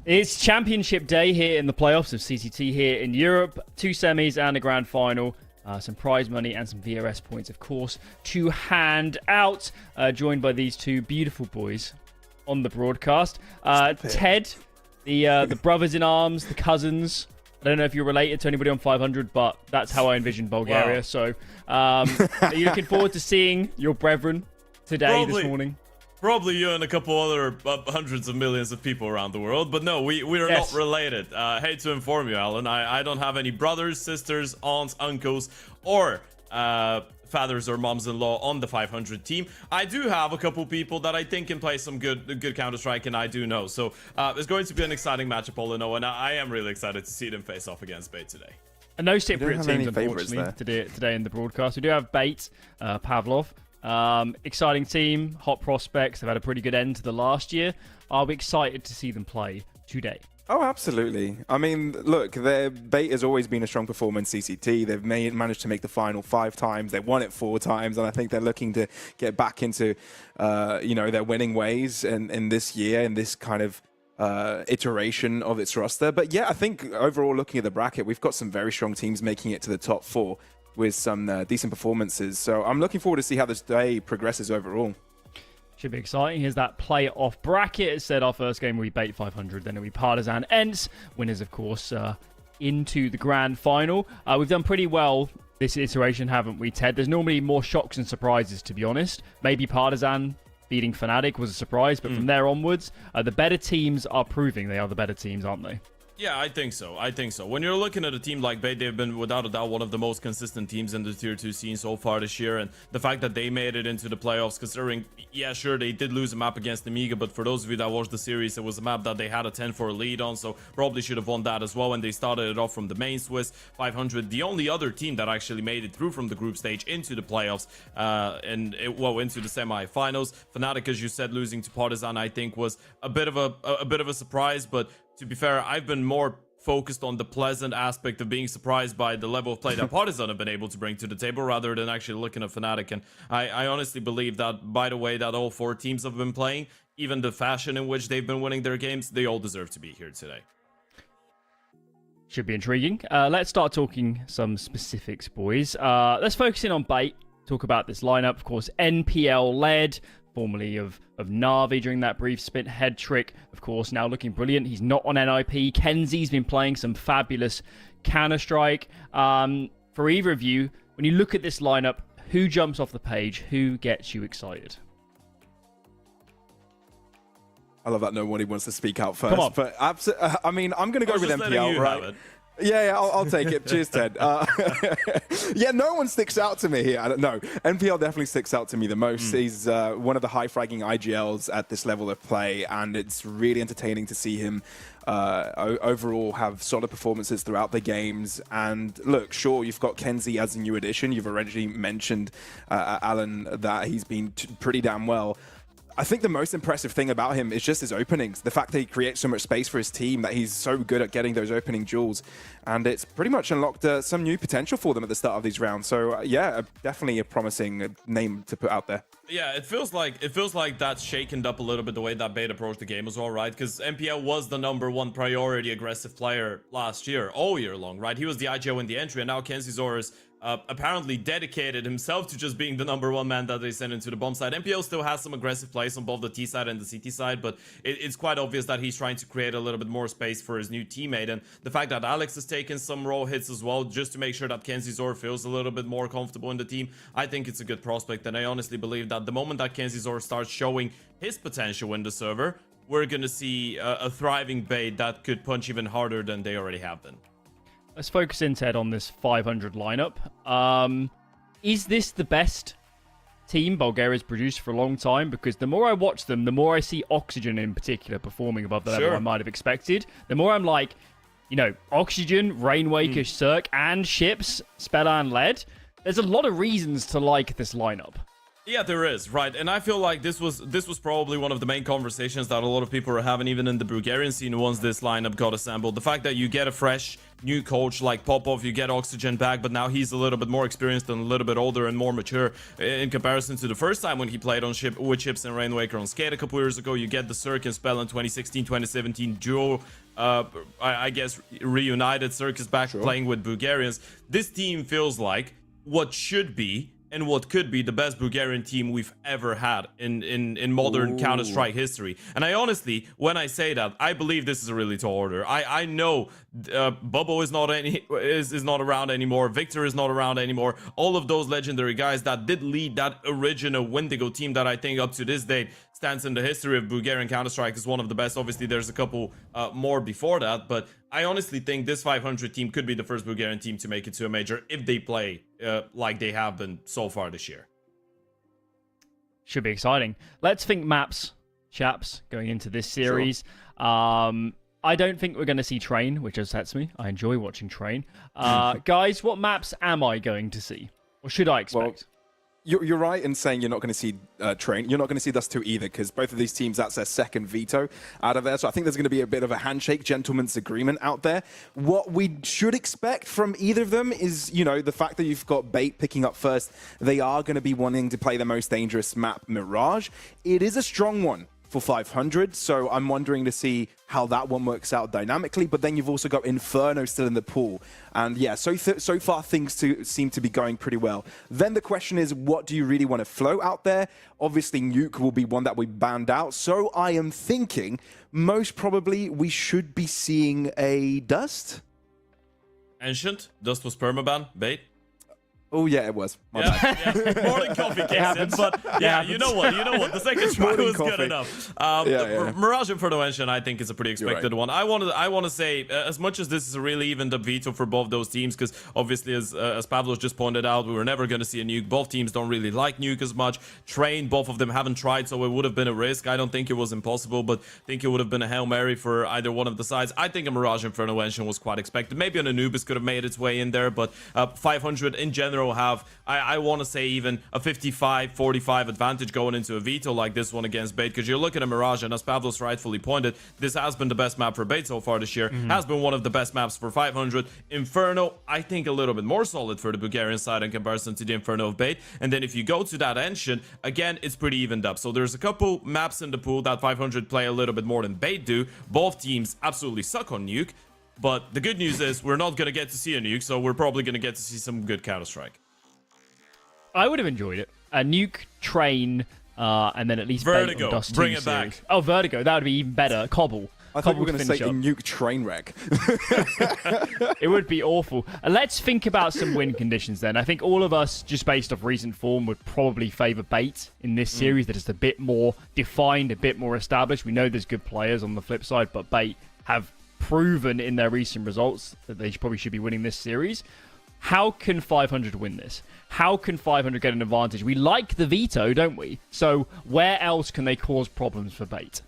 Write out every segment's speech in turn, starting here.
It's championship day here in the playoffs of CCT here in Europe. 2 semis and a grand final. Some prize money and some VRS points, of course, to hand out. Joined by these two beautiful boys on the broadcast. Ted, the brothers in arms, the cousins. I don't know if you're related to anybody on 500, but that's how I envision Bulgaria. Wow. So are you looking forward to seeing your brethren today, this morning? Probably you and a couple other hundreds of millions of people around the world, but no, we are not related. Hate to inform you, Alan. I don't have any brothers, sisters, aunts, uncles, or fathers or moms-in-law on the 500 team. I do have a couple people that I think can play some good Counter-Strike, and I do know. So it's going to be an excitive matchup, all in all, and I am really excited to see them face off against Bait today. And no Cypriot teams, unfortunately, today in the broadcast. We do have Bait, Pavlov. Exciting team, hot prospects. They've had a pretty good end to the last year. Are we excited to see them play today? Oh, absolutely. I mean, look, Bait has always been a strong performer in CCT. They've managed to make the final 5 times. They won it 4 times, and I think they're looking to get back into, their winning ways in this year, in this kind of iteration of its roster. But yeah, I think overall, looking at the bracket, we've got some very strong teams making it to the top 4. With some decent performances. So I'm looking forward to see how this day progresses overall. Should be exciting. Here's that play-off bracket. It said our first game will be Bait 500, then it'll be Partisan Ents. Winners, of course, into the grand final. We've done pretty well this iteration, haven't we, Ted? There's normally more shocks and surprises, to be honest. Maybe Partisan beating Fnatic was a surprise, but from there onwards, the better teams are proving they are the better teams, aren't they? Yeah, I think so. When you're looking at a team like Bait, they've been without a doubt one of the most consistent teams in the tier 2 scene so far this year, and the fact that they made it into the playoffs, considering, yeah, sure, they did lose a map against Amiga, but for those of you that watched the series, it was a map that they had a 10-4 lead on, so probably should have won that as well, and they started it off from the main Swiss 500. The only other team that actually made it through from the group stage into the playoffs, into the semi-finals. Fnatic, as you said, losing to Partisan, I think was a bit of a surprise, but to be fair, I've been more focused on the pleasant aspect of being surprised by the level of play that Partisan have been able to bring to the table rather than actually looking at Fnatic. And I honestly believe that by the way that all 4 teams have been playing, even the fashion in which they've been winning their games, they all deserve to be here today. Should be intriguing. Let's start talking some specifics, boys. Let's focus in on Bait. Talk about this lineup. Of course, NPL led. Formerly of Na'Vi during that brief spin head trick. Of course, now looking brilliant. He's not on NIP. Kenzie's been playing some fabulous Counter-Strike. For either of you, when you look at this lineup, who jumps off the page? Who gets you excited? I love that nobody wants to speak out first. Come on. But I mean, I'm going to go with NPL, right? Yeah, I'll take it. Cheers, Ted. Yeah, no one sticks out to me here. I don't know. NPL definitely sticks out to me the most. He's one of the high-fragging IGLs at this level of play, and it's really entertaining to see him overall have solid performances throughout the games. And look, sure, you've got Kenzie as a new addition. You've already mentioned, Alan, that he's been pretty damn well. I think the most impressive thing about him is just his openings. The fact that he creates so much space for his team, that he's so good at getting those opening duels. And it's pretty much unlocked some new potential for them at the start of these rounds. So yeah, definitely a promising name to put out there. Yeah, it feels like that's shaken up a little bit the way that Bait approached the game as well, right? Because NPL was the #1 priority aggressive player last year, all year long, right? He was the IGL in the entry, and now Kenzie Zora's apparently dedicated himself to just being the #1 man that they sent into the bomb side. NPL still has some aggressive plays on both the T side and the CT side, but it's quite obvious that he's trying to create a little bit more space for his new teammate. And the fact that Alex has taken some raw hits as well, just to make sure that Kenzie Zora feels a little bit more comfortable in the team, I think it's a good prospect. And I honestly believe that the moment that Kenzie Zora starts showing his potential in the server, we're going to see a thriving Bait that could punch even harder than they already have been. Let's focus in, Ted, on this 500 lineup. Is this the best team Bulgaria's produced for a long time? Because the more I watch them, the more I see Oxygen in particular performing above the level I might have expected. The more I'm like, Oxygen, Rainwaker, Cirque, and Ships, Spellan led. There's a lot of reasons to like this lineup. Yeah, there is, right? And I feel like this was probably one of the main conversations that a lot of people are having, even in the Bulgarian scene, once this lineup got assembled. The fact that you get a fresh new coach like Popov, you get Oxygen back, but now he's a little bit more experienced and a little bit older and more mature in comparison to the first time when he played on with Chips and Rainwaker on Skate a couple years ago. You get the Circus spell in 2016-2017 duo. I guess reunited Circus back playing with Bulgarians. This team feels like what should be and what could be the best Bulgarian team we've ever had in modern Counter-Strike history. And I honestly, when I say that, I believe this is a really tall order. I know Bubbo is not around anymore. Victor is not around anymore. All of those legendary guys that did lead that original Wendigo team that I think up to this date stands in the history of Bulgarian Counter-Strike as one of the best. Obviously, there's a couple more before that, but I honestly think this 500 team could be the first Bulgarian team to make it to a major if they play like they have been so far this year. Should be exciting. Let's think maps, chaps, going into this series. Sure. I don't think we're going to see Train, which upsets me. I enjoy watching Train. Guys, what maps am I going to see? Or should I expect? Well, you're right in saying you're not going to see Train. You're not going to see Dust 2 either, because both of these teams, that's their second veto out of there. So I think there's going to be a bit of a handshake, gentleman's agreement out there. What we should expect from either of them is, you know, the fact that you've got Bait picking up first. They are going to be wanting to play the most dangerous map, Mirage. It is a strong one for 500, so I'm wondering to see how that one works out dynamically. But then you've also got Inferno still in the pool, and yeah, so far things seem to be going pretty well. Then the question is, what do you really want to float out there? Obviously Nuke will be one that we banned out, so I am thinking most probably we should be seeing a Dust. Ancient? Dust was permaban? Bait? Oh yeah, it was. My bad. Morning coffee kicks in, but yeah, you know what? The second try was good enough. Mirage Inferno Engine, I think, is a pretty expected one. I want to say, as much as this is a really evened up veto for both those teams, because obviously, as Pavlos just pointed out, we were never going to see a Nuke. Both teams don't really like Nuke as much. Train, both of them haven't tried, so it would have been a risk. I don't think it was impossible, but I think it would have been a Hail Mary for either one of the sides. I think a Mirage Inferno Engine was quite expected. Maybe an Anubis could have made its way in there, but 500 in general have, I want to say, even a 55-45 advantage going into a veto like this one against Bait, because you're looking at Mirage, and as Pavlos rightfully pointed, this has been the best map for Bait so far this year, has been one of the best maps for 500. Inferno, I think, a little bit more solid for the Bulgarian side in comparison to the Inferno of Bait. And then if you go to that Ancient, again, it's pretty evened up. So there's a couple maps in the pool that 500 play a little bit more than Bait do. Both teams absolutely suck on Nuke, but the good news is we're not going to get to see a Nuke, so we're probably going to get to see some good Counter-Strike. I would have enjoyed it. A Nuke, Train, and then at least Vertigo. Dust Bring 2 it series. back. Oh, Vertigo. That would be even better. Cobble. I thought you were going to say a Nuke train wreck. It would be awful. Let's think about some win conditions then. I think all of us, just based off recent form, would probably favour Bait in this series. That is a bit more defined, a bit more established. We know there's good players on the flip side, but Bait have proven in their recent results that they probably should be winning this series. How can 500 win this? How can 500 get an advantage? We like the veto, don't we? So where else can they cause problems for Bait?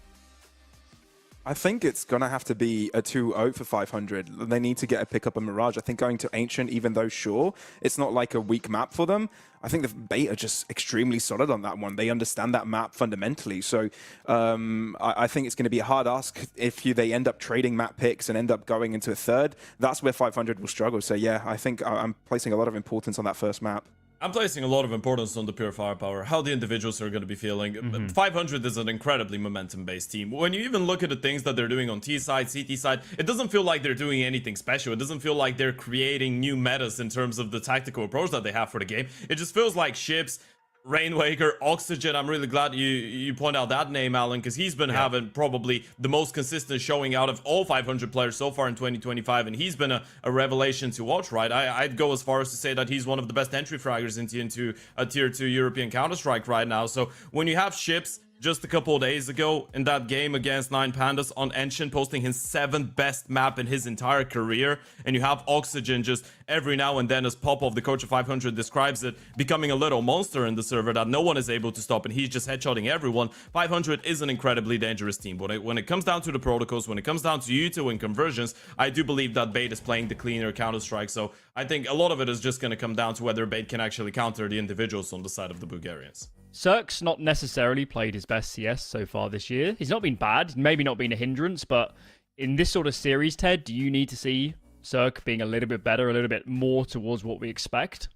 I think it's going to have to be a 2-0 for 500. They need to get a pick up on Mirage. I think going to Ancient, even though, sure, it's not like a weak map for them, I think the Bait are just extremely solid on that one. They understand that map fundamentally. So I think it's going to be a hard ask if they end up trading map picks and end up going into a third. That's where 500 will struggle. So yeah, I think I'm placing a lot of importance on that first map. I'm placing a lot of importance on the pure firepower, how the individuals are going to be feeling. 500 is an incredibly momentum-based team. When you even look at the things that they're doing on T side, CT side, it doesn't feel like they're doing anything special. It doesn't feel like they're creating new metas in terms of the tactical approach that they have for the game. It just feels like Ships, Rainwaker, Oxygen. I'm really glad you point out that name, Alan, because he's been having probably the most consistent showing out of all 500 players so far in 2025, and he's been a revelation to watch, right? I'd go as far as to say that he's one of the best entry fraggers into a tier 2 European Counter-Strike right now. So when you have Ships just a couple of days ago in that game against 9 Pandas on Ancient posting his 7th best map in his entire career, and you have Oxygen just every now and then, as Popov, the coach of 500, describes it, becoming a little monster in the server that no one is able to stop, and he's just headshotting everyone. 500 is an incredibly dangerous team. But when it comes down to the protocols, when it comes down to U2 and conversions, I do believe that Bait is playing the cleaner Counter-Strike. So I think a lot of it is just going to come down to whether Bait can actually counter the individuals on the side of the Bulgarians. Cirque's not necessarily played his best CS so far this year. He's not been bad, maybe not been a hindrance, but in this sort of series, Ted, do you need to see Cirque being a little bit better, a little bit more towards what we expect?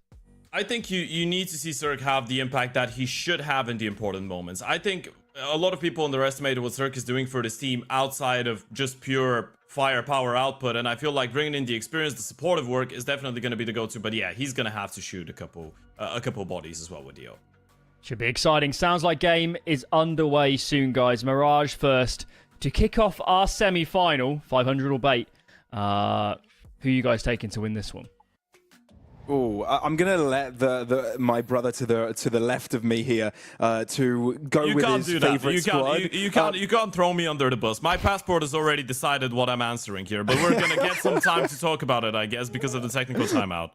I think you need to see Cirque have the impact that he should have in the important moments. I think a lot of people underestimated what Cirque is doing for this team outside of just pure firepower output, and I feel like bringing in the experience, the supportive work is definitely going to be the go-to. But yeah, he's going to have to shoot a couple bodies as well with Dio. Should be exciting. Sounds like game is underway soon, guys. Mirage first to kick off our semi-final, 500 or bait. Who are you guys taking to win this one? Oh, I'm gonna let my brother to the left of me here to go with his favorite squad. You can't throw me under the bus. My passport has already decided what I'm answering here, but we're gonna get some time to talk about it, I guess, because of the technical timeout.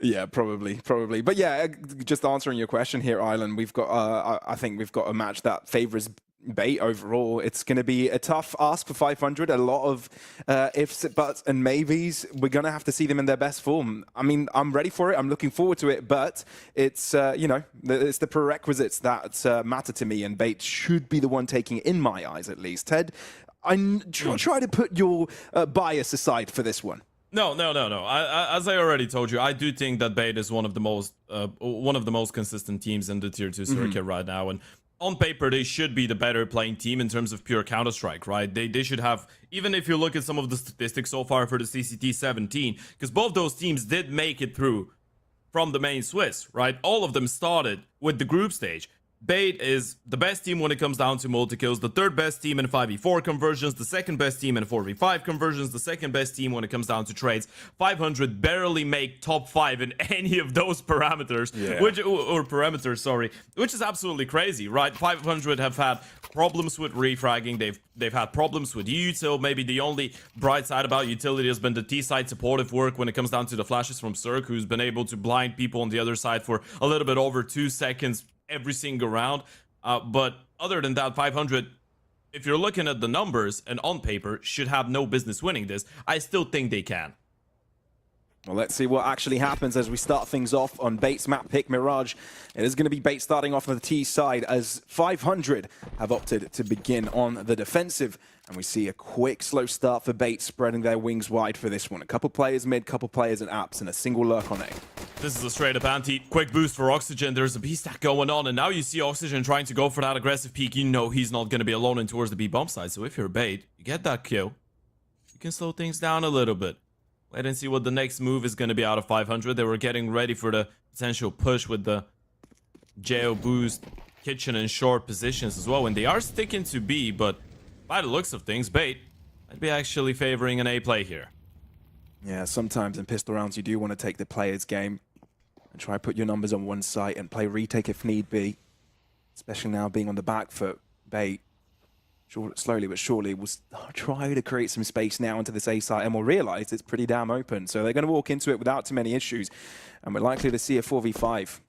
Yeah, probably. But yeah, just answering your question here, Island, we've got I think we've got a match that favors bait overall. It's going to be a tough ask for 500. A lot of ifs, buts, and maybes. We're going to have to see them in their best form. I mean, I'm ready for it. I'm looking forward to it. But it's it's the prerequisites that matter to me, and bait should be the one taking it in my eyes, at least. Ted, try to put your bias aside for this one. No. As I already told you, I do think that bait is one of the most consistent teams in the tier 2 circuit right now, and on paper, they should be the better playing team in terms of pure Counter-Strike, right? They should have, even if you look at some of the statistics so far for the CCT-17, because both those teams did make it through from the main Swiss, right? All of them started with the group stage. Bait is the best team when it comes down to multi-kills, the third best team in 5v4 conversions, the second best team in 4v5 conversions, the second best team when it comes down to trades. 500 barely make top 5 in any of those parameters, which is absolutely crazy, right? 500 have had problems with refragging, they've had problems with util. Maybe the only bright side about utility has been the T-side supportive work when it comes down to the flashes from Cirque, who's been able to blind people on the other side for a little bit over 2 seconds every single round. But other than that, 500, if you're looking at the numbers and on paper, should have no business winning this. I still think they can. Well, let's see what actually happens as we start things off on bait's map pick, Mirage. It is going to be bait starting off on the T side as 500 have opted to begin on the defensive. And we see a quick, slow start for bait, spreading their wings wide for this one. A couple players mid, couple players in apps, and a single lurk on A. This is a straight-up anti. Quick boost for Oxygen. There's a B stack going on, and now you see Oxygen trying to go for that aggressive peek. You know he's not going to be alone in towards the B bomb side. So if you're bait, you get that kill. You can slow things down a little bit. Wait and see what the next move is going to be out of 500. They were getting ready for the potential push with the Jail boost, kitchen, and short positions as well. And they are sticking to B, but by the looks of things, bait might be actually favoring an A play here. Yeah, sometimes in pistol rounds, you do want to take the player's game and try to put your numbers on one side and play retake if need be. Especially now being on the back foot, bait, slowly but surely, will try to create some space now into this A site, and will realize it's pretty damn open. So they're going to walk into it without too many issues, and we're likely to see a 4v5.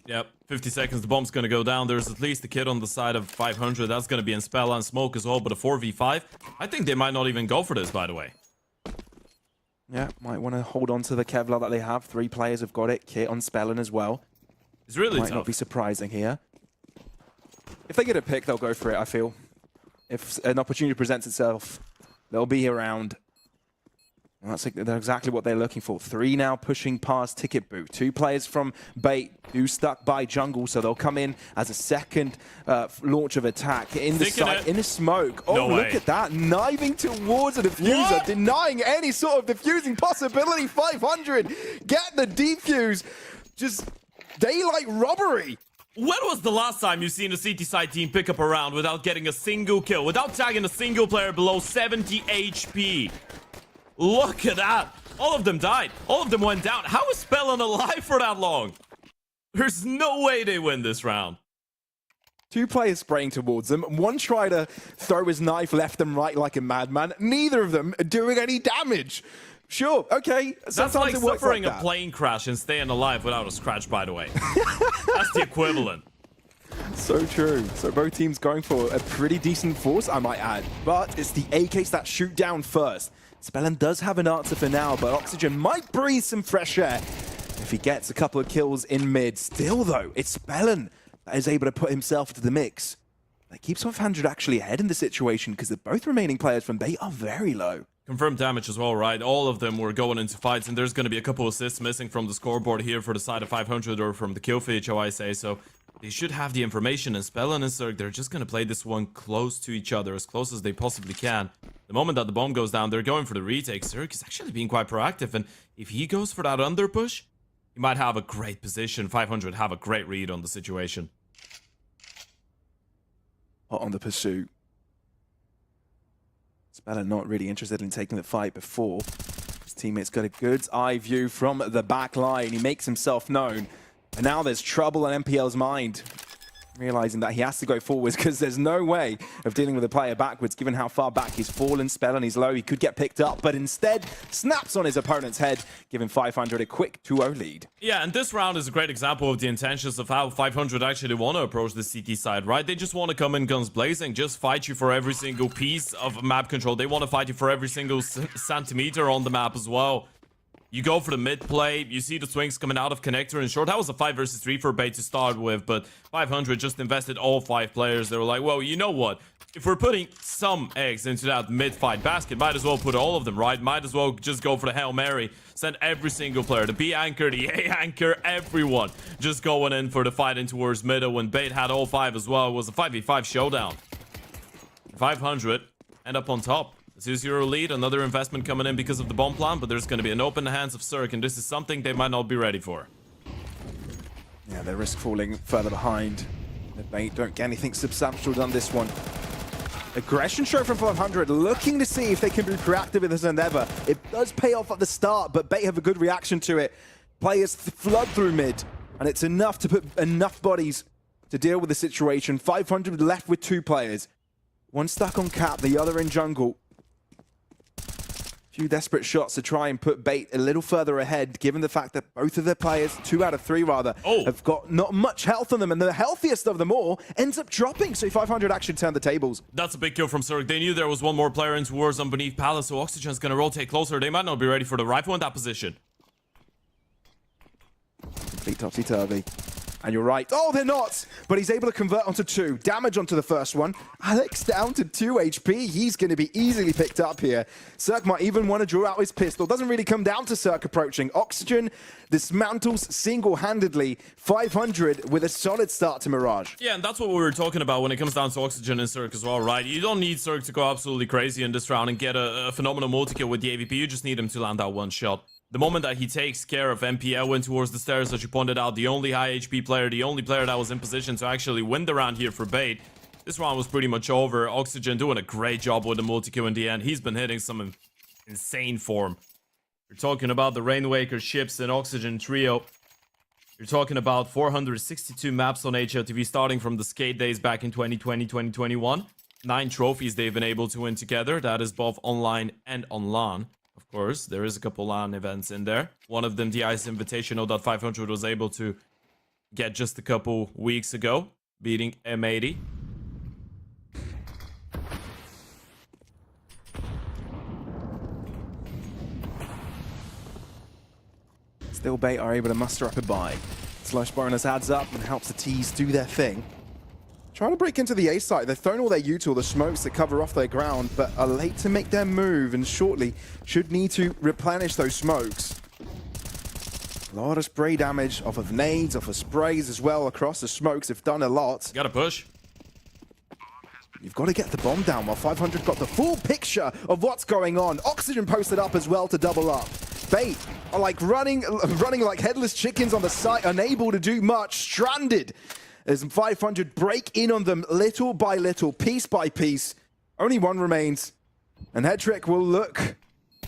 Yep, 50 seconds, the bomb's going to go down. There's at least a kid on the side of 500. That's going to be in Spell and Smoke as well, but a 4v5, I think they might not even go for this, by the way. Yeah, might want to hold on to the Kevlar that they have. 3 players have got it. Kit on Spellin as well. It's really might tough. Not be surprising here. If they get a pick, they'll go for it, I feel. If an opportunity presents itself, they'll be around. And that's exactly what they're looking for. 3 now pushing past Ticket Boot. 2 players from bait who stuck by jungle, so they'll come in as a second launch of attack in the site, in the smoke. Oh, no look way. at that. Kniving towards a diffuser, What? denying any sort of diffusing possibility. 500, get the defuse. Just daylight robbery. When was the last time you've seen a CT side team pick up a round without getting a single kill, without tagging a single player below 70 HP? Look at that. All of them died. All of them went down. How is Spellin alive for that long? There's no way they win this round. 2 players spraying towards them. One tried to throw his knife left and right like a madman. Neither of them are doing any damage. Sure, okay. That's like suffering a plane crash and staying alive without a scratch, by the way. That's the equivalent. So true. So both teams going for a pretty decent force, I might add. But it's the AKs that shoot down first. Spellin does have an answer for now, but Oxygen might breathe some fresh air if he gets a couple of kills in mid. Still, though, it's Spellin that is able to put himself into the mix. That keeps 500 actually ahead in the situation because the both remaining players from Bait are very low. Confirmed damage as well, right? All of them were going into fights, and there's going to be a couple assists missing from the scoreboard here for the side of 500 or from the kill feed, shall I say. So they should have the information, and Spellin and Zerg, they're just going to play this one close to each other, as close as they possibly can. The moment that the bomb goes down, they're going for the retake. Zerg is actually being quite proactive, and if he goes for that under push, he might have a great position. 500 have a great read on the situation. Hot on the pursuit. Speller not really interested in taking the fight before. His teammates got a good eye view from the back line. He makes himself known. And now there's trouble in MPL's mind, realizing that he has to go forwards because there's no way of dealing with a player backwards given how far back he's fallen. Spell and he's low. He could get picked up, but instead snaps on his opponent's head, giving 500 a quick 2-0 lead. Yeah, and this round is a great example of the intentions of how 500 actually want to approach the CT side, right? They just want to come in guns blazing, just fight you for every single piece of map control. They want to fight you for every single centimeter on the map as well. You go for the mid play, you see the swings coming out of connector and short. That was a 5 versus 3 for Bait to start with, but 500 just invested all 5 players. They were like, well, you know what? If we're putting some eggs into that mid-fight basket, might as well put all of them, right? Might as well just go for the Hail Mary. Send every single player, the B anchor, the A anchor, everyone just going in for the fight in towards middle. When Bait had all 5 as well, it was a 5v5 showdown. 500 end up on top. 0-0 lead, another investment coming in because of the bomb plan, but there's going to be an open hands of Zerg, and this is something they might not be ready for. Yeah, they risk falling further behind. The Bait don't get anything substantial done this one. Aggression show from 500, looking to see if they can be proactive in this endeavor. It does pay off at the start, but Bait have a good reaction to it. Players flood through mid, and it's enough to put enough bodies to deal with the situation. 500 left with 2 players. One stuck on cap, the other in jungle. Few desperate shots to try and put Bait a little further ahead, given the fact that both of their players, 2 out of 3 rather, have got not much health on them, and the healthiest of them all ends up dropping, so 500 actually turned the tables. That's a big kill from Zerg. They knew there was one more player in towards underneath Palace, so Oxygen's going to rotate closer. They might not be ready for the rifle in that position. Complete topsy-turvy. And you're right. Oh, they're not! But he's able to convert onto 2. Damage onto the first one. Alex down to 2 HP. He's going to be easily picked up here. Cirque might even want to draw out his pistol. Doesn't really come down to Cirque approaching. Oxygen dismantles single-handedly 500 with a solid start to Mirage. Yeah, and that's what we were talking about when it comes down to Oxygen and Cirque as well, right? You don't need Cirque to go absolutely crazy in this round and get a phenomenal multi-kill with the AVP. You just need him to land that one shot. The moment that he takes care of MPL, went towards the stairs, as you pointed out, the only high HP player, the only player that was in position to actually win the round here for Bait. This round was pretty much over. Oxygen doing a great job with the multi-kill in the end. He's been hitting some insane form. You're talking about the Rainwaker ships and Oxygen trio. You're talking about 462 maps on HLTV starting from the skate days back in 2020, 2021. 9 trophies they've been able to win together. That is both online and on LAN. Of course, there is a couple LAN events in there. One of them, the Ice Invitational that 500 was able to get just a couple weeks ago, beating M80. Still Bait are able to muster up a buy. Slush bonus adds up and helps the T's do their thing. Trying to break into the A site. They've thrown all their util, the smokes to cover off their ground, but are late to make their move and shortly should need to replenish those smokes. A lot of spray damage off of nades, off of sprays as well across the smokes. Have done a lot. Gotta push. You've got to get the bomb down while 500 got the full picture of what's going on. Oxygen posted up as well to double up. Bait are like running like headless chickens on the site, unable to do much, stranded. As 500 break in on them little by little, piece by piece. Only one remains. And Headtrick will look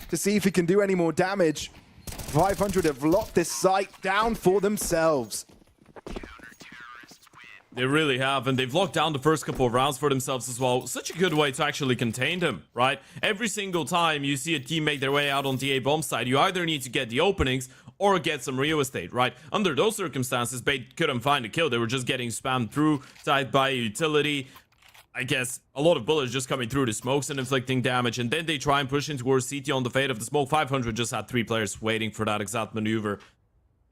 to see if he can do any more damage. 500 have locked this site down for themselves. They really have, and they've locked down the first couple of rounds for themselves as well. Such a good way to actually contain them, right? Every single time you see a team make their way out on the A-bomb side, you either need to get the openings or get some real estate, right? Under those circumstances, Bait couldn't find a kill. They were just getting spammed through, tied by a utility. I guess a lot of bullets just coming through the smokes and inflicting damage, and then they try and push in towards CT on the fate of the smoke. 500 just had 3 players waiting for that exact maneuver.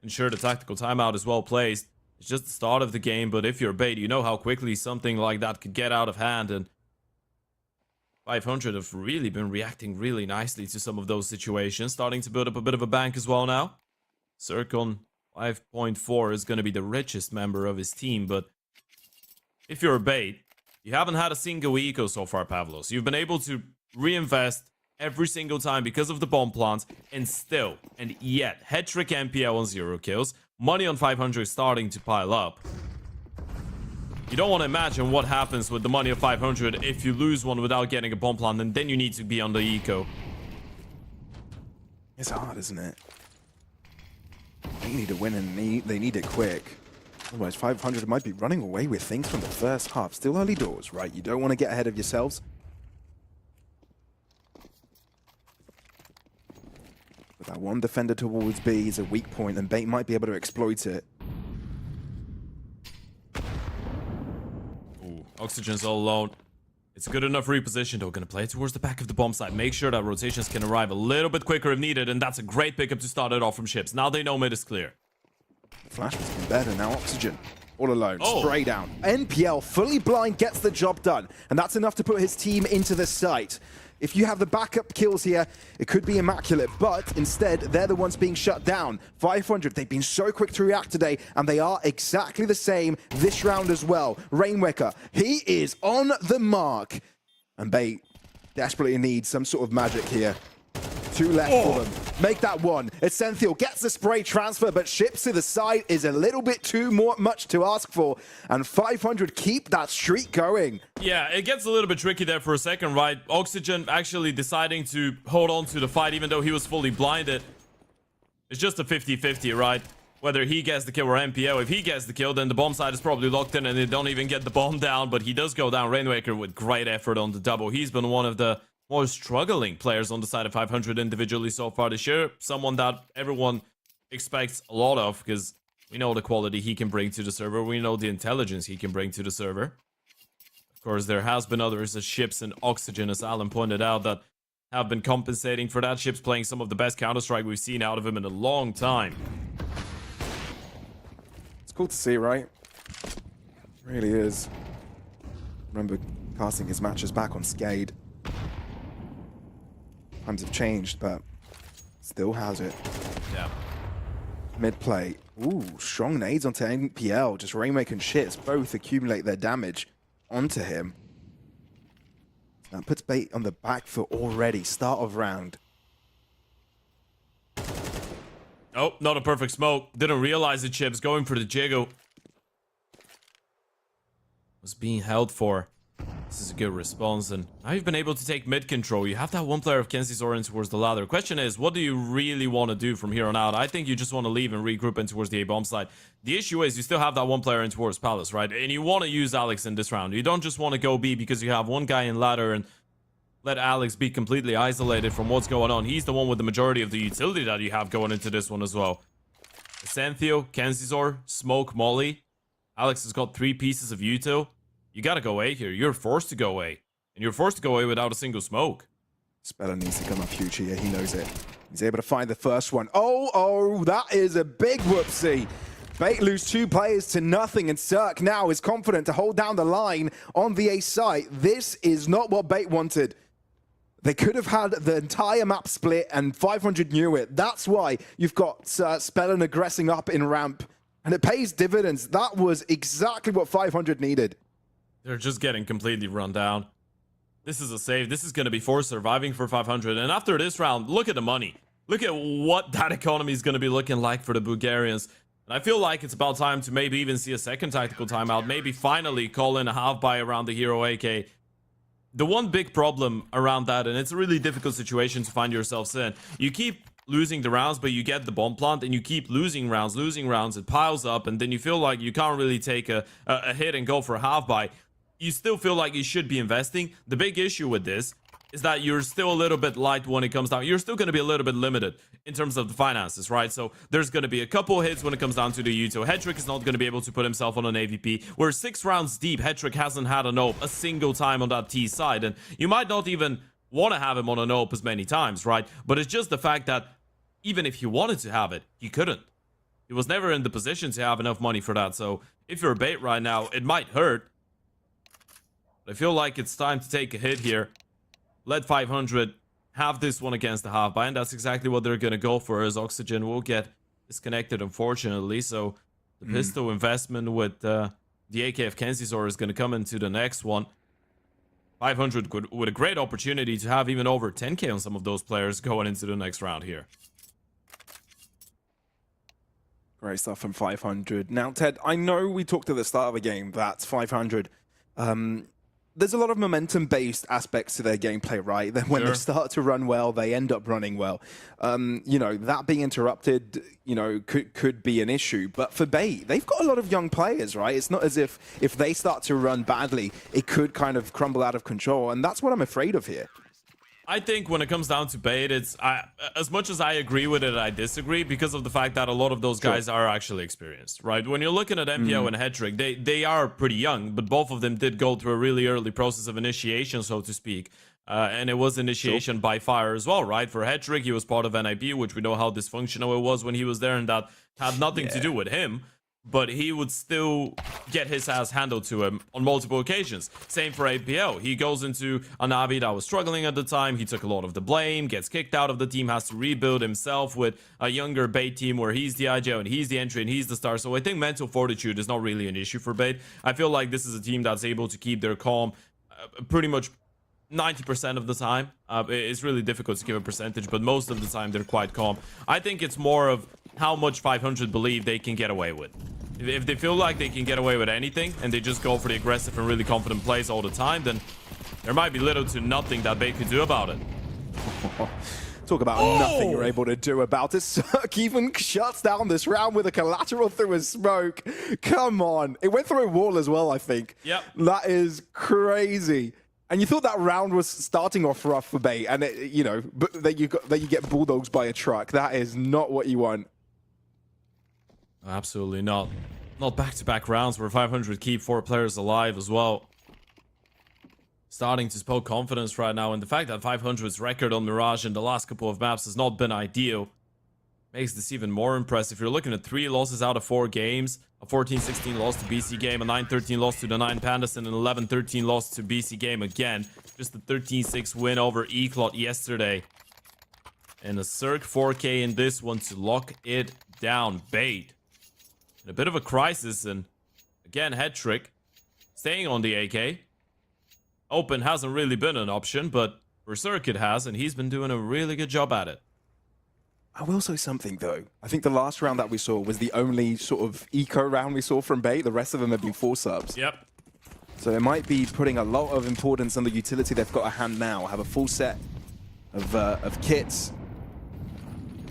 Ensure the tactical timeout is well placed. It's just the start of the game, but if you're bait, you know how quickly something like that could get out of hand, and 500 have really been reacting really nicely to some of those situations, starting to build up a bit of a bank as well now. Circon 5.4 is going to be the richest member of his team, but if you're a bait, you haven't had a single eco so far, Pavlos. You've been able to reinvest every single time because of the bomb plants, and still, and yet, hat-trick MPL on 0 kills, money on 500 starting to pile up. You don't want to imagine what happens with the money of 500 if you lose one without getting a bomb plant, and then you need to be on the eco. It's hard, isn't it? They need to win, and they need it quick. Otherwise, 500 might be running away with things from the first half. Still early doors, right? You don't want to get ahead of yourselves. But that one defender towards B is a weak point, and Bait might be able to exploit it. Ooh, Oxygen's all alone. It's a good enough reposition, though. Gonna play it towards the back of the bomb site. Make sure that rotations can arrive a little bit quicker if needed, and that's a great pickup to start it off from ships. Now they know mid is clear. Flash was getting better, now Oxygen. All alone, Oh. spray down. NPL, fully blind, gets the job done. And that's enough to put his team into the site. If you have the backup kills here, it could be immaculate, but instead, they're the ones being shut down. 500, they've been so quick to react today, and they are exactly the same this round as well. Rainwicker, he is on the mark. And Bait desperately needs some sort of magic here. 2 left for them. Make that one. Essential gets the spray transfer, but ships to the side is a little bit too much to ask for. And 500 keep that streak going. Yeah, it gets a little bit tricky there for a second, right? Oxygen actually deciding to hold on to the fight even though he was fully blinded. It's just a 50-50, right? Whether he gets the kill or MPO. If he gets the kill, then the bomb side is probably locked in and they don't even get the bomb down. But he does go down. Rainwaker with great effort on the double. He's been one of the more struggling players on the side of 500 individually so far this year. Someone that everyone expects a lot of because we know the quality he can bring to the server. We know the intelligence he can bring to the server. Of course, there has been others as Ships and Oxygen, as Alan pointed out, that have been compensating for that. Ships playing some of the best Counter-Strike we've seen out of him in a long time. It's cool to see, right? It really is. Remember casting his matches back on Skade. Times have changed, but still has it. Yeah. Mid play. Ooh, strong nades onto NPL. Just Rainmaker and Shits both accumulate their damage onto him. That puts Bait on the back foot already. Start of round. Oh, not a perfect smoke. Didn't realize it, Chips. Going for the jiggle. Was being held for. This is a good response, and now you've been able to take mid control. You have that one player of Kenzie's Orange towards the ladder. Question is, what do you really want to do from here on out? I think you just want to leave and regroup in towards the A-bomb side. The issue is you still have that one player in towards Palace, right? And you want to use Alex in this round. You don't just want to go B because you have one guy in ladder and let Alex be completely isolated from what's going on. He's the one with the majority of the utility that you have going into this one as well. Asenthio, Kenzizor, Smoke, Molly. Alex has got 3 pieces of util. You gotta go A here. You're forced to go A. And you're forced to go A without a single smoke. Speller needs to come up future here. He knows it. He's able to find the first one. Oh, that is a big whoopsie. Bait lose 2 players to nothing, and Cirque now is confident to hold down the line on the A site. This is not what Bait wanted. They could have had the entire map split, and 500 knew it. That's why you've got Speller aggressing up in ramp, and it pays dividends. That was exactly what 500 needed. They're just getting completely run down. This is a save. This is going to be forced surviving for 500. And after this round, look at the money. Look at what that economy is going to be looking like for the Bulgarians. And I feel like it's about time to maybe even see a second tactical timeout. Maybe finally call in a half buy around the Hero AK. The one big problem around that, and it's a really difficult situation to find yourselves in, you keep losing the rounds, but you get the bomb plant, and you keep losing rounds, it piles up, and then you feel like you can't really take a hit and go for a half buy. You still feel like you should be investing. The big issue with this is that you're still a little bit light when it comes down. You're still going to be a little bit limited in terms of the finances, right? So there's going to be a couple hits when it comes down to the Uto. Hetrick is not going to be able to put himself on an AVP. We're 6 rounds deep. Hetrick hasn't had an OP a single time on that T side. And you might not even want to have him on an OP as many times, right? But it's just the fact that even if he wanted to have it, he couldn't. He was never in the position to have enough money for that. So if you're a bait right now, it might hurt. But I feel like it's time to take a hit here. Let 500 have this one against the half buy, and that's exactly what they're going to go for, as Oxygen will get disconnected, unfortunately. So the pistol investment with the AKF Kenzizor is going to come into the next one. 500 with a great opportunity to have even over 10k on some of those players going into the next round here. Great stuff from 500. Now, Ted, I know we talked at the start of the game that 500, there's a lot of momentum-based aspects to their gameplay, right? Then when they start to run well, they end up running well. You know, that being interrupted, you know, could be an issue. But for Bait, they've got a lot of young players, right? It's not as if they start to run badly, it could kind of crumble out of control. And that's what I'm afraid of here. I think when it comes down to Bait, it's as much as I agree with it, I disagree because of the fact that a lot of those guys are actually experienced, right? When you're looking at MPO and Hetrick, they are pretty young, but both of them did go through a really early process of initiation, so to speak. And it was initiation by fire as well, right? For Hetrick, he was part of NIB, which we know how dysfunctional it was when he was there, and that had nothing to do with him. But he would still get his ass handled to him on multiple occasions. Same for APO. He goes into a Navi that was struggling at the time. He took a lot of the blame, gets kicked out of the team, has to rebuild himself with a younger Bait team where he's the IGO and he's the entry and he's the star. So I think mental fortitude is not really an issue for Bait. I feel like this is a team that's able to keep their calm pretty much 90% of the time. It's really difficult to give a percentage, but most of the time they're quite calm. I think it's more of how much 500 believe they can get away with. If they feel like they can get away with anything and they just go for the aggressive and really confident plays all the time, then there might be little to nothing that Bait could do about it. Talk about nothing you're able to do about it. Cirque even shuts down this round with a collateral through a smoke. Come on. It went through a wall as well, I think. Yep. That is crazy. And you thought that round was starting off rough for Bait, and it, you know, but that you get bulldogs by a truck. That is not what you want. Absolutely not. Not back-to-back rounds where 500 keep 4 players alive as well. Starting to spoke confidence right now, and the fact that 500's record on Mirage in the last couple of maps has not been ideal makes this even more impressive. You're looking at 3 losses out of 4 games, a 14-16 loss to BC game, a 9-13 loss to the 9 Pandas, and an 11-13 loss to BC game again. Just a 13-6 win over Eclot yesterday. And a Cirque 4K in this one to lock it down. Bait in a bit of a crisis, and again, Hetrick staying on the AK. Open hasn't really been an option, but for Cirque it has, and he's been doing a really good job at it. I will say something, though. I think the last round that we saw was the only sort of eco round we saw from Bait. The rest of them have been 4 subs. Yep. So it might be putting a lot of importance on the utility they've got at hand now. Have a full set of kits,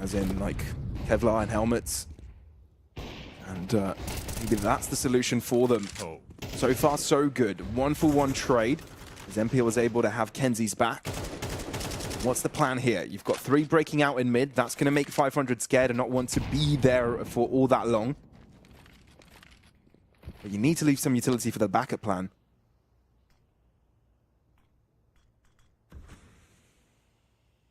as in like Kevlar and helmets. And maybe that's the solution for them. So far, so good. 1-for-1 trade, as MP was able to have Kenzi's back. What's the plan here? You've got 3 breaking out in mid. That's going to make 500 scared and not want to be there for all that long. But you need to leave some utility for the backup plan.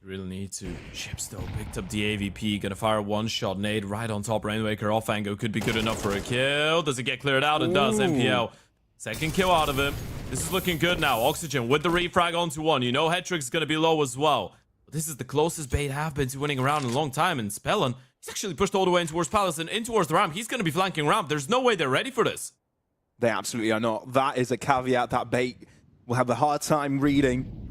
Really need to. Chipstow picked up the AVP, gonna fire 1-shot nade right on top. Rainwaker off angle could be good enough for a kill. Does it get cleared out? It does. MPL. Second kill out of him. This is looking good now. Oxygen with the refrag onto 1. You know Hetrick's gonna be low as well. But this is the closest Bait have been to winning a round in a long time. And Spellin, he's actually pushed all the way in towards Palace and in towards the ramp. He's gonna be flanking ramp. There's no way they're ready for this. They absolutely are not. That is a caveat that Bait will have a hard time reading.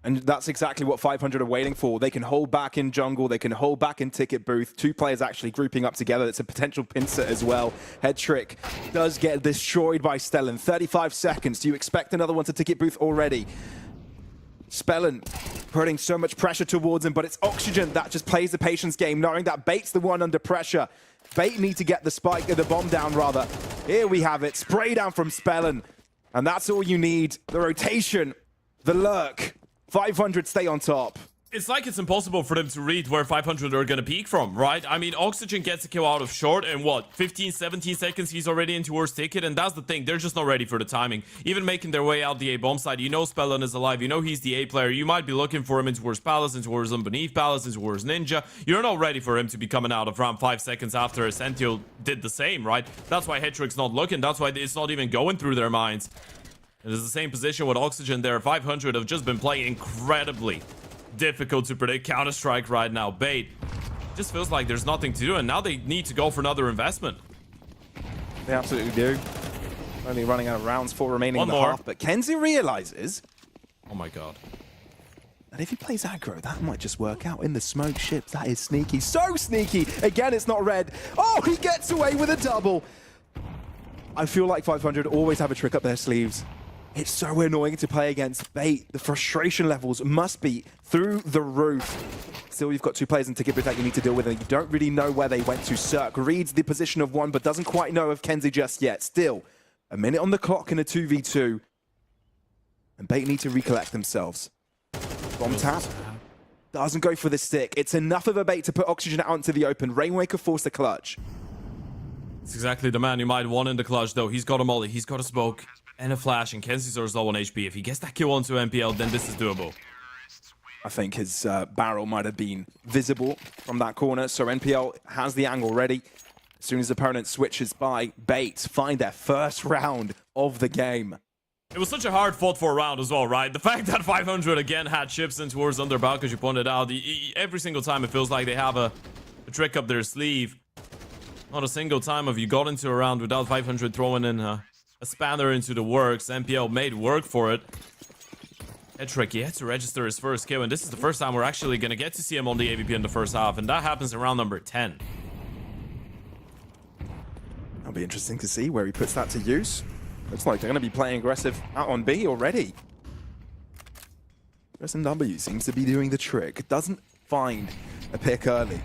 And that's exactly what 500 are waiting for. They can hold back in jungle. They can hold back in ticket booth. 2 players actually grouping up together. It's a potential pincer as well. Hetrick does get destroyed by Stellan. 35 seconds. Do you expect another one to ticket booth already? Spellin putting so much pressure towards him, but it's Oxygen that just plays the patience game, knowing that Bait's the one under pressure. Bait need to get the spike, the bomb down rather. Here we have it. Spray down from Spellin. And that's all you need. The rotation, the lurk. 500 stay on top. It's like it's impossible for them to read where 500 are going to peak from, right? I mean, Oxygen gets a kill out of short in what, 15, 17 seconds, he's already into worst ticket, and that's the thing, they're just not ready for the timing. Even making their way out the A bomb side, you know Spellun is alive, you know he's the A player, you might be looking for him into worst Palace, into worst Beneath Palace, into worst Ninja. You're not ready for him to be coming out of round 5 seconds after Essential did the same, right? That's why Hetrick's not looking, that's why it's not even going through their minds. It is the same position with Oxygen there. 500 have just been playing incredibly difficult to predict Counter-Strike right now. Bait just feels like there's nothing to do, and now they need to go for another investment. They absolutely do. Only running out of rounds, 4 remaining in the half, but Kenzie realizes, oh my god, that if he plays aggro, that might just work out. In the smoke ships, that is sneaky, so sneaky. Again, it's not red. Oh, he gets away with a double. I feel like 500 always have a trick up their sleeves. It's so annoying to play against Bait. The frustration levels must be through the roof. Still, you've got 2 players in Ticket Bit that you need to deal with, and you don't really know where they went to. Cirque reads the position of 1, but doesn't quite know of Kenzie just yet. Still, a minute on the clock in a 2v2. And Bait need to recollect themselves. Bomb tap. Doesn't go for the stick. It's enough of a Bait to put Oxygen out into the open. Rainwaker forced the clutch. it's exactly the man you might want in the clutch, though. He's got a molly, he's got a smoke, and a flash, and Kenzie's low on HP. If he gets that kill onto MPL, then this is doable. I think his barrel might have been visible from that corner, so NPL has the angle ready. As soon as the opponent switches by, Bait find their first round of the game. It was such a hard fought for round as well, right? The fact that 500 again had chips in towards underbound, because you pointed out, every single time it feels like they have a trick up their sleeve. Not a single time have you got into a round without 500 throwing in a spanner into the works. MPL made work for it. Hetrick, he had to register his first kill, and this is the first time we're actually going to get to see him on the AVP in the first half, and that happens in round number 10. That'll be interesting to see where he puts that to use. Looks like they're going to be playing aggressive out on B already. SMW seems to be doing the trick. Doesn't find a pick early.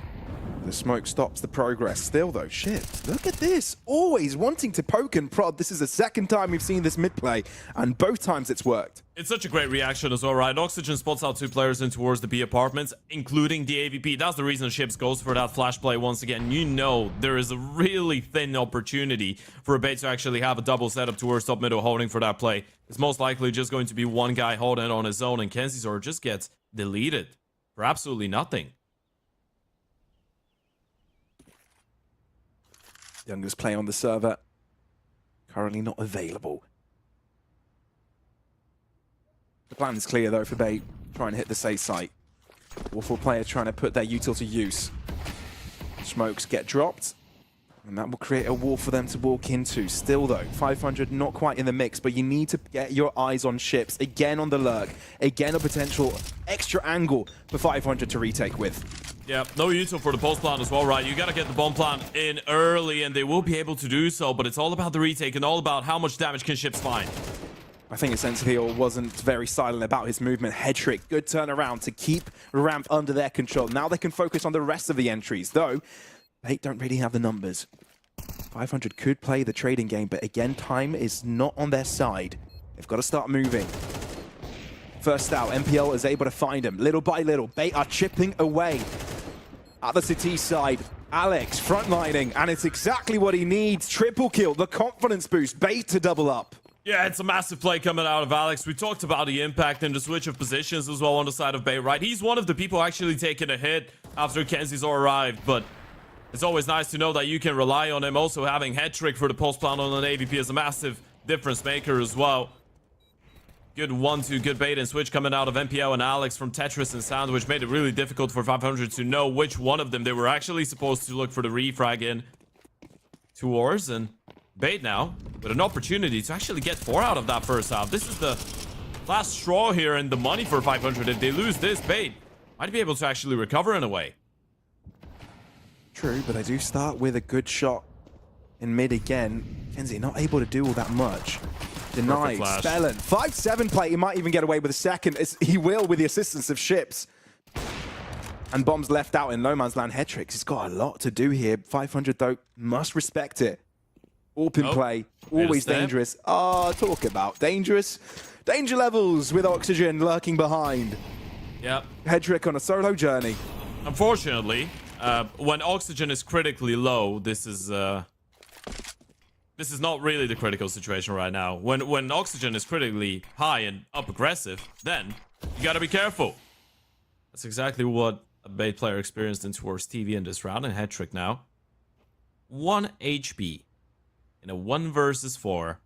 The smoke stops the progress. Still though, shit, look at this. Always wanting to poke and prod. This is the second time we've seen this mid play, and both times it's worked. It's such a great reaction as well, right? Oxygen spots out 2 players in towards the B apartments, including the AVP. That's the reason Ships goes for that flash play once again. You know there is a really thin opportunity for a Bait to actually have a double setup towards top middle holding for that play. It's most likely just going to be one guy holding on his own, and Kenzie's just gets deleted for absolutely nothing. Youngest play on the server, currently not available. The plan is clear though for Bait, trying to hit the safe site. Awful player trying to put their util to use. Smokes get dropped, and that will create a wall for them to walk into. Still though, 500 not quite in the mix, but you need to get your eyes on Ships. Again on the lurk, again a potential extra angle for 500 to retake with. Yeah, no util for the post plant as well, right? You gotta get the bomb plant in early, and they will be able to do so, but it's all about the retake and all about how much damage can Ships find. I think Essential wasn't very silent about his movement. Hetrick, good turnaround to keep Ramp under their control. Now they can focus on the rest of the entries, though they don't really have the numbers. 500 could play the trading game, but again, time is not on their side. They've got to start moving. First out, MPL is able to find him. Little by little, Bait are chipping away. At the city side, Alex frontlining, and it's exactly what he needs. Triple kill, the confidence boost, Bait to double up. Yeah, it's a massive play coming out of Alex. We talked about the impact and the switch of positions as well on the side of Bait, right? He's one of the people actually taking a hit after Kenzie's arrived, but it's always nice to know that you can rely on him. Also having Hetrick for the post plant on an AVP is a massive difference maker as well. Good 1-2, good bait and switch coming out of MPO and Alex from Tetris and Sandwich made it really difficult for 500 to know which one of them they were actually supposed to look for the refrag in towards. And Bait now with an opportunity to actually get 4 out of that first half. This is the last straw here and the money for 500. If they lose this, Bait might be able to actually recover in a way. True, but I do start with a good shot in mid again. Kenzie not able to do all that much. Denied, Spellun. 5-7 play, he might even get away with a second. He will with the assistance of Ships. And bombs left out in no man's land. Hetrick, he's got a lot to do here. 500 though, must respect it. Open play, always dangerous. Oh, talk about dangerous. Danger levels with Oxygen lurking behind. Yep. Hedrick on a solo journey. Unfortunately, when oxygen is critically low, this is not really the critical situation right now. When oxygen is critically high and up aggressive, then you gotta be careful. That's exactly what a bait player experienced in towards TV in this round, and Hedrick now 1 HP in a 1 versus 4.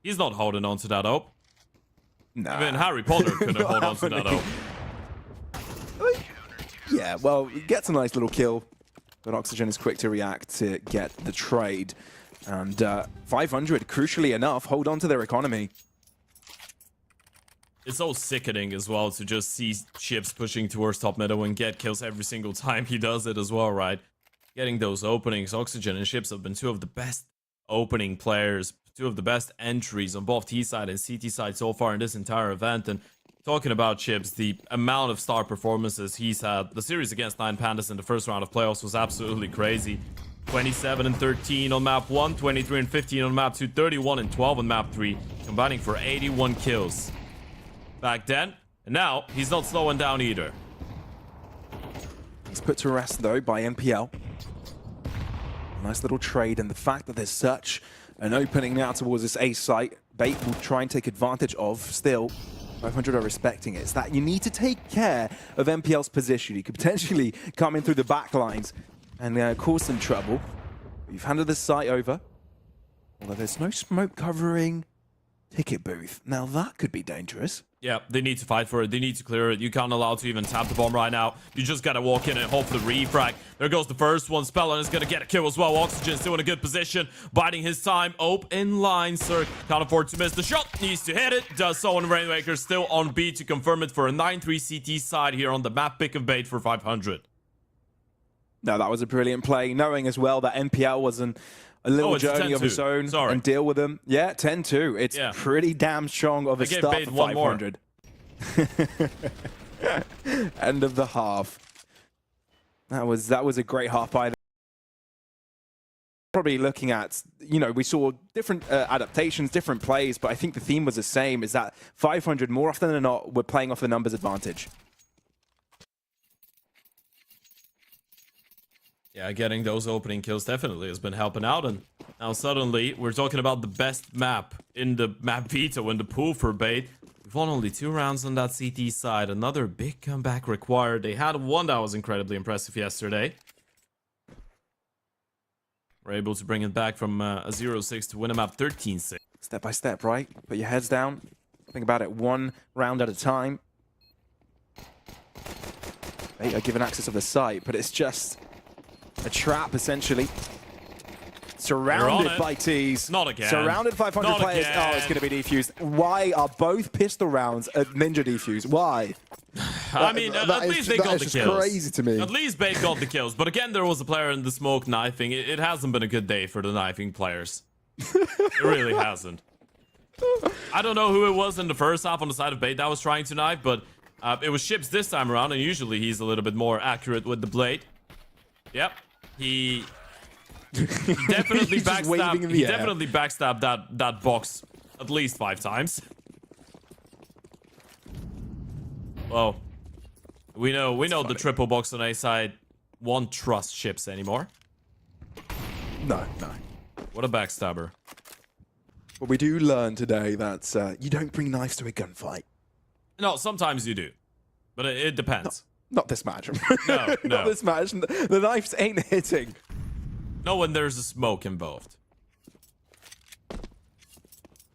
He's not holding on to that hope. Nah. Even Harry Potter couldn't hold on to that hope. Yeah, well, he gets a nice little kill, but Oxygen is quick to react to get the trade. And 500, crucially enough, hold on to their economy. It's so sickening as well to just see Chips pushing towards top middle and get kills every single time he does it as well, right? Getting those openings, Oxygen and Chips have been two of the best opening players, two of the best entries on both T side and CT side so far in this entire event. And talking about Chips, the amount of star performances he's had, the series against 9 Pandas in the first round of playoffs was absolutely crazy. 27 and 13 on map 1, 23 and 15 on map 2, 31 and 12 on map 3, combining for 81 kills back then. And now he's not slowing down either. He's put to rest though by NPL. Nice little trade, and the fact that there's such an opening now towards this A site, Bait will try and take advantage of. Still, 500 are respecting it. It's that you need to take care of NPL's position. You could potentially come in through the back lines and cause some trouble. You've handed the site over. Although there's no smoke covering ticket booth. Now that could be dangerous. Yeah, they need to fight for it. They need to clear it. You can't allow to even tap the bomb right now. You just gotta walk in and hope for the refrag. There goes the first one. Spellon is gonna get a kill as well. Oxygen still in a good position, biding his time. Ope in line, sir. Can't afford to miss the shot. Needs to hit it. Does so, and Rainmaker still on B to confirm it for a 9-3 CT side here on the map pick of Bait for 500. No, that was a brilliant play, knowing as well that NPL was a little journey of its own and deal with them. Yeah, 10-2. It's pretty damn strong of a start for 500. End of the half. That was a great half by them. Probably looking at, you know, we saw different adaptations, different plays, but I think the theme was the same, is that 500 more often than not were playing off the numbers advantage. Yeah, getting those opening kills definitely has been helping out, and now suddenly we're talking about the best map in the map veto in the pool for Bait. We've won only 2 rounds on that CT side. Another big comeback required. They had one that was incredibly impressive yesterday. We're able to bring it back from a 0-6 to win a map 13-6. Step by step, right? Put your heads down. Think about it one round at a time. They are given access of the site, but it's just a trap, essentially. Surrounded by T's. Not again. Surrounded 500 Not players. again. Oh, it's going to be defused. Why are both pistol rounds at Ninja defused? Why? I mean, at least they got the kills. That's crazy to me. At least Bait got the kills. But again, there was a player in the smoke knifing. It hasn't been a good day for the knifing players. It really hasn't. I don't know who it was in the first half on the side of Bait that was trying to knife, but it was Chips this time around, and usually he's a little bit more accurate with the blade. Yep. He definitely backstabbed. He definitely backstabbed that box at least 5 times. Well, we know the triple box on A side won't trust Chips anymore. No. What a backstabber. But we do learn today that you don't bring knives to a gunfight. No, sometimes you do, but it depends. Not this match. No. Not this match. The knives ain't hitting. No, when there's a smoke involved.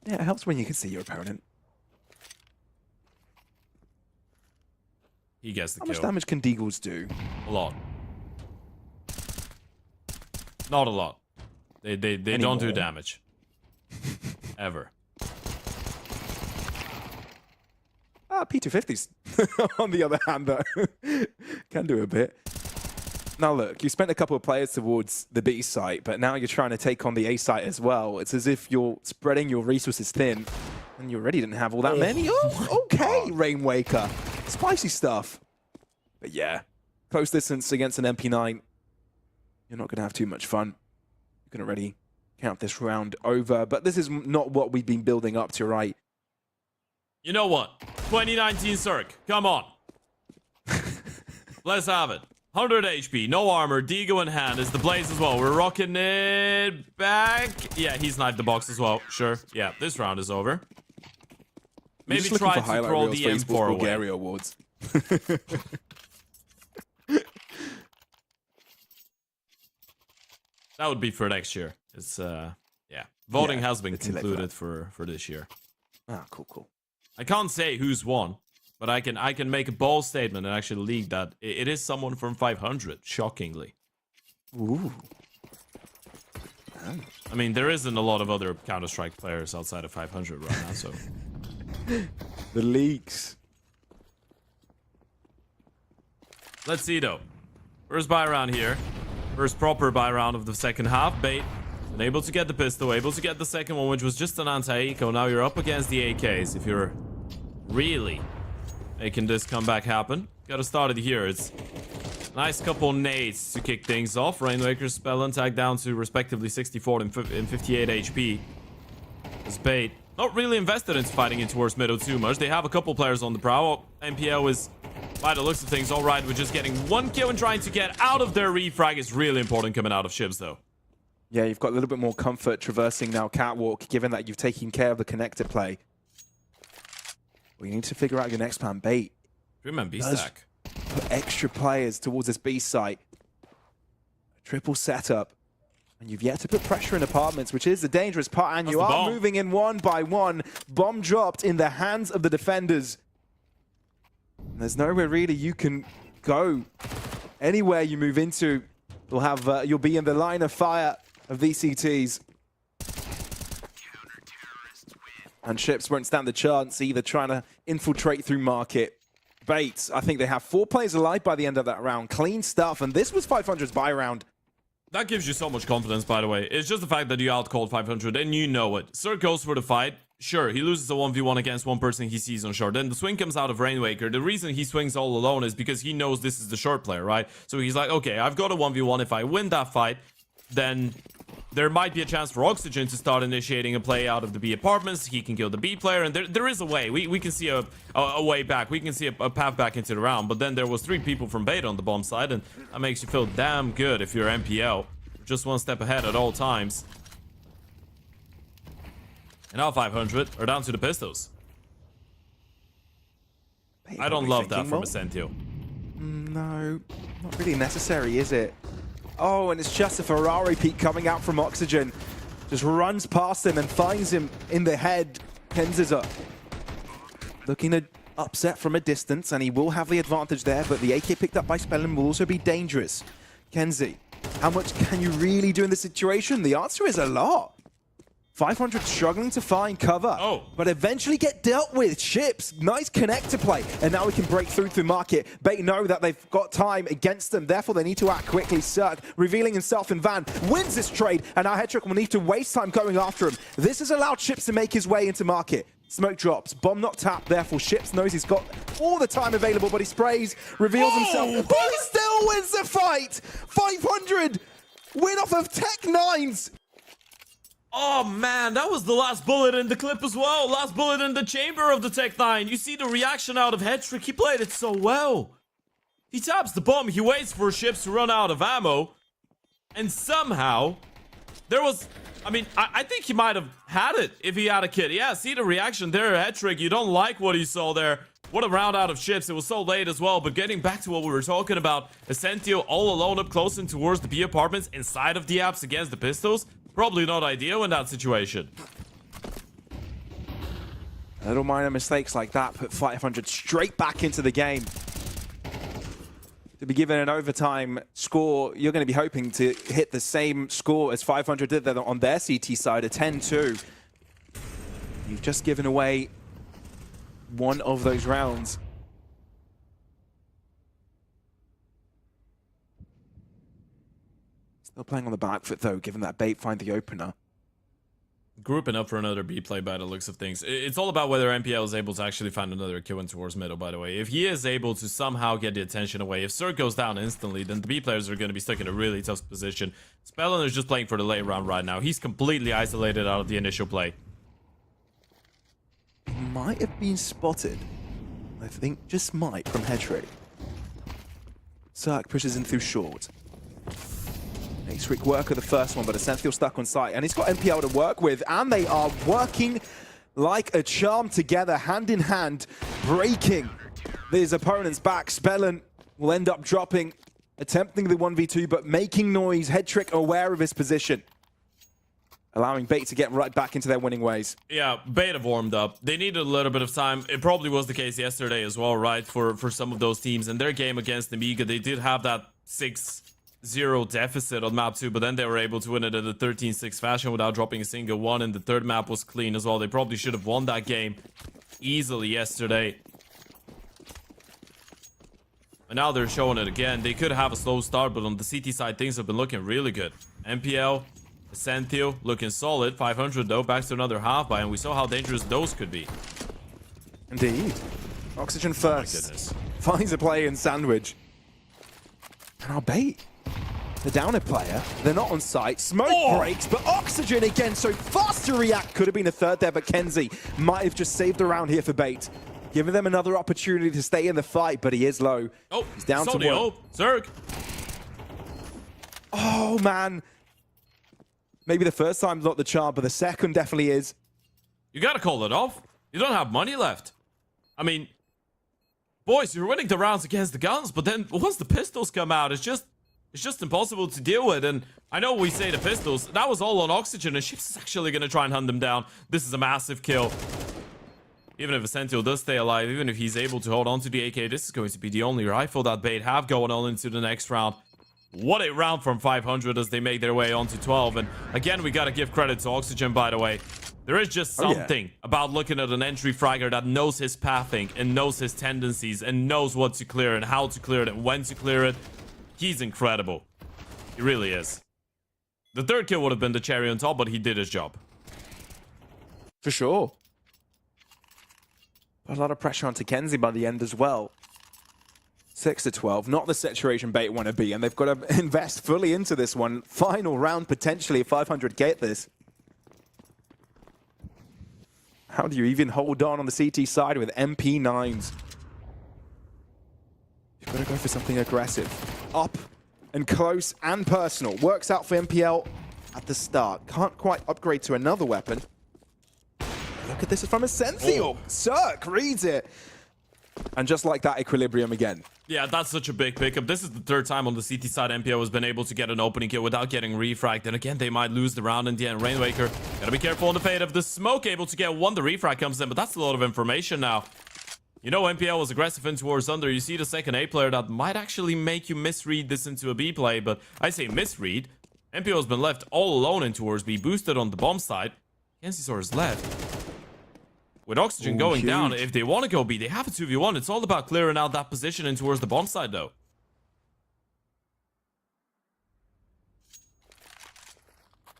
Yeah, it helps when you can see your opponent. He gets the kill. kill. How much damage can Deagles do? A lot. Not a lot. They don't do damage. Ever. P250s, on the other hand, though, can do a bit. Now, look, you spent a couple of players towards the B site, but now you're trying to take on the A site as well. It's as if you're spreading your resources thin, and you already didn't have all that many. Oh, okay, Rainwaker. Spicy stuff. But yeah, close distance against an MP9. You're not going to have too much fun. You can already count this round over, but this is not what we've been building up to, right? You know what? 2019 Cirque. Come on. Let's have it. 100 HP, no armor, Digo in hand is the blaze as well. We're rocking it back. Yeah, he sniped the box as well. Sure. Yeah, this round is over. Maybe try to throw the M4 away. Bulgaria awards. That would be for next year. It's yeah. Voting has been concluded for this year. Ah, cool. I can't say who's won, but I can make a bold statement and actually leak that it is someone from 500, shockingly. Ooh. I mean, there isn't a lot of other Counter-Strike players outside of 500 right now, so... The leaks. Let's see, though. First buy round here. First proper buy round of the second half. Bait, been able to get the pistol, able to get the second one, which was just an anti-eco. Now you're up against the AKs. If you're really making this comeback happen, gotta start it here. It's nice couple nades to kick things off. Rainwaker's spell and tag down to respectively 64 and 58 HP. As Bait not really invested into fighting in towards middle too much. They have a couple players on the prowl. MPL is, by the looks of things, alright with just getting one kill and trying to get out of their refrag. Is really important coming out of ships, though. Yeah, you've got a little bit more comfort traversing now Catwalk, given that you've taken care of the connector play. We need to figure out your next plan. Bait. 3-man B stack. Put extra players towards this B site. Triple setup. And you've yet to put pressure in apartments, which is the dangerous part. And you are moving in one by one. Bomb dropped in the hands of the defenders. And there's nowhere really you can go. Anywhere you move into, you'll be in the line of fire of VCTs. And ships won't stand the chance either, trying to infiltrate through market. Bates, I think they have 4 players alive by the end of that round. Clean stuff, and this was 500's buy round. That gives you so much confidence, by the way. It's just the fact that you outcalled 500 and you know it. Sir goes for the fight. Sure, he loses a 1v1 against one person he sees on short. Then the swing comes out of Rainwaker. The reason he swings all alone is because he knows this is the short player, right? So he's like, okay, I've got a 1v1. If I win that fight, then there might be a chance for Oxygen to start initiating a play out of the B apartments. He can kill the B player, and there is a way. We can see a way back. We can see a path back into the round. But then there was 3 people from Beta on the bomb side, and that makes you feel damn good if you're MPL. Just one step ahead at all times. And now 500 are down to the pistols. I don't love that from Ascentio. No, not really necessary, is it? Oh, and it's just a Ferrari peak coming out from Oxygen. Just runs past him and finds him in the head. Kenziza looking to upset from a distance, and he will have the advantage there, but the AK picked up by Spellin will also be dangerous. Kenzie, how much can you really do in this situation? The answer is a lot. 500 struggling to find cover, but eventually get dealt with. Ships, nice connector play, and now we can break through to market. Bait know that they've got time against them, therefore they need to act quickly. Cirque, revealing himself in van, wins this trade, and now Hetrick will need to waste time going after him. This has allowed Ships to make his way into market. Smoke drops, bomb not tapped, therefore Ships knows he's got all the time available, but he sprays, reveals himself, but he still wins the fight! 500 win off of Tech 9s! Oh man, that was the last bullet in the clip as well. Last bullet in the chamber of the Tech 9. You see the reaction out of Hetrick. He played it so well. He taps the bomb. He waits for Ships to run out of ammo. And somehow, there was... I mean, I think he might have had it if he had a kit. Yeah, see the reaction there, Hetrick. You don't like what you saw there. What a round out of Ships. It was so late as well. But getting back to what we were talking about, Ascentio all alone up close and towards the B apartments inside of the apps against the pistols. Probably not ideal in that situation. Little minor mistakes like that put 500 straight back into the game. To be given an overtime score, you're going to be hoping to hit the same score as 500 did on their CT side, a 10-2. You've just given away one of those rounds. Still playing on the back foot though, given that Bait find the opener. Grouping up for another B play by the looks of things. It's all about whether MPL is able to actually find another kill in towards middle, by the way. If he is able to somehow get the attention away, if Cirque goes down instantly, then the B players are going to be stuck in a really tough position. Spellin is just playing for the late round right now. He's completely isolated out of the initial play. might have been spotted. I think just might from Hedrick. Cirque pushes in through short. Makes Rick work of the first one, but Ascenthio stuck on site, and he's got MPL to work with, and they are working like a charm together, hand in hand, breaking his opponent's back. Spellin will end up dropping, attempting the 1v2, but making noise. Hedrick aware of his position, allowing Bait to get right back into their winning ways. Yeah, Bait have warmed up. They needed a little bit of time. It probably was the case yesterday as well, right? For some of those teams. In their game against Amiga, they did have that 6-0 deficit on map 2, but then they were able to win it in a 13-6 fashion without dropping a single one, and the third map was clean as well. They probably should have won that game easily yesterday. And now they're showing it again. They could have a slow start, but on the CT side, things have been looking really good. MPL, Ascenthio looking solid. 500 though, back to another half buy, and we saw how dangerous those could be. Indeed. Oxygen first. Oh my goodness. Finds a play in Sandwich. And our Bait, the downer player, they're not on site. Smoke breaks, but Oxygen again, so fast to react. Could have been a third there, but Kenzie might have just saved the round here for Bait. Giving them another opportunity to stay in the fight, but he is low. Oh, he's down to one. Zerg. Oh, man. Maybe the first time's not the charm, but the second definitely is. You gotta call it off. You don't have money left. I mean, boys, you're winning the rounds against the guns, but then once the pistols come out, it's just impossible to deal with. And I know we say the pistols, that was all on Oxygen, and Ships is actually gonna try and hunt them down. This is a massive kill. Even if Ascenthio does stay alive, even if he's able to hold on to the AK, this is going to be the only rifle that Bait have going on into the next round. What a round from 500 as they make their way onto 12. And again, we gotta give credit to Oxygen, by the way. There is just something about looking at an entry fragger that knows his pathing and knows his tendencies and knows what to clear and how to clear it and when to clear it. He's incredible. He really is. The third kill would have been the cherry on top, but he did his job. For sure. A lot of pressure onto Kenzie by the end as well. 6-12, not the situation Bait want to be, and they've got to invest fully into this one. Final round, potentially 500k at this. How do you even hold on the CT side with MP9s? You've got to go for something aggressive. Up and close and personal. Works out for MPL at the start. Can't quite upgrade to another weapon. Look at this from Ascenthio. Cirque reads it. And just like that, equilibrium again. Yeah, that's such a big pickup. This is the third time on the CT side MPO has been able to get an opening kill without getting refragged. And again, they might lose the round in the end. Rainwaker, gotta be careful on the fade of the smoke. Able to get one, the refrag comes in, but that's a lot of information now. You know, MPL was aggressive in towards under. You see the second A player that might actually make you misread this into a B play, but I say misread. MPO has been left all alone in towards B, boosted on the bomb side. Kenzie is left. With Oxygen going down, if they want to go B, they have a 2v1. It's all about clearing out that position in towards the bomb side, though.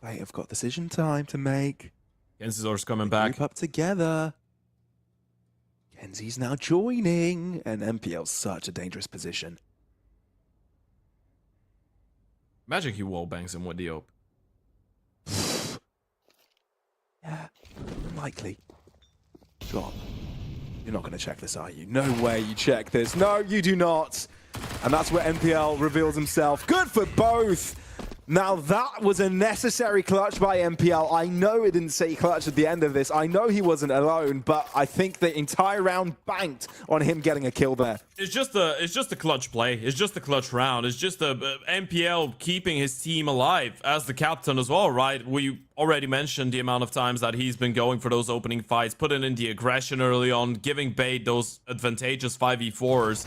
They have got decision time to make. Kenzie's coming back. Group up together. Kenzie's now joining, and MPL's such a dangerous position. Imagine he wallbangs him with the ope. Yeah, unlikely. God, you're not going to check this, are you? No way you check this. No, you do not. And that's where MPL reveals himself. Good for both. Now that was a necessary clutch by MPL. I know it didn't say clutch at the end of this. I know he wasn't alone, but I think the entire round banked on him getting a kill there. It's just a clutch play. It's just a clutch round. It's just a MPL keeping his team alive as the captain as well, right? We already mentioned the amount of times that he's been going for those opening fights, putting in the aggression early on, giving Bait those advantageous 5v4s.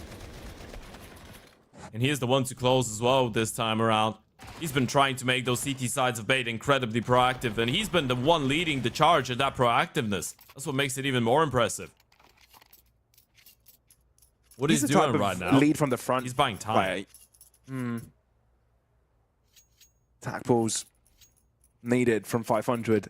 And he is the one to close as well this time around. He's been trying to make those CT sides of Bait incredibly proactive, and he's been the one leading the charge in that proactiveness. That's what makes it even more impressive. What he's doing right now. Lead from the front. He's buying time. Right. Tack balls needed from 500.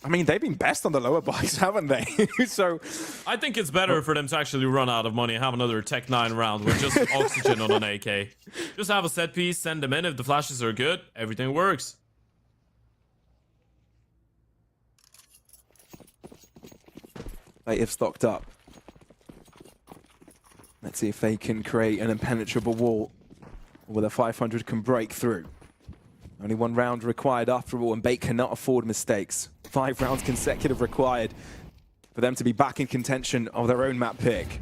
I mean, they've been best on the lower buys, haven't they? So I think it's better for them to actually run out of money and have another Tech 9 round with just Oxygen on an AK. Just have a set piece, send them in. If the flashes are good, everything works. they have stocked up. Let's see if they can create an impenetrable wall where the 500 can break through. Only 1 round required after all, and Bait cannot afford mistakes. 5 rounds consecutive required for them to be back in contention of their own map pick.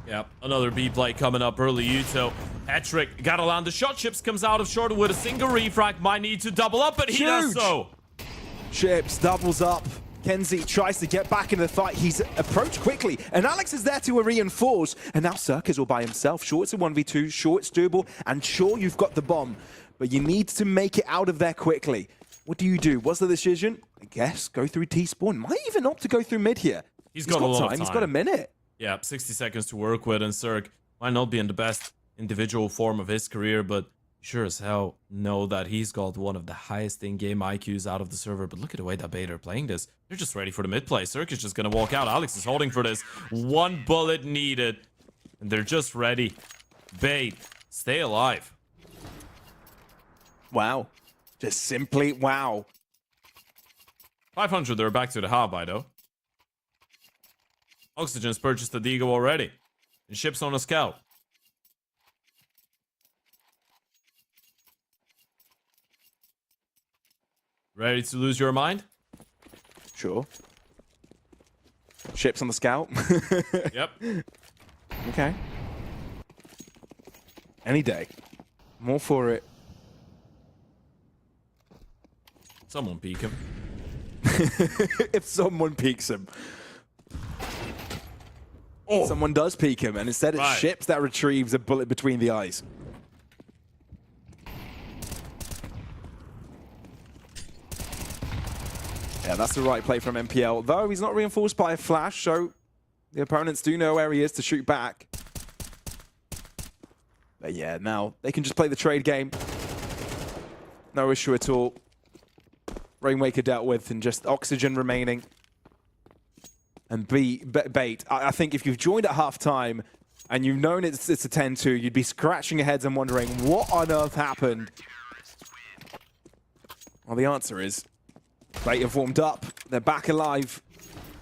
Yep, another B play coming up early. Yuto, hat-trick, gotta land the shot. Chips comes out of short with a single refrag. Might need to double up, but he does so. Chips doubles up. Kenzie tries to get back in the fight. He's approached quickly, and Alex is there to reinforce. And now Cirque is all by himself. Sure, it's a 1v2. Sure, it's doable. And sure, you've got the bomb. But you need to make it out of there quickly. What do? What's the decision? I guess go through T-spawn. Might even opt to go through mid here. He's got a lot of time. He's got a minute. Yeah, 60 seconds to work with, and Cirque might not be in the best individual form of his career, but sure as hell know that he's got one of the highest in-game IQs out of the server. But look at the way that Bait are playing this. They're just ready for the mid play. Cirque is just gonna walk out. Alex is holding for this. 1 bullet needed, and they're just ready. Bait, stay alive. Wow. Just simply wow. 500, they're back to the hub, though. Oxygen's purchased the Deagle already. And ships on a scout. Ready to lose your mind? Sure. Ships on the scout. Yep. Okay. Any day. More for it. Someone peek him. If someone peeks him. Oh. Someone does peek him, and instead it's Ships that retrieves a bullet between the eyes. Yeah, that's the right play from MPL. Though he's not reinforced by a flash, so the opponents do know where he is to shoot back. But yeah, now they can just play the trade game. No issue at all. Rainwaker dealt with, and just Oxygen remaining. And Bait, I think if you've joined at halftime and you've known it's a 10-2, you'd be scratching your heads and wondering what on earth happened. Well, the answer is Bait have warmed up, they're back alive,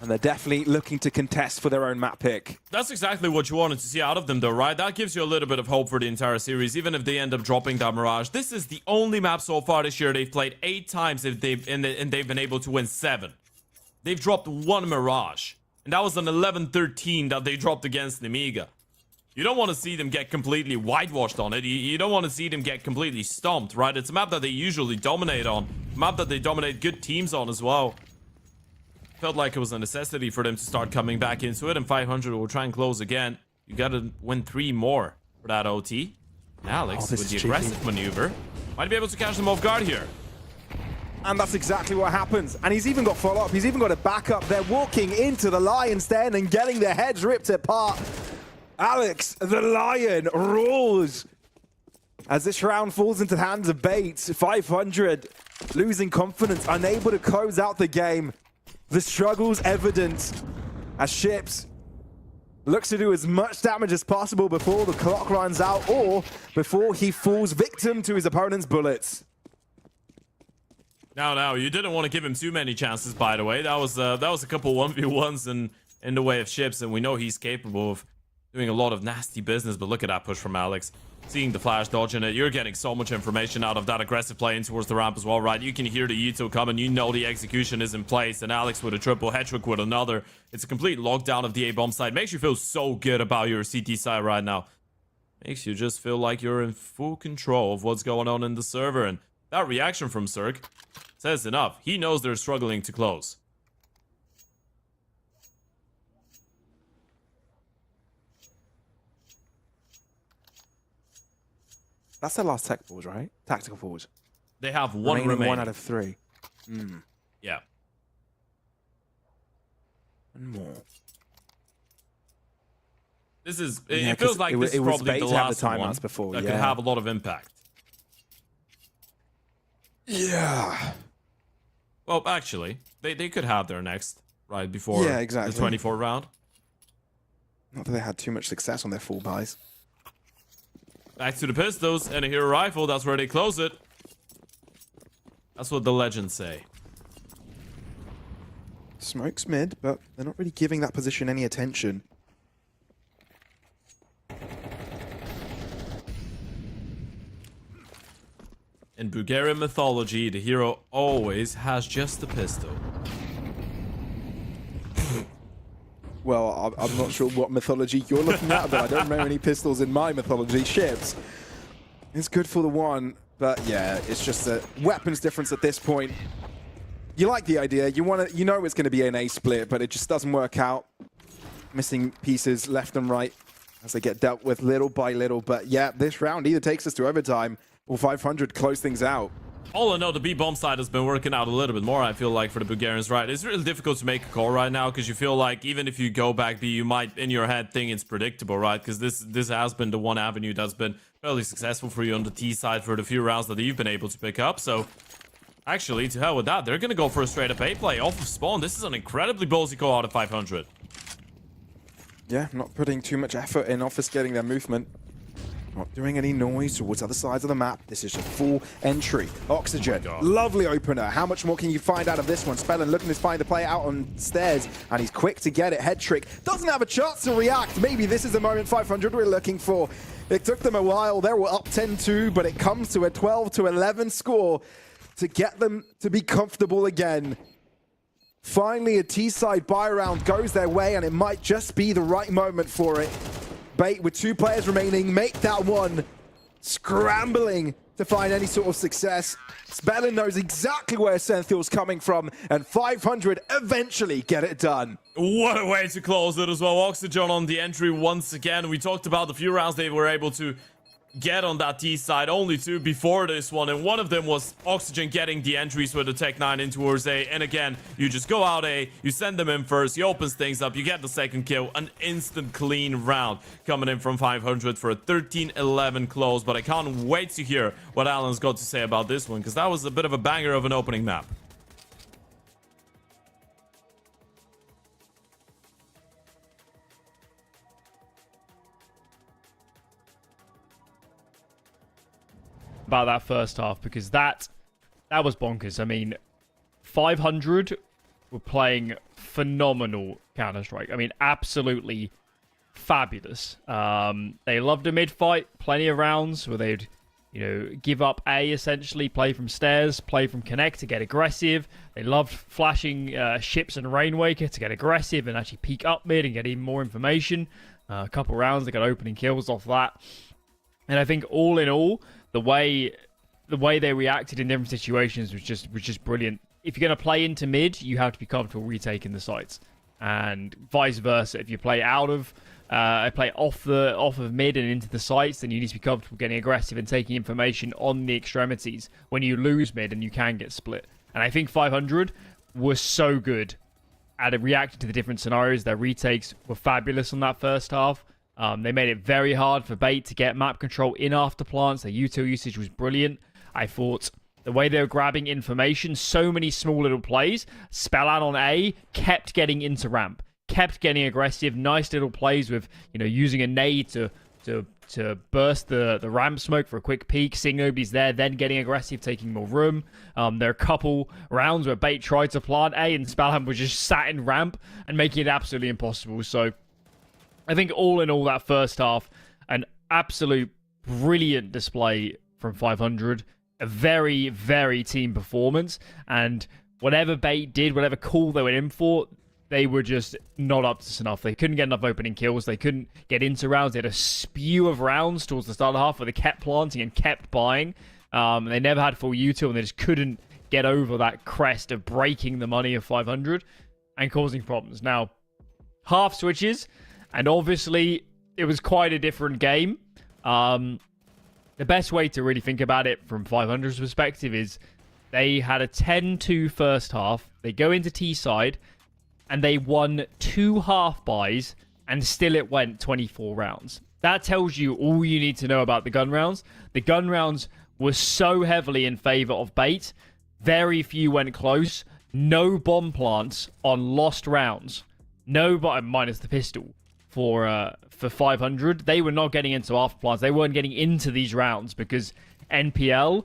and they're definitely looking to contest for their own map pick. That's exactly what you wanted to see out of them, though, right? That gives you a little bit of hope for the entire series, even if they end up dropping that Mirage. This is the only map so far this year they've played 8 times and they've been able to win 7. They've dropped 1 Mirage, and that was an 11-13 that they dropped against Nemiga. You don't want to see them get completely whitewashed on it. You don't want to see them get completely stomped, right? It's a map that they usually dominate on. A map that they dominate good teams on as well. Felt like it was a necessity for them to start coming back into it, and 500 will try and close again. You gotta win 3 more for that OT. And Alex, with the aggressive maneuver, might be able to catch them off guard here. And that's exactly what happens. And he's even got follow-up. He's even got a backup. They're walking into the Lion's Den and getting their heads ripped apart. Alex, the Lion, roars as this round falls into the hands of Bait. 500 losing confidence, unable to close out the game. The struggle's evident as Ships looks to do as much damage as possible before the clock runs out or before he falls victim to his opponent's bullets. Now, you didn't want to give him too many chances, by the way. That was a couple 1v1s in the way of Ships, and we know he's capable of doing a lot of nasty business, but look at that push from Alex. Seeing the flash dodging it, you're getting so much information out of that aggressive play in towards the ramp as well, right? You can hear the Yuto coming, you know the execution is in place, and Alex with a triple, Hetrick with another. It's a complete lockdown of the A-bomb side. Makes you feel so good about your CT side right now. Makes you just feel like you're in full control of what's going on in the server, and that reaction from Cirque says enough. He knows they're struggling to close. That's their last tech pause, right? Tactical pause. They have one remaining. 1 out of 3. Yeah. One more. This is. Yeah, it feels like this is probably the last one before, that could have a lot of impact. Yeah. Well, actually, they could have their next right before the 24 round. Not that they had too much success on their full buys. Back to the pistols and a hero rifle. That's where they close it. That's what the legends say. Smoke's mid, but they're not really giving that position any attention. In Bulgarian mythology, the hero always has just a pistol. Well, I'm not sure what mythology you're looking at, but I don't know any pistols in my mythology. Ships. It's good for the one, but yeah, it's just a weapons difference at this point. You like the idea, you know it's going to be an A split, but it just doesn't work out. Missing pieces left and right as they get dealt with little by little. But yeah, this round either takes us to overtime or 500 close things out. All in all, the B-bomb side has been working out a little bit more, I feel like, for the Bulgarians, right? It's really difficult to make a call right now because you feel like even if you go back B, you might, in your head, think it's predictable, right? Because this has been the one avenue that's been fairly successful for you on the T side for the few rounds that you've been able to pick up. So, actually, to hell with that. They're going to go for a straight-up A play off of spawn. This is an incredibly ballsy call out of 500. Yeah, not putting too much effort in office getting their movement. Not doing any noise towards other sides of the map. This is just full entry. Oxygen, lovely opener. How much more can you find out of this one? Spellin looking to find the play out on stairs, and he's quick to get it. Head trick doesn't have a chance to react. Maybe this is the moment 500 we're looking for. It took them a while. They were up 10-2, but it comes to a 12-11 score to get them to be comfortable again. Finally, a T-side buy round goes their way, and it might just be the right moment for it. Bait, with 2 players remaining, make that one. Scrambling to find any sort of success. Spellin knows exactly where Senthil's coming from, and 500 eventually get it done. What a way to close it as well. Oxygen on the entry once again. We talked about the few rounds they were able to get on that T side, only 2 before this one, and one of them was Oxygen getting the entries with the Tech 9 in towards A. And again, you just go out A, you send them in first, he opens things up, you get the second kill, an instant clean round coming in from 500 for a 13-11 close. But I can't wait to hear what Alan's got to say about this one, because that was a bit of a banger of an opening map. About that first half, because that was bonkers. I mean, 500 were playing phenomenal Counter-Strike. I mean, absolutely fabulous. They loved a mid-fight, plenty of rounds where they'd, give up A essentially, play from stairs, play from connect to get aggressive. They loved flashing ships and Rainwaker to get aggressive and actually peek up mid and get even more information. A couple rounds, they got opening kills off that. And I think all in all, the way they reacted in different situations was just brilliant. If you're going to play into mid, you have to be comfortable retaking the sites, and vice versa. If you play play off of mid and into the sites, then you need to be comfortable getting aggressive and taking information on the extremities when you lose mid and you can get split. And I think 500 was so good at reacting to the different scenarios. Their retakes were fabulous on that first half. They made it very hard for Bait to get map control in after plants. Their util usage was brilliant. I thought the way they were grabbing information, so many small little plays. Spellan on A kept getting into ramp, kept getting aggressive. Nice little plays with, using a nade to burst the ramp smoke for a quick peek, seeing nobody's there, then getting aggressive, taking more room. There are a couple rounds where Bait tried to plant A and Spellan was just sat in ramp and making it absolutely impossible. So I think all in all, that first half, an absolute brilliant display from 500. A very, very team performance. And whatever Bait did, whatever call they went in for, they were just not up to snuff. They couldn't get enough opening kills. They couldn't get into rounds. They had a spew of rounds towards the start of the half where they kept planting and kept buying. They never had full util, and they just couldn't get over that crest of breaking the money of 500 and causing problems. Now, half switches. And obviously, it was quite a different game. The best way to really think about it from 500's perspective is they had a 10-2 first half. They go into T-side, and they won 2 half buys, and still it went 24 rounds. That tells you all you need to know about the gun rounds. The gun rounds were so heavily in favor of Bait. Very few went close. No bomb plants on lost rounds. No, minus the pistol. For 500, they were not getting into after plants. They weren't getting into these rounds because NPL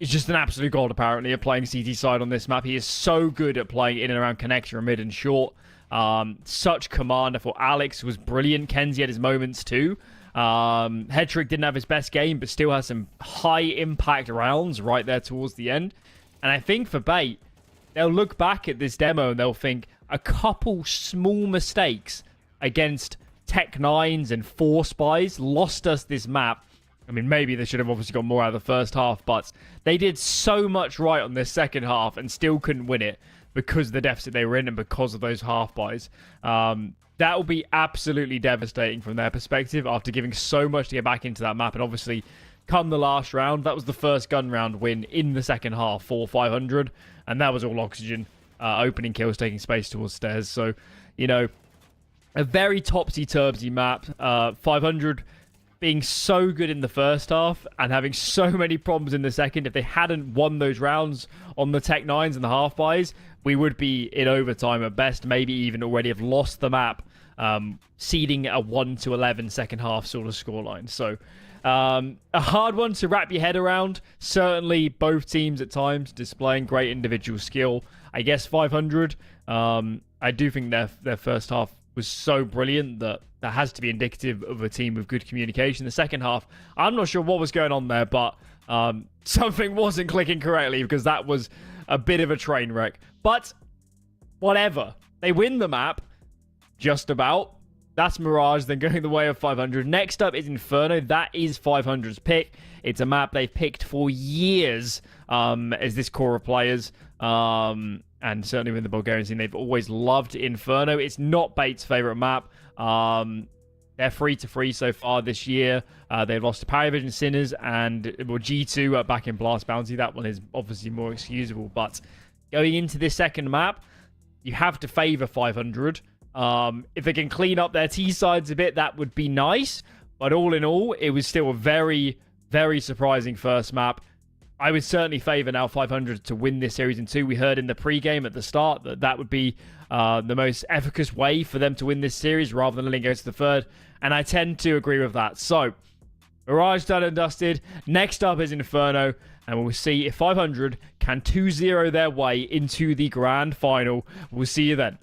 is just an absolute god, apparently, at playing CT side on this map. He is so good at playing in and around connector and mid and short. Such command. I thought Alex was brilliant. Kenzie had his moments too. Headtrick didn't have his best game, but still has some high impact rounds right there towards the end. And I think for Bait, they'll look back at this demo and they'll think a couple small mistakes against Tech 9s and 4 spies lost us this map. I mean, maybe they should have obviously got more out of the first half, but they did so much right on this second half and still couldn't win it because of the deficit they were in and because of those half buys. That will be absolutely devastating from their perspective after giving so much to get back into that map. And obviously, come the last round, that was the first gun round win in the second half for 500. And that was all Oxygen. Opening kills, taking space towards stairs. So, you know, a very topsy-turvy map. 500 being so good in the first half and having so many problems in the second. If they hadn't won those rounds on the Tech 9s and the half buys, we would be in overtime at best, maybe even already have lost the map, seeding a 1-11 second half sort of scoreline. So a hard one to wrap your head around. Certainly both teams at times displaying great individual skill. I guess 500, I do think their first half was so brilliant that has to be indicative of a team with good communication. The second half, I'm not sure what was going on there, but something wasn't clicking correctly because that was a bit of a train wreck. But whatever. They win the map, just about. That's Mirage, then going the way of 500. Next up is Inferno. That is 500's pick. It's a map they've picked for years as this core of players. And certainly with the Bulgarian team, they've always loved Inferno. It's not Bait's favorite map. They're 3-3 so far this year. They've lost to Paravision Sinners and G2 back in Blast Bounty. That one is obviously more excusable. But going into this second map, you have to favor 500. If they can clean up their T-sides a bit, that would be nice. But all in all, it was still a very, very surprising first map. I would certainly favor now 500 to win this series in 2. We heard in the pre-game at the start that would be the most efficacious way for them to win this series rather than letting it go to the third. And I tend to agree with that. So, Mirage done and dusted. Next up is Inferno. And we'll see if 500 can 2-0 their way into the grand final. We'll see you then.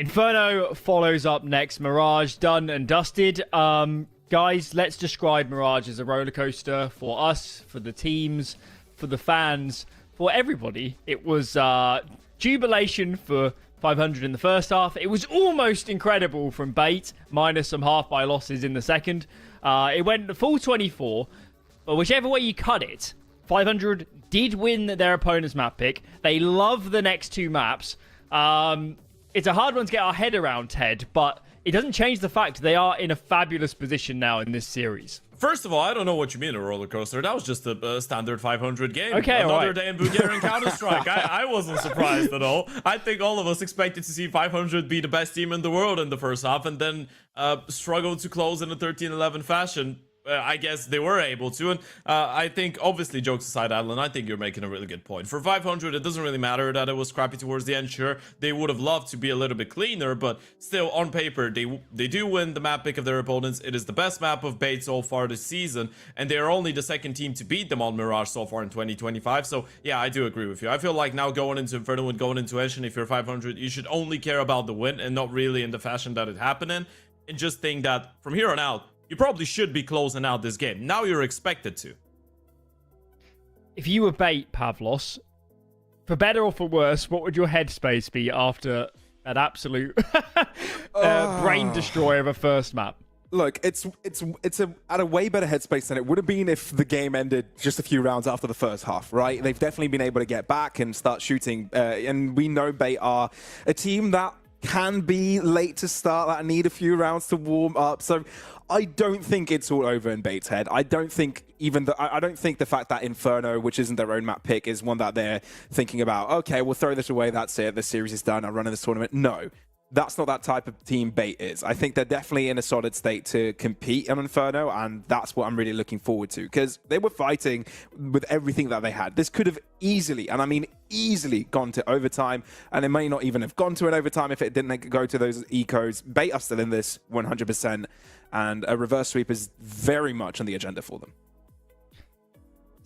Inferno follows up next. Mirage done and dusted. Guys, let's describe Mirage as a roller coaster for us, for the teams, for the fans, for everybody. It was jubilation for 500 in the first half. It was almost incredible from Bait, minus some half-by losses in the second. It went full 24, but whichever way you cut it, 500 did win their opponent's map pick. They love the next two maps. It's a hard one to get our head around, Ted, but it doesn't change the fact they are in a fabulous position now in this series. First of all, I don't know what you mean a roller coaster. That was just a standard 500 game. Okay, Another day in Bulgarian Counter-Strike. I wasn't surprised at all. I think all of us expected to see 500 be the best team in the world in the first half and then struggle to close in a 13-11 fashion. I guess they were able to, and I think, obviously, jokes aside, Adelan, I think you're making a really good point. For 500, it doesn't really matter that it was scrappy towards the end. Sure, they would have loved to be a little bit cleaner, but still, on paper, they do win the map pick of their opponents. It is the best map of Bait so far this season, and they are only the second team to beat them on Mirage so far in 2025. So, yeah, I do agree with you. I feel like now going into Inferno and going into Ashen, if you're 500, you should only care about the win and not really in the fashion that it happened in, and just think that from here on out, you probably should be closing out this game. Now you're expected to. If you were Bait, Pavlos, for better or for worse, what would your headspace be after that absolute brain destroyer of a first map? Look, it's at a way better headspace than it would have been if the game ended just a few rounds after the first half, right? They've definitely been able to get back and start shooting. And we know Bait are a team that can be late to start, that need a few rounds to warm up. So I don't think it's all over in Bait's head. I don't think I don't think the fact that Inferno, which isn't their own map pick, is one that they're thinking about, okay, we'll throw this away, that's it, the series is done, I'm running this tournament. No. That's not that type of team Bait is. I think they're definitely in a solid state to compete on Inferno, and that's what I'm really looking forward to, because they were fighting with everything that they had. This could have easily, and I mean easily, gone to overtime, and it may not even have gone to an overtime if it didn't go to those ecos. Bait are still in this 100%, and a reverse sweep is very much on the agenda for them.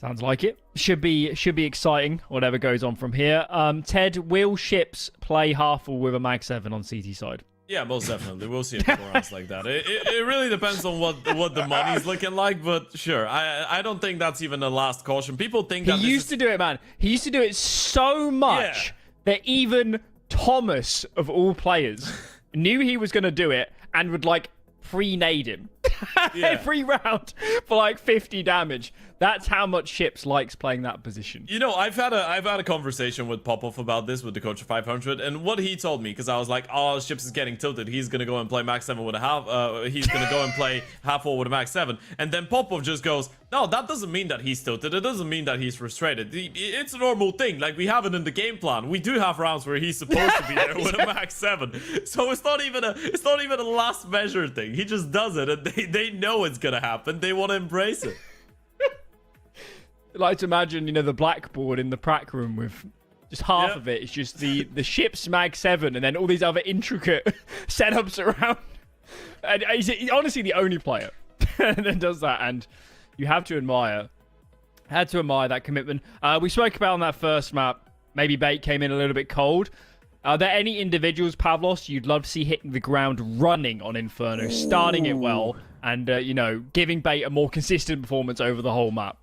Sounds like it. Should be exciting, whatever goes on from here. Ted, will ships play half-full with a Mag 7 on CT side? Yeah, most definitely. We'll see it more rounds like that. It really depends on what the money's looking like, but sure. I don't think that's even a last caution. People think that he used to do it, man. He used to do it so much that even Thomas, of all players, knew he was going to do it and would, like, pre-nade him. every round for like 50 damage. That's how much Ships likes playing that position. You know, I've had a conversation with Popov about this, with the coach of 500, and what he told me, because I was like, oh, Ships is getting tilted. He's gonna go and play max 7 with a half. He's gonna go and play half 4 with a max 7, and then Popov just goes, no, that doesn't mean that he's tilted. It doesn't mean that he's frustrated. It's a normal thing. Like, we have it in the game plan. We do have rounds where he's supposed to be there with a max 7. So it's not even a last measure thing. He just does it, and they know it's gonna happen. They want to embrace it. I like to imagine, you know, the blackboard in the prac room with just half of it is just the Ship's mag 7, and then all these other intricate setups around. And he's honestly the only player that does that, and you have to admire. Had to admire that commitment. We spoke about on that first map, maybe Bait came in a little bit cold. Are there any individuals, Pavlos, you'd love to see hitting the ground running on Inferno, starting it well, and, you know, giving Bait a more consistent performance over the whole map?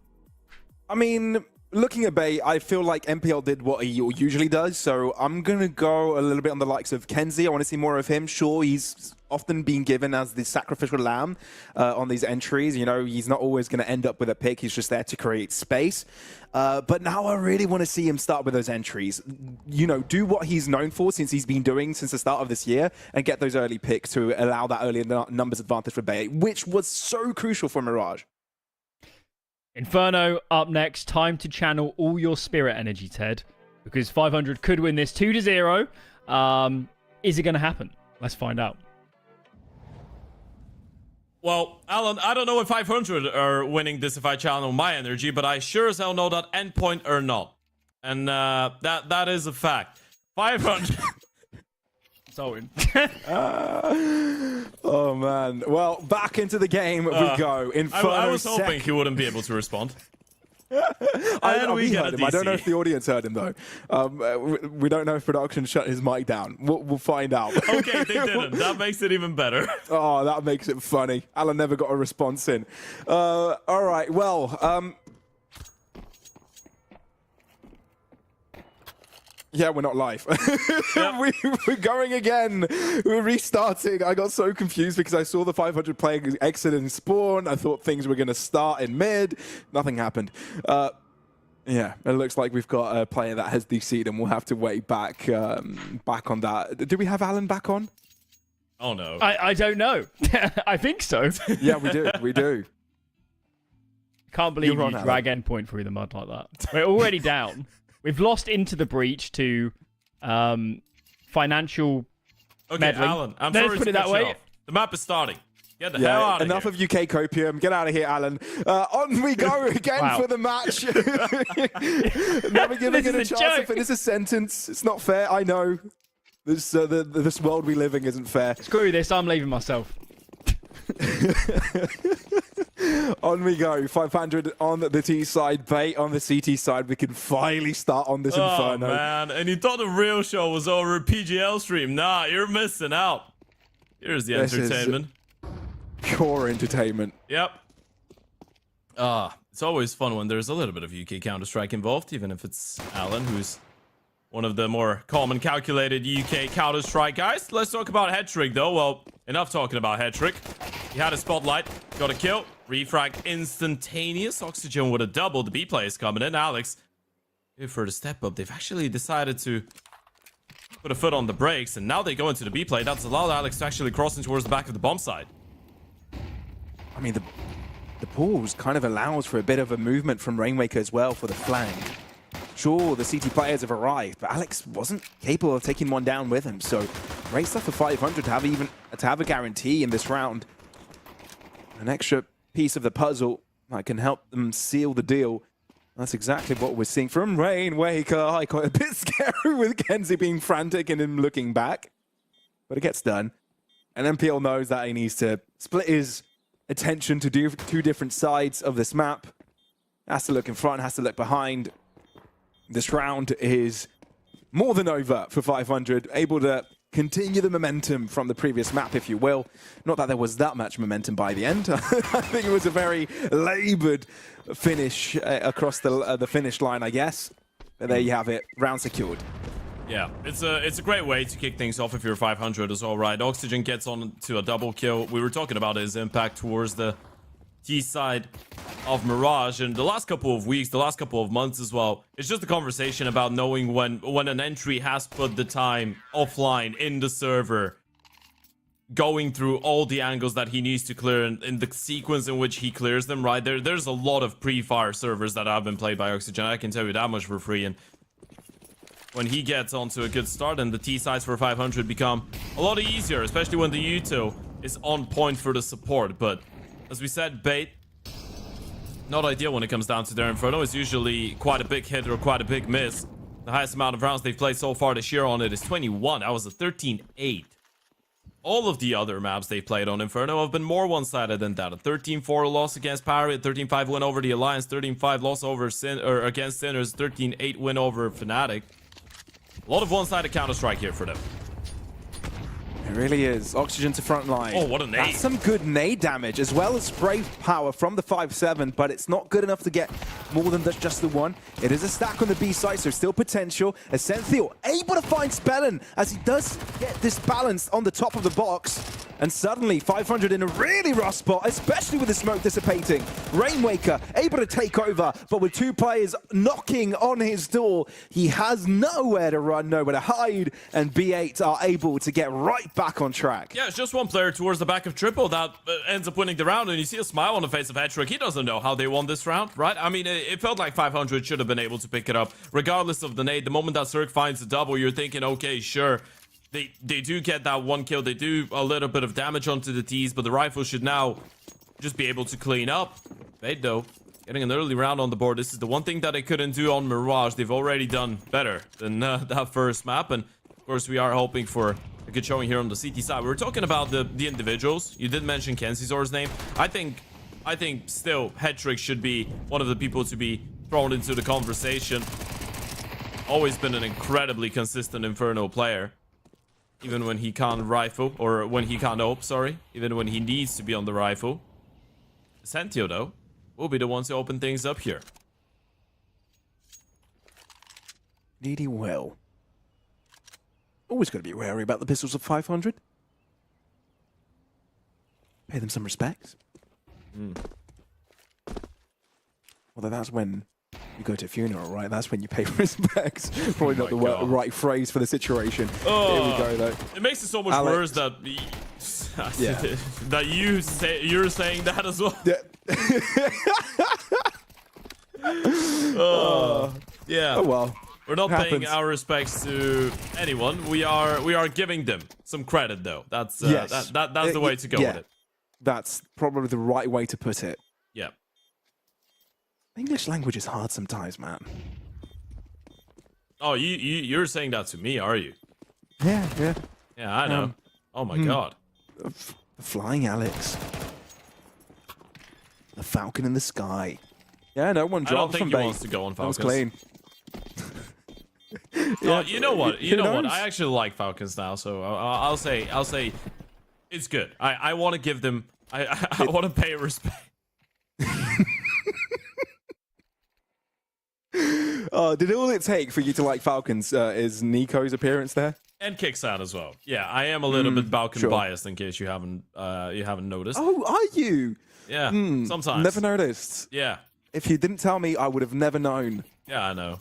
I mean, looking at Bait, I feel like MPL did what he usually does, so I'm going to go a little bit on the likes of Kenzie. I want to see more of him. Sure, he's often being given as the sacrificial lamb on these entries. You know, he's not always going to end up with a pick. He's just there to create space. But now I really want to see him start with those entries. You know, do what he's known for since he's been doing since the start of this year and get those early picks to allow that early numbers advantage for Bait, which was so crucial for Mirage. Inferno up next. Time to channel all your spirit energy, Ted, because 500 could win this 2-0. Is it going to happen? Let's find out. Well, Alan, I don't know if 500 are winning this if I channel my energy, but I sure as hell know that Endpoint are not. And that is a fact. 500... Oh man. Well, back into the game we go. Inferno. I was hoping he wouldn't be able to respond. We heard him. I don't know if the audience heard him though. We don't know if production shut his mic down. We'll find out. Okay, they didn't. That makes it even better. Oh, that makes it funny. Alan never got a response in. All right. Well. Yeah, we're not live. Yep. We're going again. We're restarting. I got so confused because I saw the 500 playing exit and spawn. I thought things were going to start in mid. Nothing happened. Yeah, it looks like we've got a player that has DC'd and we'll have to wait back on that. Do we have Alan back on? Oh, no. I don't know. I think so. Yeah, we do. We do. Can't believe you drag Endpoint through the mud like that. We're already down. We've lost into the breach to financial meddling. Alan, I'm sorry to cut you off. The map is starting. Get the hell out of here. Enough of UK copium. Get out of here, Alan. On we go again for the match. Never giving it a chance to finish a sentence. It's not fair. I know. This world we live in isn't fair. Screw this. I'm leaving myself. On we go. 500 on the T side, Bait on the CT side. We can finally start on this Inferno. Oh, man. And you thought the real show was over a PGL stream. Nah, you're missing out. Here's the entertainment. Pure entertainment. Yep. It's always fun when there's a little bit of UK Counter-Strike involved, even if it's Alan, who's one of the more calm and calculated UK Counter-Strike guys. Let's talk about Hetrick, though. Well, enough talking about Hetrick. He had a spotlight, got a kill, refrag instantaneous, Oxygen with a double. The B players coming in. Alex, here for the step up. They've actually decided to put a foot on the brakes, and now they go into the B play. That's allowed Alex to actually cross in towards the back of the bomb side. I mean, the pause kind of allows for a bit of a movement from Rainmaker as well for the flank. Sure, the CT players have arrived, but Alex wasn't capable of taking one down with him. So great stuff for 500 to have a guarantee in this round. An extra piece of the puzzle that can help them seal the deal. That's exactly what we're seeing from Rainmaker. I got a bit scary with Kenzie being frantic and him looking back, but it gets done. And MPL knows that he needs to split his attention to do two different sides of this map. Has to look in front, has to look behind. This round is more than over for 500, able to continue the momentum from the previous map, if you will. Not that there was that much momentum by the end. I think it was a very labored finish across the finish line, I guess. But there you have it, round secured. Yeah, it's a great way to kick things off if you're 500 as well, right? Oxygen gets on to a double kill. We were talking about his impact towards the T side of Mirage, and the last couple of weeks, the last couple of months as well, it's just a conversation about knowing when an entry has put the time offline in the server, going through all the angles that he needs to clear and in the sequence in which he clears them, right? There's a lot of pre-fire servers that have been played by Oxygen, I can tell you that much for free, and when he gets onto a good start, and the T sides for 500 become a lot easier, especially when the Uto is on point for the support. But as we said, Bait, not ideal when it comes down to their Inferno. It's usually quite a big hit or quite a big miss. The highest amount of rounds they've played so far this year on it is 21. That was a 13-8. All of the other maps they played on Inferno have been more one-sided than that. A 13-4 loss against Parry, a 13-5 win over the Alliance, 13-5 loss over against Sinners, 13-8 win over Fnatic. A lot of one-sided Counter-Strike here for them. It really is. Oxygen to front line. Oh, what a nade. That's some good nade damage, as well as spray power from the 5-7, but it's not good enough to get more than just the one. It is a stack on the B side, so still potential. Essential able to find Spellen, as he does get this balance on the top of the box. And suddenly, 500 in a really rough spot, especially with the smoke dissipating. Rainwaker able to take over, but with two players knocking on his door, he has nowhere to run, nowhere to hide, and B8 are able to get right back on track. Yeah, it's just one player towards the back of Triple that ends up winning the round, and you see a smile on the face of Hetrick. He doesn't know how they won this round, right? I mean, it felt like 500 should have been able to pick it up, regardless of the nade. The moment that Cirque finds the double, you're thinking, okay, sure. They do get that one kill. They do a little bit of damage onto the T's, but the rifle should now just be able to clean up. Fade, though, getting an early round on the board. This is the one thing that they couldn't do on Mirage. They've already done better than that first map. And, of course, we are hoping for a good showing here on the CT side. We were talking about the individuals. You did mention Kenzizor's name. I think still Hetrick should be one of the people to be thrown into the conversation. Always been an incredibly consistent Inferno player. Even when he can't rifle, or when he can't ope, sorry. Even when he needs to be on the rifle. Sentio, though, will be the ones to open things up here. Indeed he will. Always got to be wary about the pistols of 500. Pay them some respect. Although that's when you go to a funeral, right? That's when you pay respects. Probably not the right phrase for the situation. Oh, here we go, though. It makes it so much worse that that you're saying that as well. Yeah. Yeah. Oh well. We're not paying our respects to anyone. We are giving them some credit, though. That's that's the way to go with it. That's probably the right way to put it. Yeah. English language is hard sometimes, man. Oh, you're saying that to me, are you? Yeah, yeah. Yeah, I know. Oh my god. The flying Alex. The Falcon in the sky. Yeah, no one dropped from I don't think he wants to go on Falcons. That was clean. No, you know what? You know what? I actually like Falcons now, so I'll say it's good. I want to give them. I want to pay respect. Did all it take for you to like Falcons is Nico's appearance there? And Kicksound as well. Yeah, I am a little bit Falcon biased, in case you haven't noticed. Oh, are you? Yeah, sometimes. Never noticed. Yeah. If you didn't tell me, I would have never known. Yeah, I know.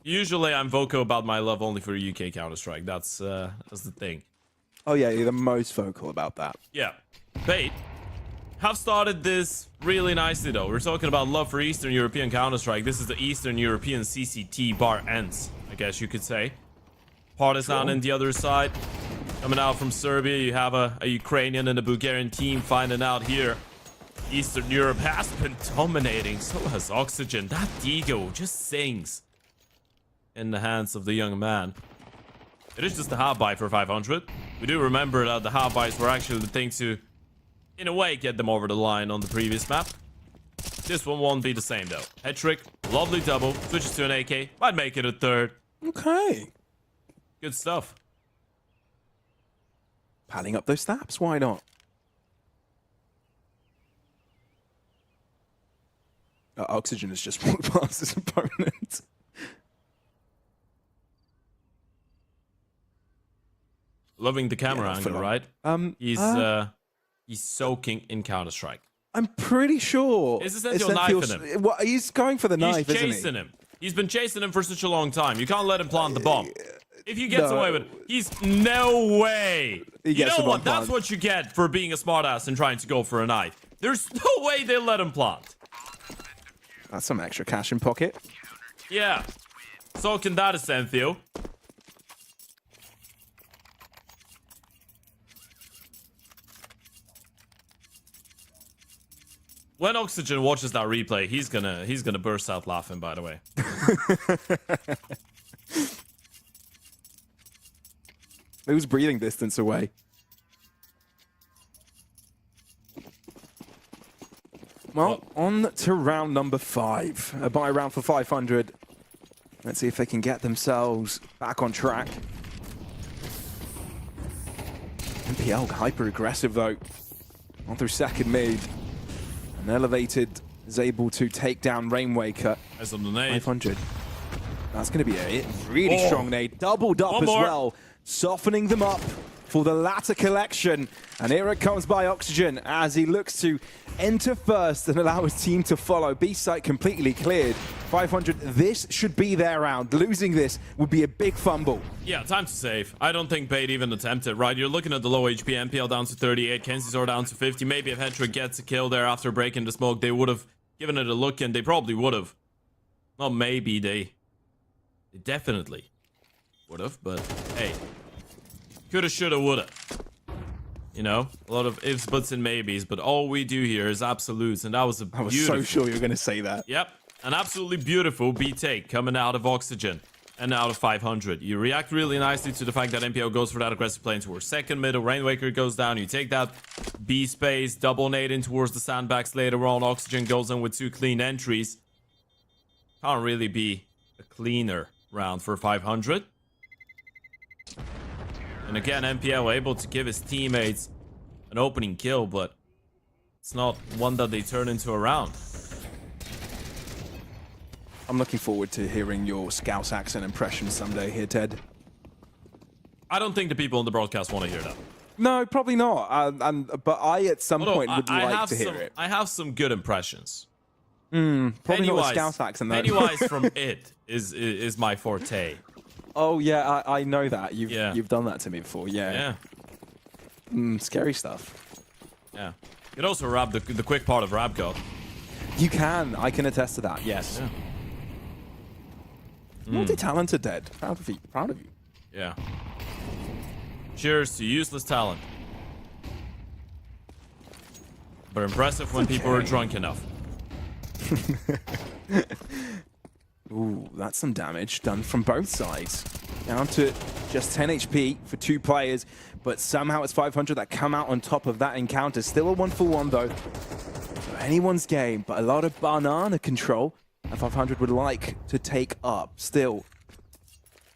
Usually I'm vocal about my love only for UK Counter-Strike. That's the thing. Oh yeah, you're the most vocal about that. Yeah. Bait have started this really nicely, though. We're talking about love for Eastern European Counter-Strike. This is the Eastern European CCT bar ends, I guess you could say. Partisan on the other side. Coming out from Serbia, you have a Ukrainian and a Bulgarian team finding out here. Eastern Europe has been dominating. So has Oxygen. That Digo just sings in the hands of the young man. It is just a half buy for 500. We do remember that the half buys were actually the thing to, in a way, get them over the line on the previous map. This one won't be the same, though. Hetrick, lovely double, switches to an AK, might make it a third. Okay. Good stuff. Padding up those snaps, why not? Oxygen has just walked past his opponent. loving the camera angle, right? He's soaking in Counter-Strike. I'm pretty sure. Is Essential knifing him? Well, he's going for the knife, isn't he? He's chasing him. He's been chasing him for such a long time. You can't let him plant the bomb. If he gets away with it, he's no way. You know what? That's what you get for being a smartass and trying to go for a knife. There's no way they let him plant. That's some extra cash in pocket. Yeah. So can that, Essential. When Oxygen watches that replay, he's gonna burst out laughing, by the way. It was breathing distance away. Well, on to round number 5. A buy round for 500. Let's see if they can get themselves back on track. NPL hyper aggressive though. On through second mid. And Elevated is able to take down Rainwaker. As on the nade. 500. That's going to be a really strong nade. Doubled up as well. Softening them up for the latter collection. And here it comes by Oxygen as he looks to enter first and allow his team to follow. B site completely cleared. 500, this should be their round. Losing this would be a big fumble. Yeah, time to save. I don't think Bait even attempted, right? You're looking at the low HP, NPL down to 38, Kenzizor down to 50. Maybe if Hetrick gets a kill there after breaking the smoke, they would have given it a look, and they probably would have. Well, maybe they definitely would have, but hey. Coulda, shoulda, woulda. You know, a lot of ifs, buts, and maybes, but all we do here is absolutes, and that was a beautiful... I was so sure you were going to say that. Yep, an absolutely beautiful B take coming out of Oxygen and out of 500. You react really nicely to the fact that NPO goes for that aggressive play towards second middle, Rainwaker goes down, you take that B space, double nade in towards the sandbags later on, Oxygen goes in with 2 clean entries. Can't really be a cleaner round for 500. And again, NPL able to give his teammates an opening kill, but it's not one that they turn into a round. I'm looking forward to hearing your Scouse accent impression someday here, Ted. I don't think the people on the broadcast want to hear that. No, probably not. But I, at some point, would like to hear it. I have some good impressions. Probably not a Scouse accent, though. Pennywise from It is my forte. Oh yeah, I know that. You've done that to me before. Yeah. Scary stuff. Yeah. You can also rap the quick part of Rap God. You can. I can attest to that. Yes. Yeah. Multi-talented, Dead. Proud of you. Proud of you. Yeah. Cheers to useless talent. But impressive when people are drunk enough. Ooh, that's some damage done from both sides. Down to just 10 HP for 2 players, but somehow it's 500 that come out on top of that encounter. Still a 1-for-1 though. So anyone's game, but a lot of banana control. And 500 would like to take up. Still,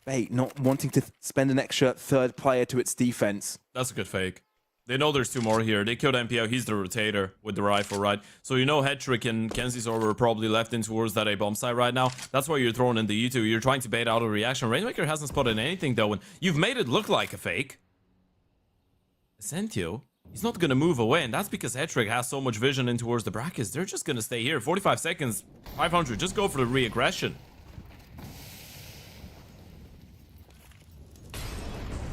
Bait not wanting to spend an extra third player to its defense. That's a good fake. They know there's 2 more here. They killed NPO. He's the rotator with the rifle, right? So you know Hetrick and Kenzizor were probably left in towards that A bomb site right now. That's why you're throwing in the U2. You're trying to bait out a reaction. Rainmaker hasn't spotted anything though, and you've made it look like a fake. Essentio, he's not going to move away, and that's because Hetrick has so much vision in towards the brackets. They're just going to stay here. 45 seconds, 500. Just go for the re-aggression.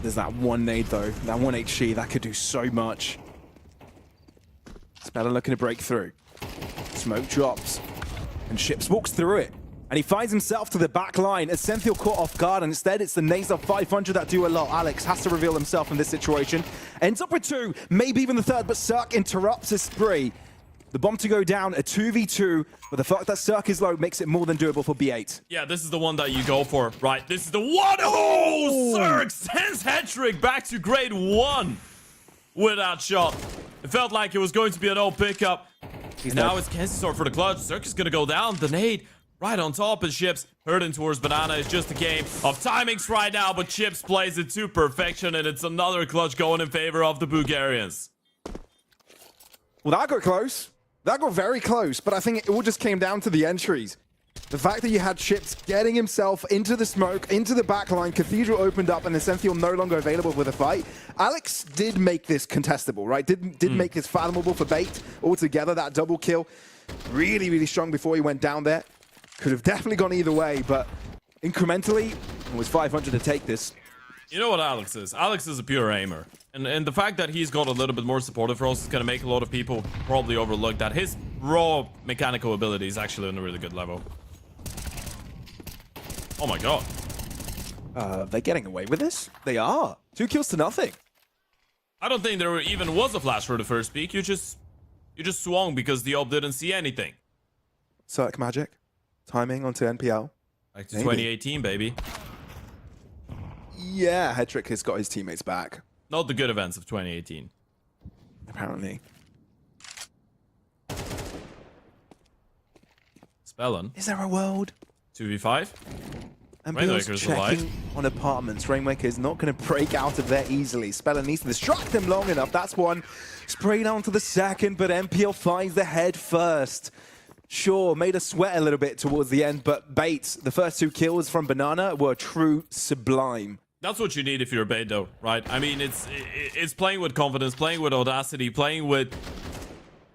There's that 1 nade though, that 1 HG, that could do so much. Speller looking to break through. Smoke drops, and Ships walks through it. And he finds himself to the back line. Essential caught off guard, and instead it's the nades of 500 that do a lot. Alex has to reveal himself in this situation. Ends up with 2, maybe even the 3rd, but Cirque interrupts his spree. The bomb to go down, a 2v2, but the fact that Cirque is low makes it more than doable for B8. Yeah, this is the one that you go for, right? This is the one. Oh, Cirque sends Hetrick back to grade 1 with that shot. It felt like it was going to be an old pickup. And now it's Kenzizor for the clutch. Cirque is going to go down. The nade right on top of Chips. Hurting towards Banana. It's just a game of timings right now, but Chips plays it to perfection, and it's another clutch going in favor of the Bulgarians. Well, that got close. That got very close, but I think it all just came down to the entries. The fact that you had Chips getting himself into the smoke, into the backline, Cathedral opened up, and Essential no longer available for the fight. Alex did make this contestable, right? Did make this fathomable for Bait altogether. That double kill, really, really strong before he went down there. Could have definitely gone either way, but incrementally, it was 500 to take this. You know what Alex is? Alex is a pure aimer. And the fact that he's got a little bit more supportive for us is going to make a lot of people probably overlook that his raw mechanical ability is actually on a really good level. Oh my god. They're getting away with this? They are. 2 kills to nothing. I don't think there even was a flash for the first peak. You just swung because the op didn't see anything. Circ magic. Timing onto NPL. Back to 2018, baby. Yeah, Hedrick has got his teammates back. Not the good events of 2018. Apparently. Spellin. Is there a world? 2v5. NPL's checking on apartments. Rainmaker is not going to break out of there easily. Spellin needs to distract him long enough. That's one. Spray down to the second, but NPL finds the head first. Sure, made us sweat a little bit towards the end, but Bates, the first 2 kills from Banana were true sublime. That's what you need if you're a Bait, though, right? I mean, it's playing with confidence, playing with audacity, playing with,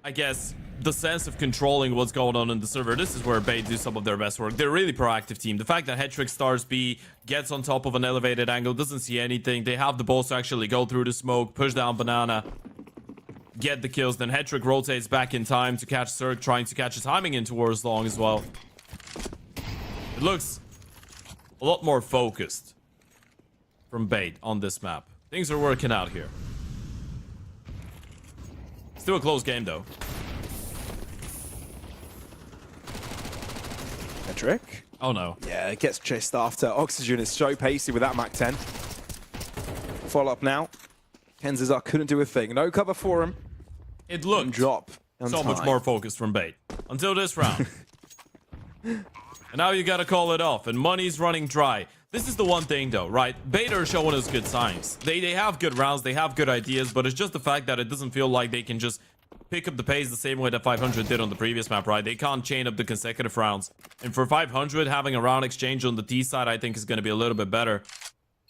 I guess, the sense of controlling what's going on in the server. This is where Bait do some of their best work. They're a really proactive team. The fact that Hedrick stars B, gets on top of an elevated angle, doesn't see anything. They have the balls to actually go through the smoke, push down Banana, get the kills. Then Hedrick rotates back in time to catch Cirque, trying to catch his timing in towards long as well. It looks a lot more focused from Bait on this map. Things are working out here. Still a close game, though. Hedrick? Oh, no. Yeah, it gets chased after. Oxygen is so pacey with that Mach 10. Follow up now. Kenzazar couldn't do a thing. No cover for him. It looked drop so much more focused from Bait until this round. And now you gotta call it off, and money's running dry. This is the one thing, though, right? Bait are showing us good signs. They have good rounds, they have good ideas, but it's just the fact that it doesn't feel like they can just pick up the pace the same way that 500 did on the previous map, right? They can't chain up the consecutive rounds. And for 500, having a round exchange on the T side, I think is going to be a little bit better.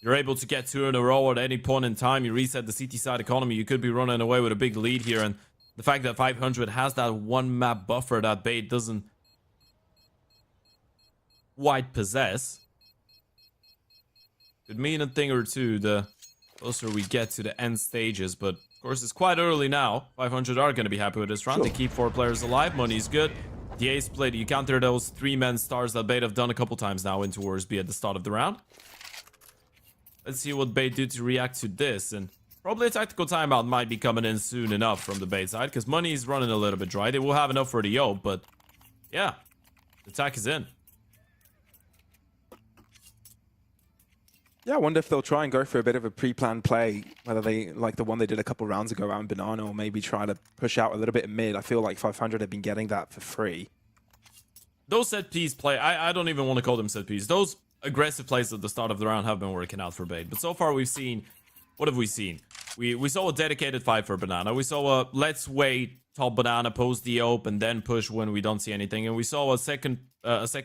You're able to get 2 in a row at any point in time. You reset the CT side economy. You could be running away with a big lead here. And the fact that 500 has that 1 map buffer that Bait doesn't quite possess could mean a thing or two the closer we get to the end stages. But of course, it's quite early now. 500 are going to be happy with this round. They keep 4 players alive. Money's good. The A split, you counter those 3-man stars that Bait have done a couple times now in towards B at the start of the round. Let's see what Bait do to react to this. And probably a tactical timeout might be coming in soon enough from the Bait side, because Money's running a little bit dry. They will have enough for the O, but yeah, the attack is in. Yeah, I wonder if they'll try and go for a bit of a pre-planned play, whether they, like the one they did a couple rounds ago around Banana, or maybe try to push out a little bit in mid. I feel like 500 have been getting that for free. Those set piece play, I don't even want to call them set piece. Those aggressive plays at the start of the round have been working out for Bait. But so far we've seen, what have we seen? We saw a dedicated fight for Banana. We saw a let's wait, top Banana, post the ope, and then push when we don't see anything. And we saw a second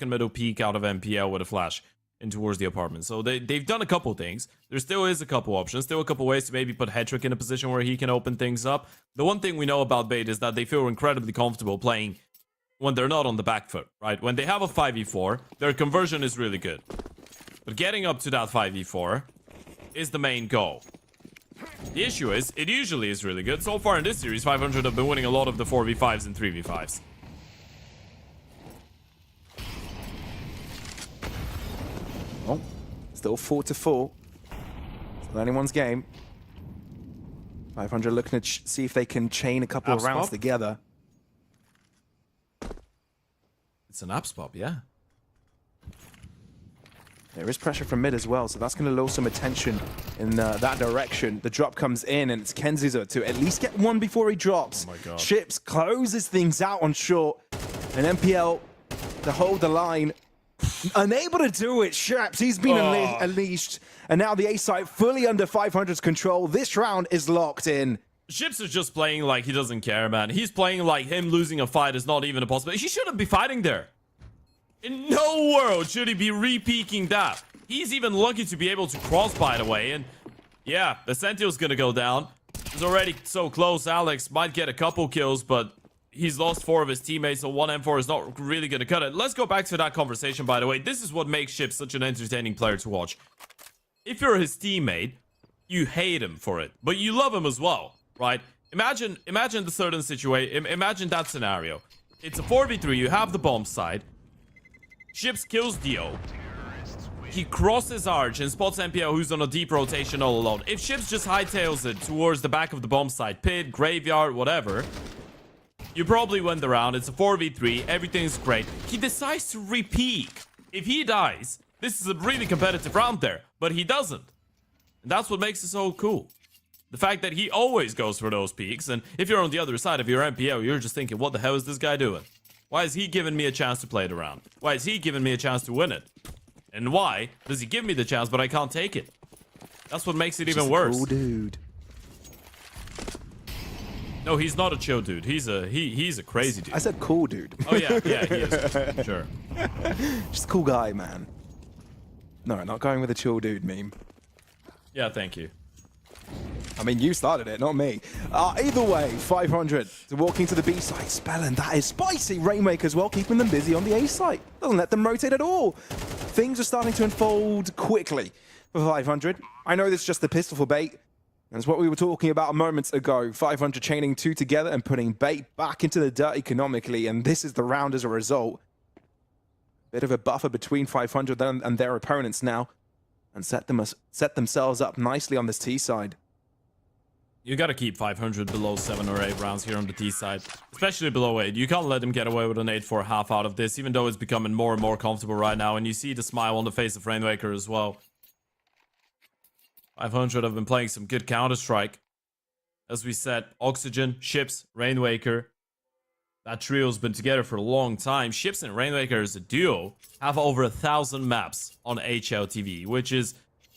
middle peek out of MPL with a flash in towards the apartment. So they've done a couple things. There still is a couple options, still a couple ways to maybe put Hedrick in a position where he can open things up. The one thing we know about Bait is that they feel incredibly comfortable playing when they're not on the back foot, right? When they have a 5v4, their conversion is really good. But getting up to that 5v4 is the main goal. The issue is, it usually is really good. So far in this series, 500 have been winning a lot of the 4v5s and 3v5s. Oh, still 4-4. It's not anyone's game. 500 looking to see if they can chain a couple of rounds together. It's an apps pop, yeah. There is pressure from mid as well, so that's going to lure some attention in that direction. The drop comes in, and it's Kenziza to at least get one before he drops. Oh my God. Chips closes things out on short, and MPL to hold the line. Unable to do it, Shaps, he's been unleashed, and now the A site fully under 500's control. This round is locked in. Chips is just playing like he doesn't care, man. He's playing like him losing a fight is not even a possibility. He shouldn't be fighting there. In no world should he be re-peeking that. He's even lucky to be able to cross, by the way. And yeah, Essential's gonna go down. He's already so close. Alex might get a couple kills, but he's lost 4 of his teammates, so 1 M4 is not really gonna cut it. Let's go back to that conversation, by the way. This is what makes Ship such an entertaining player to watch. If you're his teammate, you hate him for it, but you love him as well, right? Imagine the certain situation. Imagine that scenario. It's a 4v3. You have the bomb side. Ships kills Dio. He crosses Arch and spots MPL, who's on a deep rotation all alone. If Ships just hightails it towards the back of the bomb site, pit, graveyard, whatever, you probably win the round. It's a 4v3. Everything's great. He decides to re-peek. If he dies, this is a really competitive round there, but he doesn't. And that's what makes it so cool. The fact that he always goes for those peaks, and if you're on the other side of your MPO, you're just thinking, what the hell is this guy doing? Why is he giving me a chance to play the round? Why is he giving me a chance to win it? And why does he give me the chance, but I can't take it? That's what makes it even worse. Cool dude. No, he's not a chill dude. He's a crazy dude. I said cool dude. Oh yeah, he is. Sure. Just a cool guy, man. No, not going with a chill dude meme. Yeah, thank you. I mean, you started it, not me. Either way, 500 to walking to the B side. Spellin, that is spicy. Rainmaker as well, keeping them busy on the A side. Doesn't let them rotate at all. Things are starting to unfold quickly for 500. I know this is just the pistol for bait. That's what we were talking about moments ago. 500 chaining 2 together and putting bait back into the dirt economically. And this is the round as a result. Bit of a buffer between 500 and their opponents now. And set themselves up nicely on this T side. You gotta keep 500 below 7 or 8 rounds here on the T side. Especially below 8. You can't let him get away with an 8 for a half out of this, even though it's becoming more and more comfortable right now. And you see the smile on the face of Rainmaker as well. 500 have been playing some good Counter-Strike. As we said, Oxygen, Ships, Rainmaker. That trio's been together for a long time. Ships and Rainmaker as a duo have over 1,000 maps on HLTV, which is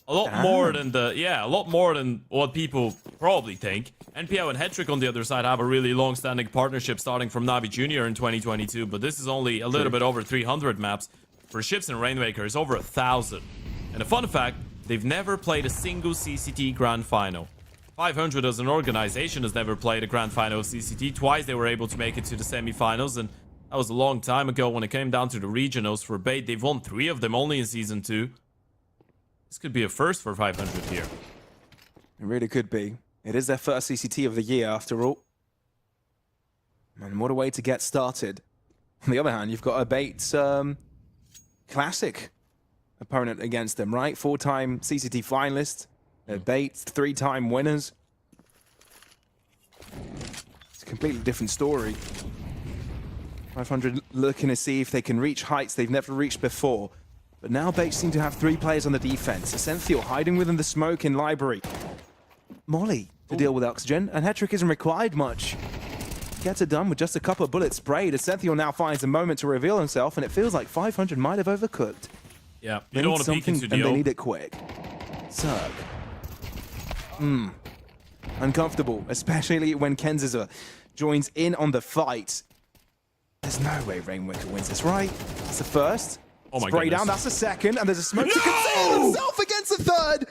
a lot more than a lot more than what people probably think. NPO and Hetrick on the other side have a really long-standing partnership starting from Navi Jr. in 2022, but this is only a little bit over 300 maps. For Ships and Rainmaker, it's over 1,000. And a fun fact, they've never played a single CCT Grand Final. 500 as an organization has never played a Grand Final of CCT. Twice they were able to make it to the semifinals, and that was a long time ago when it came down to the regionals for bait. They've won 3 of them only in Season 2. This could be a first for 500 here. It really could be. It is their first CCT of the year, after all. And what a way to get started. On the other hand, you've got a bait classic opponent against them, right? 4-time CCT finalists. They're baits, 3-time winners. It's a completely different story. 500 looking to see if they can reach heights they've never reached before. But now baits seem to have 3 players on the defense. Essential hiding within the smoke in library. Molly to deal with Oxygen, and Hetrick isn't required much. Gets it done with just a couple of bullets sprayed. Essential now finds a moment to reveal himself, and it feels like 500 might have overcooked. Yeah, They you don't need want to peek into something, the and they open. need it quick. Zerg. Uncomfortable, especially when Kenziza joins in on the fight. There's no way Rainmaker wins this, right? That's the first. Oh my Spray goodness. down, that's the second, and there's a smoke to conceal himself against the third.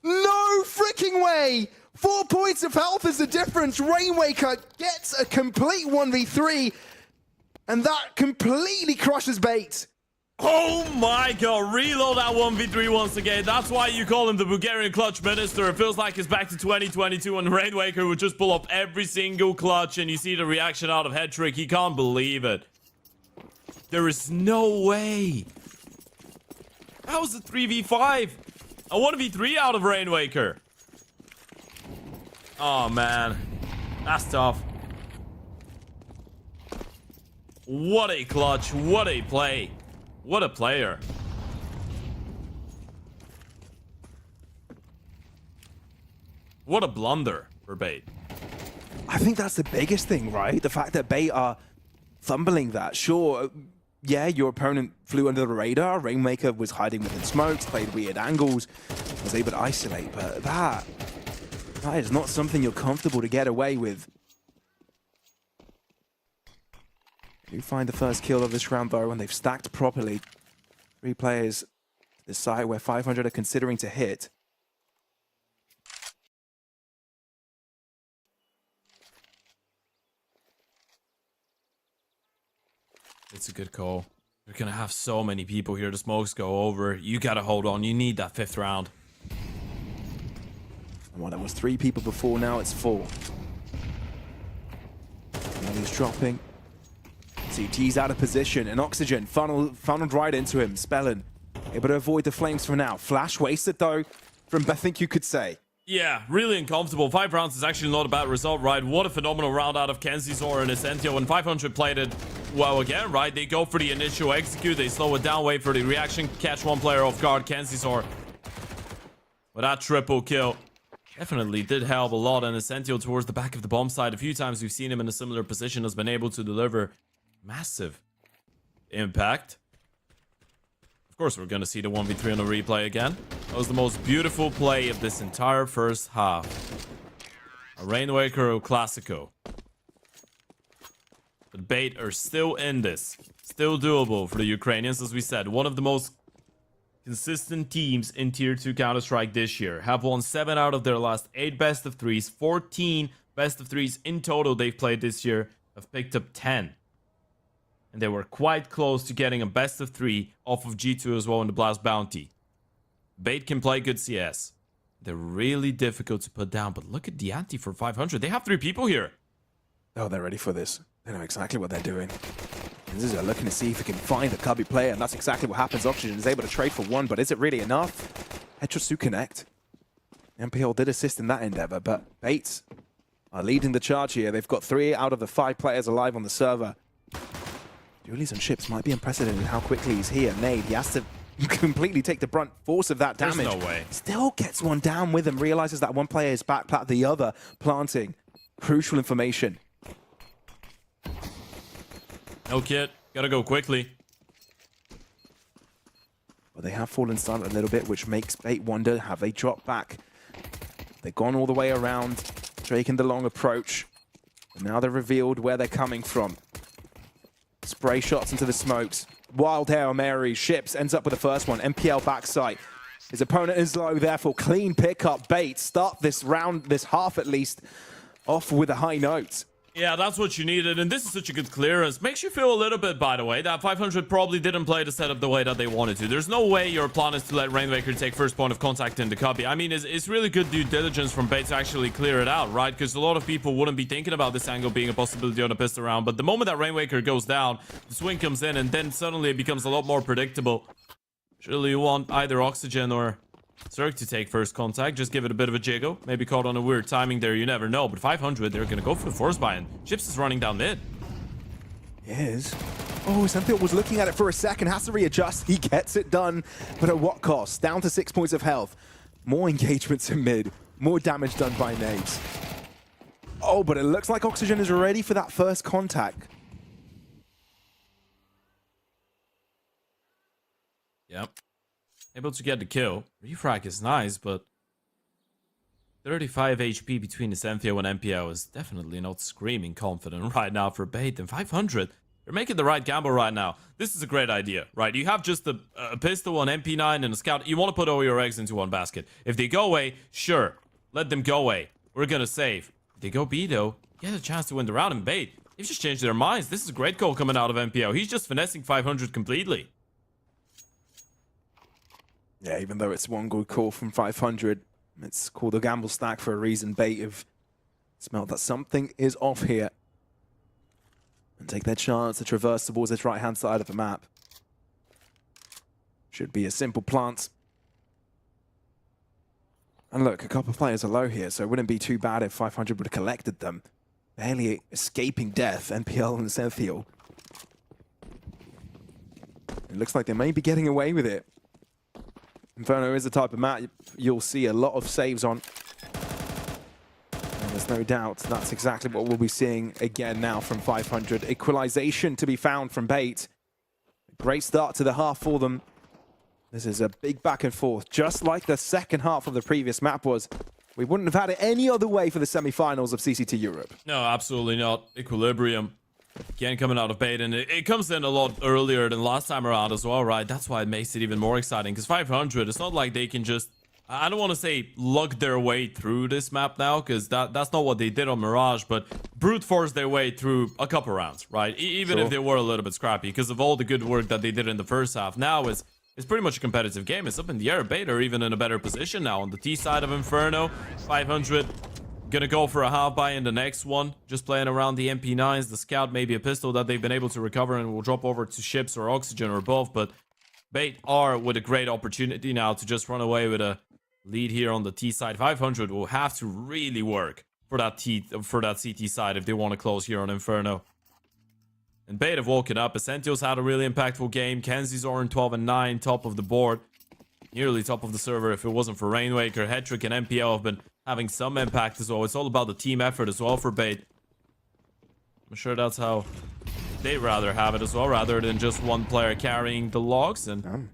No freaking way. 4 points of health is the difference. Rainmaker gets a complete 1v3, and that completely crushes bait. Oh my god, reload that 1v3 once again. That's why you call him the Bulgarian clutch minister. It feels like it's back to 2022 when Rainmaker would just pull up every single clutch, and you see the reaction out of Hetrick. He can't believe it. There is no way. That was a 3v5. A 1v3 out of Rainmaker. Oh man, that's tough. What a clutch, what a play. What a player. What a blunder for bait. I think that's the biggest thing, right? The fact that bait are fumbling that. Sure, yeah, your opponent flew under the radar. Rainmaker was hiding within smokes, played weird angles, was able to isolate, but that is not something you're comfortable to get away with. Do find the first kill of this round though, and they've stacked properly. 3 players to the side where 500 are considering to hit. It's a good call. You're gonna have so many people here. The smokes go over. You gotta hold on. You need that 5th round. Well, that was 3 people before, now it's 4. Now he's dropping. CT's out of position, and Oxygen funneled right into him. Spellin able to avoid the flames for now. Flash wasted though, from I think you could say. Yeah, really uncomfortable. 5 rounds is actually not a bad result, right? What a phenomenal round out of Kenzizor and Essentio. When 500 played it well again, right? They go for the initial execute, they slow it down, wait for the reaction, catch one player off guard. Kenzizor with that triple kill definitely did help a lot. And Essentio towards the back of the bomb side. A few times we've seen him in a similar position, has been able to deliver massive impact. Of course, we're going to see the 1v3 on the replay again. That was the most beautiful play of this entire first half. A Rainwaker Classico. But Bait are still in this. Still doable for the Ukrainians, as we said. One of the most consistent teams in Tier 2 Counter-Strike this year. Have won 7 out of their last 8 best of 3s. 14 best of 3s in total they've played this year. Have picked up 10. And they were quite close to getting a best of 3 off of G2 as well in the Blast Bounty. Bait can play good CS. They're really difficult to put down, but look at the ante for 500. They have 3 people here. Oh, they're ready for this. They know exactly what they're doing. They're looking to see if they can find a Cubby player, and that's exactly what happens. Oxygen is able to trade for 1, but is it really enough? Headshots do connect. MPL did assist in that endeavor, but Bates are leading the charge here. They've got 3 out of the 5 players alive on the server. Dualies and Ships might be unprecedented how quickly he's here. Nade, he has to completely take the brunt force of that damage. There's no way. Still gets one down with him, realizes that one player is back, plat the other, planting. Crucial information. No kit, gotta go quickly. But they have fallen silent a little bit, which makes Bait wonder, have they dropped back? They've gone all the way around, Drake and the long approach. And now they're revealed where they're coming from. Spray shots into the smokes. Wild Hail Mary, Ships ends up with the first one. MPL backside. His opponent is low, therefore clean pickup. Bait start this round, this half at least, off with a high note. Yeah, that's what you needed, and this is such a good clearance. Makes you feel a little bit, by the way, that 500 probably didn't play the setup the way that they wanted to. There's no way your plan is to let Rainwaker take first point of contact in the cubby. I mean, it's really good due diligence from Bait to actually clear it out, right? Because a lot of people wouldn't be thinking about this angle being a possibility on a pistol round. But the moment that Rainwaker goes down, the swing comes in, and then suddenly it becomes a lot more predictable. Surely you want either Oxygen or Zerg to take first contact, just give it a bit of a jiggle. Maybe caught on a weird timing there, you never know. But 500, they're gonna go for the force buy, and Chips is running down mid. He is. Oh, Senthil was looking at it for a second, has to readjust. He gets it done, but at what cost? Down to 6 points of health. More engagements in mid, more damage done by nades. Oh, but it looks like Oxygen is ready for that first contact. Yep. Able to get the kill. Refrag is nice, but 35 HP between the Senthio and MPL is definitely not screaming confident right now for Bait. And 500, they're making the right gamble right now. This is a great idea, right? You have just a pistol, an MP9, and a scout. You want to put all your eggs into one basket. If they go away, sure, let them go away. We're gonna save. If they go B, though, you get a chance to win the round. And Bait, they've just changed their minds. This is a great call coming out of MPL. He's just finessing 500 completely. Yeah, even though it's one good call from 500, it's called a gamble stack for a reason. Bait have smelled that something is off here. And take their chance to traverse towards this right-hand side of the map. Should be a simple plant. And look, a couple of players are low here, so it wouldn't be too bad if 500 would have collected them. Barely escaping death, NPL and Senthil. It looks like they may be getting away with it. Inferno is the type of map you'll see a lot of saves on. And there's no doubt that's exactly what we'll be seeing again now from 500. Equalization to be found from Bait. Great start to the half for them. This is a big back and forth, just like the second half of the previous map was. We wouldn't have had it any other way for the semifinals of CCT Europe. No, absolutely not. Equilibrium. Again, coming out of bait, and it comes in a lot earlier than last time around as well, right? That's why it makes it even more exciting, because 500, it's not like they can just, I don't want to say luck their way through this map now, because that's not what they did on Mirage, but brute force their way through a couple rounds, right? Even if they were a little bit scrappy, because of all the good work that they did in the first half. Now it's pretty much a competitive game. It's up in the air. Bait are even in a better position now on the T side of Inferno. 500 gonna go for a half buy in the next one, just playing around the MP9s, the scout, maybe a pistol that they've been able to recover, and will drop over to ships or oxygen or both. But Bait are with a great opportunity now to just run away with a lead here on the T side. 500 will have to really work for that CT side if they want to close here on Inferno. And Bait have woken up. Essentials had a really impactful game. Kenzie's on 12 and 9, top of the board, nearly top of the server if it wasn't for Rainwaker. Hetrick and MPL have been having some impact as well. It's all about the team effort as well for Bait. I'm sure that's how they'd rather have it as well, rather than just one player carrying the logs. And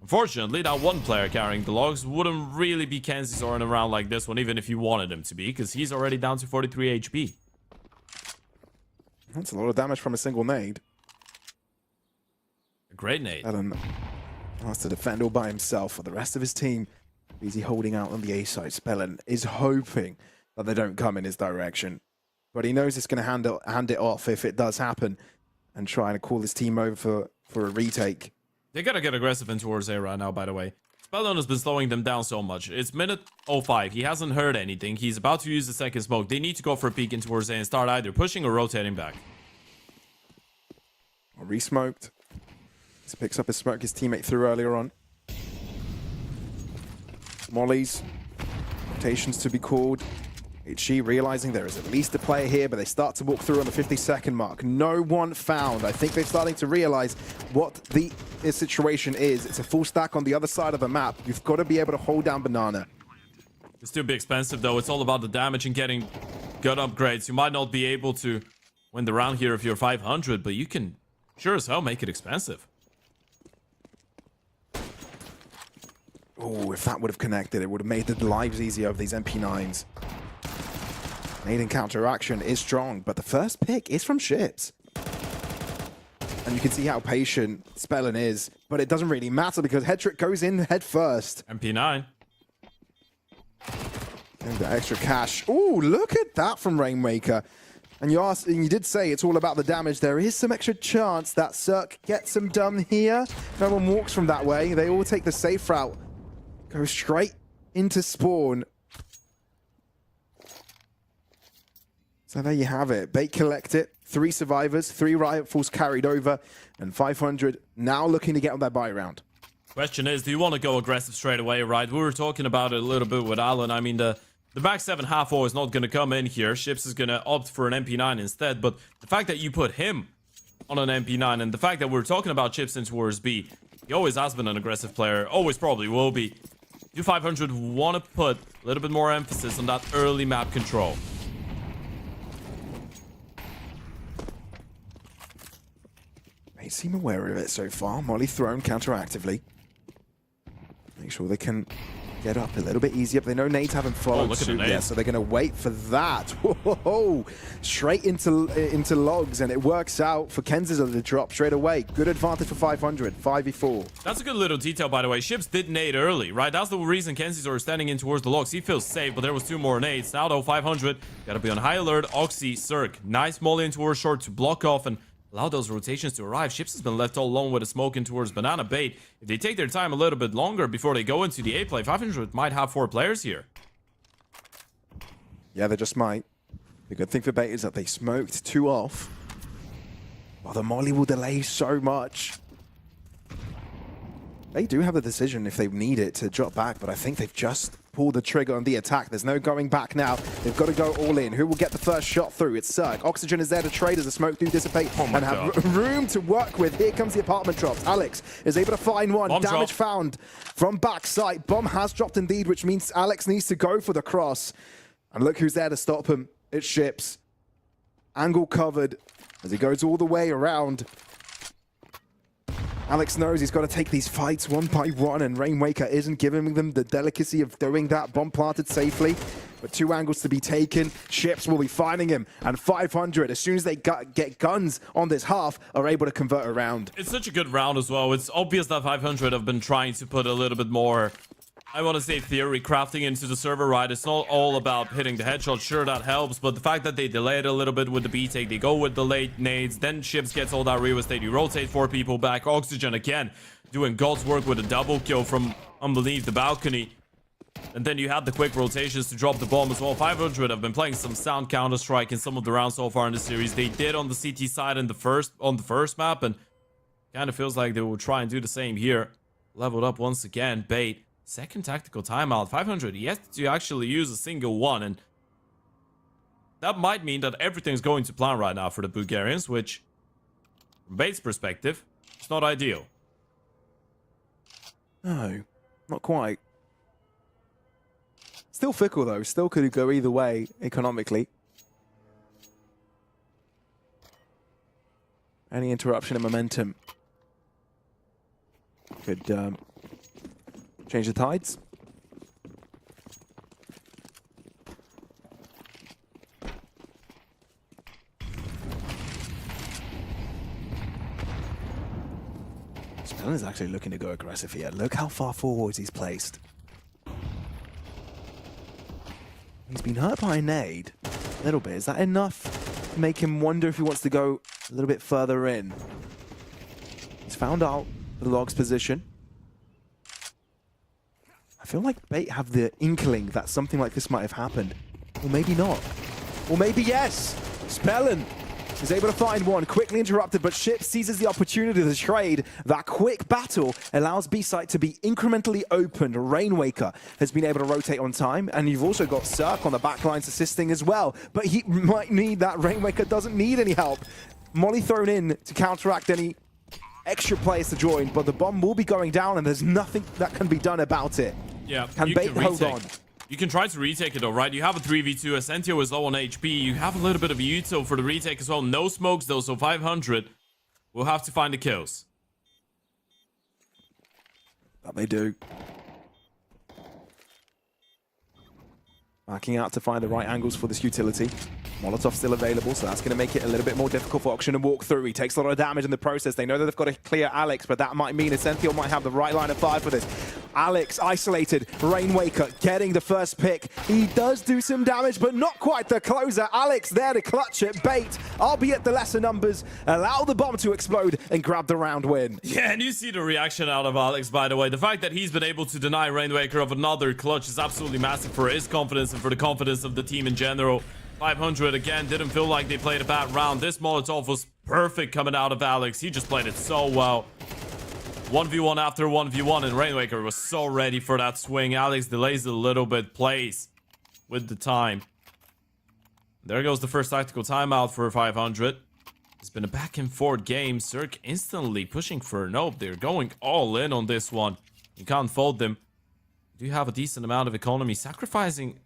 unfortunately, that one player carrying the logs wouldn't really be Kenzie's or in a round like this one, even if you wanted him to be, because he's already down to 43 HP. That's a lot of damage from a single nade. A great nade. Ellen has to defend all by himself for the rest of his team. Easy holding out on the A side. Spellen is hoping that they don't come in his direction, but he knows it's going to hand it off if it does happen, and trying to call his team over for a retake. They gotta get aggressive in towards A right now, by the way. Spellon has been slowing them down so much. It's minute 05. He hasn't heard anything. He's about to use the second smoke. They need to go for a peek in towards A and start either pushing or rotating back. Re-smoked. He picks up his smoke his teammate threw earlier on. Mollies. Rotations to be called. HG realizing there is at least a player here, but they start to walk through on the 50-second mark. No one found. I think they're starting to realize what the situation is. It's a full stack on the other side of the map. You've got to be able to hold down Banana. It's too expensive, though. It's all about the damage and getting gun upgrades. You might not be able to win the round here if you're 500, but you can sure as hell make it expensive. Oh, if that would have connected, it would have made the lives easier of these MP9s. Made in counteraction is strong, but the first pick is from ships. And you can see how patient Spellen is, but it doesn't really matter because Hetrick goes in head first. MP9. And the extra cash. Oh, look at that from Rainmaker. And you did say it's all about the damage. There is some extra chance that Cirque gets them done here. No one walks from that way. They all take the safe route. Go straight into spawn. So there you have it. Bait collect it. 3 survivors, 3 rifles carried over, and 500 now looking to get on that buy round. Question is, do you want to go aggressive straight away, right? We were talking about it a little bit with Alan. I mean, the back 7 half-0 is not going to come in here. Ships is going to opt for an MP9 instead, but the fact that you put him on an MP9, and the fact that we're talking about Chips in towards B, he always has been an aggressive player, always probably will be. Do 500 want to put a little bit more emphasis on that early map control? They seem aware of it so far. Molly thrown counteractively. Make sure they can get up a little bit easier, but they know nades haven't followed suit yet, so they're going to wait for that. Whoa, straight into logs, and it works out for Kenzie's to drop straight away. Good advantage for 500, 5v4. That's a good little detail, by the way. Ships did nade early, right? That's the reason Kenzie's are standing in towards the logs. He feels safe, but there was 2 more nades. Now, though, 500, got to be on high alert. Oxy, Cirque, nice molly in towards short to block off and allow those rotations to arrive. Ships has been left all alone with a smoke in towards Banana Bait. If they take their time a little bit longer before they go into the A play, 500 might have 4 players here. Yeah, they just might. The good thing for Bait is that they smoked 2 off. Well, the molly will delay so much. They do have the decision if they need it to drop back, but I think they've just pulled the trigger on the attack. There's no going back now. They've got to go all in. Who will get the first shot through? It's Cirque. Oxygen is there to trade as the smoke do dissipate and have room to work with. Here comes the apartment drops. Alex is able to find one. Bomb Damage drop. found from backside. Bomb has dropped indeed, which means Alex needs to go for the cross. And look who's there to stop him. It's Ships. Angle covered as he goes all the way around. Alex knows he's got to take these fights one by one, and Rainwaker isn't giving them the delicacy of doing that. Bomb planted safely. but 2 angles to be taken. Ships will be finding him, and 500, as soon as they get guns on this half, are able to convert around. It's such a good round as well. It's obvious that 500 have been trying to put a little bit more, I want to say, theory crafting into the server, right? It's not all about hitting the headshot. Sure, that helps, but the fact that they delayed a little bit with the B-take, they go with the late nades, then Ships gets all that real estate, you rotate 4 people back. Oxygen again doing God's work with a double kill from underneath the balcony. And then you had the quick rotations to drop the bomb as well. 500 have been playing some sound Counter-Strike in some of the rounds so far in the series. They did on the CT side on the first map, and kind of feels like they will try and do the same here. Leveled up once again. Bait. Second tactical timeout. 500 yet to actually use a single one, and that might mean that everything's going to plan right now for the Bulgarians, which, from Bait's perspective, it's not ideal. No, not quite. Still fickle though, still could go either way economically. Any interruption in momentum could change the tides. Spellin is actually looking to go aggressive here. Look how far forward he's placed. He's been hurt by a nade a little bit. Is that enough to make him wonder if he wants to go a little bit further in? He's found out the log's position. I feel like Bait have the inkling that something like this might have happened. Or maybe not. Or maybe yes! Spellin is able to find one, quickly interrupted, but Ship seizes the opportunity to trade. That quick battle allows B-site to be incrementally opened. Rainwaker has been able to rotate on time, and you've also got Cirque on the backlines assisting as well. But he might need that. Rainwaker doesn't need any help. Molly thrown in to counteract any extra players to join, but the bomb will be going down, and there's nothing that can be done about it. Yeah, can Bait hold on? You can try to retake it though, right? You have a 3v2. Ascentio is low on HP. You have a little bit of util for the retake as well. No smokes though, so 500 will have to find the kills. That they do. Backing out to find the right angles for this utility. Molotov still available, so that's going to make it a little bit more difficult for Auction to walk through. He takes a lot of damage in the process. They know that they've got to clear Alex, but that might mean Ascentio might have the right line of fire for this. Alex isolated. Rainwaker getting the first pick. He does do some damage, but not quite the closer. Alex there to clutch it. Bait, albeit the lesser numbers, allow the bomb to explode and grab the round win. Yeah, and you see the reaction out of Alex, by the way. The fact that he's been able to deny Rainwaker of another clutch is absolutely massive for his confidence and for the confidence of the team in general. 500 again didn't feel like they played a bad round. This Molotov was perfect coming out of Alex. He just played it so well. 1v1 after 1v1, and Rainwaker was so ready for that swing. Alex delays a little bit, plays with the time. There goes the first tactical timeout for 500. It's been a back and forth game. Cirque instantly pushing for a nope. They're going all in on this one. You can't fold them. Do you have a decent amount of economy, sacrificing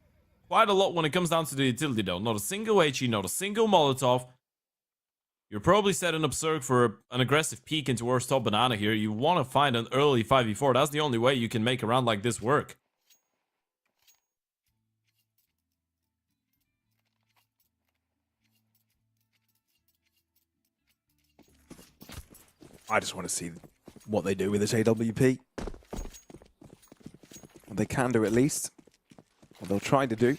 quite a lot when it comes down to the utility though. Not a single HE, not a single Molotov. You're probably setting up Cirque for an aggressive peek in towards top banana here. You want to find an early 5v4. That's the only way you can make a round like this work. I just want to see what they do with this AWP. What they can do at least. What they'll try to do.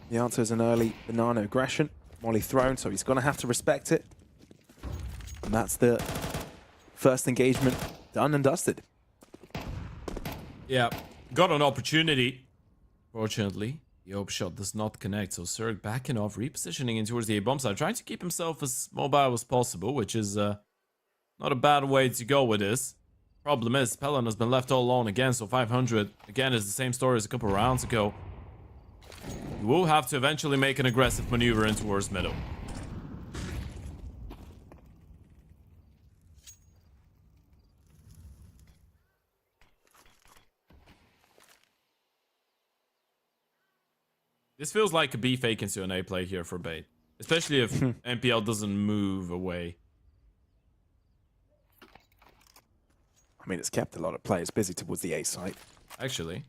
The answer is an early banana aggression. Molly thrown, so he's going to have to respect it. And that's the first engagement done and dusted. Yeah, got an opportunity. Fortunately, the open shot does not connect, so Cirque backing off, repositioning in towards the A-bomb side, trying to keep himself as mobile as possible, which is not a bad way to go with this. Problem is, Pelon has been left all alone again, so 500, again, is the same story as a couple rounds ago. You will have to eventually make an aggressive maneuver in towards middle. This feels like a B fake into an A play here for Bait. Especially if MPL doesn't move away. I mean, it's kept a lot of players busy towards the A site. Actually.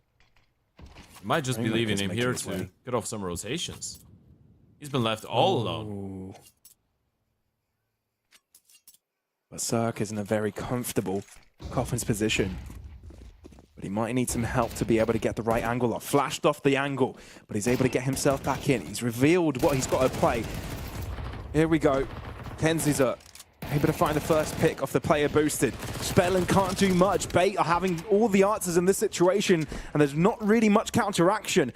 Might just be leaving him here to get off some rotations. He's been left all alone. But Cirque is in a very comfortable Coffin's position. But he might need some help to be able to get the right angle off. Flashed off the angle, but he's able to get himself back in. He's revealed what he's got to play. Here we go. Kenzie's up. Able to find the first pick off the player boosted. Spellin can't do much. Bait are having all the answers in this situation, and there's not really much counteraction.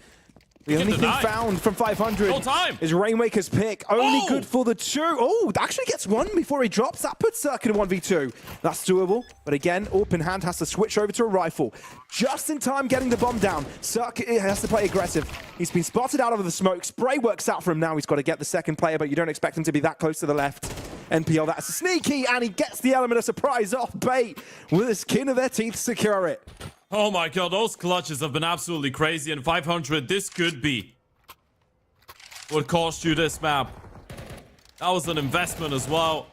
The only thing found from 500 is Rainwaker's pick. Only good for the 2. Oh, actually gets 1 before he drops. That puts Cirque in a 1v2. That's doable. But again, open hand has to switch over to a rifle. Just in time getting the bomb down. Cirque has to play aggressive. He's been spotted out of the smoke. Spray works out for him now. He's got to get the second player, but you don't expect him to be that close to the left. NPL, that's sneaky, and he gets the element of surprise off Bait with the skin of their teeth secure it. Oh my god, those clutches have been absolutely crazy, and 500, this could be what cost you this map. That was an investment as well.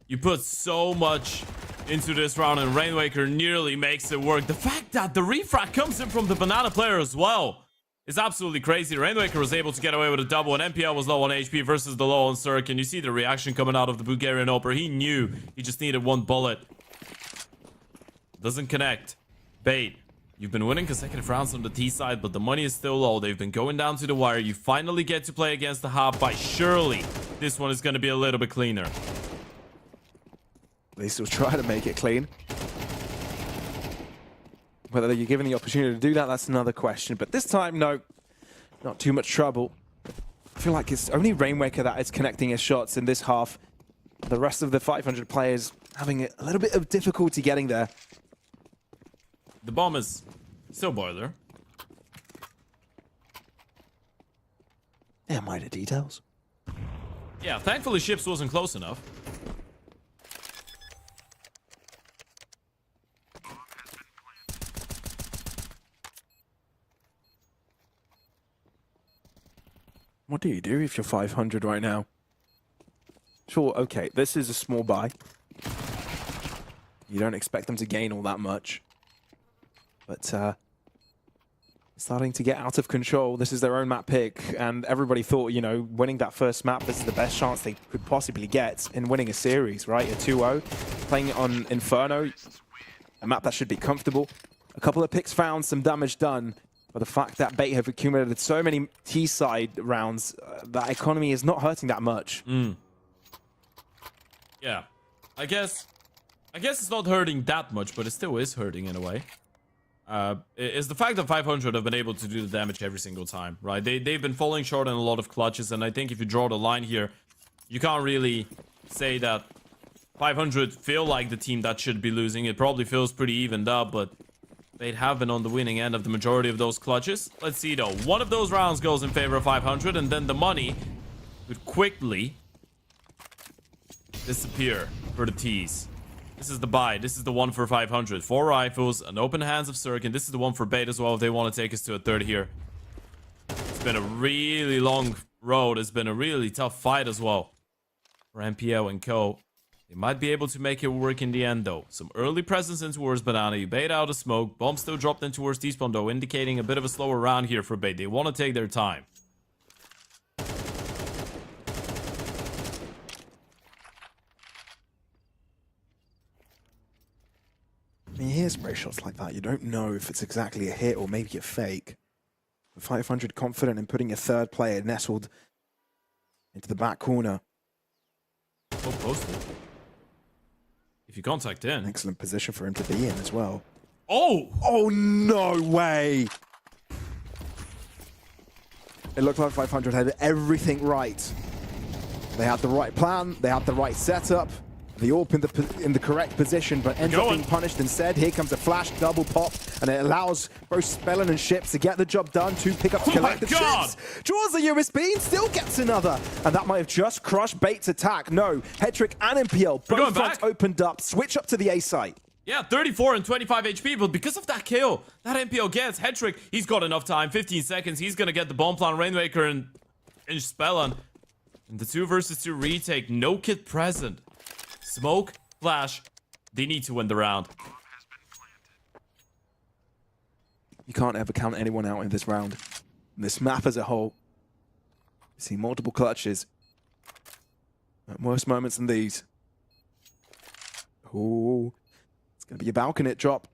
You put so much into this round, and Rainwaker nearly makes it work. The fact that the refrag comes in from the banana player as well is absolutely crazy. Rainwaker was able to get away with a double, and NPL was low on HP versus the low on Cirque, and you see the reaction coming out of the Bulgarian Oper. He knew he just needed 1 bullet. Doesn't connect. Bait, you've been winning consecutive rounds on the T side, but the money is still low. They've been going down to the wire. You finally get to play against the half by. Surely this one is going to be a little bit cleaner. They still try to make it clean. Whether you're given the opportunity to do that, that's another question. But this time, no, not too much trouble. I feel like it's only Rainwaker that is connecting his shots in this half. The rest of the 500 players having a little bit of difficulty getting there. The bomb is still boiler. Yeah, minor details. Yeah, thankfully Ships wasn't close enough. What do you do if you're 500 right now? Sure, okay, this is a small buy. You don't expect them to gain all that much. But starting to get out of control. This is their own map pick, and everybody thought, you know, winning that first map, this is the best chance they could possibly get in winning a series, right? A 2-0, playing it on Inferno, a map that should be comfortable. A couple of picks found, some damage done, but the fact that Bait have accumulated so many T-side rounds, that economy is not hurting that much. Yeah, I guess it's not hurting that much, but it still is hurting in a way. It's the fact that 500 have been able to do the damage every single time, right? They've been falling short in a lot of clutches, and I think if you draw the line here, you can't really say that 500 feel like the team that should be losing. It probably feels pretty evened up, but they'd have been on the winning end of the majority of those clutches. Let's see though. One of those rounds goes in favor of 500, and then the money would quickly disappear for the T's. This is the buy. This is the one for 500. 4 rifles, an open hands of Cirque, and this is the one for Bait as well if they want to take us to a third here. It's been a really long road. It's been a really tough fight as well for MPL and co. They might be able to make it work in the end though. Some early presence in towards Banana. You bait out of smoke. Bomb still dropped in towards T-spawn though, indicating a bit of a slower round here for Bait. They want to take their time. I mean, you hear spray shots like that, you don't know if it's exactly a hit or maybe a fake. The 500 confident in putting a third player nestled into the back corner. Oh, posted. If you contact in. An excellent position for him to be in as well. Oh! Oh, no way! It looked like 500 had everything right. They had the right plan, they had the right setup. The AWP in the correct position, but ends up being punished instead. Here comes a flash, double pop, and it allows both Spellin and Ships to get the job done. 2 pickups collected. Ships draws a USB and still gets another. And that might have just crushed Bait's attack. No, Hetrick and MPL, both fronts opened up. Switch up to the A site. Yeah, 34 and 25 HP, but because of that kill that MPL gets, Hetrick, he's got enough time. 15 seconds, he's gonna get the bomb plan. Rainwaker and Spellin. And the 2 versus 2 retake, no kit present. Smoke, flash, they need to win the round. You can't ever count anyone out in this round. And this map as a whole, you see multiple clutches. At worse moments than these. Oh, it's going to be a balcony drop.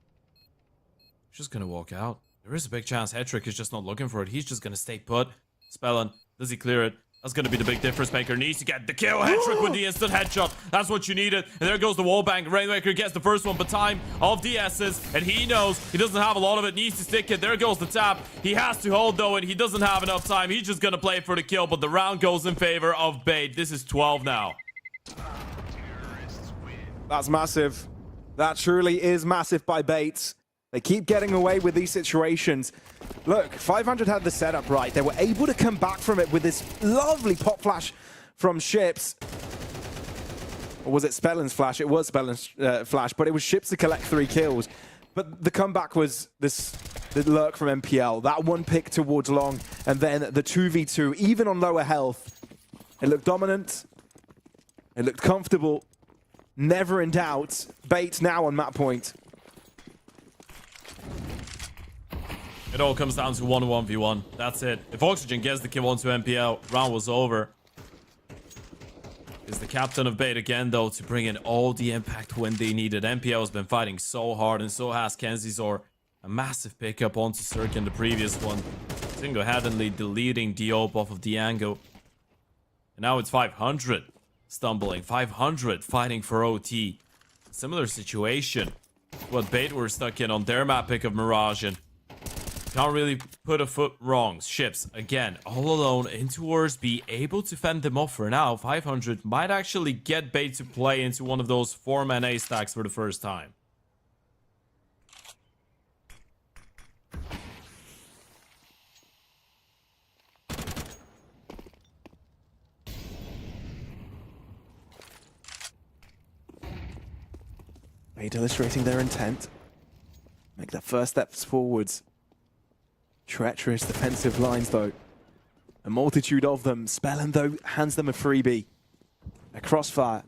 He's just going to walk out. There is a big chance Hetrick is just not looking for it. He's just going to stay put. Spellin, does he clear it? That's going to be the big difference maker. Needs to get the kill. Hetrick with the instant headshot. That's what you needed. And there goes the wallbang. Rainmaker gets the first one, but time of the essence. And he knows he doesn't have a lot of it. Needs to stick it. There goes the tap. He has to hold, though, and he doesn't have enough time. He's just going to play for the kill, but the round goes in favor of Bait. This is 12 now. That's massive. That truly is massive by Bates. They keep getting away with these situations. Look, 500 had the setup right. They were able to come back from it with this lovely pop flash from Ships. Or was it Spellin's flash? It was Spellin's flash, but it was Ships to collect 3 kills. But the comeback was the lurk from MPL. That one pick towards long, and then the 2v2, even on lower health. It looked dominant. It looked comfortable. Never in doubt. Bait now on map point. It all comes down to 1v1. That's it. If Oxygen gets the kill onto MPL, round was over. Is the captain of Bait again, though, to bring in all the impact when they need it. MPL has been fighting so hard, and so has Kenzizor. A massive pickup onto Cirque in the previous one. Single-handedly deleting Diop off of Diango. And now it's 500 stumbling. 500 fighting for OT. Similar situation. What Bait were stuck in on their map pick of Mirage, and can't really put a foot wrong. Ships, again, all alone into Wars B, able to fend them off for now. 500 might actually get Bait to play into one of those 4-man A stacks for the first time. Bait illustrating their intent. Make their first steps forwards. Treacherous defensive lines, though. A multitude of them. Spellin, though, hands them a freebie. A crossfire.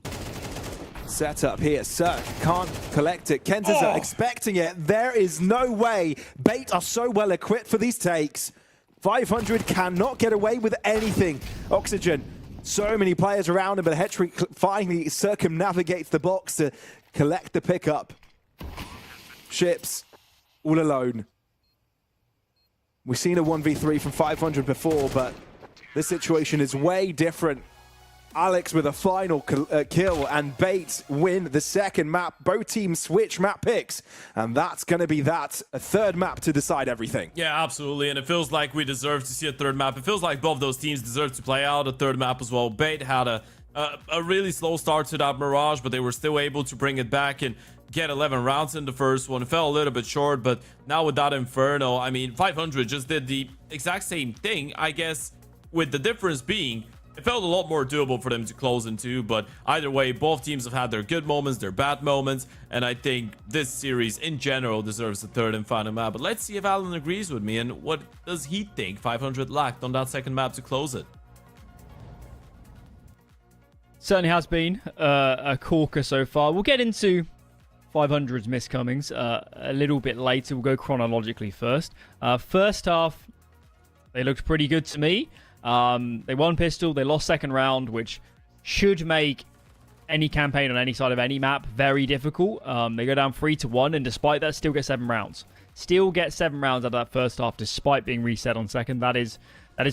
Set up here. Cirque can't collect it. Kenzis expecting it. There is no way. Bait are so well equipped for these takes. 500 cannot get away with anything. Oxygen. So many players around him, but Hetrick finally circumnavigates the box to collect the pickup. Ships all alone. We've seen a 1v3 from 500 before, but this situation is way different. Alex with a final kill, and Bait win the second map. Both teams switch map picks, and that's going to be that. A third map to decide everything. Yeah, absolutely, and it feels like we deserve to see a third map. It feels like both those teams deserve to play out a third map as well. Bait had a really slow start to that Mirage, but they were still able to bring it back and get 11 rounds in the first one. It fell a little bit short, but now with that Inferno, I mean, 500 just did the exact same thing, I guess, with the difference being it felt a lot more doable for them to close into. But either way, both teams have had their good moments, their bad moments, and I think this series in general deserves the third and final map. But let's see if Alan agrees with me, and what does he think 500 lacked on that second map to close it? Certainly has been a corker so far. We'll get into 500's miscomings a little bit later. We'll go chronologically first. First half, they looked pretty good to me. They won pistol, they lost second round, which should make any campaign on any side of any map very difficult. They go down 3-1, and despite that, still get 7 rounds. Still get 7 rounds out of that first half, despite being reset on second. That is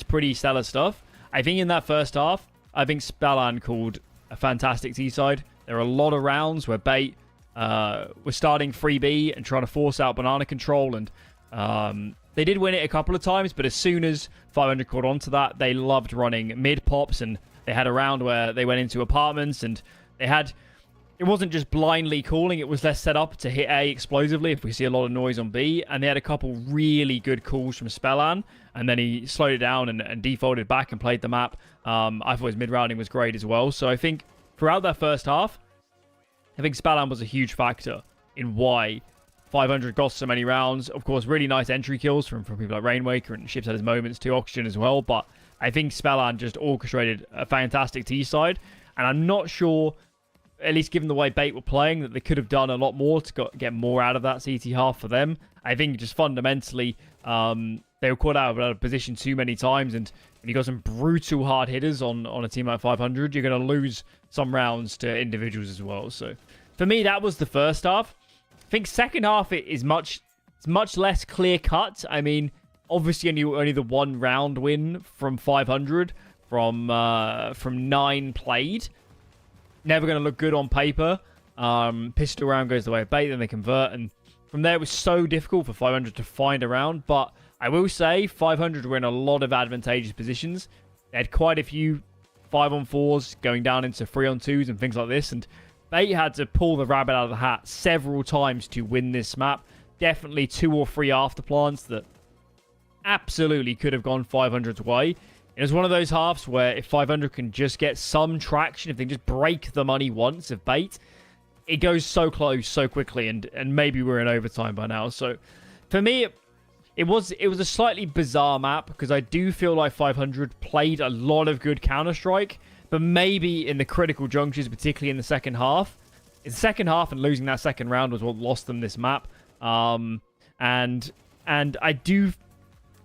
pretty stellar stuff. I think in that first half, I think Spellan called a fantastic T-side. There are a lot of rounds where Bait was starting 3B and trying to force out banana control, and they did win it a couple of times, but as soon as 500 caught on to that, they loved running mid pops, and they had a round where they went into apartments, and they had... It wasn't just blindly calling, it was less set up to hit A explosively if we see a lot of noise on B, and they had a couple really good calls from Spellan, and then he slowed it down and defaulted back and played the map. I thought his mid-rounding was great as well, so I think throughout that first half, I think Spellan was a huge factor in why 500 got so many rounds. Of course, really nice entry kills from people like Rainwaker, and Ships had his moments too, Oxygen as well, but I think Spellan just orchestrated a fantastic T-side, and I'm not sure... at least given the way Bait were playing, that they could have done a lot more to get more out of that CT half for them. I think just fundamentally, they were caught out of position too many times, and when you got some brutal hard hitters on a team like 500, you're going to lose some rounds to individuals as well. So for me, that was the first half. I think second half it's much less clear cut. I mean, obviously only the one round win from 500 from 9 played. Never going to look good on paper. Pistol round goes the way of Bait, then they convert, and from there it was so difficult for 500 to find a round. But I will say 500 were in a lot of advantageous positions. They had quite a few 5-on-4s going down into 3-on-2s and things like this, and Bait had to pull the rabbit out of the hat several times to win this map. Definitely 2 or 3 afterplants that absolutely could have gone 500's way. It was one of those halves where if 500 can just get some traction, if they just break the money once of Bait, it goes so close so quickly, and maybe we're in overtime by now. So for me, it was a slightly bizarre map because I do feel like 500 played a lot of good Counter-Strike, but maybe in the critical junctures, particularly in the second half. In the second half, and losing that second round was what lost them this map. And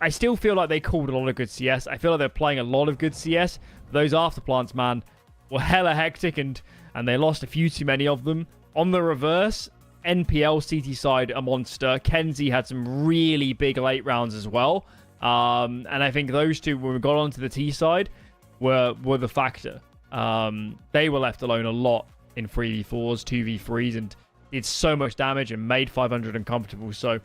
I still feel like they called a lot of good CS. I feel like they're playing a lot of good CS. Those afterplants, man, were hella hectic, and they lost a few too many of them. On the reverse, NPL CT side, a monster. Kenzie had some really big late rounds as well. And I think those two, when we got onto the T side, were the factor. They were left alone a lot in 3v4s, 2v3s, and did so much damage and made 500 uncomfortable. So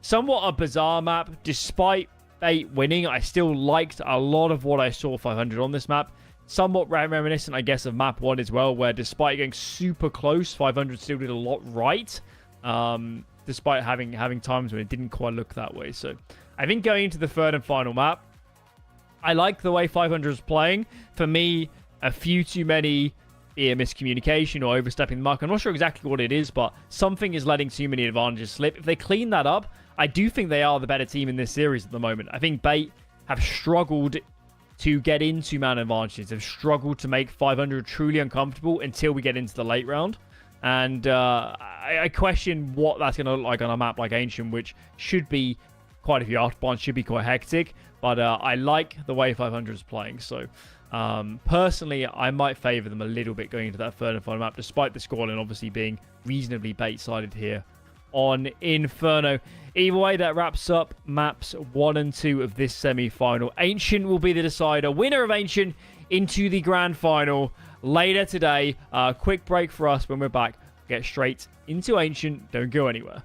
somewhat a bizarre map. Despite Bait winning, I still liked a lot of what I saw 500 on this map. Somewhat reminiscent, I guess, of map 1 as well, where despite getting super close, 500 still did a lot right, despite having times when it didn't quite look that way. So I think going into the third and final map, I like the way 500 is playing. For me, a few too many miscommunication or overstepping the mark. I'm not sure exactly what it is, but something is letting too many advantages slip. If they clean that up, I do think they are the better team in this series at the moment. I think Bait have struggled to get into man advantages, have struggled to make 500 truly uncomfortable until we get into the late round. And I question what that's going to look like on a map like Ancient, which should be quite a few afterbonds, should be quite hectic. But I like the way 500 is playing. So personally, I might favor them a little bit going into that third and final map, despite the scoreline obviously being reasonably Bait-sided here on Inferno. Either way, that wraps up maps 1 and 2 of this semi-final. Ancient will be the decider. Winner of Ancient into the grand final later today. Quick break for us. When we're back, get straight into Ancient. Don't go anywhere.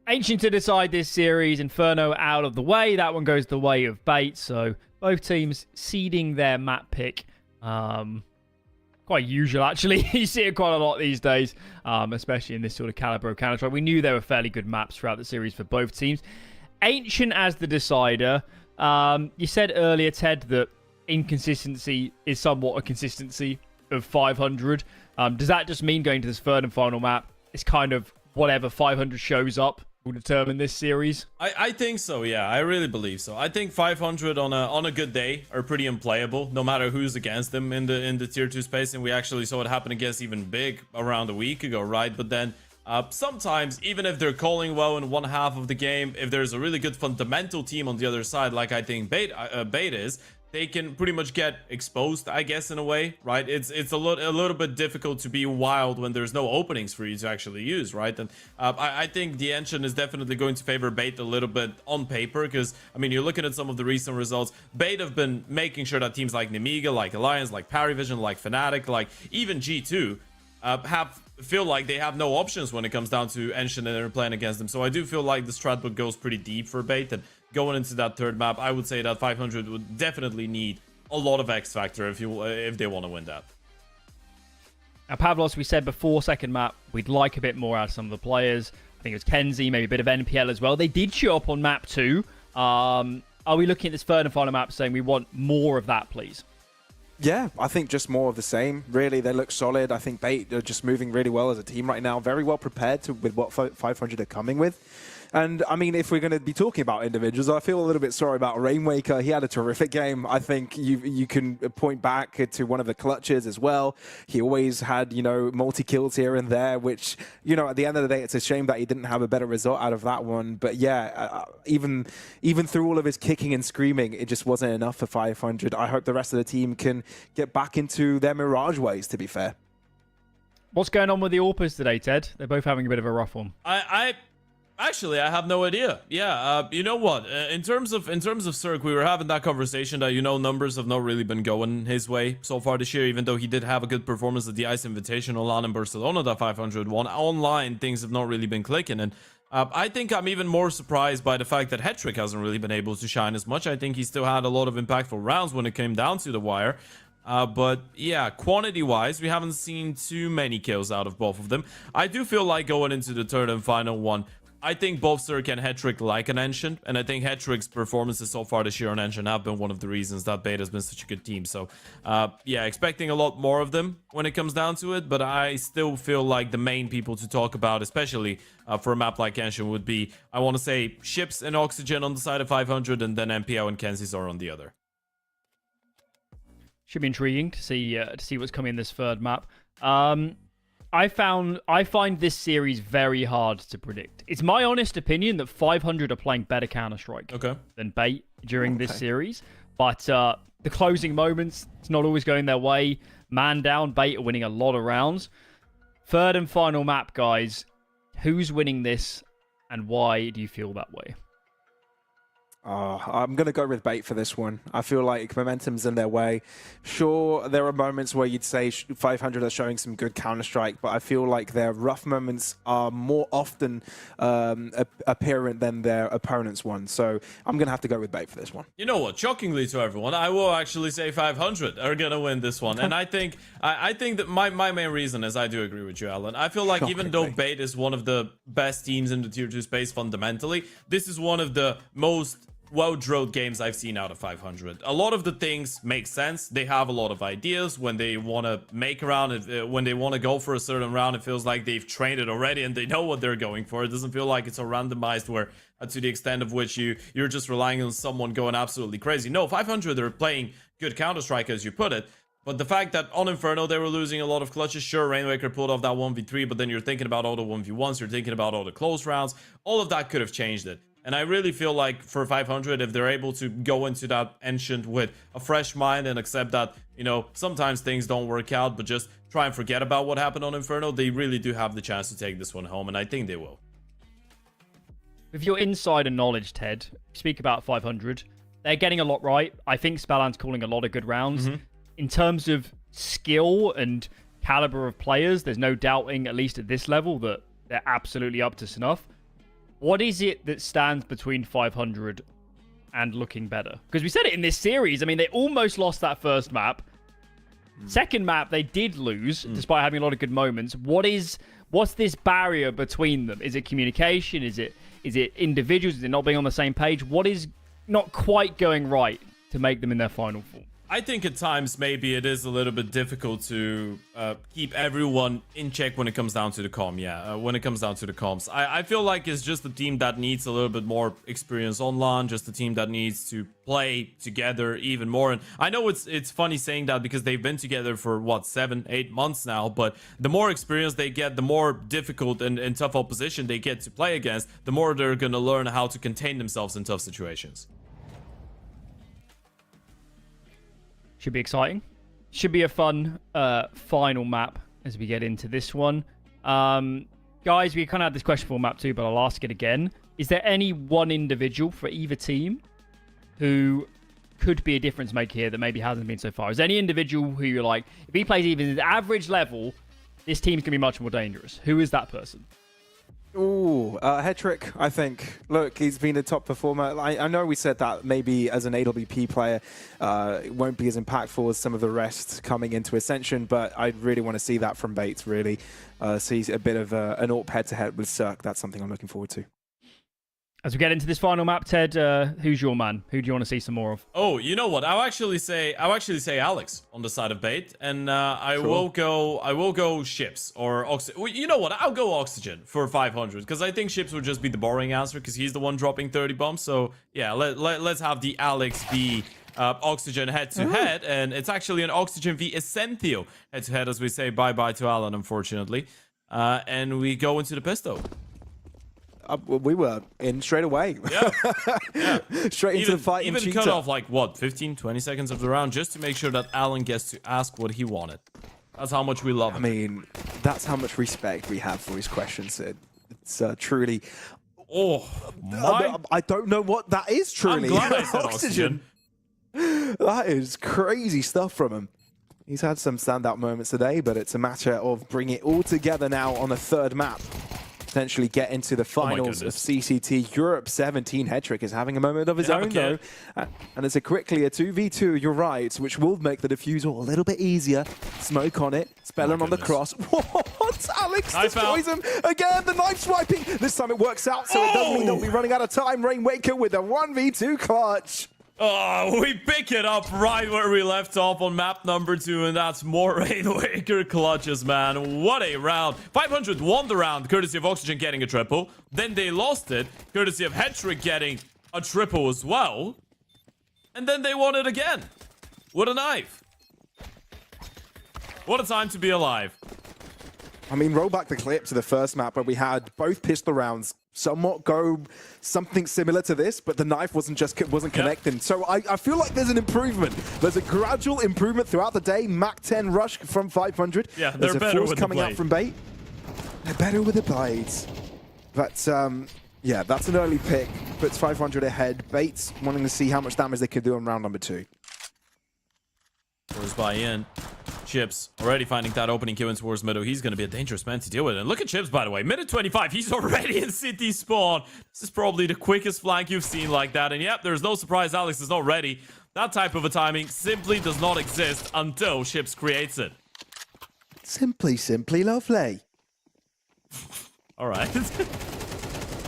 Ancient to decide this series. Inferno out of the way. That one goes the way of Bait. So both teams seeding their map pick. Quite usual, actually. You see it quite a lot these days, especially in this sort of caliber of Counter-Strike. We knew there were fairly good maps throughout the series for both teams. Ancient as the decider. You said earlier, Ted, that inconsistency is somewhat a consistency of 500. Does that just mean going to this third and final map, it's kind of whatever 500 shows up will determine this series? I think so, yeah. I really believe so. I think 500 on a good day are pretty unplayable, no matter who's against them in the tier 2 space. And we actually saw it happen against even Big around a week ago, right? But then sometimes, even if they're calling well in one half of the game, if there's a really good fundamental team on the other side, like I think Bait is, they can pretty much get exposed, I guess, in a way, right? It's a little bit difficult to be wild when there's no openings for you to actually use, right? And I think the engine is definitely going to favor Bait a little bit on paper, because, I mean, you're looking at some of the recent results. Bait have been making sure that teams like Nemiga, like Alliance, like Parivision, like Fnatic, like even G2 feel like they have no options when it comes down to Engine and they're playing against them. So I do feel like the strat book goes pretty deep for Bait, and going into that third map, I would say that 500 would definitely need a lot of X Factor if they want to win that. Now, Pavlos, we said before second map, we'd like a bit more out of some of the players. I think it was Kenzie, maybe a bit of NPL as well. They did show up on map 2. Are we looking at this third and final map saying we want more of that, please? Yeah, I think just more of the same. Really, they look solid. I think Bait are just moving really well as a team right now. Very well prepared with what 500 are coming with. And, I mean, if we're going to be talking about individuals, I feel a little bit sorry about Rainmaker. He had a terrific game. I think you can point back to one of the clutches as well. He always had, you know, multi-kills here and there, which, you know, at the end of the day, it's a shame that he didn't have a better result out of that one. But, yeah, even through all of his kicking and screaming, it just wasn't enough for 500. I hope the rest of the team can get back into their Mirage ways, to be fair. What's going on with the Orpas today, Ted? They're both having a bit of a rough one. Actually, I have no idea. Yeah, you know what? In terms of Cirque, we were having that conversation that numbers have not really been going his way so far this year. Even though he did have a good performance at the Ice Invitational on in Barcelona, that 500 one online, things have not really been clicking. And I think I'm even more surprised by the fact that Hetrick hasn't really been able to shine as much. I think he still had a lot of impactful rounds when it came down to the wire. But yeah, quantity-wise, we haven't seen too many kills out of both of them. I do feel like going into the third and final one, I think both Cirque and Hetrick like an Ancient, and I think Hetrick's performances so far this year on Ancient have been one of the reasons that Beta has been such a good team. So, yeah, expecting a lot more of them when it comes down to it, but I still feel like the main people to talk about, especially for a map like Ancient, would be, I want to say, Ships and Oxygen on the side of 500, and then MPO and Kenzis on the other. Should be intriguing to see what's coming in this third map. I find this series very hard to predict. It's my honest opinion that 500 are playing better Counter-Strike than Bait during this series. But the closing moments, it's not always going their way. Man down, Bait are winning a lot of rounds. Third and final map, guys. Who's winning this and why do you feel that way? I'm going to go with Bait for this one. I feel like momentum's in their way. Sure, there are moments where you'd say 500 are showing some good Counter-Strike, but I feel like their rough moments are more often apparent than their opponents' ones. So I'm going to have to go with Bait for this one. You know what? Shockingly to everyone, I will actually say 500 are going to win this one. And I think that my main reason is I do agree with you, Alan. I feel like even though Bait is one of the best teams in the Tier 2 space fundamentally, this is one of the most well-drilled games I've seen out of 500. A lot of the things make sense. They have a lot of ideas when they want to make a round. When they want to go for a certain round, it feels like they've trained it already and they know what they're going for. It doesn't feel like it's a randomized where to the extent of which you're just relying on someone going absolutely crazy. No, 500 are playing good Counter-Strike, as you put it. But the fact that on Inferno, they were losing a lot of clutches. Sure, Rainwaker pulled off that 1v3, but then you're thinking about all the 1v1s, you're thinking about all the close rounds. All of that could have changed it. And I really feel like for 500, if they're able to go into that Ancient with a fresh mind and accept that, sometimes things don't work out, but just try and forget about what happened on Inferno, they really do have the chance to take this one home, and I think they will. With your insider knowledge, Ted, speak about 500. They're getting a lot right. I think Spallan's calling a lot of good rounds. In terms of skill and caliber of players, there's no doubting, at least at this level, that they're absolutely up to snuff. What is it that stands between 500 and looking better? Because we said it in this series. I mean, they almost lost that first map. Second map, they did lose, despite having a lot of good moments. What's this barrier between them? Is it communication? Is it individuals? Is it not being on the same page? What is not quite going right to make them in their final form? I think at times maybe it is a little bit difficult to keep everyone in check when it comes down to the comm. When it comes down to the comms. I feel like it's just a team that needs a little bit more experience on LAN, just a team that needs to play together even more. And I know it's funny saying that because they've been together for, 7-8 months now, but the more experience they get, the more difficult and tough opposition they get to play against, the more they're going to learn how to contain themselves in tough situations. Should be exciting. Should be a fun final map as we get into this one. Guys, we kind of had this question for map 2, but I'll ask it again. Is there any one individual for either team who could be a difference maker here that maybe hasn't been so far? Is there any individual who you're like, if he plays even at the average level, this team's going to be much more dangerous? Who is that person? Ooh, Hetrick, I think. Look, he's been a top performer. I know we said that maybe as an AWP player, it won't be as impactful as some of the rest coming into Ascension, but I really want to see that from Bates, really. See a bit of an AWP head-to-head with Cirque. That's something I'm looking forward to. As we get into this final map, Ted, who's your man? Who do you want to see some more of? Oh, you know what? I'll actually say Alex on the side of Bait, and I will go Ships or Oxygen. Well, you know what? I'll go Oxygen for 500 because I think Ships would just be the boring answer because he's the one dropping 30 bombs. So yeah, let's have the Alex v Oxygen head-to-head, and it's actually an Oxygen v Essenthio head-to-head as we say bye-bye to Alan, unfortunately, and we go into the Pisto. We were in straight away. Yeah. Straight into the fight. Even cut off like, 15-20 seconds of the round just to make sure that Alan gets to ask what he wanted. That's how much we love him. I mean, that's how much respect we have for his questions. It's truly Oh, my. I don't know what that is, truly. I'm glad I said Oxygen. That is crazy stuff from him. He's had some standout moments today, but it's a matter of bringing it all together now on a third map. Potentially get into the finals of CCT Europe 17. Hetrick is having a moment of his own, though. And it's a quickly a 2v2, you're right, which will make the defusal a little bit easier. Smoke on it. Spellin on the cross. What? Alex destroys him again. The knife swiping. This time it works out, so it doesn't mean they'll be running out of time. Rainwaker with a 1v2 clutch. Oh, we pick it up right where we left off on map number 2, and that's more Rainwaker clutches, man. What a round. 500 won the round, courtesy of Oxygen getting a triple. Then they lost it, courtesy of Hetrick getting a triple as well. And then they won it again with a knife. What a time to be alive. I mean, roll back the clip to the first map where we had both pistol rounds somewhat go something similar to this, but the knife wasn't connecting. So I feel like there's an improvement. There's a gradual improvement throughout the day. Mac 10 rush from 500. Yeah, they're better with the blade. Coming out from Bait. They're better with the blades. But yeah, that's an early pick. Puts 500 ahead. Bait's wanting to see how much damage they could do on round number 2. Force buy in. Chips already finding that opening kill in towards middle. He's going to be a dangerous man to deal with. And look at Chips, by the way. Minute 25. He's already in city spawn. This is probably the quickest flank you've seen like that. And yep, there's no surprise Alex is not ready. That type of a timing simply does not exist until Chips creates it. Simply lovely. All right.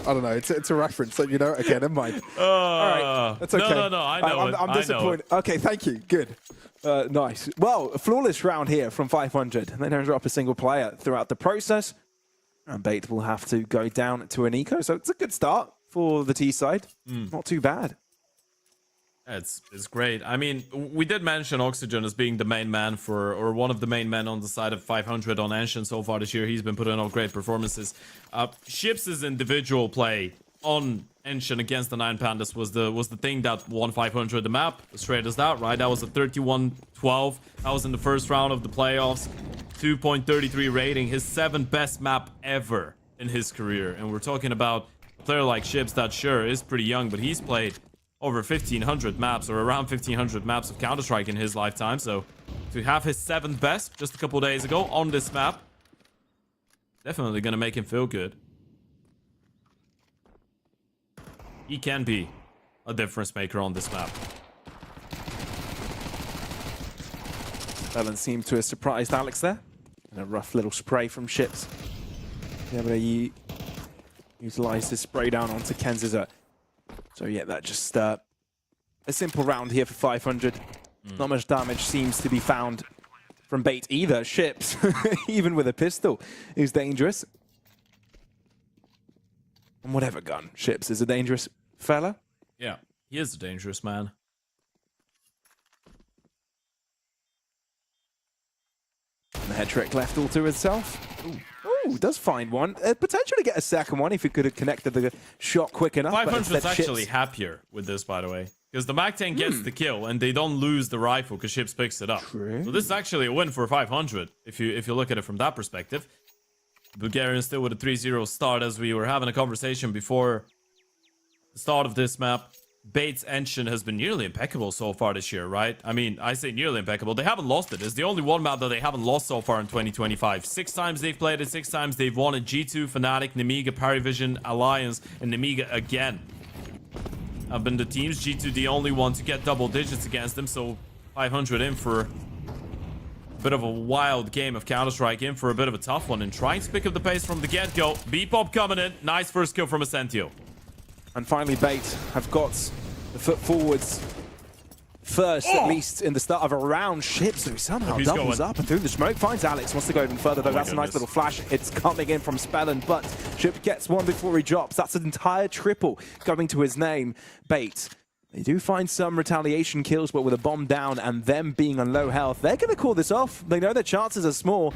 I don't know. It's a reference, so you know. Okay, never mind. All right, that's okay. No. I know. I'm disappointed. Okay, thank you. Good. Nice. Well, a flawless round here from 500. They don't drop a single player throughout the process. And Bait will have to go down to an eco. So it's a good start for the T side. Not too bad. It's great. I mean, we did mention Oxygen as being the main man or one of the main men on the side of 500 on Ancient so far this year. He's been putting on great performances. Ships' individual play on Ancient against the 9 Pandas was the thing that won 500 the map. Straight as that, right? That was a 31-12. That was in the first round of the playoffs. 2.33 rating. His 7th best map ever in his career. And we're talking about a player like Ships that sure is pretty young, but he's played over 1,500 maps or around 1,500 maps of Counter-Strike in his lifetime. So to have his 7th best just a couple days ago on this map, definitely going to make him feel good. He can be a difference maker on this map. Ellen seemed to have surprised Alex there. And a rough little spray from Ships. Yeah, but he utilized his spray down onto Kenz's. So yeah, that just a simple round here for 500. Not much damage seems to be found from Bait either. Ships, even with a pistol, is dangerous. And whatever gun, Ships is a dangerous fella. Yeah, he is a dangerous man. And the head trick left all to itself. Ooh, does find one. Potentially get a second one if he could have connected the shot quick enough. 500 is actually happier with this, by the way. Because the Mac 10 gets the kill and they don't lose the rifle because Ships picks it up. True. So this is actually a win for 500 if you look at it from that perspective. Bulgarian still with a 3-0 start as we were having a conversation before the start of this map. Bait's Ancient has been nearly impeccable so far this year, right? I mean, I say nearly impeccable. They haven't lost it. It's the only one map that they haven't lost so far in 2025. 6 times they've played it, 6 times they've won it. G2, Fnatic, Nemiga, Parivision, Alliance, and Nemiga again have been the teams. G2 the only one to get double digits against them, so 500 in for a bit of a wild game of Counter-Strike, in for a bit of a tough one, and trying to pick up the pace from the get-go. B-Pop coming in. Nice first kill from Ascentio. And finally, Bait have got the foot forwards first, at least in the start of a round. Ships, who somehow doubles up and through the smoke, finds Alex, wants to go even further, though. That's a nice little flash. It's coming in from Spellin, but Ship gets one before he drops. That's an entire triple going to his name. Bait, they do find some retaliation kills, but with a bomb down and them being on low health, they're going to call this off. They know their chances are small.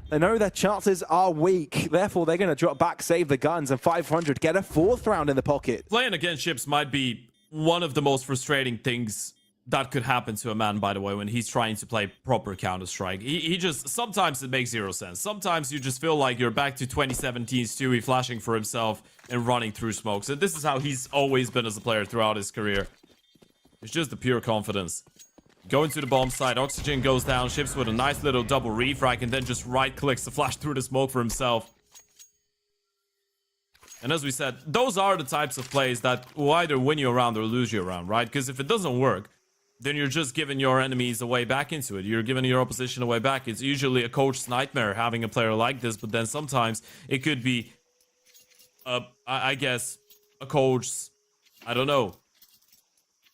They know their chances are weak. Therefore, they're going to drop back, save the guns, and 500 get a 4th round in the pocket. Playing against Ships might be one of the most frustrating things that could happen to a man, by the way, when he's trying to play proper Counter-Strike. He just, sometimes it makes zero sense. Sometimes you just feel like you're back to 2017 Stewie flashing for himself and running through smokes. And this is how he's always been as a player throughout his career. It's just the pure confidence. Going to the bomb side, Oxygen goes down, Ships with a nice little double refrag, and then just right-clicks to flash through the smoke for himself. And as we said, those are the types of plays that will either win you a round or lose you a round, right? Because if it doesn't work, then you're just giving your enemies a way back into it. You're giving your opposition a way back. It's usually a coach's nightmare having a player like this, but then sometimes it could be, I guess, a coach's, I don't know,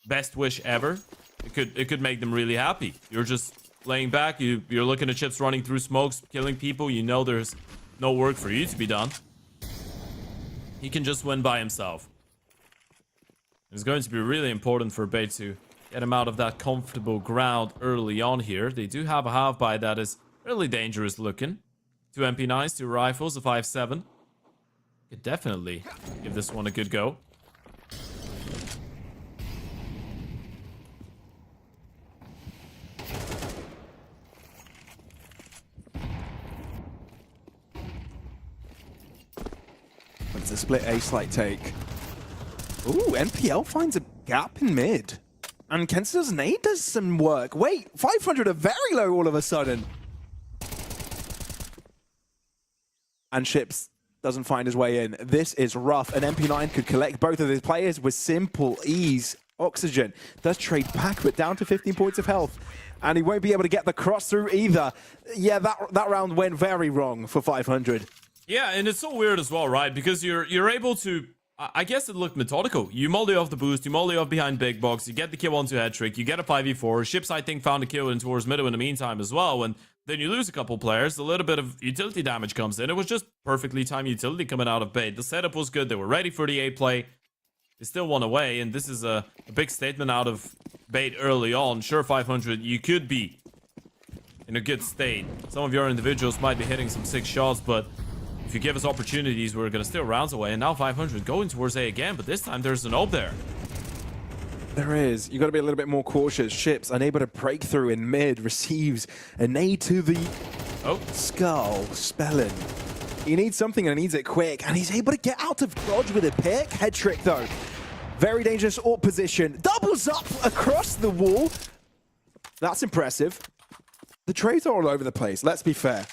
best wish ever. It could make them really happy. You're just laying back, you're looking at Chips running through smokes, killing people, you know there's no work for you to be done. He can just win by himself. It's going to be really important for Bait to get him out of that comfortable ground early on here. They do have a half-buy that is really dangerous looking. 2 MP9s, 2 rifles, a 5.7. Could definitely give this one a good go. It's a split A slight take. Ooh, NPL finds a gap in mid. And Kenster's nade does some work. Wait, 500 are very low all of a sudden. And Ships doesn't find his way in. This is rough. And MP9 could collect both of his players with simple ease. Oxygen does trade back, but down to 15 points of health. And he won't be able to get the cross through either. Yeah, that round went very wrong for 500. Yeah, and it's so weird as well, right? Because you're able to, I guess it looked methodical. You molly off the boost, you molly off behind big box, you get the kill onto head trick, you get a 5v4. Ships, I think, found a kill in towards middle in the meantime as well. And then you lose a couple players, a little bit of utility damage comes in. It was just perfectly timed utility coming out of Bait. The setup was good, they were ready for the A play. They still won away, and this is a big statement out of Bait early on. Sure, 500, you could be in a good state. Some of your individuals might be hitting some sick shots, but if you give us opportunities, we're going to steal rounds away. And now 500 going towards A again, but this time there's an AWP there. There is. You got to be a little bit more cautious. Ships unable to break through in mid, receives a nade to the skull. Spellin. He needs something and he needs it quick, and he's able to get out of dodge with a pick. Head trick though. Very dangerous AWP position. Doubles up across the wall. That's impressive. The trades are all over the place, let's be fair.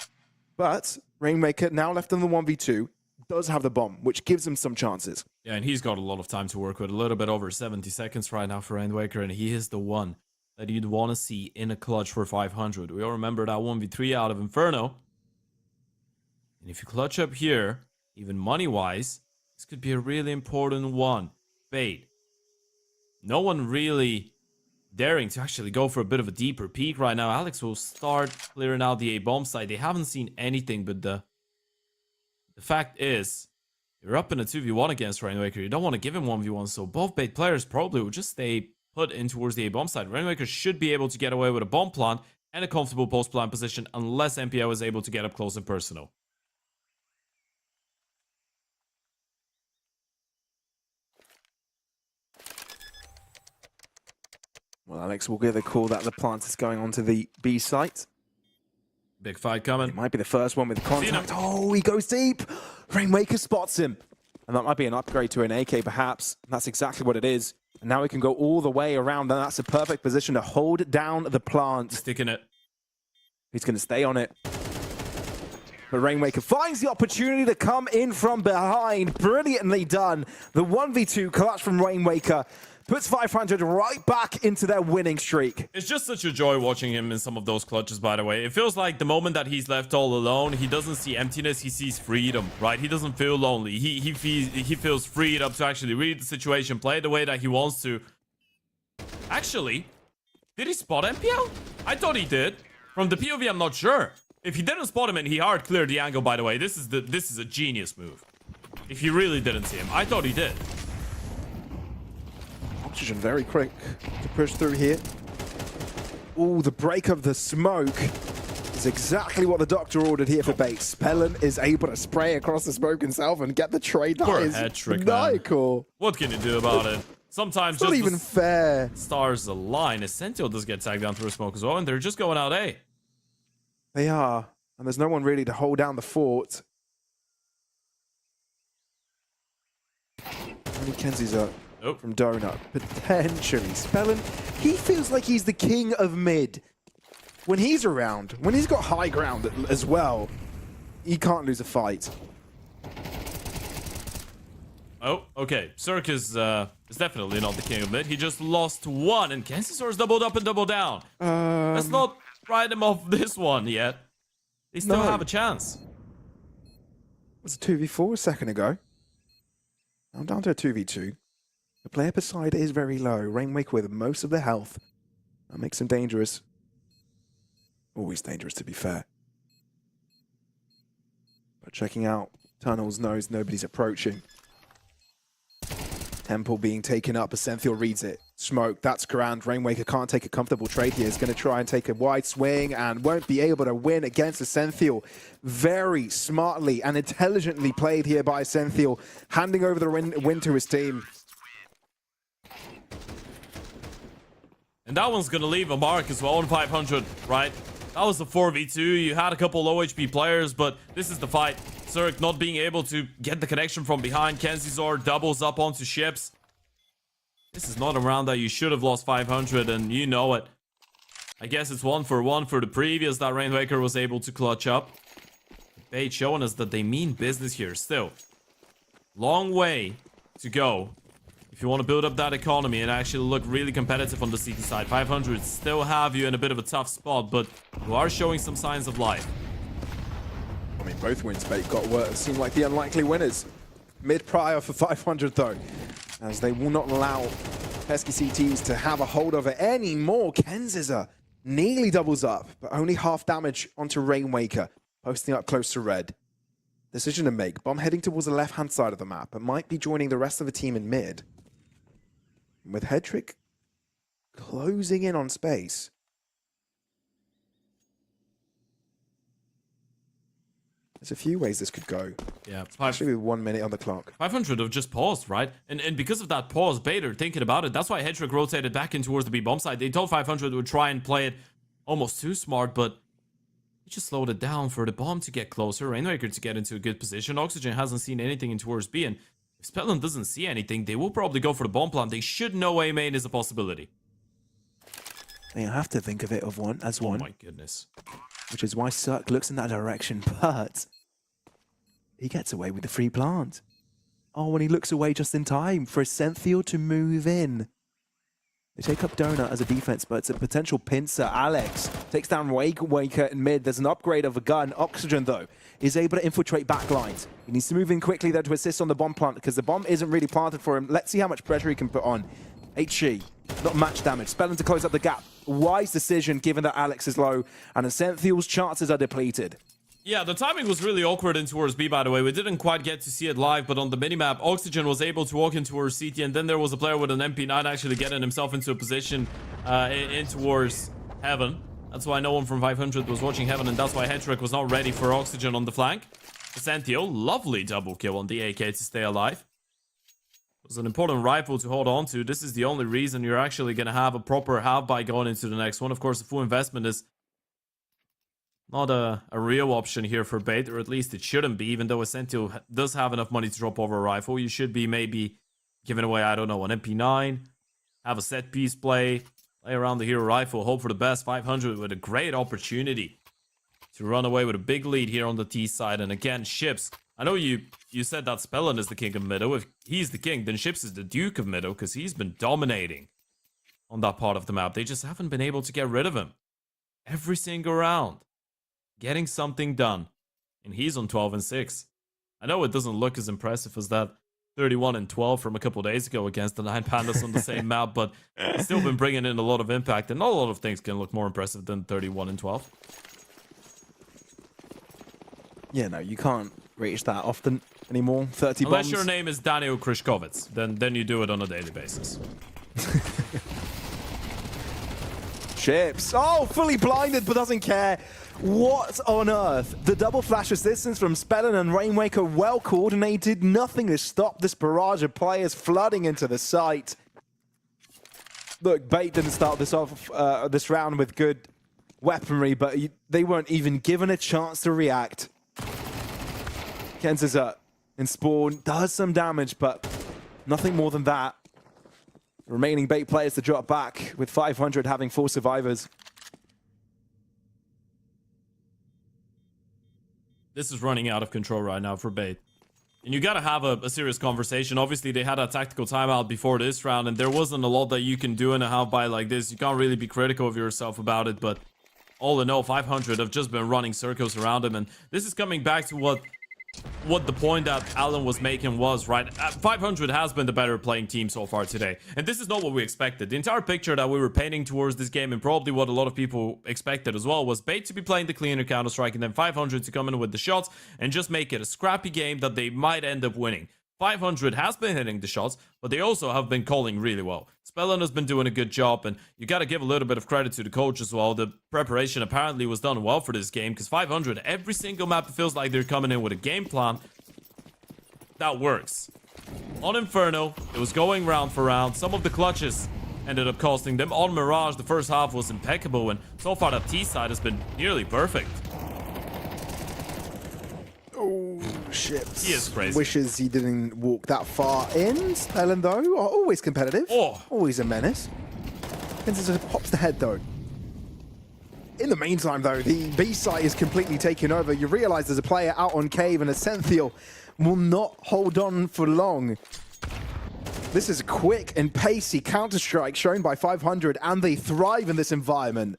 But Rainmaker, now left in the 1v2, does have the bomb, which gives him some chances. Yeah, and he's got a lot of time to work with. A little bit over 70 seconds right now for Rainmaker, and he is the one that you'd want to see in a clutch for 500. We all remember that 1v3 out of Inferno. And if you clutch up here, even money-wise, this could be a really important one. Bait. No one really daring to actually go for a bit of a deeper peek right now. Alex will start clearing out the A-bomb side. They haven't seen anything, but the fact is, you're up in a 2v1 against Rainmaker. You don't want to give him 1v1, so both Bait players probably will just stay put in towards the A-bomb side. Rainmaker should be able to get away with a bomb plant and a comfortable post-plant position unless MPO is able to get up close and personal. Well, Alex will give the call that the plant is going onto the B site. Big fight coming. It might be the first one with contact. Oh, he goes deep. Rainmaker spots him. And that might be an upgrade to an AK, perhaps. That's exactly what it is. And now he can go all the way around. And that's a perfect position to hold down the plant. Sticking it. He's going to stay on it. But Rainmaker finds the opportunity to come in from behind. Brilliantly done. The 1v2 clutch from Rainmaker puts 500 right back into their winning streak. It's just such a joy watching him in some of those clutches, by the way. It feels like the moment that he's left all alone, he doesn't see emptiness, he sees freedom, right? He doesn't feel lonely. He feels freed up to actually read the situation, play the way that he wants to. Actually, did he spot MPL? I thought he did. From the POV, I'm not sure. If he didn't spot him and he hard cleared the angle, by the way, this is a genius move. If he really didn't see him, I thought he did. Oxygen very quick to push through here. Ooh, the break of the smoke is exactly what the doctor ordered here for Bait. Spellin is able to spray across the smoke himself and get the trade. That is maniacal. What can you do about it? sometimes it's not even fair. Stars align. Essential does get tagged down through a smoke as well, and they're just going out A. They are, and there's no one really to hold down the fort. Only Kenzie's up from Donut, potentially. Spellin, he feels like he's the king of mid. When he's around, when he's got high ground as well, he can't lose a fight. Oh, okay. Cirque is definitely not the king of mid. He just lost one, and Kansas doubled up and doubled down. Let's not write him off this one yet. They still have a chance. It was a 2v4 a second ago. I'm down to a 2v2. The player per side is very low. Rainmaker with most of the health. That makes him dangerous. Always dangerous, to be fair. But checking out tunnels, knows nobody's approaching. Temple being taken up as Senthiel reads it. Smoke, that's grand. Rainmaker can't take a comfortable trade here. He's going to try and take a wide swing and won't be able to win against the Senthiel. Very smartly and intelligently played here by Senthiel, handing over the win to his team. And that one's going to leave a mark as well on 500, right? That was the 4v2. You had a couple low HP players, but this is the fight. Cirque not being able to get the connection from behind. Kenzizor doubles up onto ships. This is not a round that you should have lost 500, and you know it. I guess it's 1-for-1 for the previous that Rainmaker was able to clutch up. Bait showing us that they mean business here still. Long way to go if you want to build up that economy and actually look really competitive on the CT side. 500 still have you in a bit of a tough spot, but you are showing some signs of life. I mean, both wins Bait got what seemed like the unlikely winners. Mid prior for 500 though, as they will not allow pesky CTs to have a hold of it anymore. Kenziza nearly doubles up, but only half damage onto Rainmaker, posting up close to red. Decision to make. Bomb heading towards the left-hand side of the map, but might be joining the rest of the team in mid. With Headtrick closing in on space. There's a few ways this could go. Yeah, especially with 1 minute on the clock. 500 have just paused, right? And because of that pause, Bader thinking about it, that's why Headtrick rotated back in towards the B bomb side. They told 500 would try and play it almost too smart, but he just slowed it down for the bomb to get closer, Rainmaker to get into a good position. Oxygen hasn't seen anything in towards B, and if Spellin doesn't see anything, they will probably go for the bomb plant. They should know A main is a possibility. They have to think of it as one. Oh my goodness. Which is why Cirque looks in that direction, but he gets away with the free plant. Oh, and he looks away just in time for a Senthiel to move in. They take up Donut as a defense, but it's a potential pincer. Alex takes down Waker in mid. There's an upgrade of a gun. Oxygen, though, is able to infiltrate backlines. He needs to move in quickly, though, to assist on the bomb plant, because the bomb isn't really planted for him. Let's see how much pressure he can put on. HG, not much damage. Spellin to close up the gap. Wise decision, given that Alex is low, and the Senthiel's chances are depleted. Yeah, the timing was really awkward in towards B, by the way. We didn't quite get to see it live, but on the minimap, Oxygen was able to walk in towards CT, and then there was a player with an MP9 actually getting himself into a position in towards Heaven. That's why no one from 500 was watching Heaven, and that's why Headtrick was not ready for Oxygen on the flank. Senthiel, lovely double kill on the AK to stay alive. It was an important rifle to hold on to. This is the only reason you're actually going to have a proper half-buy going into the next one. Of course, the full investment is not a real option here for Bait, or at least it shouldn't be, even though Senthiel does have enough money to drop over a rifle. You should be maybe giving away, I don't know, an MP9, have a set piece play around the hero rifle, hope for the best. 500 with a great opportunity to run away with a big lead here on the T side. And again, Ships, I know you said that Spellin is the king of Middle. If he's the king, then Ships is the Duke of Middle, because he's been dominating on that part of the map. They just haven't been able to get rid of him every single round, getting something done. And he's on 12 and 6. I know it doesn't look as impressive as that 31 and 12 from a couple days ago against the 9 Pandas on the same map, but he's still been bringing in a lot of impact, and not a lot of things can look more impressive than 31 and 12. Yeah, no, you can't reach that often anymore. 30 Unless bombs. your name is Daniel Kryshkovitz, then you do it on a daily basis. Ships. Oh, fully blinded, but doesn't care. What on earth? The double flash assistance from Spellin and Rainmaker, well coordinated. Nothing to stop this barrage of players flooding into the site. look, Bait didn't start this off this round with good weaponry, but they weren't even given a chance to react. Kenza in spawn does some damage, but nothing more than that. Remaining Bait players to drop back with 500 having 4 survivors. This is running out of control right now for Bait. And you gotta have a serious conversation. Obviously, they had a tactical timeout before this round, and there wasn't a lot that you can do in a half-buy like this. You can't really be critical of yourself about it, but all in all, 500 have just been running circles around him, and this is coming back to what the point that Alan was making was, right? 500 has been the better playing team so far today. And this is not what we expected. The entire picture that we were painting towards this game, and probably what a lot of people expected as well, was Bait to be playing the cleaner Counter-Strike, and then 500 to come in with the shots and just make it a scrappy game that they might end up winning. 500 has been hitting the shots, but they also have been calling really well. Spellon has been doing a good job, and you got to give a little bit of credit to the coach as well. The preparation apparently was done well for this game, because 500, every single map, it feels like they're coming in with a game plan that works. On Inferno, it was going round for round. Some of the clutches ended up costing them. On Mirage, the first half was impeccable, and so far that T side has been nearly perfect. Oh, shit. He is crazy. Wishes he didn't walk that far in. Spellon, though, are always competitive. Oh. Always a menace. Kenza pops the head, though. In the meantime, though, the B site is completely taken over. You realize there's a player out on Cave, and Ascenthiel will not hold on for long. This is quick and pacey Counter-Strike shown by 500, and they thrive in this environment.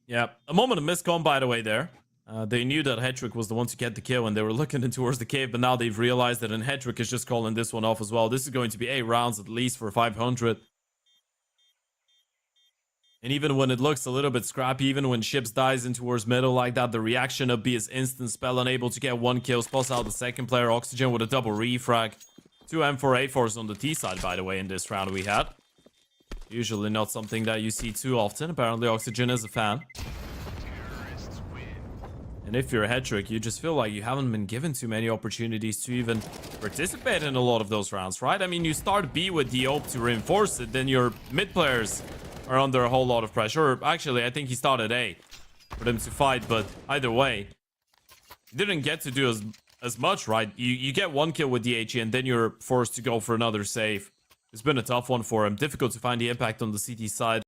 Yeah, a moment of miscom, by the way, there. They knew that Hedrick was the one to get the kill, and they were looking in towards the cave, but now they've realized that, and Hedrick is just calling this one off as well. This is going to be 8 rounds at least for 500. And even when it looks a little bit scrappy, even when Ships dies in towards middle like that, the reaction of B is instant. Spell unable to get 1 kill, spots out the second player. Oxygen with a double refrag. 2 M4A4s on the T side, by the way, in this round we had. Usually not something that you see too often. Apparently Oxygen is a fan. And if you're a Hedrick, you just feel like you haven't been given too many opportunities to even participate in a lot of those rounds, right? I mean, you start B with the AWP to reinforce it, then your mid players are under a whole lot of pressure. Or actually, I think he started A for them to fight, but either way, you didn't get to do as much, right? You get 1 kill with the HE, and then you're forced to go for another save. It's been a tough one for him. Difficult to find the impact on the CT side.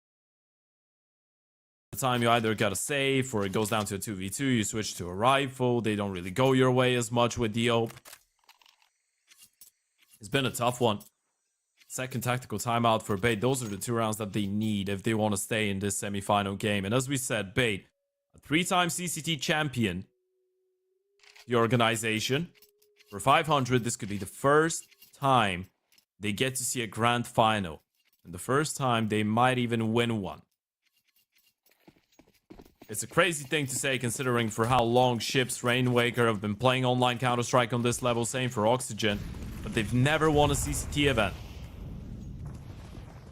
The time you either got a save, or it goes down to a 2v2, you switch to a rifle. They don't really go your way as much with the AWP. It's been a tough one. Second tactical timeout for Bait. Those are the 2 rounds that they need if they want to stay in this semi-final game. And as we said, Bait, a 3-time CCT champion, the organization. For 500, this could be the first time they get to see a grand final. And the first time they might even win one. It's a crazy thing to say considering for how long Ships, Rainwaker have been playing online Counter-Strike on this level. Same for Oxygen. But they've never won a CCT event.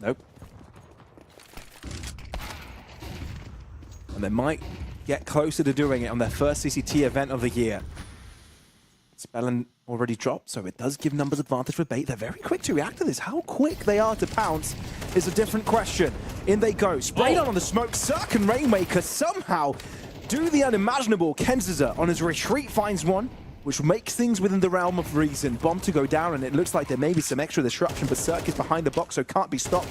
Nope. And they might get closer to doing it on their first CCT event of the year. Spellon already dropped, so it does give numbers advantage for Bait. They're very quick to react to this. How quick they are to pounce is a different question. In they go. Sprayed on the smoke. Cirque and Rainmaker somehow do the unimaginable. Kenza on his retreat finds one, which makes things within the realm of reason. Bomb to go down, and it looks like there may be some extra disruption, but Cirque is behind the box, so can't be stopped.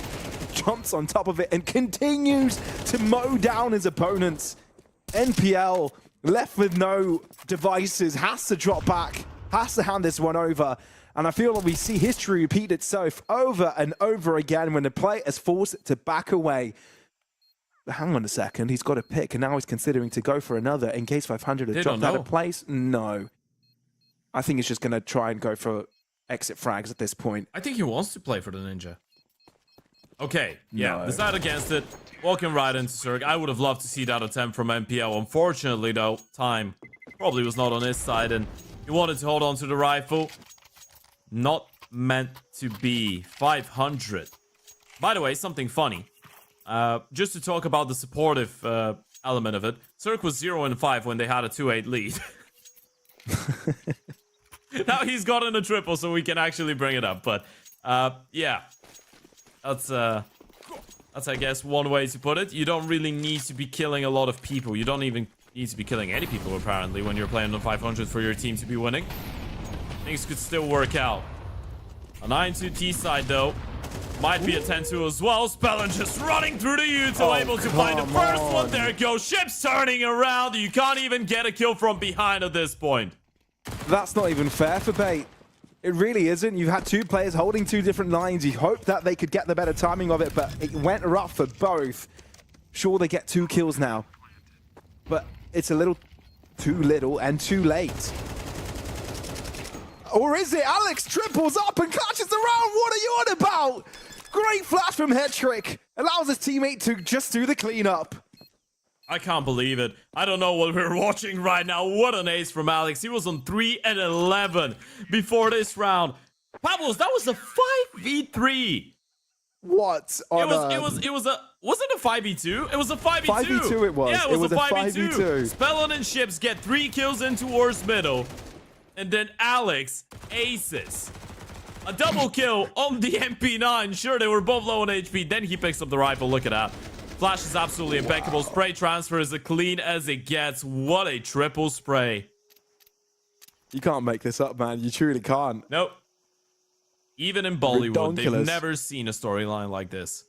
Jumps on top of it and continues to mow down his opponents. NPL, left with no devices, has to drop back, has to hand this one over. And I feel like we see history repeat itself over and over again when the player is forced to back away. But hang on a second, he's got a pick, and now he's considering to go for another in case 500 has dropped out of place. No. I think he's just going to try and go for exit frags at this point. I think he wants to play for the Ninja. Okay, yeah, decide against it. Walking right into Zerg. I would have loved to see that attempt from MPL. Unfortunately, though, time probably was not on his side, and he wanted to hold on to the rifle. Not meant to be. 500. By the way, something funny. Just to talk about the supportive element of it. Zerg was 0-5 when they had a 2-8 lead. Now he's gotten a triple, so we can actually bring it up. But, yeah. That's That's, I guess, one way to put it. You don't really need to be killing a lot of people. You don't even need to be killing any people, apparently, when you're playing on 500 for your team to be winning. Things could still work out. A 9-2 T side, though. Might be a 10-2 as well. Spellin just running through the util, able to find the first one. There it goes. Ships turning around. You can't even get a kill from behind at this point. That's not even fair for Bait. It really isn't. You've had two players holding two different lines. You hope that they could get the better timing of it, but it went rough for both. Sure, they get 2 kills now, but it's a little too little and too late. Or is it? Alex triples up and clutches around. What are you on about? Great flash from Hetrick. Allows his teammate to just do the cleanup. I can't believe it. I don't know what we're watching right now. What an ace from Alex. He was on 3 and 11 before this round. Pablos, that was a 5v3. What? It was a wasn't it a 5v2? It was a 5v2. 5v2 it was. Yeah, it was a 5v2. Spellin and Ships get 3 kills in towards middle. And then Alex aces. A double kill on the MP9. Sure, they were both low on HP. Then he picks up the rifle. Look at that. Flash is absolutely impeccable. Spray transfer is as clean as it gets. What a triple spray. You can't make this up, man. You truly can't. Nope. Even in Bollywood, they've never seen a storyline like this.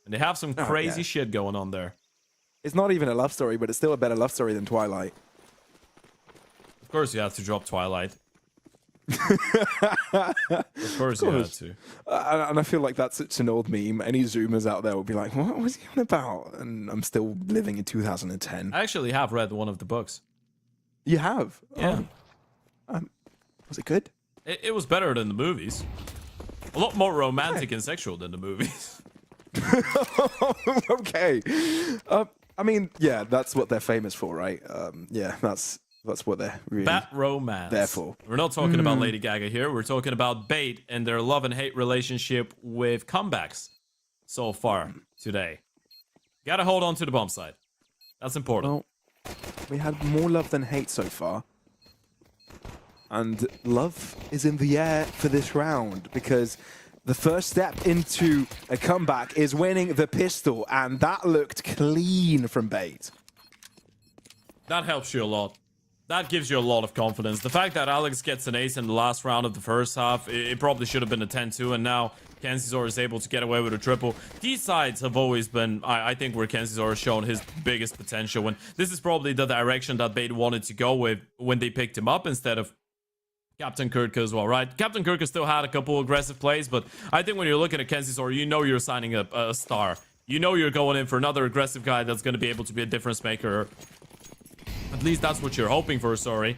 And they have some crazy shit going on there. It's not even a love story, but it's still a better love story than Twilight. Of course you have to drop Twilight. Of course you had to. And I feel like that's such an old meme. Any Zoomers out there will be like, what was he on about? And I'm still living in 2010. I actually have read one of the books. You have? Yeah. Was it good? It was better than the movies. A lot more romantic and sexual than the movies. Okay. I mean, yeah, that's what they're famous for, right? Yeah, that's what they're really Bat romance. there for. We're not talking about Lady Gaga here. We're talking about Bait and their love and hate relationship with comebacks so far today. Gotta hold on to the bomb side. That's important. Well, we had more love than hate so far. And love is in the air for this round because the first step into a comeback is winning the pistol, and that looked clean from Bait. That helps you a lot. That gives you a lot of confidence. The fact that Alex gets an ace in the last round of the first half, it probably should have been a 10-2, and now Kenzizor is able to get away with a triple. These sides have always been, I think, where Kenzizor has shown his biggest potential, and this is probably the direction that Bait wanted to go with when they picked him up instead of Captain Kirk as well, right? Captain Kirk has still had a couple aggressive plays, but I think when you're looking at Kenzizor, you know you're signing a star. You know you're going in for another aggressive guy that's going to be able to be a difference maker. At least that's what you're hoping for, sorry.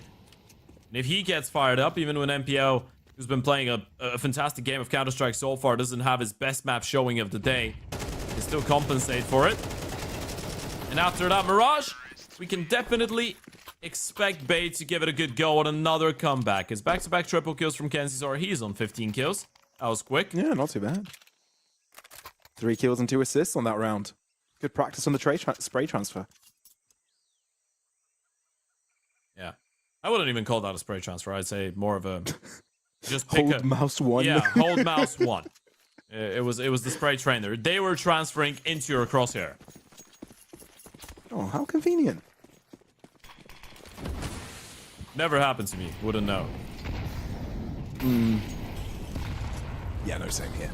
And if he gets fired up, even when MPO, who's been playing a fantastic game of Counter-Strike so far, doesn't have his best map showing of the day, he still compensate for it. And after that Mirage, we can definitely expect Bait to give it a good go on another comeback. His back-to-back triple kills from Kenzizor. He's on 15 kills. That was quick. Yeah, not too bad. 3 kills and 2 assists on that round. Good practice on the spray transfer. Yeah. I wouldn't even call that a spray transfer. I'd say more of a just pick hold mouse 1. Yeah, hold mouse 1. It was the spray trainer. They were transferring into your crosshair. Oh, how convenient. Never happened to me. Wouldn't know. Yeah, no, same here.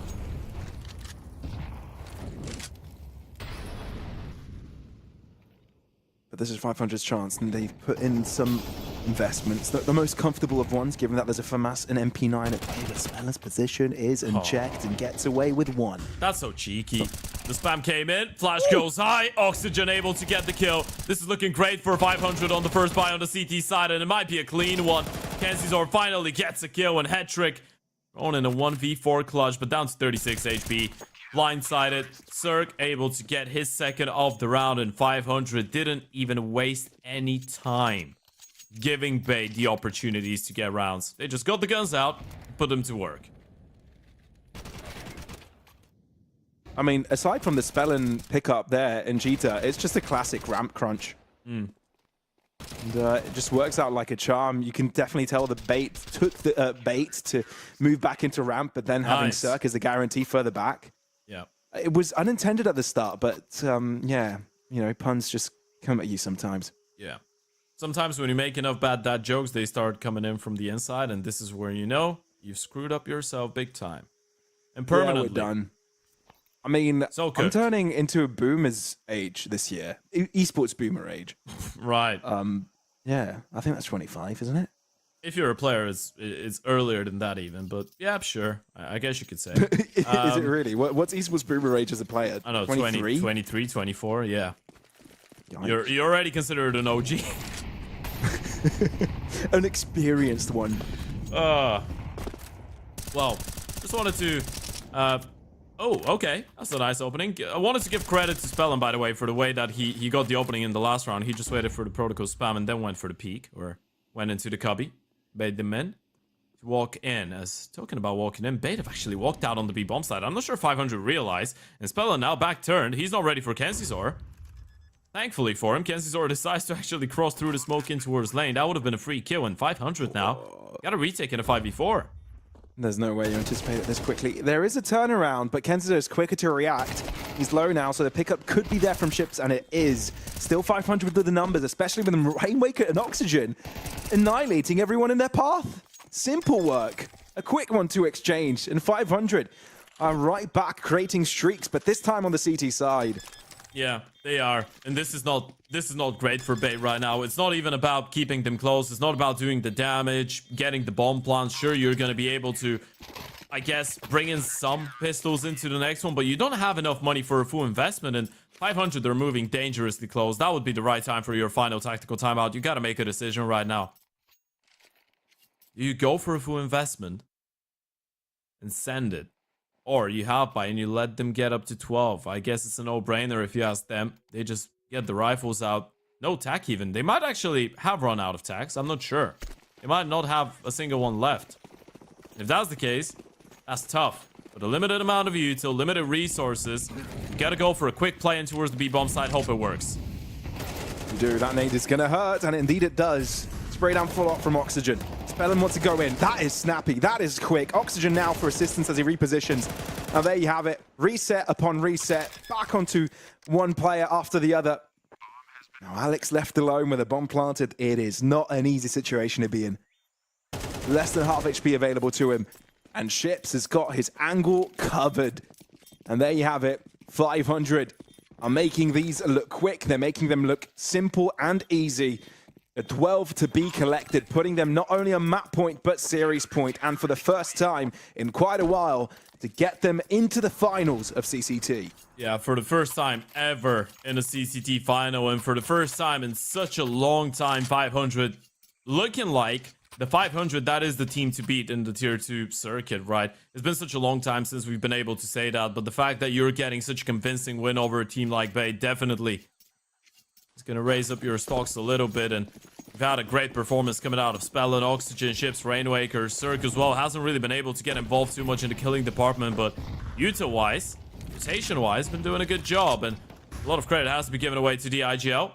But this is 500's chance, and they've put in some investments. The most comfortable of ones, given that there's a FAMAS and MP9 at play, but Spellin's position is unchecked and gets away with 1. That's so cheeky. The spam came in, flash goes high, Oxygen able to get the kill. This is looking great for 500 on the first buy on the CT side, and it might be a clean one. Kenzizor finally gets a kill, and Hetrick on in a 1v4 clutch, but down to 36 HP. Blindsided, Cirque able to get his second of the round, and 500 didn't even waste any time giving Bait the opportunities to get rounds. They just got the guns out, put them to work. I mean, aside from the Spellin pickup there in Jita, it's just a classic ramp crunch. And it just works out like a charm. You can definitely tell the Bait took the Bait to move back into ramp, but then having Cirque as a guarantee further back. Yeah. It was unintended at the start, but yeah, you know, puns just come at you sometimes. Yeah. Sometimes when you make enough bad dad jokes, they start coming in from the inside, and this is where you know you've screwed up yourself big time. And permanently. Yeah, we're done. I mean, So I'm turning into a boomer's age this year. Esports boomer age. Right. Yeah, I think that's 25, isn't it? If you're a player, it's earlier than that even, but yeah, sure. I guess you could say. Is it really? What's esports boomer age as a player? I don't know, 23? 23, 24, yeah. Yikes. You're already considered an OG. An experienced one. Well, just wanted to... oh, okay. That's a nice opening. I wanted to give credit to Spellin, by the way, for the way that he got the opening in the last round. He just waited for the protocol spam and then went for the peek, or went into the cubby. Bait them in to walk in. As talking about walking in, Bait have actually walked out on the B bomb side. I'm not sure 500 realized. And Spellin now back turned. He's not ready for Kenzizor. Thankfully for him, Kenzizor decides to actually cross through the smoke in towards lane. That would have been a free kill. And 500 now. Got a retake in a 5v4. There's no way you anticipate it this quickly. There is a turnaround, but Kenzizor is quicker to react. He's low now, so the pickup could be there from Ships, and it is. Still 500 with the numbers, especially with the Rainwaker and Oxygen annihilating everyone in their path. Simple work. A quick 1-2 exchange, and 500 are right back creating streaks, but this time on the CT side. Yeah, they are. And this is not great for Bait right now. It's not even about keeping them close. It's not about doing the damage, getting the bomb plants. Sure, you're going to be able to, I guess, bring in some pistols into the next one, but you don't have enough money for a full investment, and 500 are moving dangerously close. That would be the right time for your final tactical timeout. You got to make a decision right now. You go for a full investment and send it. Or you help by and you let them get up to 12. I guess it's a no-brainer if you ask them. They just get the rifles out. No tack even. They might actually have run out of tacks. I'm not sure. They might not have a single one left. If that's the case, that's tough. But a limited amount of util, limited resources. You gotta go for a quick play in towards the B-bomb side. Hope it works. You do. That nade is gonna hurt, and indeed it does. Spray down full up from Oxygen. Spellin wants to go in. That is snappy. That is quick. Oxygen now for assistance as he repositions. Now there you have it. Reset upon reset. Back onto one player after the other. Now Alex left alone with a bomb planted. It is not an easy situation to be in. Less than half HP available to him. And Ships has got his angle covered. And there you have it. 500 are making these look quick. They're making them look simple and easy. A 12 to be collected, putting them not only on map point, but series point. And for the first time in quite a while, to get them into the finals of CCT. Yeah, for the first time ever in a CCT final, and for the first time in such a long time, 500 looking like the 500 that is the team to beat in the tier 2 circuit, right? It's been such a long time since we've been able to say that, but the fact that you're getting such a convincing win over a team like Bay definitely is going to raise up your stocks a little bit. And we've had a great performance coming out of Spellin, Oxygen, Ships, Rainwaker, Cirque as well. Hasn't really been able to get involved too much in the killing department, but util-wise, rotation-wise, been doing a good job. And a lot of credit has to be given away to the IGL.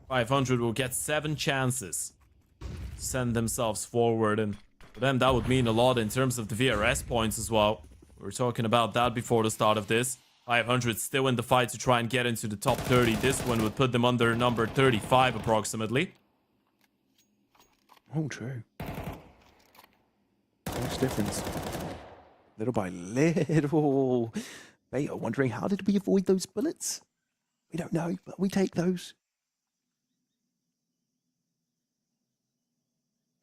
500 will get 7 chances to send themselves forward, and for them that would mean a lot in terms of the VRS points as well. We were talking about that before the start of this. 500 still in the fight to try and get into the top 30. This one would put them under number 35 approximately. Oh, true. Much difference. Little by little. They are wondering, how did we avoid those bullets? We don't know, but we take those.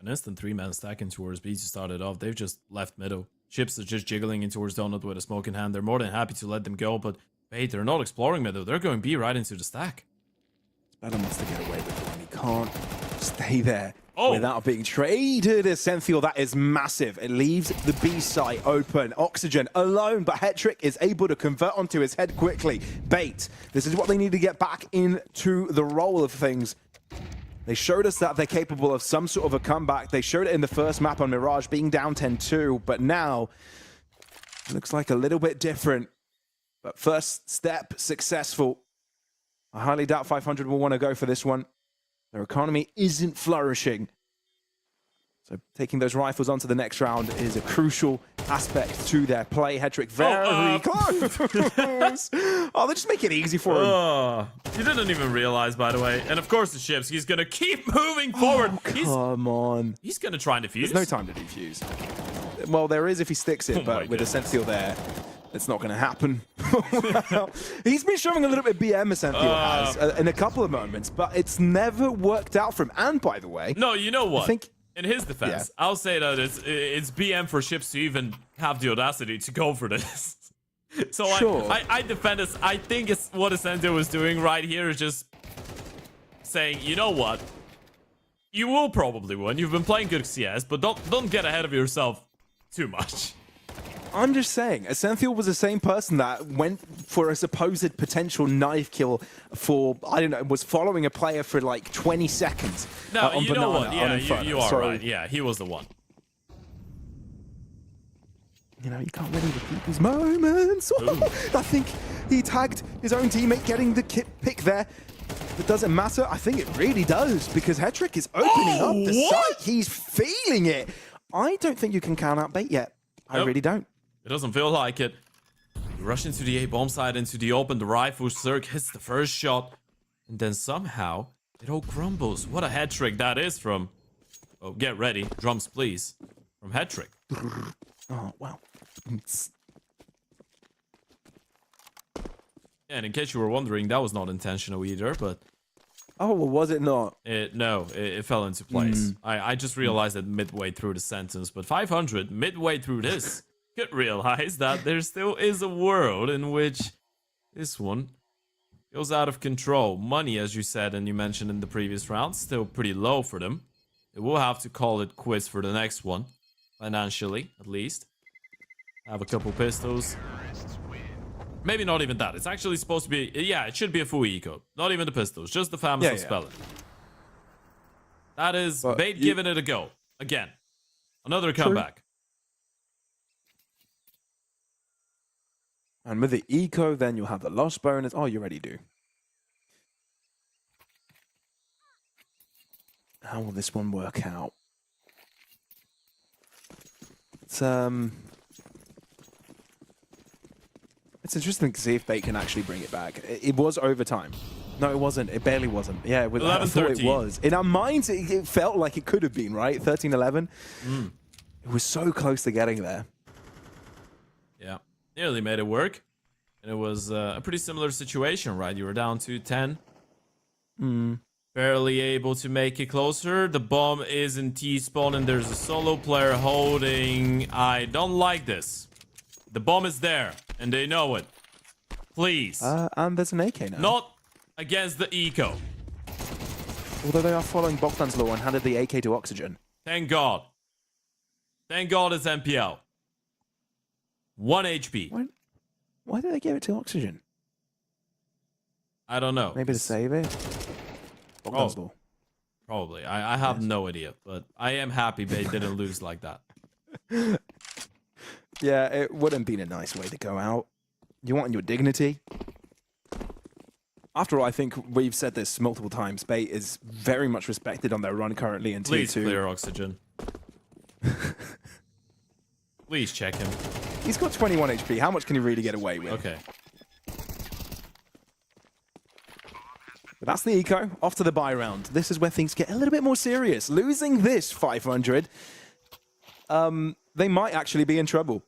An instant 3-man stacking towards B to start it off. They've just left middle. Ships are just jiggling in towards Donut with a smoke in hand. They're more than happy to let them go, but wait, they're not exploring middle. They're going B right into the stack. Spellin wants to get away with it, and he can't stay there without being traded. Essential, that is massive. It leaves the B site open. Oxygen alone, but Hetrick is able to convert onto his head quickly. Bait, this is what they need to get back into the role of things. They showed us that they're capable of some sort of a comeback. They showed it in the first map on Mirage, being down 10-2, but now it looks like a little bit different. But first step successful. I highly doubt 500 will want to go for this one. Their economy isn't flourishing. So taking those rifles onto the next round is a crucial aspect to their play. Hetrick very close. Oh, they just make it easy for him. He didn't even realize, by the way. And of course the ships. He's gonna keep moving forward. Come on. He's gonna try and defuse. There's no time to defuse. Well, there is if he sticks it, but with a Sentinel there, it's not going to happen. Well, he's been showing a little bit BM, Sentinel has, in a couple of moments, but it's never worked out for him. And by the way... No, you know what? I think, in his defense, I'll say that it's BM for ships to even have the audacity to go for this. So sure. I defend this. I think it's what Ascento was doing right here is just saying, you know what? You will probably win. You've been playing good CS, but don't get ahead of yourself too much. I'm just saying, Ascenthiel was the same person that went for a supposed potential knife kill for, I don't know, was following a player for like 20 seconds. No, on you know Banana, what? Yeah, Inferno. you are right. Yeah, he was the one. You know, you can't really repeat these moments. I think he tagged his own teammate getting the pick there. But does it matter? I think it really does, because Hetrick is opening up the site. He's feeling it. I don't think you can count out bait yet. I really don't. It doesn't feel like it. You rush into the A bomb side, into the open. The rifle Zerg hits the first shot. And then somehow it all crumbles. What a head trick that is from... Oh, get ready. Drums, please. From Hetrick. Oh, wow. And in case you were wondering, that was not intentional either, but... Oh, well, was it not? No, it fell into place. I just realized that midway through the sentence, but 500, midway through this, could realize that there still is a world in which this one goes out of control. Money, as you said and you mentioned in the previous round, still pretty low for them. They will have to call it quits for the next one, financially, at least. Have a couple pistols. Maybe not even that. It's actually supposed to be... Yeah, it should be a full eco. Not even the pistols. Just the famous spelling. That is Bait giving it a go. Again. Another comeback. And with the eco, then you'll have the loss bonus. Oh, you already do. How will this one work out? It's interesting to see if Bait can actually bring it back. It was overtime. No, it wasn't. It barely wasn't. Yeah, I thought it was. In our minds, it felt like it could have been, right? 13-11. It was so close to getting there. Yeah, nearly made it work. And it was a pretty similar situation, right? You were down to 10. Barely able to make it closer. The bomb is in T-spawn and there's a solo player holding... I don't like this. The bomb is there, and they know it. Please. And there's an AK now. Not against the eco. Although they are following Bogdan's law and handed the AK to Oxygen. Thank God. Thank God it's MPL. 1 HP. Why did they give it to Oxygen? I don't know. Maybe to save it? Bogdan's law. Probably. I have no idea, but I am happy they didn't lose like that. Yeah, it wouldn't be a nice way to go out. You want your dignity. After all, I think we've said this multiple times. Bait is very much respected on their run currently in Tier 2. Please clear Oxygen. Please check him. He's got 21 HP. How much can he really get away with? Okay. But that's the eco. Off to the buy round. This is where things get a little bit more serious. Losing this 500, they might actually be in trouble.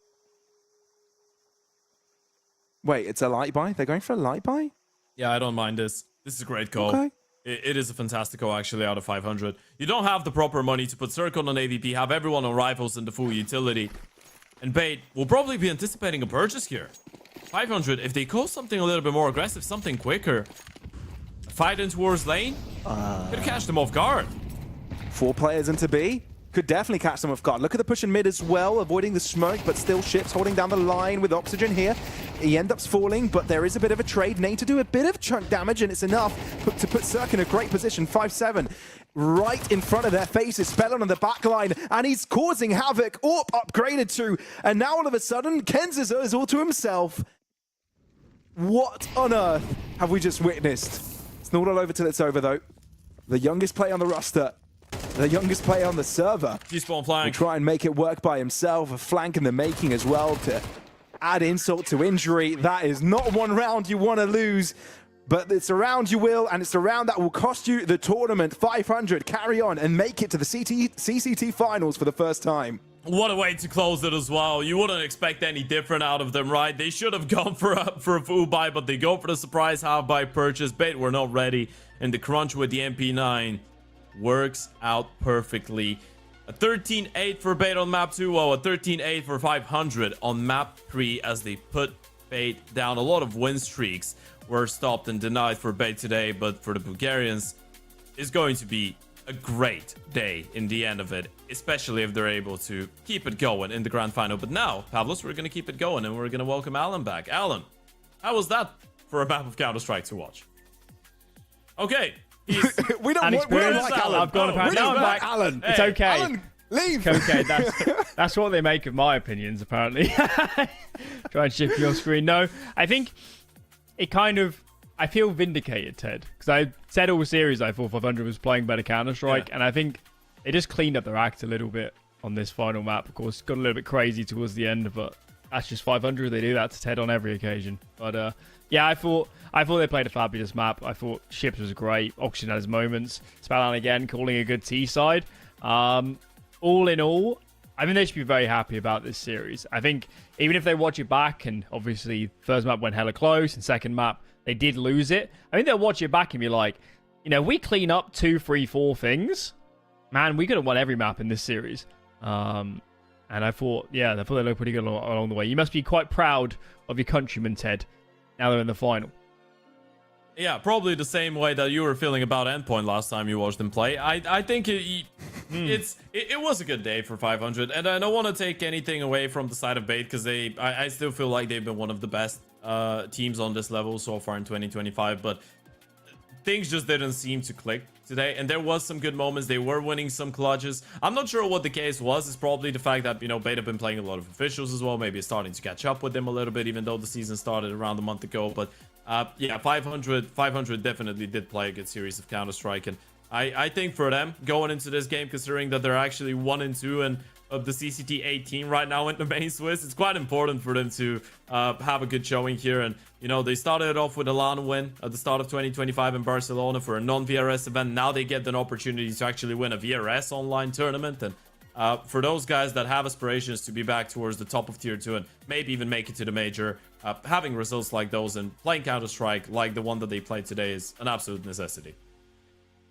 Wait, it's a light buy? They're going for a light buy? Yeah, I don't mind this. This is a great call. Okay. It is a fantastic call, actually, out of 500. You don't have the proper money to put Circle on AVP, have everyone on rifles and the full utility. And Bait will probably be anticipating a purchase here. 500, if they call something a little bit more aggressive, something quicker, fight in towards lane, could catch them off guard. 4 players into B. Could definitely catch them off guard. Look at the push in mid as well, avoiding the smoke, but still ships holding down the line with Oxygen here. He ends up falling, but there is a bit of a trade. Nate to do a bit of chunk damage, and it's enough to put Cirque in a great position. 5-7, right in front of their faces. Spellon on the back line, and he's causing havoc. Orp upgraded to, and now all of a sudden, Ken's is all to himself. What on earth have we just witnessed? It's not all over till it's over, though. The youngest player on the roster, the youngest player on the server. T-spawn flank. We try and make it work by himself. A flank in the making as well to add insult to injury. That is not one round you want to lose. But it's a round you will, and it's a round that will cost you the tournament. 500, carry on and make it to the CCT finals for the first time. What a way to close it as well. You wouldn't expect any different out of them, right? They should have gone for a full buy, but they go for the surprise half buy purchase. Bait were not ready, and the crunch with the MP9 works out perfectly. A 13-8 for Bait on map 2, well, a 13-8 for 500 on map 3 as they put Bait down. A lot of win streaks were stopped and denied for Bait today, but for the Bulgarians, it's going to be a great day in the end of it, especially if they're able to keep it going in the grand final. But now, Pavlos, we're going to keep it going, and we're going to welcome Alan back. Alan, how was that for a map of Counter-Strike to watch? Okay. we don't like Alan. I've gone apparently. No, I'm back. Alan. It's okay. Alan, leave. It's okay. That's what they make of my opinions, apparently. Try and shift your screen. No, I think it kind of... I feel vindicated, Ted, because I said all series I thought 500 was playing better Counter-Strike, and I think they just cleaned up their act a little bit on this final map. Of course, got a little bit crazy towards the end, but that's just 500. They do that to Ted on every occasion. But yeah, I thought they played a fabulous map. I thought Ships was great. Oxygen had his moments. Spallan again calling a good T side. All in all, I think they should be very happy about this series. I think even if they watch it back, and obviously first map went hella close, and second map they did lose it, I think they'll watch it back and be like, you know, we clean up 2, 3, 4 things, man, we could have won every map in this series. And I thought, yeah, they looked pretty good along the way. You must be quite proud of your countrymen, Ted, now they're in the final. Yeah, probably the same way that you were feeling about Endpoint last time you watched them play. I think it was a good day for 500, and I don't want to take anything away from the side of Bait, because I still feel like they've been one of the best teams on this level so far in 2025, but things just didn't seem to click today, and there was some good moments. They were winning some clutches. I'm not sure what the case was. It's probably the fact that, you know, Bait have been playing a lot of officials as well. Maybe it's starting to catch up with them a little bit, even though the season started around a month ago. But yeah, 500 definitely did play a good series of Counter-Strike, and I think for them going into this game, considering that they're actually 1-2 and of the CCT 18 right now in the main Swiss, it's quite important for them to have a good showing here. And you know, they started off with a LAN win at the start of 2025 in Barcelona for a non-VRS event. Now they get an opportunity to actually win a VRS online tournament, and for those guys that have aspirations to be back towards the top of tier 2 and maybe even make it to the major, having results like those and playing Counter-Strike like the one that they played today is an absolute necessity.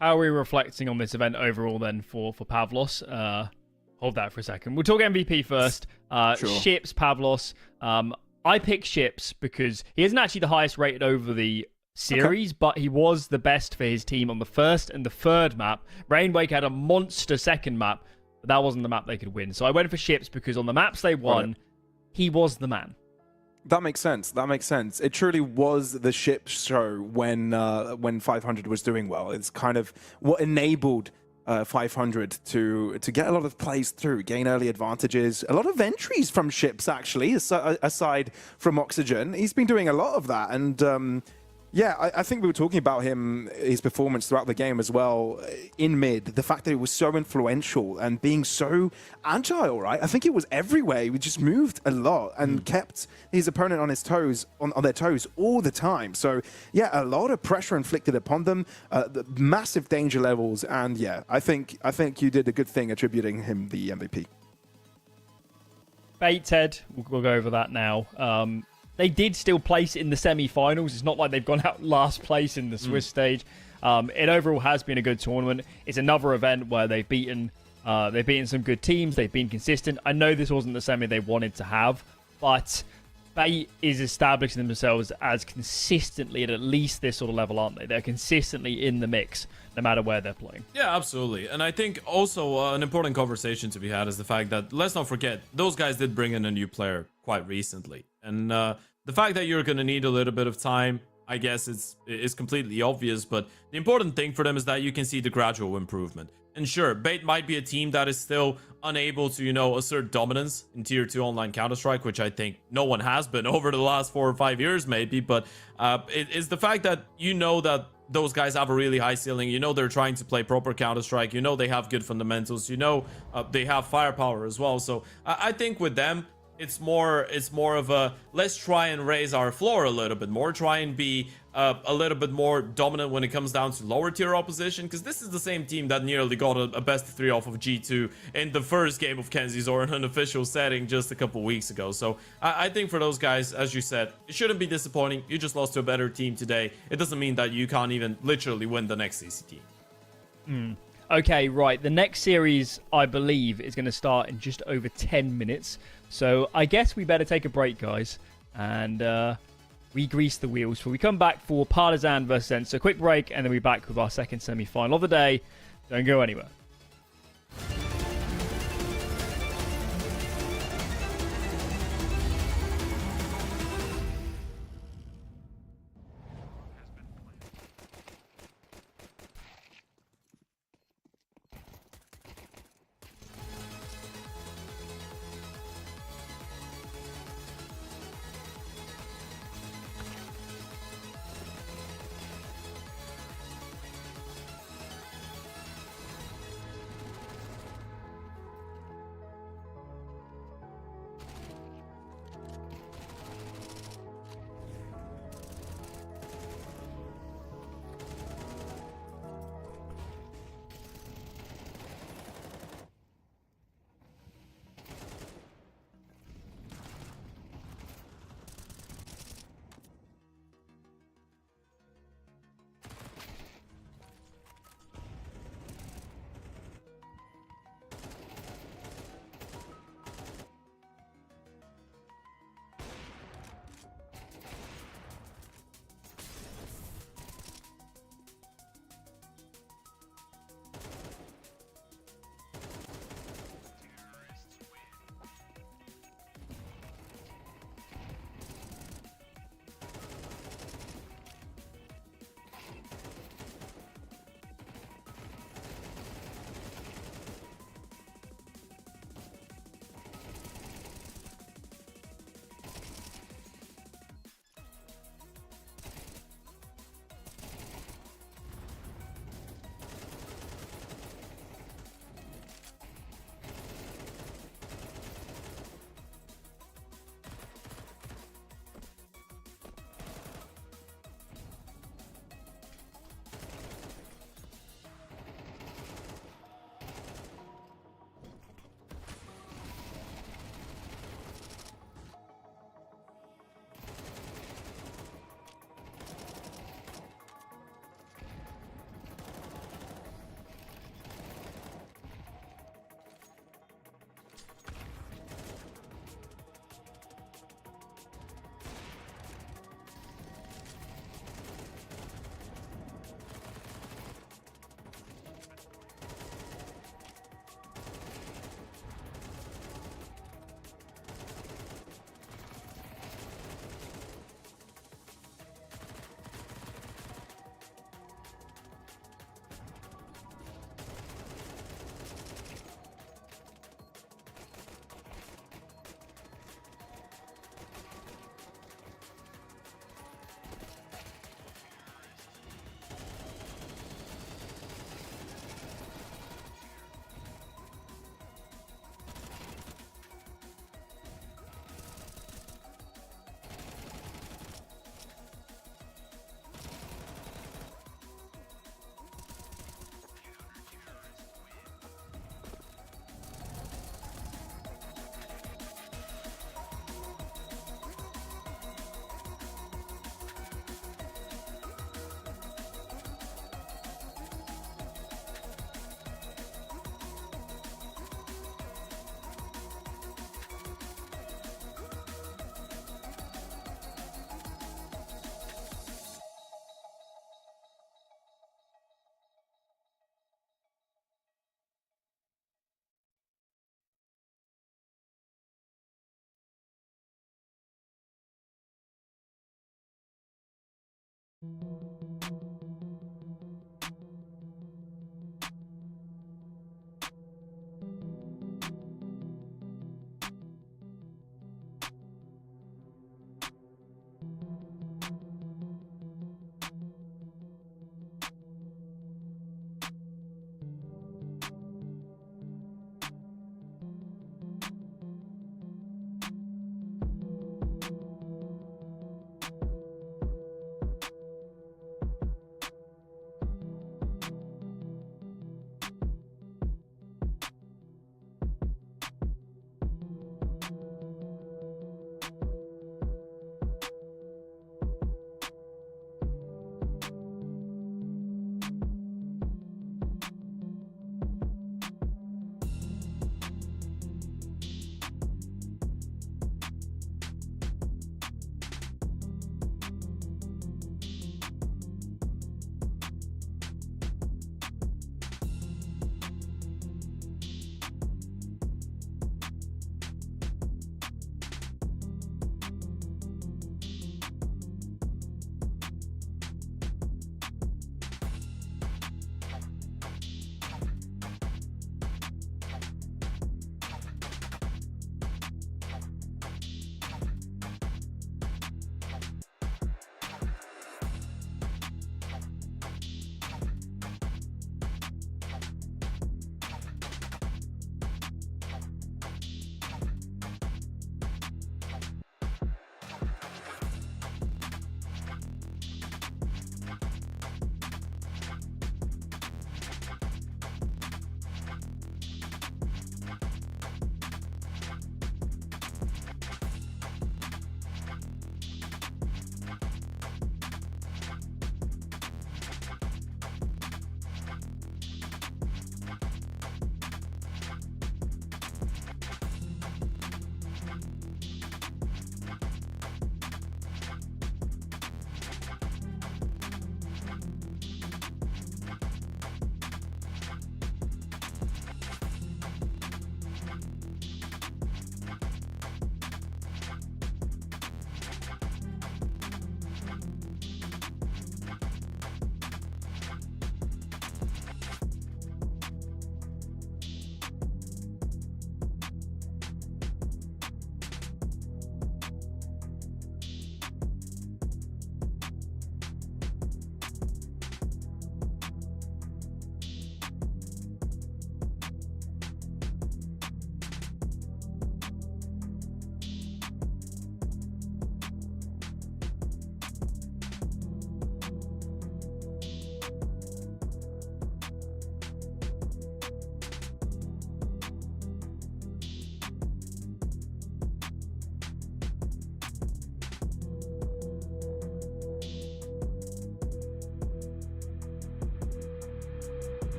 How are we reflecting on this event overall then for Pavlos? Hold that for a second. We'll talk MVP first. Sure. Ships, Pavlos. I pick Ships because he isn't actually the highest rated over the series, but he was the best for his team on the first and the third map. Rainwake had a monster second map, but that wasn't the map they could win. So I went for Ships because on the maps they won, he was the man. That makes sense. That makes sense. It truly was the Ships show when 500 was doing well. It's kind of what enabled 500 to get a lot of plays through, gain early advantages, a lot of entries from Ships actually, aside from Oxygen. He's been doing a lot of that, and yeah, I think we were talking about his performance throughout the game as well in mid. The fact that he was so influential and being so agile, right? I think it was everywhere. He just moved a lot and kept his opponent on his toes, on their toes all the time. So yeah, a lot of pressure inflicted upon them, the massive danger levels, and yeah, I think you did a good thing attributing him the MVP. Bait, Ted, we'll go over that now. They did still place in the semi-finals. It's not like they've gone out last place in the Swiss stage. It overall has been a good tournament. It's another event where they've beaten some good teams. They've been consistent. I know this wasn't the semi they wanted to have, but Bait is establishing themselves as consistently at least this sort of level, aren't they? They're consistently in the mix, no matter where they're playing. Yeah, absolutely. And I think also an important conversation to be had is the fact that, let's not forget, those guys did bring in a new player quite recently. And the fact that you're going to need a little bit of time, I guess is completely obvious. But the important thing for them is that you can see the gradual improvement. And sure, Bait might be a team that is still unable to, you know, assert dominance in Tier 2 online Counter-Strike, which I think no one has been over the last 4 or 5 years maybe. But it's the fact that you know that those guys have a really high ceiling. You know they're trying to play proper Counter-Strike. You know they have good fundamentals. You know they have firepower as well. So I think with them, it's more of a let's try and raise our floor a little bit more, try and be a little bit more dominant when it comes down to lower tier opposition, because this is the same team that nearly got a best of 3 off of G2 in the first game of Kenzie's or in an official setting just a couple weeks ago. So I think for those guys, as you said, it shouldn't be disappointing. You just lost to a better team today. It doesn't mean that you can't even literally win the next CCT. Okay, right. The next series, I believe, is going to start in just over 10 minutes. So I guess we better take a break, guys, and re-grease the wheels. So we come back for Partisan versus Zen. So quick break, and then we're back with our second semi-final of the day. Don't go anywhere.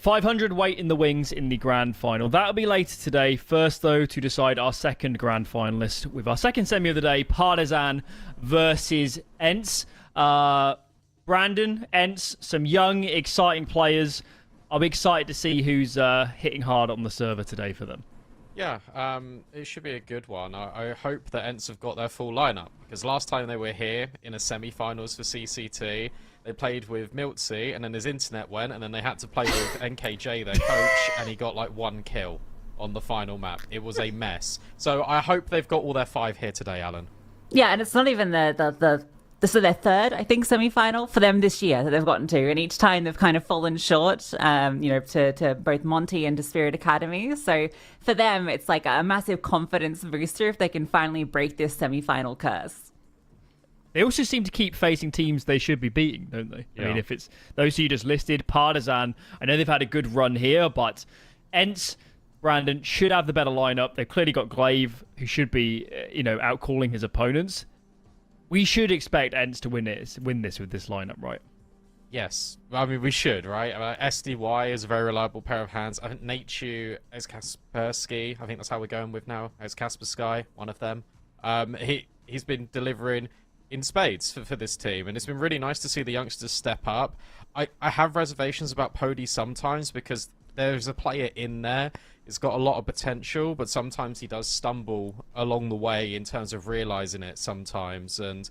500 wait in the wings in the grand final. That'll be later today. First, though, to decide our second grand finalist with our second semi of the day, Partizan versus ENCE. Brandon, ENCE, some young, exciting players. I'll be excited to see who's hitting hard on the server today for them. Yeah, it should be a good one. I hope that ENCE have got their full lineup, because last time they were here in a semi-finals for CCT, they played with Miltzy, and then his internet went, and then they had to play with NKJ, their coach, and he got like 1 kill on the final map. It was a mess. So I hope they've got all their 5 here today, Alan. Yeah, and it's not even this is their third, I think, semi-final for them this year that they've gotten to, and each time they've kind of fallen short, to both Monty and to Spirit Academy. So for them, it's like a massive confidence booster if they can finally break this semi-final curse. They also seem to keep facing teams they should be beating, don't they? Yeah. I mean, if it's those who you just listed, Partizan, I know they've had a good run here, but ENCE, Brandon, should have the better lineup. They've clearly got Glaive, who should be, outcalling his opponents. We should expect ENCE to win this with this lineup, right? Yes. I mean, we should, right? SDY is a very reliable pair of hands. I think Nachu as Kaspersky, I think that's how we're going with now, as Kaspersky, one of them. He's been delivering in spades for this team, and it's been really nice to see the youngsters step up. I have reservations about Pody sometimes, because there's a player in there. It's got a lot of potential, but sometimes he does stumble along the way in terms of realizing it sometimes, and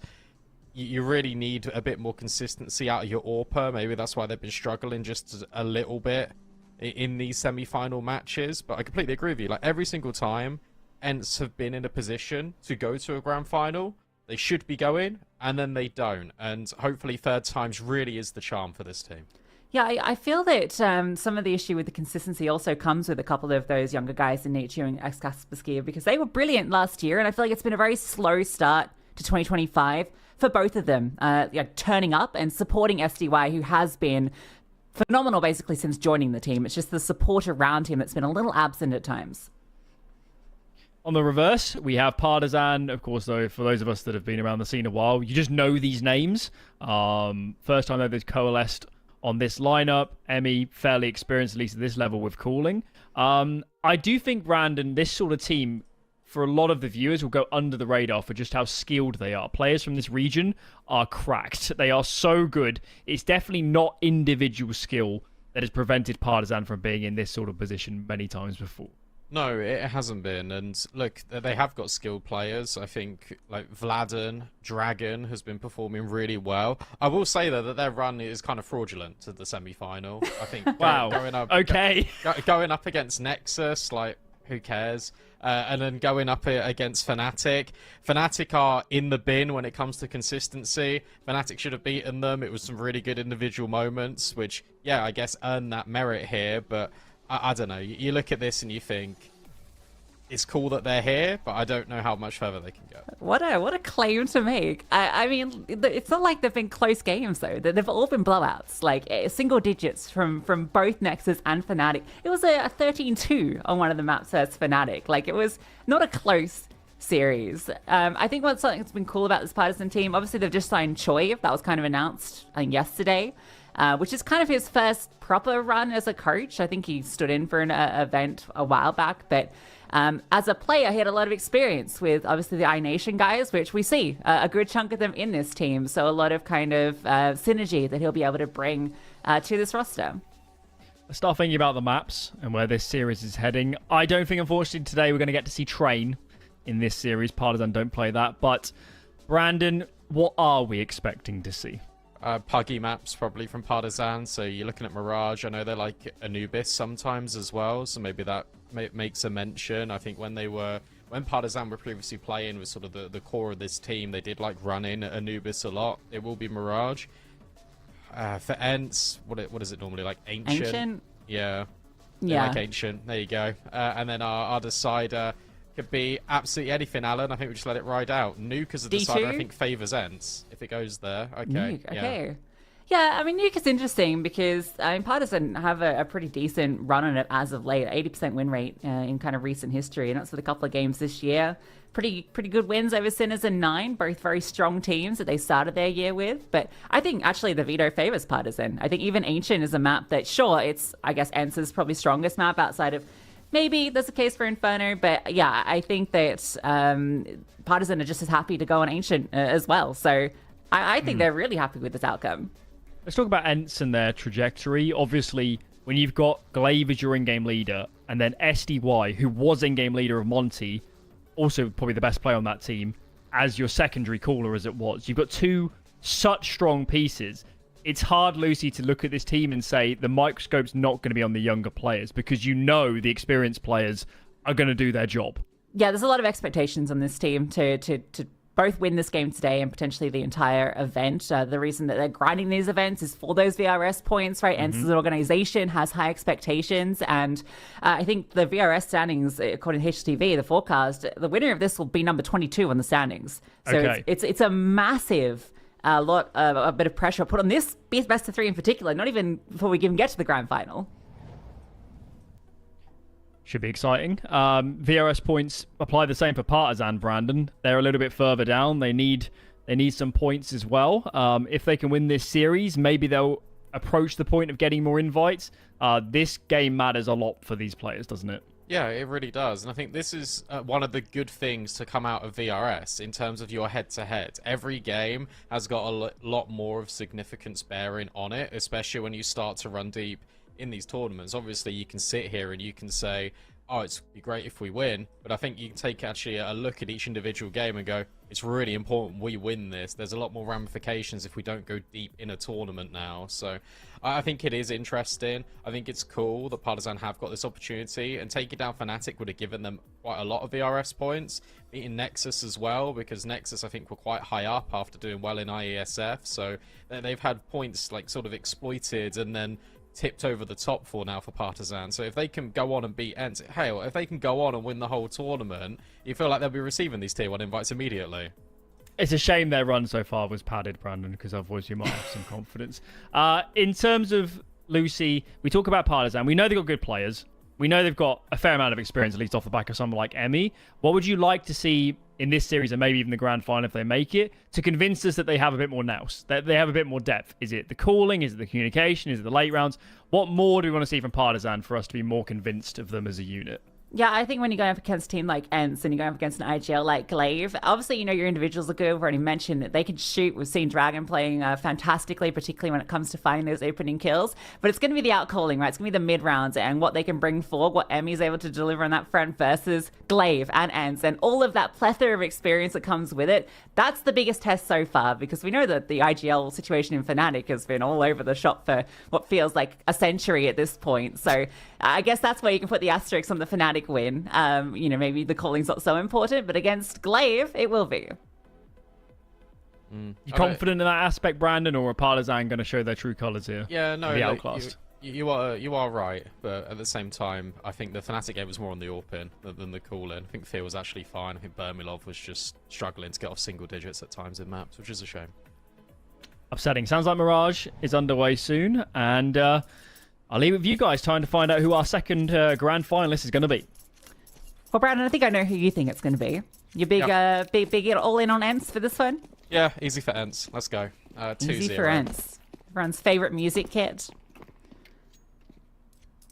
you really need a bit more consistency out of your AWPer. Maybe that's why they've been struggling just a little bit in these semi-final matches. But I completely agree with you. Like, every single time ENCE have been in a position to go to a grand final, they should be going, and then they don't. And hopefully third times really is the charm for this team. Yeah, I feel that some of the issue with the consistency also comes with a couple of those younger guys in Nature and Kaspersky, because they were brilliant last year, and I feel like it's been a very slow start to 2025 for both of them, turning up and supporting SDY, who has been phenomenal basically since joining the team. It's just the support around him that's been a little absent at times. On the reverse, we have Partizan. Of course, though, for those of us that have been around the scene a while, you just know these names. First time they've coalesced on this lineup. Emmy, fairly experienced, at least at this level, with calling. I do think, Brandon, this sort of team, for a lot of the viewers, will go under the radar for just how skilled they are. Players from this region are cracked. They are so good. It's definitely not individual skill that has prevented Partizan from being in this sort of position many times before. No, it hasn't been. And look, they have got skilled players. I think like Vladen, Dragon has been performing really well. I will say though that their run is kind of fraudulent to the semi-final. I think wow. Going up against Nexus, like, who cares? And then going up against Fnatic. Fnatic are in the bin when it comes to consistency. Fnatic should have beaten them. It was some really good individual moments, which, yeah, I guess earned that merit here. But I don't know. You look at this and you think it's cool that they're here, but I don't know how much further they can go. What a claim to make. I mean, it's not like they've been close games, though. They've all been blowouts, like single digits from both Nexus and Fnatic. It was a 13-2 on one of the maps versus Fnatic. Like, it was not a close series. I think something that's been cool about this Partizan team, obviously they've just signed Choi. That was kind of announced, I think, yesterday. Which is kind of his first proper run as a coach. I think he stood in for an event a while back, but as a player, he had a lot of experience with, obviously, the iNation guys, which we see a good chunk of them in this team. So a lot of kind of synergy that he'll be able to bring to this roster. Let's start thinking about the maps and where this series is heading. I don't think, unfortunately, today we're going to get to see Train in this series. Partizan don't play that. But, Brandon, what are we expecting to see? Puggy maps probably from Partizan, so you're looking at Mirage. I know they're like Anubis sometimes as well, so maybe that makes a mention. I think when Partizan were previously playing with sort of the core of this team, they did like run in Anubis a lot. It will be Mirage. For ENCE, what is it normally, like Ancient? Yeah. Like Ancient. There you go. And then our decider could be absolutely anything, Alan. I think we just let it ride out. Nuke as a decider, I think, favours ENCE if it goes there. Okay. Nuke, okay. Yeah, I mean, Nuke is interesting because Partisan have a pretty decent run on it as of late, 80% win rate in kind of recent history, and that's with a couple of games this year. Pretty good wins over Sinners and Nine, both very strong teams that they started their year with. But I think actually the Veto favors Partisan. I think even Ancient is a map that, sure, it's, I guess, ENCE's probably strongest map outside of maybe there's a case for Inferno, but yeah, I think that Partisan are just as happy to go on Ancient as well. So I think they're really happy with this outcome. Let's talk about ENCE and their trajectory. Obviously, when you've got Glaive as your in-game leader, and then SDY, who was in-game leader of Monty, also probably the best player on that team, as your secondary caller as it was. You've got two such strong pieces. It's hard, Lucy, to look at this team and say the microscope's not going to be on the younger players because you know the experienced players are going to do their job. Yeah, there's a lot of expectations on this team to both win this game today and potentially the entire event. The reason that they're grinding these events is for those VRS points, right? And as an organization has high expectations. And I think the VRS standings, according to HTV, the forecast, the winner of this will be number 22 on the standings. So okay. it's a massive a bit of pressure put on this best of three in particular, not even before we even get to the grand final. Should be exciting. VRS points apply the same for Partisan, Brandon. They're a little bit further down. They need some points as well. If they can win this series, maybe they'll approach the point of getting more invites. This game matters a lot for these players, doesn't it? Yeah, it really does. And I think this is one of the good things to come out of VRS in terms of your head-to-head. Every game has got a lot more of significance bearing on it, especially when you start to run deep in these tournaments. Obviously, you can sit here and you can say, oh, it's be great if we win, but I think you can take actually a look at each individual game and go, it's really important we win this. There's a lot more ramifications if we don't go deep in a tournament now. So I think it is interesting. I think it's cool that Partisan have got this opportunity, and taking down Fnatic would have given them quite a lot of VRS points. Beating Nexus as well, because Nexus I think were quite high up after doing well in IESF, so they've had points like sort of exploited and then tipped over the top for now for Partisan. So if they can go on and beat ENCE, hell, if they can go on and win the whole tournament, you feel like they'll be receiving these tier 1 invites immediately. It's a shame their run so far was padded, Brandon, because otherwise you might have some confidence. In terms of Lucy, we talk about Partisan. We know they've got good players. We know they've got a fair amount of experience, at least off the back of someone like Emmy. What would you like to see in this series, and maybe even the grand final if they make it, to convince us that they have a bit more nous, that they have a bit more depth? Is it the calling? Is it the communication? Is it the late rounds? What more do we want to see from Partisan for us to be more convinced of them as a unit? Yeah, I think when you're going up against a team like ENCE and you're going up against an IGL like Glaive, obviously, you know, your individuals are good. We've already mentioned that they can shoot. We've seen Dragon playing fantastically, particularly when it comes to finding those opening kills. But it's going to be the outcalling, right? It's going to be the mid-rounds and what they can bring forward, what Emmy's able to deliver on that front versus Glaive and ENCE, and all of that plethora of experience that comes with it. That's the biggest test so far, because we know that the IGL situation in Fnatic has been all over the shop for what feels like a century at this point. So I guess that's where you can put the asterisk on the Fnatic win. You know, maybe the calling's not so important, but against Glaive, it will be. You confident in that aspect, Brandon, or are Partisan going to show their true colours here? Yeah, no, be outclassed? You are right, but at the same time, I think the Fnatic game was more on the AWP than the call-in. I think Fear was actually fine. I think Bermilov was just struggling to get off single digits at times in maps, which is a shame. Upsetting. Sounds like Mirage is underway soon, and I'll leave it with you guys, trying to find out who our second grand finalist is going to be. Well, Brandon, I think I know who you think it's going to be. You big all in on ENCE for this one? Yeah, easy for ENCE. Let's go. 2-0. Easy for ENCE. Everyone's favourite music kit.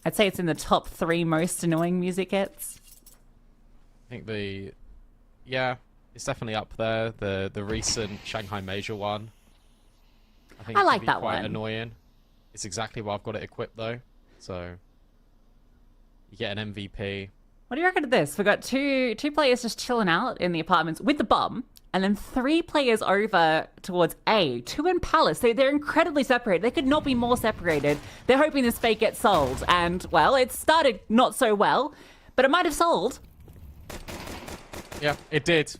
I'd say it's in the top 3 most annoying music kits. I think it's definitely up there. The recent Shanghai Major one. I like that quite one. Annoying. It's exactly why I've got it equipped though. So you get an MVP. What do you reckon of this? We've got two players just chilling out in the apartments with the bomb, and then 3 players over towards A, 2 in Palace. They're incredibly separated. They could not be more separated. They're hoping this fake gets sold, and, well, it started not so well, but it might have sold. Yeah, it did.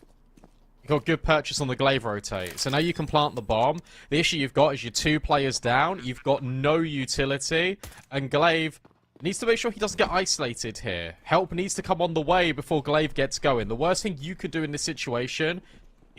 You got good purchase on the Glaive rotate. So now you can plant the bomb. The issue you've got is you're 2 players down. You've got no utility, and Glaive needs to make sure he doesn't get isolated here. Help needs to come on the way before Glaive gets going. The worst thing you could do in this situation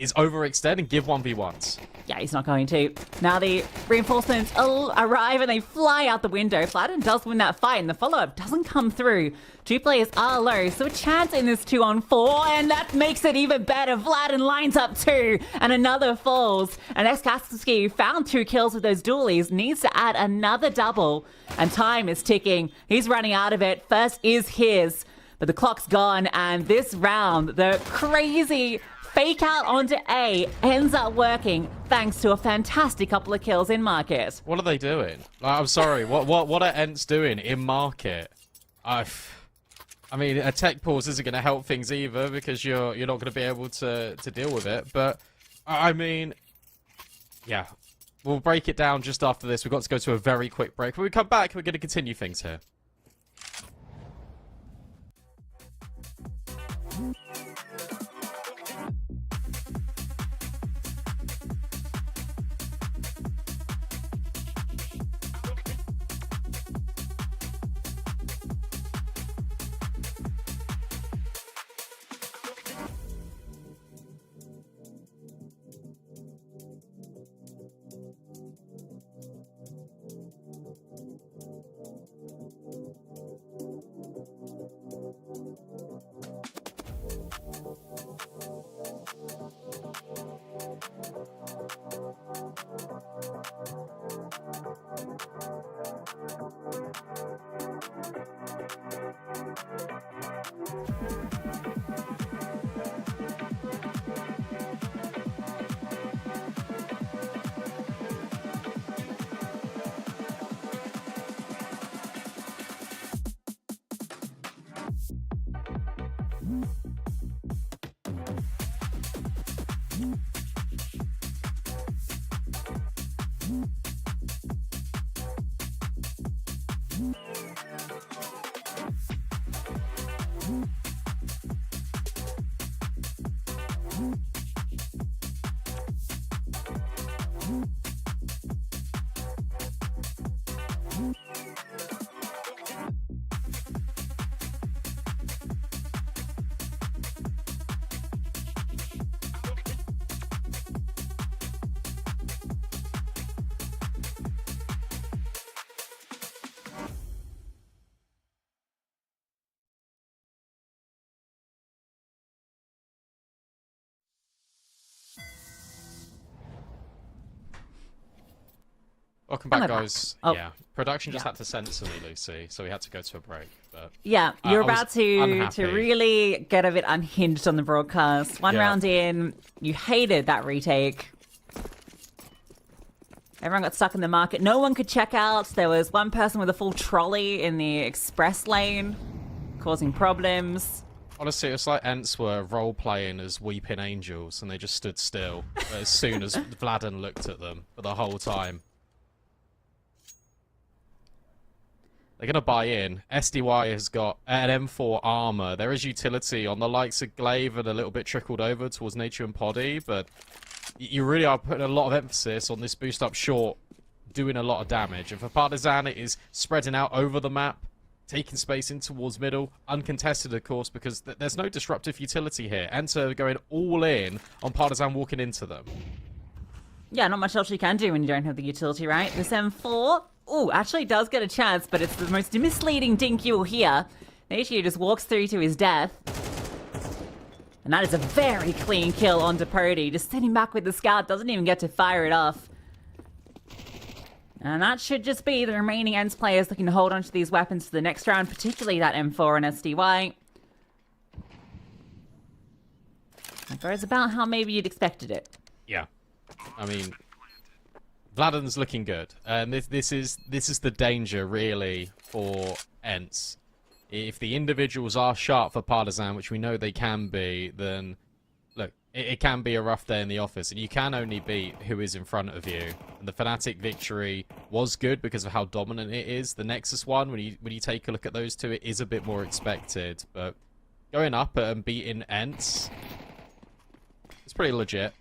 is overextend and give 1v1s. Yeah, he's not going to. Now the reinforcements arrive and they fly out the window. Fladen does win that fight and the follow-up doesn't come through. 2 players are low, so a chance in this 2-on-4, and that makes it even better. Vladen lines up 2 and another falls. And Kaspersky, who found 2 kills with those dualies, needs to add another double. And time is ticking. He's running out of it. First is his, but the clock's gone, and this round, the crazy fake out onto A ends up working thanks to a fantastic couple of kills in market. What are they doing? I'm sorry. What are Ents doing in market? I mean, a tech pause isn't going to help things either because you're not going to be able to deal with it. But I mean, yeah, we'll break it down just after this. We've got to go to a very quick break. When we come back, we're going to continue things here. Welcome back, guys. Oh. Yeah, production just had to censor me, Lucy, so we had to go to a break. But yeah, you're about to really get a bit unhinged on the broadcast. One round in, you hated that retake. Everyone got stuck in the market. No one could check out. There was one person with a full trolley in the express lane, causing problems. Honestly, it's like Ents were role-playing as weeping angels, and they just stood still as soon as Vladen looked at them for the whole time. They're going to buy in. SDY has got an M4 armor. There is utility on the likes of Glaive and a little bit trickled over towards Nature and Poddy, but you really are putting a lot of emphasis on this boost up short, doing a lot of damage. And for Partisan, it is spreading out over the map, taking space in towards middle, uncontested, of course, because there's no disruptive utility here. Enter going all in on Partisan walking into them. Yeah, not much else you can do when you don't have the utility, right? This M4... Ooh, actually does get a chance, but it's the most misleading dink you'll hear. Nature just walks through to his death. And that is a very clean kill onto Pody. Just sitting back with the scout, doesn't even get to fire it off. And that should just be the remaining Ents players looking to hold onto these weapons for the next round, particularly that M4 and SDY. That goes about how maybe you'd expected it. Yeah. I mean... Vladen's looking good, and this is the danger really for Ents. If the individuals are sharp for Partisan, which we know they can be, then look, it can be a rough day in the office, and you can only beat who is in front of you. And the Fnatic victory was good because of how dominant it is. The Nexus one, when you take a look at those two, it is a bit more expected, but going up and beating Ents, it's pretty legit.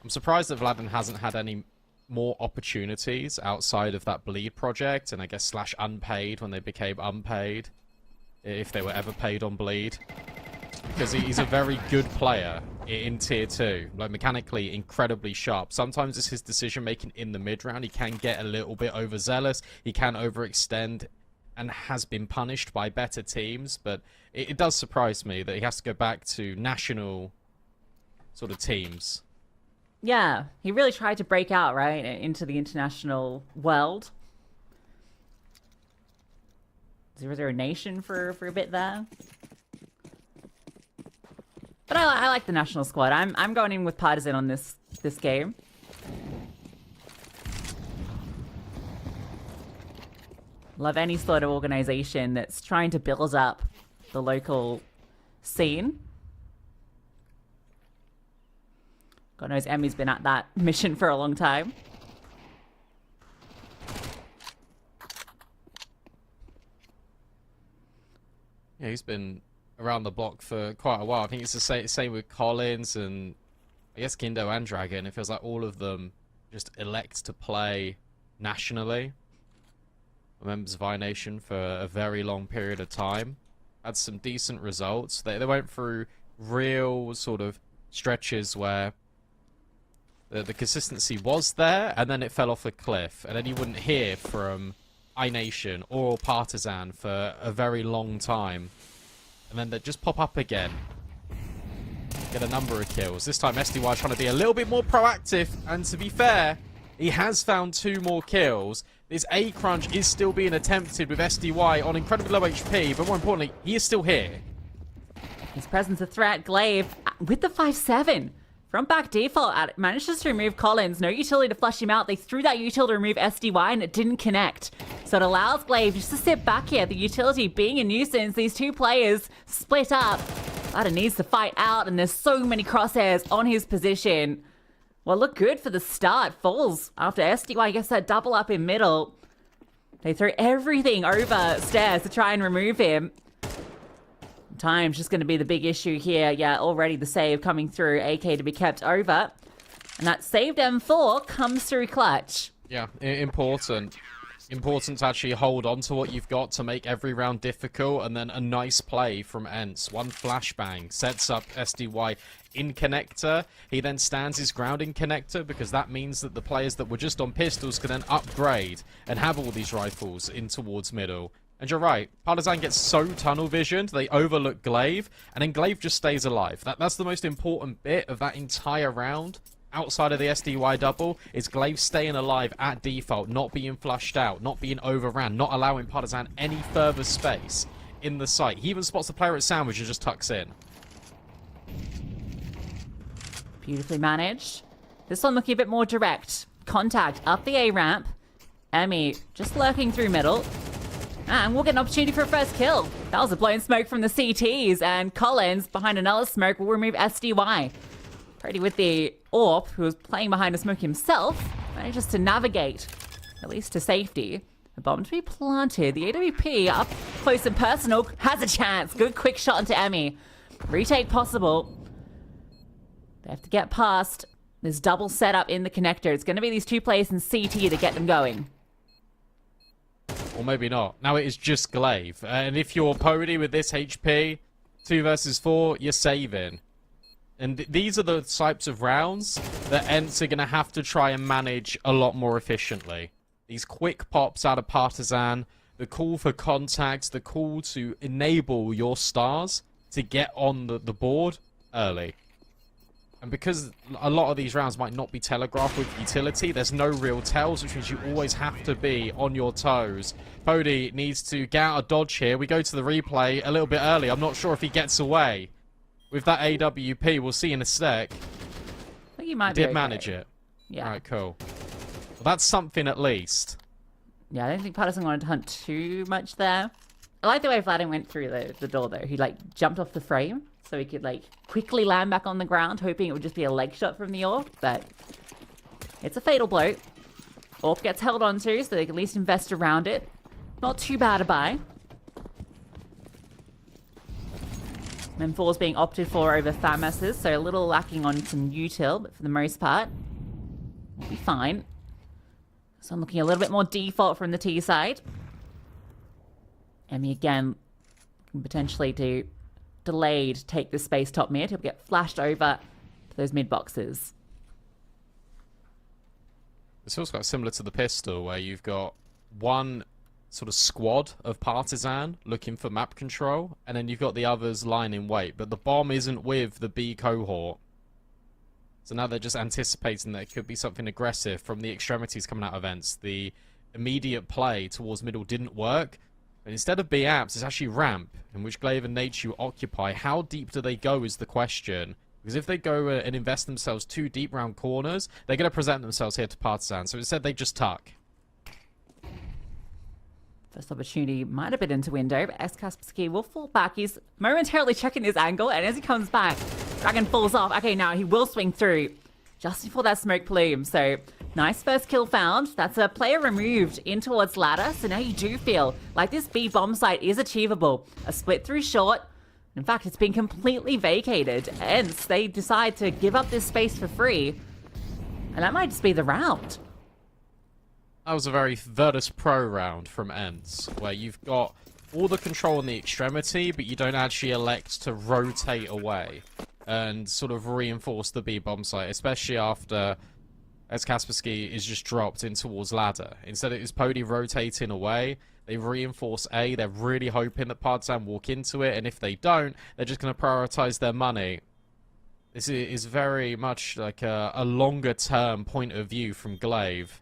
I'm surprised that Vladen hasn't had any more opportunities outside of that Bleed project, and I guess / unpaid when they became unpaid, if they were ever paid on Bleed. because he's a very good player in tier 2, like mechanically incredibly sharp. Sometimes it's his decision making in the mid round. He can get a little bit overzealous, he can overextend, and has been punished by better teams. But it does surprise me that he has to go back to national sort of teams. Yeah, he really tried to break out, right, into the international world. 0-0 nation for a bit there. But I like the national squad. I'm going in with Partisan on this game. Love any sort of organization that's trying to build up the local scene. God knows Emmy's been at that mission for a long time. Yeah, he's been around the block for quite a while. I think it's the same with Collins and I guess Kindo and Dragon. It feels like all of them just elect to play nationally. Members of iNation for a very long period of time. Had some decent results. They went through real sort of stretches where the consistency was there, and then it fell off a cliff, and then you wouldn't hear from iNation or Partisan for a very long time, and then they just pop up again, get a number of kills. This time SDY trying to be a little bit more proactive, and to be fair, he has found 2 more kills. This A crunch is still being attempted with SDY on incredibly low HP, but more importantly, he is still here. His presence a threat. Glaive with the 5-7. From back default, manages to remove Collins. No utility to flush him out. They threw that utility to remove SDY and it didn't connect. So it allows Glaive just to sit back here. The utility being a nuisance. These 2 players split up. Ladder needs to fight out and there's so many crosshairs on his position. Well, look good for the start. Falls after SDY gets that double up in middle. They throw everything over stairs to try and remove him. Time's just going to be the big issue here. Yeah, already the save coming through. AK to be kept over. And that saved M4 comes through clutch. Yeah, important. Important to actually hold on to what you've got to make every round difficult. And then a nice play from Ents. 1 flashbang sets up SDY in connector. He then stands his ground in connector because that means that the players that were just on pistols can then upgrade and have all these rifles in towards middle. And you're right, Partisan gets so tunnel visioned, they overlook Glaive, and then Glaive just stays alive. That's the most important bit of that entire round, outside of the SDY double, is Glaive staying alive at default, not being flushed out, not being overran, not allowing Partisan any further space in the site. He even spots the player at sandwich and just tucks in. Beautifully managed. This one looking a bit more direct. Contact up the A ramp. Emmy just lurking through middle. And we'll get an opportunity for a first kill. That was a blown smoke from the CTs, and Collins, behind another smoke, will remove SDY. Pretty with the AWP, who was playing behind a smoke himself, manages to navigate, at least to safety. A bomb to be planted. The AWP, up close and personal, has a chance. Good quick shot into Emmy. Retake possible. They have to get past this double setup in the connector. It's going to be these 2 players in CT to get them going. Or maybe not. Now it is just Glaive. And if you're Pody with this HP, 2 versus 4, you're saving. And these are the types of rounds that Ents are going to have to try and manage a lot more efficiently. These quick pops out of Partisan, the call for contacts, the call to enable your stars to get on the board early. And because a lot of these rounds might not be telegraphed with utility, there's no real tells, which means you always have to be on your toes. Pody needs to get out a dodge here. We go to the replay a little bit early. I'm not sure if he gets away with that AWP. We'll see in a sec. I think he might did manage it. Yeah. All right, cool. Well, that's something at least. Yeah, I don't think Partisan wanted to hunt too much there. I like the way Vladimir went through the door, though. He, like, jumped off the frame so he could, like, quickly land back on the ground, hoping it would just be a leg shot from the AWP, but it's a fatal blow. AWP gets held onto, so they can at least invest around it. Not too bad a buy. M4's being opted for over FAMAS's, so a little lacking on some util, but for the most part, we'll be fine. So I'm looking a little bit more default from the T side. Emmy again, potentially to delayed take the space top mid. He'll get flashed over to those mid boxes. It feels quite similar to the pistol, where you've got one sort of squad of Partisan looking for map control, and then you've got the others lying in wait. But the bomb isn't with the B cohort. So now they're just anticipating that it could be something aggressive from the extremities coming out of vents. The immediate play towards middle didn't work. And instead of B apps, it's actually ramp, in which Glaive and Nature occupy. How deep do they go is the question. Because if they go and invest themselves too deep round corners, they're going to present themselves here to Partisan. So instead, they just tuck. First opportunity might have been into window, but Kaspersky will fall back. He's momentarily checking his angle, and as he comes back, Dragon falls off. Okay, now he will swing through just before that smoke plume. So nice first kill found. That's a player removed in towards ladder. So now you do feel like this B bomb site is achievable. A split through short. In fact, it's been completely vacated. Hence, they decide to give up this space for free. And that might just be the round. That was a very Virtus Pro round from Ents, where you've got all the control on the extremity, but you don't actually elect to rotate away and sort of reinforce the B bomb site, especially after as Kaspersky is just dropped in towards ladder. Instead, it is Pody rotating away. They reinforce A. They're really hoping that Partisan walk into it, and if they don't, they're just going to prioritize their money. This is very much like a longer-term point of view from Glaive.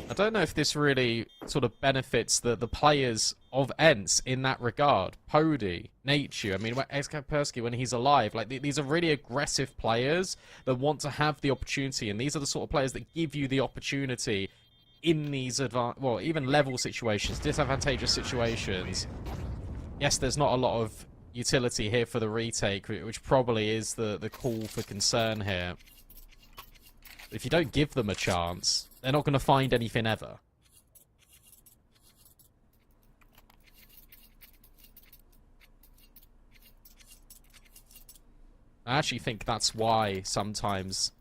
I don't know if this really sort of benefits the players of Ents in that regard. Pody, Nature, I mean, Kaspersky, when he's alive, like these are really aggressive players that want to have the opportunity, and these are the sort of players that give you the opportunity in these even level situations, disadvantageous situations. Yes, there's not a lot of utility here for the retake, which probably is the call for concern here. If you don't give them a chance, they're not going to find anything ever. I actually think that's why sometimes,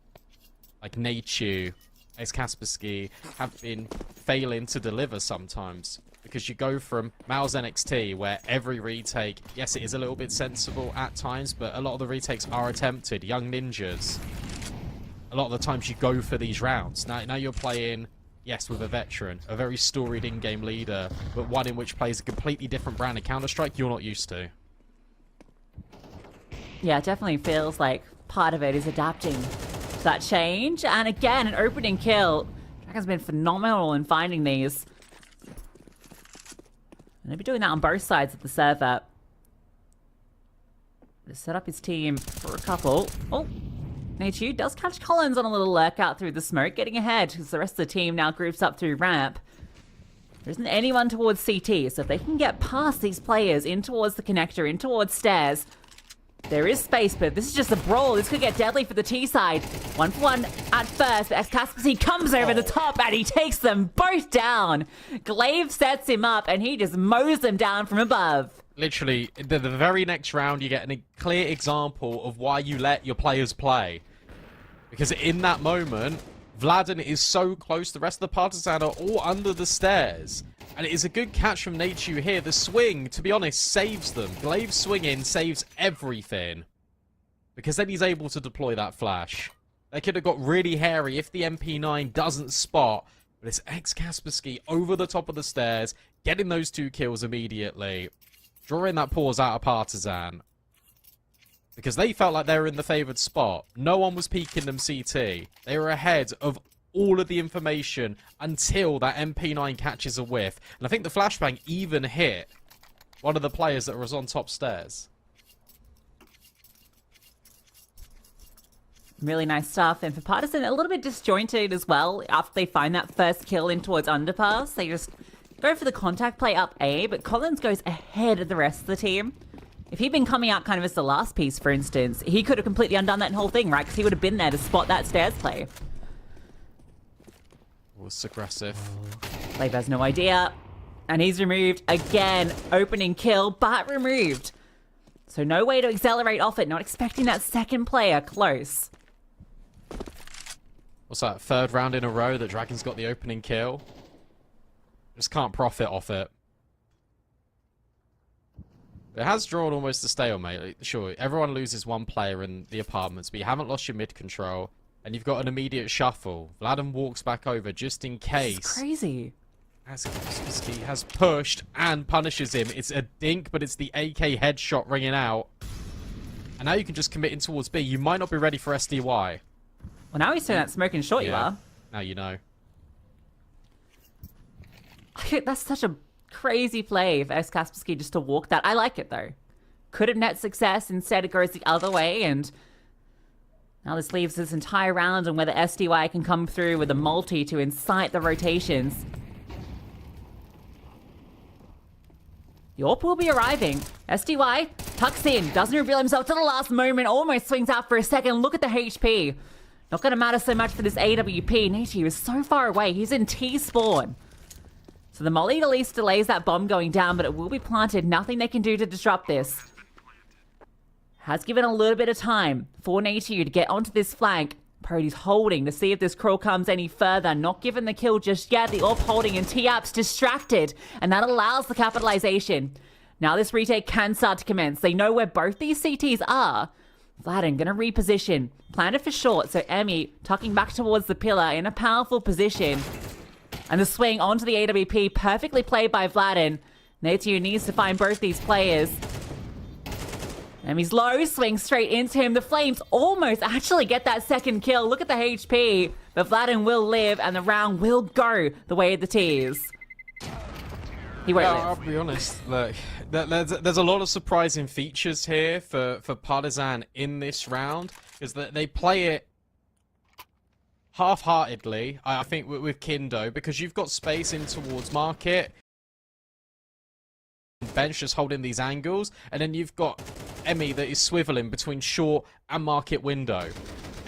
like Nature, Kaspersky have been failing to deliver sometimes. Because you go from Mal's NXT, where every retake, yes, it is a little bit sensible at times, but a lot of the retakes are attempted. Young Ninjas. A lot of the times you go for these rounds. Now you're playing, yes, with a veteran, a very storied in-game leader, but one in which plays a completely different brand of Counter-Strike you're not used to. Yeah, it definitely feels like part of it is adapting to that change. And again, an opening kill. Dragon's been phenomenal in finding these. And he'll be doing that on both sides of the server. To set up his team for a couple. Oh, Nature does catch Collins on a little lurk out through the smoke, getting ahead because the rest of the team now groups up through ramp. There isn't anyone towards CT, so if they can get past these players in towards the connector, in towards stairs, there is space, but this is just a brawl. This could get deadly for the T side. 1-for-1 at first, but Kaspersky comes over the top and he takes them both down. Glaive sets him up and he just mows them down from above. Literally, the very next round, you get a clear example of why you let your players play. Because in that moment, Vladen is so close, the rest of the Partisan are all under the stairs. And it is a good catch from Nature here. The swing, to be honest, saves them. Glaive swinging saves everything. Because then he's able to deploy that flash. They could have got really hairy if the MP9 doesn't spot. But it's Kaspersky over the top of the stairs, getting those 2 kills immediately. Drawing that pause out of Partisan. Because they felt like they were in the favoured spot. No one was peeking them CT. They were ahead of all of the information until that MP9 catches a whiff. And I think the flashbang even hit one of the players that was on top stairs. Really nice stuff. And for Partisan, a little bit disjointed as well. After they find that first kill in towards underpass, they just go for the contact play up A, but Collins goes ahead of the rest of the team. If he'd been coming out kind of as the last piece, for instance, he could have completely undone that whole thing, right? Because he would have been there to spot that stairs play. Was aggressive. Glaive has no idea. And he's removed again. Opening kill, but removed. So no way to accelerate off it. Not expecting that second player close. What's that? 3rd round in a row that Dragon's got the opening kill. Just can't profit off it. It has drawn almost a stalemate. Like, sure, everyone loses one player in the apartments, but you haven't lost your mid control, and you've got an immediate shuffle. Vladden walks back over just in case. It's crazy. As Kaspersky has pushed and punishes him. It's a dink, but it's the AK headshot ringing out. And now you can just commit in towards B. You might not be ready for SDY. Well, now he's throwing that smoke and short, you are. Now you know. That's such a crazy play for Kaspersky just to walk that. I like it, though. Could have net success. Instead, it goes the other way, and now this leaves this entire round on whether SDY can come through with a multi to incite the rotations. The AWP will be arriving. SDY tucks in, doesn't reveal himself to the last moment, almost swings out for a second. Look at the HP. Not going to matter so much for this AWP. Nate is so far away. He's in T-spawn. So the molly at least delays that bomb going down, but it will be planted. Nothing they can do to disrupt this. Has given a little bit of time for Natu to get onto this flank. Prote's holding to see if this crawl comes any further. Not given the kill just yet. The AWP holding and T-Apps distracted. And that allows the capitalization. Now this retake can start to commence. They know where both these CTs are. Vladden gonna reposition. Planted for short. So Emmy tucking back towards the pillar in a powerful position. And the swing onto the AWP. Perfectly played by Vladden. Natu needs to find both these players. Emmy's low, swings straight into him. The Flames almost actually get that second kill. Look at the HP. But Vladden will live, and the round will go the way of the T's. He won't live. I'll be honest. Look, there's a lot of surprising features here for Partizan in this round. Because they play it half-heartedly, I think, with Kindo. Because you've got space in towards market. Bench just holding these angles, and then you've got Emmy that is swiveling between short and market window.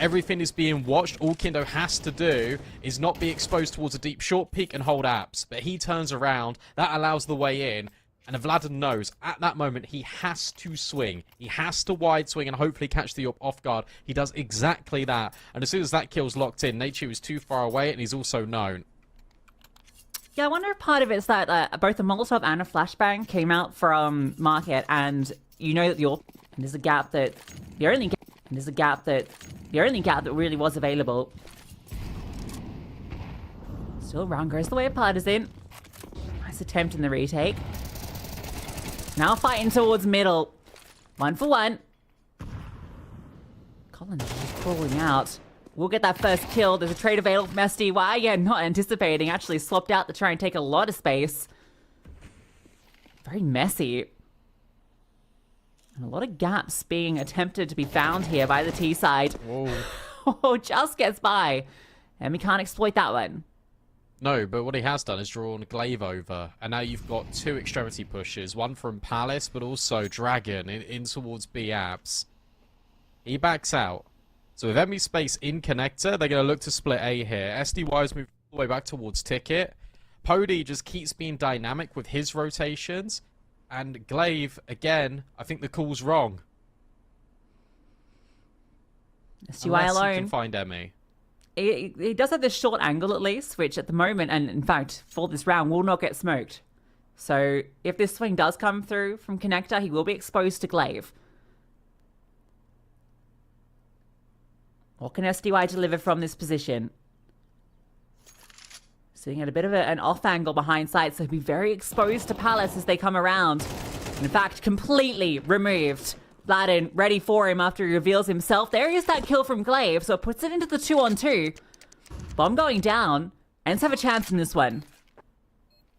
Everything is being watched. All Kindo has to do is not be exposed towards a deep short peek and hold apps, but he turns around. That allows the way in, and Vladden knows at that moment he has to swing. He has to wide swing and hopefully catch the AWP off guard. He does exactly that, and as soon as that kill's locked in, Nature is too far away, and he's also known. Yeah, I wonder if part of it is that both a Molotov and a flashbang came out from market, and you know that there's a gap that the only gap that really was available. Still, round goes the way of Partisan. Nice attempt in the retake. Now fighting towards middle. 1 for 1. Colin crawling out. We'll get that first kill. There's a trade available from SDY. Yeah, not anticipating. Actually swapped out to try and take a lot of space. Very messy. And a lot of gaps being attempted to be found here by the T side. Whoa. Oh, just gets by. And we can't exploit that one. No, but what he has done is drawn Glaive over. And now you've got 2 extremity pushes. One from Palace, but also Dragon in towards B apps. He backs out. So with Emmy's space in connector, they're going to look to split A here. SDY's moved all the way back towards Ticket. Pody just keeps being dynamic with his rotations. And Glaive, again, I think the call's wrong. SDY alone. He can find Emmy. He does have this short angle at least, which at the moment, and in fact, for this round, will not get smoked. So if this swing does come through from connector, he will be exposed to Glaive. What can SDY deliver from this position? Sitting at a bit of an off angle behind sight, so he'll be very exposed to Palace as they come around. In fact, completely removed. Vladden ready for him after he reveals himself. There is that kill from Glaive, so it puts it into the 2-on-2. Bomb going down. Ents have a chance in this one.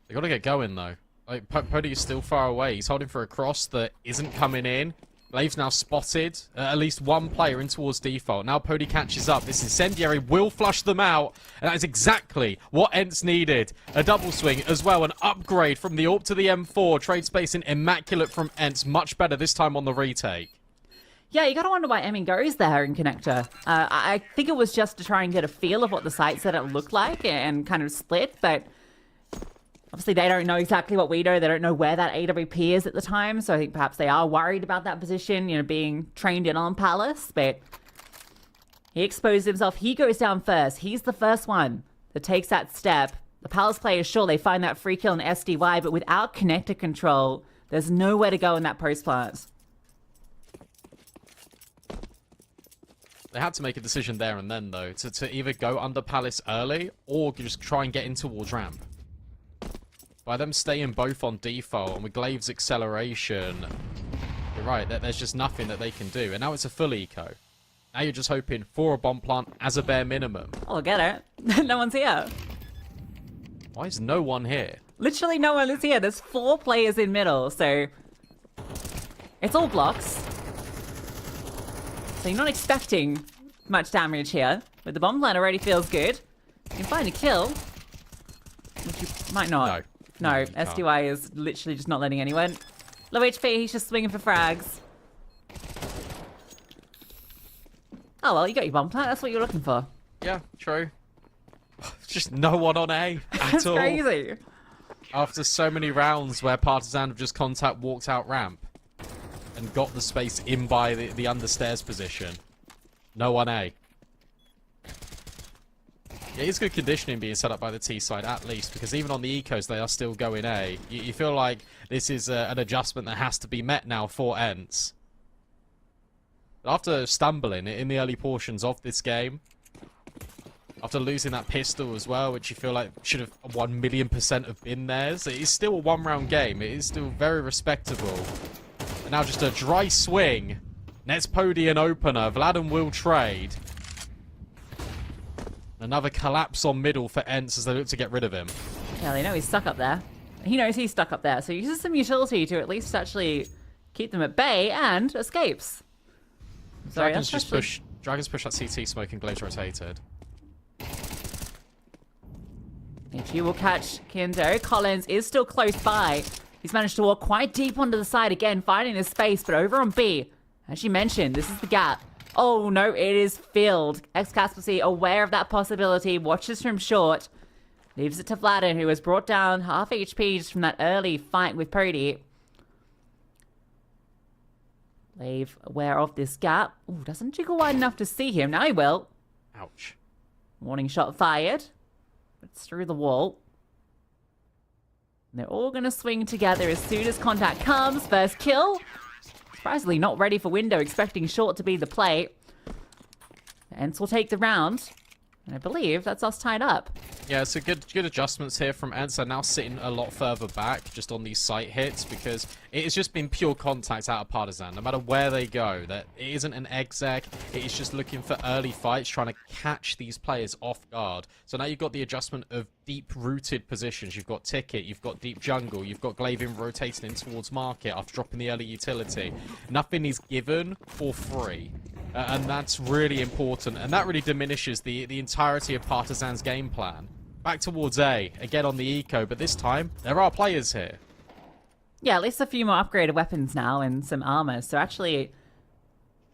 They got to get going, though. Like, Pody is still far away. He's holding for a cross that isn't coming in. Glaive's now spotted at least one player in towards default. Now Pody catches up. This incendiary will flush them out. And that is exactly what Ents needed. A double swing as well. An upgrade from the AWP to the M4. Trade spacing immaculate from Ents. Much better this time on the retake. Yeah, you got to wonder why Emmy goes there in connector. I think it was just to try and get a feel of what the site setup looked like and kind of split. But obviously, they don't know exactly what we know. They don't know where that AWP is at the time. So I think perhaps they are worried about that position, you know, being trained in on Palace. But he exposed himself. He goes down first. He's the first one that takes that step. The Palace players, sure, they find that free kill in SDY, but without connector control, There's nowhere to go in that post plant. They had to make a decision there and then, though, to either go under Palace early or just try and get in towards ramp. By them staying both on default and with Glaive's acceleration, you're right, there's just nothing that they can do. And now it's a full eco. Now you're just hoping for a bomb plant as a bare minimum. I'll get it. No one's here. Why is no one here? Literally no one is here. There's 4 players in middle, so it's all blocks. So you're not expecting much damage here, but the bomb plant already feels good. You can find a kill, which you might not. No, SDY is literally just not letting anyone. Low HP, he's just swinging for frags. Oh well, you got your bomb plant. That's what you're looking for. Yeah, true. Just no one on A at That's all. crazy. After so many rounds where Partisan have just walked out ramp and got the space in by the understairs position. No one A. It is good conditioning being set up by the T side, at least, because even on the ecos, they are still going A. You feel like this is an adjustment that has to be met now for ENCE. After stumbling in the early portions of this game, after losing that pistol as well, which you feel like should have 1,000,000% have been theirs, it is still a one-round game. It is still very respectable. And now just a dry swing. Nets Podian opener. Vladden will trade. Another collapse on middle for ENCE as they look to get rid of him. Yeah, they know he's stuck up there. He knows he's stuck up there, so he uses some utility to at least actually keep them at bay and escapes. Sorry, Dragons just push. Dragons push that CT smoke and Glaive's rotated. He will catch Kindo. Collins is still close by. He's managed to walk quite deep onto the side again, finding his space, but over on B, as you mentioned, this is the gap. Oh no, it is filled. X-Casper aware of that possibility, watches from short, leaves it to Vladden, who has brought down half HP just from that early fight with Pody. Glaive aware of this gap. Ooh, doesn't jiggle wide enough to see him. Now he will. Ouch. Warning shot fired. It's through the wall. And they're all going to swing together as soon as contact comes. First kill. Surprisingly not ready for window, expecting short to be the play. ENCE will take the round. And I believe that's us tied up. Yeah, so good adjustments here from ENCE. They're now sitting a lot further back just on these sight hits because it has just been pure contact out of Partisan. No matter where they go, that it isn't an exec. It is just looking for early fights, trying to catch these players off guard. So now you've got the adjustment of deep-rooted positions. You've got Ticket, you've got Deep Jungle, you've got Glavin rotating in towards Market after dropping the early utility. Nothing is given for free. And that's really important. And that really diminishes the entirety of Partisan's game plan. Back towards A, again on the eco, but this time, there are players here. Yeah, at least a few more upgraded weapons now and some armor. So actually,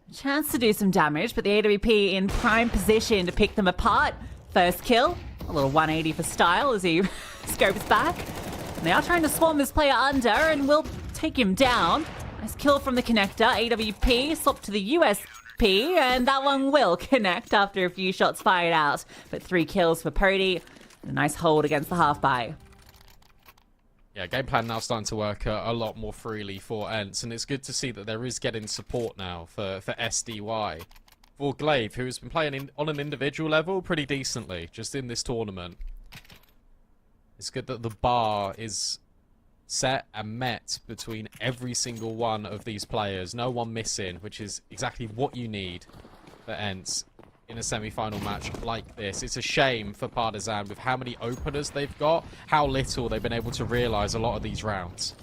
a chance to do some damage, but the AWP in prime position to pick them apart. First kill, a little 180 for style as he scopes back. And they are trying to swarm this player under and will take him down. Nice kill from the connector. AWP swapped to the USP, and that one will connect after a few shots fired out. But 3 kills for Pody. A nice hold against the half-buy. Yeah, game plan now starting to work a lot more freely for ENCE, and it's good to see that there is getting support now for SDY. For Glaive, who has been playing on an individual level pretty decently, just in this tournament. It's good that the bar is set and met between every single one of these players. No one missing, which is exactly what you need for ENCE in a semi-final match like this. It's a shame for Partisan with how many openers they've got, how little they've been able to realize a lot of these rounds.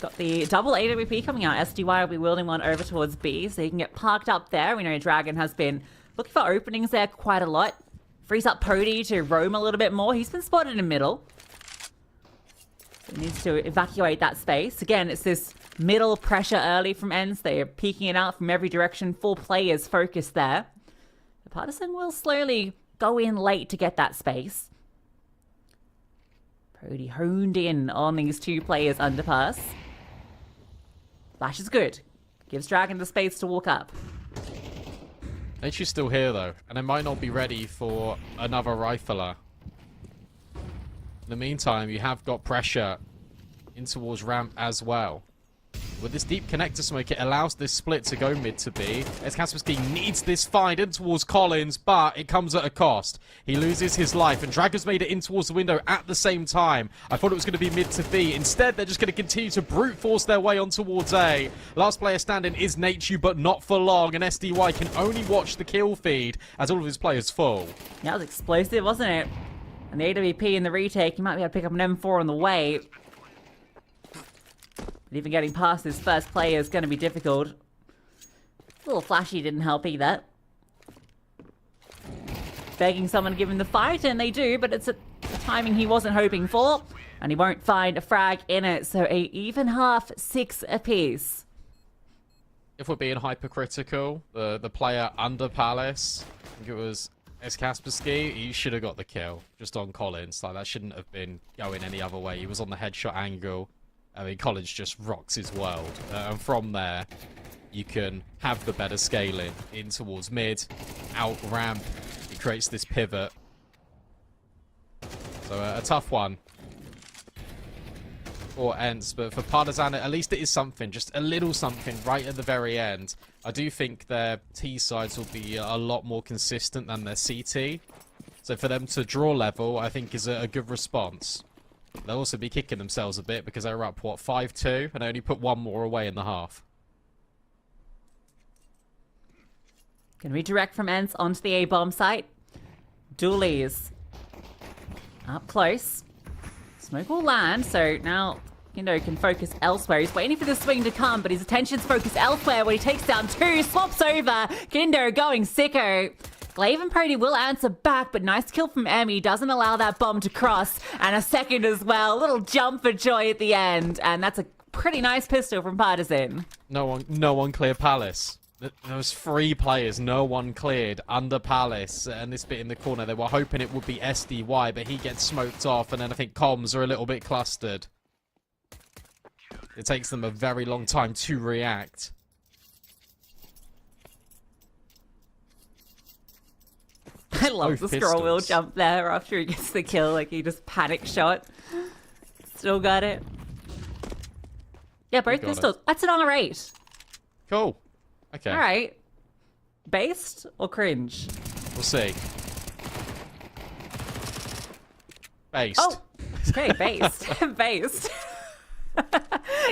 Got the double AWP coming out. SDY will be wielding one over towards B, so he can get parked up there. We know Dragon has been looking for openings there quite a lot. Frees up Pody to roam a little bit more. He's been spotted in middle. So he needs to evacuate that space. Again, it's this middle pressure early from ENCE. They are peeking it out from every direction. 4 players focused there. Partisan will slowly go in late to get that space. Pody honed in on these 2 players underpass. Flash is good. Gives Dragon the space to walk up. She's still here though, and they might not be ready for another rifler. In the meantime, you have got pressure in towards ramp as well. With this deep connector smoke, it allows this split to go mid to B. As Kaspersky needs this find in towards Collins, but it comes at a cost. He loses his life, and Dragon's made it in towards the window at the same time. I thought it was going to be mid to B. Instead, they're just going to continue to brute force their way on towards A. Last player standing is Nachu, but not for long, and SDY can only watch the kill feed as all of his players fall. That was explosive, wasn't it? And the AWP in the retake, he might be able to pick up an M4 on the way. But even getting past this first player is going to be difficult. A little flashy didn't help either. Begging someone to give him the fight, and they do, but it's a timing he wasn't hoping for. And he won't find a frag in it, so a even half, 6 apiece. If we're being hypercritical, the player under Palace, I think it was Kaspersky, he should have got the kill just on Collins. Like, that shouldn't have been going any other way. He was on the headshot angle. I mean, Collins just rocks his world. And from there, you can have the better scaling in towards mid, out ramp. He creates this pivot. So a tough one for Ents, but for Partisan, at least it is something, just a little something right at the very end. I do think their T sides will be a lot more consistent than their CT. So for them to draw level, I think is a good response. They'll also be kicking themselves a bit because they were up, what, 5-2? And only put one more away in the half. Can redirect from Ents onto the A-bomb site. Doolies. Up close. Smoke will land, so now Kindo can focus elsewhere. He's waiting for the swing to come, but his attention's focused elsewhere when he takes down 2, swaps over. Kindo going sicko. Glaive and Pody will answer back, but nice kill from Emmy. Doesn't allow that bomb to cross. And a second as well. Little jump for joy at the end. And that's a pretty nice pistol from Partisan. No one cleared Palace. There was 3 players, no one cleared under Palace. And this bit in the corner, they were hoping it would be SDY, but he gets smoked off. And then I think comms are a little bit clustered. It takes them a very long time to react. I love the scroll wheel jump there after he gets the kill. Like, he just panic shot. Still got it. Yeah, both pistols. That's an R8. Cool. Okay. All right. Based or cringe? We'll see. Based. Oh, okay, based. Based.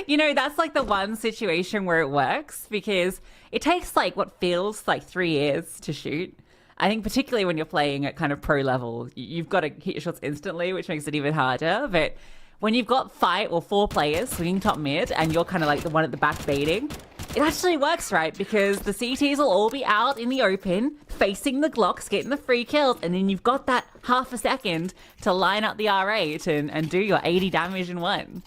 You know, that's like the one situation where it works because it takes like what feels like 3 years to shoot. I think particularly when you're playing at kind of pro level, you've got to hit your shots instantly, which makes it even harder. But when you've got 5 or 4 players swinging top mid and you're kind of like the one at the back baiting, it actually works, right? Because the CTs will all be out in the open, facing the Glocks, getting the free kills, and then you've got that half a second to line up the R8 and do your 80 damage in one.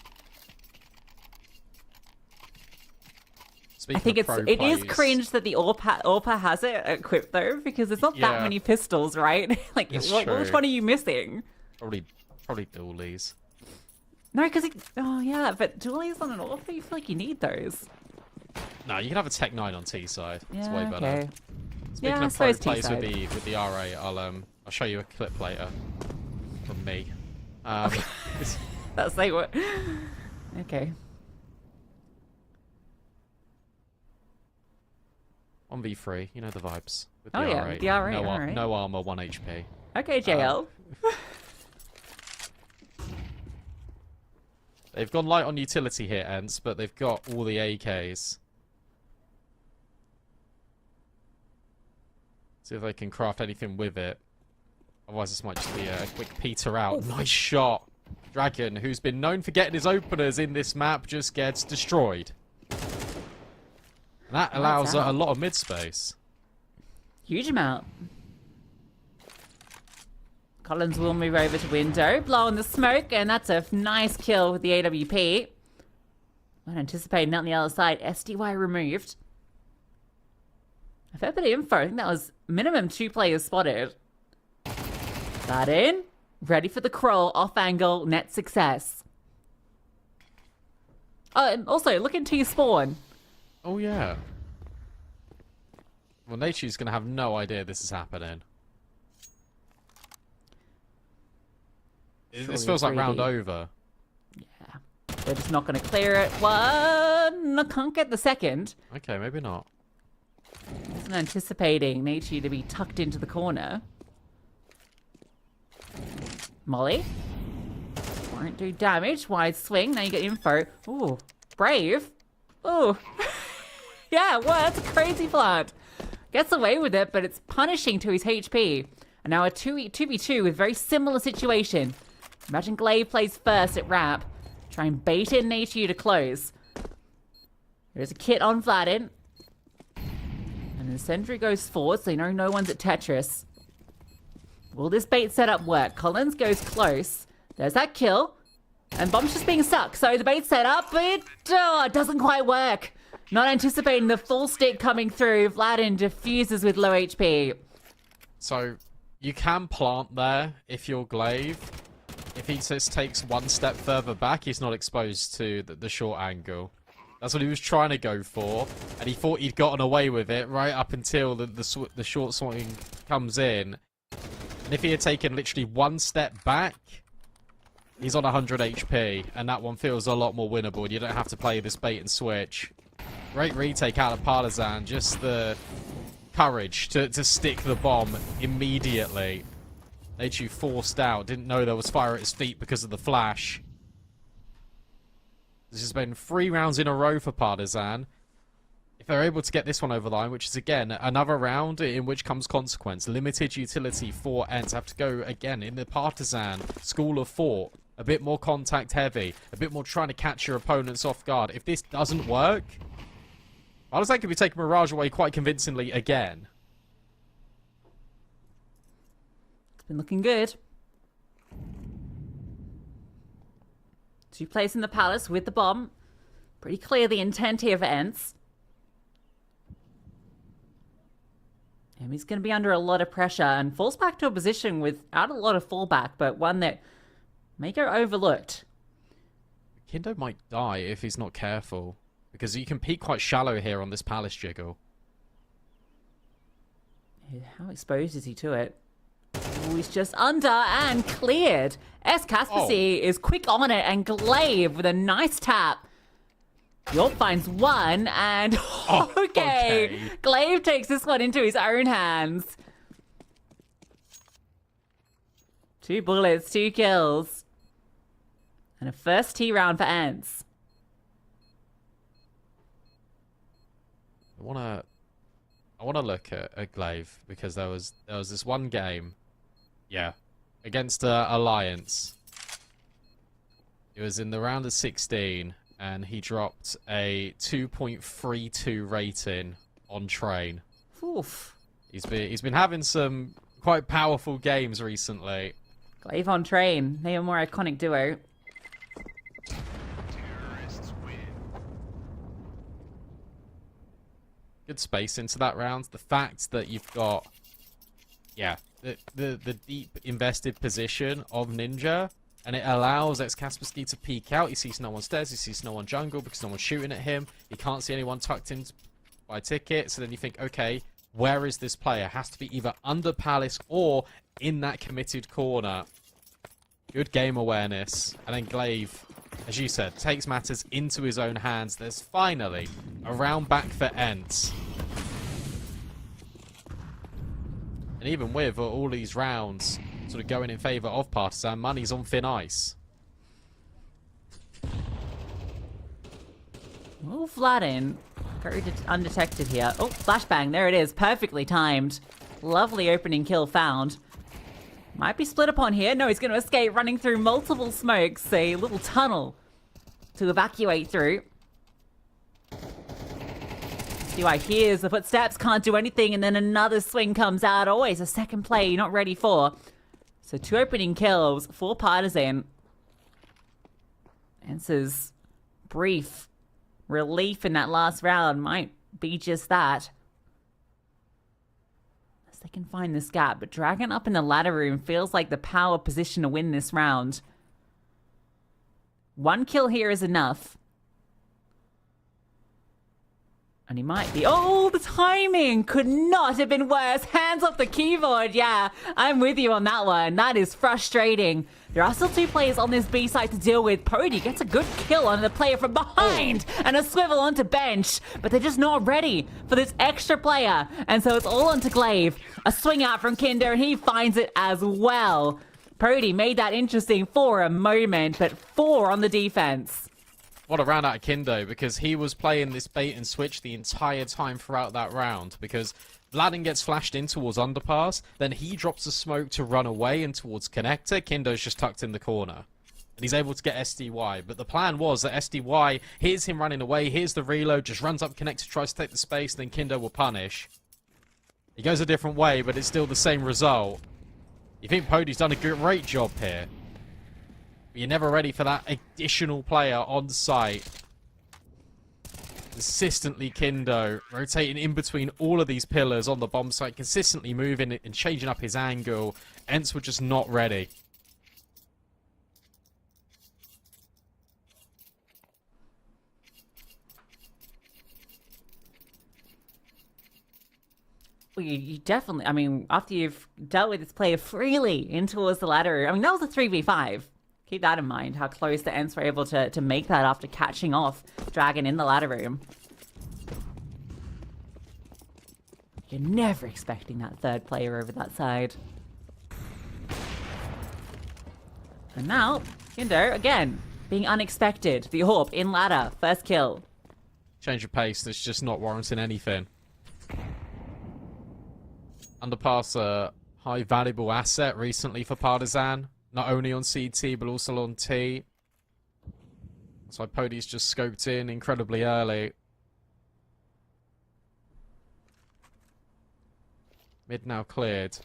Speaking I think it is cringe that the Orpa has it equipped though, because there's not that many pistols, right? Like, which one are you missing? Probably dualies. No, because oh yeah, but dualies on an Orpa, you feel like you need those. No, you can have a Tech 9 on T side. It's way better. Okay. Speaking of pro plays with the R8, I'll show you a clip later from me. That's like what? Okay. 1v3, you know the vibes. With the R8. R8. With the R8, no armor, 1 HP. Okay, JL. They've gone light on utility here, Ents, but they've got all the AKs. See if they can craft anything with it. Otherwise, this might just be a quick peter out. Oof. Nice shot. Dragon, who's been known for getting his openers in this map, just gets destroyed. And that allows a lot of mid space. Huge amount. Collins will move over to window, blowing the smoke, and that's a nice kill with the AWP. Not anticipating on the other side. SDY removed. A fair bit of info. I think that was minimum 2 players spotted. That in. Ready for the crawl. Off angle. Net success. Oh, and also, look into your spawn. Oh, yeah. Well, Nature's going to have no idea this is happening. This feels like round over. Yeah. They're just not going to clear it. One. I can't get the second. Okay, maybe not. Wasn't anticipating Nietzsche to be tucked into the corner. Molly. Won't do damage. Wide swing. Now you get info. Ooh. Brave. Ooh. Yeah, well, that's a crazy plant. Gets away with it, but it's punishing to his HP. And now a 2v2 with very similar situation. Imagine Glaive plays first at ramp. Try and bait in Nietzsche to close. There's a kit on Vladin. And the sentry goes forward, so you know no one's at Tetris. Will this bait setup work? Collins goes close. There's that kill. And Bomb's just being stuck. So the bait setup, it doesn't quite work. Not anticipating the full stick coming through. Vladin diffuses with low HP. So you can plant there if you're Glaive. If he just takes one step further back, he's not exposed to the short angle. That's what he was trying to go for. And he thought he'd gotten away with it right up until the short swing comes in. And if he had taken literally one step back, he's on 100 HP. And that one feels a lot more winnable. You don't have to play this bait and switch. Great retake out of Partisan. Just the courage to stick the bomb immediately. Nietzsche forced out. Didn't know there was fire at his feet because of the flash. This has been 3 rounds in a row for Partisan. If they're able to get this one over the line, which is again another round in which comes consequence. Limited utility for Ents. Have to go again in the Partisan school of thought. A bit more contact heavy. A bit more trying to catch your opponents off guard. If this doesn't work, Partisan could be taking Mirage away quite convincingly again. It's been looking good. 2 plays in the palace with the bomb. Pretty clear the intent here for Ents. And he's going to be under a lot of pressure and falls back to a position without a lot of fallback, but one that may go overlooked. Kindo might die if he's not careful, because you can peek quite shallow here on this palace jiggle. How exposed is he to it? Oh, he's just under and cleared. Kaspersky is quick on it, and Glaive with a nice tap. York finds one, and okay. Glaive takes this one into his own hands. 2 bullets, 2 kills. And a first T round for Ents. I wanna look at Glaive, because there was this one game, against Alliance. It was in the round of 16, and he dropped a 2.32 rating on Train. Oof. He's been having some quite powerful games recently. Glaive on Train, they are more iconic duo. Good space into that round. The fact that you've got, the deep invested position of Ninja, and it allows Kaspersky to peek out. He sees no one stairs, he sees no one jungle because no one's shooting at him. He can't see anyone tucked in by ticket. So then you think, okay, where is this player? Has to be either under Palace or in that committed corner. Good game awareness. And then Glaive, as you said, takes matters into his own hands. There's finally a round back for Ents. And even with all these rounds sort of going in favor of Partisan, money's on thin ice. Oh, Vladin. Very undetected here. Oh, flashbang. There it is. Perfectly timed. Lovely opening kill found. Might be split upon here. No, he's going to escape, running through multiple smokes. A little tunnel to evacuate through. CY hears the footsteps, can't do anything, and then another swing comes out. Always a second play you're not ready for. So 2 opening kills for Partisan. Answers brief relief in that last round might be just that. As they can find this gap, but Dragon up in the ladder room feels like the power position to win this round. 1 kill here is enough. And he might be. Oh, the timing could not have been worse. Hands off the keyboard. Yeah, I'm with you on that one. That is frustrating. There are still 2 players on this B side to deal with. Pody gets a good kill on the player from behind and a swivel onto bench, but they're just not ready for this extra player. And so it's all onto Glaive. A swing out from Kinder, and he finds it as well. Pody made that interesting for a moment, but 4 on the defense. What a round out of Kindo, because he was playing this bait and switch the entire time throughout that round, because Vladin gets flashed in towards underpass, then he drops a smoke to run away and towards connector. Kindo's just tucked in the corner, and he's able to get SDY, but the plan was that SDY hears him running away, hears the reload, just runs up connector, tries to take the space, then Kindo will punish. He goes a different way, but it's still the same result. You think Pody's done a great job here. You're never ready for that additional player on site. Consistently Kindo rotating in between all of these pillars on the bomb site, consistently moving and changing up his angle. Ents were just not ready. Well, you definitely, I mean, after you've dealt with this player freely in towards the ladder, I mean, that was a 3v5. Keep that in mind, how close the Ents were able to make that after catching off Dragon in the ladder room. You're never expecting that 3rd player over that side. And now, Kindo, again, being unexpected. The Orb in ladder, 1st kill. Change of pace that's just not warranting anything. Underpass a high valuable asset recently for Partisan. Not only on CT, but also on T. That's why Pody's just scoped in incredibly early. Mid now cleared.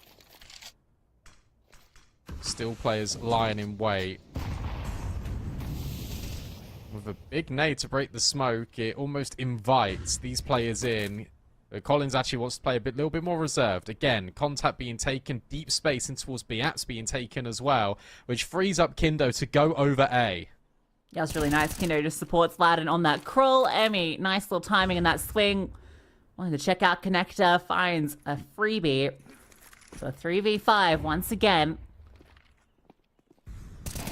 Still players lying in wait. With a big nade to break the smoke, it almost invites these players in. Collins actually wants to play a little bit more reserved. Again, contact being taken, deep space in towards B, apps being taken as well, which frees up Kindo to go over A. Yeah, it's really nice. Kindo just supports Vladin on that crawl. Emmy, nice little timing in that swing. Wanting to check out connector, finds a freebie. So a 3v5 once again.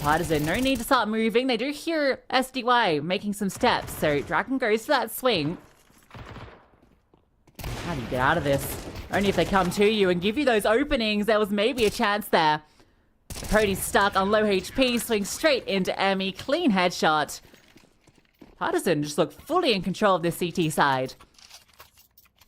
Partisan, no need to start moving. They do hear SDY making some steps, so Dragon goes for that swing. How do you get out of this? Only if they come to you and give you those openings. There was maybe a chance there. Pody's stuck on low HP, swings straight into Emmy. Clean headshot. Partisan just look fully in control of this CT side.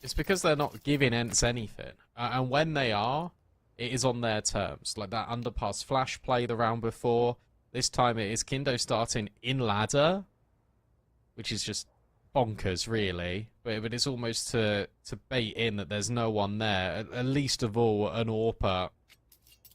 It's because they're not giving Ents anything. And when they are, it is on their terms. Like that underpass flash play the round before. This time it is Kindo starting in ladder, which is just bonkers, really. But it's almost to bait in that there's no one there. At least of all, an AWPer.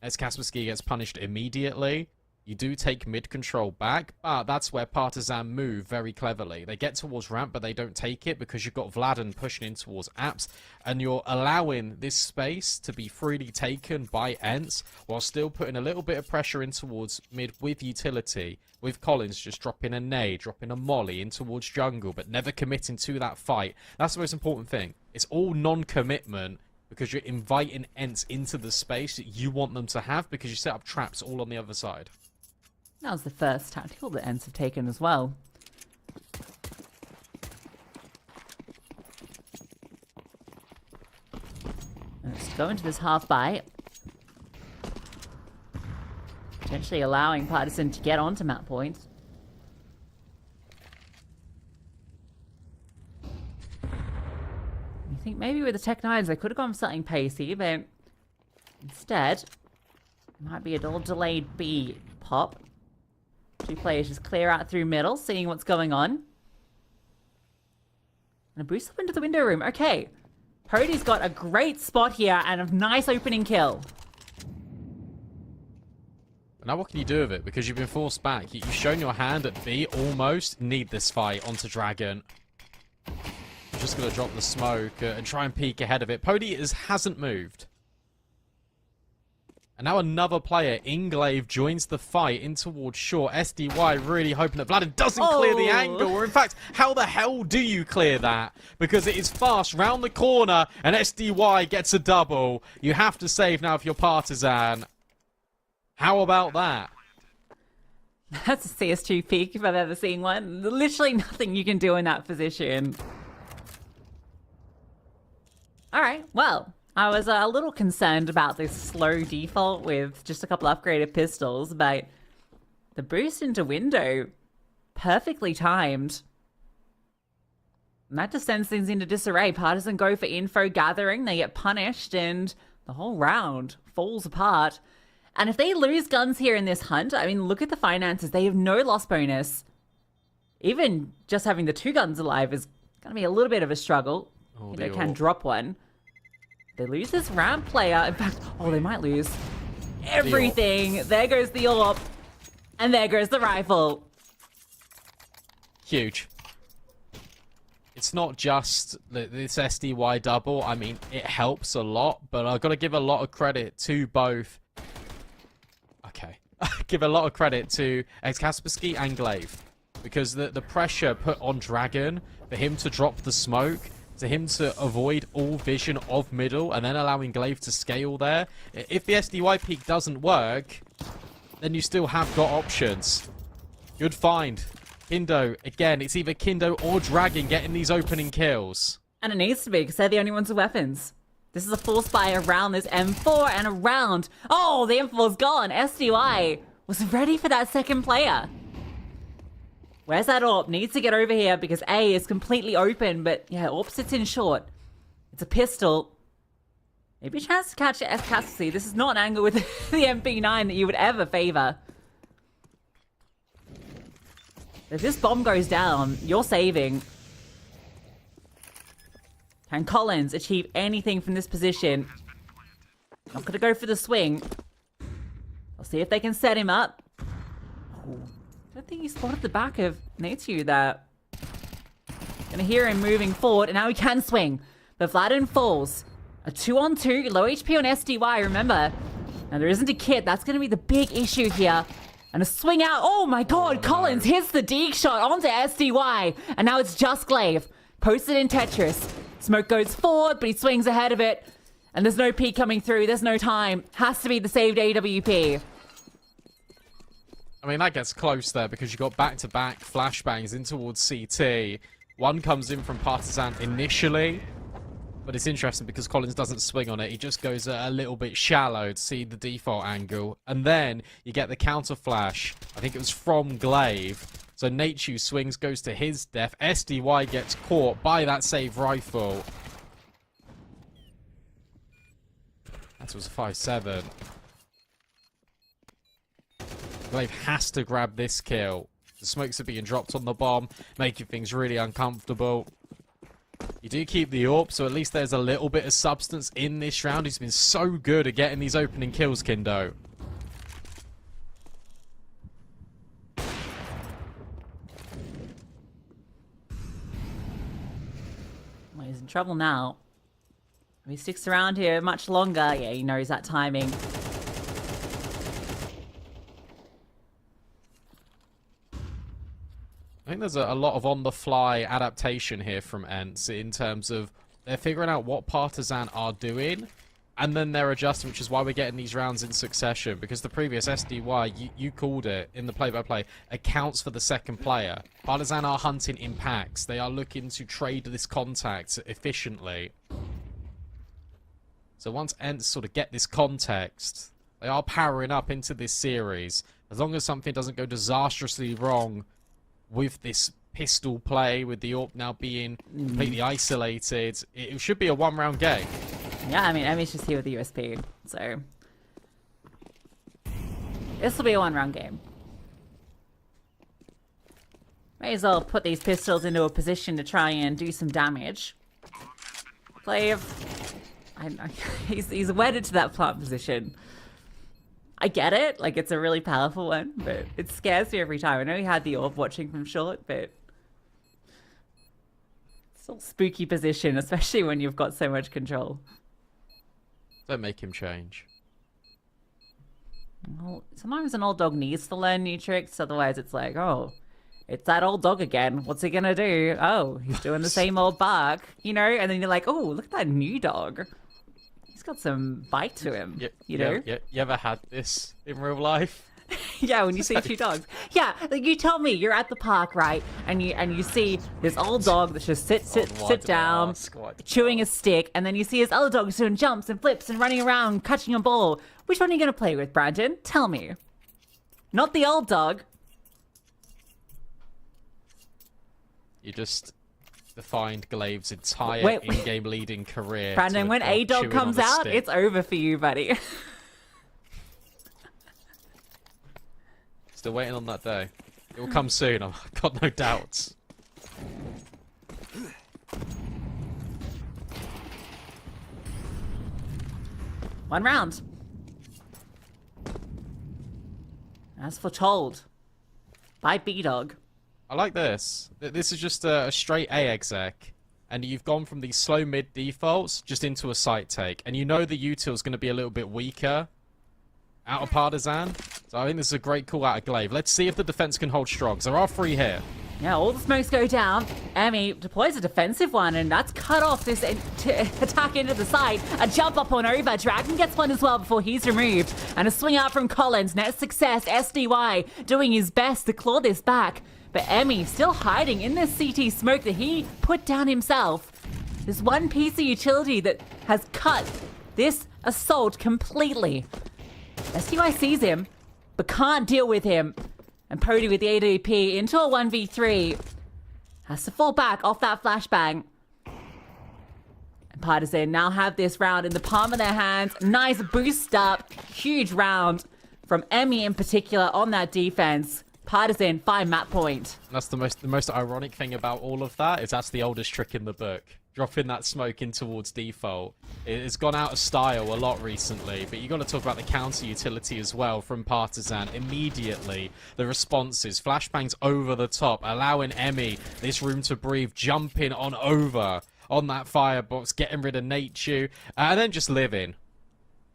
As Kaspersky gets punished immediately, you do take mid control back, but that's where Partisan move very cleverly. They get towards ramp, but they don't take it because you've got Vladin pushing in towards apps, and you're allowing this space to be freely taken by Ents while still putting a little bit of pressure in towards mid with utility, with Collins just dropping a nade, dropping a molly in towards jungle, but never committing to that fight. That's the most important thing. It's all non-commitment, because you're inviting Ents into the space that you want them to have because you set up traps all on the other side. That was the first tactical that Ents have taken as well. Let's go into this half buy. Potentially allowing Partisan to get onto map point. I think maybe with the Tech 9s they could have gone for something pacey, but instead it might be a little delayed B pop. Two players just clear out through middle, seeing what's going on. And a boost up into the window room. Okay. Pody's got a great spot here and a nice opening kill. Now what can you do with it? Because you've been forced back. You've shown your hand at B, almost. Need this fight onto Dragon. Just going to drop the smoke and try and peek ahead of it. Pody hasn't moved. And now another player, Inglaive, joins the fight in towards short. SDY really hoping that Vladin doesn't clear the angle. Or in fact, how the hell do you clear that? Because it is fast round the corner and SDY gets a double. You have to save now if you're Partizan. How about that? That's a CS2 peak if I've ever seen one. Literally nothing you can do in that position. All right, well, I was a little concerned about this slow default with just a couple upgraded pistols, but the boost into window, perfectly timed. And that just sends things into disarray. Partizan go for info gathering, they get punished, and the whole round falls apart. And if they lose guns here in this hunt, I mean, look at the finances. They have no loss bonus. Even just having the 2 guns alive is going to be a little bit of a struggle. They can drop one. They lose this ramp player. In fact, they might lose everything. There goes the AWP. And there goes the rifle. Huge. It's not just this SDY double. I mean, it helps a lot, but I've got to give a lot of credit to both. Okay. Give a lot of credit to Kaspersky and Glaive. Because the pressure put on Dragon for him to drop the smoke, to him to avoid all vision of middle, and then allowing Glaive to scale there. If the SDY peak doesn't work, then you still have got options. Good find. Kindo, again, it's either Kindo or Dragon getting these opening kills. And it needs to be, because they're the only ones with weapons. This is a force buy around this M4 and around. Oh, the M4's gone. SDY was ready for that second player. Where's that AWP? Needs to get over here because A is completely open, but yeah, AWP sits in short. It's a pistol. Maybe a chance to catch Kaspersky. This is not an angle with the MP9 that you would ever favor. If this bomb goes down, you're saving. Can Collins achieve anything from this position? Not going to go for the swing. I'll see if they can set him up. Ooh. I don't think he spotted the back of Natsu there. Gonna hear him moving forward, and now he can swing. But Vladin falls. A 2-on-2, low HP on SDY, remember. And there isn't a kit. That's gonna be the big issue here. And a swing out. Oh my god, Collins hits the deke shot onto SDY. And now it's just Glaive. Posted in Tetris. Smoke goes forward, but he swings ahead of it. And there's no peek coming through. There's no time. Has to be the saved AWP. I mean, that gets close there because you got back-to-back flashbangs in towards CT. One comes in from Partizan initially, but it's interesting because Collins doesn't swing on it. He just goes a little bit shallow to see the default angle. And then you get the counter flash. I think it was from Glaive. So Natsu swings, goes to his death. SDY gets caught by that save rifle. That was a 5-7. Glaive has to grab this kill. The smokes are being dropped on the bomb, making things really uncomfortable. You do keep the AWP, so at least there's a little bit of substance in this round. He's been so good at getting these opening kills, Kindo. Well, he's in trouble now. If he sticks around here much longer, yeah, he knows that timing. I think there's a lot of on-the-fly adaptation here from ENCE in terms of they're figuring out what Partizan are doing, and then they're adjusting, which is why we're getting these rounds in succession, because the previous SDY, you called it in the play-by-play, accounts for the second player. Partizan are hunting in packs. They are looking to trade this contact efficiently. So once ENCE sort of get this context, they are powering up into this series. As long as something doesn't go disastrously wrong with this pistol play, with the AWP now being completely isolated, it should be a one-round game. Yeah, I mean, Emmy's just here with the USP, so this will be a one-round game. May as well put these pistols into a position to try and do some damage. Glaive, he's wedded to that plant position. I get it, like it's a really powerful one, but it scares me every time. I know he had the AWP watching from short, but it's still a spooky position, especially when you've got so much control. Don't make him change. Well, sometimes an old dog needs to learn new tricks, otherwise it's like, oh, it's that old dog again. What's he gonna do? Oh, he's doing the same old bark, you know? And then you're like, oh, look at that new dog. He's got some bite to him, you know? You ever had this in real life? Yeah, when you see two dogs. Yeah, like you tell me you're at the park, right? And you see this old dog that's just sit down, chewing a stick, and then you see his other dog doing jumps and flips and running around, catching a ball. Which one are you gonna play with, Brandon? Tell me. Not the old dog. You just defined Glaive's entire in-game leading career. Brandon, when A-Dog comes out, it's over for you, buddy. Still waiting on that day. It will come soon, I've got no doubts. One round. As foretold by B-Dog. I like this. This is just a straight A exec, and you've gone from these slow mid defaults just into a site take, and you know the util is going to be a little bit weaker out of Partisan. So I think this is a great call out of Glaive. Let's see if the defense can hold strong. There are 3 here. Yeah, all the smokes go down. Emmy deploys a defensive one, and that's cut off this attack into the side. A jump up on over. Dragon gets one as well before he's removed. And a swing out from Collins. Net success. SDY doing his best to claw this back. But Emmy still hiding in this CT smoke that he put down himself. There's one piece of utility that has cut this assault completely. SDY sees him, but can't deal with him. And Pody with the AWP into a 1v3. Has to fall back off that flashbang. And Partisan now have this round in the palm of their hands. Nice boost up. Huge round from Emmy in particular on that defense. Partisan, 5 map point. That's the most ironic thing about all of that is that's the oldest trick in the book. Dropping that smoke in towards default. It's gone out of style a lot recently, but you got to talk about the counter utility as well from Partisan. Immediately, the responses, flashbangs over the top, allowing Emmy this room to breathe, jumping on over on that firebox, getting rid of Nature, and then just living.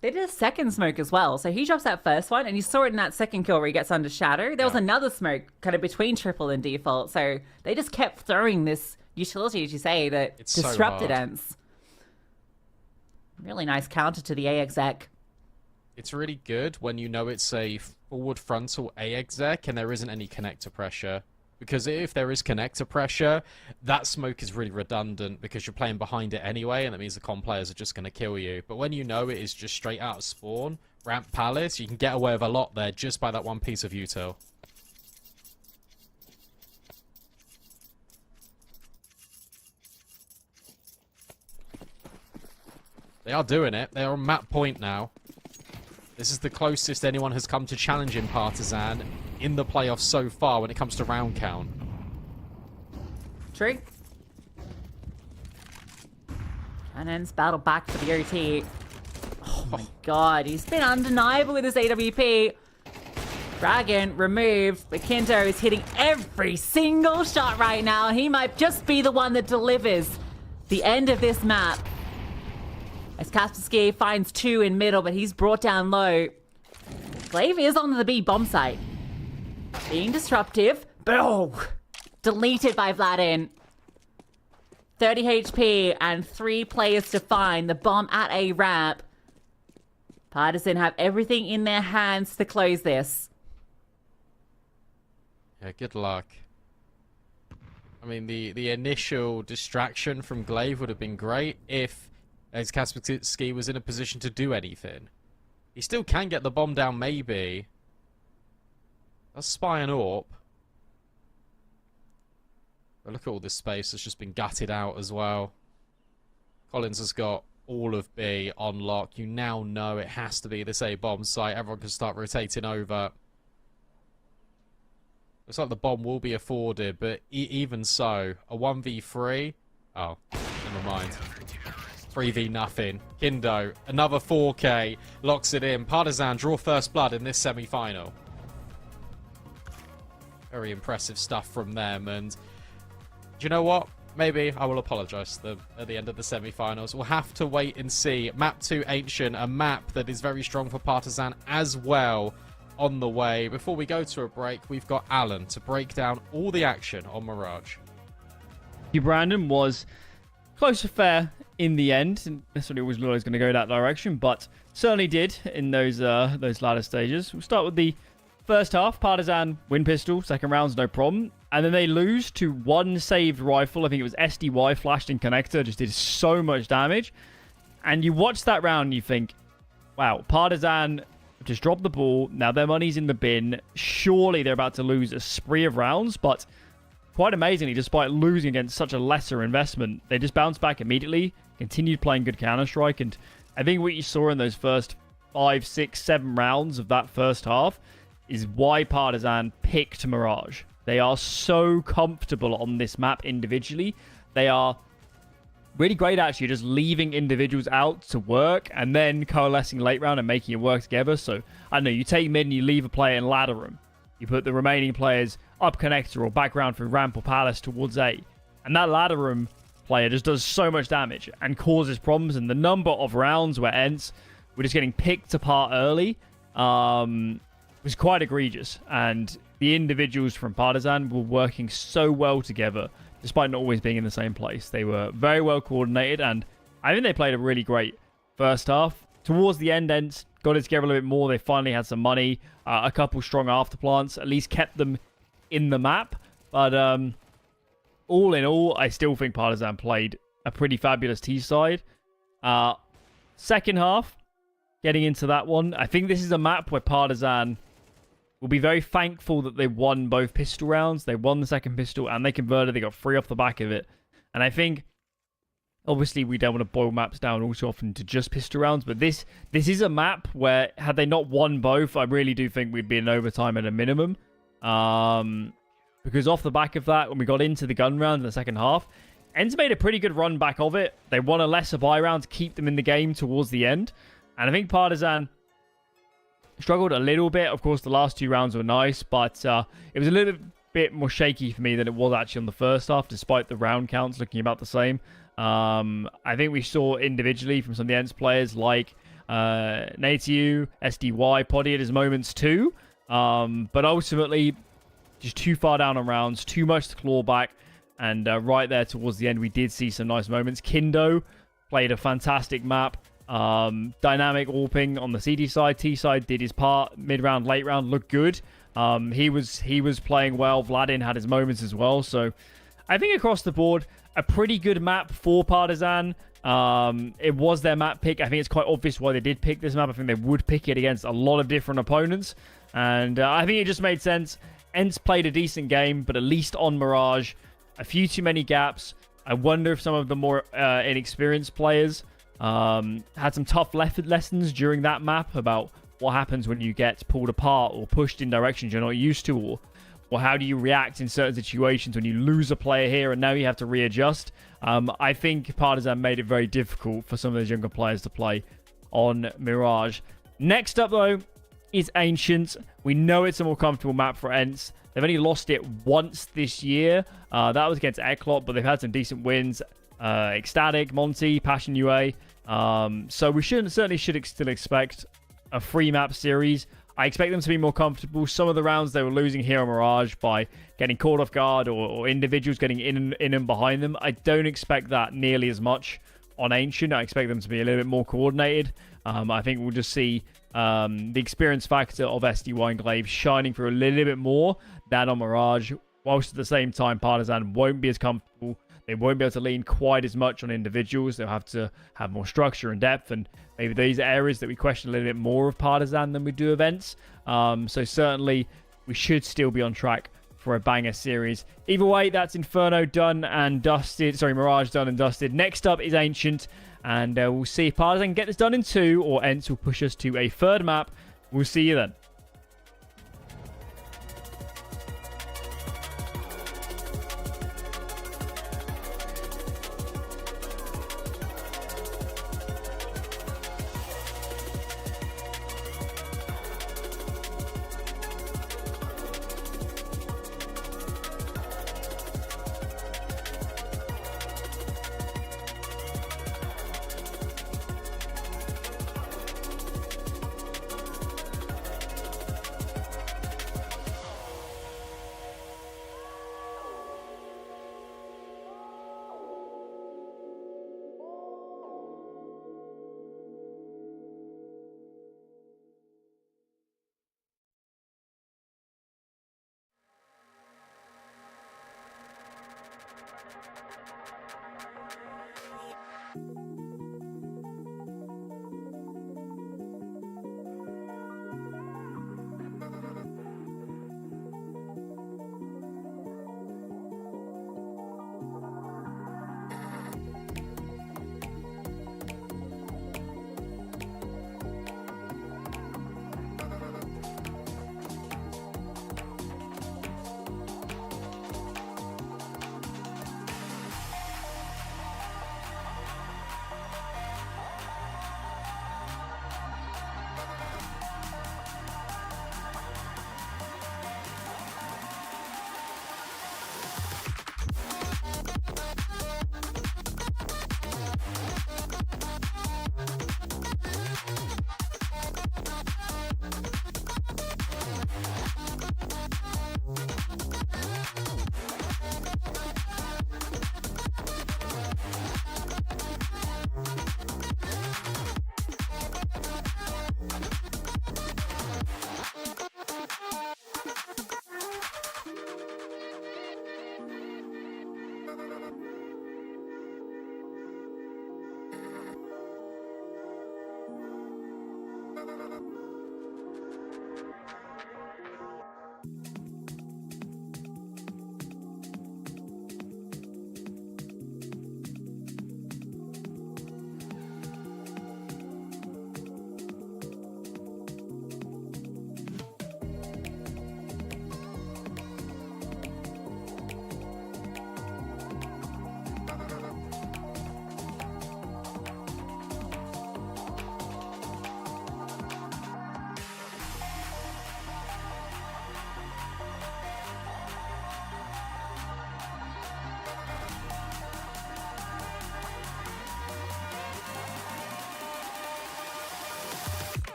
They did a second smoke as well. So he drops that first one, and you saw it in that second kill where he gets under shadow. There was another smoke kind of between triple and default. So they just kept throwing this utility, as you say, that it's disrupted so ends. Really nice counter to the A exec. It's really good when you know it's a forward frontal A exec and there isn't any connector pressure. Because if there is connector pressure, that smoke is really redundant because you're playing behind it anyway, and that means the comm players are just going to kill you. But when you know it is just straight out of spawn, ramp palace, you can get away with a lot there just by that one piece of util. They are doing it. They are on map point now. This is the closest anyone has come to challenging Partisan in the playoffs so far when it comes to round count. True. Cannon's battle back for the OT. Oh my god, he's been undeniable with his AWP. Dragon removed, but Kinto is hitting every single shot right now. He might just be the one that delivers the end of this map. As Kaspersky finds 2 in middle, but he's brought down low. Glaive is on the B bomb site. Being disruptive, but deleted by Vladin. 30 HP and 3 players to find. The bomb at a ramp. Partisan have everything in their hands to close this. Yeah, good luck. I mean, the initial distraction from Glaive would have been great if Kaspersky was in a position to do anything. He still can get the bomb down, maybe. That's Spy and AWP. But look at all this space that's just been gutted out as well. Collins has got all of B on lock. You now know it has to be this A bomb site. Everyone can start rotating over. Looks like the bomb will be afforded, but even so, a 1v3. Oh, never mind. 3v nothing. Kindo, another 4K, locks it in. Partisan draw first blood in this semi-final. Very impressive stuff from them, and do you know what? maybe I will apologise to them at the end of the semi-finals. We'll have to wait and see. Map 2 Ancient, a map that is very strong for Partizan as well, on the way. Before we go to a break, we've got Alan to break down all the action on Mirage. Brandon was close to fair in the end, and necessarily was always going to go that direction, but certainly did in those latter stages. We'll start with the first half. Partizan win pistol, second round's no problem, and then they lose to one saved rifle. I think it was SDY flashed in connector, just did so much damage. And you watch that round and you think, wow, Partizan just dropped the ball. Now their money's in the bin. Surely they're about to lose a spree of rounds, but quite amazingly, despite losing against such a lesser investment, they just bounced back immediately, continued playing good Counter-Strike, and I think what you saw in those first 5, 6, 7 rounds of that first half is why Partizan picked Mirage. They are so comfortable on this map individually. They are really great, actually, just leaving individuals out to work and then coalescing late round and making it work together. So, I don't know, you take mid and you leave a player in ladder room. You put the remaining players up connector or background through ramp or palace towards A. And that ladder room player just does so much damage and causes problems. And the number of rounds where Ents were just getting picked apart early was quite egregious. And the individuals from Partizan were working so well together, despite not always being in the same place. They were very well coordinated, and I think they played a really great first half. Towards the end, Ents got it together a little bit more. They finally had some money, a couple strong afterplants, at least kept them in the map. But all in all, I still think Partizan played a pretty fabulous T-side. Second half, getting into that one, I think this is a map where Partizan will be very thankful that they won both pistol rounds. They won the second pistol and they converted. They got 3 off the back of it. And I think, obviously, we don't want to boil maps down all too often to just pistol rounds. But this is a map where, had they not won both, I really do think we'd be in overtime at a minimum. Because off the back of that, when we got into the gun round in the second half, Ents made a pretty good run back of it. They won a lesser buy round to keep them in the game towards the end. And I think Partizan struggled a little bit. Of course, the last 2 rounds were nice, but it was a little bit more shaky for me than it was actually on the first half, despite the round counts looking about the same. I think we saw individually from some of the Ents players like Natiu, SDY, Poddy at his moments too. But ultimately, just too far down on rounds, too much to claw back. And right there towards the end, we did see some nice moments. Kindo played a fantastic map. Dynamic AWPing on the CD side. T side did his part. Mid-round, late round looked good. He was playing well. Vladin had his moments as well. So I think across the board, a pretty good map for Partizan. It was their map pick. I think it's quite obvious why they did pick this map. I think they would pick it against a lot of different opponents. And I think it just made sense. Ents played a decent game, but at least on Mirage, a few too many gaps. I wonder if some of the more inexperienced players had some tough lessons during that map about what happens when you get pulled apart or pushed in directions you're not used to, or how do you react in certain situations when you lose a player here and now you have to readjust. I think Partizan made it very difficult for some of those younger players to play on Mirage. Next up, though, is Ancient. We know it's a more comfortable map for Ents. They've only lost it once this year. That was against Eklot, but they've had some decent wins. Ecstatic, Monty, Passion UA. So we certainly should still expect a free map series. I expect them to be more comfortable. Some of the rounds they were losing here on Mirage by getting caught off guard or individuals getting in and behind them. I don't expect that nearly as much on Ancient. I expect them to be a little bit more coordinated. I think we'll just see the experience factor of SDY and Glaive shining through a little bit more than on Mirage, whilst at the same time Partizan won't be as comfortable. They won't be able to lean quite as much on individuals. They'll have to have more structure and depth, and maybe these are areas that we question a little bit more of Partizan than we do of Ents. So certainly we should still be on track for a banger series. Either way, that's Inferno done and dusted. Sorry, Mirage done and dusted. Next up is Ancient, and we'll see if Partizan can get this done in 2, or Ents will push us to a 3rd map. We'll see you then.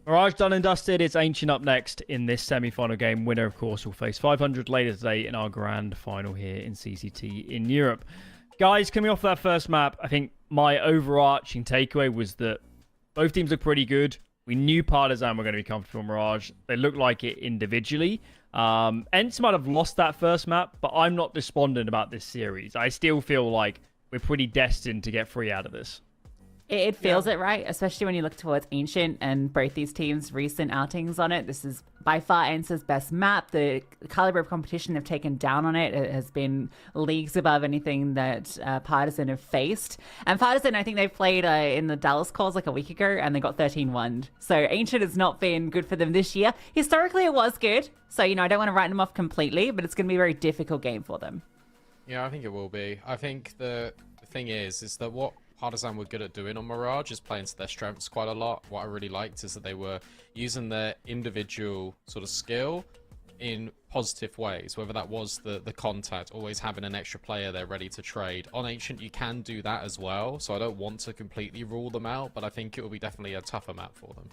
Mirage done and dusted. It's Ancient up next in this semi-final game. Winner, of course, will face 500 later today in our grand final here in CCT in Europe. Guys, coming off that first map, I think my overarching takeaway was that both teams look pretty good. We knew Partisan were going to be comfortable in Mirage. They looked like it individually. Ents might have lost that first map, but I'm not despondent about this series. I still feel like we're pretty destined to get 3 out of this. It feels it, right? Especially when you look towards Ancient and both these teams' recent outings on it. This is by far Ents' best map. The caliber of competition they've taken down on it has been leagues above anything that Partisan have faced. And Partisan, I think they played in the Dallas calls like a week ago, and they got 13-1'd. So Ancient has not been good for them this year. Historically, it was good. So, I don't want to write them off completely, but it's going to be a very difficult game for them. Yeah, I think it will be. I think the thing is that what Partisan were good at doing on Mirage is playing to their strengths quite a lot. What I really liked is that they were using their individual sort of skill in positive ways, whether that was the contact, always having an extra player there ready to trade. On Ancient, you can do that as well, so I don't want to completely rule them out, but I think it will be definitely a tougher map for them.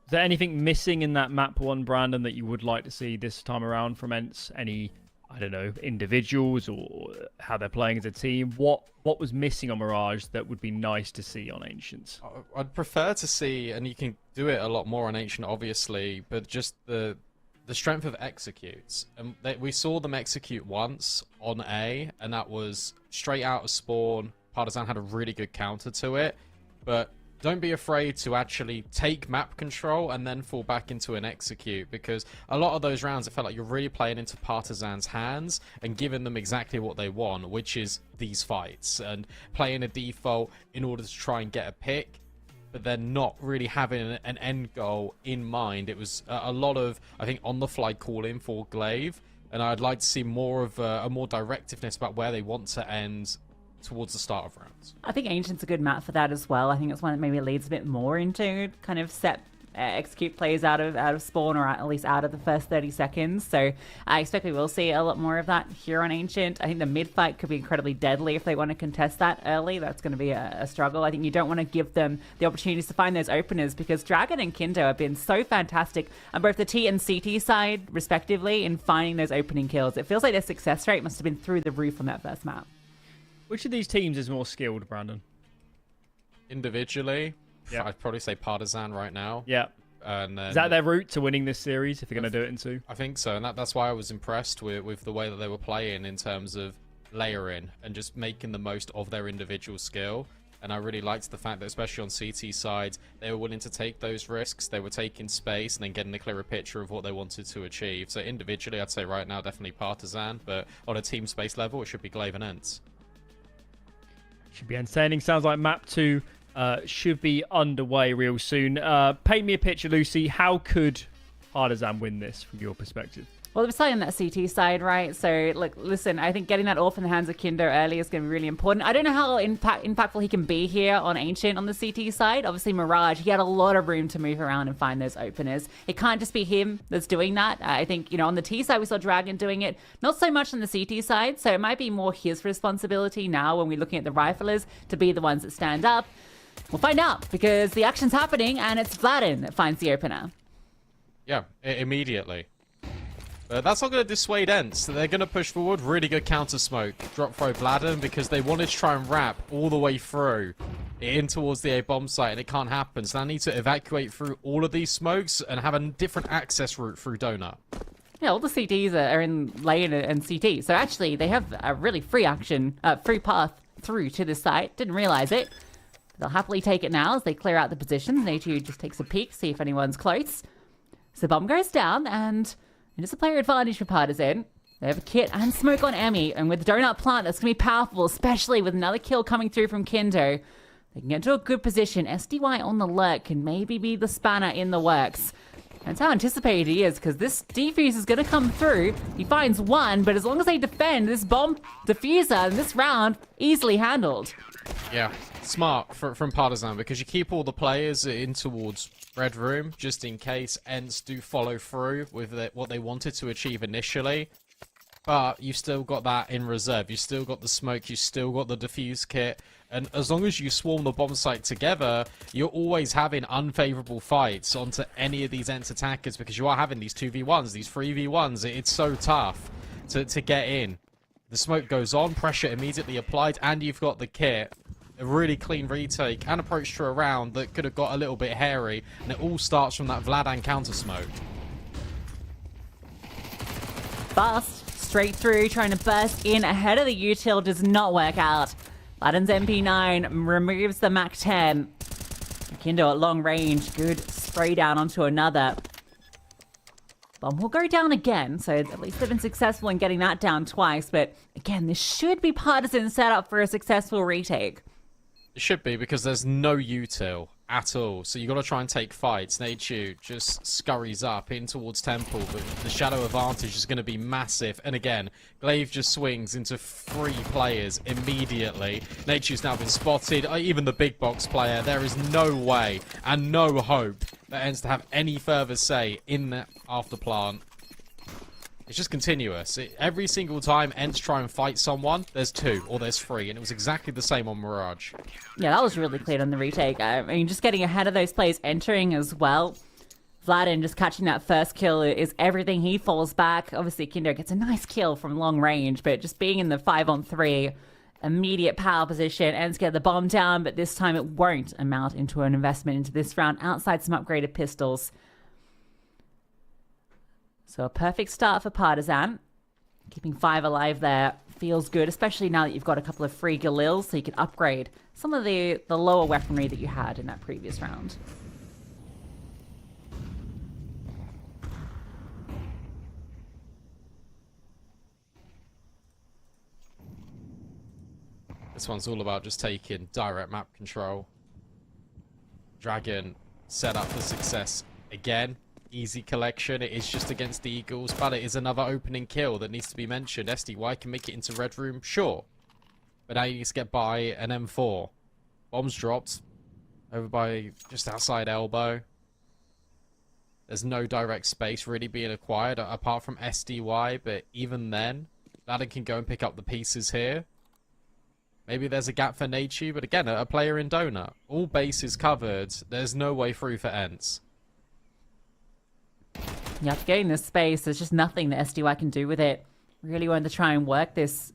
Is there anything missing in that map 1, Brandon, that you would like to see this time around from Ents? Any, I don't know, individuals or how they're playing as a team? What was missing on Mirage that would be nice to see on Ancients? I'd prefer to see, and you can do it a lot more on Ancient, obviously, but just the strength of executes. And we saw them execute once on A, and that was straight out of spawn. Partisan had a really good counter to it, but don't be afraid to actually take map control and then fall back into an execute, because a lot of those rounds, it felt like you're really playing into Partisan's hands and giving them exactly what they want, which is these fights, and playing a default in order to try and get a pick, but then not really having an end goal in mind. It was a lot of, I think, on-the-fly calling for Glaive, and I'd like to see more of a more directiveness about where they want to end towards the start of rounds. I think Ancient's a good map for that as well. I think it's one that maybe leads a bit more into kind of set execute plays out of spawn, or at least out of the first 30 seconds. So I expect we will see a lot more of that here on Ancient. I think the mid fight could be incredibly deadly if they want to contest that early. That's going to be a struggle. I think you don't want to give them the opportunities to find those openers, because Dragon and Kindo have been so fantastic on both the T and CT side, respectively, in finding those opening kills. It feels like their success rate must have been through the roof on that first map. Which of these teams is more skilled, Brandon? Individually, yeah, I'd probably say Partisan right now. Yeah. And then, is that their route to winning this series, if they're going to do it in 2? I think so, and that's why I was impressed with the way that they were playing in terms of layering and just making the most of their individual skill. And I really liked the fact that, especially on CT side, they were willing to take those risks. They were taking space and then getting a clearer picture of what they wanted to achieve. So individually, I'd say right now, definitely Partisan, but on a team space level, it should be Glaive and Ents. Should be entertaining. Sounds like map 2 should be underway real soon. Paint me a picture, Lucy. How could Partisan win this from your perspective? Well, they're playing on that CT side, right? So, look, listen, I think getting that off in the hands of Kindo early is going to be really important. I don't know how impactful he can be here on Ancient on the CT side. Obviously, Mirage, he had a lot of room to move around and find those openers. It can't just be him that's doing that. I think, on the T side, we saw Dragon doing it. Not so much on the CT side, so it might be more his responsibility now when we're looking at the riflers to be the ones that stand up. We'll find out, because the action's happening, and it's Vladin that finds the opener. Yeah, immediately. That's not going to dissuade Ents. So they're going to push forward. Really good counter smoke. Drop throw Vladin, because they wanted to try and wrap all the way through in towards the A bomb site, and it can't happen. So they need to evacuate through all of these smokes and have a different access route through Donut. Yeah, all the CTs are in lane and CT. So actually, they have a really free path through to this site. Didn't realize it. They'll happily take it now as they clear out the positions. Natu just takes a peek, see if anyone's close. So bomb goes down, and it is a player advantage for Partisan. They have a kit and smoke on Emmy, and with the Donut plant, that's going to be powerful, especially with another kill coming through from Kindo. They can get into a good position. SDY on the lurk can maybe be the spanner in the works. That's how anticipated he is, because this defuse is going to come through. He finds one, but as long as they defend, this bomb diffuser in this round, easily handled. Yeah, smart from Partisan, because you keep all the players in towards Red Room, just in case Ents do follow through with what they wanted to achieve initially. But you've still got that in reserve. You've still got the smoke. You've still got the defuse kit. And as long as you swarm the bomb site together, you're always having unfavorable fights onto any of these Ents attackers, because you are having these 2v1s, these 3v1s. It's so tough to get in. The smoke goes on, pressure immediately applied, and you've got the kit. A really clean retake, and approach to a round that could have got a little bit hairy, and it all starts from that Vladan counter smoke. Fast, straight through, trying to burst in ahead of the util, does not work out. Vladan's MP9 removes the MAC-10. Kindo at long range, good spray down onto another. Bomb will go down again, so at least they've been successful in getting that down twice, but again, this should be Partisan set up for a successful retake. It should be, because there's no util at all, so you got to try and take fights. Nachu just scurries up in towards Temple, but the shadow advantage is going to be massive. And again, Glaive just swings into 3 players immediately. Nachu's now been spotted, even the big box player. There is no way and no hope that Ents to have any further say in that after plant. It's just continuous. Every single time Ents try and fight someone, there's 2 or there's 3, and it was exactly the same on Mirage. Yeah, that was really clean on the retake. I mean, just getting ahead of those players entering as well. Vladan just catching that first kill is everything. He falls back. Obviously, Kindo gets a nice kill from long range, but just being in the 5-on-3, immediate power position, Ents get the bomb down, but this time it won't amount into an investment into this round outside some upgraded pistols. So a perfect start for Partisan. Keeping 5 alive there feels good, especially now that you've got a couple of free Galils, so you can upgrade some of the lower weaponry that you had in that previous round. This one's all about just taking direct map control. Dragon set up for success again. Easy collection. It is just against the Eagles, but it is another opening kill that needs to be mentioned. SDY can make it into Red Room, sure. But now you need to get by an M4. Bombs dropped over by just outside elbow. There's no direct space really being acquired apart from SDY, but even then, Vladan can go and pick up the pieces here. Maybe there's a gap for Nachi, but again, a player in Donut. All bases covered. There's no way through for Ents. Yeah, getting this space, there's just nothing that SDY can do with it. Really wanted to try and work this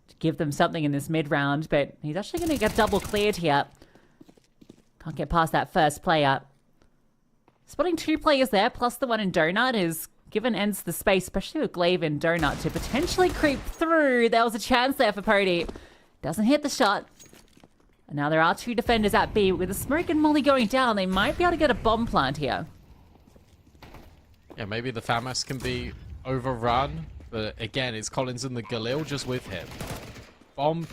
to give them something in this mid-round, but he's actually going to get double cleared here. Can't get past that first player. Spotting 2 players there, plus the one in Donut, is given Ents the space, especially with Glaive and Donut, to potentially creep through. There was a chance there for Pody. Doesn't hit the shot. And now there are 2 defenders at B. With the smoke and molly going down, they might be able to get a bomb plant here. Yeah, maybe the FAMAS can be overrun, but again, it's Collins and the Galil just with him. Bomb,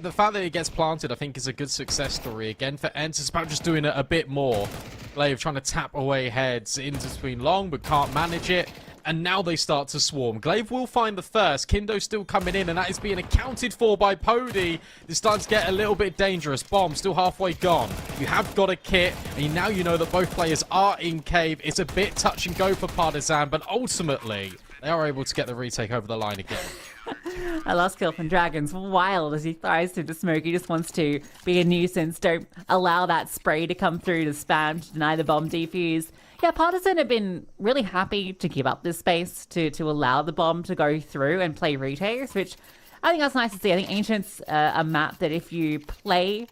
the fact that it gets planted, I think, is a good success story. Again, for Ents, it's about just doing it a bit more. Glaive trying to tap away heads in between long, but can't manage it. And now they start to swarm. Glaive will find the first. Kindo still coming in, and that is being accounted for by Pody. This starting to get a little bit dangerous. Bomb still halfway gone. You have got a kit, and now you know that both players are in cave. It's a bit touch and go for Partisan, but ultimately, they are able to get the retake over the line again. A last kill from Dragon's wild as he tries to smoke. He just wants to be a nuisance. Don't allow that spray to come through to spam, to deny the bomb defuse. Yeah, Partisan have been really happy to give up this space to allow the bomb to go through and play retakes, which I think that's nice to see. I think Ancient's a map that if you play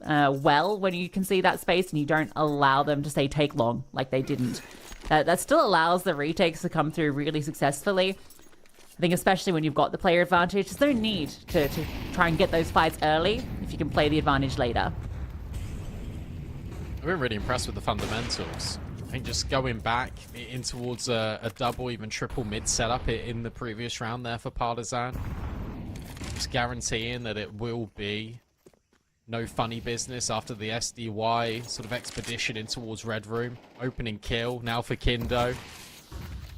well when you can see that space and you don't allow them to say take long like they didn't, that still allows the retakes to come through really successfully. I think especially when you've got the player advantage, there's no need to try and get those fights early if you can play the advantage later. I've been really impressed with the fundamentals. I think just going back in towards a double, even triple mid setup in the previous round there for Partisan. Just guaranteeing that it will be no funny business after the SDY sort of expedition in towards Red Room. Opening kill now for Kindo.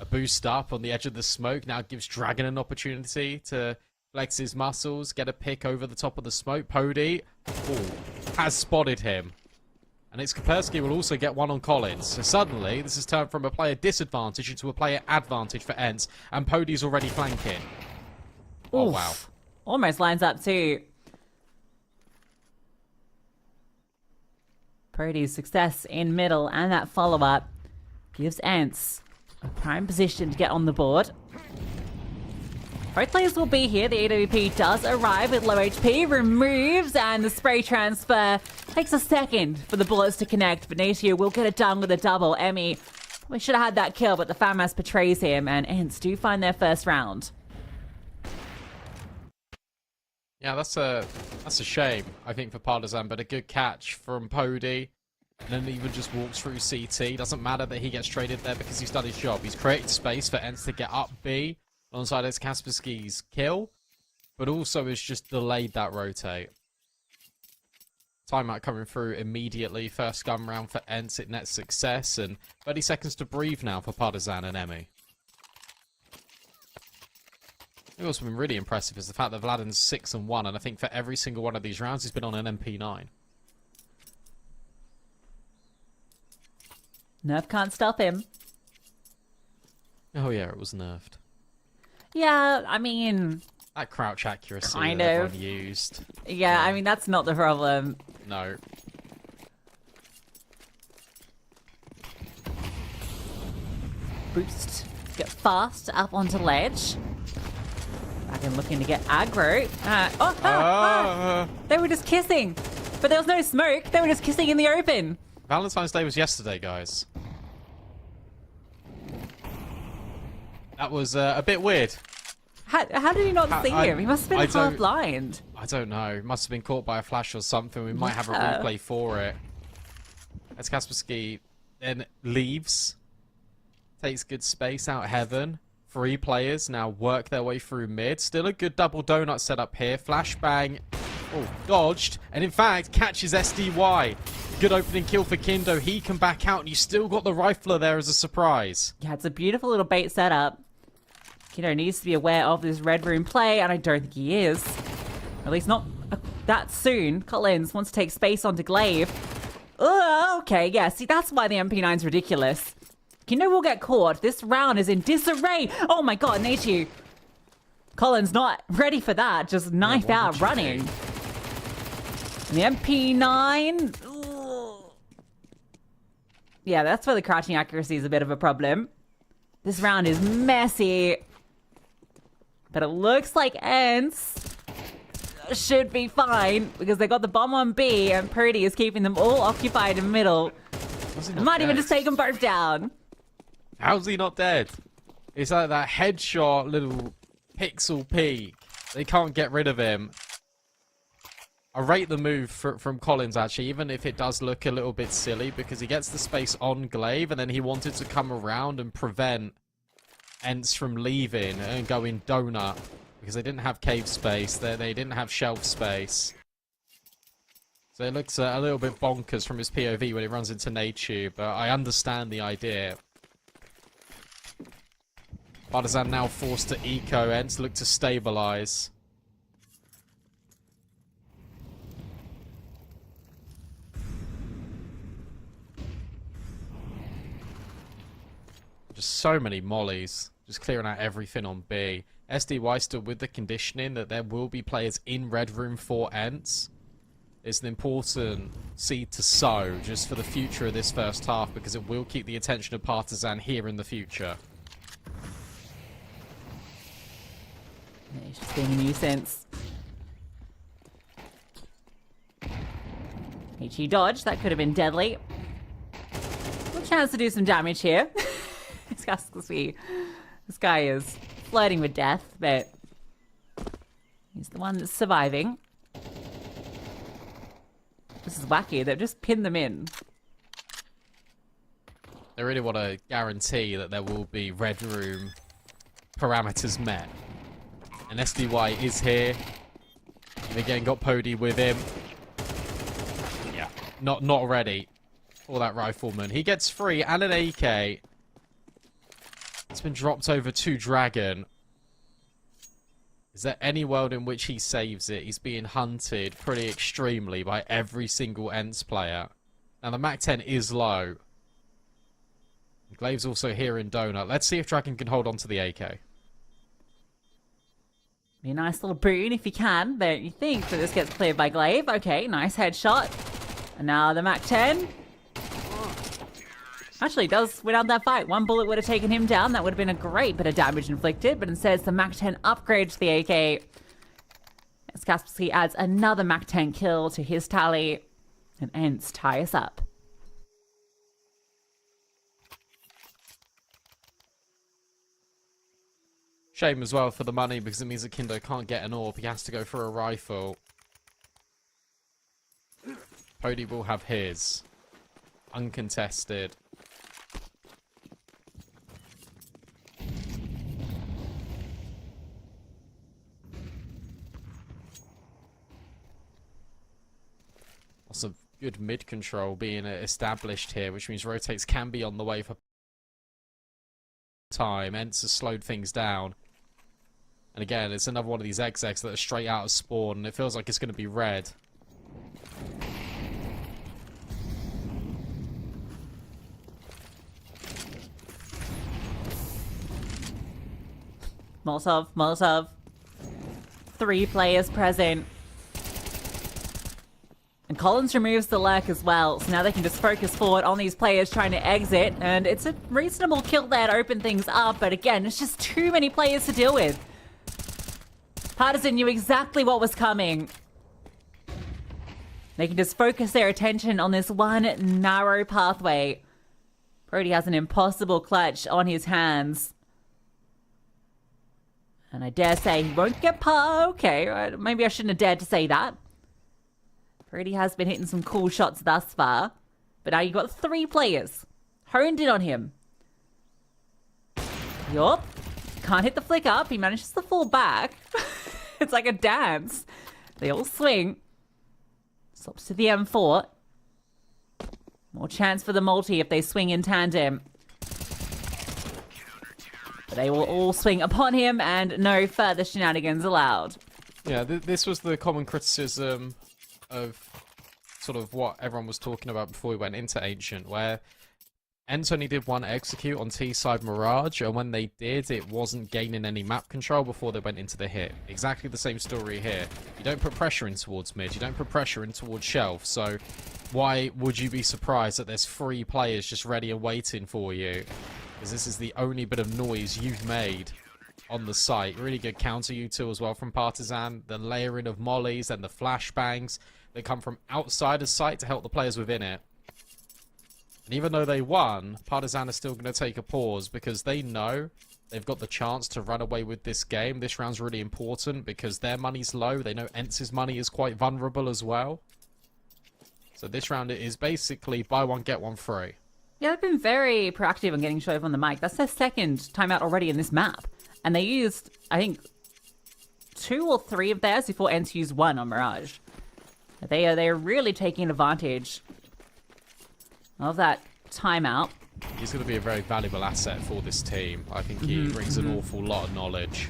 A boost up on the edge of the smoke now gives Dragon an opportunity to flex his muscles, get a pick over the top of the smoke. Pody has spotted him. And it's Kaspersky will also get one on Collins. So suddenly, this has turned from a player disadvantage into a player advantage for Ents. And Pody's already flanking. Oh, Oof. wow. Almost lines up too. Pody's success in middle and that follow-up gives Ents a prime position to get on the board. Both players will be here. The AWP does arrive with low HP, removes, and the spray transfer takes a second for the bullets to connect, but Natio will get it done with a double. Emmy, we should have had that kill, but the FAMAS betrays him, and Ents do find their first round. Yeah, that's a shame, I think, for Partisan, but a good catch from Pody. And then even just walks through CT. Doesn't matter that he gets traded there because he's done his job. He's created space for Ents to get up B alongside his Kaspersky's kill, but also has just delayed that rotate. Timeout coming through immediately. First gun round for Ents. It nets success, and 30 seconds to breathe now for Partisan and Emmy. What's also been really impressive is the fact that Vladden's 6-1, and I think for every single one of these rounds he's been on an MP9. Nerf can't stop him. Oh yeah, it was nerfed. Yeah, I mean... That crouch accuracy kind that of. everyone used. Yeah, I mean, that's not the problem. No. Boost. Get fast up onto ledge. Dragon looking to get aggro. They were just kissing. But there was no smoke. They were just kissing in the open. Valentine's Day was yesterday, guys. That was a bit weird. How did he not see him? He must have been half blind. I don't know. He must have been caught by a flash or something. We might have a replay for it. As Kaspersky then leaves. Takes good space out heaven. 3 players now work their way through mid. Still a good double donut setup here. Flashbang. Oh, dodged. And in fact, catches SDY. Good opening kill for Kindo. He can back out, and you still got the rifler there as a surprise. Yeah, it's a beautiful little bait setup. Kiddo needs to be aware of this red room play, and I don't think he is. At least not that soon. Collins wants to take space onto Glaive. Okay, yeah, see, that's why the MP9's ridiculous. Kiddo will get caught. This round is in disarray. Oh my god, Nachu. Collins not ready for that. Just knife out running. And the MP9... Yeah, that's where the crouching accuracy is a bit of a problem. This round is messy. But it looks like Ents should be fine because they got the bomb on B and Purdy is keeping them all occupied in middle. Might even just take them both down. How's he not dead? It's like that headshot little pixel peek. They can't get rid of him. I rate the move from Collins, actually, even if it does look a little bit silly, because he gets the space on Glaive, and then he wanted to come around and prevent Ents from leaving and going donut, because they didn't have cave space, they didn't have shelf space. So it looks a little bit bonkers from his POV when he runs into Nature, but I understand the idea. Partisan now forced to eco, Ents look to stabilize. Just so many mollies. Just clearing out everything on B. SDY still with the conditioning that there will be players in Red Room for Ents. It's an important seed to sow just for the future of this first half, because it will keep the attention of Partisan here in the future. Yeah, he's just being a nuisance. HE dodge, that could have been deadly. Good chance to do some damage here. This guy is flirting with death, but he's the one that's surviving. This is wacky. They've just pinned them in. They really want to guarantee that there will be Red Room parameters met. And SDY is here. And again, got Pody with him. Yeah, not ready for that rifleman. He gets free and an AK. It's been dropped over to Dragon. Is there any world in which he saves it? He's being hunted pretty extremely by every single Ents player. Now, the MAC-10 is low. Glaive's also here in Donut. Let's see if Dragon can hold on to the AK. Be a nice little boon if you can, don't you think? So this gets cleared by Glaive. Okay, nice headshot. And now the MAC-10. Actually does win out that fight. One bullet would have taken him down. That would have been a great bit of damage inflicted. But instead, it's the MAC-10 upgrade to the AK. As Kaspersky adds another MAC-10 kill to his tally. And Ents tie us up. Shame as well for the money, because it means that Kindo can't get an AWP. He has to go for a rifle. Pody will have his. Uncontested. Lots of good mid control being established here, which means rotates can be on the way for time. Ents has slowed things down. And again, it's another one of these XX that are straight out of spawn, and it feels like it's going to be red. Molotov. 3 players present. And Collins removes the lurk as well, so now they can just focus forward on these players trying to exit, and it's a reasonable kill there to open things up, but again, it's just too many players to deal with. Partisan knew exactly what was coming. They can just focus their attention on this one narrow pathway. Brody has an impossible clutch on his hands. And I dare say he won't get okay, maybe I shouldn't have dared to say that. Brody has been hitting some cool shots thus far. But now you've got 3 players honed in on him. Yup. Can't hit the flick up. He manages to fall back. It's like a dance. They all swing. Swaps to the M4. More chance for the multi if they swing in tandem. But they will all swing upon him and no further shenanigans allowed. Yeah, this was the common criticism of sort of what everyone was talking about before we went into Ancient, where Ents only did 1 execute on T-side Mirage, and when they did, it wasn't gaining any map control before they went into the hit. Exactly the same story here. You don't put pressure in towards mid, you don't put pressure in towards shelf, so why would you be surprised that there's 3 players just ready and waiting for you? Because this is the only bit of noise you've made on the site. Really good counter U2 as well from Partisan. The layering of mollies and the flashbangs that come from outside of site to help the players within it. And even though they won, Partisan is still going to take a pause because they know they've got the chance to run away with this game. This round's really important because their money's low. They know Ents' money is quite vulnerable as well. So this round is basically buy one, get one free. Yeah, they've been very proactive on getting Shove on the mic. That's their 2nd timeout already in this map. And they used, I think, 2 or 3 of theirs before Ents used 1 on Mirage. They are really taking advantage of that timeout. He's going to be a very valuable asset for this team. I think he brings an awful lot of knowledge.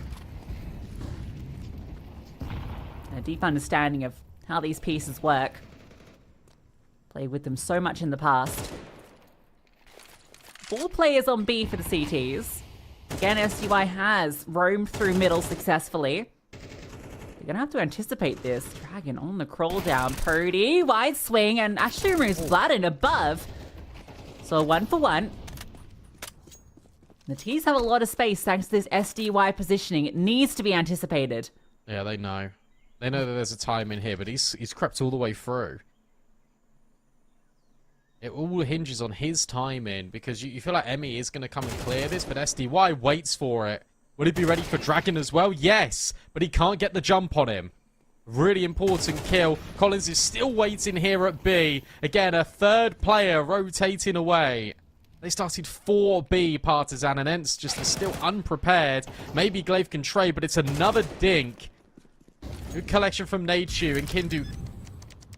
A deep understanding of how these pieces work. Played with them so much in the past. 4 players on B for the CTs. Again, SDY has roamed through middle successfully. You're going to have to anticipate this. Dragon on the crawl down. Pody, wide swing, and actually removes Vladin above. So 1 for 1. The T's have a lot of space thanks to this SDY positioning. It needs to be anticipated. Yeah, they know. They know that there's a time in here, but he's crept all the way through. It all hinges on his timing, because you feel like Emmy is going to come and clear this, but SDY waits for it. Will he be ready for Dragon as well? Yes, but he can't get the jump on him. Really important kill. Collins is still waiting here at B. Again, a 3rd player rotating away. They started 4B, Partisan, and Ents just are still unprepared. Maybe Glaive can trade, but it's another dink. Good collection from Nachu, and Kindu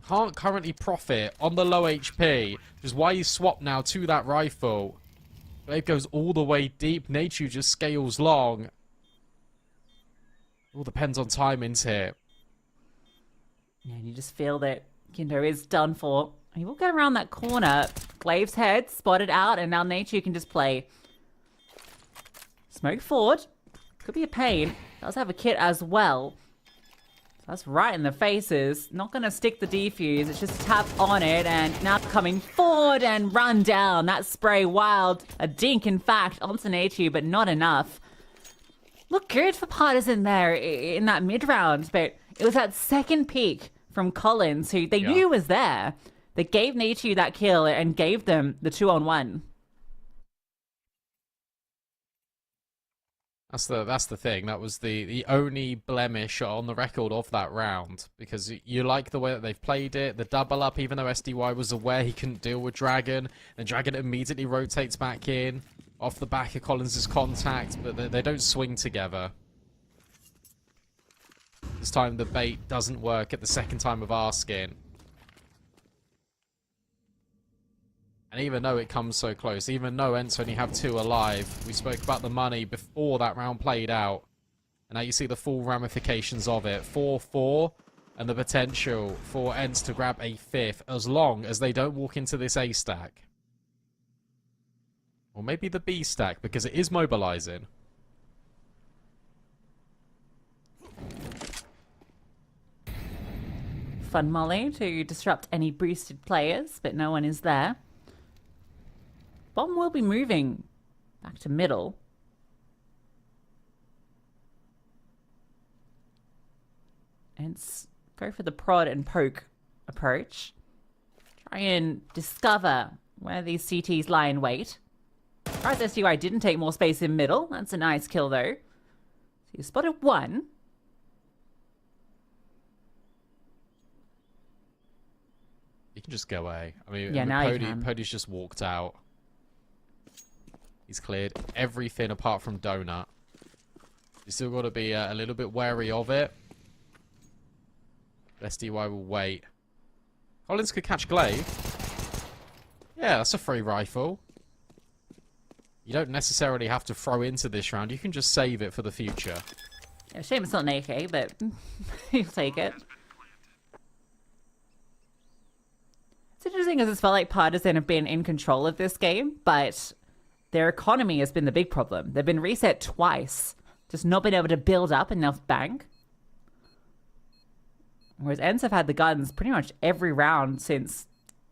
can't currently profit on the low HP, which is why he's swapped now to that rifle. Glaive goes all the way deep. Nachu just scales long. All depends on timings here. Yeah, and you just feel that Kindo is done for. He will get around that corner. Glaive's head spotted out, and now Nature can just play. Smoke forward. Could be a pain. Does have a kit as well. That's right in the faces. Not going to stick the defuse. It's just tap on it, and now coming forward and run down. That spray wild. A dink, in fact, onto Nature, but not enough. Look good for Partisan there in that mid-round, but it was that second peak from Collins, who they knew was there, that gave Nature that kill and gave them the 2-on-1. That's the thing. That was the only blemish on the record of that round, because you like the way that they've played it. The double up, even though SDY was aware he couldn't deal with Dragon, and Dragon immediately rotates back in off the back of Collins' contact, but they don't swing together. This time the bait doesn't work at the second time of asking. And even though it comes so close, even though Ents only have 2 alive, we spoke about the money before that round played out. And now you see the full ramifications of it. 4-4, and the potential for Ents to grab a 5th, as long as they don't walk into this A stack. Or maybe the B stack, because it is mobilizing. Fun molly to disrupt any boosted players, but no one is there. Bomb will be moving back to middle. And go for the prod and poke approach. Try and discover where these CTs lie in wait. Surprised SDY didn't take more space in middle. That's a nice kill though. So you spotted 1. You can just go away. I mean, yeah, now you can. Pody's just walked out. He's cleared everything apart from Donut. You still got to be a little bit wary of it. SDY will wait. Collins could catch Glaive. Yeah, that's a free rifle. You don't necessarily have to throw into this round. You can just save it for the future. Yeah, shame it's not an AK, but you'll take it. It's interesting because it's felt like Partisan have been in control of this game, but their economy has been the big problem. They've been reset twice, just not been able to build up enough bank. Whereas Ents have had the guns pretty much every round since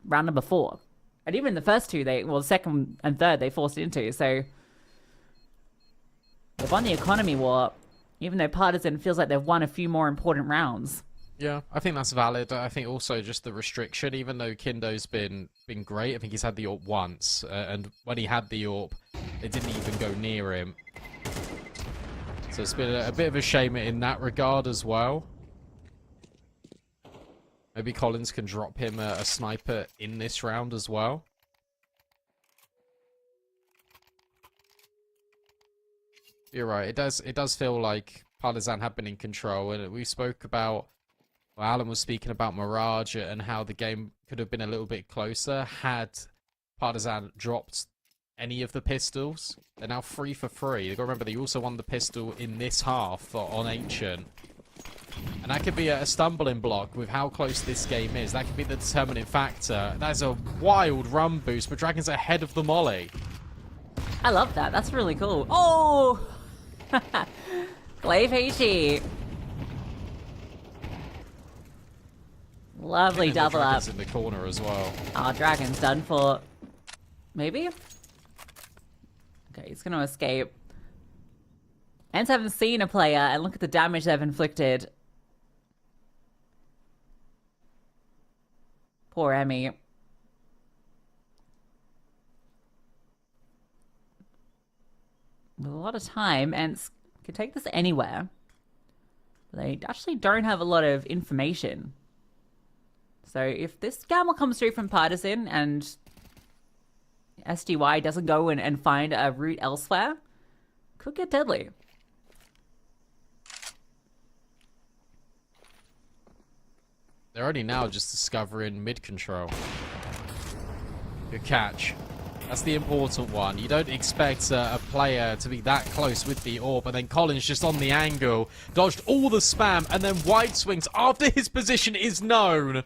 round number 4. And even the first 2, the second and third, they forced into. So they've won the economy war, even though Partisan feels like they've won a few more important rounds. Yeah, I think that's valid. I think also just the restriction, even though Kindo's been great, I think he's had the AWP once, and when he had the AWP, it didn't even go near him. So it's been a bit of a shame in that regard as well. Maybe Collins can drop him a sniper in this round as well. You're right, it does feel like Partisan have been in control, and we spoke about, well, Alan was speaking about Mirage and how the game could have been a little bit closer had Partisan dropped any of the pistols. They're now 3 for 3. You've got to remember, they also won the pistol in this half on Ancient. And that could be a stumbling block with how close this game is. That could be the determining factor. That's a wild run boost, but Dragon's ahead of the molly. I love that. That's really cool. Oh! Glaive HE. Lovely double up. Dragon's in the corner as well. Oh, Dragon's done for. Maybe? Okay, he's going to escape. Ents haven't seen a player, and look at the damage they've inflicted. Poor Emmy. With a lot of time, Ents can take this anywhere. They actually don't have a lot of information. So if this gamble comes through from Partisan and SDY doesn't go and find a route elsewhere, could get deadly. They're only now just discovering mid-control. Good catch. That's the important one. You don't expect a player to be that close with the AWP, and then Collins just on the angle, dodged all the spam, and then wide swings after his position is known.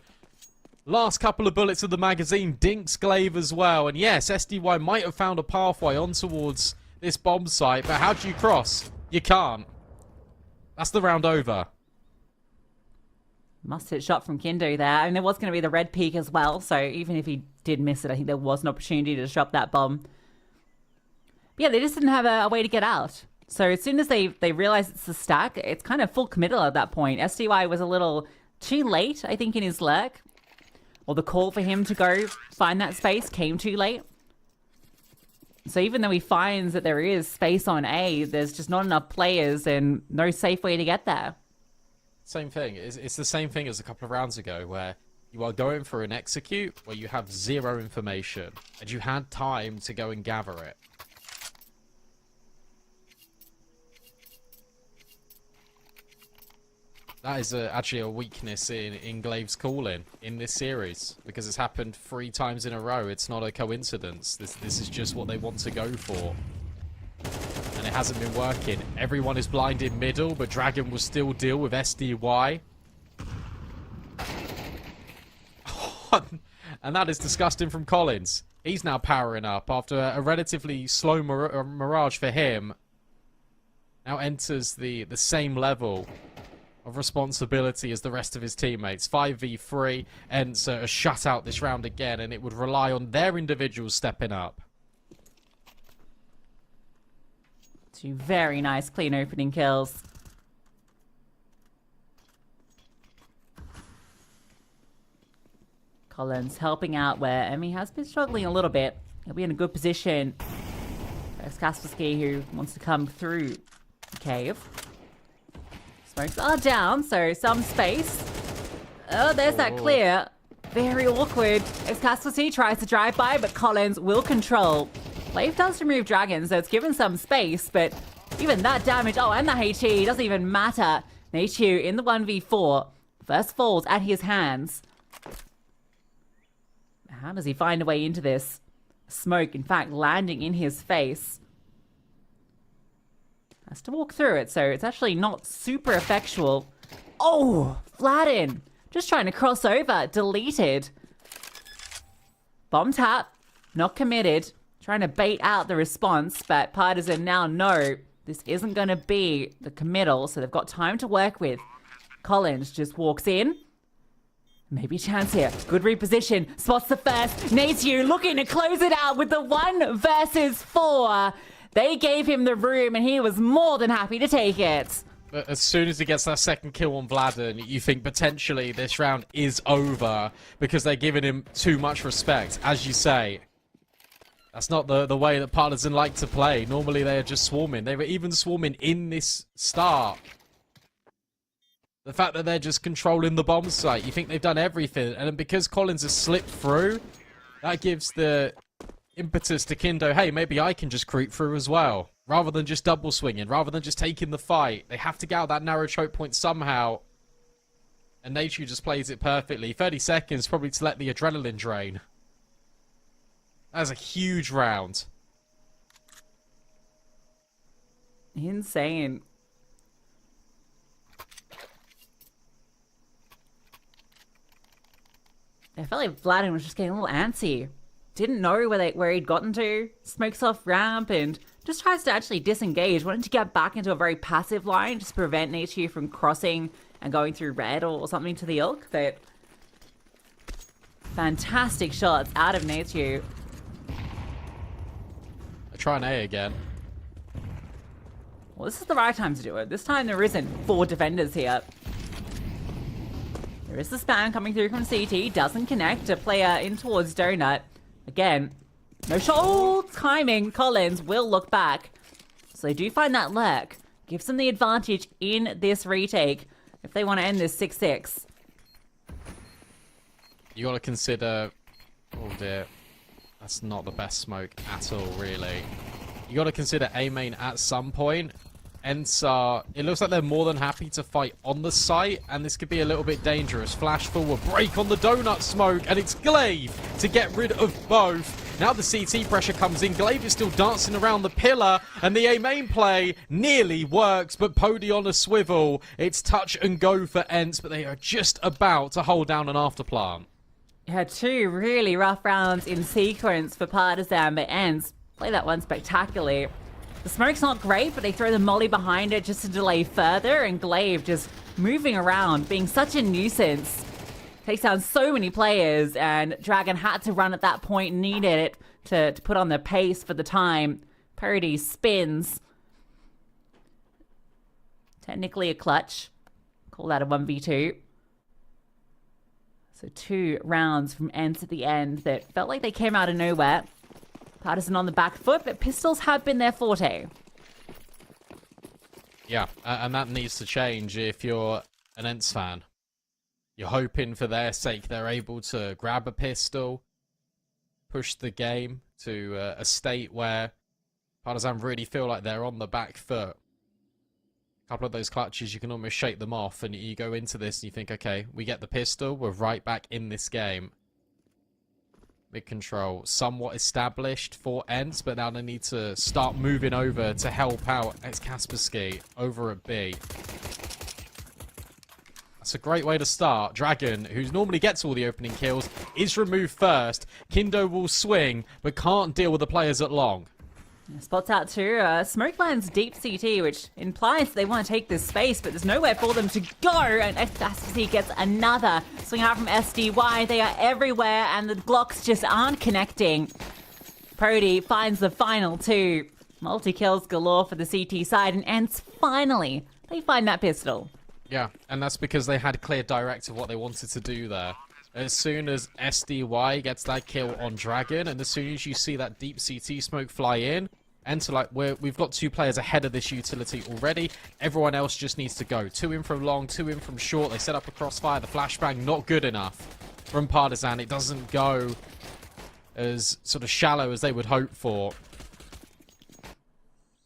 Last couple of bullets of the magazine dinks Glaive as well. And yes, SDY might have found a pathway on towards this bomb site, but how do you cross? You can't. That's the round over. Must hit shot from Kindo there. I mean, there was going to be the red peak as well, so even if he did miss it, I think there was an opportunity to drop that bomb. But yeah, they just didn't have a way to get out. So as soon as they realize it's the stack, it's kind of full committal at that point. SDY was a little too late, I think, in his lurk. Or the call for him to go find that space came too late. So even though he finds that there is space on A, there's just not enough players and no safe way to get there. Same thing. It's the same thing as a couple of rounds ago where you are going for an execute where you have zero information and you had time to go and gather it. That is actually a weakness in Glaive's calling in this series, because it's happened 3 times in a row. It's not a coincidence. This is just what they want to go for. And it hasn't been working. Everyone is blind in middle, but Dragon will still deal with SDY. And that is disgusting from Collins. He's now powering up after a relatively slow Mirage for him. Now enters the same level of responsibility as the rest of his teammates. 5v3, and a shutout this round again, and it would rely on their individuals stepping up. 2 very nice clean opening kills. Collins helping out where Emmy has been struggling a little bit. He'll be in a good position. There's Kaspersky, who wants to come through the cave. Smokes are down, so some space. Oh, there's that clear. Very awkward as Kaspersky tries to drive by, but Collins will control. Glaive does remove Dragon, so it's given some space, but even that damage, oh, and the HE, doesn't even matter. Nachu in the 1v4. First falls at his hands. How does he find a way into this? Smoke, in fact, landing in his face. Has to walk through it, so it's actually not super effectual. Oh, Flatten. Just trying to cross over. Deleted. Bomb tap. Not committed. Trying to bait out the response, but Partisan now know this isn't going to be the committal, so they've got time to work with. Collins just walks in. Maybe chance here. Good reposition. Spots the first. Nateyu looking to close it out with the 1 versus 4. They gave him the room, and he was more than happy to take it. But as soon as he gets that second kill on Vladen, you think potentially this round is over because they're giving him too much respect. As you say, that's not the way that Partisan like to play. Normally they are just swarming. They were even swarming in this start. The fact that they're just controlling the bomb site, you think they've done everything. And then because Collins has slipped through, that gives the impetus to Kindo, hey, maybe I can just creep through as well. Rather than just double swinging, rather than just taking the fight. They have to get out that narrow choke point somehow. And Nature just plays it perfectly. 30 seconds probably to let the adrenaline drain. That was a huge round. Insane. I felt like Vladimir was just getting a little antsy. Didn't know where he'd gotten to. Smokes off ramp and just tries to actually disengage. Wanted to get back into a very passive line, just prevent Nature from crossing and going through red or something to the ilk. But fantastic shots out of Nature. I try an A again. Well, this is the right time to do it. This time there isn't 4 defenders here. There is the spam coming through from CT. Doesn't connect. A player in towards Donut. Again, no shot. Oh, timing. Collins will look back. So they do find that lurk. Gives them the advantage in this retake if they want to end this 6-6. You got to consider... Oh dear. That's not the best smoke at all, really. You got to consider A main at some point. Ensar, it looks like they're more than happy to fight on the site, and this could be a little bit dangerous. Flash forward, break on the donut smoke, and it's Glaive to get rid of both. Now the CT pressure comes in. Glaive is still dancing around the pillar, and the A main play nearly works, but Pody on a swivel. It's touch and go for Ents, but they are just about to hold down an afterplant. Yeah, 2 really rough rounds in sequence for Partisan, but ends play that one spectacularly. The smoke's not great, but they throw the molly behind it just to delay further, and Glaive just moving around, being such a nuisance. Takes down so many players, and Dragon had to run at that point, needed it to put on the pace for the time. Purdy spins. Technically a clutch. Call that a 1v2. So 2 rounds from end to the end that felt like they came out of nowhere. Partisan on the back foot, but pistols have been their forte. Yeah, and that needs to change if you're an Ents fan. You're hoping for their sake they're able to grab a pistol, push the game to a state where Partisan really feel like they're on the back foot. A couple of those clutches, you can almost shake them off, and you go into this and you think, okay, we get the pistol, we're right back in this game. Mid control, somewhat established for Ents, but now they need to start moving over to help out Kaspersky over at B. That's a great way to start. Dragon, who normally gets all the opening kills, is removed first. Kindo will swing, but can't deal with the players at long. Spots out to Smoke lands deep CT, which implies they want to take this space, but there's nowhere for them to go. And SC gets another swing out from SDY. They are everywhere, and the Glocks just aren't connecting. Purdy finds the final 2. Multi-kills galore for the CT side, and Ents finally, they find that pistol. Yeah, and that's because they had clear direct of what they wanted to do there. As soon as SDY gets that kill on Dragon, and as soon as you see that deep CT smoke fly in, Enter like we've got 2 players ahead of this utility already. Everyone else just needs to go. 2 in from long, 2 in from short. They set up a crossfire. The flashbang not good enough from Partisan. It doesn't go as sort of shallow as they would hope for.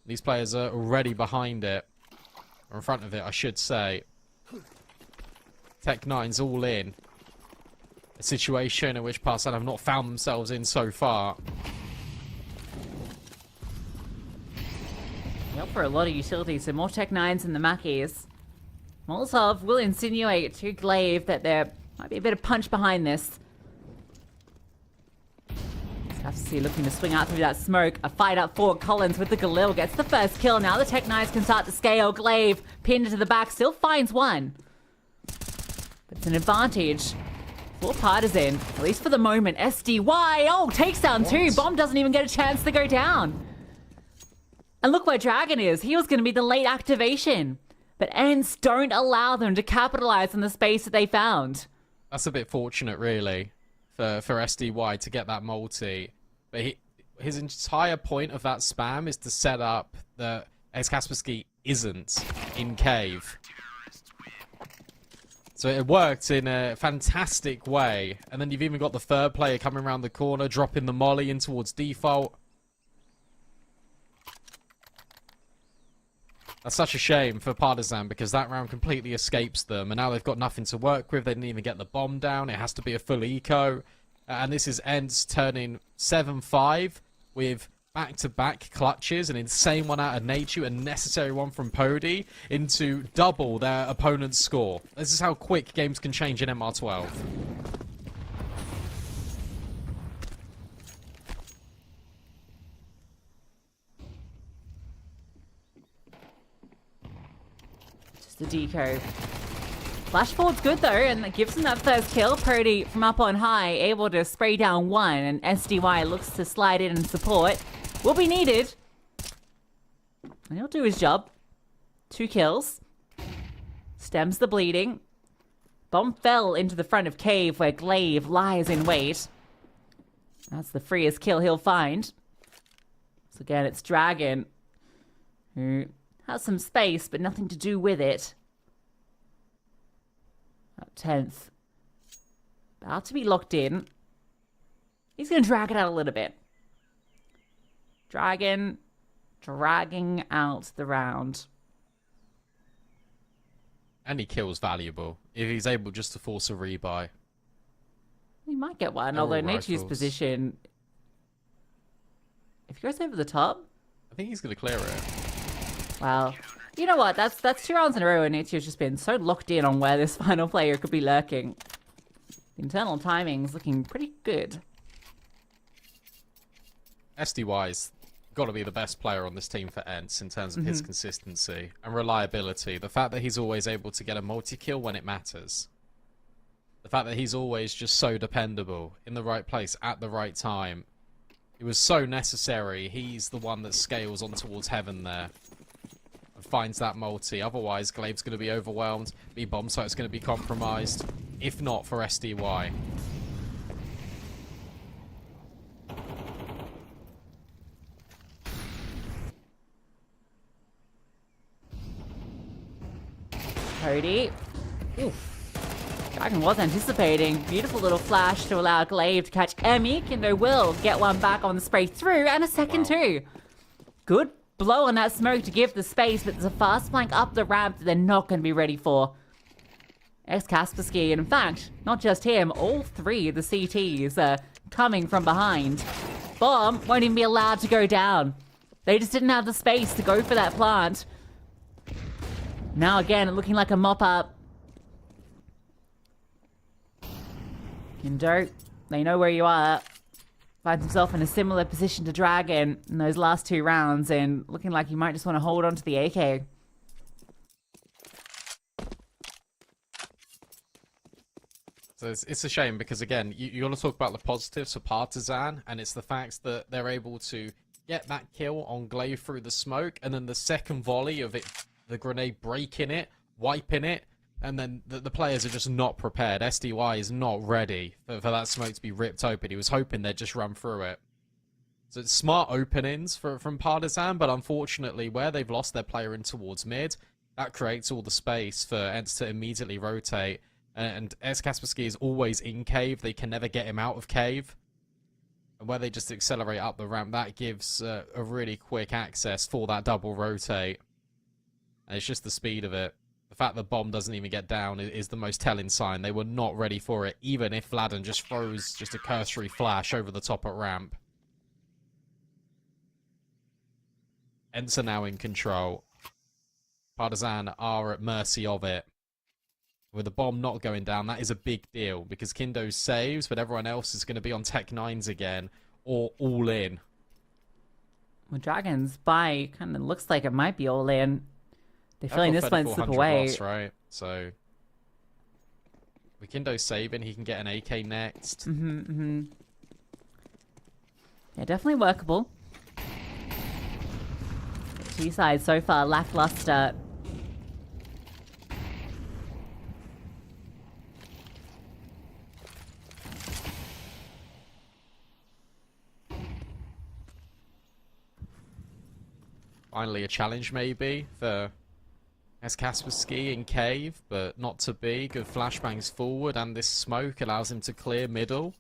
These players are already behind it, or in front of it, I should say. Tech9's all in. A situation in which Partisan have not found themselves in so far. Yep, for a lot of utilities, so more Tech9s in the Mackies. Molotov will insinuate to Glaive that there might be a bit of punch behind this. Kaspersky looking to swing out through that smoke. A fight up for Collins with the Galil. Gets the first kill. Now the Tech9s can start to scale. Glaive pinned into the back. Still finds one. But it's an advantage for Partisan, at least for the moment. SDY, oh, takes down 2. Bomb doesn't even get a chance to go down. And look where Dragon is. He was going to be the late activation. But Ents don't allow them to capitalize on the space that they found. That's a bit fortunate, really, for SDY to get that multi. But his entire point of that spam is to set up that Kaspersky isn't in cave. So it worked in a fantastic way. And then you've even got the 3rd player coming around the corner, dropping the molly in towards default. That's such a shame for Partisan, because that round completely escapes them. And now they've got nothing to work with. They didn't even get the bomb down. It has to be a full eco. And this is Ents turning 7-5 with back-to-back clutches, an insane one out of Nature, a necessary one from Pody, into double their opponent's score. This is how quick games can change in MR12. Just the deco. Flash forward's good though, and that gives him that first kill. Purdy from up on high, able to spray down 1, and SDY looks to slide in and support. Will be needed. And he'll do his job. 2 kills. Stems the bleeding. Bomb fell into the front of cave where Glaive lies in wait. That's the freest kill he'll find. So again, it's Dragon, who has some space but nothing to do with it. 10th. About to be locked in. He's going to drag it out a little bit. Dragon dragging out the round. Any kill's valuable if he's able just to force a rebuy. He might get one, They're all although Nature's rifles. position, if he goes over the top, I think he's going to clear it. well, you know what? That's 2 rounds in a row, and Nature's just been so locked in on where this final player could be lurking. The internal timing's looking pretty good. SDY's got to be the best player on this team for ENCE in terms of his consistency and reliability. The fact that he's always able to get a multi-kill when it matters. The fact that he's always just so dependable, in the right place, at the right time. It was so necessary. He's the one that scales on towards heaven there. And finds that multi. Otherwise, Glaive's going to be overwhelmed. B-bomb site's going to be compromised. If not for SDY. Cody. Oof. Dragon was anticipating. Beautiful little flash to allow Glaive to catch Emmy. Kindo will get one back on the spray through, and a second too. Good blow on that smoke to give the space, but there's a fast flank up the ramp that they're not going to be ready for. Kaspersky, and in fact, not just him, all three of the CTs are coming from behind. Bomb won't even be allowed to go down. They just didn't have the space to go for that plant. Now again, looking like a mop-up. Kindo, they know where you are. Finds himself in a similar position to Dragon in those last 2 rounds, and looking like he might just want to hold on to the AK. So it's a shame because, again, you want to talk about the positives for Partizan, and it's the fact that they're able to get that kill on Glaive through the smoke, and then the second volley of it, the grenade breaking it, wiping it, and then the players are just not prepared. SDY is not ready for that smoke to be ripped open. He was hoping they'd just run through it. So it's smart openings from Partizan, but unfortunately, where they've lost their player in towards mid, that creates all the space for ENCE to immediately rotate. And Kaspersky is always in cave. They can never get him out of cave. And where they just accelerate up the ramp, that gives a really quick access for that double rotate. And it's just the speed of it. The fact that bomb doesn't even get down is the most telling sign. They were not ready for it, even if Vladen just throws just a cursory flash over the top at ramp. ENCE are now in control. Partizan are at mercy of it. With the bomb not going down, that is a big deal, because Kindo saves, but everyone else is going to be on Tech 9s again, or all in. Well, Dragon's buy kind of looks like it might be all in. They're feeling this one slip away. Loss, right? So, with Kindo saving, he can get an AK next. Yeah, definitely workable. The T side so far lackluster. Finally, a challenge maybe for Kaspersky in cave, but not to be. Good flashbangs forward, and this smoke allows him to clear middle.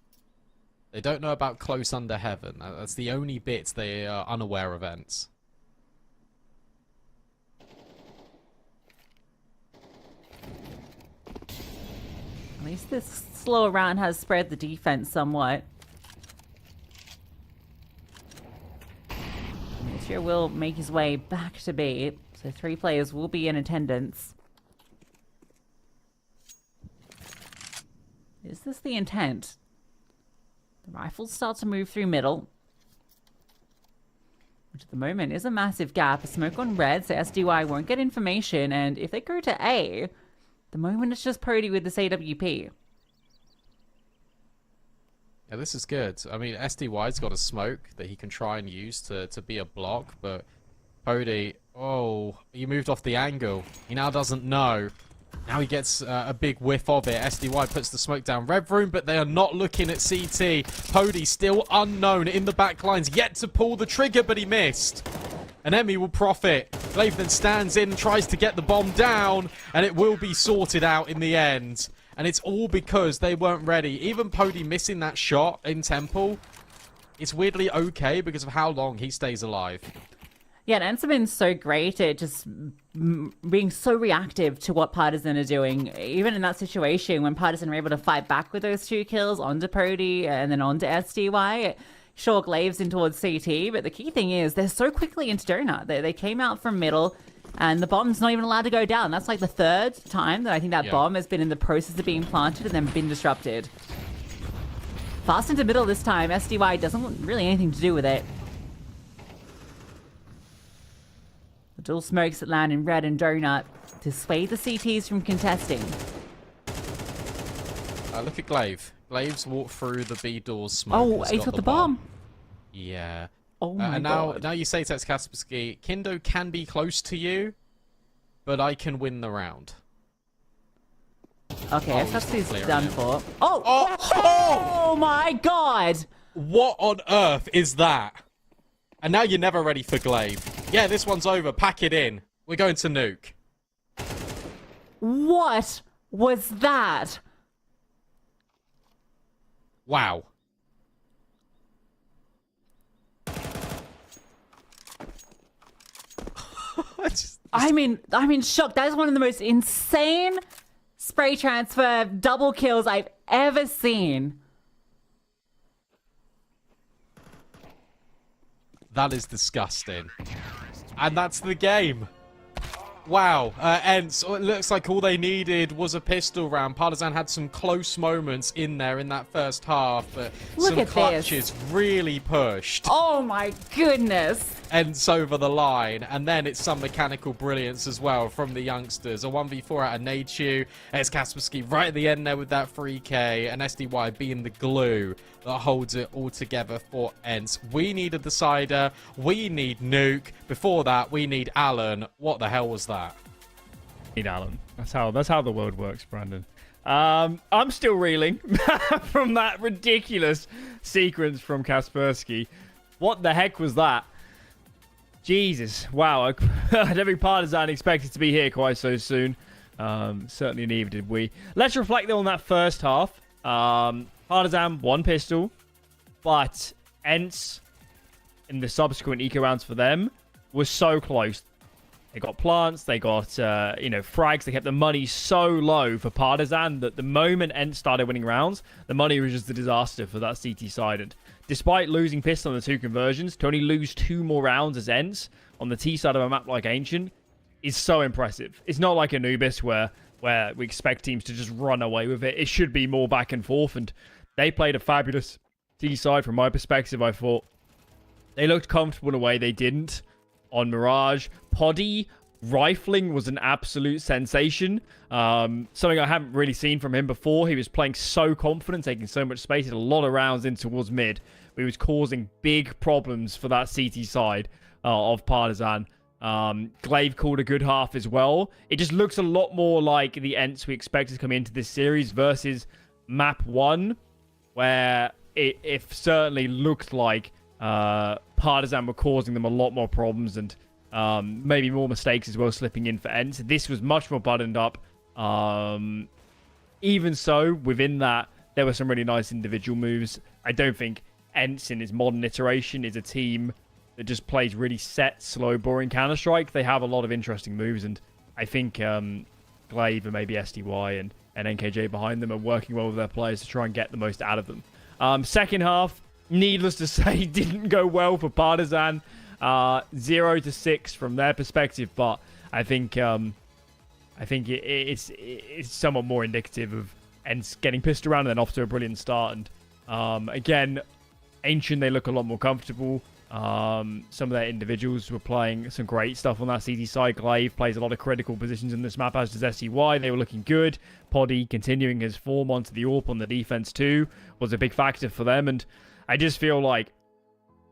They don't know about close under heaven. That's the only bit they are unaware of ENCE. At least this slower round has spread the defense somewhat. Sure will make his way back to B, so 3 players will be in attendance. Is this the intent? The rifles start to move through middle, which at the moment is a massive gap. A smoke on red, so SDY won't get information, and if they go to A, the moment it's just Pody with this AWP. Yeah, this is good. I mean, SDY's got a smoke that he can try and use to be a block, but Pody, oh, he moved off the angle. He now doesn't know. Now he gets a big whiff of it. SDY puts the smoke down Red Room, but they are not looking at CT. Pody still unknown in the back lines, yet to pull the trigger, but he missed. And Emmy will profit. Glaive then stands in, tries to get the bomb down, and it will be sorted out in the end. And it's all because they weren't ready. Even Pody missing that shot in Temple, it's weirdly okay because of how long he stays alive. Yeah, and ENCE have been so great at just being so reactive to what Partizan are doing. Even in that situation, when Partizan were able to fight back with those 2 kills onto Pody and then onto SDY, sure, Glaive's in towards CT, but the key thing is they're so quickly into Donut. They came out from middle, And the bomb's not even allowed to go down. That's like the third time that I think that bomb has been in the process of being planted and then been disrupted. Fast into middle this time. SDY doesn't want really anything to do with it. The dual smokes that land in red and donut to sway the CTs from contesting. Look at Glaive. Glaive's walked through the B doors smoke. Oh, he's got the bomb. Yeah. Oh my and god. now you say to Kaspersky, Kindo can be close to you, but I can win the round. Okay, Kaspersky's done him. for. Oh my god! What on earth is that? And now you're never ready for Glaive. Yeah, this one's over. Pack it in. We're going to Nuke. What was that? Wow. I'm in shock. That is one of the most insane spray transfer double kills I've ever seen. That is disgusting. And that's the game. Wow. Ents, it looks like all they needed was a pistol round. Partisan had some close moments in there in that first half, but Look some at clutches really pushed Oh my goodness. Ents over the line. And then it's some mechanical brilliance as well from the youngsters. A 1v4 out of Nachu. It's Kaspersky right at the end there with that 3k. And SDY being the glue that holds it all together for Ents. We need a decider. We need Nuke. Before that, we need Alan. What the hell was that? Need Alan. That's how the world works, Brandon. I'm still reeling from that ridiculous sequence from Kaspersky. What the heck was that? Jesus. Wow. I don't think Partisan expected to be here quite so soon. Certainly neither did we. Let's reflect on that first half. Partisan, one pistol. But Ents, in the subsequent eco rounds for them, was so close. They got plants, they got, frags. They kept the money so low for Partisan that the moment Ents started winning rounds, the money was just a disaster for that CT side. And despite losing pistol on the 2 conversions, to only lose 2 more rounds as Ents on the T side of a map like Ancient is so impressive. It's not like Anubis where we expect teams to just run away with it. It should be more back and forth, and they played a fabulous T side from my perspective. I thought they looked comfortable in a way they didn't on Mirage. Poddy rifling was an absolute sensation. Something I haven't really seen from him before. He was playing so confident, taking so much space, had a lot of rounds in towards mid. He was causing big problems for that CT side of Partisan. Glaive called a good half as well. It just looks a lot more like the Ents we expected to come into this series versus map 1, where it certainly looked like Partisan were causing them a lot more problems and maybe more mistakes as well slipping in for Ents. This was much more buttoned up. Even so, within that, there were some really nice individual moves. I don't think Ents in its modern iteration is a team that just plays really set, slow, boring Counter-Strike. They have a lot of interesting moves, and I think Glaive and maybe SDY and NKJ behind them are working well with their players to try and get the most out of them. Second half, needless to say, didn't go well for Partisan. 0-6 from their perspective, but I think it's somewhat more indicative of Ents getting pissed around and then off to a brilliant start. And again, Ancient, they look a lot more comfortable. Some of their individuals were playing some great stuff on that CT side. Glaive plays a lot of critical positions in this map, as does SCY. They were looking good. Poddy continuing his form onto the AWP on the defense too was a big factor for them. And I just feel like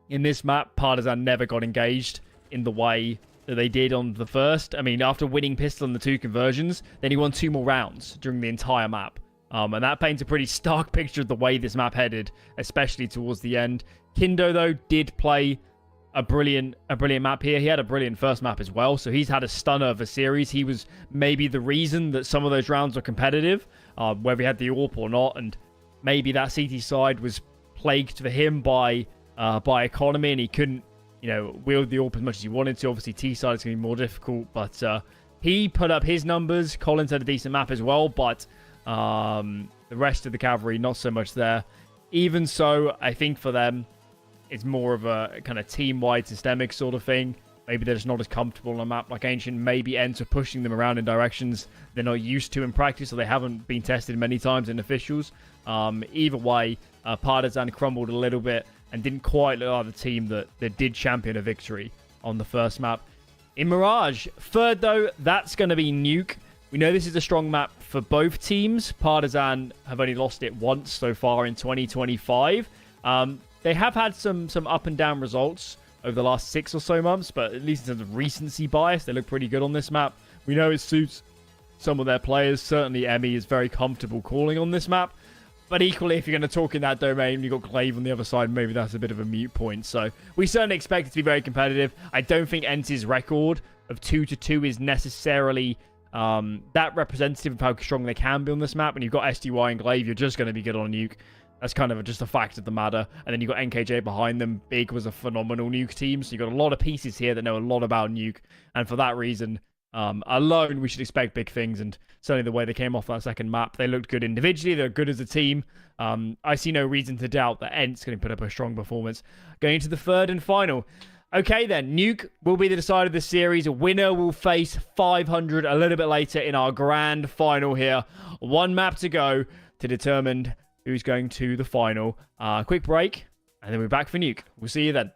in this map, Partisan never got engaged in the way that they did on the first. I mean, after winning pistol on the 2 conversions, then he won 2 more rounds during the entire map. And that paints a pretty stark picture of the way this map headed, especially towards the end. Kindo, though, did play a brilliant map here. He had a brilliant first map as well, so he's had a stunner of a series. He was maybe the reason that some of those rounds were competitive, whether he had the AWP or not, and maybe that CT side was plagued for him by economy, and he couldn't, wield the AWP as much as he wanted to. Obviously, T side is going to be more difficult, but he put up his numbers. Collins had a decent map as well, but the rest of the cavalry, not so much there. Even so, I think for them, it's more of a kind of team-wide systemic sort of thing. maybe they're just not as comfortable on a map like Ancient. Maybe Ents are pushing them around in directions they're not used to in practice, or they haven't been tested many times in officials. Either way, Partisan crumbled a little bit and didn't quite look like the team that did champion a victory on the first map. In Mirage, third though, that's going to be Nuke. We know this is a strong map for both teams. Partisan have only lost it once so far in 2025. They have had some up and down results over the last 6 or so months, but at least in terms of recency bias, they look pretty good on this map. We know it suits some of their players. Certainly, Emmy is very comfortable calling on this map. But equally, if you're going to talk in that domain, you've got Glaive on the other side, maybe that's a bit of a mute point. So we certainly expect it to be very competitive. I don't think Ents' record of 2-2 is necessarily that representative of how strong they can be on this map. When you've got SDY and Glaive, you're just going to be good on Nuke. That's kind of just a fact of the matter. And then you've got NKJ behind them. Big was a phenomenal Nuke team. So you've got a lot of pieces here that know a lot about Nuke. And for that reason, alone, we should expect big things. And certainly the way they came off that second map, they looked good individually. They're good as a team. I see no reason to doubt that Ents going to put up a strong performance. Going into the third and final. Okay then, Nuke will be the decider of the series. A winner will face 500 a little bit later in our grand final here. One map to go to determine who's going to the final. Quick break, and then we're back for Nuke. We'll see you then.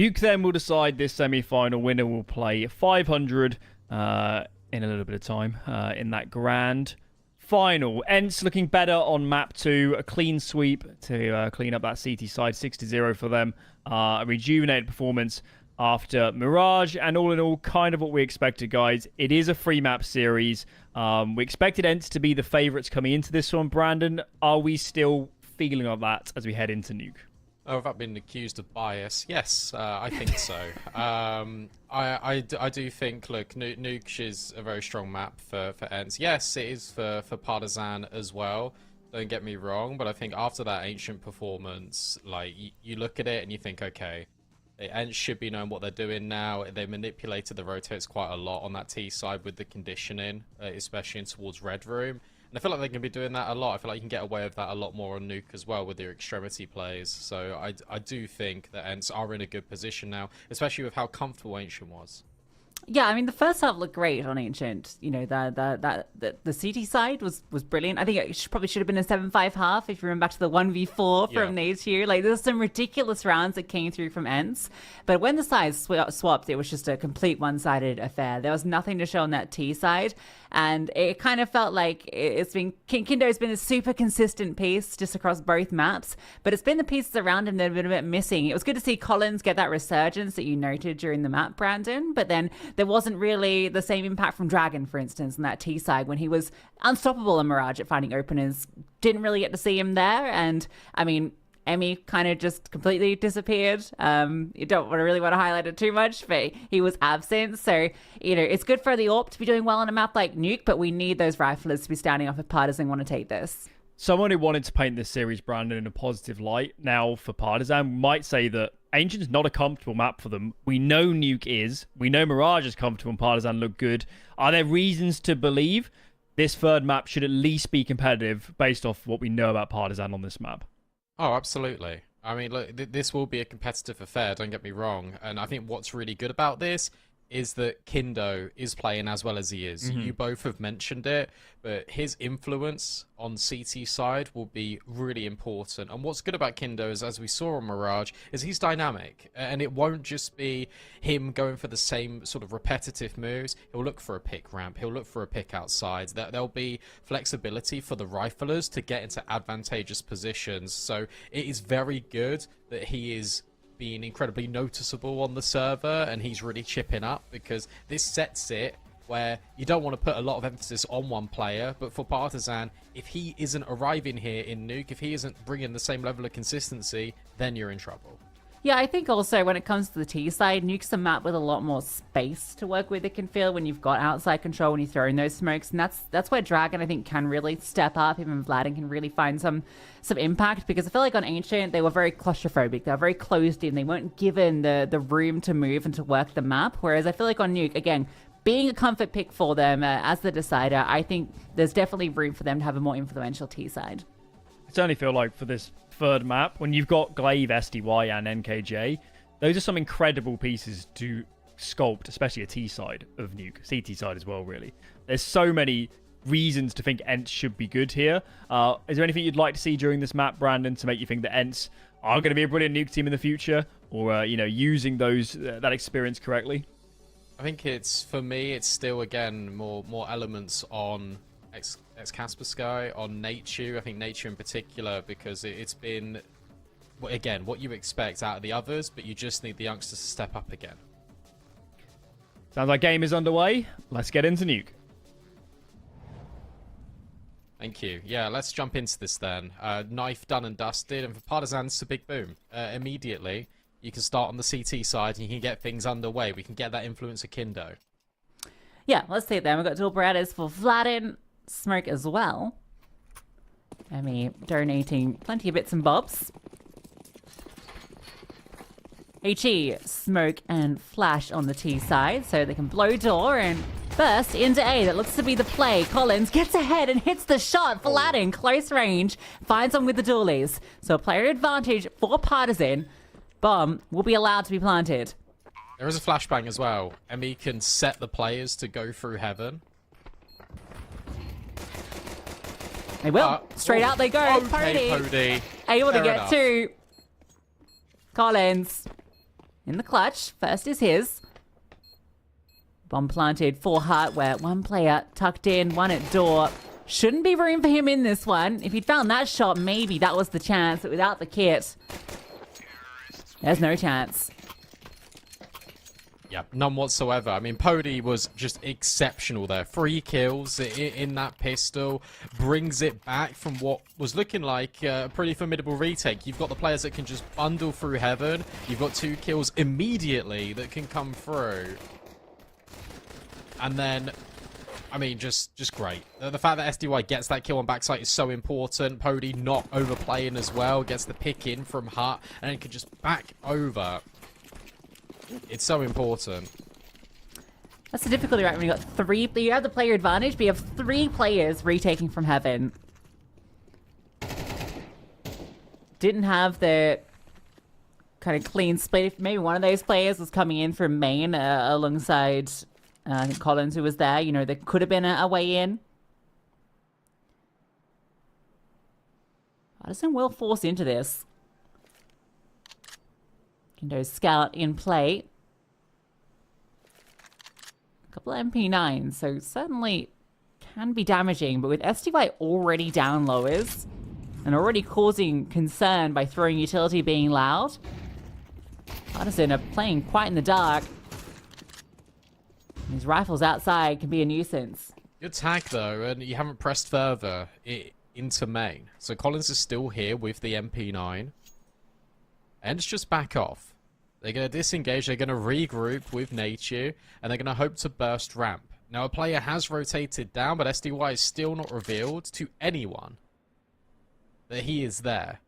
Nuke then will decide this semi-final. Winner will play 500 in a little bit of time in that grand final. ENCE looking better on map 2. A clean sweep to clean up that CT side. 6-0 for them. A rejuvenated performance after Mirage. And all in all, kind of what we expected, guys. It is a free map series. We expected ENCE to be the favourites coming into this one. Brandon, are we still feeling like that as we head into Nuke? Oh, without being accused of bias, yes, I think so. I do think, look, Nuke is a very strong map for ENCE. Yes, it is for Partisan as well. Don't get me wrong, but I think after that Ancient performance, like, you look at it and you think, okay, ENCE should be knowing what they're doing now. They manipulated the rotates quite a lot on that T side with the conditioning, especially in towards Red Room. And I feel like they can be doing that a lot. I feel like you can get away with that a lot more on Nuke as well with their extremity plays. So I do think that ENCE are in a good position now, especially with how comfortable Ancient was. Yeah, I mean, the first half looked great on Ancient. You know, the CT side was brilliant. I think it probably should have been a 7-5 half if you remember back to the 1v4 from Nature. Like, there's some ridiculous rounds that came through from ENCE. But when the sides swapped, it was just a complete one-sided affair. There was nothing to show on that T side. And it kind of felt like Kindo's been a super consistent piece just across both maps, but it's been the pieces around him that have been a bit missing. It was good to see Collins get that resurgence that you noted during the map, Brandon, but then there wasn't really the same impact from Dragon, for instance, on that T side when he was unstoppable in Mirage at finding openers. Didn't really get to see him there, and I mean, Emmy kind of just completely disappeared. You don't really want to highlight it too much, but he was absent. So, you know, it's good for the AWP to be doing well on a map like Nuke, but we need those riflers to be standing up if Partisan want to take this. Someone who wanted to paint this series, Brandon, in a positive light now for Partisan might say that Ancient's not a comfortable map for them. We know Nuke is. We know Mirage is comfortable and Partisan look good. Are there reasons to believe this third map should at least be competitive based off what we know about Partisan on this map? Oh, absolutely. I mean, look, this will be a competitive affair, don't get me wrong. And I think what's really good about this is that Kindo is playing as well as he is. You both have mentioned it, but his influence on CT side will be really important. And what's good about Kindo is, as we saw on Mirage, is he's dynamic. And it won't just be him going for the same sort of repetitive moves. He'll look for a pick ramp. He'll look for a pick outside. There'll be flexibility for the riflers to get into advantageous positions. So it is very good that he is being incredibly noticeable on the server and he's really chipping up, because this sets it where you don't want to put a lot of emphasis on one player, but for Partisan, if he isn't arriving here in Nuke, if he isn't bringing the same level of consistency, then you're in trouble. Yeah, I think also when it comes to the T side, Nuke's a map with a lot more space to work with, it can feel, when you've got outside control, when you throw in those smokes. And that's where Dragon, I think, can really step up. Even Vladin can really find some impact, because I feel like on Ancient, they were very claustrophobic. They were very closed in. They weren't given the room to move and to work the map. Whereas I feel like on Nuke, again, being a comfort pick for them as the decider, I think there's definitely room for them to have a more influential T side. I certainly feel like for this third map, when you've got Glaive, SDY, and NKJ, those are some incredible pieces to sculpt, especially a T side of Nuke, CT side as well, really. There's so many reasons to think ENCE should be good here. Is there anything you'd like to see during this map, Brandon, to make you think that ENCE are going to be a brilliant Nuke team in the future, or you know, using those that experience correctly? I think for me, it's still, again, more elements on Casper Sky, on Nature. I think Nature in particular, because it's been, again, what you expect out of the others, but you just need the youngsters to step up again. Sounds like game is underway. Let's get into Nuke. Thank you. Yeah, let's jump into this then. Knife done and dusted, and for Partisans, it's a big boom. Immediately, you can start on the CT side and you can get things underway. We can get that influence of Kindo. Yeah, let's see it then. We've got dual Berettas for Vladin, Smoke as well. Emmy donating plenty of bits and bobs. HE, Smoke, and Flash on the T side, so they can blow door and burst into A. That looks to be the play. Collins gets ahead and hits the shot. Vladin, close range, finds them with the dualies. So a player advantage for Partisan. Bomb will be allowed to be planted. There is a flashbang as well. Emmy can set the players to go through heaven. They will. Straight out they go. Okay, Pody. Able to Fair get enough. to Collins. in the clutch. First is his. Bomb planted for hardware. One player tucked in, one at door. Shouldn't be room for him in this one. If he'd found that shot, maybe that was the chance. But without the kit, there's no chance. Yeah, none whatsoever. I mean, Pody was just exceptional there. 3 kills in that pistol. Brings it back from what was looking like a pretty formidable retake. You've got the players that can just bundle through heaven. You've got 2 kills immediately that can come through. And then, I mean, just great. The fact that SDY gets that kill on backside is so important. Pody not overplaying as well. Gets the pick in from Hut. And then can just back over. It's so important. That's the difficulty, right? When you got 3, you have the player advantage, but you have 3 players retaking from heaven. Didn't have the kind of clean split. If maybe one of those players was coming in from main alongside, I think Collins, who was there. You know, there could have been a way in. Addison will force into this. Kindo's scout in play. A couple of MP9s, so certainly can be damaging, but with SDY already down lowers and already causing concern by throwing utility being loud, Addison are playing quite in the dark. These rifles outside can be a nuisance. Good tag though, and you haven't pressed further into main. So Collins is still here with the MP9. And it's just back off. They're going to disengage, they're going to regroup with Nature, and they're going to hope to burst ramp. Now, a player has rotated down, but SDY is still not revealed to anyone that he is there.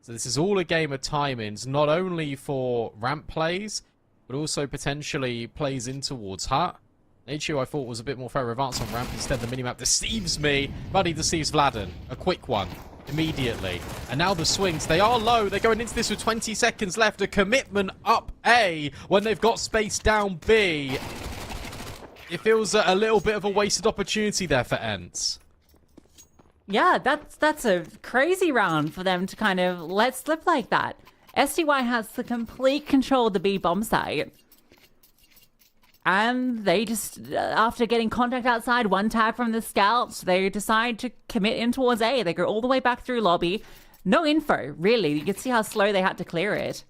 So this is all a game of timings, not only for ramp plays, but also potentially plays in towards Hut. Nature, I thought, was a bit more fair advance on ramp. Instead, the minimap deceives me, but he deceives Vladen. A quick one. Immediately. And now the swings, they are low. They're going into this with 20 seconds left. A commitment up A when they've got space down B. It feels a little bit of a wasted opportunity there for Ents. Yeah, that's a crazy round for them to kind of let slip like that. SDY has the complete control of the B bomb site. And they just, after getting contact outside, one tag from the scouts, they decide to commit in towards A. They go all the way back through lobby. No info, really. You can see how slow they had to clear it.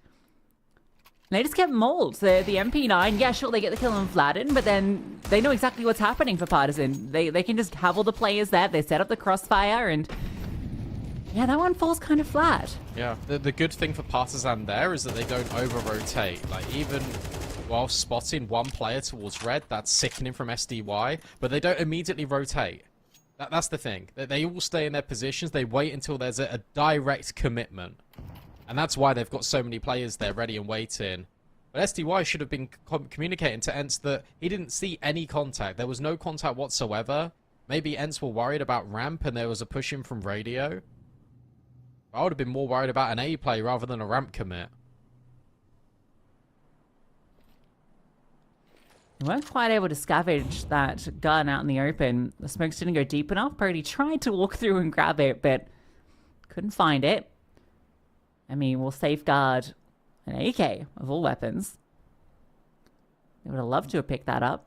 And they just get mauled. The MP9, yeah, sure, they get the kill on Vladen, but then they know exactly what's happening for Partisan. They can just have all the players there. They set up the crossfire, and yeah, that one falls kind of flat. Yeah, the good thing for Partisan there is that they don't over-rotate. Like, even while spotting one player towards red, that's sickening from SDY, but they don't immediately rotate. That's the thing. They all stay in their positions. They wait until there's a direct commitment. And that's why they've got so many players there ready and waiting. But SDY should have been communicating to Ents that he didn't see any contact. There was no contact whatsoever. Maybe Ents were worried about ramp and there was a push in from radio. I would have been more worried about an A play rather than a ramp commit. They weren't quite able to scavenge that gun out in the open. The smokes didn't go deep enough. Pody tried to walk through and grab it, but couldn't find it. I mean, we'll safeguard an AK of all weapons. They would have loved to have picked that up.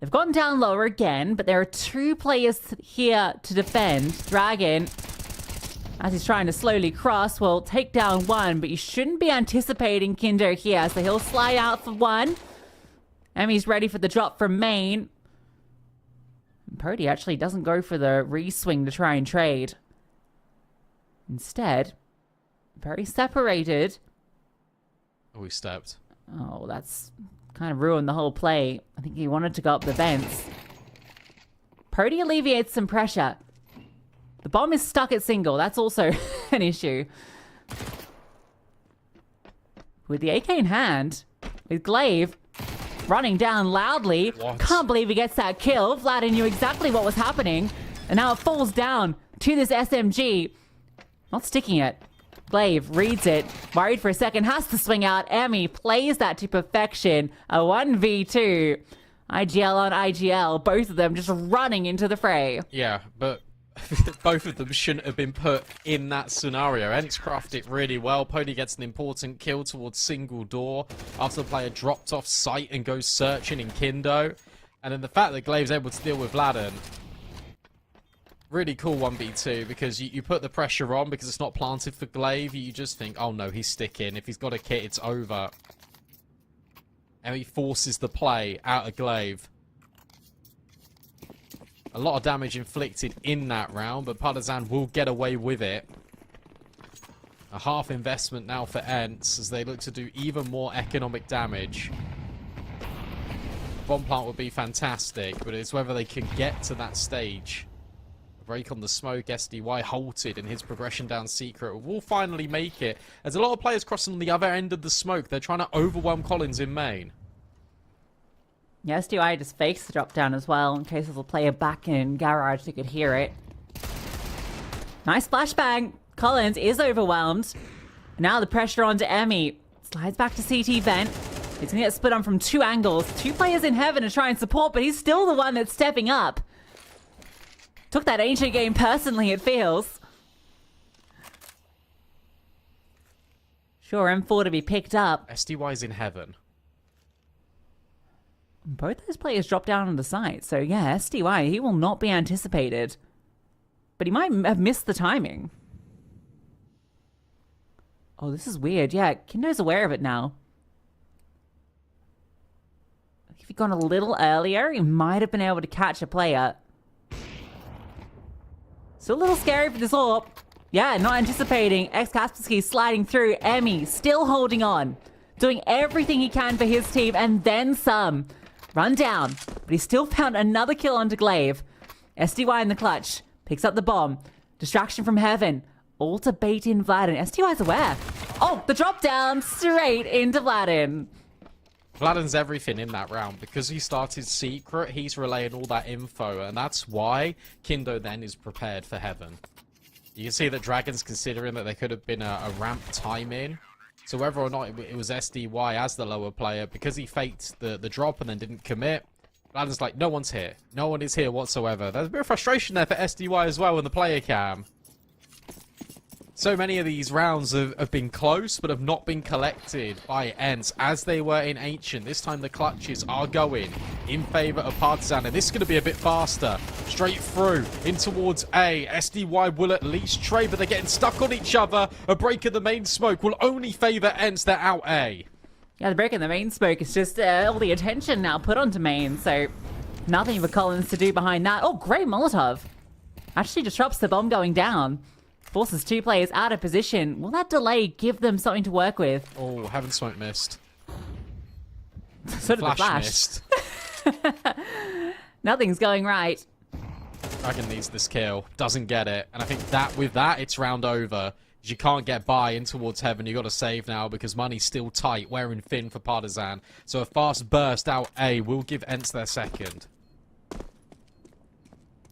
They've gotten down lower again, but there are 2 players here to defend. Dragon, as he's trying to slowly cross, will take down one, but you shouldn't be anticipating Kindo here, so he'll slide out for one. Emmy's ready for the drop from main. And Pody actually doesn't go for the re-swing to try and trade. Instead, very separated. Oh, he stepped. Oh, that's kind of ruined the whole play. I think he wanted to go up the vents. Pody alleviates some pressure. The bomb is stuck at single. That's also an issue. With the AK in hand, with Glaive running down loudly. What? Can't believe he gets that kill. Vlad knew exactly what was happening. And now it falls down to this SMG. Not sticking it. Glaive reads it. Worried for a second. Has to swing out. Emmy plays that to perfection. A 1v2. IGL on IGL. Both of them just running into the fray. Yeah, but both of them shouldn't have been put in that scenario. Ents craft it really well. Pony gets an important kill towards single door after the player dropped off site and goes searching in Kindo. And then the fact that Glaive's able to deal with Vladden, really cool 1v2, because you put the pressure on because it's not planted for Glaive. You just think, oh no, he's sticking. If he's got a kit, it's over. And he forces the play out of Glaive. A lot of damage inflicted in that round, but Partisan will get away with it. A half investment now for Ents as they look to do even more economic damage. Bomb plant would be fantastic, but it's whether they can get to that stage. Break on the smoke, SDY halted in his progression down secret. Will finally make it. There's a lot of players crossing on the other end of the smoke. They're trying to overwhelm Collins in main. Yeah, SDY just fakes the drop down as well in case there's a player back in garage who could hear it. Nice flashbang. Collins is overwhelmed. Now the pressure onto Emmy. Slides back to CT vent. He's going to get split on from 2 angles. 2 players in heaven to try and support, but he's still the one that's stepping up. Took that ancient game personally, it feels. Sure, M4 to be picked up. SDY's in heaven. Both those players drop down on the site, so yeah, SDY, he will not be anticipated. But he might have missed the timing. Oh, this is weird. Yeah, Kindo's aware of it now. If he'd gone a little earlier, he might have been able to catch a player. Still a little scary for this AWP. Yeah, not anticipating. Kaspersky sliding through. Emmy still holding on. Doing everything he can for his team and then some. Run down. But he still found another kill onto Glaive. SDY in the clutch. Picks up the bomb. Distraction from heaven. All to bait in Vladden. SDY's aware. Oh, the drop down straight into Vladden. Vladden's everything in that round. Because he started secret, he's relaying all that info, and that's why Kindo then is prepared for heaven. You can see that Dragon's considering that there could have been a ramp time in. So whether or not it was SDY as the lower player, because he faked the drop and then didn't commit, Vladden's like, no one's here. No one is here whatsoever. There's a bit of frustration there for SDY as well in the player cam. So many of these rounds have been close, but have not been collected by Ents as they were in Ancient. This time the clutches are going in favor of Partisan, and this is going to be a bit faster. Straight through, in towards A. SDY will at least trade, but they're getting stuck on each other. A break in the main smoke will only favor Ents. They're out A. Yeah, the break in the main smoke is just all the attention now put onto main, so nothing for Collins to do behind that. Oh, great Molotov. Actually disrupts the bomb going down. Forces 2 players out of position. Will that delay give them something to work with? Oh, Heaven Smoke missed. So did the flash. Missed. Nothing's going right. Dragon needs this kill. Doesn't get it. And I think that with that, it's round over. You can't get by in towards heaven. You got to save now because money's still tight. Wearing thin for Partisan. So a fast burst out A will give Ents their second.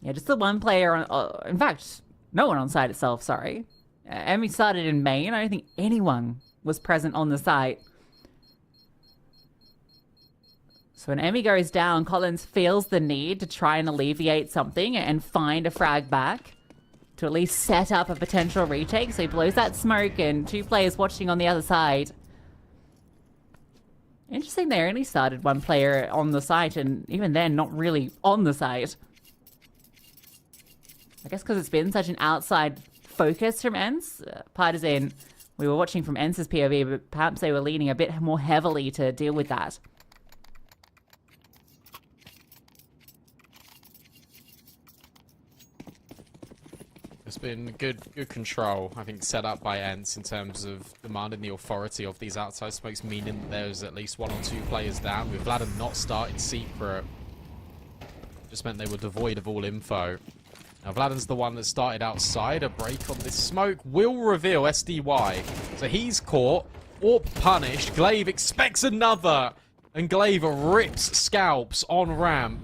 Yeah, just the one player on... in fact... no one on site itself, sorry. Emmy started in main. I don't think anyone was present on the site. So when Emmy goes down, Collins feels the need to try and alleviate something and find a frag back to at least set up a potential retake. So he blows that smoke and 2 players watching on the other side. Interesting, they only started 1 player on the site, and even then, not really on the site. I guess because it's been such an outside focus from Ents. Partisan, we were watching from Ents' POV, but perhaps they were leaning a bit more heavily to deal with that. It's been good control, I think, set up by Ents in terms of demanding the authority of these outside smokes, meaning that there's at least 1 or 2 players down. With Vladden not starting secret, just meant they were devoid of all info. Now, Vladden's the one that started outside. A break on this smoke will reveal SDY. So he's caught. AWP punished. Glaive expects another. And Glaive rips scalps on ramp.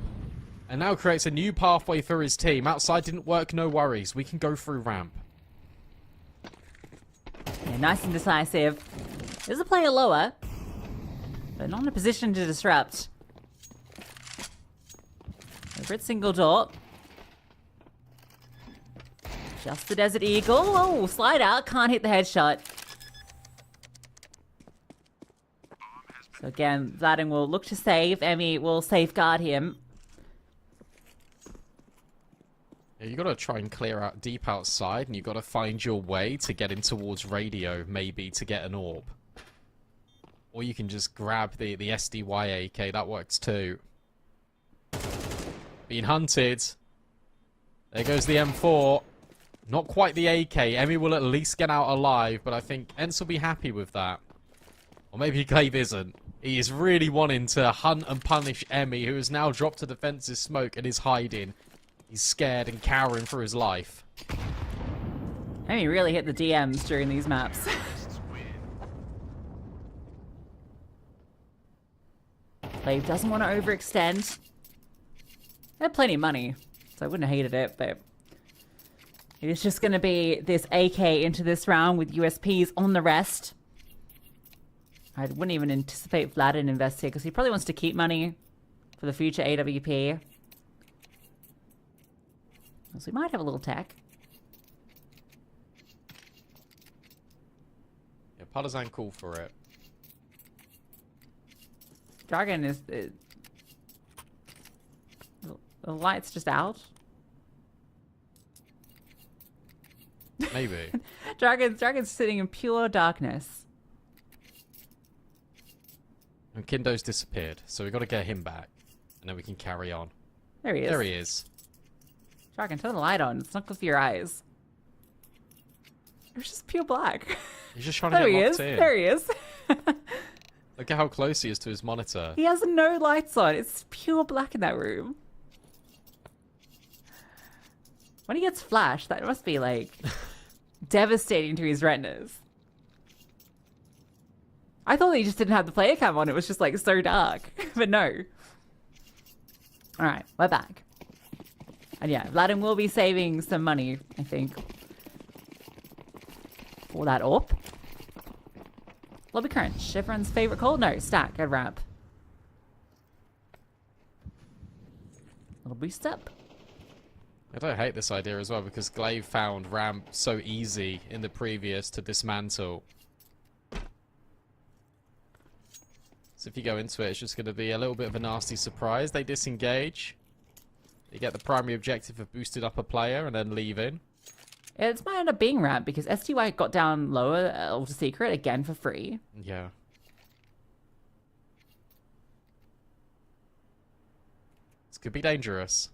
And now creates a new pathway for his team. Outside didn't work, no worries. We can go through ramp. Yeah, nice and decisive. There's a player lower, but not in a position to disrupt. Over at single door. Just the Desert Eagle. Oh, slide out. Can't hit the headshot. So again, Vladin will look to save. Emmy will safeguard him. Yeah, you got to try and clear out deep outside, and you got to find your way to get in towards radio, maybe to get an orb. Or you can just grab the SDY AK. That works too. Being hunted. There goes the M4. Not quite the AK. Emmy will at least get out alive, but I think Ents will be happy with that. Or maybe Glaive isn't. He is really wanting to hunt and punish Emmy, who has now dropped a defensive smoke and is hiding. He's scared and cowering for his life. Emmy really hit the DMs during these maps. Glaive doesn't want to overextend. They had plenty of money, so I wouldn't have hated it, but it is just going to be this AK into this round with USPs on the rest. I wouldn't even anticipate Vladin invest here because he probably wants to keep money for the future AWP. So we might have a little tech. Yeah, Partisan call for it. Dragon is... the light's just out. Maybe. Dragon's sitting in pure darkness. And Kindo's disappeared, so we've got to get him back. And then we can carry on. There he is. There he is. Dragon, turn the light on. It's not good for your eyes. It's just pure black. He's just trying to get locked in. There he is. Look at how close he is to his monitor. He has no lights on. It's pure black in that room. When he gets flashed, that must be like devastating to his retinas. I thought he just didn't have the player cam on. It was just like so dark. But no. Alright, we're back. And yeah, Vladin will be saving some money, I think. For that AWP. Lobby Crunch, everyone's favorite call? No, stack, good ramp. Little boost up. I don't hate this idea as well because Glaive found ramp so easy in the previous to dismantle. So if you go into it, it's just going to be a little bit of a nasty surprise. They disengage. You get the primary objective of boosted up a player and then leaving. It's might end up being ramp because STY got down lower Ultra Secret again for free. Yeah. This could be dangerous.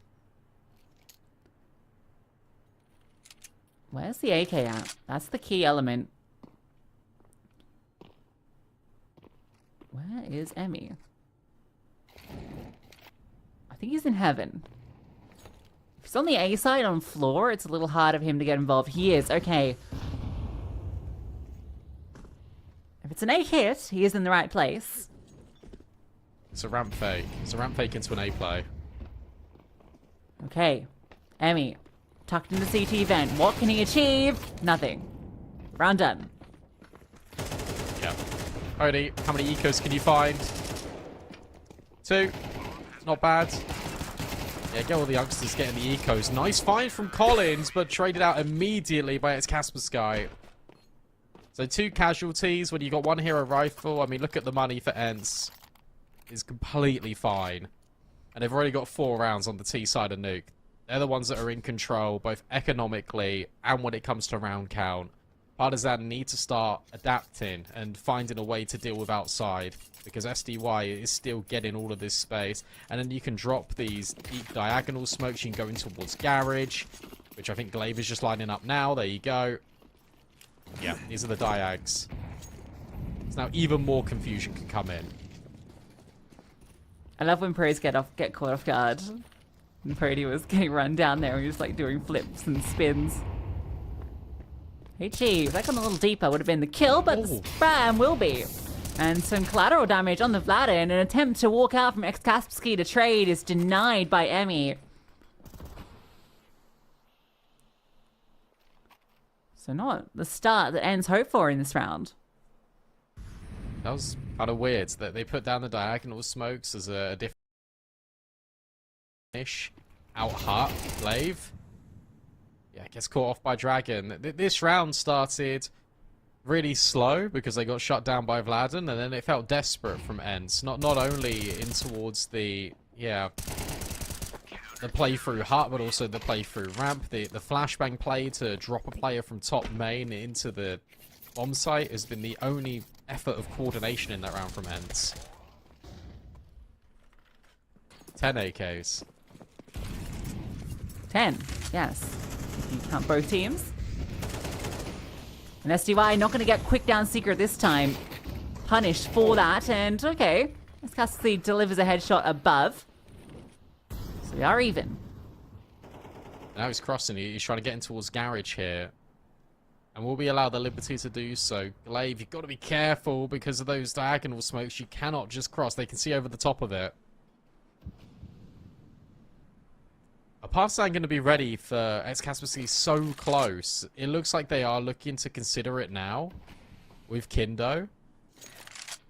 Where's the AK at? That's the key element. Where is Emmy? I think he's in heaven. If he's on the A side on floor, it's a little hard of him to get involved. He is. Okay. If it's an A hit, he is in the right place. It's a ramp fake. It's a ramp fake into an A play. Okay. Emmy. Tucked in the CT vent. What can he achieve? Nothing. Round done. Yeah. Alrighty, how many ecos can you find? 2. Not bad. Yeah, get all the youngsters getting the ecos. Nice find from Collins, but traded out immediately by its Casper Sky. So 2 casualties when you got 1 hero rifle. I mean, look at the money for Ents. It's completely fine. And they've already got 4 rounds on the T side of Nuke. They're the ones that are in control, both economically and when it comes to round count. Partisan need to start adapting and finding a way to deal with outside, because SDY is still getting all of this space. And then you can drop these deep diagonal smokes. You can go in towards Garage, which I think Glaive is just lining up now. There you go. Yeah, these are the diags. So now even more confusion can come in. I love when pros get caught off guard. And Pody was getting run down there and he was like doing flips and spins. HE, if that gone a little deeper would have been the kill, but the spam will be. And some collateral damage on the Vladin. An attempt to walk out from Kaspersky to trade is denied by Emmy. So not the start that Ends hope for in this round. That was kind of weird that they put down the diagonal smokes as a different ish out hut Glaive. Yeah, gets caught off by Dragon. This round started really slow because they got shut down by Vladen, and then it felt desperate from ends. Not only in towards the playthrough hut, but also the playthrough ramp. The flashbang play to drop a player from top main into the bomb site has been the only effort of coordination in that round from ends. 10 AKs. 10, yes. You count both teams. And SDY not going to get quick down secret this time. Punished for that, and okay. Cassie delivers a headshot above. So we are even. Now he's crossing. He's trying to get in towards Garage here. And will we allow the liberty to do so? Glaive, you've got to be careful because of those diagonal smokes. You cannot just cross. They can see over the top of it. Are Partisan going to be ready for Kaspersky so close? It looks like they are looking to consider it now with Kindo.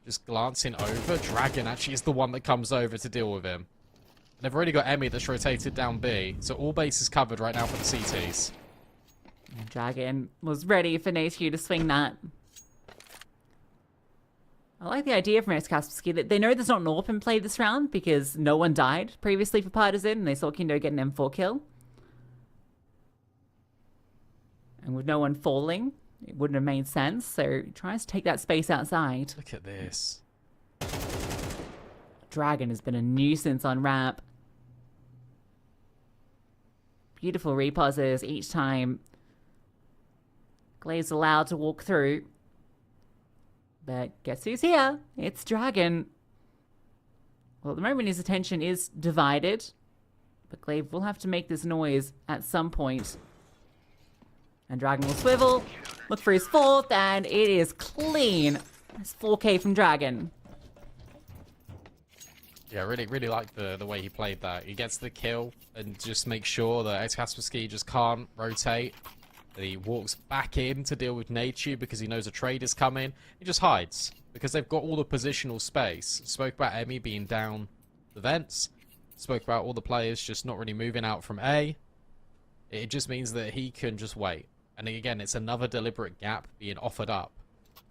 Just glancing over. Dragon actually is the one that comes over to deal with him. They've already got Emmy that's rotated down B. So all base is covered right now for the CTs. Dragon was ready for Natehu to swing that. I like the idea from Kaspersky that they know there's not an AWP in play this round because no one died previously for Partisan and they saw Kindo get an M4 kill. And with no one falling, it wouldn't have made sense, so he tries to take that space outside. Look at this. Dragon has been a nuisance on ramp. Beautiful repauses each time. Glaive's allowed to walk through. But guess who's here? It's Dragon. Well, at the moment his attention is divided. But Glaive will have to make this noise at some point. And Dragon will swivel, look for his fourth, and it is clean. That's 4K from Dragon. Yeah, really like the way he played that. He gets the kill and just makes sure that Kaspersky just can't rotate. And he walks back in to deal with Nature because he knows a trade is coming. He just hides because they've got all the positional space. Spoke about Emmy being down the vents. Spoke about all the players just not really moving out from A. It just means that he can just wait. And again, it's another deliberate gap being offered up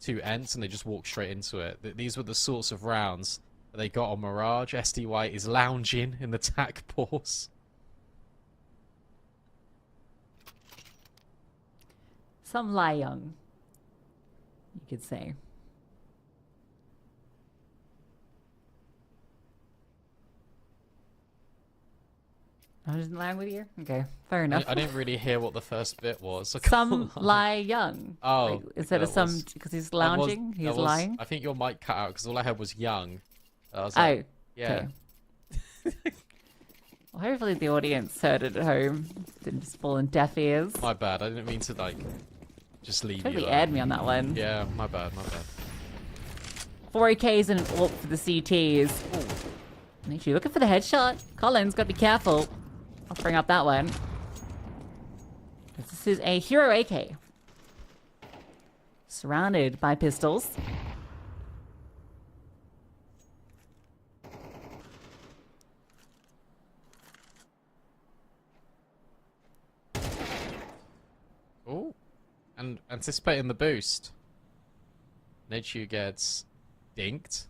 to Ents, and they just walk straight into it. These were the sorts of rounds that they got on Mirage. SDY is lounging in the tac pause. Some lie young, you could say. I didn't lie with you? Okay, fair enough. I didn't really hear what the first bit was. Some lie young. Oh. Like, instead of some, because he's lounging, he's lying. I think your mic cut out because all I heard was young. I was Oh, like, yeah. okay. Well, hopefully the audience heard it at home. Didn't just fall in deaf ears. My bad. I didn't mean to, like, just leave Totally you. aired me on that one. Yeah, my bad, my bad. 4 AKs and an AWP for the CTs. Make sure you're looking for the headshot. Collins, gotta be careful. I'll bring up that one. This is a hero AK. Surrounded by pistols. Oh, and anticipating the boost. Nature gets dinked.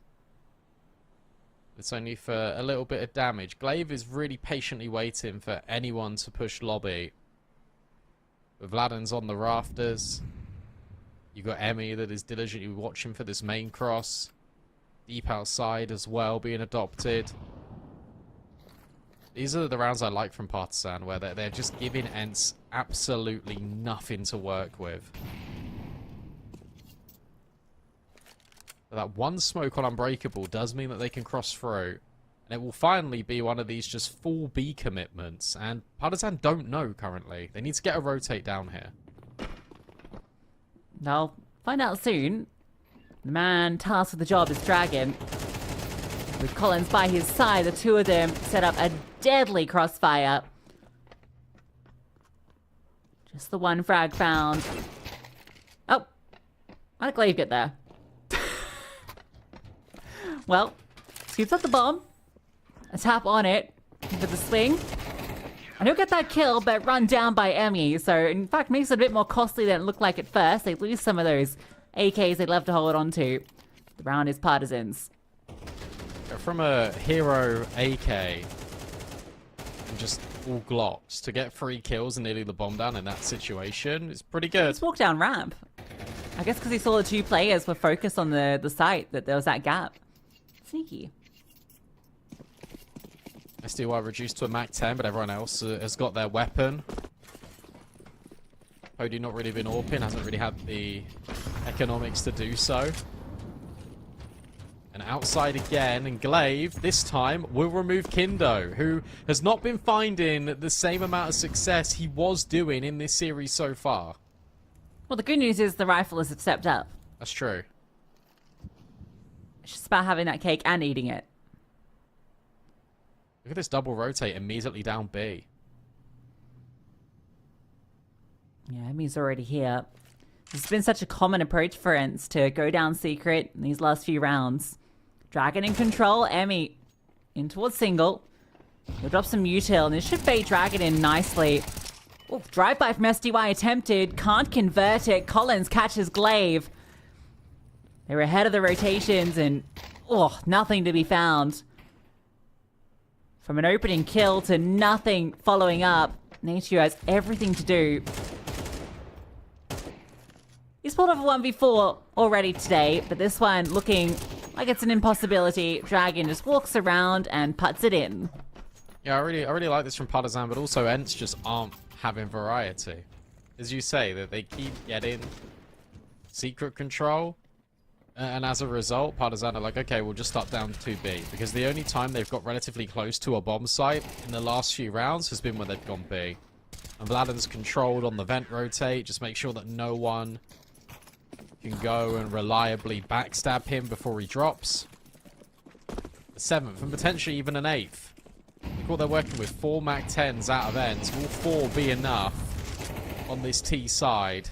It's only for a little bit of damage. Glaive is really patiently waiting for anyone to push lobby. But Vladen's on the rafters. You got Emmy that is diligently watching for this main cross. Deep outside as well being adopted. These are the rounds I like from Partisan, where they're just giving Ents absolutely nothing to work with. But that one smoke on Unbreakable does mean that they can cross through. And it will finally be one of these just full B commitments. And Partisan don't know currently. They need to get a rotate down here. They'll find out soon. The man tasked with the job is Dragon. With Collins by his side, the two of them set up a deadly crossfire. Just the one frag found. Oh, how did Glaive get there? Well, scoops up the bomb. A tap on it for the swing. And he'll get that kill, but run down by Emmy. So, in fact, makes it a bit more costly than it looked like at first. They lose some of those AKs they love to hold on to. The round is Partisans. From a hero AK and just all Glocks to get 3 kills and nearly the bomb down in that situation is pretty good. Just walk down ramp. I guess because he saw the 2 players were focused on the site, that there was that gap. Sneaky. SDY reduced to a Mac 10, but everyone else has got their weapon. Pody not really been AWPing, hasn't really had the economics to do so. And outside again, and Glaive, this time, will remove Kindo, who has not been finding the same amount of success he was doing in this series so far. Well, the good news is the riflers have stepped up. That's true. It's just about having that cake and eating it. Look at this double rotate immediately down B. Yeah, Emmy's already here. It's been such a common approach for Ents to go down secret in these last few rounds. Dragon in control, Emmy in towards single. He'll drop some util, and this should bait Dragon in nicely. Oh, drive-by from SDY attempted. Can't convert it. Collins catches Glaive. They were ahead of the rotations, and nothing to be found. From an opening kill to nothing following up, Nature has everything to do. He's pulled off a 1v4 already today, but this one looking like it's an impossibility. Dragon just walks around and puts it in. Yeah, I really like this from Partisan, but also Ents just aren't having variety. As you say, that they keep getting secret control, and as a result, Partisan are like, okay, we'll just start down 2B, because the only time they've got relatively close to a bomb site in the last few rounds has been when they've gone B. And Vladden's controlled on the vent rotate, just make sure that no one can go and reliably backstab him before he drops. The 7th, and potentially even an 8th. Look what they're working with, 4 Mac 10s out of ends. Will 4 be enough on this T side?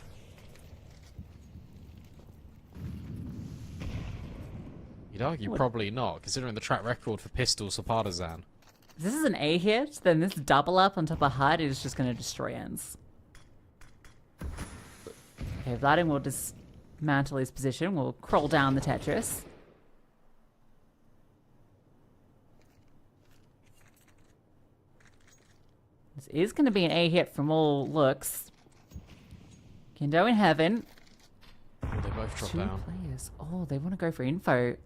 You'd argue probably not, considering the track record for pistols for Partisan. If this is an A hit, then this double up on top of HUD is just going to destroy Ents. Okay, Vladden will dismantle his position. We'll crawl down the Tetris. This is going to be an A hit from all looks. Kindo in heaven. Oh, they both drop 2 down. players. Oh, they want to go for info.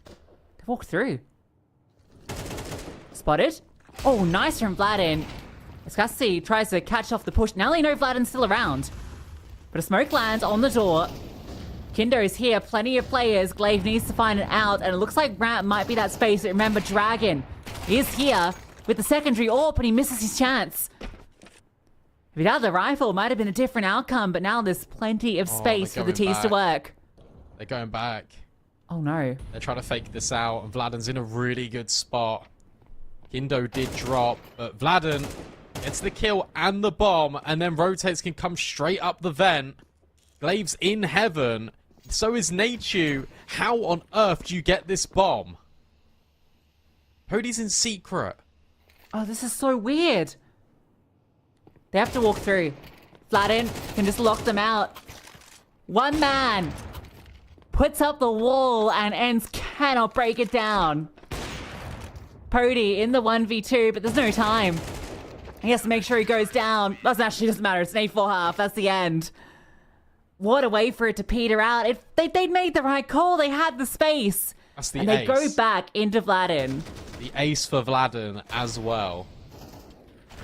They walk through. Spotted. Oh, nice from Vladden. Escassi tries to catch off the push. Now they know Vladden's still around. But a smoke lands on the door. Kindo's here. Plenty of players. Glaive needs to find it out. And it looks like Ramp might be that space. But remember, Dragon is here with the secondary AWP, and he misses his chance. If he'd had the rifle, it might have been a different outcome. But now there's plenty of space for the T's to work. They're going back. Oh, no. They're trying to fake this out, and Vladden's in a really good spot. Kindo did drop, but Vladden gets the kill and the bomb, and then rotates, can come straight up the vent. Glaive's in heaven. So is Nachu. How on earth do you get this bomb? Pody's in secret. Oh, this is so weird. They have to walk through. Vladden can just lock them out. One man puts up the wall, and Ents cannot break it down. Pody in the 1v2, but there's no time. He has to make sure he goes down. Doesn't matter. It's an 8-4 half. That's the end. What a way for it to peter out. If they'd made the right call, they had the space. That's the and ace. they go back into Vladden. The ace for Vladden as well.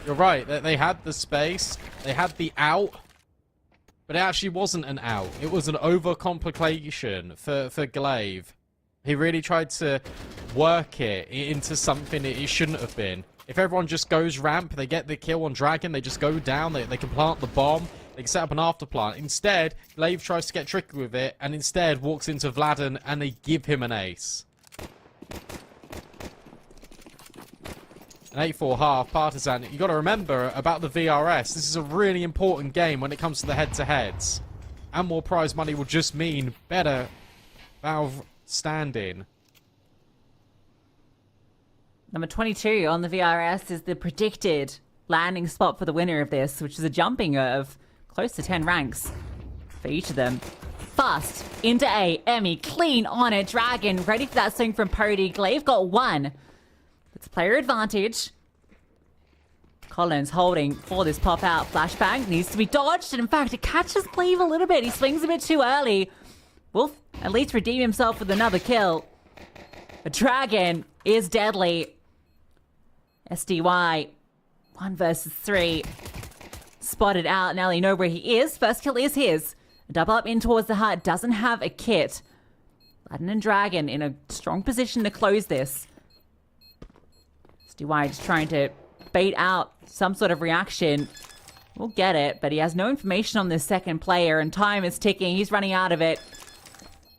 You're right. They had the space. They had the out. But it actually wasn't an out. It was an overcomplication for Glaive. He really tried to work it into something it shouldn't have been. If everyone just goes ramp, they get the kill on Dragon, they just go down, they can plant the bomb, they can set up an afterplant. Instead, Glaive tries to get tricky with it, and instead walks into Vladden, and they give him an ace. An 8-4 half, Partisan. You got to remember about the VRS. This is a really important game when it comes to the head-to-heads. And more prize money will just mean better Valve standing. Number 22 on the VRS is the predicted landing spot for the winner of this, which is a jumping of close to 10 ranks for each of them. Fast into A. Emmy clean on it. Dragon ready for that swing from Pody. Glaive got one. It's player advantage. Collins holding for this pop out. Flashbang needs to be dodged, and in fact it catches Glaive a little bit. He swings a bit too early. Wolf at least redeem himself with another kill. The Dragon is deadly. SDY 1 versus 3. Spotted out. Now they know where he is. First kill is his. Double up in towards the heart. Doesn't have a kit. Aladdin and Dragon in a strong position to close this. SDY just trying to bait out some sort of reaction. We'll get it, but he has no information on this second player, and time is ticking. He's running out of it.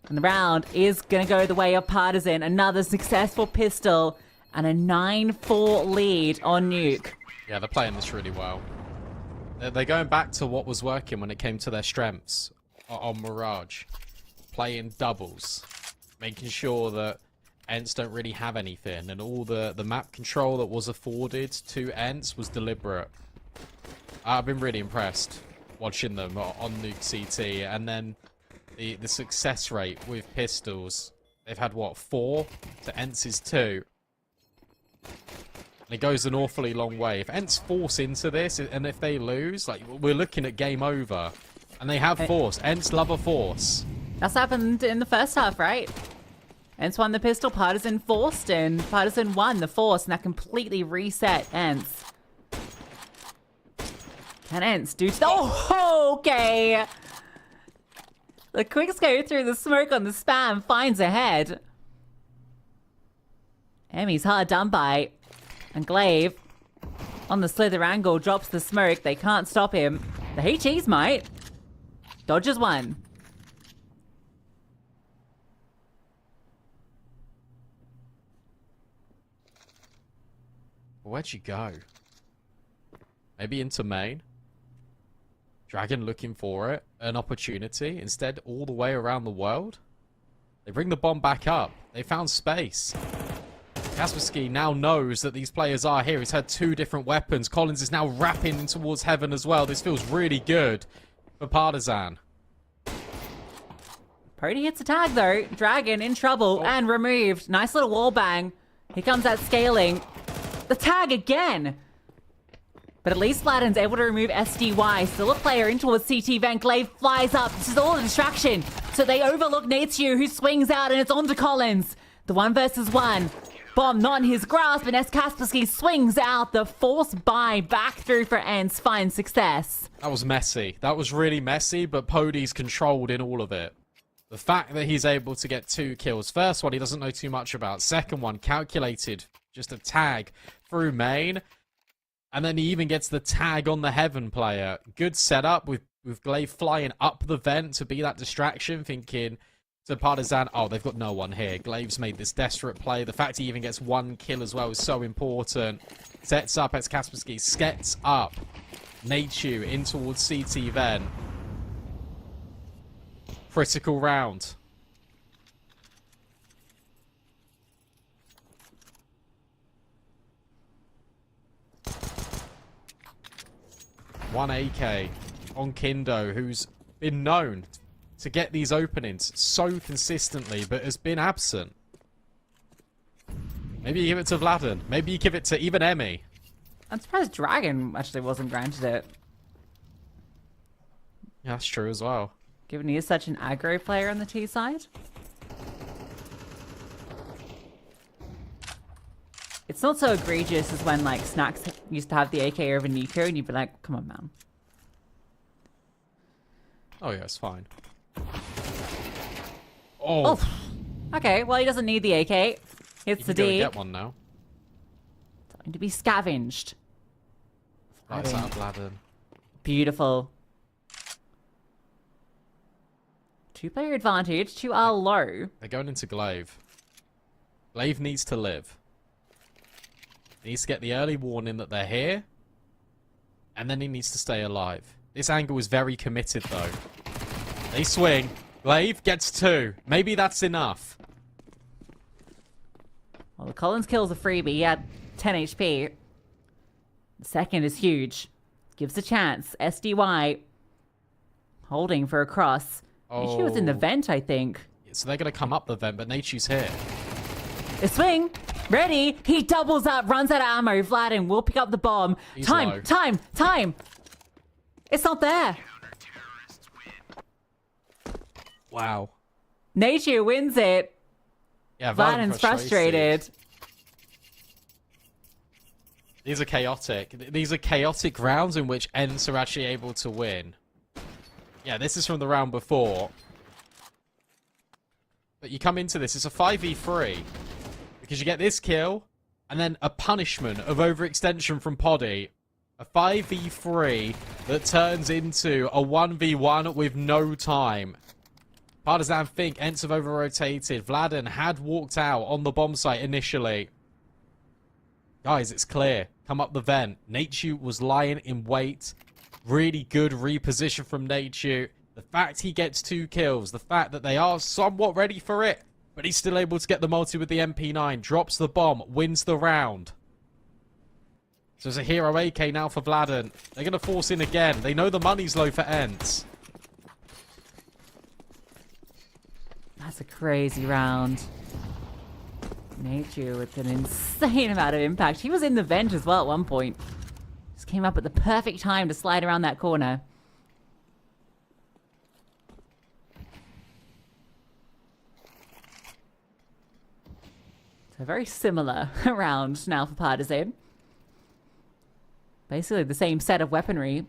And the round is going to go the way of Partisan. Another successful pistol and a 9-4 lead on Nuke. Yeah, they're playing this really well. They're going back to what was working when it came to their strengths on Mirage. Playing doubles. Making sure that Ents don't really have anything, and all the map control that was afforded to Ents was deliberate. I've been really impressed watching them on Nuke CT, and then the success rate with pistols. They've had, what, 4 to Ents' 2. And it goes an awfully long way. If Ents force into this, and if they lose, like, we're looking at game over. And they have force. Ents love a force. That's happened in the first half, right? Ents won the pistol, Partisan forced, and Partisan won the force, and that completely reset Ents. Can Ents do... Oh, okay! The quick go through the smoke on the spam finds a head. Emmy's hard done by. And Glaive, on the slither angle, drops the smoke. They can't stop him. The HEs might. Dodges one. Where'd you go? Maybe into main? Dragon looking for it. An opportunity. Instead, all the way around the world? They bring the bomb back up. They found space. Kaspersky now knows that these players are here. He's had 2 different weapons. Collins is now wrapping in towards heaven as well. This feels really good for Partisan. Pody hits a tag though. Dragon in trouble and removed. Nice little wall bang. Here comes that scaling. The tag again. But at least Aladdin's able to remove SDY. Still a player in towards CT. Van Glaive flies up. This is all a distraction. So they overlook Natsu, who swings out, and it's on to Collins. The 1 versus 1. Bomb not in his grasp, and Kaspersky swings out. The force buy back through for Ents finds success. That was messy. That was really messy, but Pody's controlled in all of it. The fact that he's able to get 2 kills. First one, he doesn't know too much about. Second one, calculated. Just a tag through main. And then he even gets the tag on the Heaven player. Good setup with Glaive flying up the vent to be that distraction, thinking to Partisan, oh, they've got no one here. Glaive's made this desperate play. The fact he even gets 1 kill as well is so important. Sets up as Kaspersky, skets up. Nachu in towards CT Ven. Critical round. One AK on Kindo, who's been known to get these openings so consistently, but has been absent. Maybe you give it to Vladden. Maybe you give it to even Emmy. I'm surprised Dragon actually wasn't granted it. Yeah, that's true as well. Given he is such an aggro player on the T side. It's not so egregious as when, like, Snacks used to have the AK over Nico, and you'd be like, come on, man. Oh, yeah, it's fine. Oh. Okay, well, he doesn't need the AK. Hits the D. Get one now. It's going to be scavenged. Lights out of Vladden. Beautiful. 2-player advantage. 2 are low. They're going into Glaive. Glaive needs to live. He needs to get the early warning that they're here. And then he needs to stay alive. This angle is very committed, though. They swing. Glaive gets 2. Maybe that's enough. Well, the Collins kill's a freebie. He had 10 HP. The second is huge. Gives a chance. SDY holding for a cross. Oh. She was in the vent, I think. So they're going to come up the vent, but Nature's here. A swing. Ready. He doubles up, runs out of ammo. Vladin will pick up the bomb. He's Time, low. time, time. It's not there. Wow. Nature wins it. Yeah, Vladin's frustrated. These are chaotic. These are chaotic rounds in which Ents are actually able to win. Yeah, this is from the round before. But you come into this, it's a 5v3. Because you get this kill, and then a punishment of overextension from Poddy. A 5v3 that turns into a 1v1 with no time. Partisan think Ents have over-rotated. Vladin had walked out on the bomb site initially. Guys, it's clear. Come up the vent. Nature was lying in wait. Really good reposition from Nature. The fact he gets 2 kills. The fact that they are somewhat ready for it. But he's still able to get the multi with the MP9. Drops the bomb. Wins the round. So it's a hero AK now for Vladin. They're going to force in again. They know the money's low for Ents. That's a crazy round. Nature with an insane amount of impact. He was in the vent as well at one point. Just came up at the perfect time to slide around that corner. So very similar round now for Partisan. Basically the same set of weaponry.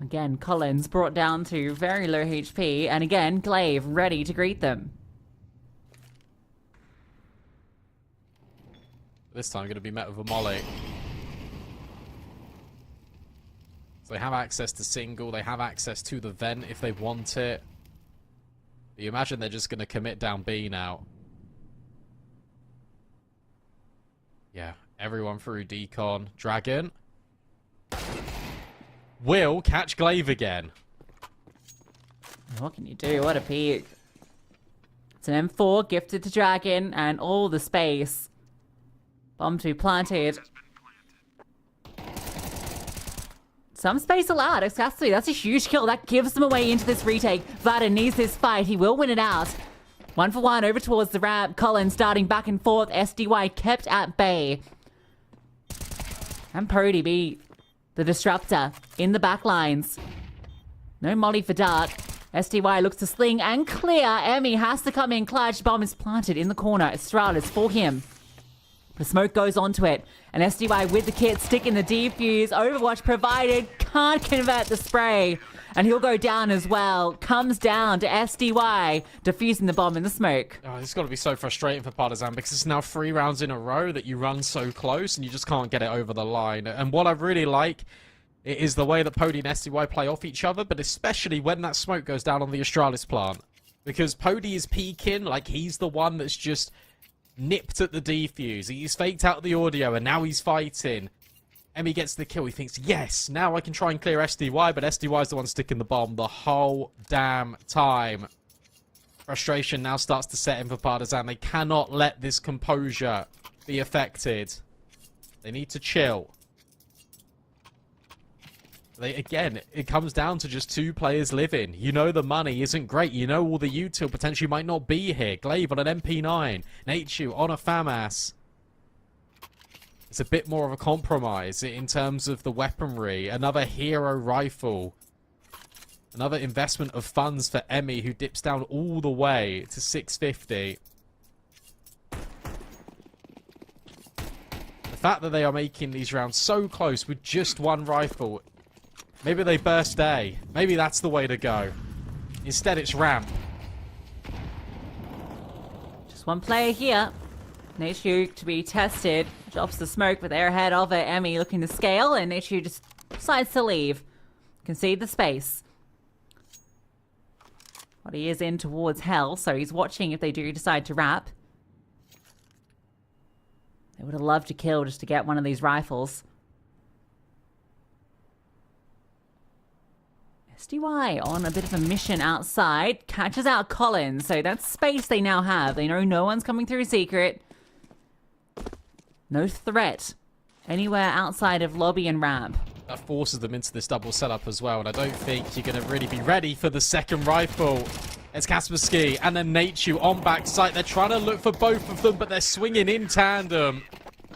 Again, Collins brought down to very low HP, and again, Glaive ready to greet them. This time going to be met with a molly. So they have access to single, they have access to the vent if they want it. But you imagine they're just going to commit down B now. Yeah, everyone through decon. Dragon will catch Glaive again. What can you do? What a peek. It's an M4 gifted to Dragon and all the space. Bomb to be planted. Some space allowed. Exactly. That's a huge kill. That gives them away into this retake. Vladin needs this fight. He will win it out. 1-for-1 over towards the ramp. Collins starting back and forth. SDY kept at bay. And Pody beat the disruptor in the back lines. No molly for Dark. SDY looks to sling and clear. Emmy has to come in clutch. Bomb is planted in the corner. Astralis for him. The smoke goes onto it. And SDY with the kit, stick in the defuse. Overwatch provided. Can't convert the spray. And he'll go down as well. Comes down to SDY, defusing the bomb in the smoke. Oh, it's got to be so frustrating for Partisan because it's now 3 rounds in a row that you run so close and you just can't get it over the line. And what I really like is the way that Pody and SDY play off each other, but especially when that smoke goes down on the Astralis plant. Because Pody is peeking like he's the one that's just nipped at the defuse. He's faked out the audio and now he's fighting. Emmy gets the kill. He thinks, yes, now I can try and clear SDY, but SDY is the one sticking the bomb the whole damn time. Frustration now starts to set in for Partisan. They cannot let this composure be affected. They need to chill. Again, it comes down to just 2 players living. You know the money isn't great. You know all the util potentially might not be here. Glaive on an MP9. Nachu on a FAMAS. It's a bit more of a compromise in terms of the weaponry. Another hero rifle. Another investment of funds for Emmy, who dips down all the way to 650. The fact that they are making these rounds so close with just 1 rifle. Maybe they burst A. Maybe that's the way to go. Instead, it's ramp. Just 1 player here. Nature to be tested. Drops the smoke with airhead of it. Emmy looking to scale, and Nature just decides to leave. Concede the space. But he is in towards hell, so he's watching if they do decide to wrap. They would have loved to kill just to get one of these rifles. SDY on a bit of a mission outside. Catches out Collins, so that's space they now have. They know no one's coming through secret. No threat anywhere outside of lobby and ramp. That forces them into this double setup as well, and I don't think you're going to really be ready for the second rifle. It's Kaspersky and then Nachu on backside. They're trying to look for both of them, but they're swinging in tandem.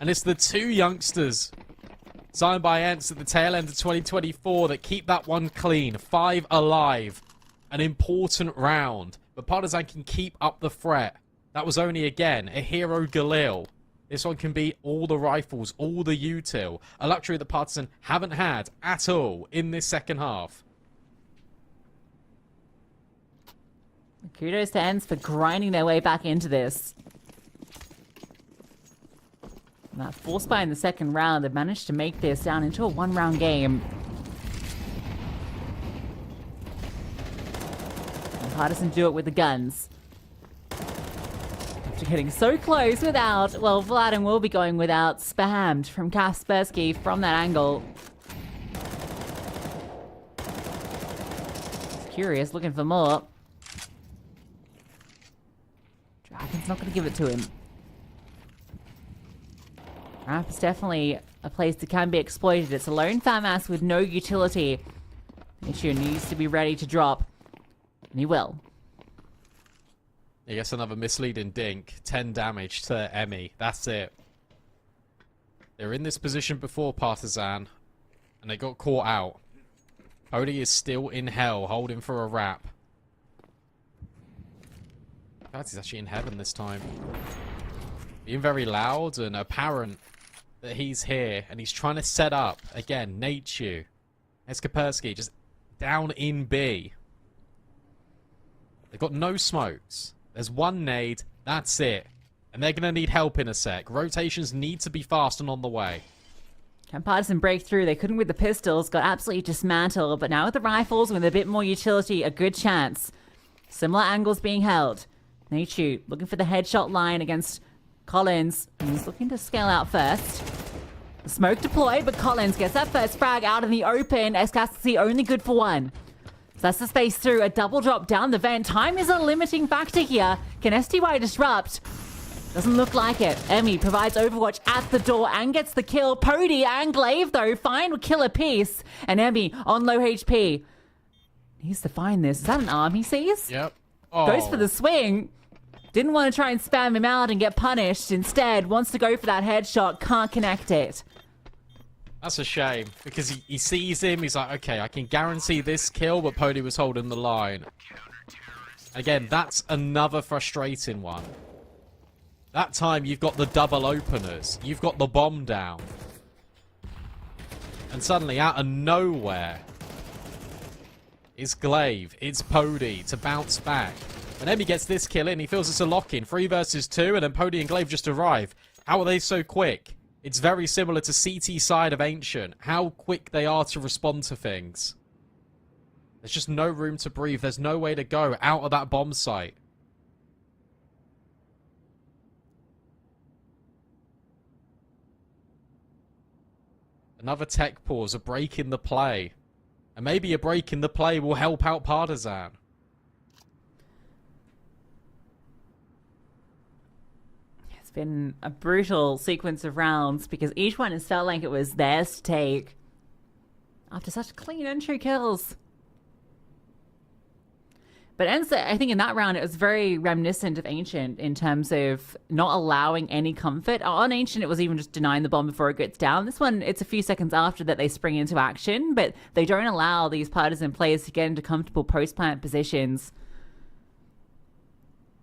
And it's the two youngsters signed by Ents at the tail end of 2024 that keep that one clean. 5 alive. An important round. But Partizan can keep up the threat. That was only, again, a hero Galil. This one can be all the rifles, all the util. A luxury that Partizan haven't had at all in this second half. Kudos to Ents for grinding their way back into this. And that force buy in the second round, they've managed to make this down into a one-round game. And Partizan do it with the guns. After getting so close without, well, Vladen will be going without, spammed from Kaspersky from that angle. Curious, looking for more. Dragon's not going to give it to him. Ramp is definitely a place that can be exploited. It's a lone FAMAS with no utility. Issue needs to be ready to drop. And he will. I guess another misleading dink. 10 damage to Emmy. That's it. They're in this position before Partizan. And they got caught out. Odie is still in hell, holding for a wrap. He's actually in heaven this time. Being very loud and apparent that he's here, and he's trying to set up again. Nachu, Kaspersky just down in B. They've got no smokes. There's one nade. That's it, and they're gonna need help in a sec. Rotations need to be fast and on the way. Can Partizan break through? They couldn't with the pistols. Got absolutely dismantled, but now with the rifles, with a bit more utility, a good chance. Similar angles being held. Nachu looking for the headshot line against Collins. And he's looking to scale out first. The smoke deployed, but Collins gets that first frag out in the open. Kaspersky only good for one. So that's the space through. A double drop down the vent. Time is a limiting factor here. Can SDY disrupt? Doesn't look like it. Emmy provides overwatch at the door and gets the kill. Pody and Glaive, though, find kill a piece. And Emmy on low HP. Needs to find this. Is that an arm he sees? Yep. Oh. Goes for the swing. Didn't want to try and spam him out and get punished. Instead, wants to go for that headshot. Can't connect it. That's a shame, because he sees him. He's like, okay, I can guarantee this kill, but Pody was holding the line. Again, that's another frustrating one. That time, you've got the double openers. You've got the bomb down. And suddenly, out of nowhere, it's Glaive, it's Pody to bounce back. When Emmy gets this kill in, he feels it's a lock-in. 3 versus 2, and then Pody and Glaive just arrive. How are they so quick? It's very similar to CT side of Ancient. How quick they are to respond to things. There's just no room to breathe. There's no way to go out of that bomb site. Another tech pause, a break in the play. And maybe a break in the play will help out Partizan. It's been a brutal sequence of rounds because each one has felt like it was theirs to take after such clean entry kills. But I think in that round, it was very reminiscent of Ancient in terms of not allowing any comfort. On Ancient, it was even just denying the bomb before it gets down. This one, it's a few seconds after that they spring into action, but they don't allow these Partizan players to get into comfortable post-plant positions.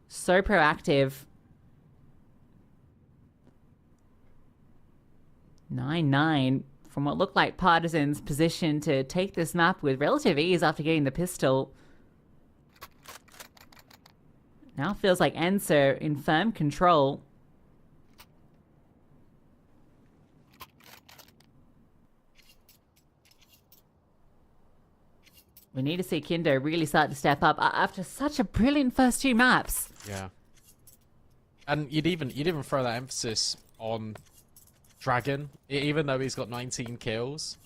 So proactive. 9-9 from what looked like Partizan's position to take this map with relative ease after getting the pistol. Now feels like Ents are in firm control. We need to see Kindo really start to step up after such a brilliant first 2 maps. Yeah. And you'd even throw that emphasis on Dragon, even though he's got 19 kills.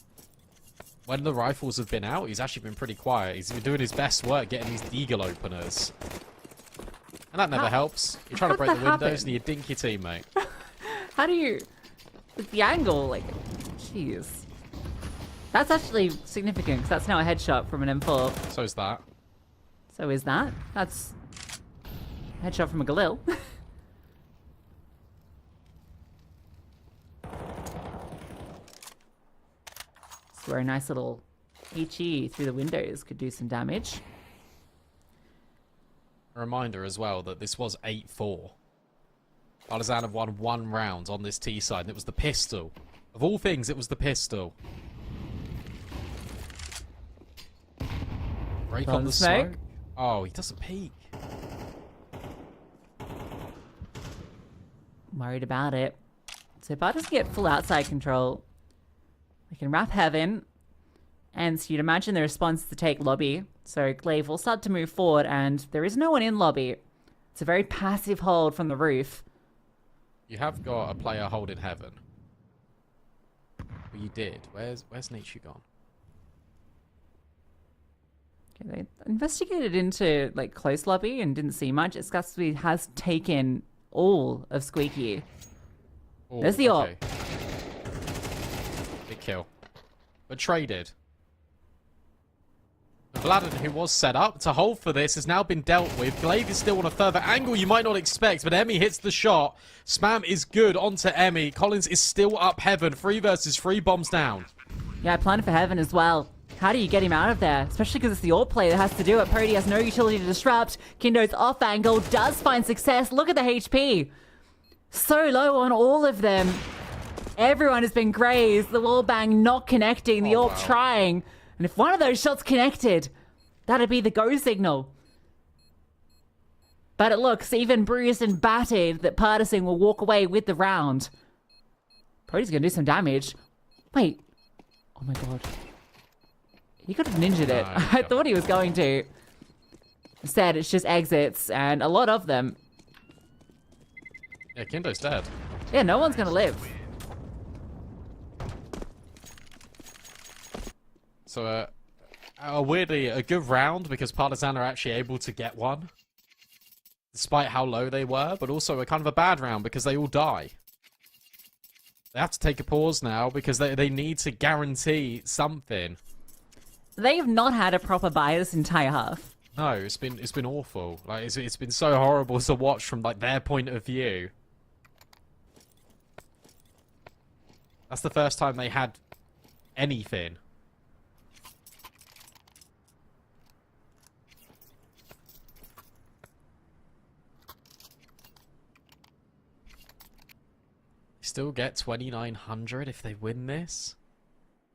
when the rifles have been out, he's actually been pretty quiet. He's been doing his best work getting these deagle openers. And that never helps. You're trying to break the windows and you dink your teammate. How do you... With the angle, like... Jeez. That's actually significant, because that's now a headshot from an M4. So is that. So is that. That's... a headshot from a Galil. It's where a nice little HE through the windows could do some damage. A reminder as well that this was 8-4. Partisan have won 1 round on this T side, and it was the pistol. Of all things, it was the pistol. Break on the smoke. Oh, he doesn't peek. Worried about it. So if I just get full outside control, we can wrap Heaven, and so you'd imagine the response is to take lobby. So Glaive will start to move forward, and there is no one in lobby. It's a very passive hold from the roof. You have got a player holding Heaven. Well, you did. Where's Nietzsche gone? Okay, they investigated into like close lobby and didn't see much. Escasby has taken all of Squeaky. Ooh, There's the AWP. Big kill. But traded. Vladen, who was set up to hold for this, has now been dealt with. Glaive is still on a further angle you might not expect, but Emmy hits the shot. Spam is good onto Emmy. Collins is still up Heaven. 3 versus 3 bombs down. Yeah, I planned for Heaven as well. How do you get him out of there? Especially because it's the AWP player that has to do it. Purdy has no utility to disrupt. Kindo's off angle does find success. Look at the HP. So low on all of them. Everyone has been grazed. The wall bang not connecting. The AWP trying. And if one of those shots connected, that'd be the go signal. But it looks even bruised and battered that Partisan will walk away with the round. Prote's going to do some damage. Wait. Oh my god. He could have ninja'd it. I thought he was going to. Instead, it's just exits, and a lot of them. Yeah, Kindo's dead. Yeah, no one's going to live. So, weirdly, a good round because Partisan are actually able to get one. Despite how low they were, but also a kind of a bad round because they all die. They have to take a pause now because they need to guarantee something. They've not had a proper buy this entire half. No, it's been awful. Like it's been so horrible to watch from like their point of view. That's the first time they had anything. Still get 2,900 if they win this.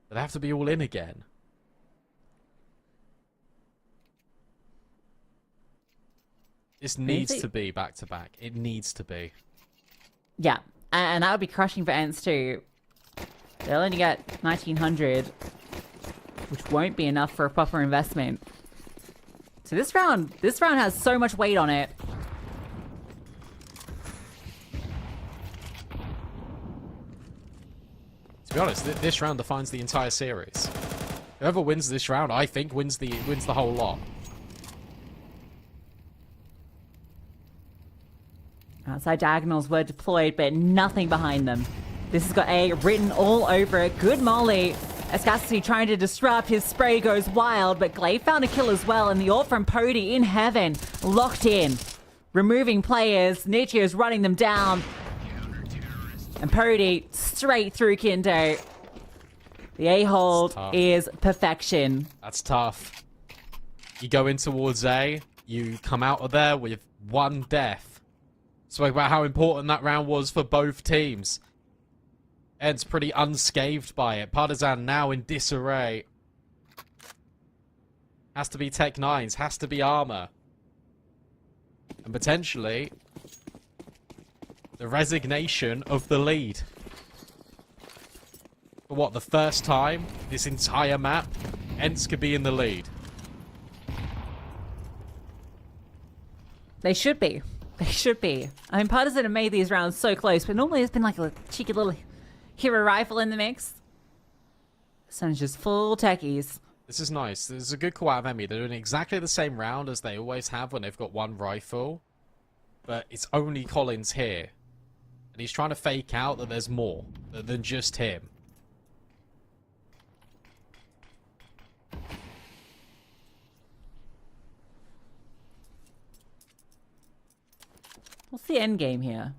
They'd have to be all in again. This needs to be back-to-back. It needs to be. Yeah, and that would be crushing for Ents too. They'll only get 1,900, which won't be enough for a proper investment. So this round has so much weight on it. To be honest, this round defines the entire series. Whoever wins this round, I think, wins the whole lot. Outside diagonals were deployed, but nothing behind them. This has got A written all over it. Good molly. Escasity trying to disrupt. His spray goes wild, but Glaive found a kill as well. And the AWP from Pody in Heaven. Locked in. Removing players. Nietzsche is running them down. And Pody straight through Kindo. The A-hold is perfection. That's tough. You go in towards A. You come out of there with 1 death. Spoke about how important that round was for both teams. Ed's pretty unscathed by it. Partisan now in disarray. Has to be Tech 9s. Has to be armor. And potentially the resignation of the lead. For what, the first time this entire map, Ents could be in the lead. They should be. They should be. I mean, Partisan have made these rounds so close, but normally it's been like a cheeky little hero rifle in the mix. Sun's just full techies. This is nice. This is a good call out of Emmy. They're doing exactly the same round as they always have when they've got one rifle. But it's only Collins here. And he's trying to fake out that there's more than just him. What's the end game here?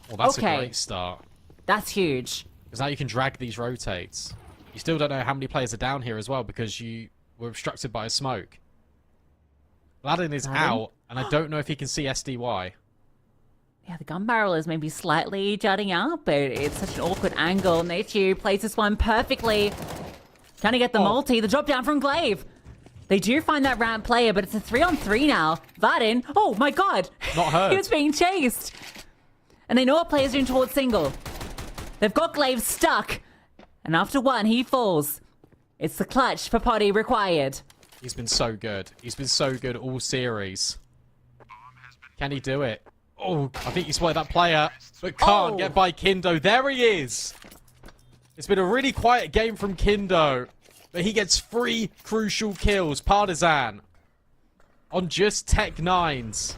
Well, that's Okay. a great start. That's huge. Because now you can drag these rotates. You still don't know how many players are down here as well because you were obstructed by a smoke. Vladin is out, and I don't know if he can see SDY. Yeah, the gun barrel is maybe slightly jutting out, but it's such an awkward angle. Nature plays this one perfectly. Trying to get the multi, the drop down from Glaive. They do find that ramp player, but it's a 3-on-3 now. Vladin, oh my god. Not hurt. He was being chased. And they know what player's doing towards single. They've got Glaive stuck. And after one, he falls. It's the clutch for Potty required. He's been so good. He's been so good all series. Can he do it? Oh, I think he spotted that player, but can't get by Kindo. There he is. It's been a really quiet game from Kindo, but he gets 3 crucial kills. Partisan on just Tech 9s.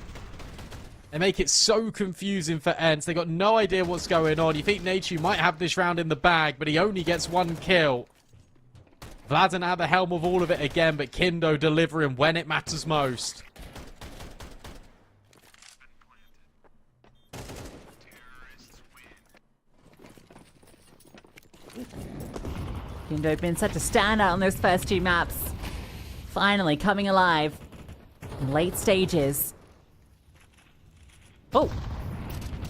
They make it so confusing for Ents. They got no idea what's going on. You think Nachu might have this round in the bag, but he only gets 1 kill. Vladin at the helm of all of it again, but Kindo delivering when it matters most. Kindo had been such a standout on those first 2 maps. Finally coming alive in late stages. Oh,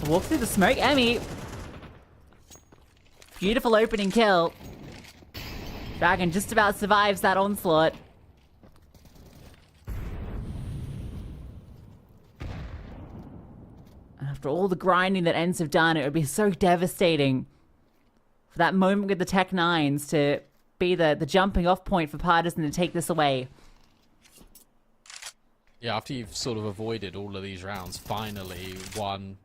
walk through the smoke, Emmy. Beautiful opening kill. Dragon just about survives that onslaught. After all the grinding that Ents have done, it would be so devastating for that moment with the Tech 9s to be the jumping off point for Partisan to take this away. Yeah, after you've sort of avoided all of these rounds, finally one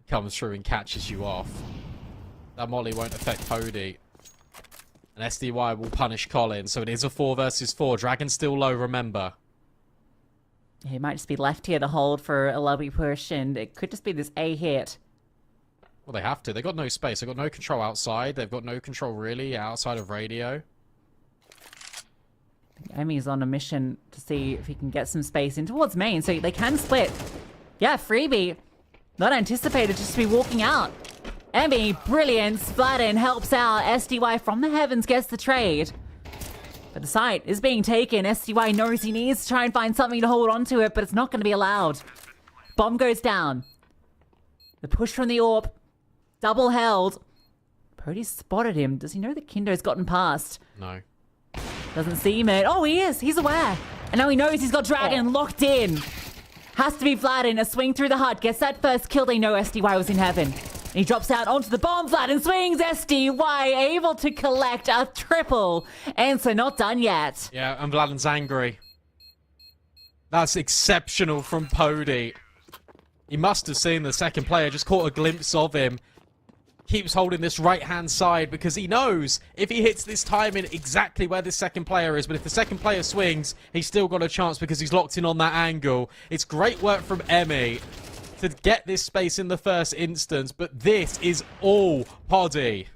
comes through and catches you off. That molly won't affect Pody. And SDY will punish Colin, so it is a 4 versus 4. Dragon still low, remember. He might just be left here to hold for a lobby push, and it could just be this A hit. Well, they have to. They've got no space. They've got no control outside. They've got no control, really, outside of radio. Emmy's on a mission to see if he can get some space in towards main, so they can split. Yeah, freebie. Not anticipated just to be walking out. Emmy, brilliant. Vladin helps out. SDY from the heavens gets the trade. But the site is being taken. SDY knows he needs to try and find something to hold on to it, but it's not going to be allowed. Bomb goes down. The push from the AWP. Double held. Pody spotted him. Does he know that Kindo's gotten past? No. Doesn't seem it. Oh, he is. He's aware. And now he knows he's got Dragon locked in. Has to be Vladin. A swing through the hut. Gets that first kill. They know SDY was in heaven. And he drops out onto the bomb. Vladin swings. SDY able to collect a triple. Answer not done yet. Yeah, and Vladin's angry. That's exceptional from Pody. He must have seen the second player, just caught a glimpse of him. Keeps holding this right-hand side because he knows if he hits this timing exactly where this second player is, but if the second player swings, he's still got a chance because he's locked in on that angle. It's great work from Emmy to get this space in the first instance, but this is all Poddy.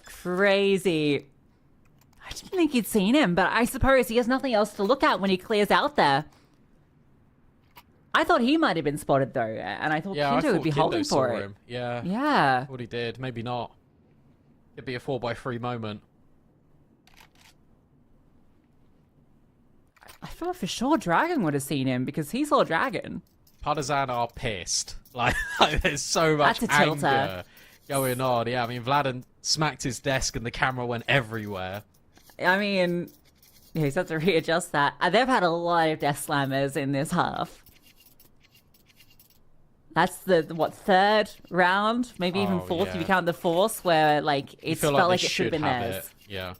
Crazy. I didn't think he'd seen him, but I suppose he has nothing else to look at when he clears out there. I thought he might have been spotted, though, and I thought Kindo would be holding for it. Him. Yeah. Yeah. What he did. Maybe not. It'd be a 4x3 moment. I thought for sure Dragon would have seen him because he saw Dragon. Partisan are pissed. Like there's so much That's a tilter. anger going on. Yeah, I mean, Vladin smacked his desk and the camera went everywhere. I mean, he's had to readjust that. They've had a lot of death slammers in this half. That's the, what, 3rd round? Maybe even 4th if you count the Force, where, like, it felt like it should have been theirs. Yeah.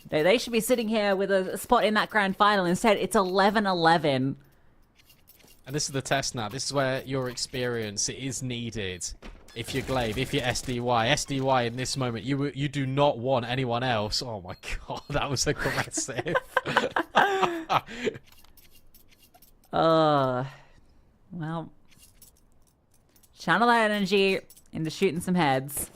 They should be sitting here with a spot in that grand final. Instead, it's 11-11. And this is the test now. This is where your experience is needed. If you're Glaive, if you're SDY in this moment, you do not want anyone else. Oh my god, that was aggressive. Well, channel that energy into shooting some heads.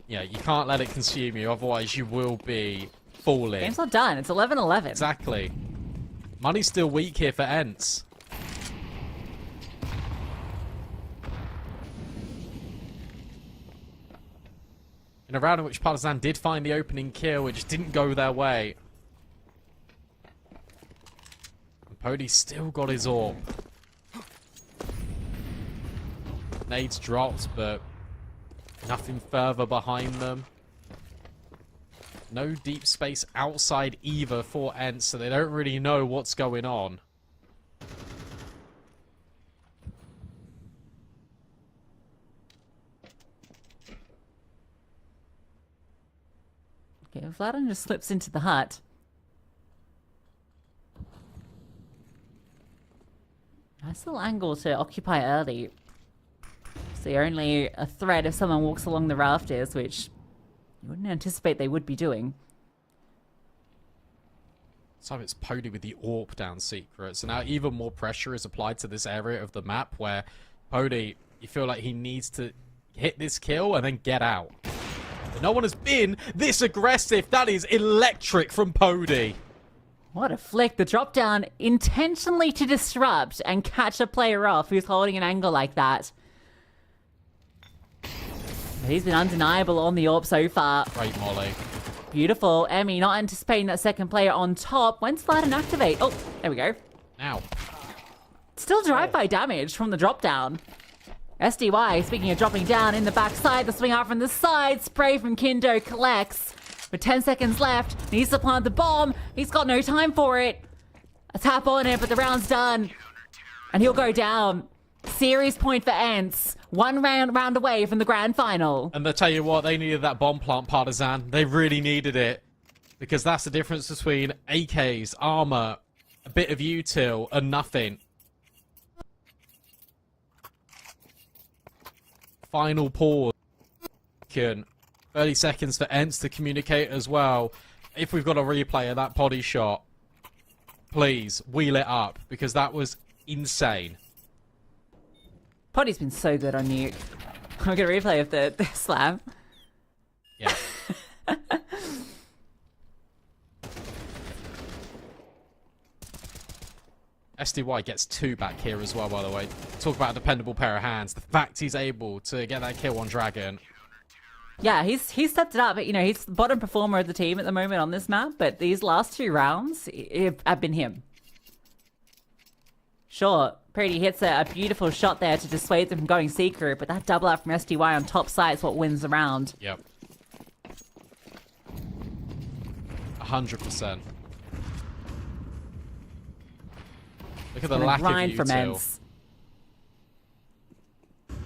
Yeah, you can't let it consume you, otherwise you will be falling. Game's not done. It's 11-11. Exactly. Money's still weak here for Ents. In a round in which Partisan did find the opening kill, it just didn't go their way. And Pody's still got his AWP. Nades dropped, but nothing further behind them. No deep space outside either for Ents, so they don't really know what's going on. Okay, Vladon just slips into the hut. Nice little angle to occupy early. So you're only a threat if someone walks along the rafters, which you wouldn't anticipate they would be doing. So it's Pody with the AWP down secret. So now even more pressure is applied to this area of the map where Pody, you feel like he needs to hit this kill and then get out. But no one has been this aggressive. That is electric from Pody. What a flick. The drop down intentionally to disrupt and catch a player off who's holding an angle like that. But he's been undeniable on the AWP so far. Great molly. Beautiful. Emmy not anticipating that second player on top. When's Vladon activate? Oh, there we go. Now. Still drive-by damage from the drop down. SDY, speaking of dropping down in the backside, the swing out from the side, spray from Kindo collects. With 10 seconds left, needs to plant the bomb. He's got no time for it. A tap on it, but the round's done. And he'll go down. Series point for Ents. One round away from the grand final. And they'll tell you what, they needed that bomb plant, Partisan. They really needed it. Because that's the difference between AKs, armor, a bit of util, and nothing. Final pause. 30 seconds for Ents to communicate as well. If we've got a replay of that Pody shot, please wheel it up, because that was insane. Pody's been so good on Nuke. I'm going to replay of the slam. Yeah. SDY gets 2 back here as well, by the way. Talk about a dependable pair of hands. The fact he's able to get that kill on Dragon. Yeah, he's stepped it up. You know, he's the bottom performer of the team at the moment on this map, but these last 2 rounds have been him. Sure, Purdy hits a beautiful shot there to dissuade them from going secret, but that double up from SDY on top side is what wins the round. Yep. 100%. Look at the lack of util.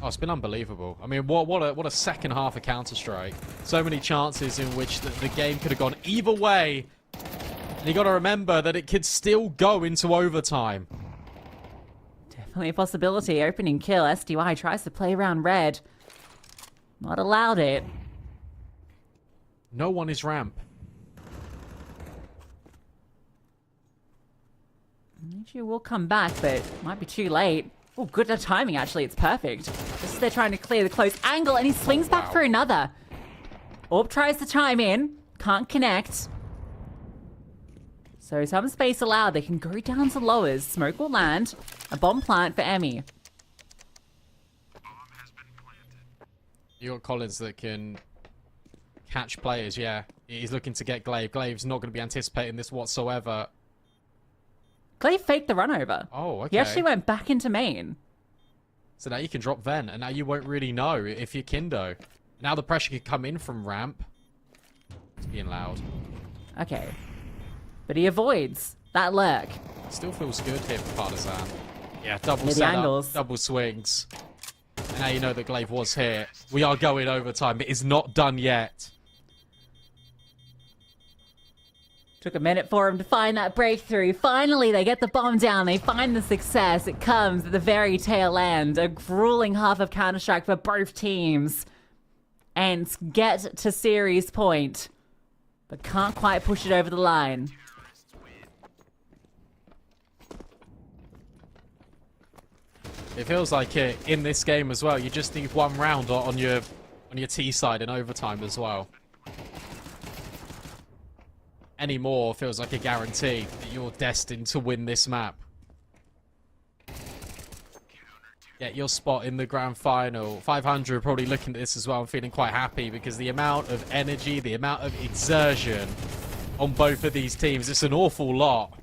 Oh, it's been unbelievable. I mean, what a second half of Counter-Strike. So many chances in which the game could have gone either way. And you got to remember that it could still go into overtime. Definitely a possibility. Opening kill. SDY tries to play around red. Not allowed it. No one is ramp. Nichu will come back, but might be too late. Oh, good timing, actually. It's perfect. Just as they're trying to clear the close angle, and he swings back for another. Orb tries to chime in. Can't connect. So some space allowed. They can go down to lowers. Smoke will land. A bomb plant for Emmy. You got Collins that can catch players, yeah. He's looking to get Glaive. Glaive's not going to be anticipating this whatsoever. Glaive faked the run over. Oh, okay. He actually went back into main. So now you can drop Ven, and now you won't really know if you're Kindo. Now the pressure can come in from ramp. It's being loud. Okay. But he avoids that lurk. Still feels good here for Partisan. Yeah, double Maybe setup, angles. double swings. And now you know that Glaive was here. We are going overtime. It is not done yet. Took a minute for him to find that breakthrough. Finally, they get the bomb down. They find the success. It comes at the very tail end. A grueling half of Counter-Strike for both teams. And get to series point. But can't quite push it over the line. It feels like in this game as well, you just need one round on your T side in overtime as well. Any more feels like a guarantee that you're destined to win this map. Get your spot in the grand final. 500 probably looking at this as well and feeling quite happy because the amount of energy, the amount of exertion on both of these teams, it's an awful lot.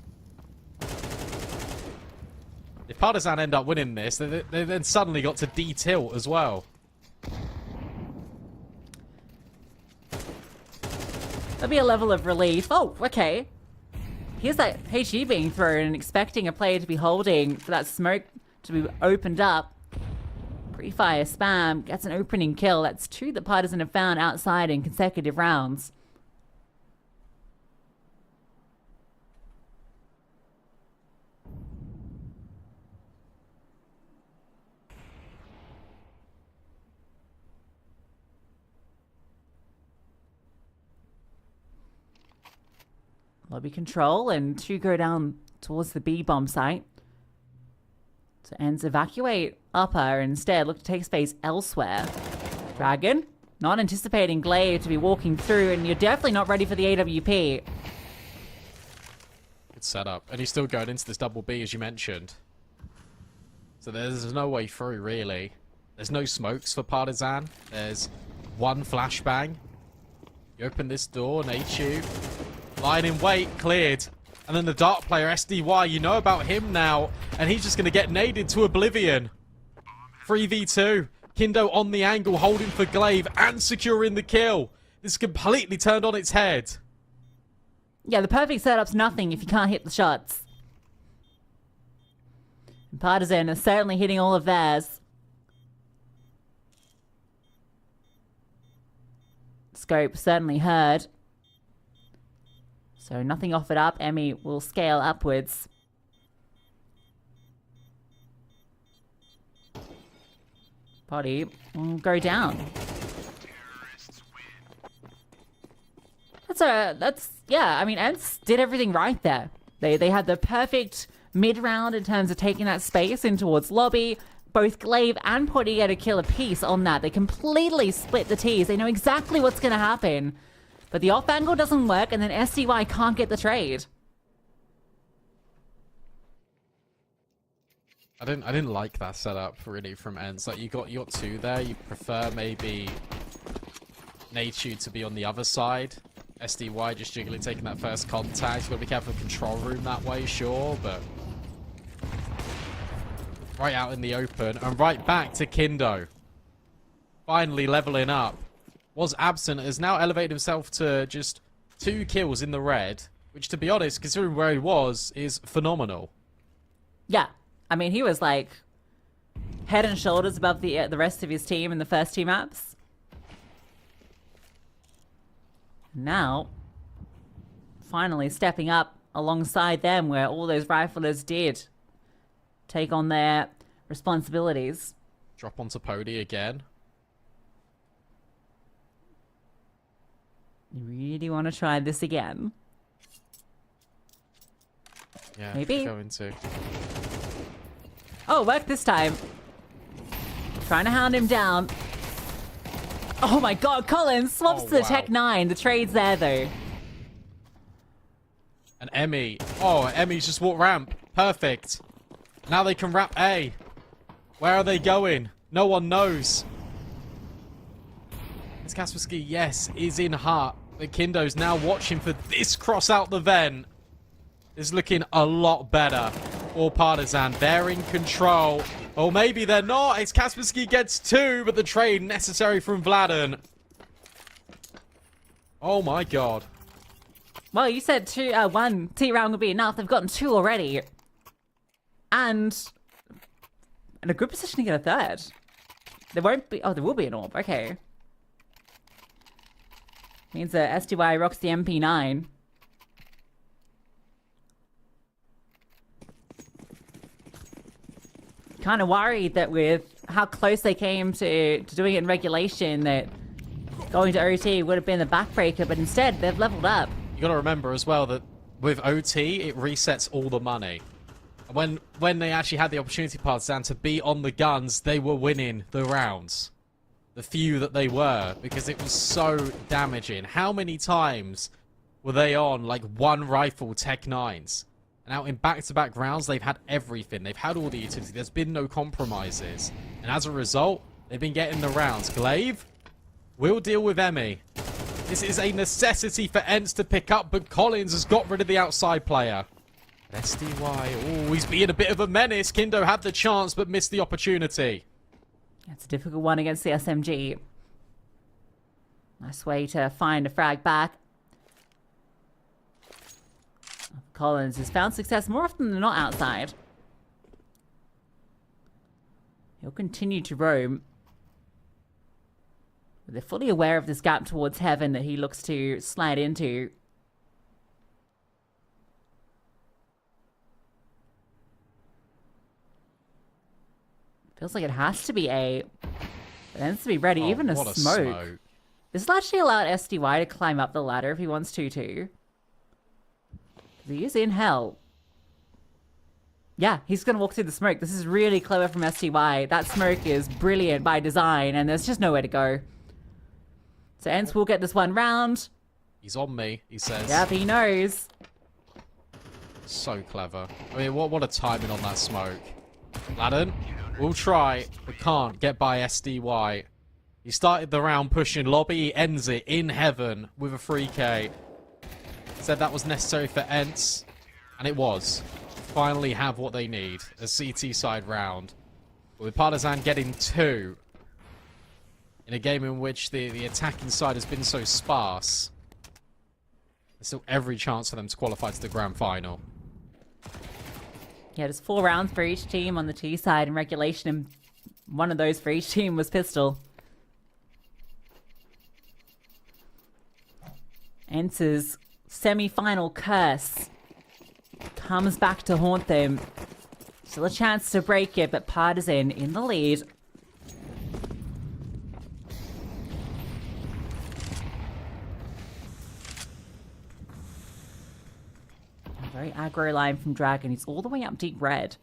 If Partisan end up winning this, they then suddenly got to D-tilt as well. That'll be a level of relief. Oh, okay. Here's that HE being thrown and expecting a player to be holding for that smoke to be opened up. Pre-fire spam gets an opening kill. That's 2 that Partisan have found outside in consecutive rounds. Lobby control and 2 go down towards the B bomb site. So ends evacuate upper and instead look to take space elsewhere. Dragon, not anticipating Glaive to be walking through, and you're definitely not ready for the AWP. Good setup. And he's still going into this double B as you mentioned. So there's no way through really. There's no smokes for Partisan. There's one flashbang. You open this door and HU. Lying in wait, cleared. And then the Dark player, SDY, you know about him now. And he's just going to get naded to oblivion. 3v2. Kindo on the angle, holding for Glaive and securing the kill. This is completely turned on its head. Yeah, the perfect setup's nothing if you can't hit the shots. And Partisan is certainly hitting all of theirs. Scope certainly heard. So nothing offered up. Emmy will scale upwards. Body will go down. Yeah, I mean, Ents did everything right there. They had the perfect mid-round in terms of taking that space in towards lobby. Both Glaive and Potty get a kill apiece on that. They completely split the T's. They know exactly what's going to happen. But the off angle doesn't work, and then SDY can't get the trade. I didn't like that setup really from Ents. Like you got 2 there. You prefer maybe Nachu to be on the other side. SDY just jiggling, taking that first contact. You've got to be careful of control room that way, sure, but right out in the open and right back to Kindo. Finally leveling up. Was absent, has now elevated himself to just 2 kills in the red, which, to be honest, considering where he was, is phenomenal. Yeah, I mean, he was like head and shoulders above the rest of his team in the first 2 maps. Now, finally stepping up alongside them, where all those riflers did take on their responsibilities. Drop onto Pody again. You really want to try this again? Yeah, maybe. Going to. Oh, worked this time. Trying to hound him down. Oh my god, Collins swaps to the Tech 9. The trade's there though. And Emmy. Oh, Emmy's just walked ramp. Perfect. Now they can wrap A. Where are they going? No one knows. It's Kaspersky, yes, is in heart. But Kindo's now watching for this cross out the vent. It's looking a lot better for Partisan. They're in control. Or maybe they're not. It's Kaspersky gets 2, but the trade necessary from Vladen. Oh my god. Well, you said 1 T round would be enough. They've gotten 2 already. And in a good position to get a 3rd. There won't be... Oh, there will be an orb. Okay. Means that SDY rocks the MP9. kind of worried that with how close they came to doing it in regulation, that going to OT would have been the backbreaker, but instead they've leveled up. You got to remember as well that with OT, it resets all the money. When they actually had the opportunity, Partisan, to be on the guns, they were winning the rounds. The few that they were, because it was so damaging. How many times were they on, like, one rifle Tech 9s? And out in back-to-back rounds, they've had everything. They've had all the utility. There's been no compromises. And as a result, they've been getting the rounds. Glaive will deal with Emmy. This is a necessity for Ents to pick up, but Collins has got rid of the outside player. SDY, oh, he's being a bit of a menace. Kindo had the chance, but missed the opportunity. It's a difficult one against the SMG. Nice way to find a frag back. Collins has found success more often than not outside. He'll continue to roam. But they're fully aware of this gap towards heaven that he looks to slide into. Feels like it has to be A. It has to be ready. Oh, even a what smoke. This will actually allow SDY to climb up the ladder if he wants to too. He is in hell. Yeah, he's going to walk through the smoke. This is really clever from SDY. That smoke is brilliant by design, and there's just nowhere to go. So Ents will get this one round. He's on me, he says. Yep, he knows. So clever. I mean, what a timing on that smoke. Laden will try, but can't get by SDY. He started the round pushing lobby. He ends it in heaven with a 3K. Said that was necessary for Ents, and it was. Finally have what they need. A CT side round. But with Partisan getting 2 in a game in which the attacking side has been so sparse, there's still every chance for them to qualify to the grand final. Yeah, there's 4 rounds for each team on the T side in regulation, and one of those for each team was pistol. Ents' semi-final curse comes back to haunt them. Still a chance to break it, but Partisan in the lead. A very aggro line from Dragon. He's all the way up deep red.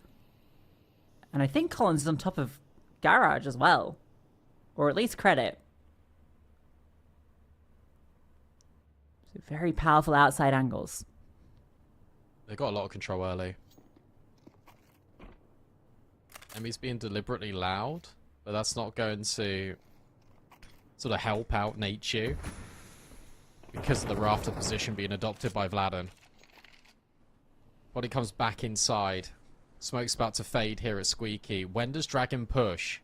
And I think Collins is on top of Garage as well. Or at least Credit. So very powerful outside angles. They got a lot of control early. Emmy's being deliberately loud, but that's not going to sort of help out Nature because of the rafter position being adopted by Vladen. Body comes back inside. Smoke's about to fade here at Squeaky. When does Dragon push?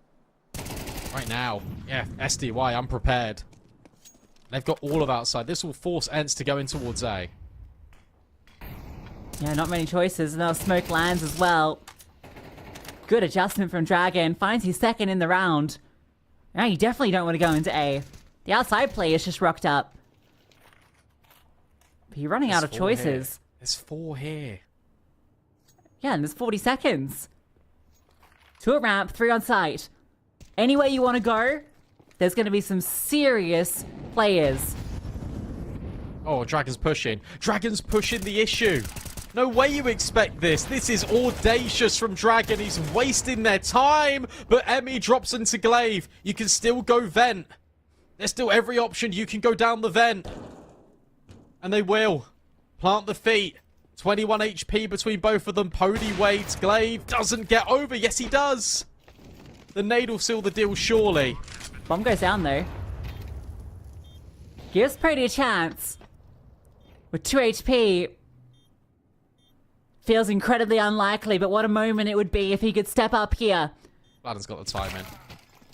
Right now. Yeah, SDY, unprepared. They've got all of outside. This will force Ents to go in towards A. Yeah, not many choices. Now Smoke lands as well. Good adjustment from Dragon. Finds his second in the round. Now you definitely don't want to go into A. The outside play is just rocked up. But you're running out of choices. Here. There's 4 here. Yeah, and there's 40 seconds. 2 at ramp, 3 on site. Anywhere you want to go, there's going to be some serious players. Oh, Dragon's pushing. Dragon's pushing the issue. No way you expect this. This is audacious from Dragon. He's wasting their time. But Emmy drops into Glaive. You can still go vent. There's still every option. You can go down the vent. And they will. Plant the feet. 21 HP between both of them. Pody waits. Glaive doesn't get over. Yes, he does. The nade will seal the deal, surely. Bomb goes down, though. Gives Pody a chance. With 2 HP. Feels incredibly unlikely, but what a moment it would be if he could step up here. Vladen's got the timing.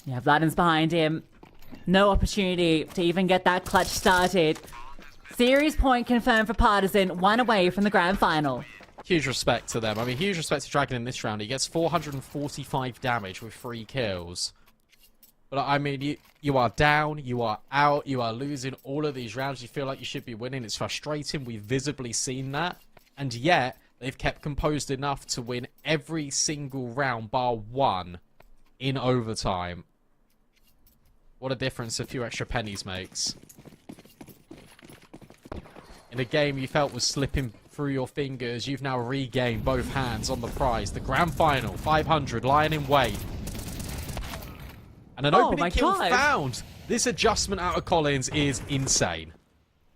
Yeah, Vladen's behind him. No opportunity to even get that clutch started. Series point confirmed for Partisan. 1 away from the grand final. Huge respect to them. I mean, huge respect to Dragon in this round. He gets 445 damage with 3 kills. But I mean, you are down, you are out, you are losing all of these rounds. You feel like you should be winning. It's frustrating. We've visibly seen that. And yet, they've kept composed enough to win every single round bar one in overtime. What a difference a few extra pennies makes. In a game you felt was slipping through your fingers, you've now regained both hands on the prize. The grand final, 500, lying in wait. And an opening kill found. This adjustment out of Collins is insane.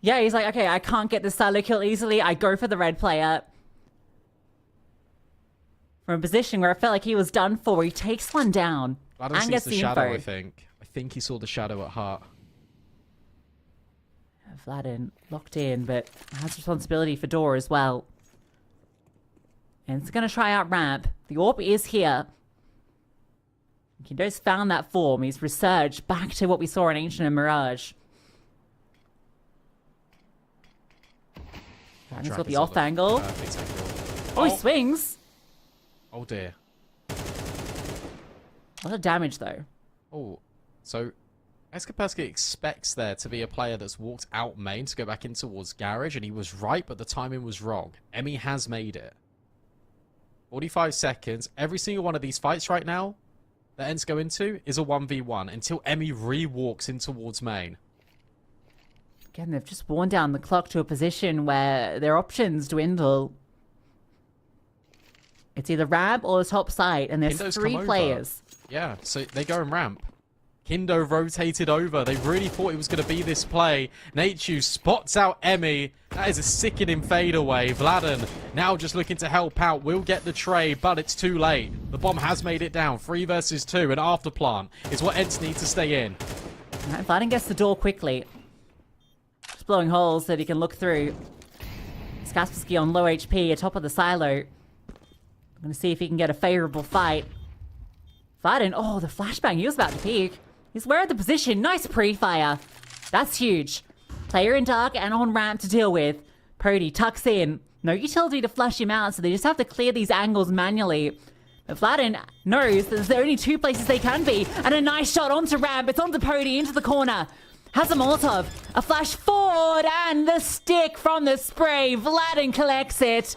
Yeah, he's like, okay, I can't get the solo kill easily. I go for the red player. From a position where I felt like he was done for, he takes one down. Vladden sees the shadow, I think. I think he saw the shadow at heart. Vladden locked in, but has responsibility for door as well. And it's going to try out ramp. The orb is here. Kindo's found that form. He's resurged back to what we saw in Ancient and Mirage. Vladden's got the off angle. Oh, he swings. Oh dear. A lot of damage though. Oh, so Kaspersky expects there to be a player that's walked out main to go back in towards Garage, and he was right, but the timing was wrong. Emmy has made it. 45 seconds. Every single one of these fights right now that ends go into is a 1v1 until Emmy re-walks in towards main. Again, they've just worn down the clock to a position where their options dwindle. It's either ramp or the top side, and there's Kindo's three players. Yeah, so they go in ramp. Kindo rotated over. They really thought it was going to be this play. Nachu spots out Emmy. That is a sickening fadeaway. Vladden now just looking to help out. Will get the trade, but it's too late. The bomb has made it down. 3 versus 2. An afterplant is what Ents need to stay in. Right, Vladden gets the door quickly. Just blowing holes that he can look through. Kaspersky on low HP atop of the silo. I'm going to see if he can get a favorable fight. Vladden, oh, the flashbang. He was about to peek. He's aware of the position. Nice pre-fire. That's huge. Player in dark and on ramp to deal with. Purdy tucks in. No utility to flush him out, so they just have to clear these angles manually. But Vladden knows that there's only 2 places they can be. And a nice shot onto ramp. It's onto Purdy into the corner. Has a Molotov. A flash forward and the stick from the spray. Vladden collects it.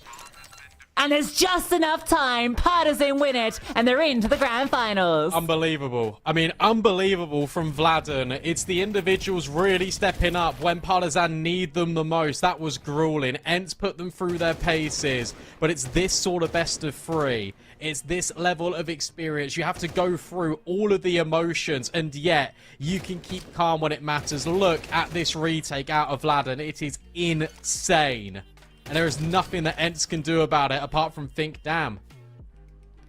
And there's just enough time. Partisan win it, and they're into the grand finals. Unbelievable. I mean, unbelievable from Vladden. It's the individuals really stepping up when Partisan need them the most. That was grueling. Ents put them through their paces. But it's this sort of best of 3. It's this level of experience. You have to go through all of the emotions, and yet you can keep calm when it matters. Look at this retake out of Vladden. It is insane. And there is nothing that Ents can do about it apart from think, damn.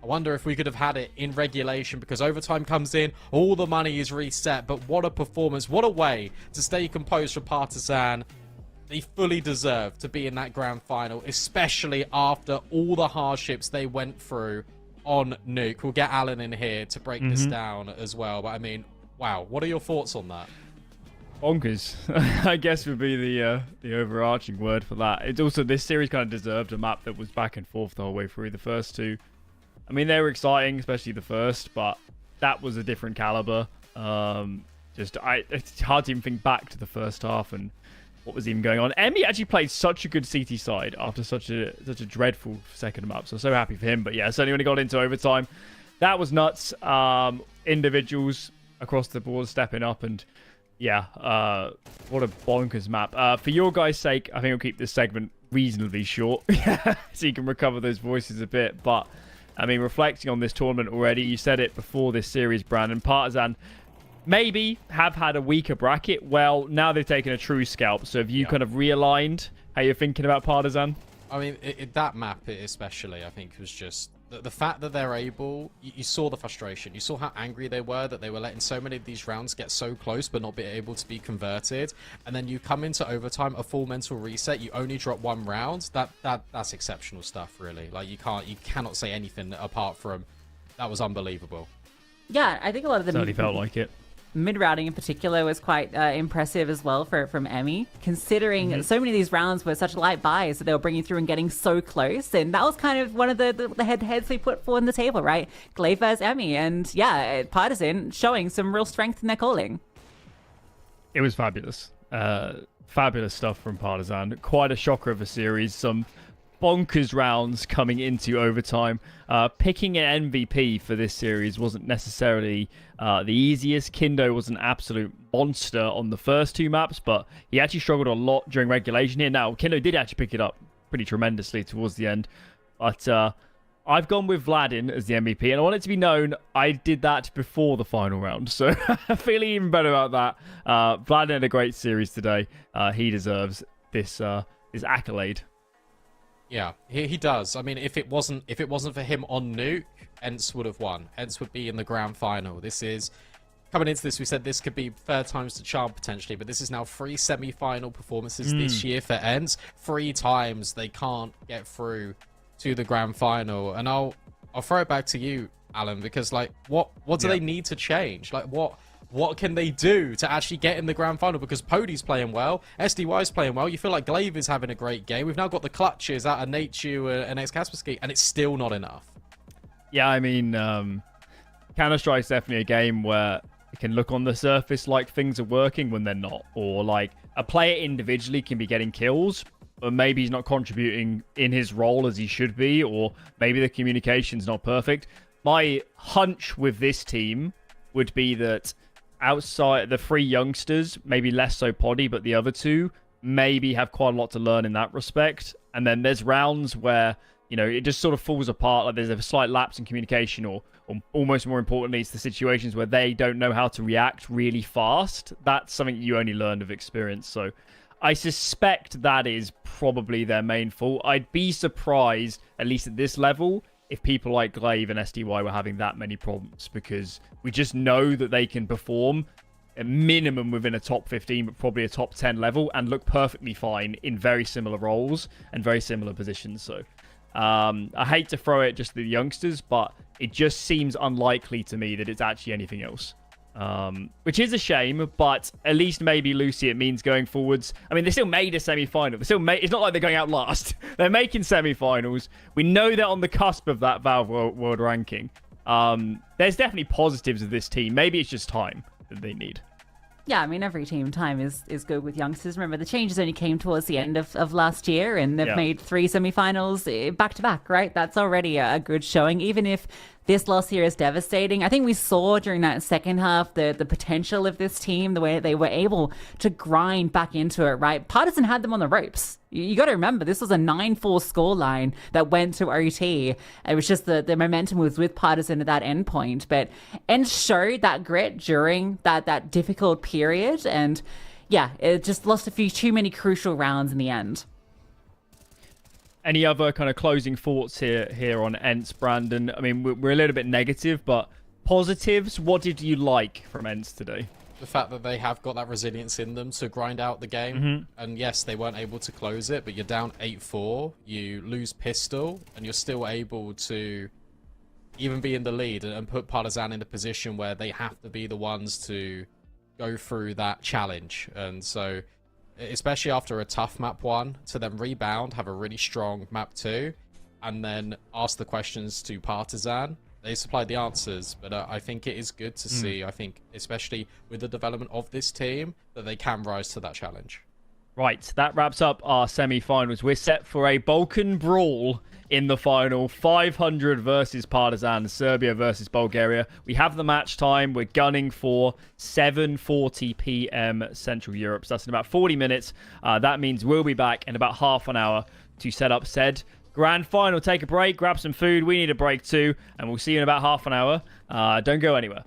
I wonder if we could have had it in regulation, because overtime comes in, all the money is reset. But what a performance. What a way to stay composed for Partisan. They fully deserve to be in that grand final, especially after all the hardships they went through on Nuke. We'll get Alan in here to break this down as well. But I mean, wow. What are your thoughts on that? Bonkers, I guess would be the overarching word for that. It's also, this series kind of deserved a map that was back and forth the whole way through. The first 2, I mean, they were exciting, especially the first, but that was a different caliber. It's hard to even think back to the first half and what was even going on. Emmy actually played such a good CT side after such a dreadful second map, so happy for him. But yeah, certainly when he got into overtime, that was nuts. Individuals across the board stepping up, and yeah, what a bonkers map. For your guys' sake, I think I'll keep this segment reasonably short so you can recover those voices a bit. But, I mean, reflecting on this tournament already, you said it before this series, Brandon, Partisan maybe have had a weaker bracket. Well, now they've taken a true scalp. So have you kind of realigned how you're thinking about Partisan? I mean, that map especially, I think, was just the fact that they're able, you saw the frustration. You saw how angry they were that they were letting so many of these rounds get so close but not be able to be converted. And then you come into overtime, a full mental reset, you only drop 1 round. That's exceptional stuff, really. Like, you cannot say anything apart from that was unbelievable. Yeah, I think a lot of them certainly felt like it. Mid-routing in particular was quite impressive as well from Emmy, considering so many of these rounds were such light buys that they were bringing through and getting so close. And that was kind of one of the head-to-heads we put forward on the table, right? Glaive versus Emmy. And yeah, Partisan showing some real strength in their calling. It was fabulous. Fabulous stuff from Partisan. Quite a shocker of a series. Some bonkers rounds coming into overtime. Picking an MVP for this series wasn't necessarily the easiest. Kindo was an absolute monster on the first 2 maps, but he actually struggled a lot during regulation here. Now, Kindo did actually pick it up pretty tremendously towards the end, but I've gone with Vladin as the MVP, and I want it to be known I did that before the final round, so feeling even better about that. Vladin had a great series today. He deserves this accolade. Yeah, he does. I mean, if it wasn't for him on Nuke, Ents would have won. Ents would be in the grand final. This is coming into this. We said this could be third times the charm potentially, but this is now 3 semi-final performances this year for Ents. 3 times they can't get through to the grand final, and I'll throw it back to you, Alan, because like what do they need to change? Like what can they do to actually get in the grand final? Because Pody's playing well, SDY's playing well. You feel like Glaive is having a great game. We've now got the clutches out of Natechu and ex-Kaspersky, and it's still not enough. Yeah, I mean, Counter-Strike's definitely a game where it can look on the surface like things are working when they're not, or like a player individually can be getting kills, but maybe he's not contributing in his role as he should be, or maybe the communication's not perfect. My hunch with this team would be that outside the 3 youngsters, maybe less so Poddy, but the other 2 maybe have quite a lot to learn in that respect. And then there's rounds where, you know, it just sort of falls apart. Like there's a slight lapse in communication, or almost more importantly, it's the situations where they don't know how to react really fast. That's something you only learn of experience. So I suspect that is probably their main fault. I'd be surprised, at least at this level, if people like Glaive and SDY were having that many problems, because we just know that they can perform a minimum within a top 15, but probably a top 10 level, and look perfectly fine in very similar roles and very similar positions. So I hate to throw it just to the youngsters, but it just seems unlikely to me that it's actually anything else. Which is a shame, but at least maybe Lucy, it means going forwards. I mean, they still made a semi-final. It's not like they're going out last. They're making semi-finals. We know they're on the cusp of that Valve world ranking. There's definitely positives of this team. Maybe it's just time that they need. Yeah, I mean, every team time is good with youngsters. Remember, the changes only came towards the end of last year, and they've made 3 semi-finals back-to-back, right? That's already a good showing, even if this loss here is devastating. I think we saw during that second half the potential of this team, the way they were able to grind back into it, right? Partisan had them on the ropes. You got to remember, this was a 9-4 scoreline that went to OT. It was just the momentum was with Partisan at that end point. But Ents showed that grit during that difficult period. And yeah, it just lost a few too many crucial rounds in the end. Any other kind of closing thoughts here on Ents, Brandon? I mean, we're a little bit negative, but positives, what did you like from Ents today? The fact that they have got that resilience in them to grind out the game. And yes, they weren't able to close it, but you're down 8-4, you lose pistol, and you're still able to even be in the lead and put Partisan in a position where they have to be the ones to go through that challenge. And so, especially after a tough map 1, to then rebound, have a really strong map 2, and then ask the questions to Partisan. They supplied the answers, but I think it is good to see, I think, especially with the development of this team, that they can rise to that challenge. Right, that wraps up our semi-finals. We're set for a Balkan brawl in the final. 500 versus Partizan, Serbia versus Bulgaria. We have the match time. We're gunning for 7:40 p.m. Central Europe. So that's in about 40 minutes. That means we'll be back in about half an hour to set up said grand final. Take a break, grab some food. We need a break too. And we'll see you in about half an hour. Don't go anywhere.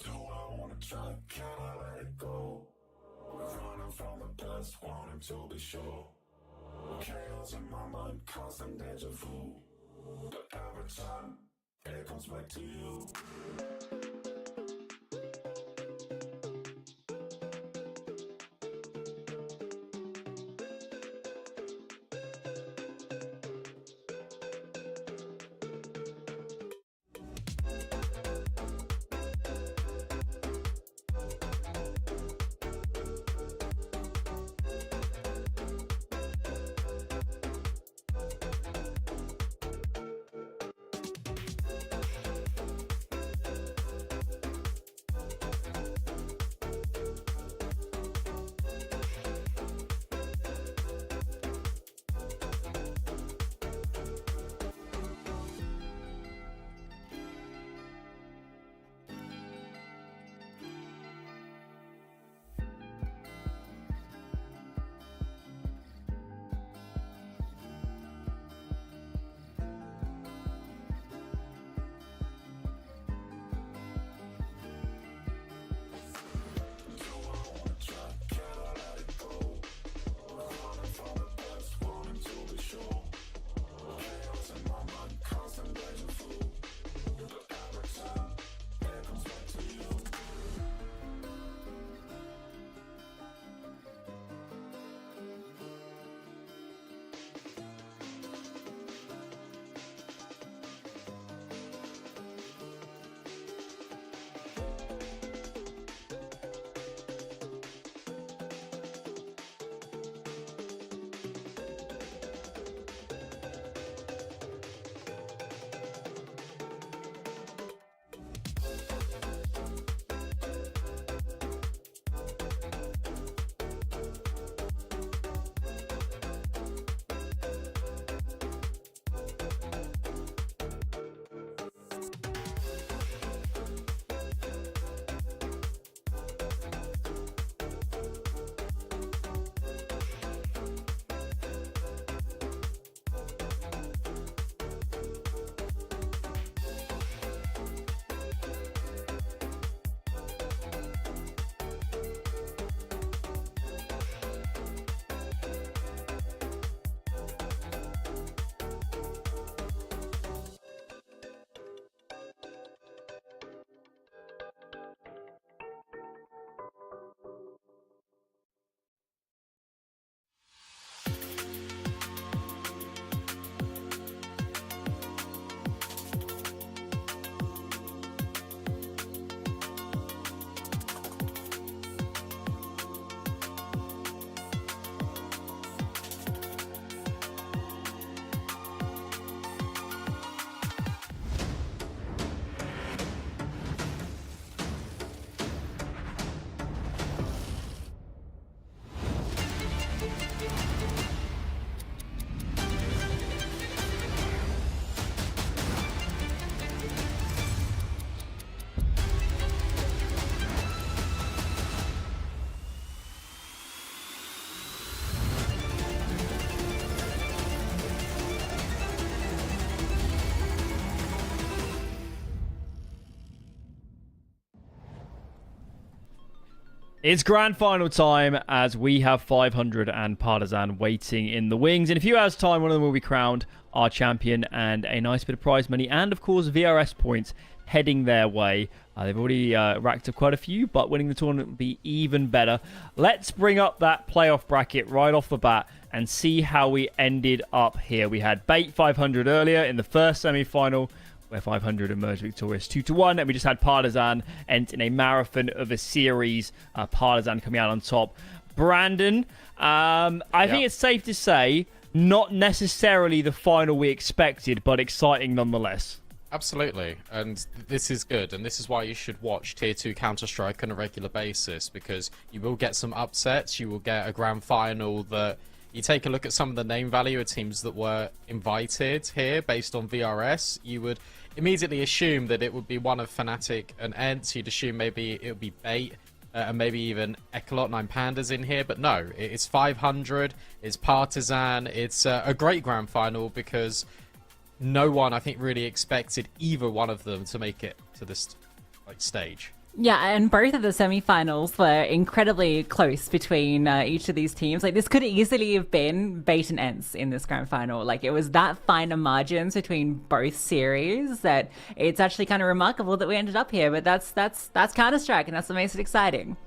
Do I wanna try? Can I let it go? We're running from the past, wanting to be sure. Chaos in my mind, constant deja vu. But every time, it comes back to you. It's grand final time as we have 500 and Partisan waiting in the wings. In a few hours' time, one of them will be crowned our champion and a nice bit of prize money and, of course, VRS points heading their way. They've already racked up quite a few, but winning the tournament would be even better. Let's bring up that playoff bracket right off the bat and see how we ended up here. We had Bait 500 earlier in the first semi-final, where 500 emerged victorious 2-1, and we just had Partisan end in a marathon of a series. Partisan coming out on top. Brandon, I think it's safe to say, not necessarily the final we expected, but exciting nonetheless. Absolutely, and this is good, and this is why you should watch Tier 2 Counter-Strike on a regular basis, because you will get some upsets, you will get a grand final that you take a look at some of the name value of teams that were invited here based on VRS, you would immediately assume that it would be one of Fnatic and ENT. You'd assume maybe it would be Bait and maybe even Echelot 9 Pandas in here, but no, it's 500, it's Partisan, it's a great grand final because no one, I think, really expected either one of them to make it to this stage. Yeah, and both of the semifinals were incredibly close between each of these teams. Like, this could easily have been bait and ends in this grand final. Like, it was that finer margins between both series that it's actually kind of remarkable that we ended up here. But that's Counter-Strike, and that's what makes it exciting.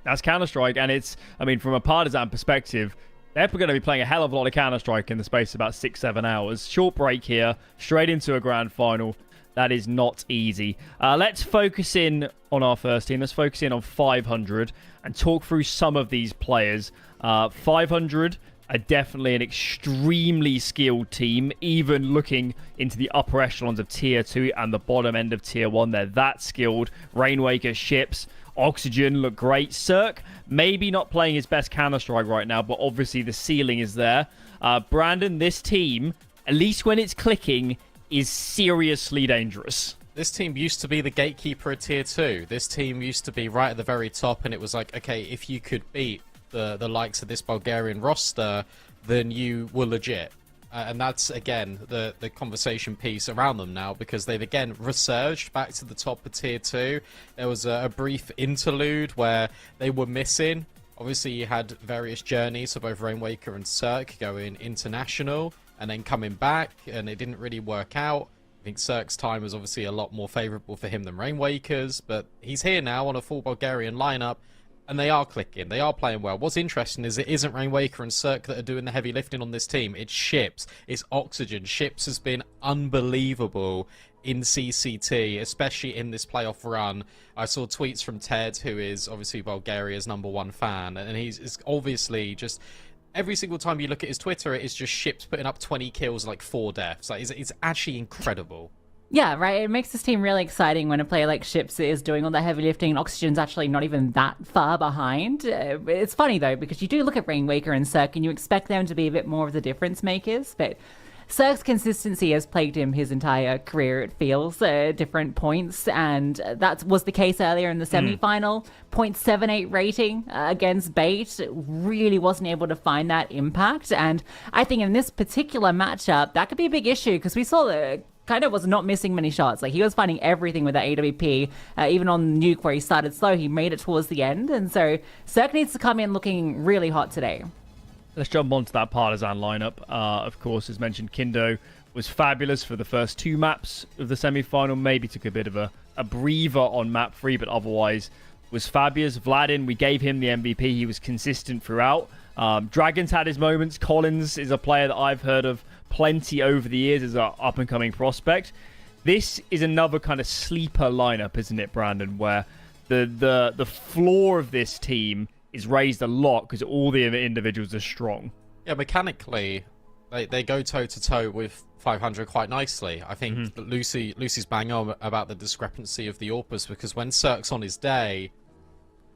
That's Counter-Strike, and it's, I mean, from a Partisan perspective, they're going to be playing a hell of a lot of Counter-Strike in the space of about 6-7 hours. Short break here, straight into a grand final. That is not easy. Let's focus in on our first team. Let's focus in on 500 and talk through some of these players. 500 are definitely an extremely skilled team, even looking into the upper echelons of Tier 2 and the bottom end of Tier 1. They're that skilled. Rainwaker, Ships, Oxygen look great. Cirque, maybe not playing his best Counter-Strike right now, but obviously the ceiling is there. Brandon, this team, at least when it's clicking, is seriously dangerous. This team used to be the gatekeeper at Tier 2. This team used to be right at the very top, and it was like, okay, if you could beat the likes of this Bulgarian roster, then you were legit. And that's, again, the conversation piece around them now, because they've, again, resurged back to the top of Tier 2. There was a brief interlude where they were missing. Obviously, you had various journeys of both Rainwaker and Cirque going international, and then coming back, and it didn't really work out. I think Cirque's time was obviously a lot more favourable for him than Rainwaker's, but he's here now on a full Bulgarian lineup, and they are clicking. They are playing well. What's interesting is it isn't Rainwaker and Cirque that are doing the heavy lifting on this team. It's Ships. It's Oxygen. Ships has been unbelievable in CCT, especially in this playoff run. I saw tweets from Ted, who is obviously Bulgaria's #1 fan, and he's obviously just... Every single time you look at his Twitter, it's just Ships putting up 20 kills, like 4 deaths. Like, it's actually incredible. Yeah, right. It makes this team really exciting when a player like Ships is doing all the heavy lifting and Oxygen's actually not even that far behind. It's funny, though, because you do look at Rainwaker and Cirque and you expect them to be a bit more of the difference makers, but Cirque's consistency has plagued him his entire career, it feels, at different points, and that was the case earlier in the semi-final. 0.78 rating against Bait, really wasn't able to find that impact, and I think in this particular matchup, that could be a big issue, because we saw that kind of was not missing many shots. Like, he was finding everything with that AWP, even on Nuke where he started slow, he made it towards the end, and so Cirque needs to come in looking really hot today. Let's jump onto that Partisan lineup. Of course, as mentioned, Kindo was fabulous for the first 2 maps of the semi-final. Maybe took a bit of a breather on map 3, but otherwise was fabulous. Vladin, we gave him the MVP. He was consistent throughout. Dragons had his moments. Collins is a player that I've heard of plenty over the years as an up-and-coming prospect. This is another kind of sleeper lineup, isn't it, Brandon, where the floor of this team is raised a lot because all the individuals are strong. Yeah, mechanically, they go toe-to-toe with 500 quite nicely. I think that Lucy's bang on about the discrepancy of the AWPers, because when Cirque's on his day,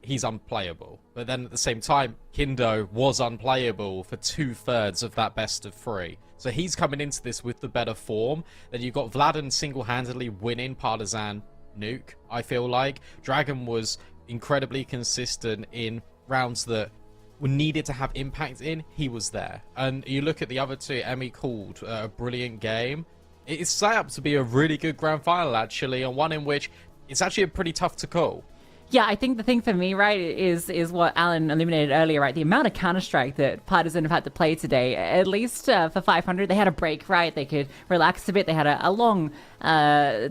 he's unplayable. But then at the same time, Kindo was unplayable for 2/3 of that best of 3. So he's coming into this with the better form. Then you've got Vladin single-handedly winning Partisan Nuke, I feel like. Dragon was incredibly consistent in rounds that were needed to have impact in. He was there. And you look at the other two, Emmy called a brilliant game. It's set up to be a really good grand final, actually, and one in which it's actually pretty tough to call. Yeah, I think the thing for me, right, is what Alan illuminated earlier, right? The amount of Counter-Strike that Partisan have had to play today, at least for 500, they had a break, right? They could relax a bit. They had a long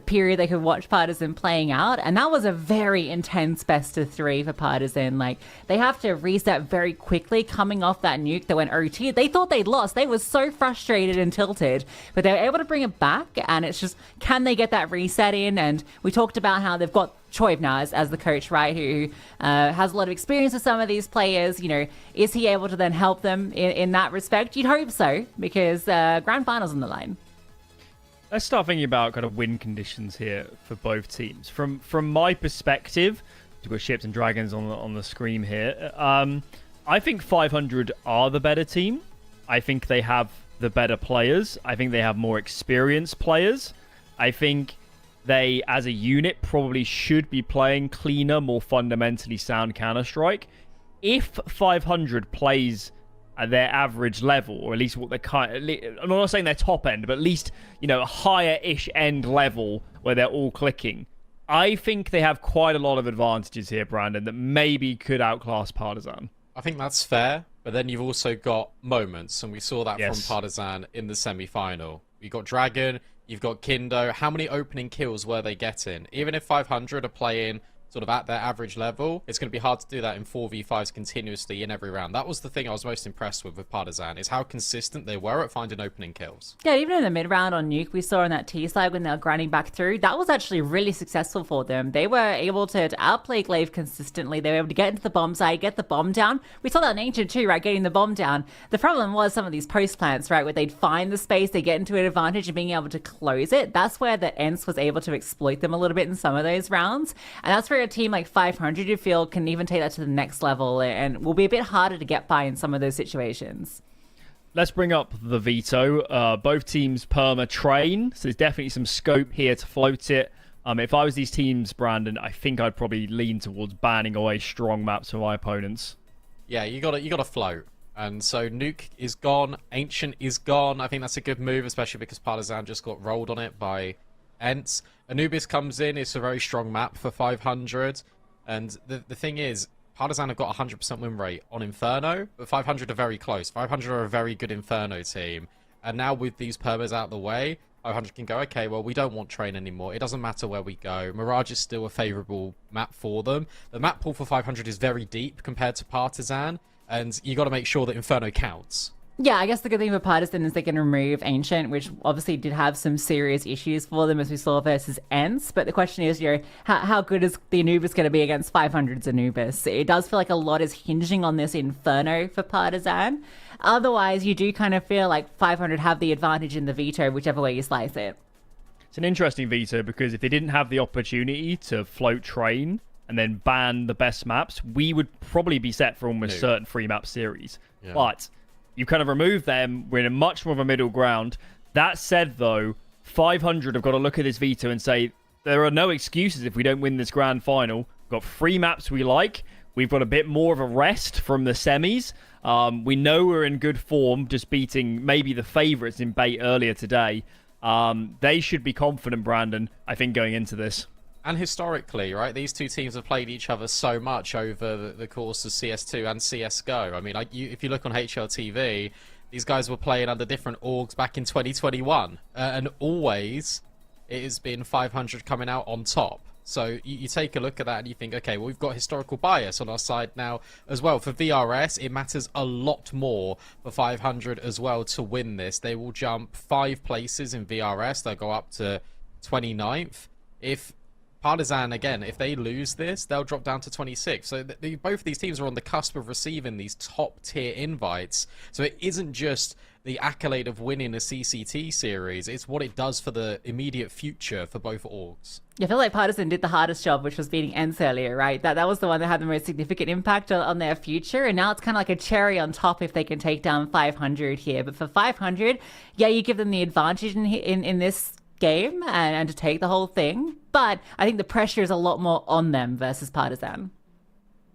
period they could watch Partisan playing out, and that was a very intense best of 3 for Partisan. Like, they have to reset very quickly coming off that nuke that went OT. They thought they'd lost. They were so frustrated and tilted, but they were able to bring it back, and it's just, can they get that reset in? And we talked about how they've got Choiv now as the coach, right, who has a lot of experience with some of these players. You know, is he able to then help them in that respect? You'd hope so, because grand finals on the line. Let's start thinking about kind of win conditions here for both teams. From my perspective, we've got Ships and Dragons on the screen here. I think 500 are the better team. I think they have the better players. I think they have more experienced players. I think they, as a unit, probably should be playing cleaner, more fundamentally sound Counter-Strike. If 500 plays at their average level, or at least what they're kind of, I'm not saying their top end, but at least, you know, a higher-ish end level where they're all clicking, I think they have quite a lot of advantages here, Brandon, that maybe could outclass Partisan. I think that's fair, but then you've also got moments, and we saw that from Partisan in the semi-final. You've got Dragon, you've got Kindo. How many opening kills were they getting? Even if 500 are playing sort of at their average level, it's going to be hard to do that in 4v5s continuously in every round. That was the thing I was most impressed with Partisan, is how consistent they were at finding opening kills. Yeah, even in the mid round on Nuke, we saw on that T side when they were grinding back through, that was actually really successful for them. They were able to outplay Glaive consistently. They were able to get into the bomb side, get the bomb down. We saw that in Ancient too, right, getting the bomb down. The problem was some of these post plants, right, where they'd find the space, they get into an advantage and being able to close it. That's where the ENCE was able to exploit them a little bit in some of those rounds. And that's where a team like 500, you feel, can even take that to the next level and will be a bit harder to get by in some of those situations. Let's bring up the veto. Both teams perma train, so there's definitely some scope here to float it. If I was these teams, Brandon, I think I'd probably lean towards banning away strong maps for my opponents. Yeah, you gotta float. And so Nuke is gone, Ancient is gone. I think that's a good move, especially because Partisan just got rolled on it by ENCE. Anubis comes in, it's a very strong map for 500. And the thing is, Partisan have got 100% win rate on Inferno, but 500 are very close. 500 are a very good Inferno team. And now with these permas out the way, 500 can go, okay, well, we don't want train anymore. It doesn't matter where we go. Mirage is still a favourable map for them. The map pool for 500 is very deep compared to Partisan, and you got to make sure that Inferno counts. Yeah, I guess the good thing for Partisan is they can remove Ancient, which obviously did have some serious issues for them, as we saw versus ENCE. But the question is, how good is the Anubis going to be against 500's Anubis? It does feel like a lot is hinging on this Inferno for Partisan. Otherwise, you do kind of feel like 500 have the advantage in the veto, whichever way you slice it. It's an interesting veto because if they didn't have the opportunity to float train and then ban the best maps, we would probably be set for almost certain free map series. Yeah. But you kind of remove them. We're in a much more of a middle ground. That said, though, 500 have got to look at this veto and say, there are no excuses if we don't win this grand final. We've got 3 maps we like. We've got a bit more of a rest from the semis. We know we're in good form, just beating maybe the favourites in bait earlier today. They should be confident, Brandon, I think, going into this. And historically, right, these two teams have played each other so much over the course of CS2 and CSGO. I mean, if you look on HLTV, these guys were playing under different orgs back in 2021. And always, it has been 500 coming out on top. So you take a look at that and you think, okay, well, we've got historical bias on our side now as well. For VRS, it matters a lot more for 500 as well to win this. They will jump 5 places in VRS. They'll go up to 29th. If Partisan, again, if they lose this, they'll drop down to 26th. So both of these teams are on the cusp of receiving these top-tier invites. So it isn't just the accolade of winning a CCT series. It's what it does for the immediate future for both orgs. I feel like Partisan did the hardest job, which was beating ENCE earlier, right? That was the one that had the most significant impact on their future. And now it's kind of like a cherry on top if they can take down 500 here. But for 500, yeah, you give them the advantage in this game and to take the whole thing. But I think the pressure is a lot more on them versus Partisan.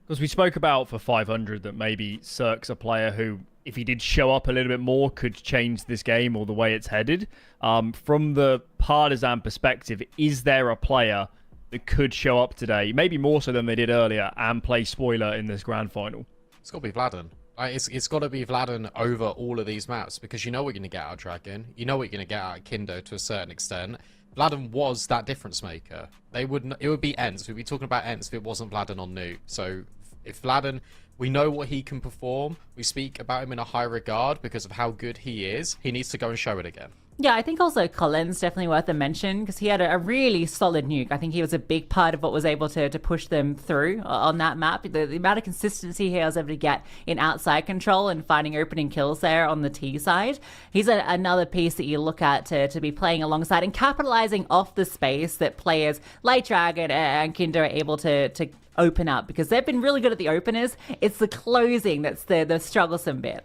Because we spoke about for 500 that maybe Cirque's a player who, if he did show up a little bit more, could change this game or the way it's headed. From the Partisan perspective, is there a player that could show up today, maybe more so than they did earlier, and play spoiler in this grand final? It's got to be Vladen. It's got to be Vladen over all of these maps, because you know we're going to get out of Dragon. You know we're going to get out of Kindo to a certain extent. Vladen was that difference maker. It would be ENCE. We'd be talking about ENCE if it wasn't Vladen on Nuke. So if Vladen, we know what he can perform. We speak about him in a high regard because of how good he is. He needs to go and show it again. Yeah, I think also Colin's definitely worth a mention because he had a really solid nuke. I think he was a big part of what was able to push them through on that map. The amount of consistency he was able to get in outside control and finding opening kills there on the T side. He's another piece that you look at to be playing alongside and capitalizing off the space that players like Dragon and Kinder are able to open up, because they've been really good at the openers. It's the closing that's the strugglesome bit.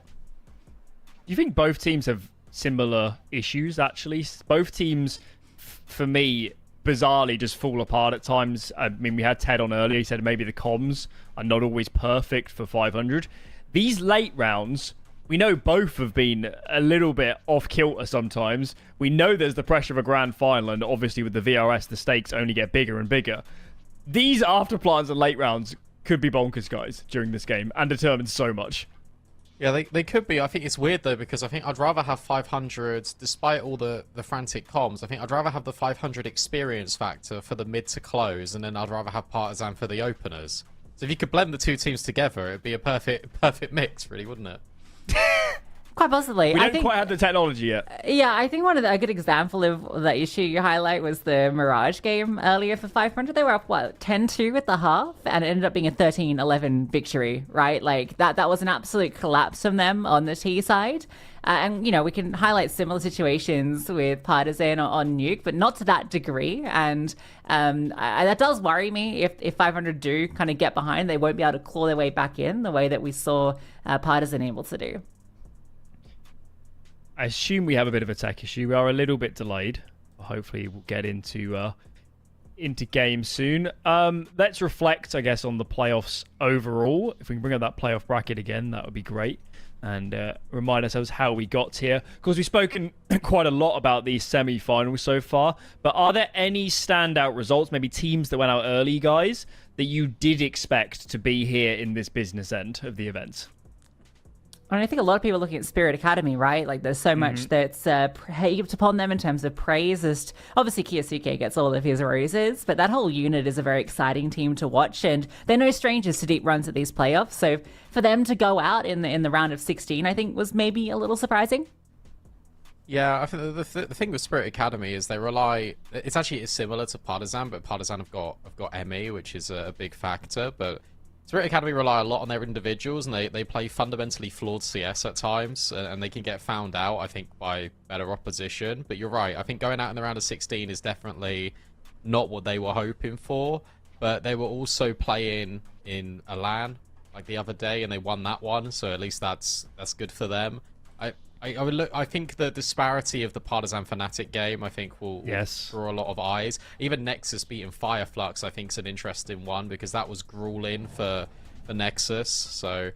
Do you think both teams have similar issues, actually? Both teams, for me, bizarrely just fall apart at times. I mean, we had Ted on earlier. He said maybe the comms are not always perfect for 500. These late rounds, we know both have been a little bit off kilter sometimes. We know there's the pressure of a grand final, and obviously with the VRS, the stakes only get bigger and bigger. These after plans and late rounds could be bonkers, guys, during this game, and determine so much. Yeah, they could be. I think it's weird, though, because I think I'd rather have 500, despite all the frantic comms, I think I'd rather have the 500 experience factor for the mid to close, and then I'd rather have Partisan for the openers. So if you could blend the two teams together, it'd be a perfect mix, really, wouldn't it? Quite possibly. We don't quite have the technology yet. Yeah, I think a good example of that issue you highlight was the Mirage game earlier for 500. They were up, 10-2 at the half, and it ended up being a 13-11 victory, right? Like, that was an absolute collapse from them on the T side. And, we can highlight similar situations with Partisan on Nuke, but not to that degree. And that does worry me. If 500 do kind of get behind, they won't be able to claw their way back in the way that we saw Partisan able to do. I assume we have a bit of a tech issue. We are a little bit delayed. Hopefully we'll get into game soon. Let's reflect, I guess, on the playoffs overall. If we can bring up that playoff bracket again, that would be great. And remind ourselves how we got here. Because we've spoken quite a lot about these semi-finals so far. But are there any standout results, maybe teams that went out early, guys, that you did expect to be here in this business end of the event? And I think a lot of people are looking at Spirit Academy, right? Like, there's so much that's heaped upon them in terms of praise. Obviously, Kiyosuke gets all of his roses, but that whole unit is a very exciting team to watch, and they're no strangers to deep runs at these playoffs. So for them to go out in the round of 16, I think was maybe a little surprising. Yeah, I think the thing with Spirit Academy is they rely. It's similar to Partisan, but Partisan have got ME, which is a big factor, but Spirit Academy rely a lot on their individuals, and they play fundamentally flawed CS at times, and they can get found out, I think, by better opposition. But you're right, I think going out in the round of 16 is definitely not what they were hoping for, but they were also playing in a LAN like the other day, and they won that one, so at least that's good for them. I think the disparity of the Partisan Fnatic game, I think, will draw a lot of eyes. Even Nexus beating Fireflux, I think, is an interesting one, because that was grueling for Nexus. So,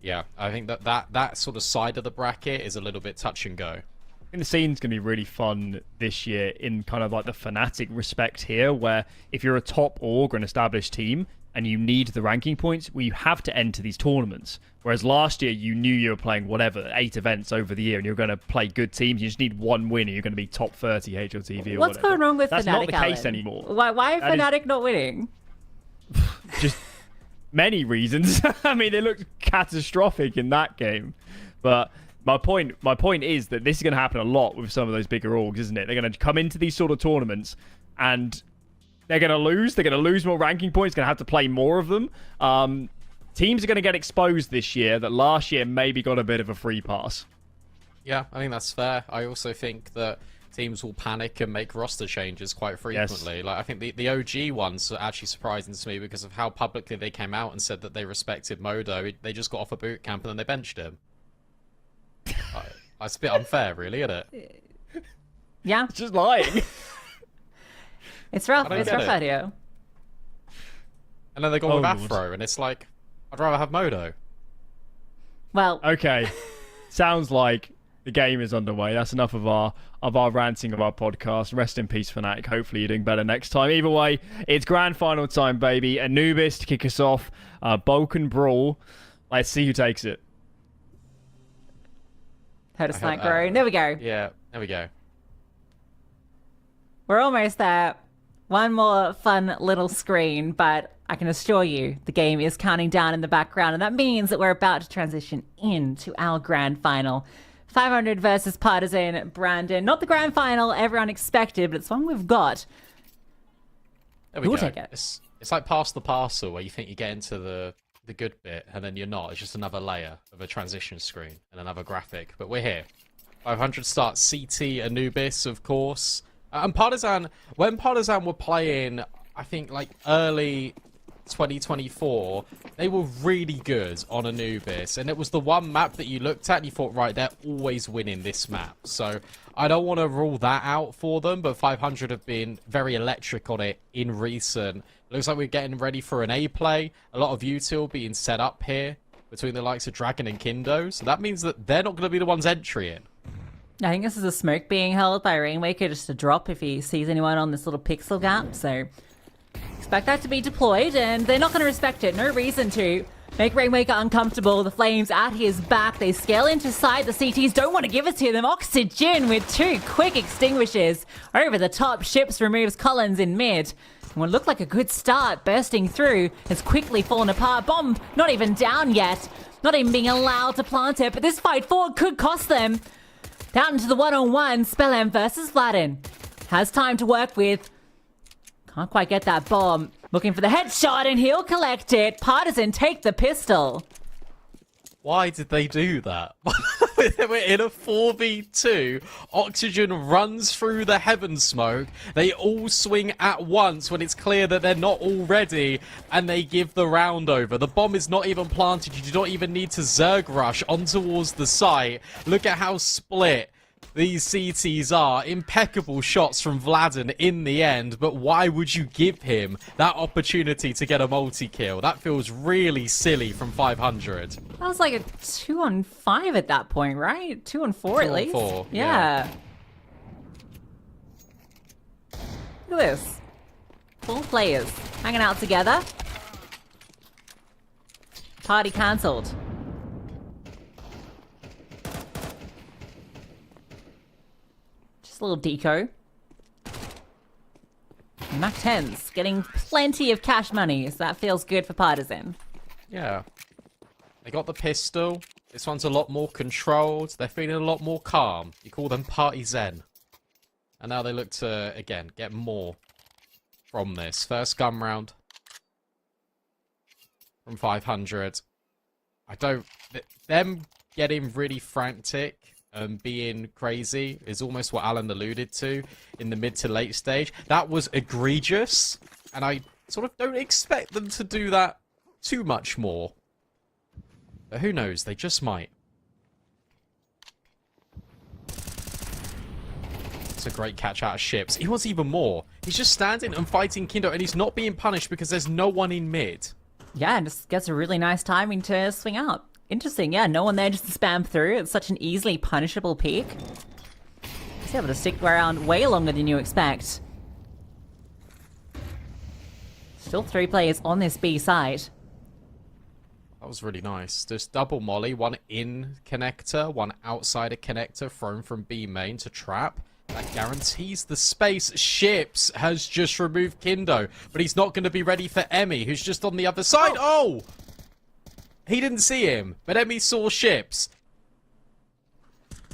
yeah, I think that sort of side of the bracket is a little bit touch and go. I think the scene's going to be really fun this year in kind of like the Fnatic respect here, where if you're a top org or an established team and you need the ranking points, well, you have to enter these tournaments. Whereas last year, you knew you were playing 8 events over the year, and you're going to play good teams. You just need one win, and you're going to be top 30 HLTV or What's whatever. going wrong with That's Fnatic, not the case Alan? anymore. Why are Fnatic not winning? Just many reasons. I mean, it looked catastrophic in that game. But my point is that this is going to happen a lot with some of those bigger orgs, isn't it? They're going to come into these sort of tournaments, and they're going to lose. They're going to lose more ranking points. Going to have to play more of them. Teams are going to get exposed this year that last year maybe got a bit of a free pass. Yeah, I think that's fair. I also think that teams will panic and make roster changes quite frequently. Yes. Like, I think the OG ones are actually surprising to me because of how publicly they came out and said that they respected Modo. They just got off a boot camp and then they benched him. It's a bit unfair, really, isn't it? Yeah. It's just lying. It's rough. It's rough out here. And then they go with Afro, and it's like, I'd rather have Modo. Well, okay. Sounds like the game is underway. That's enough of our ranting of our podcast. Rest in peace, Fnatic. Hopefully you're doing better next time. Either way, it's grand final time, baby. Anubis to kick us off. Balkan Brawl. Let's see who takes it. Heard a snipe grow. There we go. Yeah, there we go. We're almost there. One more fun little screen, but I can assure you the game is counting down in the background, and that means that we're about to transition into our grand final. 500 versus Partisan Brandon. Not the grand final everyone expected, but it's one we've got. There we Who will go. take it? It's like Pass the Parcel, where you think you get into the good bit, and then you're not. It's just another layer of a transition screen and another graphic. But we're here. 500 starts CT Anubis, of course. And Partisan, when Partisan were playing, I think, like, early 2024, they were really good on Anubis, and it was the one map that you looked at and you thought, right, they're always winning this map. So I don't want to rule that out for them, but 500 have been very electric on it in recent. Looks like we're getting ready for an A play. A lot of util being set up here. between the likes of Dragon and Kindo, so that means that they're not going to be the ones entering. I think this is a smoke being held by Rainmaker just to drop if he sees anyone on this little pixel gap, so expect that to be deployed, and they're not going to respect it. No reason to. Make Rainmaker uncomfortable. The flames at his back. They scale into sight. The CTs don't want to give it to them. Oxygen with 2 quick extinguishers. Over the top, Ships removes Collins in mid. And what looked like a good start, bursting through, has quickly fallen apart. Bomb not even down yet. Not even being allowed to plant it. But this fight forward could cost them. Down into the one-on-one. Spellam versus Vladin. Has time to work with. Can't quite get that bomb. Looking for the headshot, and he'll collect it. Partisan take the pistol. Why did they do that? We're in a 4v2. Oxygen runs through the heaven smoke. They all swing at once when it's clear that they're not all ready, and they give the round over. The bomb is not even planted. You do not even need to Zerg rush on towards the site. Look at how split these CTs are. Impeccable shots from Vladin in the end, but why would you give him that opportunity to get a multi-kill? That feels really silly from 500. That was like a 2-on-5 at that point, right? 2-on-4 at least. 2-on-4, yeah. Look at this. 4 players hanging out together. Party cancelled. A little deco. Mac 10's getting plenty of cash money, so that feels good for Partisan. Yeah. They got the pistol. This one's a lot more controlled. They're feeling a lot more calm. You call them Party Zen. And now they look to, again, get more from this. First gun round from 500. Them getting really frantic and being crazy is almost what Alan alluded to in the mid to late stage. That was egregious, and I sort of don't expect them to do that too much more. But who knows, they just might. It's a great catch out of Ships. He wants even more. He's just standing and fighting Kindo, and he's not being punished because there's no one in mid. Yeah, and just gets a really nice timing to swing out. Interesting, yeah, no one there just to spam through. It's such an easily punishable peak. He's able to stick around way longer than you expect. Still 3 players on this B side. That was really nice. Just double molly, one in connector, one outside a connector thrown from B main to trap. That guarantees the space. Ships has just removed Kindo, but he's not going to be ready for Emmy, who's just on the other side. Oh! He didn't see him, but Emmy saw Ships.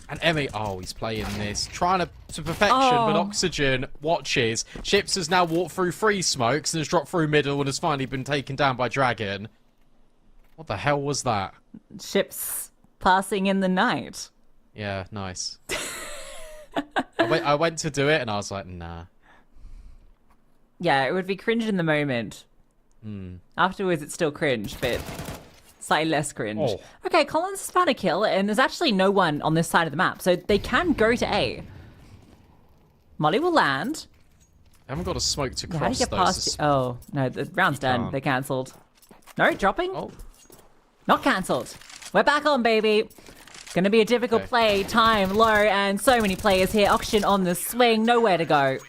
And Emmy, oh, he's playing this. Trying to perfection, but Oxygen watches. Ships has now walked through 3 smokes and has dropped through middle and has finally been taken down by Dragon. What the hell was that? Ships passing in the night. Yeah, nice. I went to do it and I was like, nah. Yeah, it would be cringe in the moment. Afterwards, it's still cringe, but slightly less cringe. Oh. Okay, Collins has found a kill, and there's actually no one on this side of the map, so they can go to A. Molly will land. I haven't got a smoke to cross, How do you get though. past? Oh, no, the round's done. can't. They're cancelled. No, dropping? Oh, Not cancelled. We're back on, baby. Gonna be a difficult Okay. play. Time low, and so many players here. Auction on the swing. Nowhere to go.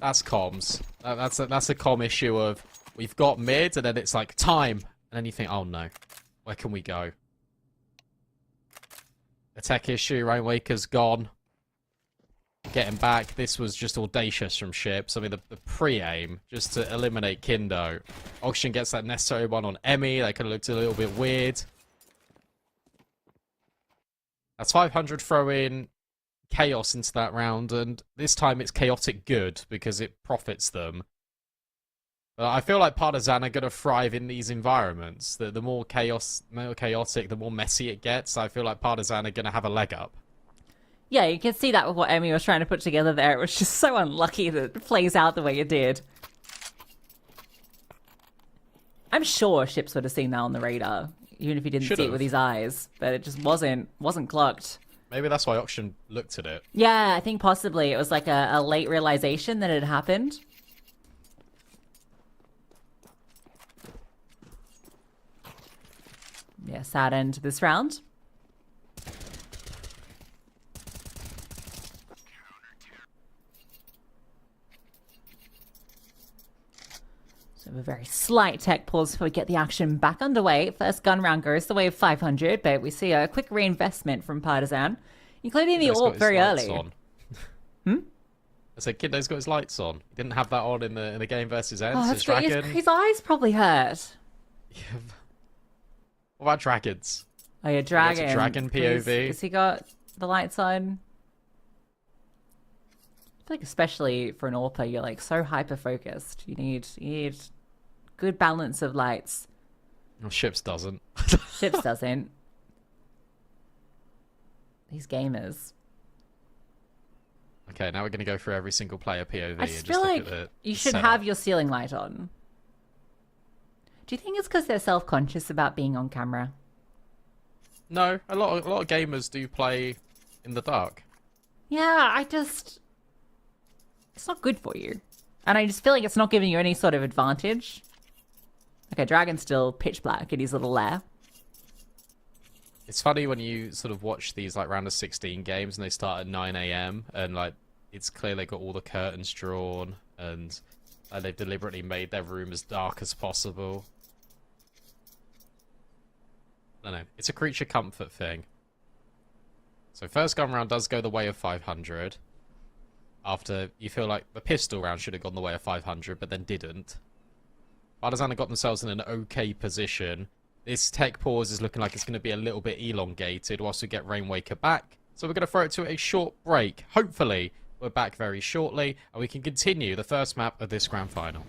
that's comms. That's a comm issue of we've got mid, and then it's like time, and then you think, oh no, where can we go? A tech issue. Rainwaker's gone. Getting back. This was just audacious from Ships. I mean, the pre-aim just to eliminate Kindo. Auction gets that necessary one on Emmy. That could have looked a little bit weird. That's 500 throw in chaos into that round, and this time it's chaotic good because it profits them. But I feel like Partisan are going to thrive in these environments. The more chaotic, the more messy it gets. I feel like Partisan are going to have a leg up. Yeah, you can see that with what Emmy was trying to put together there. It was just so unlucky that it plays out the way it did. I'm sure Ships would have seen that on the radar, even if he didn't see it with his eyes. But it just wasn't clocked. Maybe that's why Auction looked at it. Yeah, I think possibly it was like a late realization that it had happened. Yeah, sad end to this round. So a very slight tech pause before we get the action back underway. First gun round goes the way of 500, but we see a quick reinvestment from Partisan, including the AWP very early. I said Kindo's got his lights on. He didn't have that on in the game versus Ents. Oh, His dragon. his eyes probably hurt. Yeah. What about dragons? Oh yeah, dragon. Dragon POV. Has he got the lights on? I feel like especially for an AWPer, you're like so hyper focused. You need good balance of lights. Well, Ships doesn't. Ships doesn't. These gamers. Okay, now we're going to go through every single player POV. I just feel like you should have your ceiling light on. Do you think it's because they're self-conscious about being on camera? No, a lot of gamers do play in the dark. Yeah, it's not good for you. And I just feel like it's not giving you any sort of advantage. Okay, Dragon's still pitch black in his little lair. It's funny when you sort of watch these like round of 16 games and they start at 9 AM and like it's clear they got all the curtains drawn and they've deliberately made their room as dark as possible. I don't know. It's a creature comfort thing. So first gun round does go the way of 500. After you feel like the pistol round should have gone the way of 500, but then didn't. Partisan got themselves in an okay position. This tech pause is looking like it's going to be a little bit elongated whilst we get Rainwaker back. So we're going to throw it to a short break. Hopefully, we're back very shortly, and we can continue the first map of this grand final.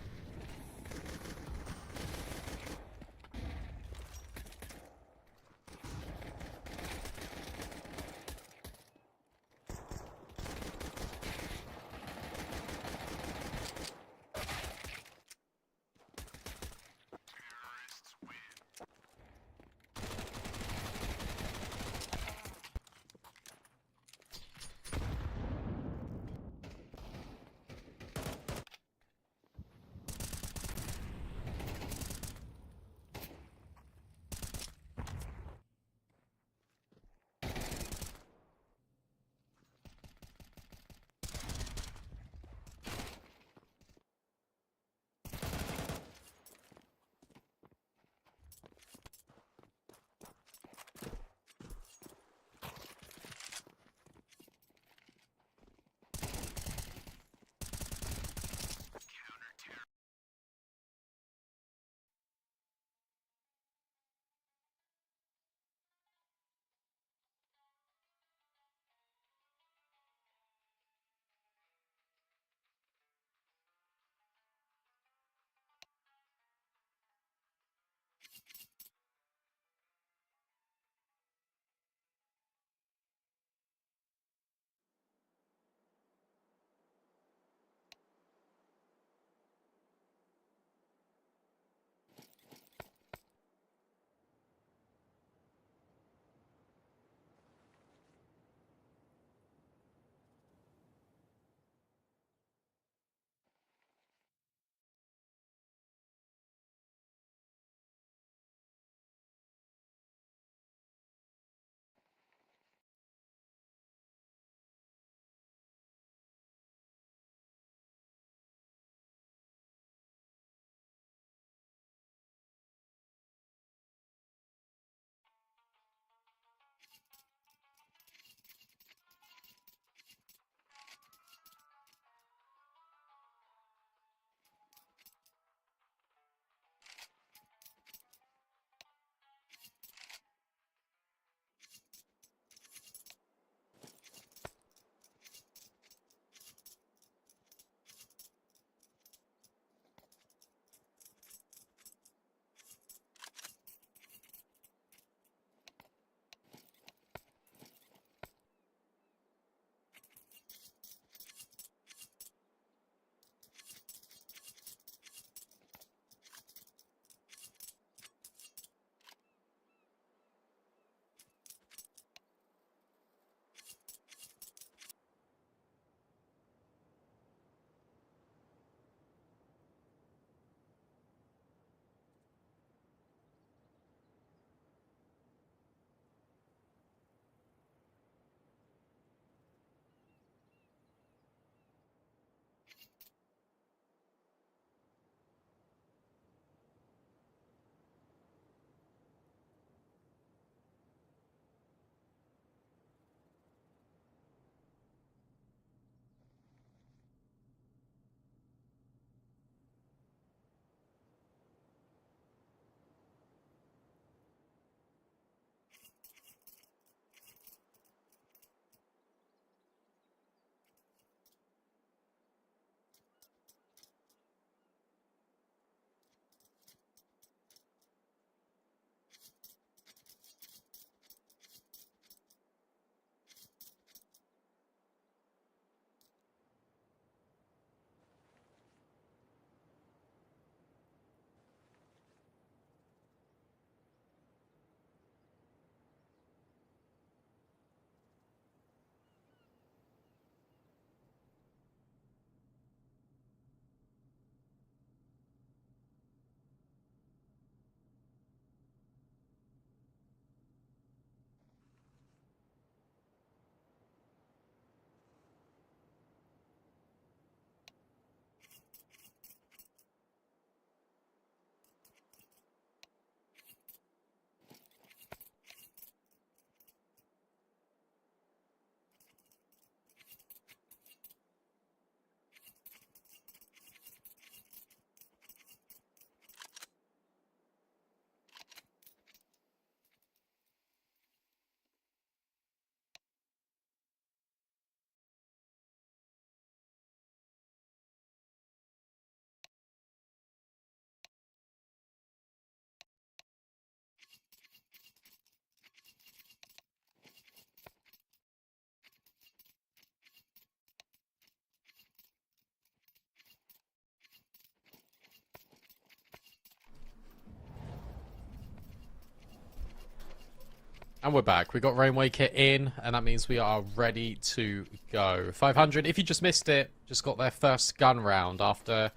And we're back. We got Rainwaker in, and that means we are ready to go. 500, if you just missed it, just got their first gun round after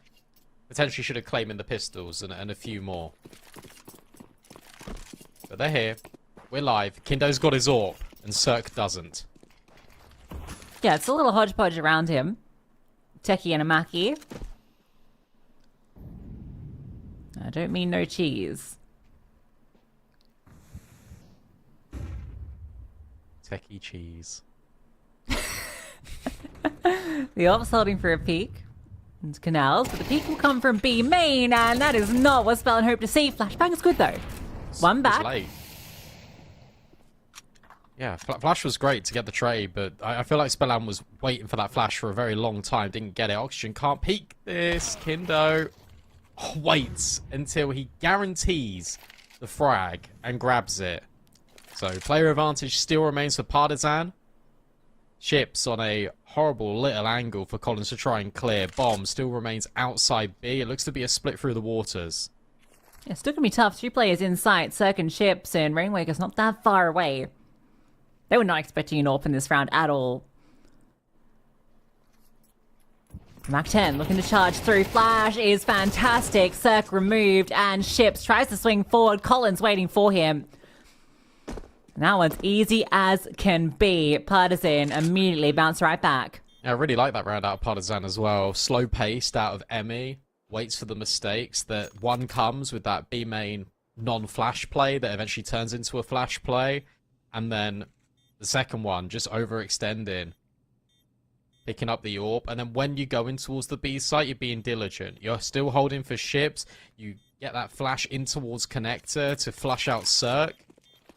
potentially should have claimed in the pistols and a few more. But they're here. We're live. Kindo's got his AWP, and Cirque doesn't. Yeah, it's a little hodgepodge around him. Techie and a Mackie. I don't mean no cheese. Techie cheese. The op's holding for a peek into canals, but the peek will come from B main, and that is not what Spell and hope to see. Flashbang's good though. One back. Late. Yeah, Flash was great to get the trade, but I feel like Spellan was waiting for that flash for a very long time. Didn't get it. Oxygen can't peek this. Kindo waits until he guarantees the frag and grabs it. So player advantage still remains for Partisan. Ships on a horrible little angle for Collins to try and clear. Bomb still remains outside B. It looks to be a split through the waters. Yeah, still gonna be tough. 2 players in sight, Cirque and Ships, and Rainwaker's not that far away. They were not expecting an AWP in this round at all. Mac 10 looking to charge through. Flash is fantastic. Cirque removed, and Ships tries to swing forward. Collins waiting for him. And that one's easy as can be. Partisan immediately bounce right back. Yeah, I really like that round out of Partisan as well. Slow paced out of Emmy. Waits for the mistakes. That one comes with that B main non-flash play that eventually turns into a flash play. And then the second one just overextending. Picking up the AWP. And then when you go in towards the B site, you're being diligent. You're still holding for Ships. You get that flash in towards Connector to flush out Cirque.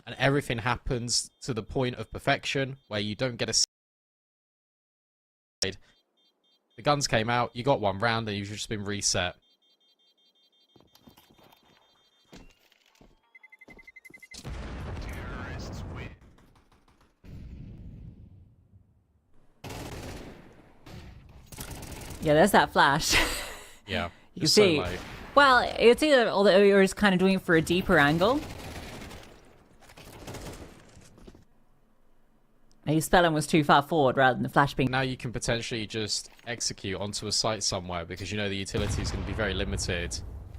And everything happens to the point of perfection where you don't get a side. The guns came out, you got one round, and you've just been reset. Yeah, there's that flash. Yeah, You can see. so late. Well, it's either although you're just kind of doing it for a deeper angle. Maybe Spellan was too far forward rather than the flash being. Now you can potentially just execute onto a site somewhere because you know the utility is going to be very limited.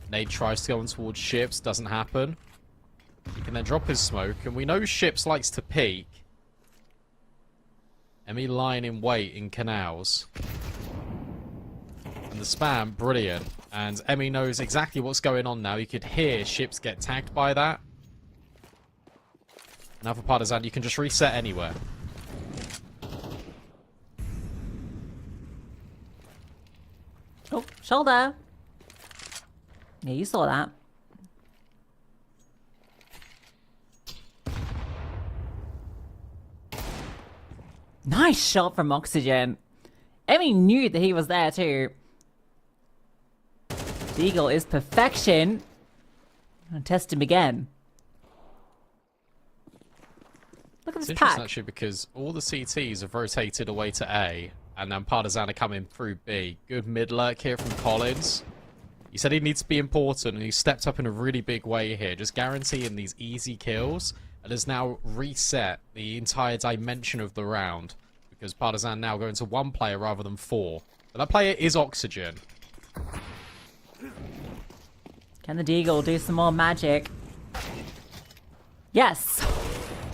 Nade tries to go on towards Ships, doesn't happen. He can then drop his smoke, and we know Ships likes to peek. Emmy lying in wait in canals. And the spam, brilliant. And Emmy knows exactly what's going on now. You could hear Ships get tagged by that. Now for Partisan, you can just reset anywhere. Oh, shoulder. Yeah, you saw that. Nice shot from Oxygen. Emmy knew that he was there too. Deagle is perfection. I'll test him again. Look at It's this interesting pack. actually because all the CTs have rotated away to A, and then Partisan are coming through B. Good mid lurk here from Collins. He said he needs to be important, and he stepped up in a really big way here, just guaranteeing these easy kills, and has now reset the entire dimension of the round, because Partisan now going to 1 player rather than 4. But that player is Oxygen. Can the Deagle do some more magic? Yes!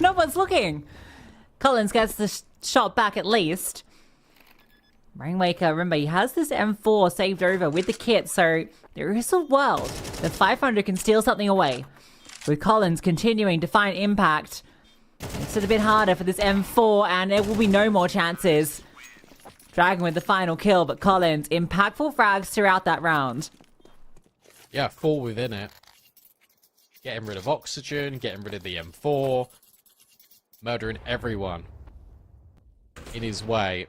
No one's looking! Collins gets the shot back at least. Rainwaker, remember, he has this M4 saved over with the kit, so there is a world that 500 can steal something away. With Collins continuing to find impact, makes it a bit harder for this M4, and there will be no more chances. Dragon with the final kill, but Collins, impactful frags throughout that round. Yeah, 4 within it. Getting rid of Oxygen, getting rid of the M4. Murdering everyone in his way.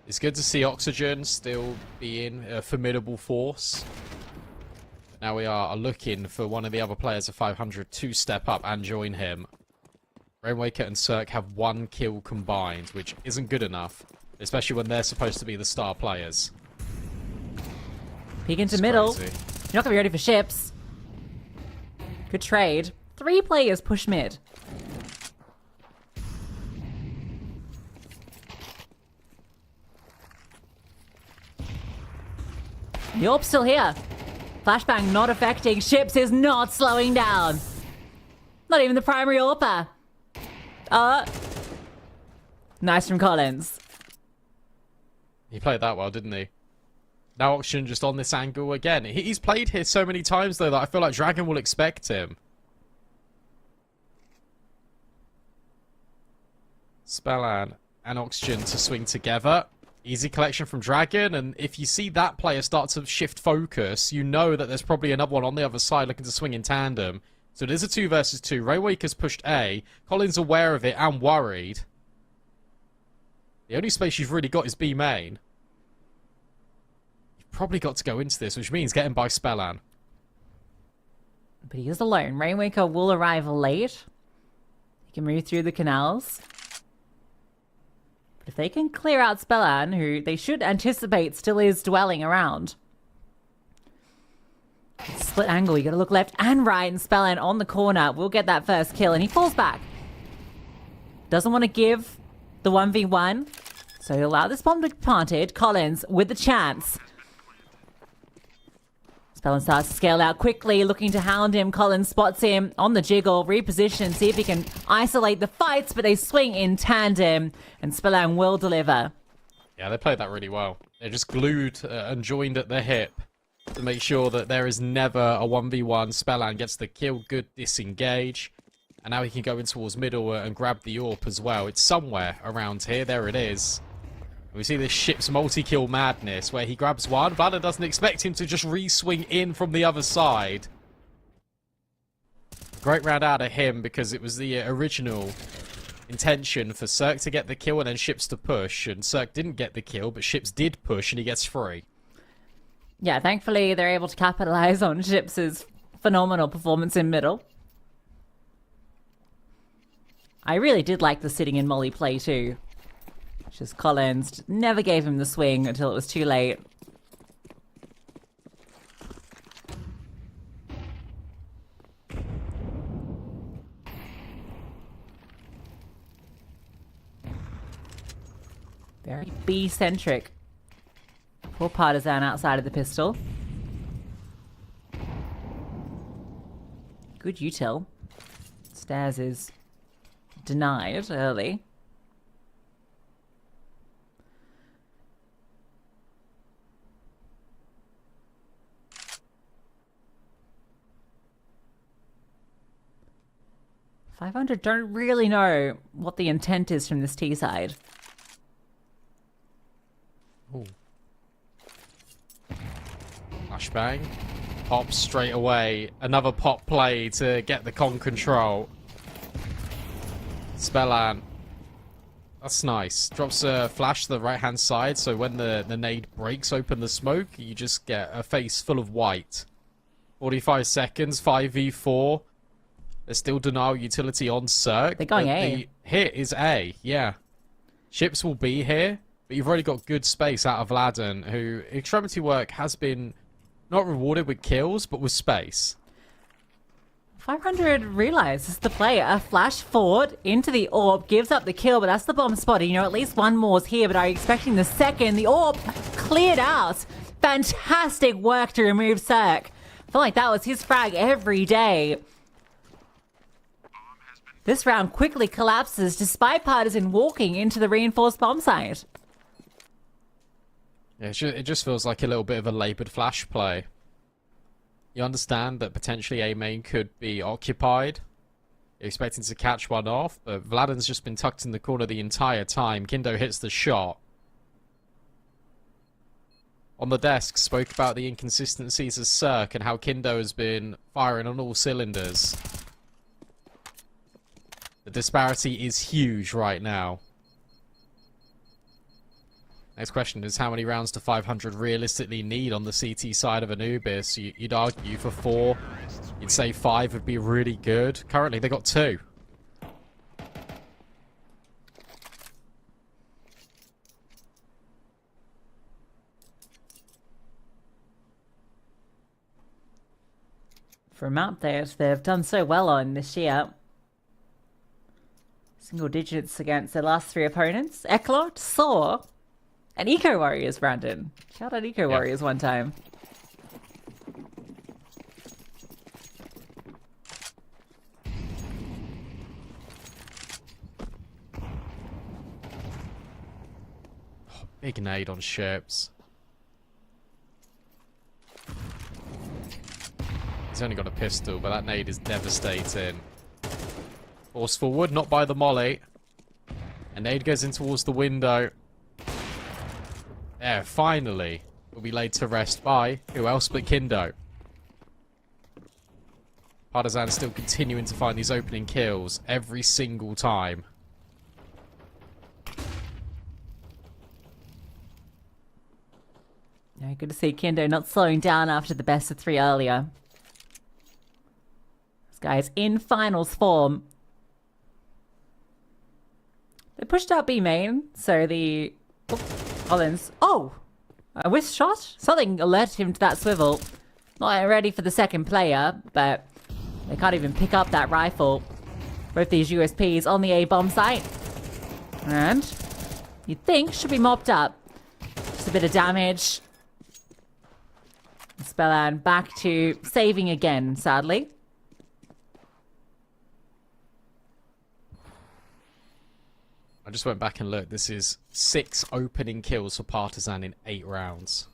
It's good to see Oxygen still being a formidable force. Now we are looking for one of the other players of 500 to step up and join him. Rainwaker and Cirque have 1 kill combined, which isn't good enough, especially when they're supposed to be the star players. Peek into It's middle. crazy. You're not going to be ready for Ships. Good trade. 3 players push mid. The AWP's still here. Flashbang not affecting. Ships is not slowing down. Not even the primary AWPer. Nice from Collins. He played that well, didn't he? Now Oxygen just on this angle again. He's played here so many times, though, that I feel like Dragon will expect him. Spellan and Oxygen to swing together. Easy collection from Dragon, and if you see that player start to shift focus, you know that there's probably another one on the other side looking to swing in tandem. So it is a 2 versus 2. Rainwaker's pushed A. Collins aware of it and worried. The only space you've really got is B main. You've probably got to go into this, which means getting by Spellan. But he is alone. Rainwaker will arrive late. He can move through the canals. But if they can clear out Spellan, who they should anticipate still is dwelling around. Split angle, you gotta look left and right, and Spellan on the corner will get that first kill, and he falls back. Doesn't want to give the 1v1, so he'll allow this bomb to be planted. Collins with the chance. Spellan starts to scale out quickly, looking to hound him. Collins spots him on the jiggle, reposition, see if he can isolate the fights, but they swing in tandem, and Spellan will deliver. Yeah, they played that really well. They're just glued and joined at the hip to make sure that there is never a 1v1. Spellan gets the kill, good disengage. And now he can go in towards middle and grab the AWP as well. It's somewhere around here. There it is. We see this ship's multi-kill madness where he grabs one. Vlada doesn't expect him to just re-swing in from the other side. Great round out of him because it was the original intention for Cirque to get the kill and then Ships to push. And Cirque didn't get the kill, but Ships did push and he gets free. Yeah, thankfully they're able to capitalize on Ships' phenomenal performance in middle. I really did like the sitting in molly play too. Just Collins never gave him the swing until it was too late. Very B-centric. Poor Partisan outside of the pistol. Good util. Stairs is denied early. .500 don't really know what the intent is from this T side. Ooh. Flashbang. Pop straight away. Another pop play to get the con control. Spellan. That's nice. Drops a flash to the right-hand side, so when the nade breaks open the smoke, you just get a face full of white. 45 seconds, 5v4. There's still denial utility on Cirque. They're going A. The hit is A, yeah. Ships will be here, but you've already got good space out of Vladden, who Extremity Work has been not rewarded with kills, but with space. 500 realizes the play. A flash forward into the AWP, gives up the kill, but that's the bomb spot. You know, at least one more's here, but are you expecting the second? The AWP cleared out. Fantastic work to remove Cirque. I feel like that was his frag every day. This round quickly collapses despite Partisan walking into the reinforced bomb site. Yeah, it just feels like a little bit of a laboured flash play. You understand that potentially A main could be occupied. You're expecting to catch one off, but Vladden's just been tucked in the corner the entire time. Kindo hits the shot. On the desk, spoke about the inconsistencies of Cirque and how Kindo has been firing on all cylinders. The disparity is huge right now. Next question is how many rounds do 500 realistically need on the CT side of Anubis? You'd argue for 4. You'd say 5 would be really good. Currently, they got 2. for a map that they've done so well on this year. Single digits against their last 3 opponents. Eklot, Saw, and Eco Warriors, Brandon. Shout out Eco Warriors one time. Big nade on ships. He's only got a pistol, but that nade is devastating. Force forward, not by the molly. And nade goes in towards the window. There, finally. Will be laid to rest by who else but Kindo. Partisan still continuing to find these opening kills every single time. Yeah, good to see Kindo not slowing down after the best of 3 earlier. This guy is in finals form. They pushed out B main, so the Collins. Oh, a whisk shot. Something alerted him to that swivel. Not ready for the second player, but they can't even pick up that rifle. Both these USPs on the A bomb site, and you'd think should be mopped up. Just a bit of damage. Spellan back to saving again, sadly. I just went back and looked. This is 6 opening kills for Partisan in 8 rounds.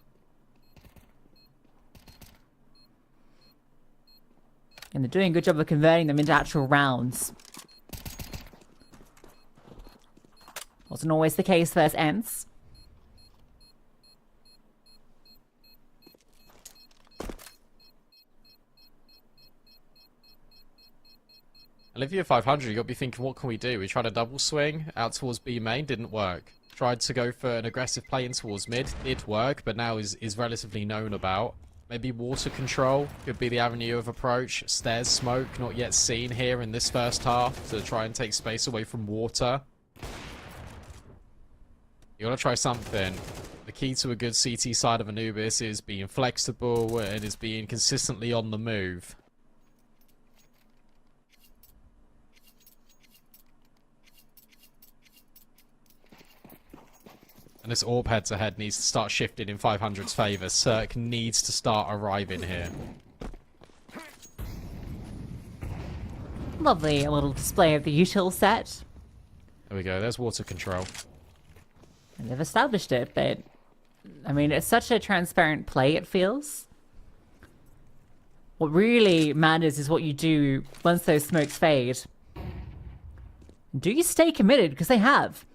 And they're doing a good job of converting them into actual rounds. Wasn't always the case first ends. And if you're 500, you got to be thinking, what can we do? We tried a double swing out towards B main, didn't work. Tried to go for an aggressive play in towards mid, did work, but now is relatively known about. Maybe water control could be the avenue of approach. Stairs smoke, not yet seen here in this first half, to try and take space away from water. You got to try something. The key to a good CT side of Anubis is being flexible and is being consistently on the move. And this AWP head-to-head needs to start shifting in 500's favour. Cirque needs to start arriving here. Lovely, a little display of the util set. There we go, there's water control. And they've established it, but I mean, it's such a transparent play, it feels. What really matters is what you do once those smokes fade. Do you stay committed? Because they have.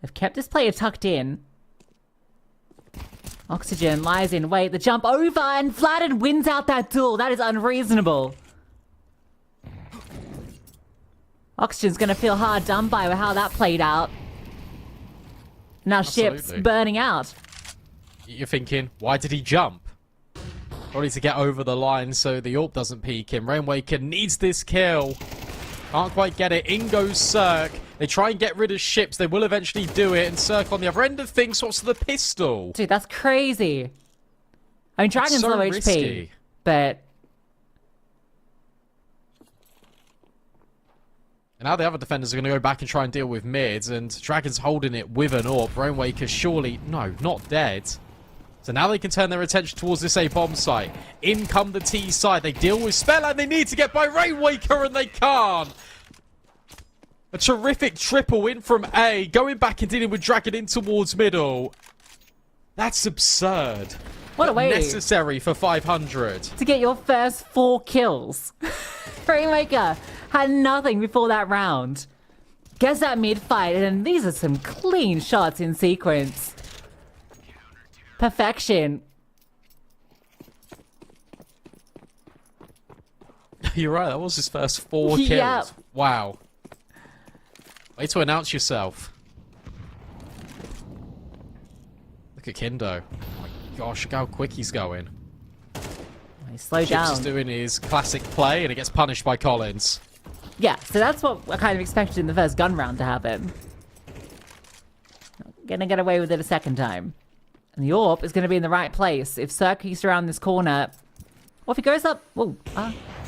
They've kept this player tucked in. Oxygen lies in wait. The jump over and Vladden wins out that duel. That is unreasonable. Oxygen's going to feel hard done by with how that played out. Now ship's burning out. You're thinking, why did he jump? Probably to get over the line so the AWP doesn't peek him. Rainwaker needs this kill. Can't quite get it. In goes Cirque. They try and get rid of ships. They will eventually do it. And Cirque on the other end of things swaps to the pistol. Dude, that's crazy. I mean, Dragon's so low risky. HP, but... And now the other defenders are going to go back and try and deal with mids. And Dragon's holding it with an AWP. Rainwaker surely... No, not dead. So now they can turn their attention towards this A bomb site. In come the T side. They deal with Spell and they need to get by Rainwaker and they can't. A terrific triple in from A. Going back and dealing with Dragon in towards middle. That's absurd. What a way necessary for 500. To get your first 4 kills. Rainwaker had nothing before that round. Gets that mid fight and these are some clean shots in sequence. Perfection. You're right, that was his first 4 kills. Yep. Wow. Way to announce yourself. Look at Kindo. Oh my gosh, look how quick he's going. He slowed Chips down. is doing his classic play and it gets punished by Collins. Yeah, so that's what I kind of expected in the first gun round to happen. Gonna get away with it a second time. And the AWP is going to be in the right place. If Cirque keeps around this corner, Or if he goes up... Oh,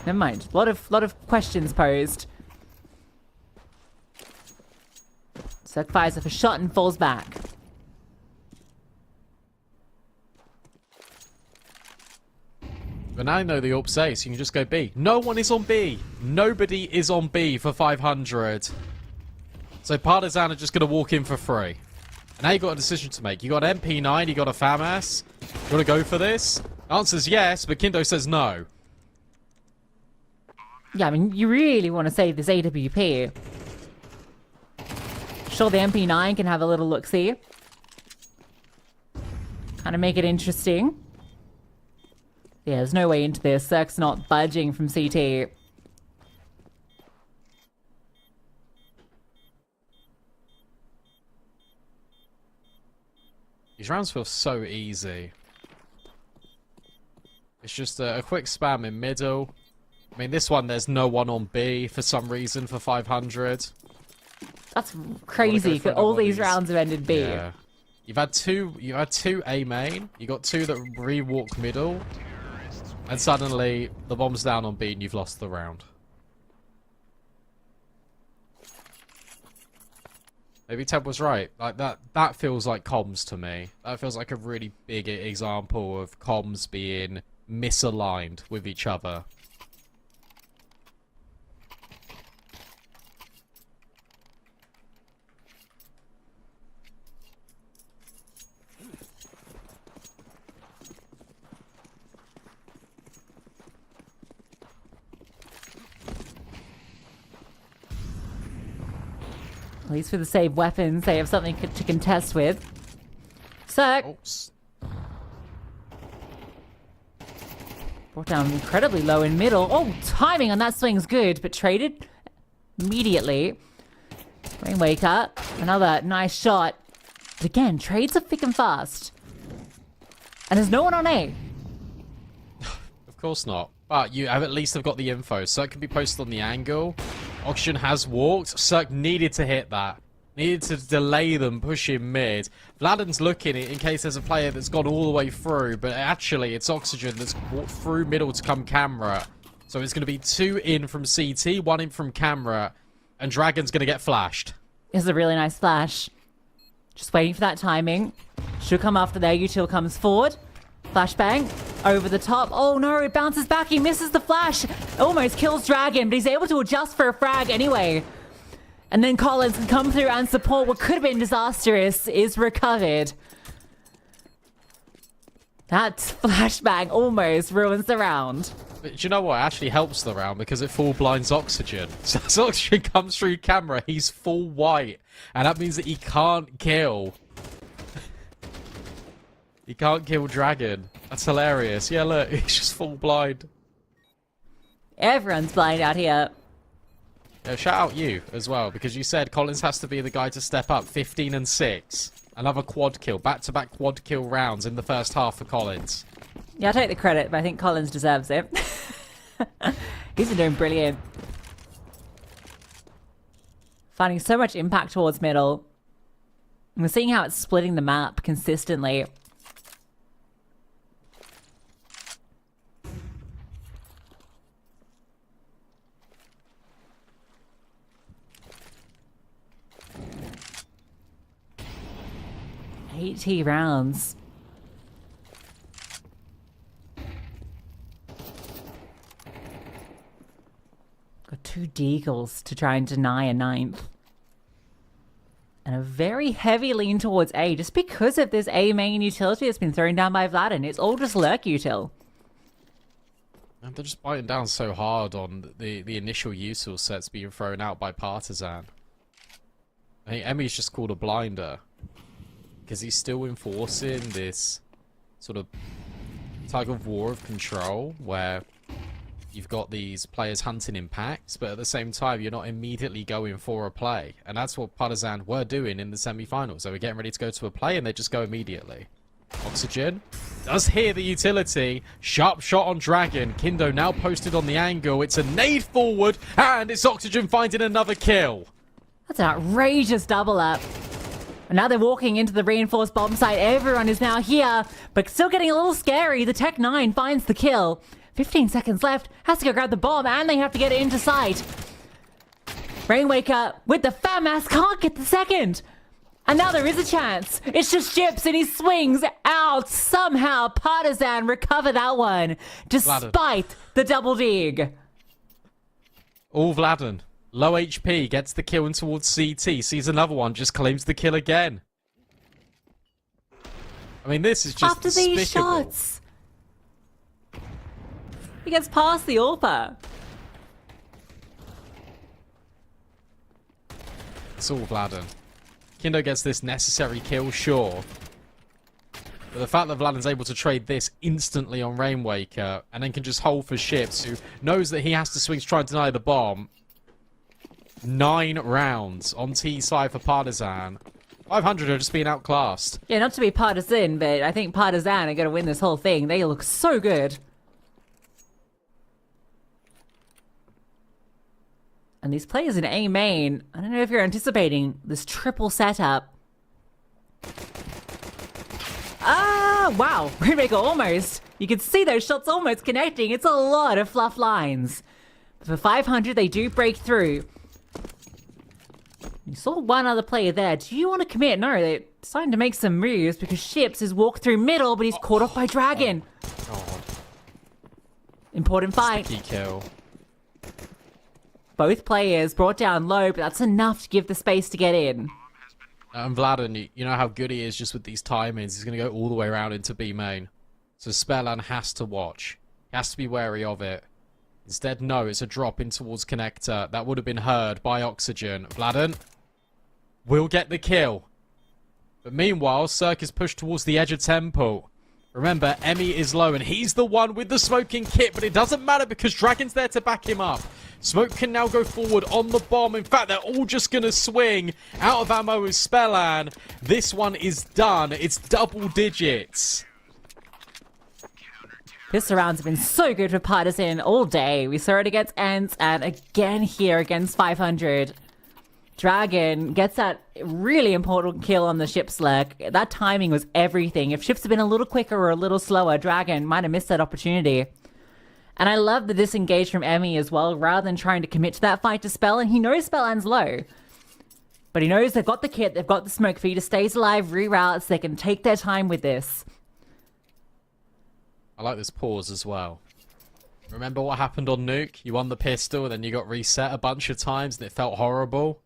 never mind. A lot of questions posed. Cirque fires off a shot and falls back. But now I know the AWP's A, so you can just go B. No one is on B. Nobody is on B for 500. So Partisan are just going to walk in for free. And now you got a decision to make. You got an MP9, you got a FAMAS. You want to go for this? Answer's yes, but Kindo says no. Yeah, I mean, you really want to save this AWP. Sure, the MP9 can have a little look-see. Kind of make it interesting. Yeah, there's no way into this. Cirque's not budging from CT. These rounds feel so easy. It's just a quick spam in middle. I mean, this one, there's no one on B for some reason for 500. That's crazy, because all these rounds have ended B. Yeah. You had two A main, you got two that re-walk middle, and suddenly the bomb's down on B and you've lost the round. Maybe Ted was right. Like that feels like comms to me. That feels like a really big example of comms being misaligned with each other. At least for the save weapons, they have something to contest with. Cirque. Oops. Brought down incredibly low in middle. Oh, timing on that swing's good, but traded immediately. Rainwaker, another nice shot. But again, trades are thick and fast. And there's no one on A. Of course not. But you have at least have got the info. Cirque can be posted on the angle. Oxygen has walked. Cirque needed to hit that. Needed to delay them pushing mid. Vladden's looking in case there's a player that's gone all the way through, but actually it's Oxygen that's walked through middle to come camera. So it's going to be 2 in from CT, 1 in from camera, and Dragon's going to get flashed. This is a really nice flash. Just waiting for that timing. Should come after there. Util comes forward. Flashbang over the top. Oh no, it bounces back. He misses the flash. Almost kills Dragon, but he's able to adjust for a frag anyway. And then Collins can come through and support what could have been disastrous is recovered. That flashbang almost ruins the round. But do you know what? It actually helps the round because it full blinds Oxygen. So as Oxygen comes through camera, he's full white. And that means that he can't kill. He can't kill Dragon. That's hilarious. Yeah, look, he's just full blind. Everyone's blind out here. Yeah, shout out you as well, because you said Collins has to be the guy to step up. 15 and 6. Another quad kill. Back-to-back quad kill rounds in the first half for Collins. Yeah, I'll take the credit, but I think Collins deserves it. He's been doing brilliant. Finding so much impact towards middle. And we're seeing how it's splitting the map consistently. AT rounds. Got 2 deagles to try and deny a 9th. And a very heavy lean towards A, just because of this A main utility that's been thrown down by Vladden. It's all just lurk util. And they're just biting down so hard on the initial util sets being thrown out by Partisan. I think Emmy's just called a blinder. Because he's still enforcing this sort of tug of war of control where you've got these players hunting impacts, but at the same time you're not immediately going for a play. And that's what Partisan were doing in the semi-finals. They were getting ready to go to a play and they just go immediately. Oxygen does hear the utility. Sharp shot on Dragon. Kindo now posted on the angle. It's a nade forward and it's Oxygen finding another kill. That's an outrageous double up. And now they're walking into the reinforced bomb site. Everyone is now here, but still getting a little scary. The Tech 9 finds the kill. 15 seconds left. Has to go grab the bomb, and they have to get it into sight. Rainwaker with the FAMAS can't get the second. And now there is a chance. It's just Chips, and he swings out. Somehow, Partisan recover that one, despite the double dig. All Vladen. Low HP, gets the kill in towards CT, sees another one, just claims the kill again. I mean, this is just After despicable. these shots, he gets past the AWPer. It's all Vladen. Kindo gets this necessary kill, sure. But the fact that Vladen's able to trade this instantly on Rainwaker and then can just hold for Ships, who knows that he has to swing to try and deny the bomb. 9 rounds on T side for Partisan. 500 are just being outclassed. Yeah, not to be partisan, but I think Partisan are going to win this whole thing. They look so good. And these players in A main, I don't know if you're anticipating this triple setup. Ah, wow. Rainmaker almost. You can see those shots almost connecting. It's a lot of fluff lines. But for 500, they do break through. You saw one other player there. Do you want to commit? No, they're starting to make some moves because Ships has walked through middle, but he's caught off by Dragon. God. Important fight. Sticky kill. Both players brought down low, but that's enough to give the space to get in. And Vladen, you know how good he is just with these timings. He's going to go all the way around into B main. So Spellan has to watch. He has to be wary of it. Instead, no, it's a drop in towards Connector. That would have been heard by Oxygen. Vladen will get the kill. But meanwhile, Cirque is pushed towards the edge of Temple. Remember, Emmy is low, and he's the one with the smoking kit, but it doesn't matter because Dragon's there to back him up. Smoke can now go forward on the bomb. In fact, they're all just going to swing. Out of ammo is Spellan. This one is done. It's double digits. This rounds have been so good for Partisan all day. We saw it against Ents and again here against 500. Dragon gets that really important kill on the Ship's leg. That timing was everything. If Ships had been a little quicker or a little slower, Dragon might have missed that opportunity. And I love the disengage from Emmy as well, rather than trying to commit to that fight to Spell. And he knows Spellan's low. But he knows they've got the kit, they've got the smoke feeder, stays alive, reroutes, they can take their time with this. I like this pause as well. Remember what happened on Nuke? You won the pistol, then you got reset a bunch of times and it felt horrible.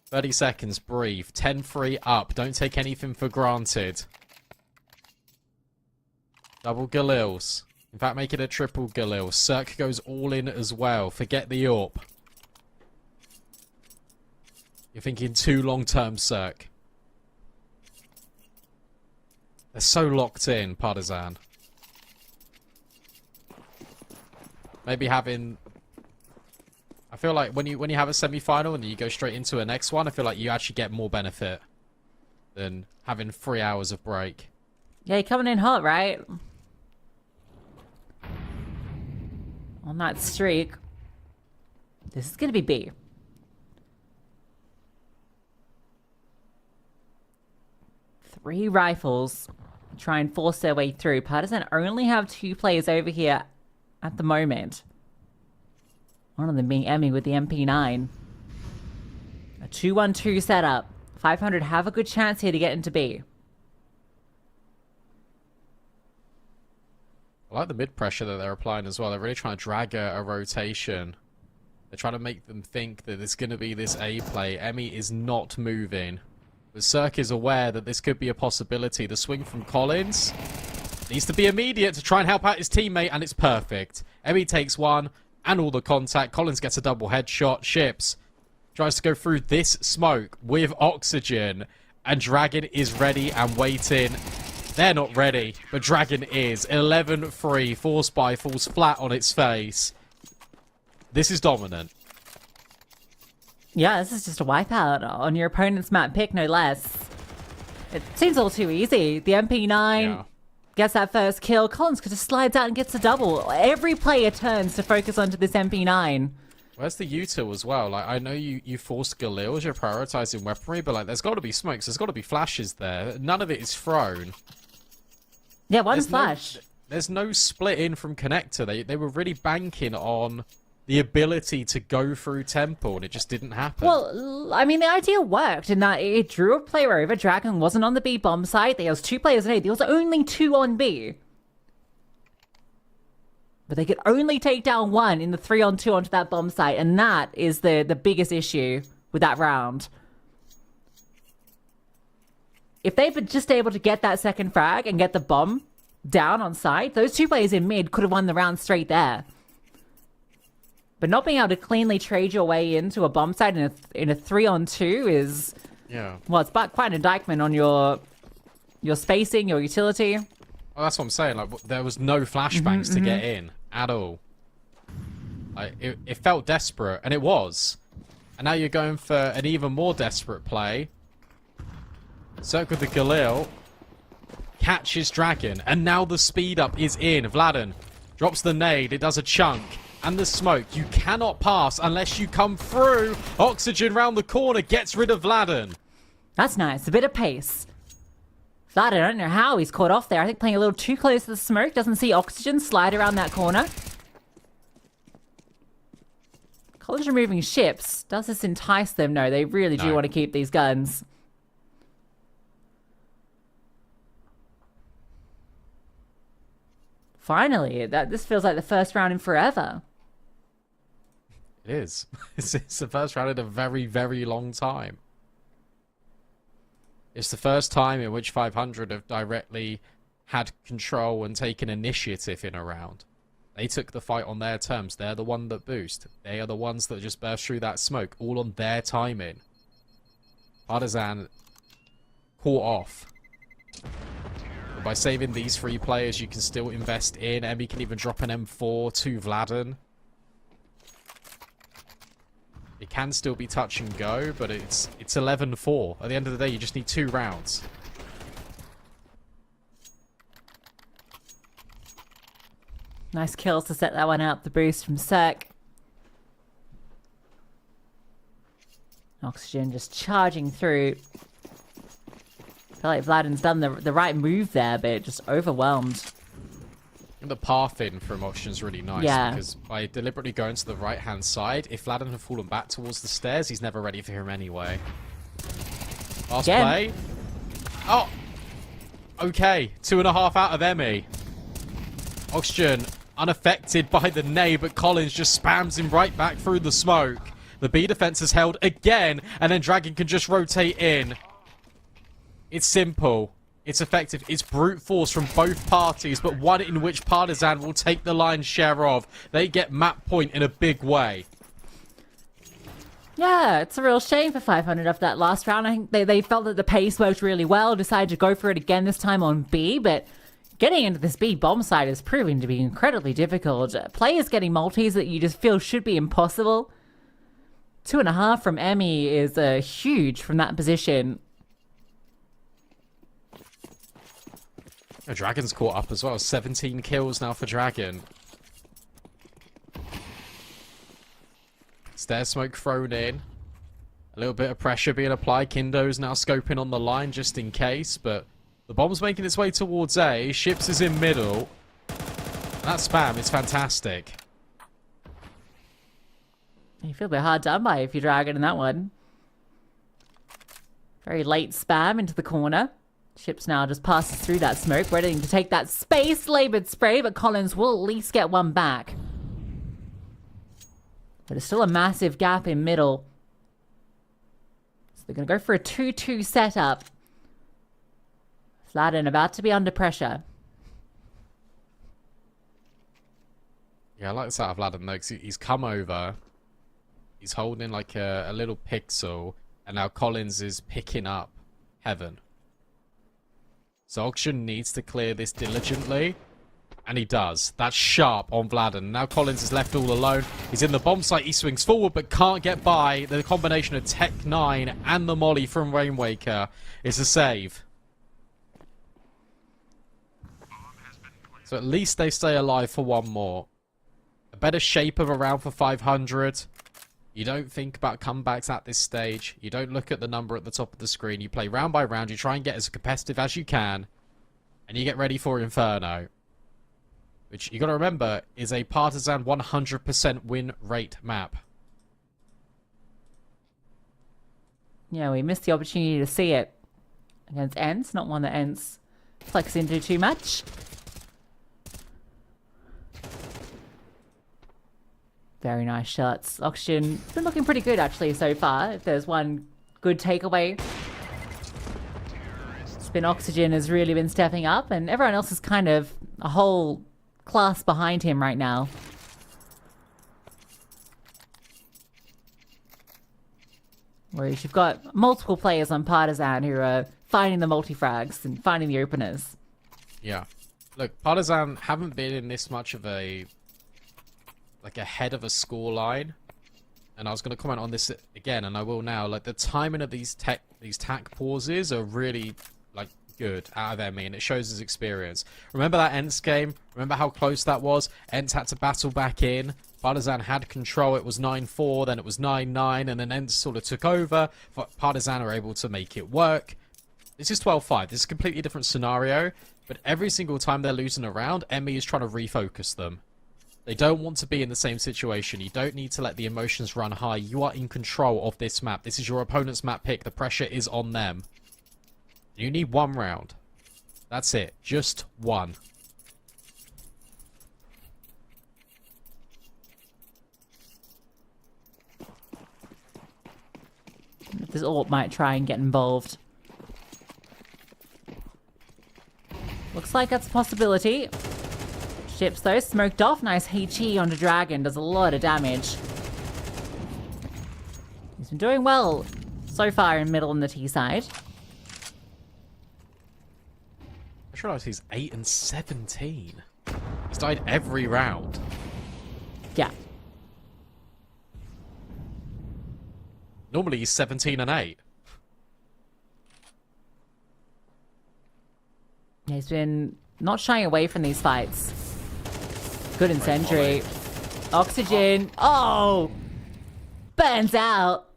30 seconds, breathe. 10-3 up. Don't take anything for granted. Double Galils. In fact, make it a triple Galil. Cirque goes all in as well. Forget the AWP. You're thinking too long-term, Cirque. They're so locked in, Partisan. Maybe having... I feel like when you have a semi-final and you go straight into a next one, I feel like you actually get more benefit than having 3 hours of break. Yeah, you're coming in hot, right? On that streak. This is going to be B. Three rifles try and force their way through. Partisan only have 2 players over here at the moment. One of them being Emmy with the MP9. A 2-1-2 setup. 500 have a good chance here to get into B. I like the mid-pressure that they're applying as well. They're really trying to drag a rotation. They're trying to make them think that it's going to be this A play. Emmy is not moving. But Cirque is aware that this could be a possibility. The swing from Collins needs to be immediate to try and help out his teammate, and it's perfect. Emmy takes one, and all the contact. Collins gets a double headshot. Ships tries to go through this smoke with Oxygen, and Dragon is ready and waiting. They're not ready, but Dragon is. 11-3. Force by falls flat on its face. This is dominant. Yeah, this is just a wipeout on your opponent's map pick, no less. It seems all too easy. The MP9 gets that first kill. Collins just slides out and gets a double. Every player turns to focus onto this MP9. Where's the util as well? Like, I know you forced Galils, you're prioritizing weaponry, but like, there's got to be smokes, there's got to be flashes there. None of it is thrown. Yeah, one flash. there's no split in from connector. They were really banking on the ability to go through Temple, and it just didn't happen. Well, I mean, the idea worked in that it drew a player over. Dragon wasn't on the B bomb site. There was 2 players on A. There was only 2 on B. But they could only take down 1 in the 3-on-2 onto that bomb site, and that is the biggest issue with that round. If they were just able to get that second frag and get the bomb down on site, those 2 players in mid could have won the round straight there. But not being able to cleanly trade your way into a bomb site in a 3-on-2 is, well, it's quite an indictment on your spacing, your utility. Well, that's what I'm saying. Like, there was no flashbangs to get in at all. Like, it felt desperate, and it was. And now you're going for an even more desperate play. Cirque with the Galil catches Dragon, and now the speed up is in. Vladen drops the nade. It does a chunk. And the smoke. You cannot pass unless you come through. Oxygen round the corner gets rid of Vladen. That's nice. A bit of pace. Vladen, I don't know how he's caught off there. I think playing a little too close to the smoke. Doesn't see Oxygen slide around that corner. College removing ships. Does this entice them? No, they really do want to keep these guns. Finally, this feels like the first round in forever. It is. It's the first round in a very, very long time. It's the first time in which 500 have directly had control and taken initiative in a round. They took the fight on their terms. They're the one that boost. They are the ones that just burst through that smoke, all on their timing. Partisan caught off. But by saving these 3 players, you can still invest in. Emmy can even drop an M4 to Vladen. It can still be touch and go, but it's 11-4. At the end of the day, you just need 2 rounds. Nice kills to set that one up. The boost from Cirque. Oxygen just charging through. I feel like Vladen's done the right move there, but just overwhelmed. The pathing from Oxygen's really nice, because by deliberately going to the right-hand side, if Vladen had fallen back towards the stairs, he's never ready for him anyway. Last play. Oh! Okay, 2.5 out of Emmy. Oxygen unaffected by the nade, but Collins just spams him right back through the smoke. The B defense is held again, and then Dragon can just rotate in. It's simple. It's effective. It's brute force from both parties, but one in which Partisan will take the lion's share of. They get map point in a big way. Yeah, it's a real shame for 500 after that last round. I think they felt that the pace worked really well, decided to go for it again this time on B, but getting into this B bomb site is proving to be incredibly difficult. Players getting multis that you just feel should be impossible. 2.5 from Emmy is huge from that position. Dragon's caught up as well. 17 kills now for Dragon. Stair smoke thrown in. A little bit of pressure being applied. Kindo's now scoping on the line just in case, but the bomb's making its way towards A. Ships is in middle. That spam is fantastic. You feel a bit hard done by if you're Dragon in that one. Very late spam into the corner. Ships now just passes through that smoke, ready to take that space-labored spray, but Collins will at least get one back. But it's still a massive gap in middle. So they're going to go for a 2-2 setup. Vladen about to be under pressure. Yeah, I like this out of Vladen though, because he's come over. He's holding like a little pixel, and now Collins is picking up Heaven. So Oxygen needs to clear this diligently, and he does. That's sharp on Vladen. Now Collins is left all alone. He's in the bomb site. He swings forward, but can't get by. The combination of Tech 9 and the molly from Rainwaker is a save. So at least they stay alive for one more. A better shape of a round for 500. You don't think about comebacks at this stage. You don't look at the number at the top of the screen. You play round by round. You try and get as competitive as you can. And you get ready for Inferno. which you got to remember is a Partisan 100% win rate map. Yeah, we missed the opportunity to see it against Ents, not one that Ents flex into too much. Very nice shots. Oxygen been looking pretty good actually so far. If there's one good takeaway, Spin Oxygen has really been stepping up, and everyone else is kind of a whole class behind him right now. Whereas you've got multiple players on Partisan who are finding the multi-frags and finding the openers. Yeah. Look, Partisan haven't been in this much of a... like, ahead of a scoreline. And I was going to comment on this again, and I will now. Like, the timing of these tack pauses are really, like, good out of Emmy, and it shows his experience. Remember that Ents game? Remember how close that was? Ents had to battle back in. Partisan had control. It was 9-4, then it was 9-9, and then Ents sort of took over. Partisan are able to make it work. This is 12-5. This is a completely different scenario, but every single time they're losing a round, Emmy is trying to refocus them. They don't want to be in the same situation. You don't need to let the emotions run high. You are in control of this map. This is your opponent's map pick. The pressure is on them. You need one round. That's it. Just one. This AWP might try and get involved. Looks like that's a possibility. Ships though, smoked off. Nice HE onto Dragon. Does a lot of damage. He's been doing well so far in middle and the T side. I just realised he's 8-17. He's died every round. Yeah. Normally he's 17-8. Yeah, he's been not shying away from these fights. Good incendiary. Oxygen. Oh! Burns out.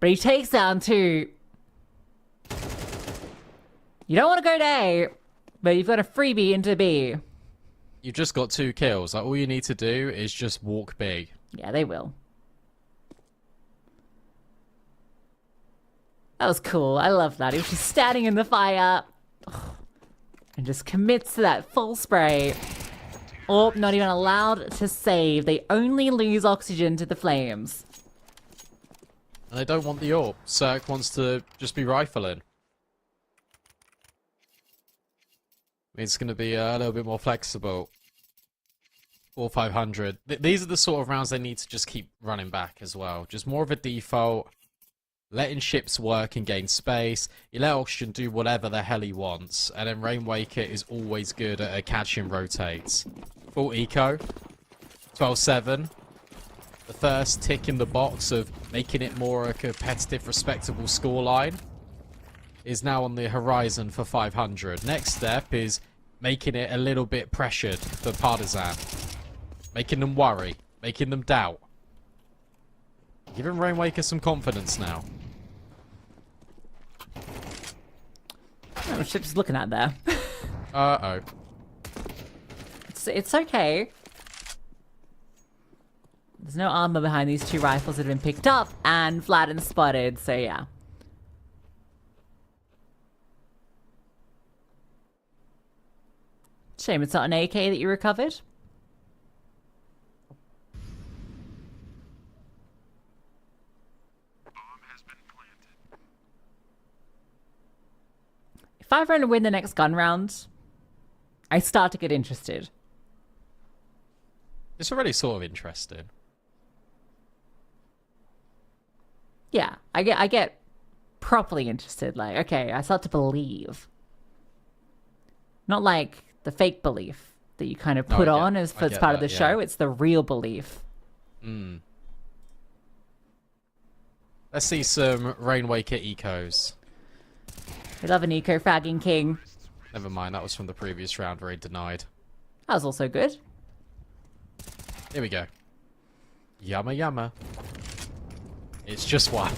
But he takes down 2. You don't want to go to A, but you've got a freebie into B. You've just got 2 kills. Like, all you need to do is just walk big. Yeah, they will. That was cool. I love that. He was just standing in the fire. And just commits to that full spray. Oh, not even allowed to save. They only lose oxygen to the flames. And they don't want the AWP. Cirque wants to just be rifling. It's going to be a little bit more flexible. 4-500. These are the sort of rounds they need to just keep running back as well. Just more of a default. Letting ships work and gain space. You let Oxygen do whatever the hell he wants. And then Rainwaker is always good at catching rotates. Full eco. 12-7. The first tick in the box of making it more a competitive, respectable scoreline is now on the horizon for 500. Next step is making it a little bit pressured for Partisan. Making them worry. Making them doubt. Giving Rainwaker some confidence now. What ship's looking at there? Uh-oh. It's okay. There's no armor behind these 2 rifles that have been picked up and flat and spotted, so yeah. Shame it's not an AK that you recovered. If I were to win the next gun round, I start to get interested. It's already sort of interesting. Yeah, I get properly interested. Like, okay, I start to believe. Not like the fake belief that you kind of put on as part of the show. It's the real belief. Mm. Let's see some Rainwaker ecos. We love an eco fragging king. Never mind, that was from the previous round where he denied. That was also good. Here we go. Yumma yumma. It's just one.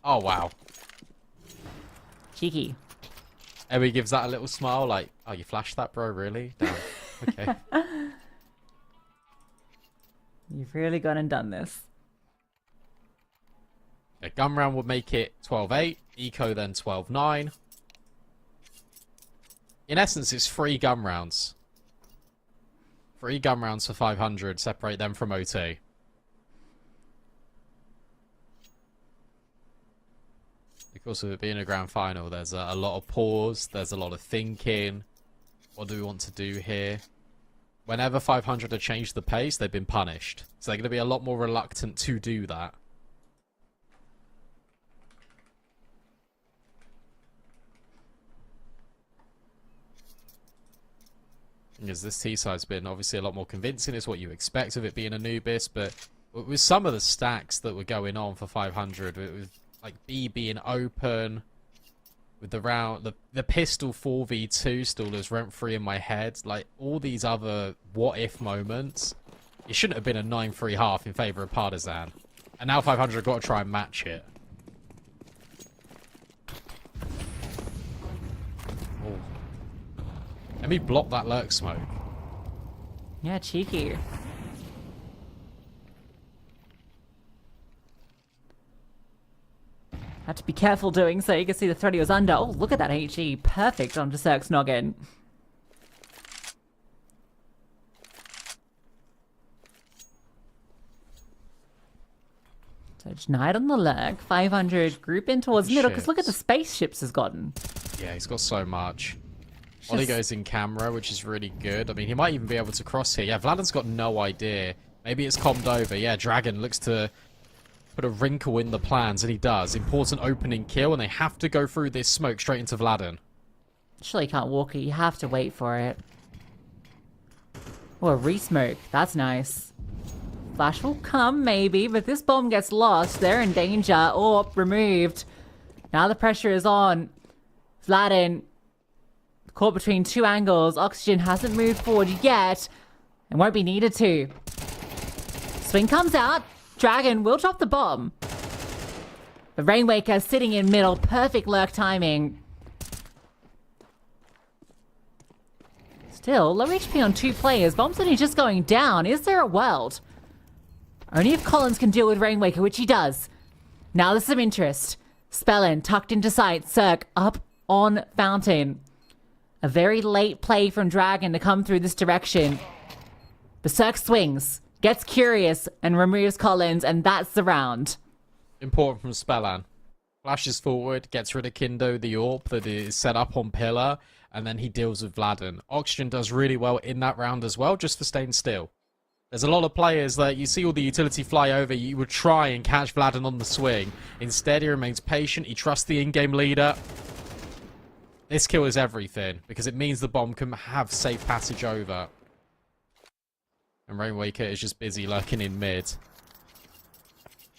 Oh, wow. Cheeky. Emmy gives that a little smile like, oh, you flashed that, bro? Really? Damn. Okay. You've really gone and done this. A gun round would make it 12-8. Eco then 12-9. In essence, it's 3 gun rounds. 3 gun rounds for 500. Separate them from OT. Because of it being a grand final, there's a lot of pause. There's a lot of thinking. What do we want to do here? Whenever 500 have changed the pace, they've been punished. So they're going to be a lot more reluctant to do that. Because this T-side's been obviously a lot more convincing. It's what you expect of it being Anubis, but with some of the stacks that were going on for 500, it was like B being open, with the round, the pistol 4v2 still as rent-free in my head. Like, all these other what-if moments, it shouldn't have been a 9-3 half in favour of Partisan. And now 500 have got to try and match it. Oh. Let me block that lurk smoke. Yeah, cheeky. Had to be careful doing so. You can see the threat he was under. Oh, look at that HE. Perfect onto Cirque's noggin. So denied on the lurk. 500 group in towards middle. Because look at the spaceships has gotten. Yeah, he's got so much. Ollie goes in camera, which is really good. I mean, he might even be able to cross here. Yeah, Vladden's got no idea. Maybe it's calmed over. Yeah, Dragon looks to put a wrinkle in the plans, and he does. Important opening kill, and they have to go through this smoke straight into Vladden. Surely you can't walk it. You have to wait for it. Oh, a re-smoke. That's nice. Flash will come, maybe, but this bomb gets lost. They're in danger. Or removed. Now the pressure is on. Vladden caught between 2 angles. Oxygen hasn't moved forward yet. And won't be needed to. Swing comes out. Dragon will drop the bomb. But Rainwaker sitting in middle. Perfect lurk timing. Still, low HP on 2 players. Bomb's only just going down. Is there a world? Only if Collins can deal with Rainwaker, which he does. Now there's some interest. Spellin tucked into sight. Cirque up on Fountain. A very late play from Dragon to come through this direction. But Cirque swings. Gets curious and removes Collins, and that's the round. Important from Spellan. Flashes forward, gets rid of Kindo, the AWP that is set up on Pillar, and then he deals with Vladden. Oxygen does really well in that round as well, just for staying still. There's a lot of players that you see all the utility fly over, you would try and catch Vladden on the swing. Instead, he remains patient, he trusts the in-game leader. This kill is everything, because it means the bomb can have safe passage over. And Rainwaker is just busy lurking in mid.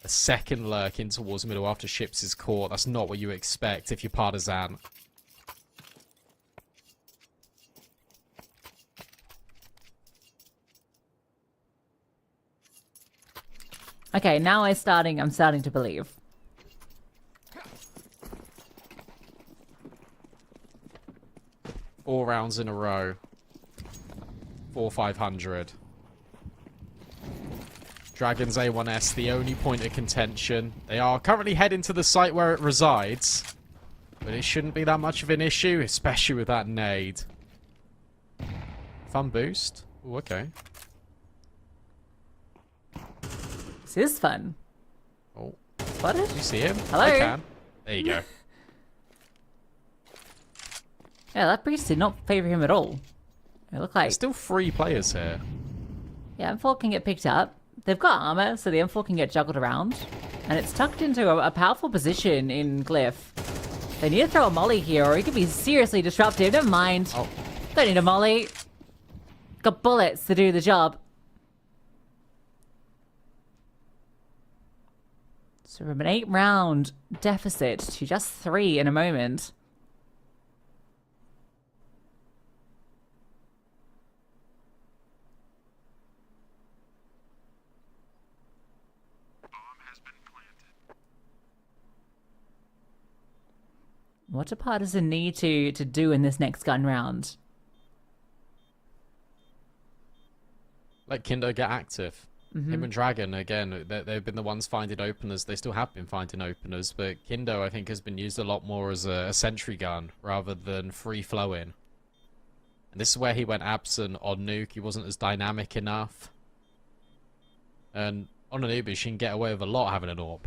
A second lurk in towards middle after Ships is caught. That's not what you expect if you're Partisan. Okay, now I'm starting to believe. Four rounds in a row. 4-500. Dragon's A1S, the only point of contention. They are currently heading to the site where it resides. But it shouldn't be that much of an issue, especially with that nade. Fun boost. Ooh, okay. This is fun. Oh. Spotted? You see him? Hello? I can. There you go. Yeah, that breach did not favor him at all. It looked like... There's still 3 players here. Yeah, M4 can get picked up. They've got armor, so the M4 can get juggled around. And it's tucked into a powerful position in Glyph. They need to throw a molly here, or he could be seriously disruptive. Never mind. Oh. Don't need a molly. Got bullets to do the job. So from an 8-round deficit to just 3 in a moment. What do Partisan need to do in this next gun round? let Kindo get active. Him and Dragon, again, they've been the ones finding openers. They still have been finding openers, but Kindo, I think, has been used a lot more as a sentry gun rather than free-flowing. And this is where he went absent on Nuke. He wasn't as dynamic enough. And on Anubis, you can get away with a lot having an AWP.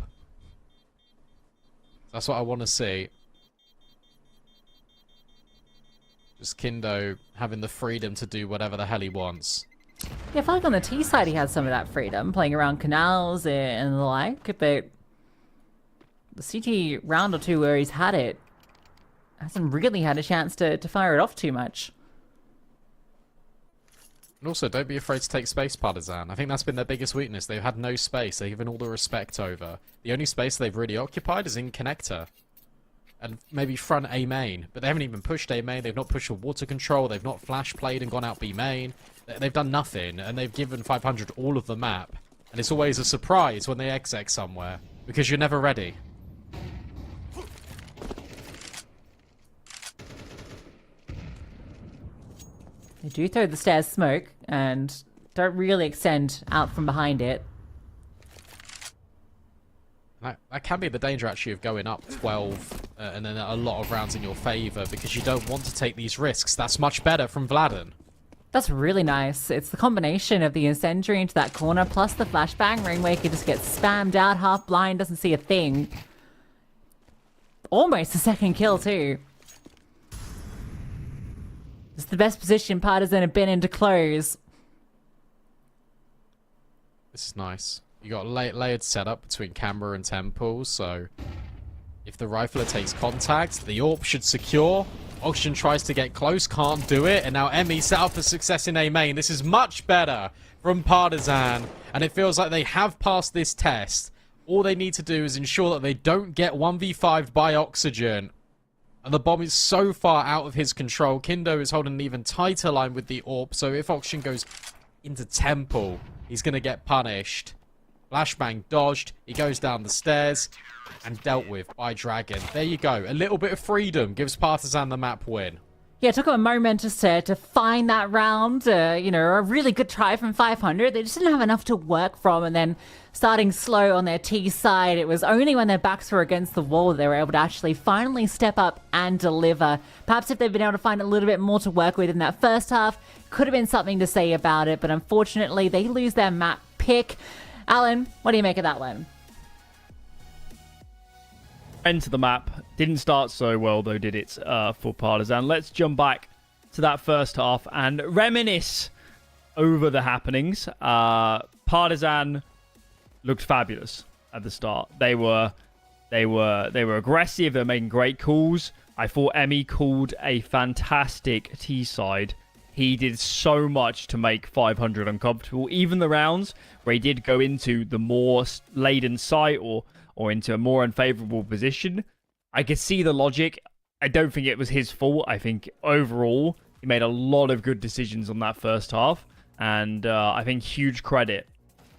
That's what I want to see. Just Kindo having the freedom to do whatever the hell he wants. Yeah, I feel like on the T side he had some of that freedom, playing around canals and the like, but the CT round or two where he's had it, hasn't really had a chance to fire it off too much. And also, don't be afraid to take space, Partisan. I think that's been their biggest weakness. They've had no space. They've given all the respect over. The only space they've really occupied is in connector. And maybe front A main. But they haven't even pushed A main. They've not pushed for water control. They've not flash played and gone out B main. They've done nothing. And they've given 500 all of the map. And it's always a surprise when they exec somewhere. Because you're never ready. They do throw the stairs smoke and don't really extend out from behind it. That can be the danger, actually, of going up 12 and then a lot of rounds in your favour, because you don't want to take these risks. That's much better from Vladen. That's really nice. It's the combination of the incendiary into that corner plus the flashbang. Rainmaker just gets spammed out, half blind, doesn't see a thing. Almost a second kill, too. It's the best position Partisan have been in to close. This is nice. You got a layered setup between camera and temple, so if the rifler takes contact, the AWP should secure. Oxygen tries to get close, can't do it, and now Emmy set up for success in A main. This is much better from Partisan, and it feels like they have passed this test. All they need to do is ensure that they don't get 1v5'd by Oxygen. And the bomb is so far out of his control. Kindo is holding an even tighter line with the AWP, so if Oxygen goes into temple, he's going to get punished. Flashbang dodged, he goes down the stairs, and dealt with by Dragon. There you go. A little bit of freedom gives Partisan the map win. Yeah, it took them a moment just to find that round. You know, a really good try from 500. They just didn't have enough to work from, and then starting slow on their T side, it was only when their backs were against the wall they were able to actually finally step up and deliver. Perhaps if they'd been able to find a little bit more to work with in that first half, could have been something to say about it, but unfortunately they lose their map pick. Alan, what do you make of that one? Enter the map. Didn't start so well, though, did it, for Partisan. Let's jump back to that first half and reminisce over the happenings. Partisan looked fabulous at the start. They were aggressive. They were making great calls. I thought Emmy called a fantastic T side. He did so much to make 500 uncomfortable. Even the rounds where he did go into the more laden site or into a more unfavorable position, I could see the logic. I don't think it was his fault. I think overall he made a lot of good decisions on that first half, and I think huge credit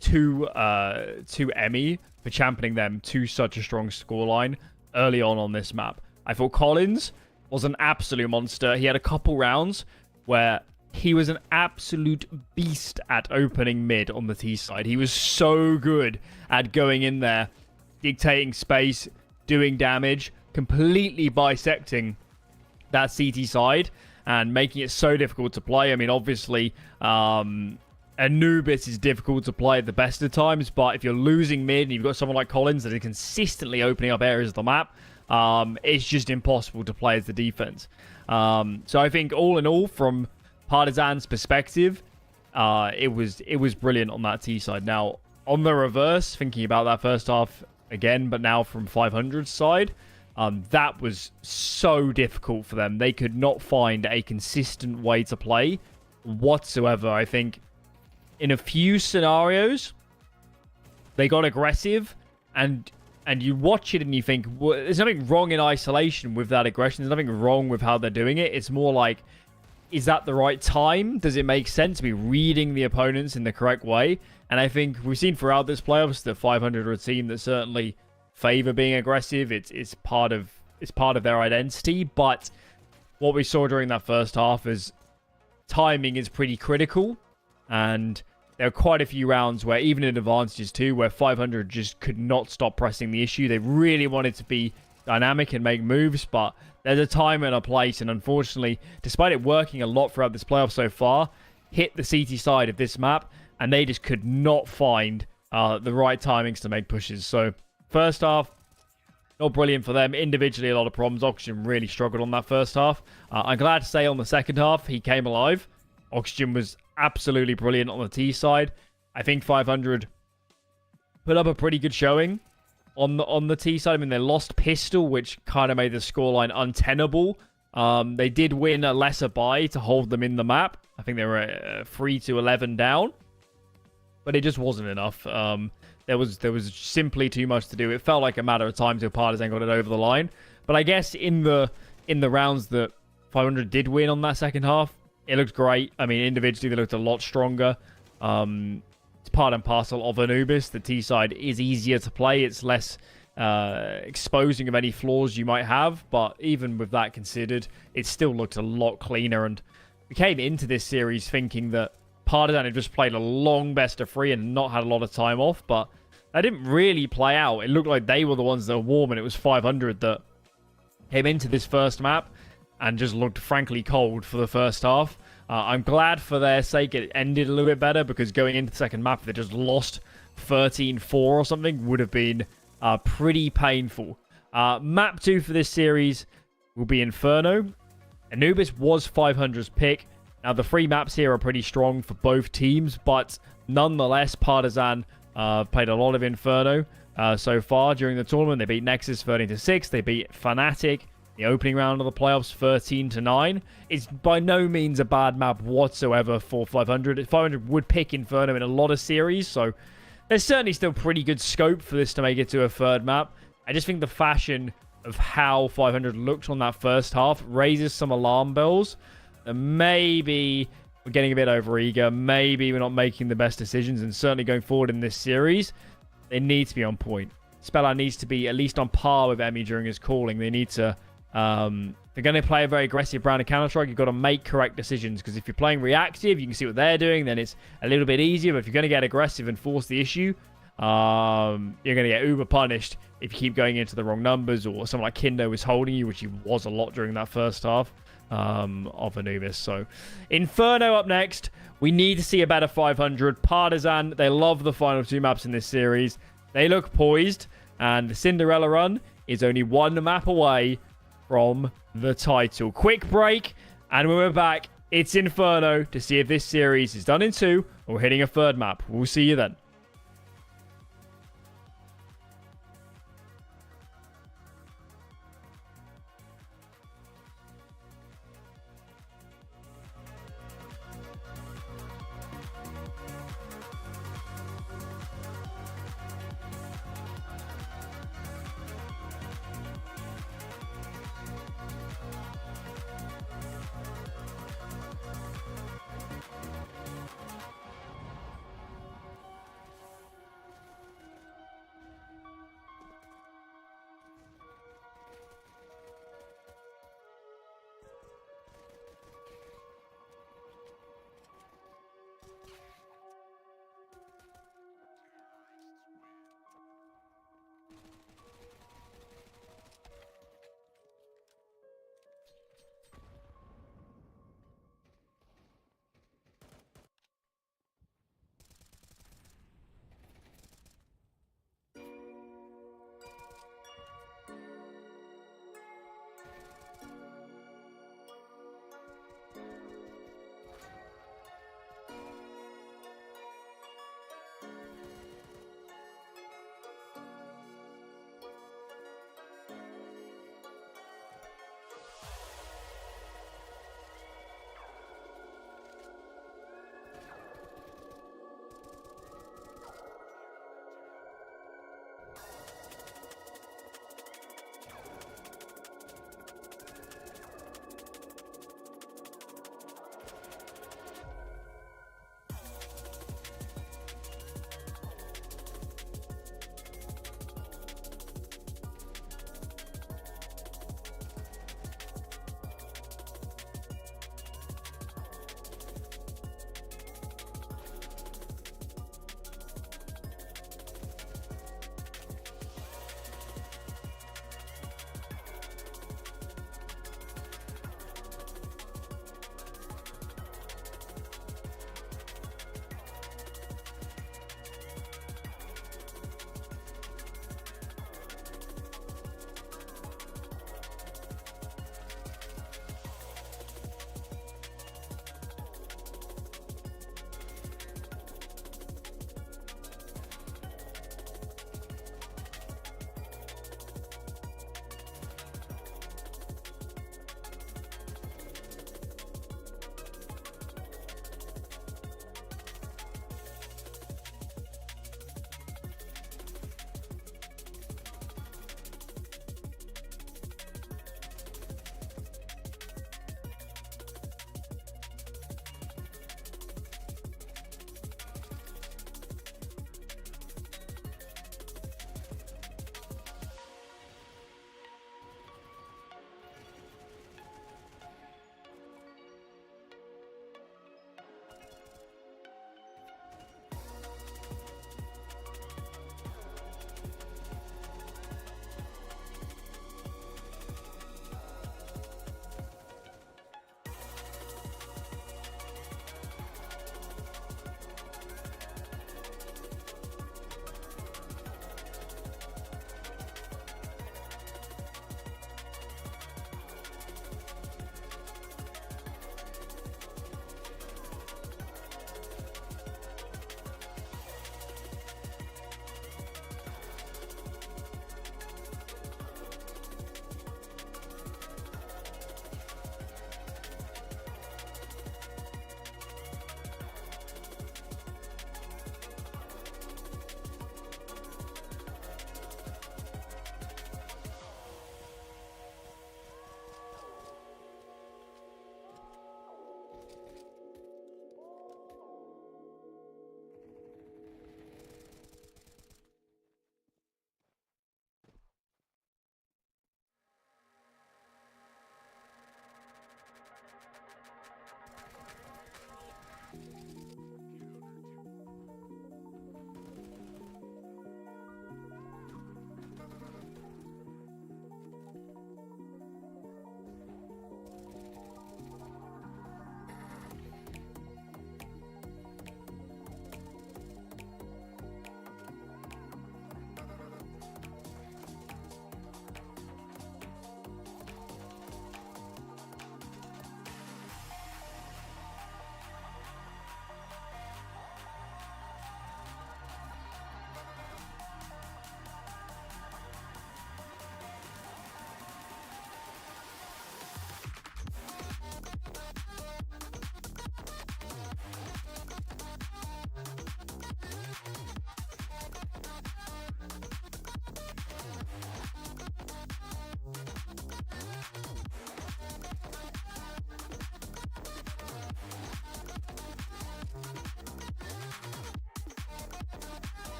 to Emmy for championing them to such a strong scoreline early on this map. I thought Collins was an absolute monster. He had a couple rounds where he was an absolute beast at opening mid on the T side. He was so good at going in there, dictating space, doing damage, completely bisecting that CT side and making it so difficult to play. I mean, obviously, Anubis is difficult to play at the best of times, but if you're losing mid and you've got someone like Collins that is consistently opening up areas of the map, it's just impossible to play as the defense. So I think all in all, from Partisan's perspective, it was brilliant on that T side. Now, on the reverse, thinking about that first half again, but now from 500's side, that was so difficult for them. They could not find a consistent way to play whatsoever. I think in a few scenarios, they got aggressive, and you watch it and you think, well, there's nothing wrong in isolation with that aggression. There's nothing wrong with how they're doing it. It's more like, is that the right time? Does it make sense to be reading the opponents in the correct way? And I think we've seen throughout this playoffs that 500 are a team that certainly favor being aggressive. It's part of their identity. But what we saw during that first half is timing is pretty critical, and there were quite a few rounds where, even in advantages too, where 500 just could not stop pressing the issue. They really wanted to be dynamic and make moves, but there's a time and a place, and unfortunately, despite it working a lot throughout this playoff so far, hit the CT side of this map, and they just could not find the right timings to make pushes. So first half, not brilliant for them. Individually, a lot of problems. Oxygen really struggled on that first half. I'm glad to say on the second half, he came alive. Oxygen was absolutely brilliant on the T side. I think 500 put up a pretty good showing on the T side. I mean, they lost Pistol, which kind of made the scoreline untenable. They did win a lesser buy to hold them in the map. I think they were 3-11 down, but it just wasn't enough. There was simply too much to do. It felt like a matter of time till Partisan got it over the line. But I guess in the rounds that 500 did win on that second half, it looked great. I mean, individually, they looked a lot stronger. It's part and parcel of Anubis. The T side is easier to play. It's less exposing of any flaws you might have. But even with that considered, it still looked a lot cleaner. And we came into this series thinking that Partisan had just played a long best of 3 and not had a lot of time off. But that didn't really play out. It looked like they were the ones that were warm, and it was 500 that came into this first map and just looked frankly cold for the first half. I'm glad for their sake it ended a little bit better, because going into the second map, if they just lost 13-4 or something, would have been pretty painful. Map 2 for this series will be Inferno. Anubis was 500's pick. Now, the 3 maps here are pretty strong for both teams, but nonetheless, Partisan played a lot of Inferno so far during the tournament. They beat Nexus 13-6. They beat Fnatic the opening round of the playoffs 13-9. It's by no means a bad map whatsoever for 500. 500 would pick Inferno in a lot of series, so there's certainly still pretty good scope for this to make it to a third map. I just think the fashion of how 500 looked on that first half raises some alarm bells. And maybe we're getting a bit over-eager. Maybe we're not making the best decisions, and certainly going forward in this series, they need to be on point. Spellar needs to be at least on par with Emmy during his calling. They need to... they're going to play a very aggressive brand of Counter-Strike. You've got to make correct decisions, because if you're playing reactive, you can see what they're doing, then it's a little bit easier. But if you're going to get aggressive and force the issue, you're going to get uber punished if you keep going into the wrong numbers, or someone like Kindo is holding you, which he was a lot during that first half of Anubis. So Inferno up next. We need to see a better 500. Partisan, they love the final 2 maps in this series. They look poised, and the Cinderella run is only 1 map away from the title. Quick break, and when we're back, it's Inferno to see if this series is done in 2 or hitting a 3rd map. We'll see you then.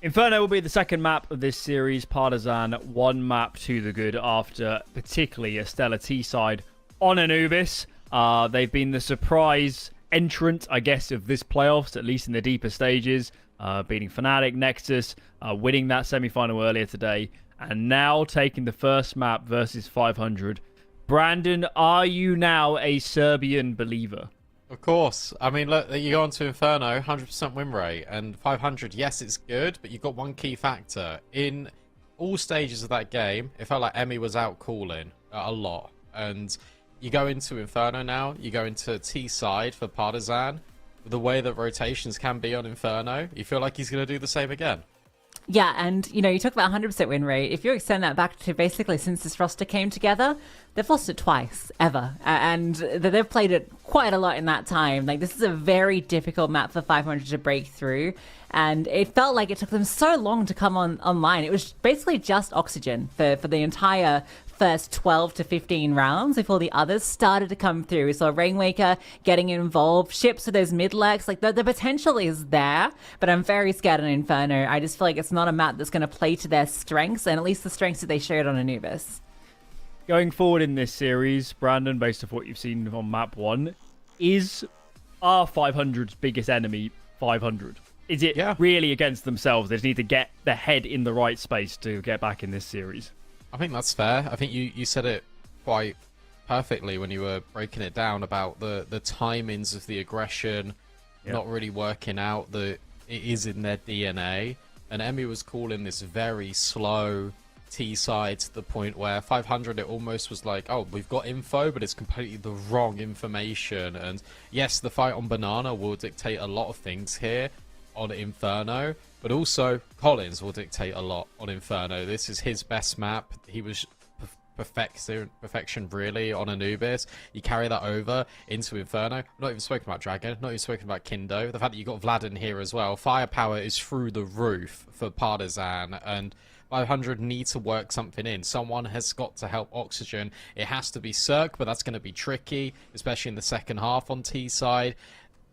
Inferno will be the second map of this series. Partisan, one map to the good after particularly a stellar T side on Anubis. They've been the surprise entrant, I guess, of this playoffs, at least in the deeper stages, beating Fnatic, Nexus, winning that semi-final earlier today, and now taking the first map versus 500. Brandon, are you now a Serbian believer? Of course. I mean, look, you go on to Inferno, 100% win rate, and 500, yes, it's good, but you've got one key factor. In all stages of that game, it felt like Emmy was out calling a lot. And you go into Inferno now, you go into T-side for Partisan, the way that rotations can be on Inferno, you feel like he's going to do the same again. Yeah, and, you know, you talk about 100% win rate. If you extend that back to basically since this roster came together, they've lost it twice, ever. And they've played it quite a lot in that time. Like, this is a very difficult map for 500 to break through. And it felt like it took them so long to come online. It was basically just Oxygen for the entire first 12 to 15 rounds before the others started to come through. We saw Rainwaker getting involved, ships with those mid-lurks. Like, the potential is there, but I'm very scared on Inferno. I just feel like it's not a map that's going to play to their strengths, and at least the strengths that they showed on Anubis. Going forward in this series, Brandon, based off what you've seen on map 1, is our 500's biggest enemy 500? Is it really against themselves? They just need to get their head in the right space to get back in this series. I think that's fair. I think you said it quite perfectly when you were breaking it down about the timings of the aggression not really working out. It is in their DNA. And Emmy was calling this very slow T-side to the point where 500 it almost was like, oh, we've got info, but it's completely the wrong information. And yes, the fight on Banana will dictate a lot of things here on Inferno, but also Collins will dictate a lot on Inferno. This is his best map. He was perfection really on Anubis. You carry that over into Inferno. Not even spoken about Dragon, not even spoken about Kindo. The fact that you got Vlad in here as well. Firepower is through the roof for Partisan, and 500 need to work something in. Someone has got to help Oxygen. It has to be Cirque, but that's going to be tricky, especially in the second half on T side.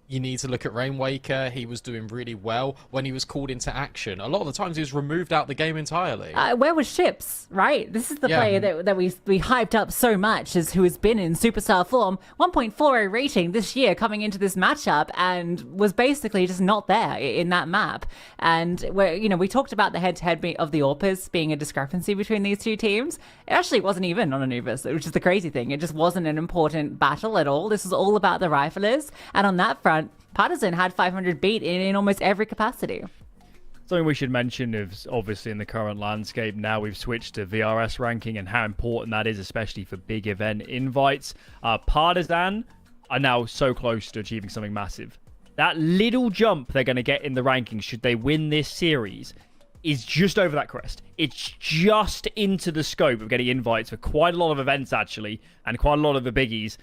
you need to look at Rainwaker. He was doing really well when he was called into action. A lot of the times he was removed out the game entirely. Where was Ships, right? This is the player that we hyped up so much, as who has been in superstar form. 1.40 rating this year coming into this matchup, and was basically just not there in that map. And we talked about the head-to-head of the AWPers being a discrepancy between these two teams. It actually wasn't even on Anubis, which is the crazy thing. It just wasn't an important battle at all. This was all about the riflers, and on that front, Partisan had 500 beat in almost every capacity. Something we should mention is obviously in the current landscape now we've switched to VRS ranking and how important that is, especially for big event invites. Partisan are now so close to achieving something massive. That little jump they're going to get in the rankings should they win this series is just over that crest. It's just into the scope of getting invites for quite a lot of events, actually, and quite a lot of the biggies.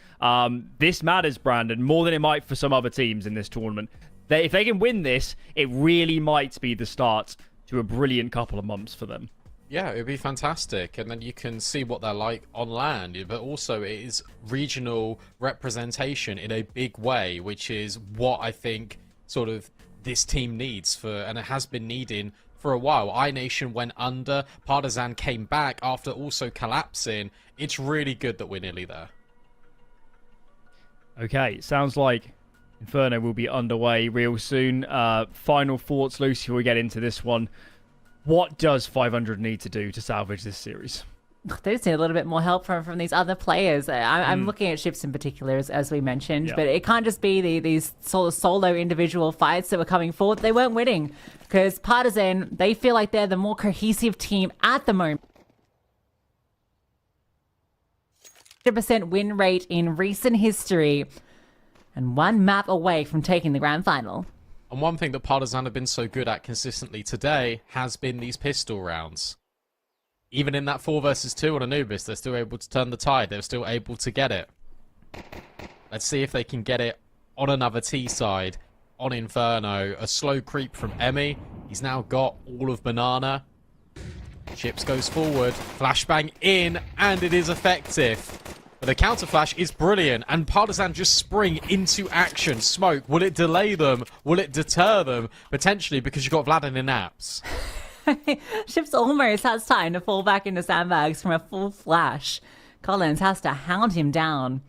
This matters, Brandon, more than it might for some other teams in this tournament. If they can win this, it really might be the start to a brilliant couple of months for them. Yeah, it would be fantastic. And then you can see what they're like on land, but also it is regional representation in a big way, which is what I think sort of this team needs and it has been needing for a while. iNation went under, Partisan came back after also collapsing. It's really good that we're nearly there. Okay, sounds like Inferno will be underway real soon. Final thoughts, Lucy, before we get into this one. What does 500 need to do to salvage this series? They just need a little bit more help from these other players. I'm looking at Ships in particular, as we mentioned, but it can't just be these sort of solo individual fights that were coming forward. They weren't winning because Partisan, they feel like they're the more cohesive team at the moment. 100% win rate in recent history and one map away from taking the grand final. And one thing that Partisan have been so good at consistently today has been these pistol rounds. Even in that 4 versus 2 on Anubis, they're still able to turn the tide. They're still able to get it. Let's see if they can get it on another T side, on Inferno. A slow creep from Emmy. He's now got all of Banana. Ships goes forward. Flashbang in, and it is effective. But the counter flash is brilliant, and Partisan just spring into action. Smoke, will it delay them? Will it deter them? Potentially, because you've got Vladin in apps. Ships almost has time to fall back into sandbags from a full flash. Collins has to hound him down.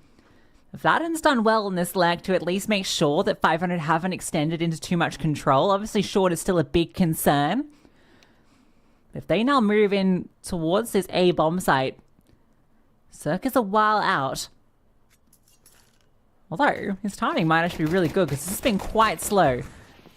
Vladin's done well in this leg to at least make sure that 500 haven't extended into too much control. Obviously, short is still a big concern. If they now move in towards this A bomb site, Cirque is a while out. Although, his timing might actually be really good because this has been quite slow.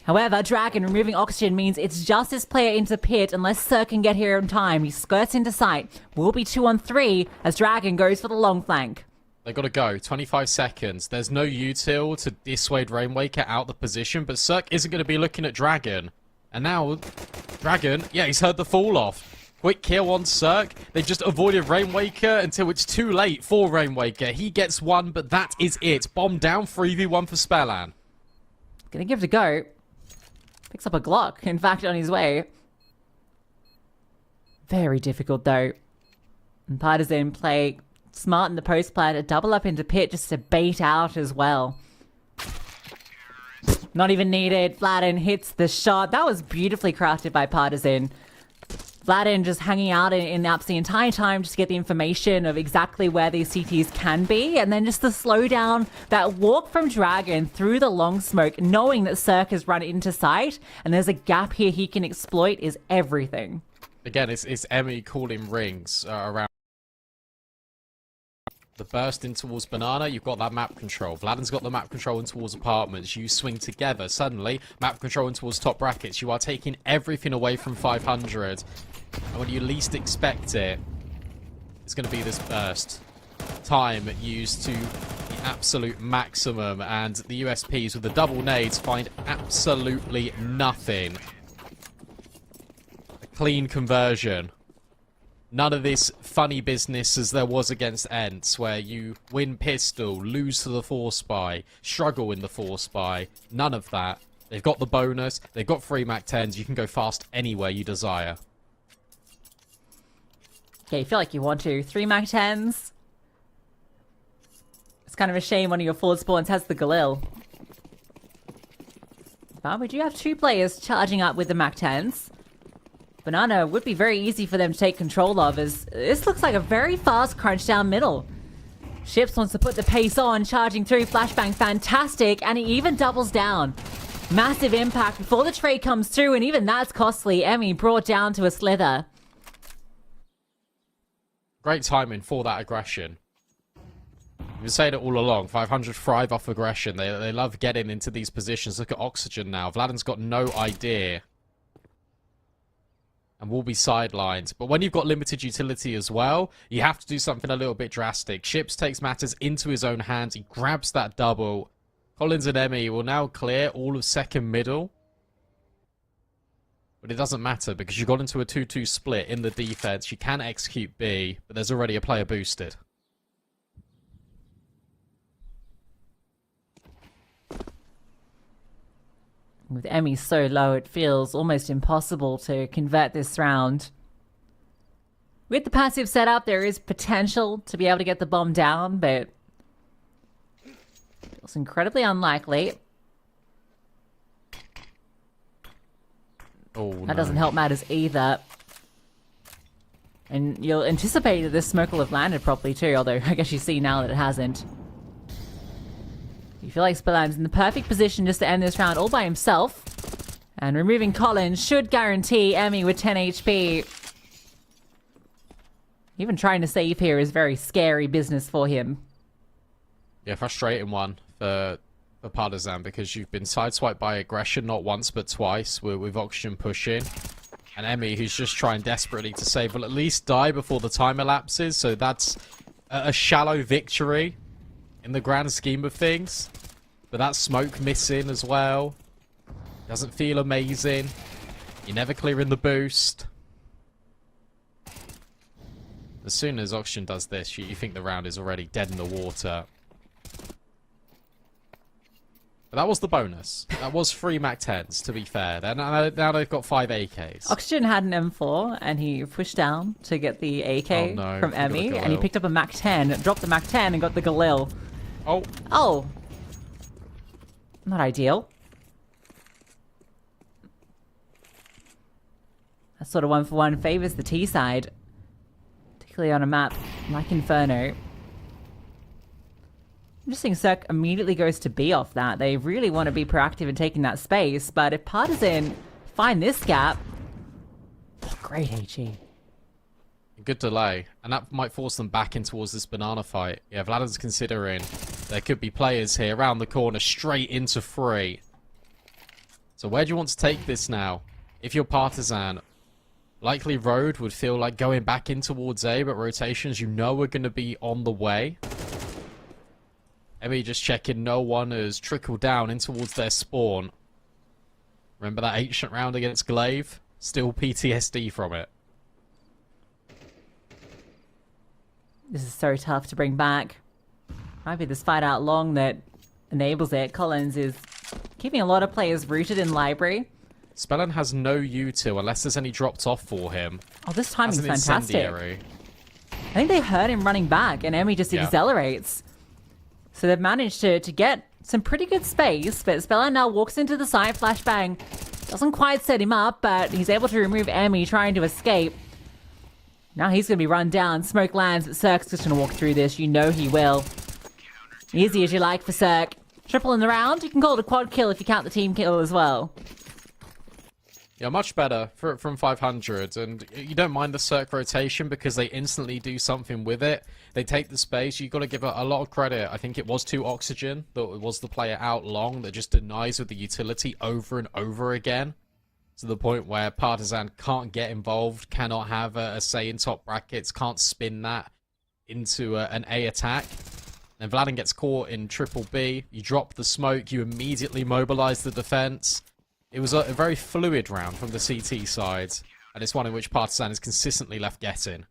However, Dragon removing oxygen means it's just this player into pit unless Cirque can get here in time. He skirts into sight. Will be 2 on 3 as Dragon goes for the long flank. They got to go. 25 seconds. There's no util to dissuade Rainwaker out the position, but Cirque isn't going to be looking at Dragon. And now, Dragon, yeah, he's heard the fall off. Quick kill on Cirque. They've just avoided Rainwaker until it's too late for Rainwaker. He gets one, but that is it. Bomb down, 3v1 for Spellan. Gonna give it a go. Picks up a Glock, in fact, on his way. Very difficult, though. And Partisan play smart in the post plant, a double up into pit just to bait out as well. Not even needed. Vladin hits the shot. That was beautifully crafted by Partisan. Vladin just hanging out in apps the entire time just to get the information of exactly where these CTs can be, and then just the slowdown, that walk from Dragon through the long smoke, knowing that Cirque has run into sight, and there's a gap here he can exploit, is everything. Again, it's Emmy calling rings around. The burst in towards Banana, you've got that map control. Vladin's got the map control in towards apartments. You swing together. Suddenly, map control in towards top brackets. You are taking everything away from 500. And when you least expect it, it's going to be this burst. Time used to the absolute maximum. And the USPs with the double nades find absolutely nothing. A clean conversion. None of this funny business as there was against Ents, where you win pistol, lose to the force buy, struggle in the force buy. None of that. They've got the bonus, they've got 3 MAC-10s, you can go fast anywhere you desire. Yeah, you feel like you want to. 3 MAC-10s. It's kind of a shame one of your forward spawns has the Galil. But we do have 2 players charging up with the MAC-10s. Banana would be very easy for them to take control of, as this looks like a very fast crunch down middle. Ships wants to put the pace on, charging through, flashbang fantastic, and he even doubles down. Massive impact before the trade comes through, and even that's costly. Emmy brought down to a slither. Great timing for that aggression. We've been saying it all along. 500 thrive off aggression. They love getting into these positions. Look at Oxygen now. Vladden's got no idea. And will be sidelined. But when you've got limited utility as well, you have to do something a little bit drastic. Ships takes matters into his own hands. He grabs that double. Collins and Emmy will now clear all of second middle. But it doesn't matter because you got into a 2-2 split in the defense. You can execute B, but there's already a player boosted. With Emmy so low, it feels almost impossible to convert this round. With the passive setup, there is potential to be able to get the bomb down, but it's incredibly unlikely. Oh, no. That doesn't help matters either. And you'll anticipate that this smoke will have landed properly too, although I guess you see now that it hasn't. You feel like Spillan's in the perfect position just to end this round all by himself. And removing Collins should guarantee Emmy with 10 HP. Even trying to save here is very scary business for him. Yeah, frustrating one for Partisan because you've been sideswiped by aggression not once but twice with Oxygen pushing. And Emmy, who's just trying desperately to save, will at least die before the time elapses. So that's a shallow victory in the grand scheme of things. But that smoke missing as well. Doesn't feel amazing. You're never clearing the boost. As soon as Oxygen does this, you think the round is already dead in the water. But that was the bonus. That was 3 MAC-10s, to be fair. Now they've got 5 AKs. Oxygen had an M4, and he pushed down to get the AK from Emmy, and he picked up a MAC-10, dropped the MAC-10, and got the Galil. Oh. Oh. Not ideal. That sort of 1-for-1 favors the T side. Particularly on a map like Inferno. I'm just seeing Cirque immediately goes to B off that. They really want to be proactive in taking that space, but if Partisan find this gap... Oh, great HE. Good delay, and that might force them back in towards this banana fight. Yeah, Vladden's considering there could be players here around the corner, straight into 3. So where do you want to take this now? If you're Partisan, likely Road would feel like going back in towards A, but rotations you know are going to be on the way. Emmy just checking no one has trickled down in towards their spawn. Remember that ancient round against Glaive? Still PTSD from it. This is so tough to bring back. Might be this fight out long that enables it. Collins is keeping a lot of players rooted in library. Spellin has no U2 unless there's any dropped off for him. Oh, this timing's fantastic. Incendiary. I think they heard him running back, and Emmy just accelerates. So they've managed to get some pretty good space, but Spellin now walks into the side, flashbang. Doesn't quite set him up, but he's able to remove Emmy trying to escape. Now he's going to be run down. Smoke lands, but Cirque's just going to walk through this. You know he will. Easy as you like for Cirque. Triple in the round. You can call it a quad kill if you count the team kill as well. Yeah, much better from 500. And you don't mind the Cirque rotation because they instantly do something with it. They take the space. You've got to give a lot of credit. I think it was to Oxygen that was the player out long that just denies with the utility over and over again. To the point where Partisan can't get involved, cannot have a say in top brackets, can't spin that into an A attack. Then Vladden gets caught in triple B. You drop the smoke, you immediately mobilize the defense. It was a very fluid round from the CT side, and it's one in which Partisan is consistently left getting.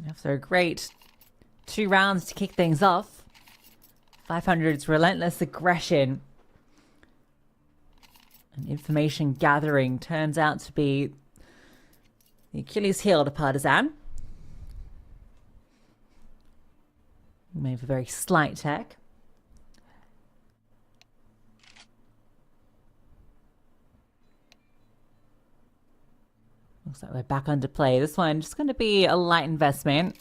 After a great 2 rounds to kick things off, 500's relentless aggression and information gathering turns out to be the Achilles heel to Partisan. Maybe a very slight tech. Looks like we're back under play. This one just going to be a light investment.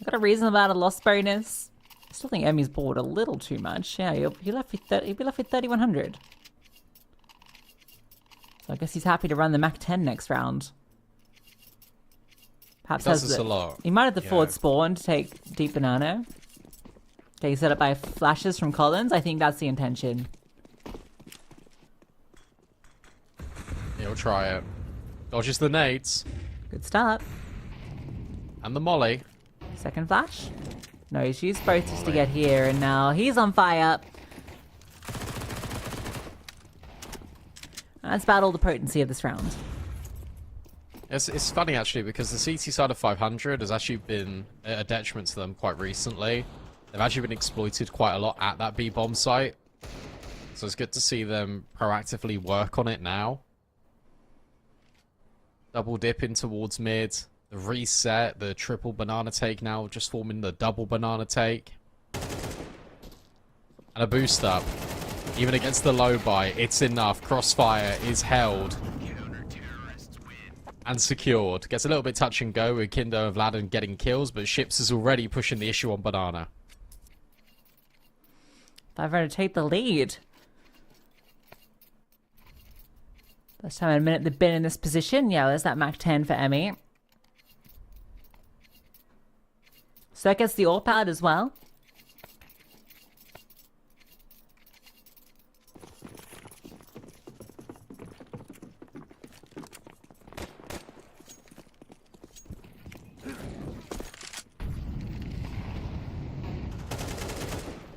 Got a reasonable amount of loss bonus. I still think Emmy's bored a little too much. Yeah, he'll be left with 3,100. So I guess he's happy to run the Mach 10 next round. Perhaps does this a lot. He might have the forward spawn to take Deep Banana. Okay, set up by flashes from Collins. I think that's the intention. He'll try it. Dodges the nades. Good start. And the molly. Second flash. No, he's used both just to get here, and now he's on fire. That's about all the potency of this round. It's funny, actually, because the CT side of 500 has actually been a detriment to them quite recently. They've actually been exploited quite a lot at that B-bomb site. So it's good to see them proactively work on it now. Double dip in towards mid. The reset, the triple banana take now just forming the double banana take. And a boost up. Even against the low buy, it's enough. Crossfire is held. And secured. Gets a little bit touch and go with Kindo and Vladen getting kills, but Ships is already pushing the issue on banana. 500 take the lead. First time in a minute they've been in this position. Yeah, there's that Mach 10 for Emmy. So that gets the AWP out as well.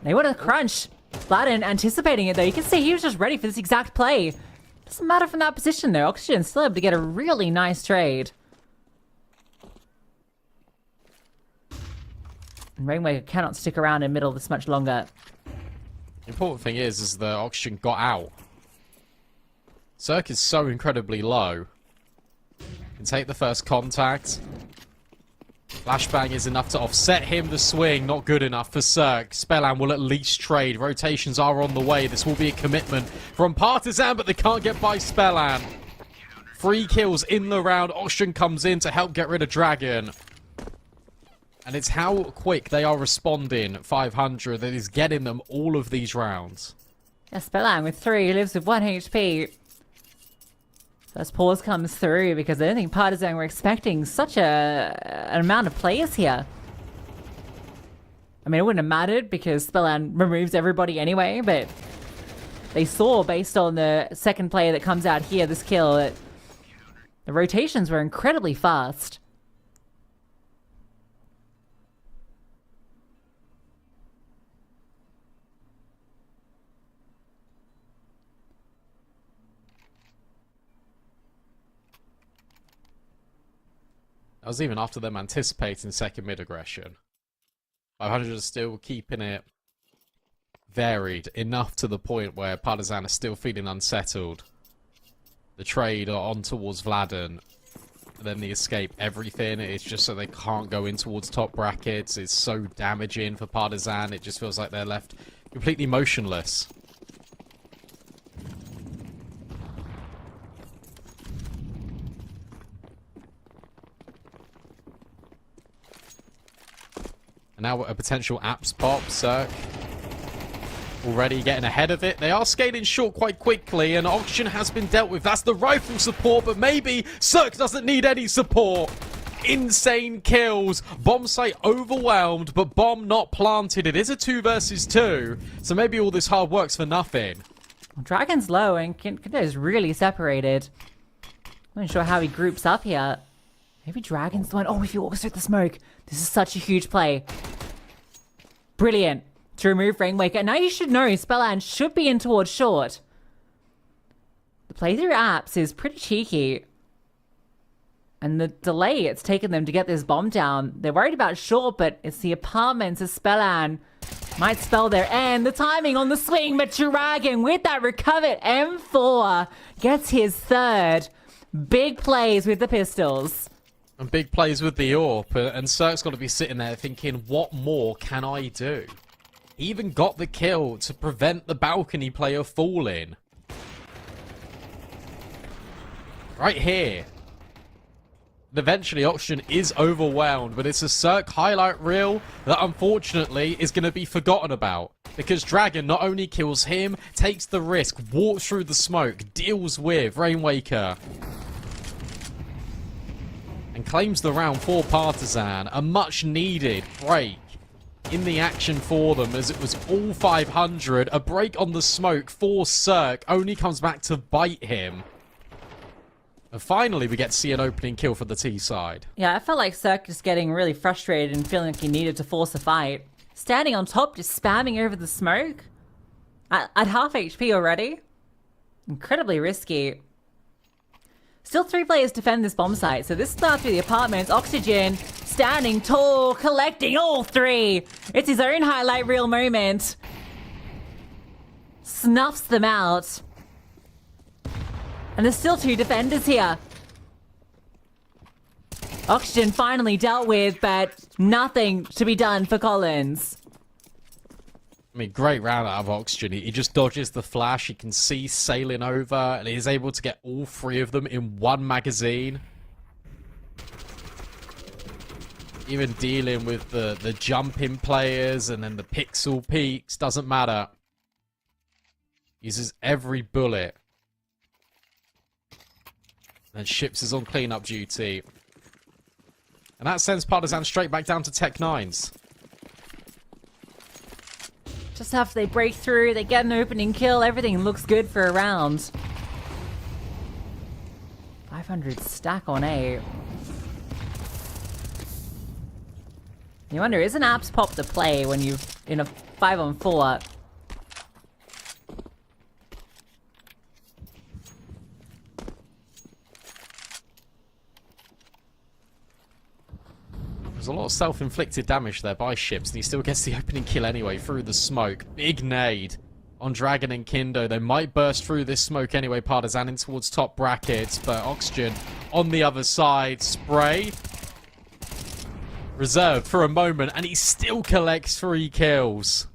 They want to crunch. Vladen anticipating it though. You can see he was just ready for this exact play. Doesn't matter from that position though. Oxygen still able to get a really nice trade. And Rainmaker cannot stick around in middle this much longer. The important thing is the Oxygen got out. Cirque is so incredibly low. Can take the first contact. Flashbang is enough to offset him. The swing, not good enough for Cirque. Spellan will at least trade. Rotations are on the way. This will be a commitment from Partisan, but they can't get by Spellan. 3 kills in the round. Oxygen comes in to help get rid of Dragon. And it's how quick they are responding, 500, that is getting them all of these rounds. Yeah, Spellan with 3, he lives with 1 HP. First pause comes through because I don't think Partisan were expecting such an amount of players here. I mean, it wouldn't have mattered because Spellan removes everybody anyway, but they saw, based on the second player that comes out here, this kill, that the rotations were incredibly fast. That was even after them anticipating second mid-aggression. 500 is still keeping it varied enough to the point where Partisan is still feeling unsettled. The trade on towards Vladen, then the escape, everything. It's just so they can't go in towards top brackets. It's so damaging for Partisan. It just feels like they're left completely motionless. And now a potential apps pop, Cirque already getting ahead of it. They are scaling short quite quickly, and Oxygen has been dealt with. That's the rifle support, but maybe Cirque doesn't need any support. Insane kills. Bomb site overwhelmed, but bomb not planted. It is a 2 versus 2, so maybe all this hard work's for nothing. Well, Dragon's low, and Kindo is really separated. I'm not sure how he groups up here. Maybe Dragon's the one. Oh, if you orchestrate the smoke. This is such a huge play. Brilliant. To remove Rainwaker. Now you should know Spellan should be in towards short. The playthrough apps is pretty cheeky. And the delay it's taken them to get this bomb down. They're worried about short, but it's the apartments of Spellan. Might spell their end. The timing on the swing, but Dragon with that recovered M4 gets his 3rd. Big plays with the pistols. And big plays with the AWP, and Cirque's got to be sitting there thinking, what more can I do? He even got the kill to prevent the balcony player falling. Right here. And eventually Oxygen is overwhelmed, but it's a Cirque highlight reel that unfortunately is going to be forgotten about. Because Dragon not only kills him, takes the risk, walks through the smoke, deals with Rainwaker, and claims the round for Partizan. A much needed break in the action for them, as it was all 500. A break on the smoke for Cirque only comes back to bite him. And finally, we get to see an opening kill for the T side. Yeah, I felt like Cirque just getting really frustrated and feeling like he needed to force a fight. Standing on top, just spamming over the smoke. At half HP already. Incredibly risky. Still 3 players defend this bomb site, so this starts with the apartments. Oxygen, standing tall, collecting all 3. It's his own highlight reel moment. Snuffs them out. And there's still 2 defenders here. Oxygen finally dealt with, but nothing to be done for Collins. I mean, great round out of Oxygen. He just dodges the flash. He can see sailing over, and he's able to get all 3 of them in one magazine. Even dealing with the jumping players and then the pixel peaks, doesn't matter. Uses every bullet. And Ships is on cleanup duty. And that sends Partizan straight back down to Tech 9s. Just after they break through, they get an opening kill. Everything looks good for a round. 500 stack on A. You wonder, is an apps pop to play when you're in a 5-on-4? There's a lot of self-inflicted damage there by Ships, and he still gets the opening kill anyway through the smoke. Big nade on Dragon and Kindo. They might burst through this smoke anyway, Partizan in towards top brackets, but Oxygen on the other side. Spray reserved for a moment, and he still collects 3 kills.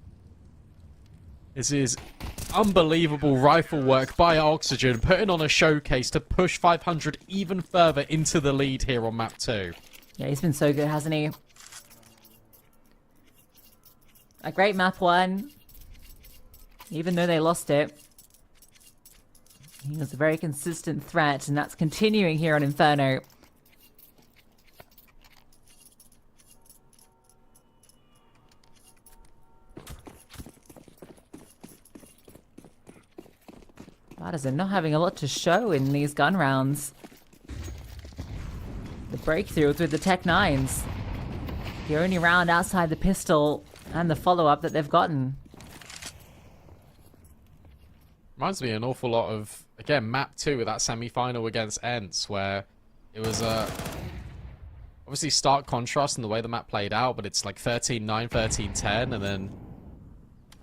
This is unbelievable rifle work by Oxygen, putting on a showcase to push 500 even further into the lead here on map 2. Yeah, he's been so good, hasn't he? A great map 1. Even though they lost it. He was a very consistent threat, and that's continuing here on Inferno. Partizan not having a lot to show in these gun rounds. The breakthroughs with the Tech 9s. The only round outside the pistol and the follow-up that they've gotten. Reminds me an awful lot of, again, map 2 with that semi-final against Ents, where it was obviously stark contrast in the way the map played out, but it's like 13-9, 13-10, and then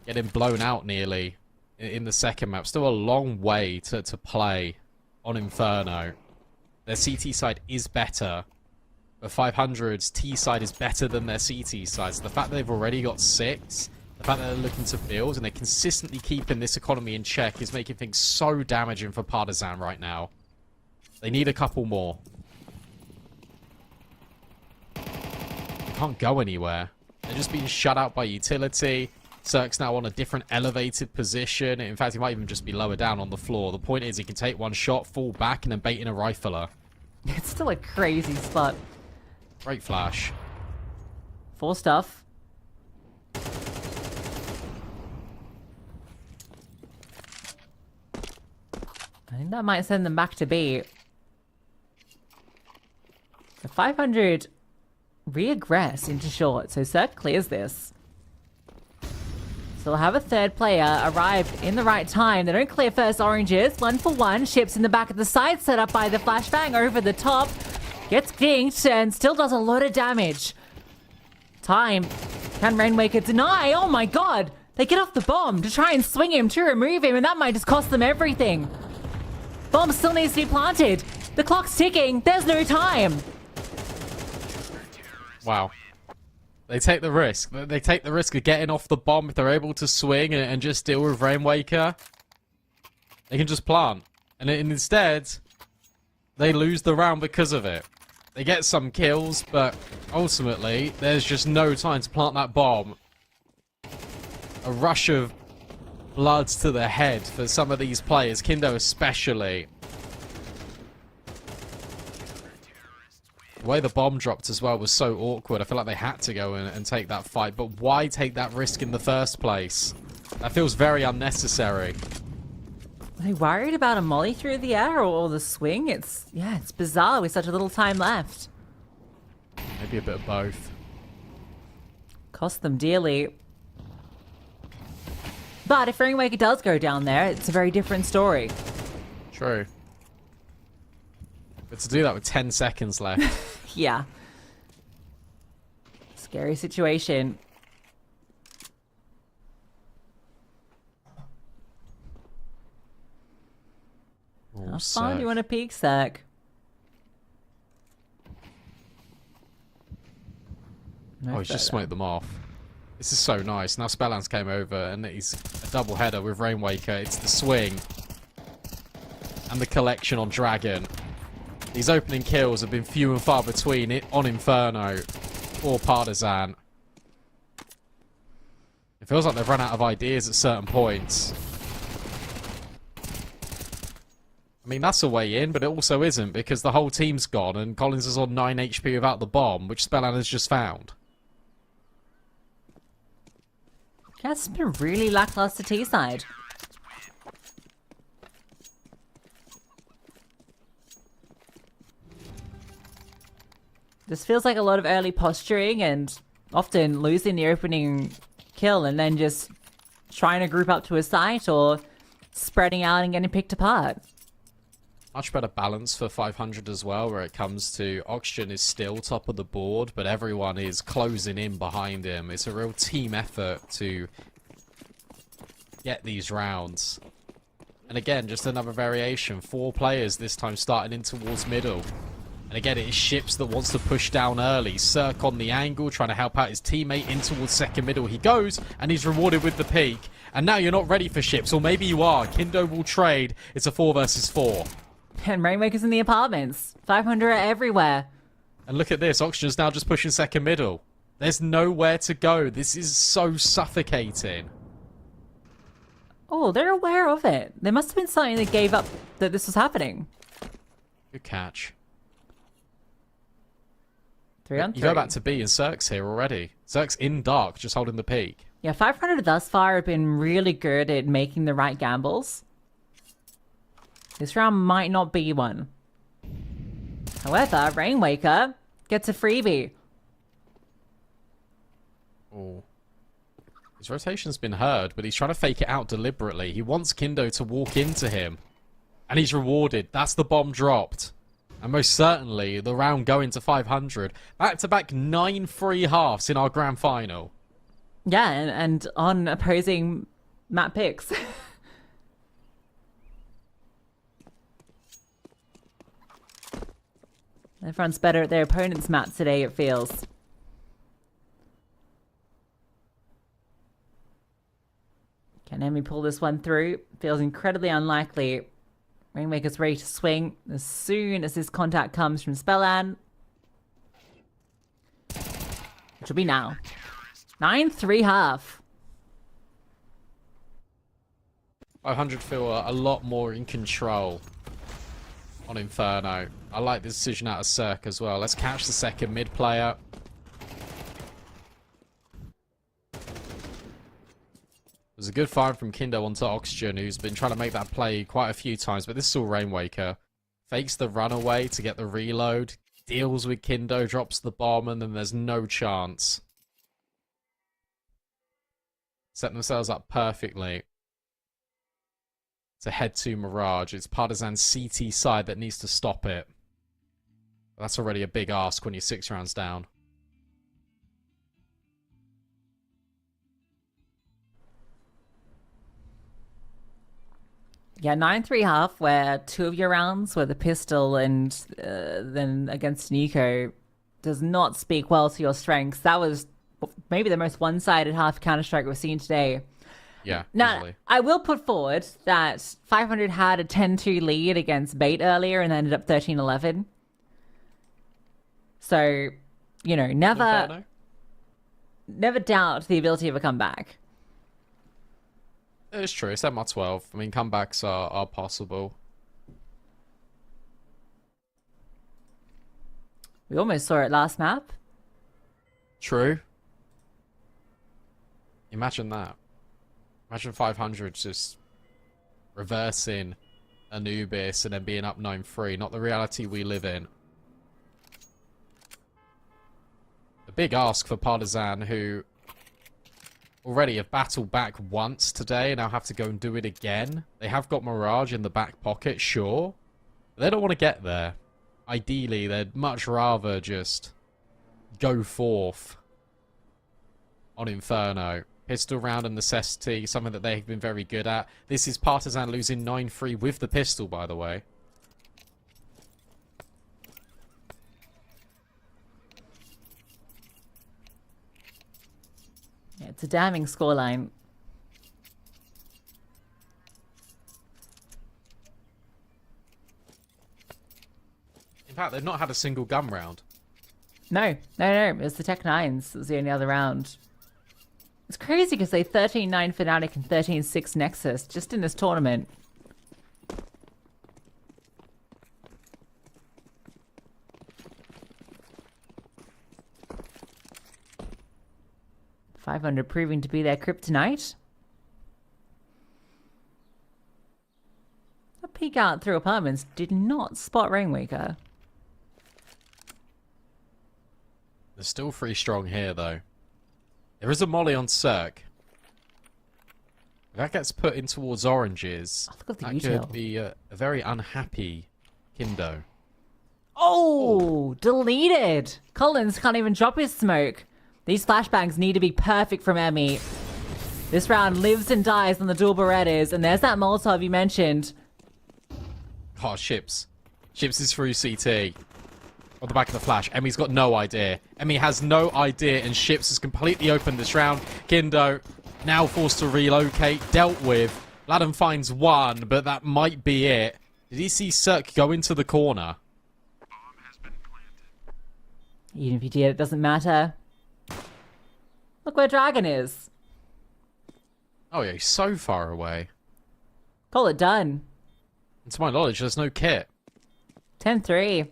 getting blown out nearly in the second map. Still a long way to play on Inferno. Their CT side is better, but 500's T side is better than their CT side. So the fact that they've already got 6, the fact that they're looking to build, and they're consistently keeping this economy in check is making things so damaging for Partizan right now. They need a couple more. They can't go anywhere. They're just being shut out by utility. Cirque's now on a different elevated position. In fact, he might even just be lower down on the floor. The point is he can take one shot, fall back, and then bait in a rifler. It's still a crazy spot. Great flash. 4 stuff. I think that might send them back to B. The 500 reaggress into short, so Cirque clears this. So we'll have a third player arrive in the right time. They don't clear first oranges. 1 for 1. Ships in the back of the side, set up by the flashbang over the top. Gets dinked and still does a lot of damage. Time. Can Rainwaker deny? Oh my god! They get off the bomb to try and swing him to remove him, and that might just cost them everything. Bomb still needs to be planted. The clock's ticking. There's no time. Wow. They take the risk. They take the risk of getting off the bomb if they're able to swing and just deal with Rainwaker. They can just plant. And instead, they lose the round because of it. They get some kills, but ultimately, there's just no time to plant that bomb. A rush of bloods to the head for some of these players, Kindo especially. The way the bomb dropped as well was so awkward. I feel like they had to go and take that fight, but why take that risk in the first place? That feels very unnecessary. Are they worried about a molly through the air or the swing? It's bizarre with such a little time left. Maybe a bit of both. Cost them dearly. But if Rainwaker does go down there, it's a very different story. True. But to do that with 10 seconds left. Yeah. Scary situation. Oh, How far do you want to peek, Zerk? No He's just further. smoked them off. This is so nice. Now Spelllands came over and he's a double header with Rainwaker. It's the swing and the collection on Dragon. These opening kills have been few and far between it on Inferno or Partisan. It feels like they've run out of ideas at certain points. I mean, that's a way in, but it also isn't because the whole team's gone and Collins is on 9 HP without the bomb, which Spellland has just found. Yeah, it's been really lackluster T-side. This feels like a lot of early posturing and often losing the opening kill and then just trying to group up to a site or spreading out and getting picked apart. Much better balance for 500 as well, where it comes to Oxygen is still top of the board, but everyone is closing in behind him. It's a real team effort to get these rounds. And again, just another variation. 4 players this time starting in towards middle. And again, it is Ships that wants to push down early. Cirque on the angle, trying to help out his teammate in towards second middle. He goes, and he's rewarded with the peak. And now you're not ready for Ships, or maybe you are. Kindo will trade. It's a 4 versus 4. And Rainwaker's in the apartments. 500 are everywhere. And look at this. Oxygen's now just pushing second middle. There's nowhere to go. This is so suffocating. Oh, they're aware of it. There must have been something that gave up that this was happening. Good catch. 3 on 3. You go back to B and Cirque's here already. Cirque's in dark, just holding the peak. Yeah, 500 thus far have been really good at making the right gambles. This round might not be one. However, Rainwaker gets a freebie. Oh. His rotation's been heard, but he's trying to fake it out deliberately. He wants Kindo to walk into him. And he's rewarded. That's the bomb dropped. And most certainly, the round going to 500. Back-to-back 9-3 halves in our grand final. Yeah, and on opposing map picks. Everyone's better at their opponent's map today, it feels. Can Emi pull this one through? Feels incredibly unlikely. Rainwaker's ready to swing as soon as this contact comes from Spellan. Which will be now. 9-3 half. 500 feel a lot more in control on Inferno. I like the decision out of Cirque as well. Let's catch the second mid player. It was a good find from Kindo onto Oxygen, who's been trying to make that play quite a few times, but this is all Rainwaker. Fakes the runaway to get the reload, deals with Kindo, drops the bomb, and then there's no chance. Set themselves up perfectly to head to Mirage. It's Partisan's CT side that needs to stop it. That's already a big ask when you're 6 rounds down. Yeah, 9-3 half, where 2 of your rounds were the pistol and then against Nico, does not speak well to your strengths. That was maybe the most one-sided half Counter-Strike we've seen today. Yeah, Now, easily. I will put forward that 500 had a 10-2 lead against Bait earlier and ended up 13-11. So, you know, never doubt the ability of a comeback. It's true. It's MR12. I mean, comebacks are possible. We almost saw it last map. True. Imagine that. Imagine 500 just reversing Anubis and then being up 9-3. Not the reality we live in. A big ask for Partisan, who already have battled back once today and now have to go and do it again. They have got Mirage in the back pocket, sure. But they don't want to get there. Ideally, they'd much rather just go forth on Inferno. Pistol round and necessity, something that they've been very good at. This is Partisan losing 9-3 with the pistol, by the way. Yeah, it's a damning scoreline. In fact, they've not had a single gun round. No. It was the Tech 9s. It was the only other round. It's crazy because they 13-9 Fnatic and 13-6 Nexus just in this tournament. .500 proving to be their kryptonite. A peek out through apartments did not spot Rainwaker. They're still pretty strong here, though. There is a molly on Cirque. If that gets put in towards oranges, Oh, look at the that util. could be a very unhappy Kindo. Oh, deleted. Collins can't even drop his smoke. These flashbangs need to be perfect from Emmy. This round lives and dies on the dual Berettas, and there's that Molotov you mentioned. Oh, Ships. Ships is through CT. On the back of the flash. Emmy's got no idea. Emmy has no idea, and Ships has completely opened this round. Kindo now forced to relocate. Dealt with. Laddam finds one, but that might be it. Did he see Cirque go into the corner? Even if he did, it doesn't matter. Look where Dragon is. Oh yeah, he's so far away. Call it done. And to my knowledge, there's no kit. 10-3.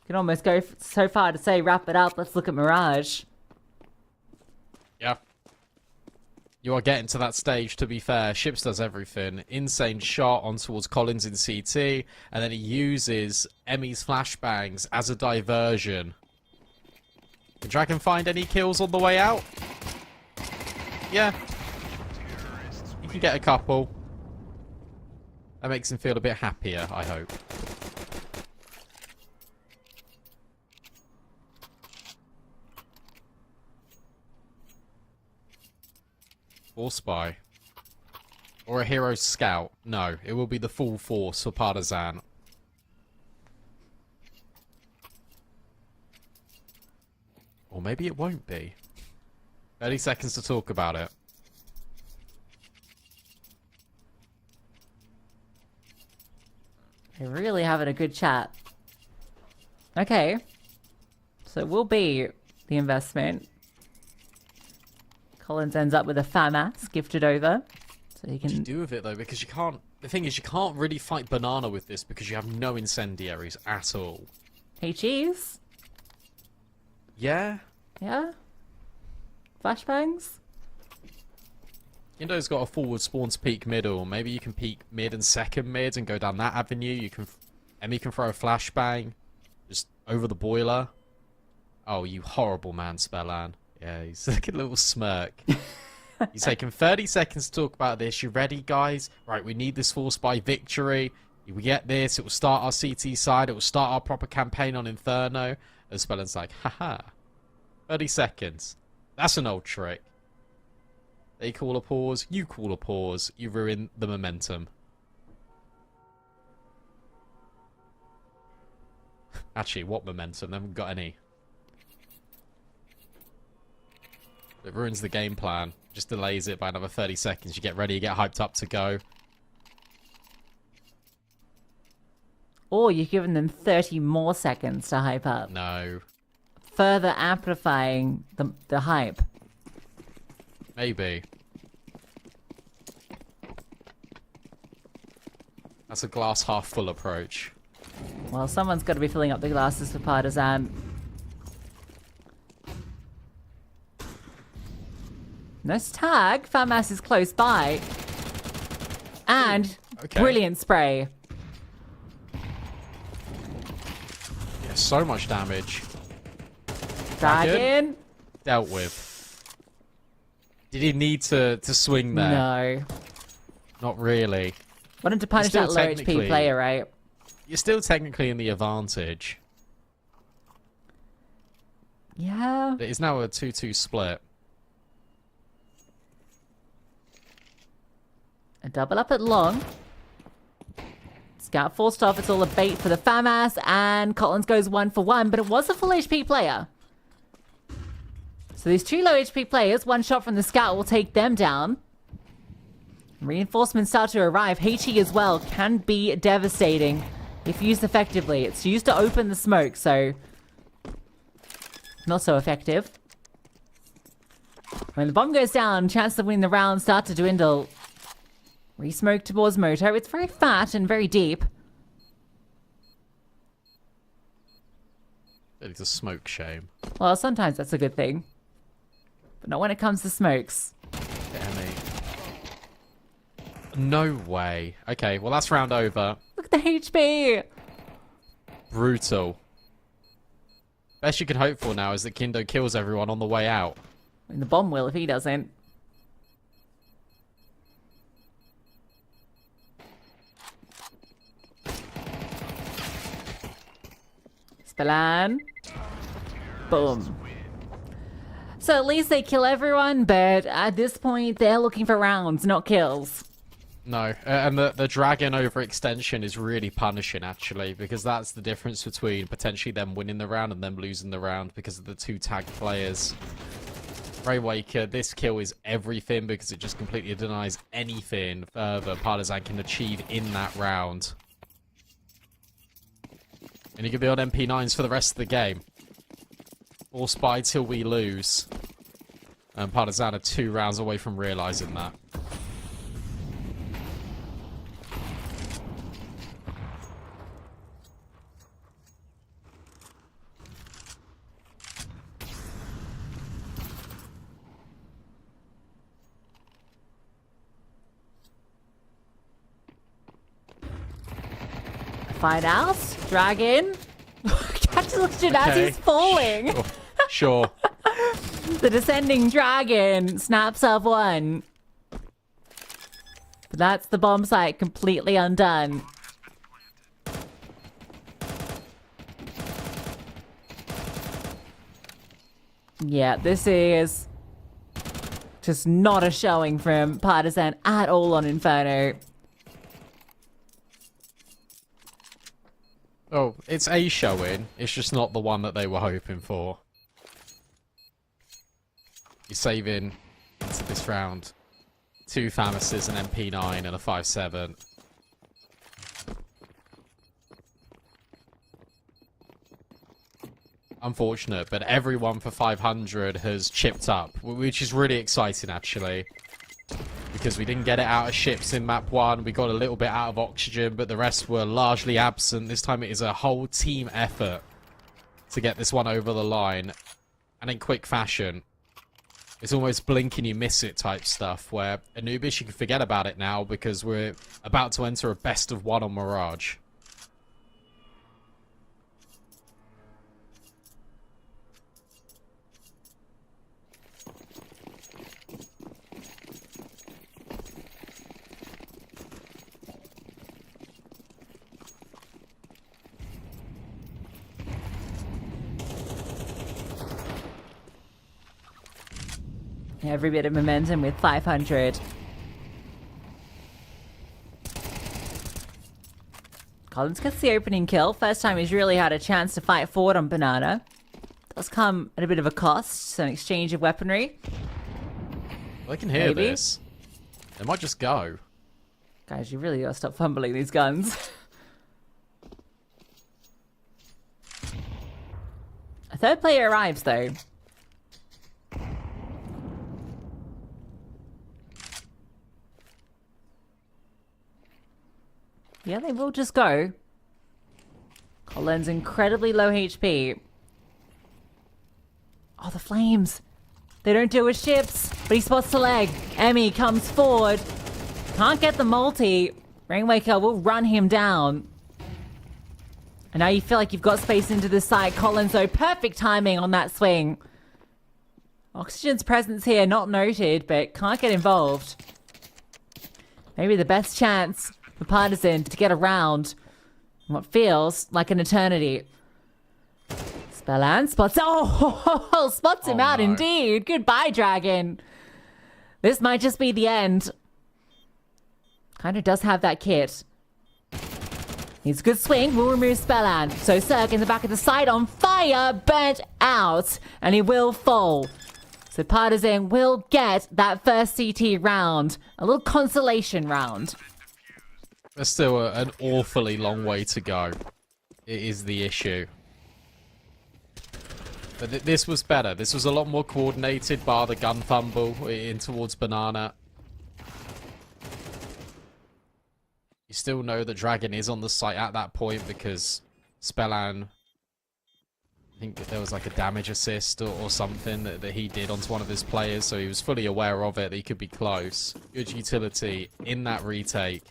Can almost go so far to say wrap it up. Let's look at Mirage. Yeah. You are getting to that stage, to be fair. Ships does everything. Insane shot on towards Collins in CT, and then he uses Emmy's flashbangs as a diversion. Can Dragon find any kills on the way out? Yeah. He can get a couple. That makes him feel a bit happier, I hope. Or spy. Or a hero scout. No, it will be the full force for Partisan. Or maybe it won't be. 30 seconds to talk about it. They're really having a good chat. Okay. So it will be the investment. Collins ends up with a FAMAS gifted over. So he What do you can... do with it, though? Because you can't... The thing is, you can't really fight Banana with this because you have no incendiaries at all. Hey, cheese. Yeah? Yeah? Flashbangs? Indo's got a forward spawn to peek middle. Maybe you can peek mid and second mid and go down that avenue. You can... Emmy can throw a flashbang. Just over the boiler. Oh, you horrible man, Spellan. Yeah, he's like a little smirk. He's taken 30 seconds to talk about this. You ready, guys? Right, we need this force by victory. We get this. It will start our CT side. It will start our proper campaign on Inferno. And Spellan's like, haha. 30 seconds. That's an old trick. They call a pause. You call a pause. You ruin the momentum. Actually, what momentum? They haven't got any. It ruins the game plan. Just delays it by another 30 seconds. You get ready, you get hyped up to go. Or you're giving them 30 more seconds to hype up. No. Further amplifying the hype. Maybe. That's a glass half full approach. Well, someone's got to be filling up the glasses for Partisan. Nice tag. FAMAS is close by. And Okay. brilliant spray. Yeah, so much damage. Dragon. Dealt with. Did he need to swing there? No. Not really. Wanted to punish Still that low HP technically- player, right? You're still technically in the advantage. Yeah. It is now a 2-2 split. A double up at long. Scout forced off. It's all a bait for the FAMAS, and Collins goes 1 for 1, but it was a full HP player. So these 2 low HP players, 1 shot from the Scout will take them down. Reinforcements start to arrive. HE as well can be devastating if used effectively. It's used to open the smoke, so not so effective. When the bomb goes down, chance to win the round start to dwindle. Resmoke towards Moto. It's very fat and very deep. It's a smoke shame. Well, sometimes that's a good thing. But not when it comes to smokes. Damn me. No way. Okay, well that's round over. Look at the HP! Brutal. Best you can hope for now is that Kindo kills everyone on the way out. I mean, the bomb will if he doesn't. Spellan. Boom. So at least they kill everyone, but at this point, they're looking for rounds, not kills. No, and the dragon overextension is really punishing, actually, because that's the difference between potentially them winning the round and them losing the round because of the 2 tagged players. Raywaker, this kill is everything because it just completely denies anything further Partisan can achieve in that round. And you can be on MP9s for the rest of the game. Or spy till we lose. And Partisan are 2 rounds away from realizing that. Find out. Dragon. Catch the as he's falling. Sure. The descending dragon snaps up 1. But that's the bomb site completely undone. Yeah, this is just not a showing from Partisan at all on Inferno. Oh, it's a showing. It's just not the one that they were hoping for. You're saving into this round 2 FAMASes, an MP9, and a 5.7. Unfortunate, but everyone for 500 has chipped up, which is really exciting, actually. Because we didn't get it out of ships in map 1, we got a little bit out of oxygen, but the rest were largely absent. This time it is a whole team effort to get this one over the line, and in quick fashion. It's almost blink and you miss it type stuff, where Anubis, you can forget about it now, because we're about to enter a best of 1 on Mirage. Every bit of momentum with 500. Collins gets the opening kill. First time he's really had a chance to fight forward on Banana. Does come at a bit of a cost, an exchange of weaponry. I can hear this. They might just go. Guys, you really gotta stop fumbling these guns. A third player arrives, though. Yeah, they will just go. Collins incredibly low HP. Oh, the flames. They don't deal with ships, but he spots the leg. Emmy comes forward. Can't get the multi. Rainwaker will run him down. And now you feel like you've got space into the side. Collins, though, perfect timing on that swing. Oxygen's presence here, not noted, but can't get involved. Maybe the best chance for Partisan to get around what feels like an eternity. Spellan spots... Oh, spots him out indeed. Goodbye, Dragon. This might just be the end. Kind of does have that kit. He's a good swing. Will remove Spellan. So Cirque in the back of the side on fire. Burnt out. And he will fall. So Partisan will get that first CT round. A little consolation round. There's still an awfully long way to go. It is the issue. But this was better. This was a lot more coordinated, bar the gun fumble in towards Banana. You still know that Dragon is on the site at that point because Spellan, I think there was like a damage assist or something that he did onto one of his players, so he was fully aware of it, that he could be close. Good utility in that retake.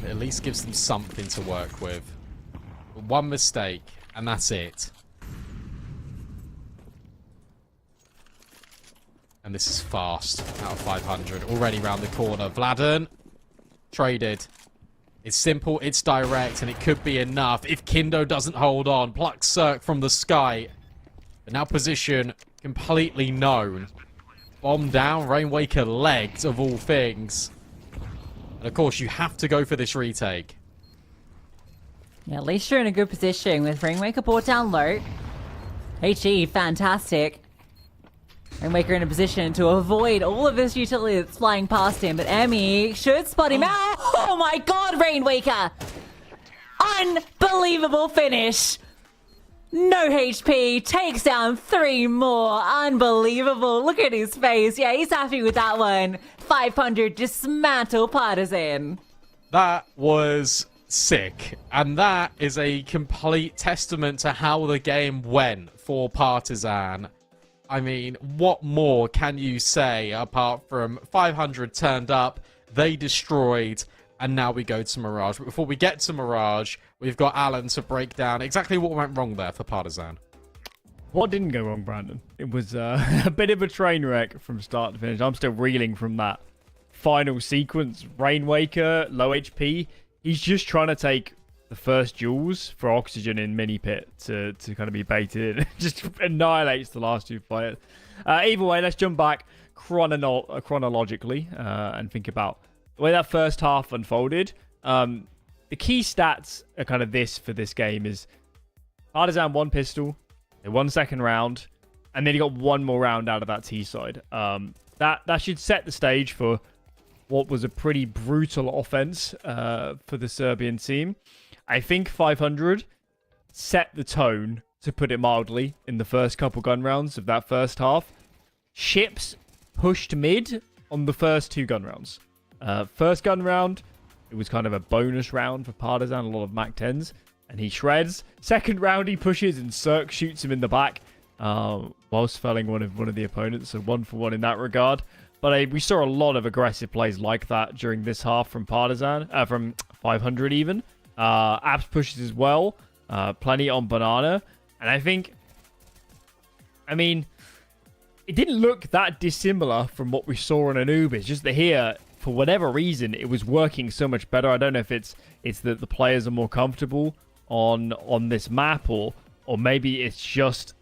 It at least gives them something to work with. But one mistake, and that's it. And this is fast. Out of 500. Already round the corner. Vladen. Traded. It's simple, it's direct, and it could be enough if Kindo doesn't hold on. Plucks Cirque from the sky. But now position completely known. Bomb down. Rainwaker legged, of all things. And of course, you have to go for this retake. Yeah, at least you're in a good position with Rainwaker brought down low. HE, fantastic. Rainwaker in a position to avoid all of this utility that's flying past him, but Emmy should spot him out. Oh my god, Rainwaker! Unbelievable finish! No HP, takes down 3 more. Unbelievable. Look at his face. Yeah, he's happy with that one. 500 dismantle Partisan. That was sick. And that is a complete testament to how the game went for Partisan. I mean, what more can you say apart from 500 turned up, they destroyed, and now we go to Mirage. But before we get to Mirage, we've got Alan to break down exactly what went wrong there for Partisan. What didn't go wrong, Brandon? It was a bit of a train wreck from start to finish. I'm still reeling from that final sequence. Rainwaker, low HP. He's just trying to take the first jewels for Oxygen in mini pit to kind of be baited in. Just annihilates the last 2 players. Either way, let's jump back chronologically and think about the way that first half unfolded. The key stats are kind of this for this game is Partisan 1 pistol, they won second round, and then he got 1 more round out of that T side. That should set the stage for what was a pretty brutal offense for the Serbian team. I think 500 set the tone, to put it mildly, in the first couple gun rounds of that first half. Ships pushed mid on the first 2 gun rounds. First gun round, it was kind of a bonus round for Partisan, a lot of Mac 10s, and he shreds. Second round, he pushes and Cirque shoots him in the back whilst felling one of the opponents, so 1 for 1 in that regard. But we saw a lot of aggressive plays like that during this half from Partisan, from 500 even. Abs pushes as well. Plenty on Banana. And I mean, it didn't look that dissimilar from what we saw on Anubis. Just that here, for whatever reason, it was working so much better. I don't know if it's that the players are more comfortable on this map, or maybe it's just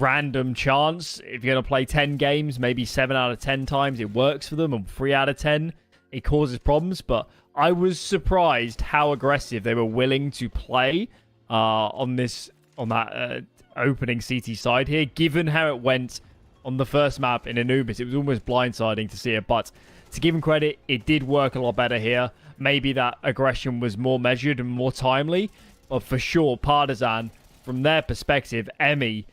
random chance. If you're going to play 10 games, maybe 7 out of 10 times it works for them, and 3 out of 10 it causes problems. But I was surprised how aggressive they were willing to play on that opening CT side here, given how it went on the first map in Anubis. It was almost blindsiding to see it, but to give him credit, it did work a lot better here. Maybe that aggression was more measured and more timely, but for sure, Partisan, from their perspective, Emmy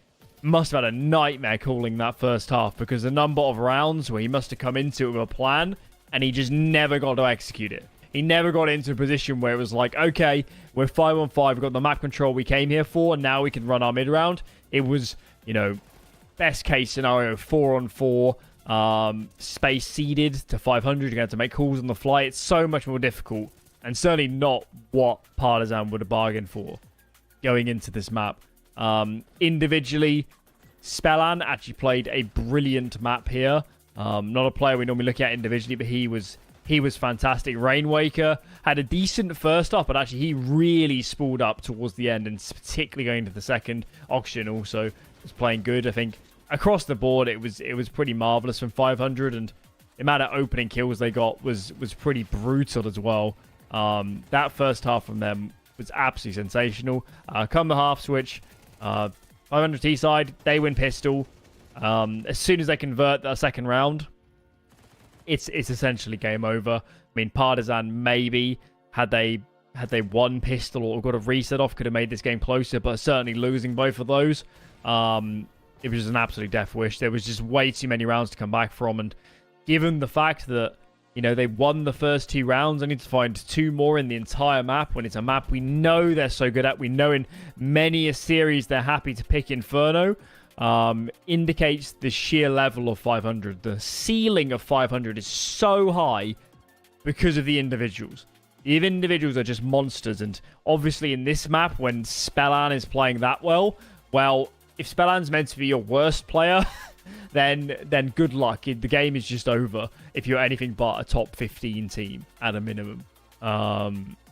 must have had a nightmare calling that first half, because the number of rounds where he must have come into it with a plan and he just never got to execute it. He never got into a position where it was like, okay, we're 5-on-5, we've got the map control we came here for, and now we can run our mid round. It was, you know, best case scenario, 4-on-4, space seeded to 500. You're going to have to make calls on the fly. It's so much more difficult, and certainly not what Partisan would have bargained for going into this map. Individually, Spellan actually played a brilliant map here. Not a player we normally look at individually, but he was fantastic. Rainwaker had a decent first half, but actually he really spooled up towards the end, and particularly going into the second. Oxygen also was playing good. I think across the board it was pretty marvelous from 500, and the amount of opening kills they got was pretty brutal as well. That first half from them was absolutely sensational. Come the half switch, 500 T side, they win pistol. As soon as they convert that second round, it's essentially game over. I mean, Partisan maybe had they won pistol or got a reset off, could have made this game closer, but certainly losing both of those, it was just an absolute death wish. There was just way too many rounds to come back from, and given the fact that, you know, they won the first 2 rounds, I need to find 2 more in the entire map when it's a map we know they're so good at. We know in many a series they're happy to pick Inferno. Indicates the sheer level of 500. The ceiling of 500 is so high because of the individuals. The individuals are just monsters, and obviously in this map, when Spellan is playing that well, if Spellan's meant to be your worst player, then good luck. The game is just over if you're anything but a top 15 team at a minimum.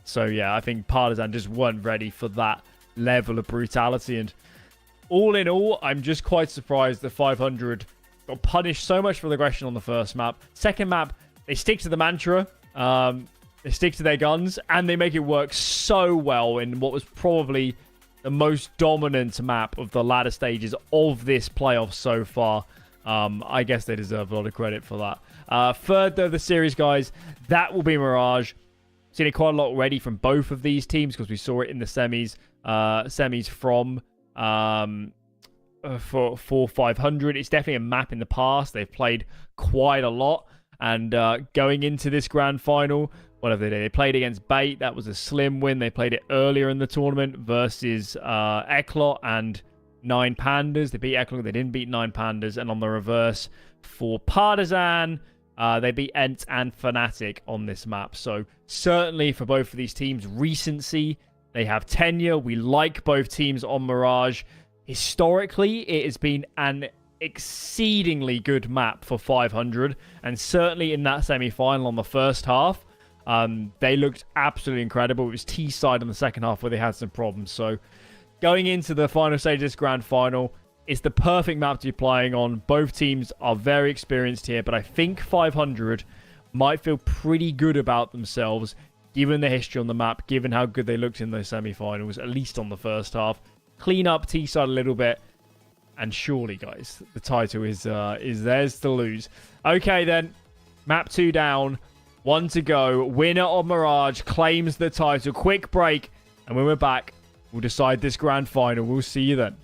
So yeah, I think Partisan just weren't ready for that level of brutality, and all in all, I'm just quite surprised that 500 got punished so much for the aggression on the first map. Second map, they stick to the mantra, they stick to their guns, and they make it work so well in what was probably the most dominant map of the latter stages of this playoff so far. I guess they deserve a lot of credit for that. Third of the series, guys, that will be Mirage. Seen it quite a lot already from both of these teams, because we saw it in the semis from for 500. It's definitely a map in the past they've played quite a lot, and going into this grand final, whatever they did, they played against Bait. That was a slim win. They played it earlier in the tournament versus Eklot and 9 Pandas. They beat Eklot, they didn't beat 9 Pandas. And on the reverse for Partisan, they beat Ent and Fnatic on this map. So certainly for both of these teams, recency. They have tenure. We like both teams on Mirage. Historically, it has been an exceedingly good map for 500. And certainly in that semi-final on the first half, they looked absolutely incredible. It was T-side in the second half where they had some problems. So going into the final stage of this grand final, it's the perfect map to be playing on. Both teams are very experienced here, but I think 500 might feel pretty good about themselves, given the history on the map, given how good they looked in those semi-finals, at least on the first half. Clean up T-side a little bit, and surely, guys, the title is theirs to lose. Okay, then. Map 2 down. 1 to go. Winner of Mirage claims the title. Quick break, and when we're back, we'll decide this grand final. We'll see you then.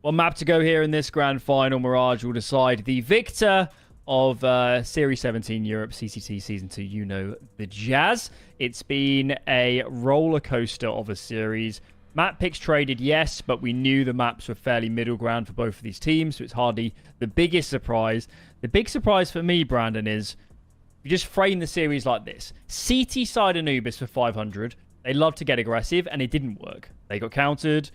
One map to go here in this grand final. Mirage will decide the victor of Series 17 Europe CCT Season 2. You know the jazz. It's been a roller coaster of a series. Map picks traded, yes, but we knew the maps were fairly middle ground for both of these teams, so it's hardly the biggest surprise. The big surprise for me, Brandon, is you just frame the series like this. CT side Anubis for 500. They love to get aggressive, and it didn't work. They got countered.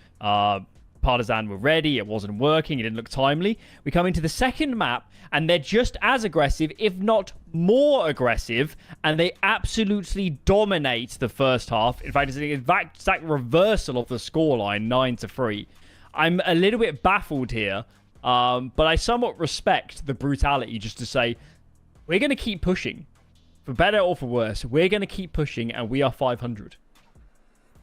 Partisan were ready. It wasn't working. It didn't look timely. We come into the second map, and they're just as aggressive, if not more aggressive, and they absolutely dominate the first half. In fact, it's an exact reversal of the scoreline, 9-3. I'm a little bit baffled here, but I somewhat respect the brutality just to say, we're going to keep pushing. For better or for worse, we're going to keep pushing, and we are 500.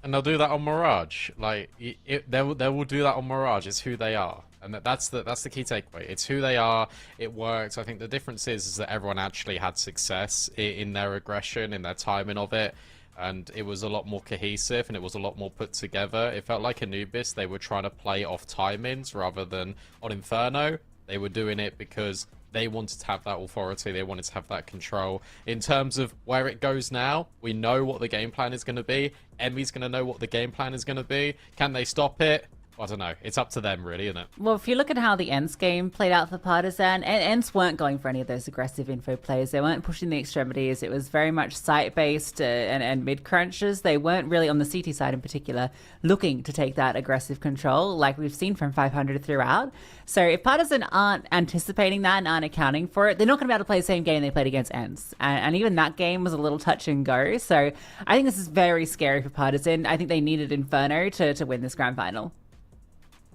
And they'll do that on Mirage. Like, they will do that on Mirage. It's who they are. And that's the key takeaway. It's who they are. It works. I think the difference is that everyone actually had success in their aggression, in their timing of it. And it was a lot more cohesive, and it was a lot more put together. It felt like Anubis, they were trying to play off timings rather than on Inferno. They were doing it because they wanted to have that authority. They wanted to have that control. In terms of where it goes now, we know what the game plan is going to be. Emmy's going to know what the game plan is going to be. Can they stop it? I don't know. It's up to them, really, isn't it? Well, if you look at how the Ents game played out for Partisan, Ents weren't going for any of those aggressive info plays. They weren't pushing the extremities. It was very much site-based and mid-crunches. They weren't really, on the CT side in particular, looking to take that aggressive control like we've seen from 500 throughout. So if Partisan aren't anticipating that and aren't accounting for it, they're not going to be able to play the same game they played against Ents. And even that game was a little touch and go. So I think this is very scary for Partisan. I think they needed Inferno to win this grand final.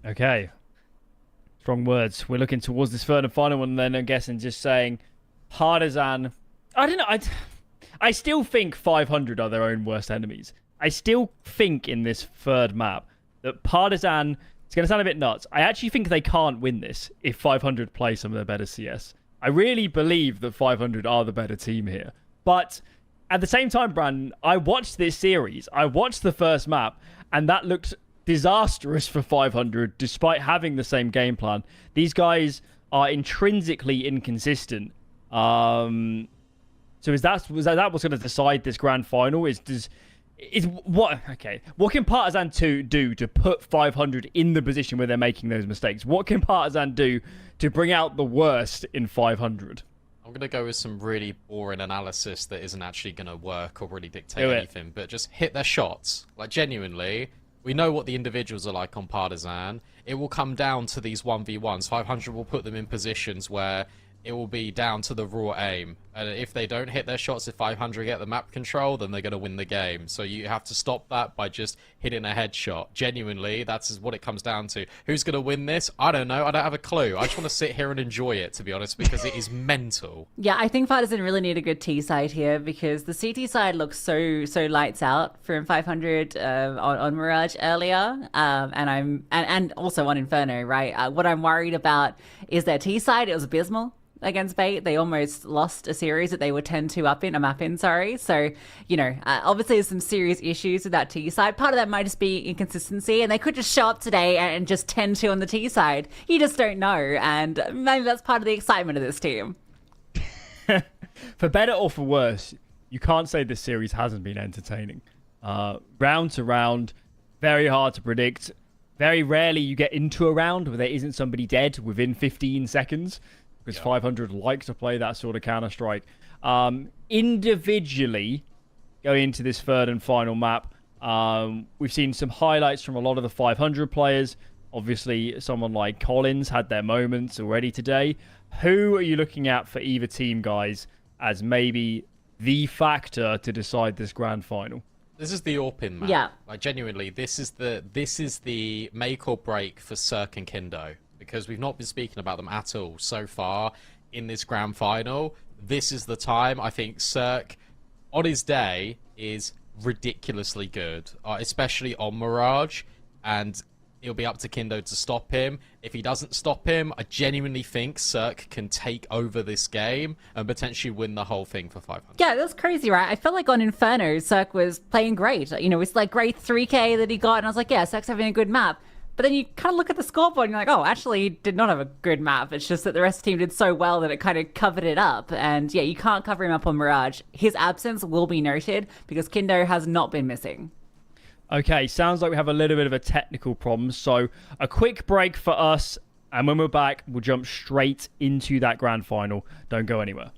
Okay. Strong words. We're looking towards this third and final one, then I'm guessing just saying Partisan. I don't know. I still think 500 are their own worst enemies. I still think in this third map that Partisan, it's going to sound a bit nuts, I actually think they can't win this if 500 play some of their better CS. I really believe that 500 are the better team here. But at the same time, Brandon, I watched this series. I watched the first map, and that looked disastrous for 500 despite having the same game plan. These guys are intrinsically inconsistent. So was that what's going to decide this grand final? What can Partisan 2 do to put 500 in the position where they're making those mistakes? What can Partisan do to bring out the worst in 500? I'm going to go with some really boring analysis that isn't actually going to work or really dictate anything, but just hit their shots. Like, genuinely, we know what the individuals are like on Partisan. It will come down to these 1v1s. 500 will put them in positions where it will be down to the raw aim. And if they don't hit their shots, if 500 get the map control, then they're going to win the game. So you have to stop that by just hitting a headshot. Genuinely, that's what it comes down to. Who's going to win this? I don't know. I don't have a clue. I just want to sit here and enjoy it, to be honest, because it is mental. Yeah, I think Partisan really need a good T side here because the CT side looks so lights out from 500 on Mirage earlier, and also on Inferno, right? What I'm worried about is their T side. It was abysmal against Bait. They almost lost a series that they were 10-2 up in, a map in, sorry. So, obviously there's some serious issues with that T side. Part of that might just be inconsistency, and they could just show up today and just 10-2 on the T side. You just don't know, and maybe that's part of the excitement of this team. For better or for worse, you can't say this series hasn't been entertaining. Round to round, very hard to predict. Very rarely you get into a round where there isn't somebody dead within 15 seconds. Because 500 like to play that sort of Counter-Strike. Individually, going into this third and final map, we've seen some highlights from a lot of the 500 players. Obviously, someone like Collins had their moments already today. Who are you looking at for either team, guys, as maybe the factor to decide this grand final? This is the Orpin map. Yeah. Like, genuinely, this is the make or break for Cirque and Kindo. Because we've not been speaking about them at all so far in this grand final. This is the time. I think Cirque, on his day, is ridiculously good, especially on Mirage, and it'll be up to Kindo to stop him. If he doesn't stop him, I genuinely think Cirque can take over this game and potentially win the whole thing for 500. Yeah, that's crazy, right? I felt like on Inferno, Cirque was playing great. It's like great 3K that he got, and I was like, yeah, Cirque's having a good map. But then you kind of look at the scoreboard and you're like, oh, actually, he did not have a good map. It's just that the rest of the team did so well that it kind of covered it up. And yeah, you can't cover him up on Mirage. His absence will be noted because Kindo has not been missing. Okay, sounds like we have a little bit of a technical problem. So a quick break for us. And when we're back, we'll jump straight into that grand final. Don't go anywhere.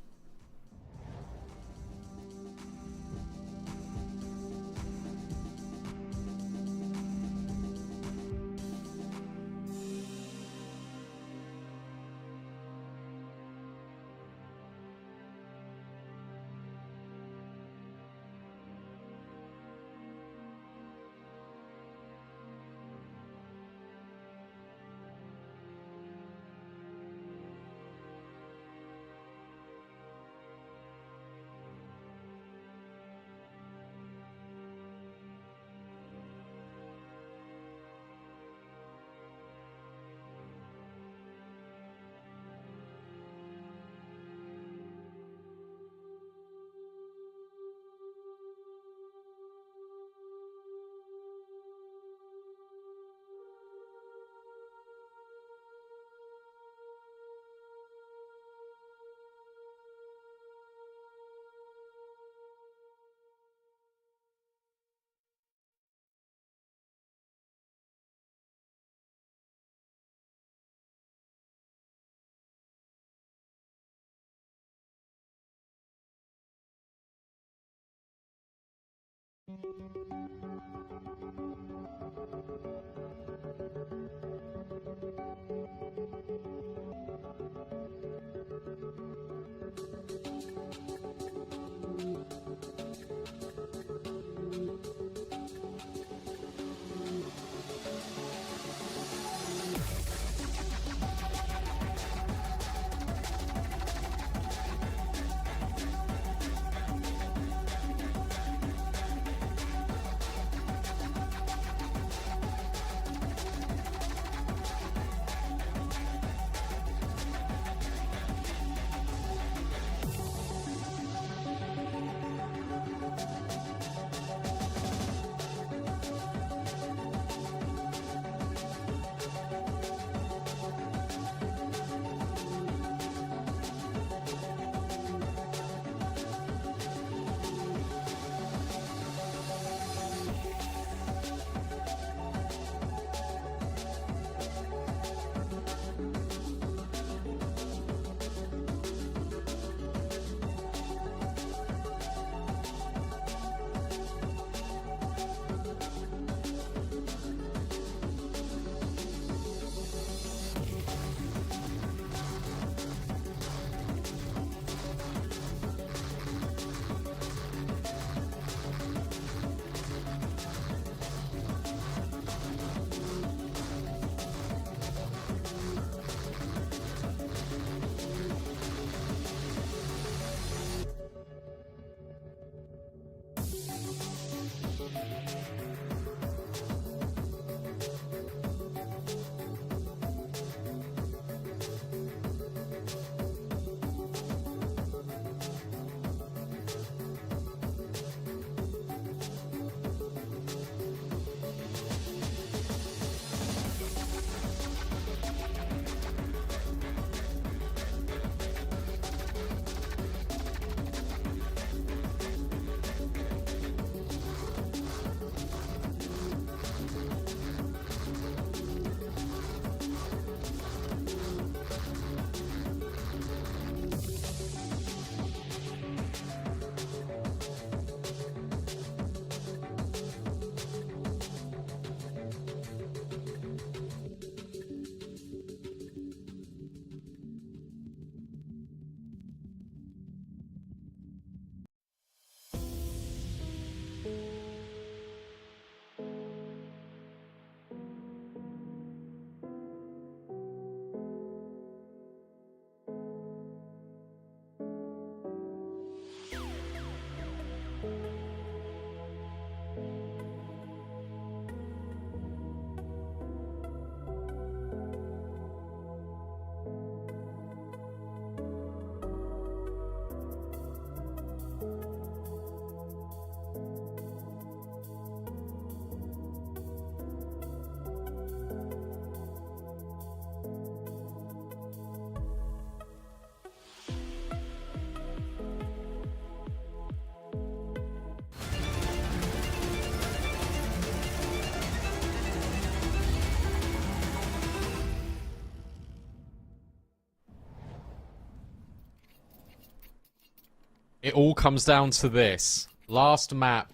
it all comes down to this. Last map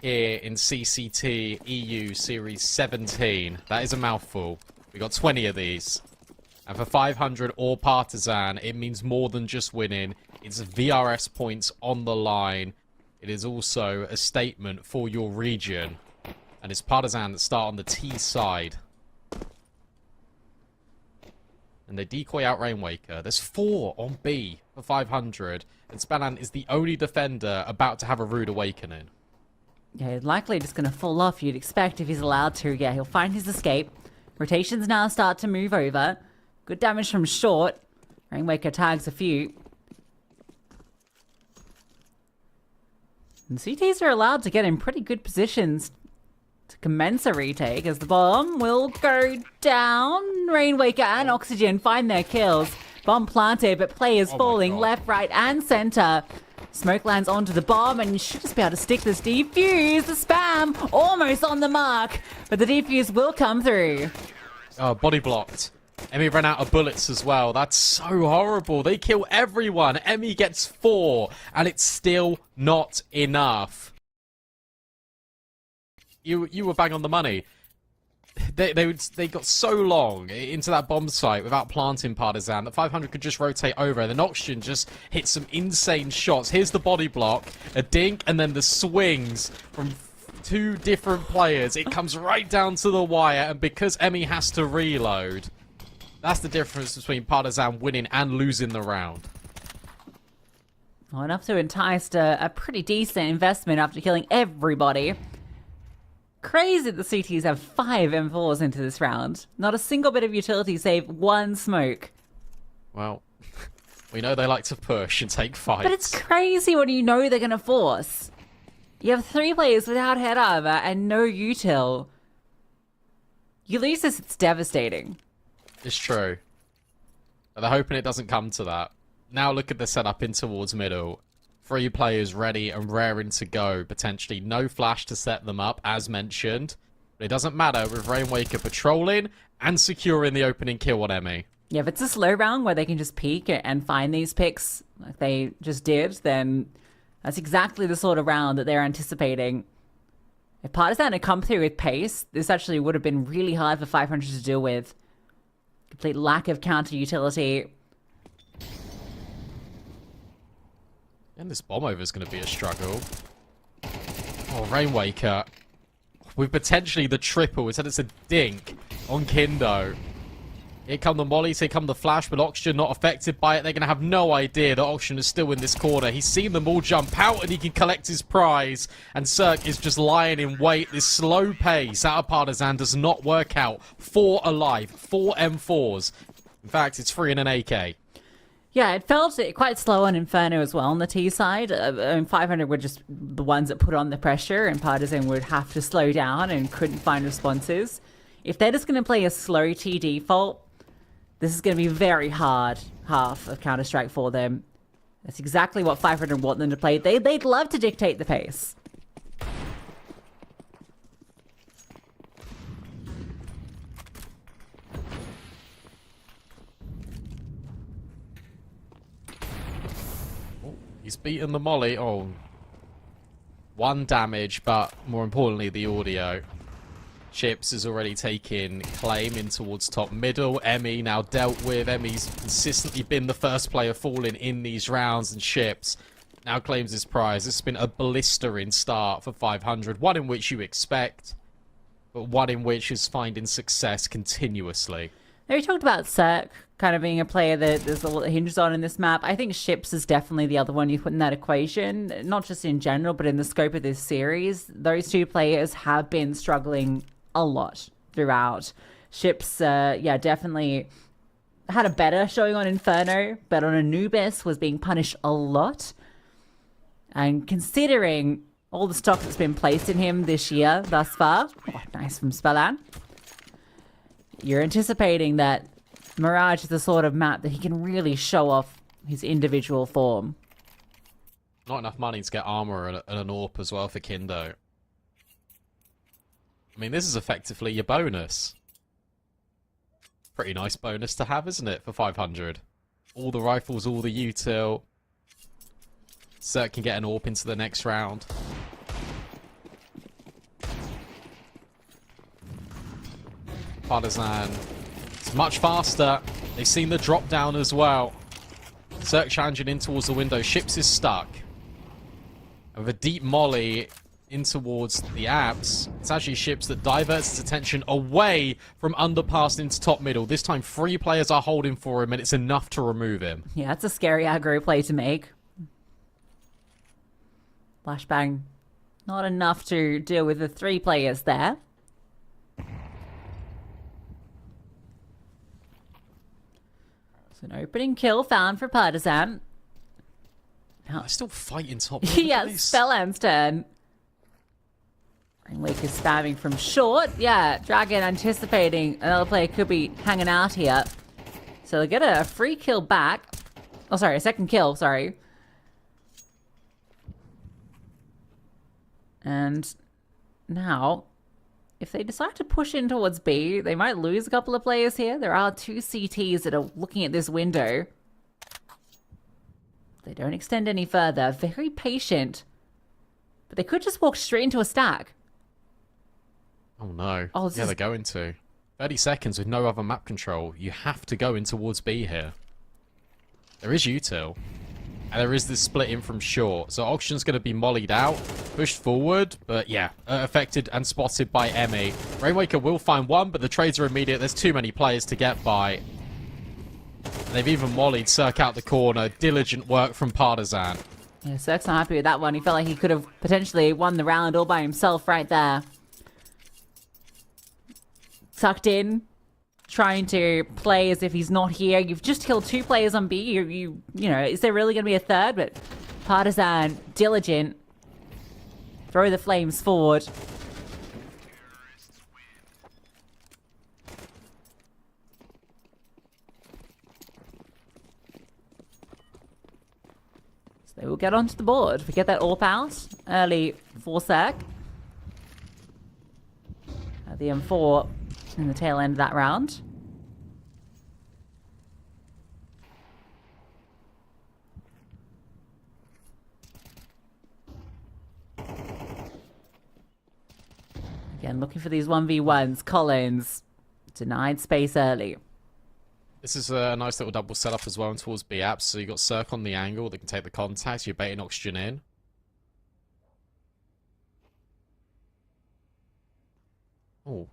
here in CCT EU Series 17. That is a mouthful. We got 20 of these. And for 500 or Partisan, it means more than just winning. It's VRS points on the line. It is also a statement for your region. And it's Partisan that start on the T side. And they decoy out Rainwaker. There's 4 on B for 500. And Spalan is the only defender about to have a rude awakening. Yeah, he's likely just going to fall off, you'd expect, if he's allowed to. Yeah, he'll find his escape. Rotations now start to move over. Good damage from short. Rainwaker tags a few. And CTs are allowed to get in pretty good positions to commence a retake, as the bomb will go down. Rainwaker and Oxygen find their kills. Bomb planted, but players falling left, right, and center. Smoke lands onto the bomb, and you should just be able to stick this defuse. The spam almost on the mark, but the defuse will come through. Oh, body blocked. Emmy ran out of bullets as well. That's so horrible. They kill everyone. Emmy gets 4, and it's still not enough. You were bang on the money. They got so long into that bomb site without planting Partisan that 500 could just rotate over, and then Oxygen just hit some insane shots. Here's the body block, a dink, and then the swings from 2 different players. It comes right down to the wire, and because Emmy has to reload, that's the difference between Partisan winning and losing the round. Well, enough to entice a pretty decent investment after killing everybody. Crazy that the CTs have 5 M4s into this round. Not a single bit of utility save 1 smoke. Well, we know they like to push and take fights. But it's crazy when you know they're going to force. You have 3 players without head armor and no util. You lose this, it's devastating. It's true. But they're hoping it doesn't come to that. Now look at the setup in towards middle. 3 players ready and raring to go, potentially. No flash to set them up, as mentioned. But it doesn't matter with Rainwaker patrolling and securing the opening kill on Emmy. Yeah, if it's a slow round where they can just peek and find these picks like they just did, then that's exactly the sort of round that they're anticipating. If Partisan had come through with pace, this actually would have been really hard for 500 to deal with. Complete lack of counter utility. And this bomb over is going to be a struggle. Oh, Rainwaker. With potentially the triple. Instead it's a dink on Kindo. Here come the mollies, here come the flash, but Oxygen not affected by it. They're going to have no idea that Oxygen is still in this corner. He's seen them all jump out and he can collect his prize. And Cirque is just lying in wait. This slow pace out of Partisan does not work out. 4 alive, 4 M4s. In fact, it's 3 in an AK. Yeah, it felt quite slow on Inferno as well on the T side. 500 were just the ones that put on the pressure, and Partisan would have to slow down and couldn't find responses. If they're just going to play a slow T default, this is going to be very hard half of Counter-Strike for them. That's exactly what 500 want them to play. They'd love to dictate the pace. He's beaten the molly. Oh. 1 damage, but more importantly, the audio. Chips is already taking claim in towards top middle. Emmy now dealt with. Emmy's consistently been the first player falling in these rounds, and Chips now claims his prize. This has been a blistering start for 500. One in which you expect, but one in which is finding success continuously. Now, we talked about Cirque kind of being a player that there's a lot that hinges on in this map. I think Ships is definitely the other one you put in that equation, not just in general, but in the scope of this series. Those 2 players have been struggling a lot throughout. Ships, definitely had a better showing on Inferno, but on Anubis was being punished a lot. And considering all the stock that's been placed in him this year thus far, nice from Spalan, you're anticipating that Mirage is the sort of map that he can really show off his individual form. Not enough money to get armor and an AWP as well for Kindo. I mean, this is effectively your bonus. Pretty nice bonus to have, isn't it, for 500? All the rifles, all the util. Zerk can get an AWP into the next round. Partisan is much faster. They've seen the drop down as well. Zerk challenging in towards the window. Ships is stuck. And with a deep molly in towards the apps, it's actually Ships that diverts its attention away from underpass into top middle. This time 3 players are holding for him and it's enough to remove him. Yeah, that's a scary aggro play to make. Flashbang, not enough to deal with the 3 players there. So an opening kill found for Partisan. Now, they're still fighting top. Yeah, Spelland's turn. Rainwake is spamming from short. Yeah, Dragon anticipating another player could be hanging out here. So they get a free kill back. Oh, sorry, a second kill, sorry. And now, if they decide to push in towards B, they might lose a couple of players here. There are 2 CTs that are looking at this window. They don't extend any further. Very patient. But they could just walk straight into a stack. Oh no. Oh, yeah, they're going to. 30 seconds with no other map control. You have to go in towards B here. There is util. And there is this split in from short. So Oxygen's going to be mollied out, pushed forward, but yeah, affected and spotted by Emmy. Rainwaker will find one, but the trades are immediate. There's too many players to get by. And they've even mollied Cirque out the corner. Diligent work from Partisan. Yeah, Cirque's not happy with that one. He felt like he could have potentially won the round all by himself right there. Tucked in, trying to play as if he's not here. You've just killed 2 players on B. You know, is there really going to be a third? But Partisan, diligent. Throw the flames forward. So they will get onto the board. We get that AWP out early for Cirque. The M4 in the tail end of that round. Again, looking for these 1v1s. Collins denied space early. This is a nice little double setup as well towards B apps. So you got Cirque on the angle that can take the contacts. You're baiting Oxygen in. Oh.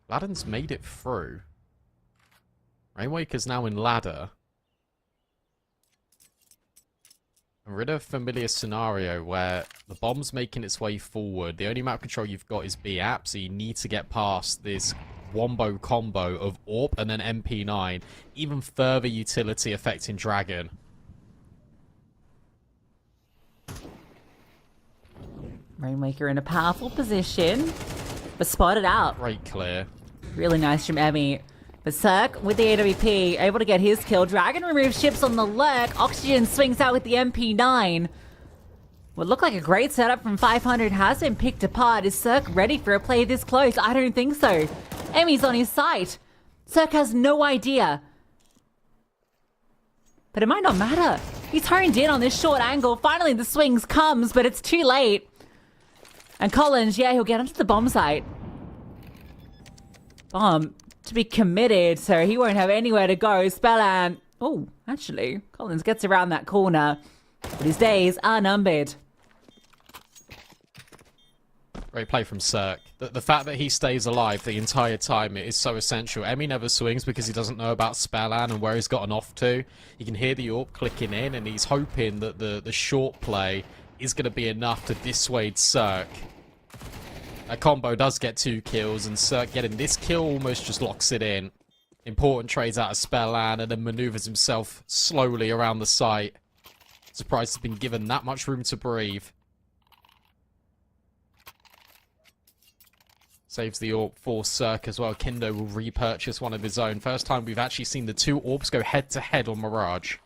Ladden's made it through. Rainwaker's now in ladder. And we're in a familiar scenario where the bomb's making its way forward. The only map control you've got is B app, so you need to get past this wombo combo of AWP and then MP9. Even further utility affecting Dragon. Rainmaker in a powerful position, but spotted out. Great clear. Really nice from Emmy. But Cirque with the AWP, able to get his kill. Dragon removes ships on the lurk. Oxygen swings out with the MP9. What looked like a great setup from 500 has been picked apart. Is Cirque ready for a play this close? I don't think so. Emmy's on his site. Cirque has no idea. But it might not matter. He's honed in on this short angle. Finally the swings comes, but it's too late. And Collins, yeah, he'll get onto the bomb site. Bomb to be committed, so he won't have anywhere to go. Spelland. Oh, actually, Collins gets around that corner, but his days are numbered. Great play from Cirque. The fact that he stays alive the entire time is so essential. Emmy never swings because he doesn't know about Spelland and where he's gotten off to. He can hear the AWP clicking in, and he's hoping that the short play is going to be enough to dissuade Cirque. That combo does get 2 kills, and Cirque getting this kill almost just locks it in. Important trades out of Spelland, and then maneuvers himself slowly around the site. Surprised he's been given that much room to breathe. Saves the AWP for Cirque as well. Kendo will repurchase one of his own. First time we've actually seen the 2 AWPs go head-to-head on Mirage.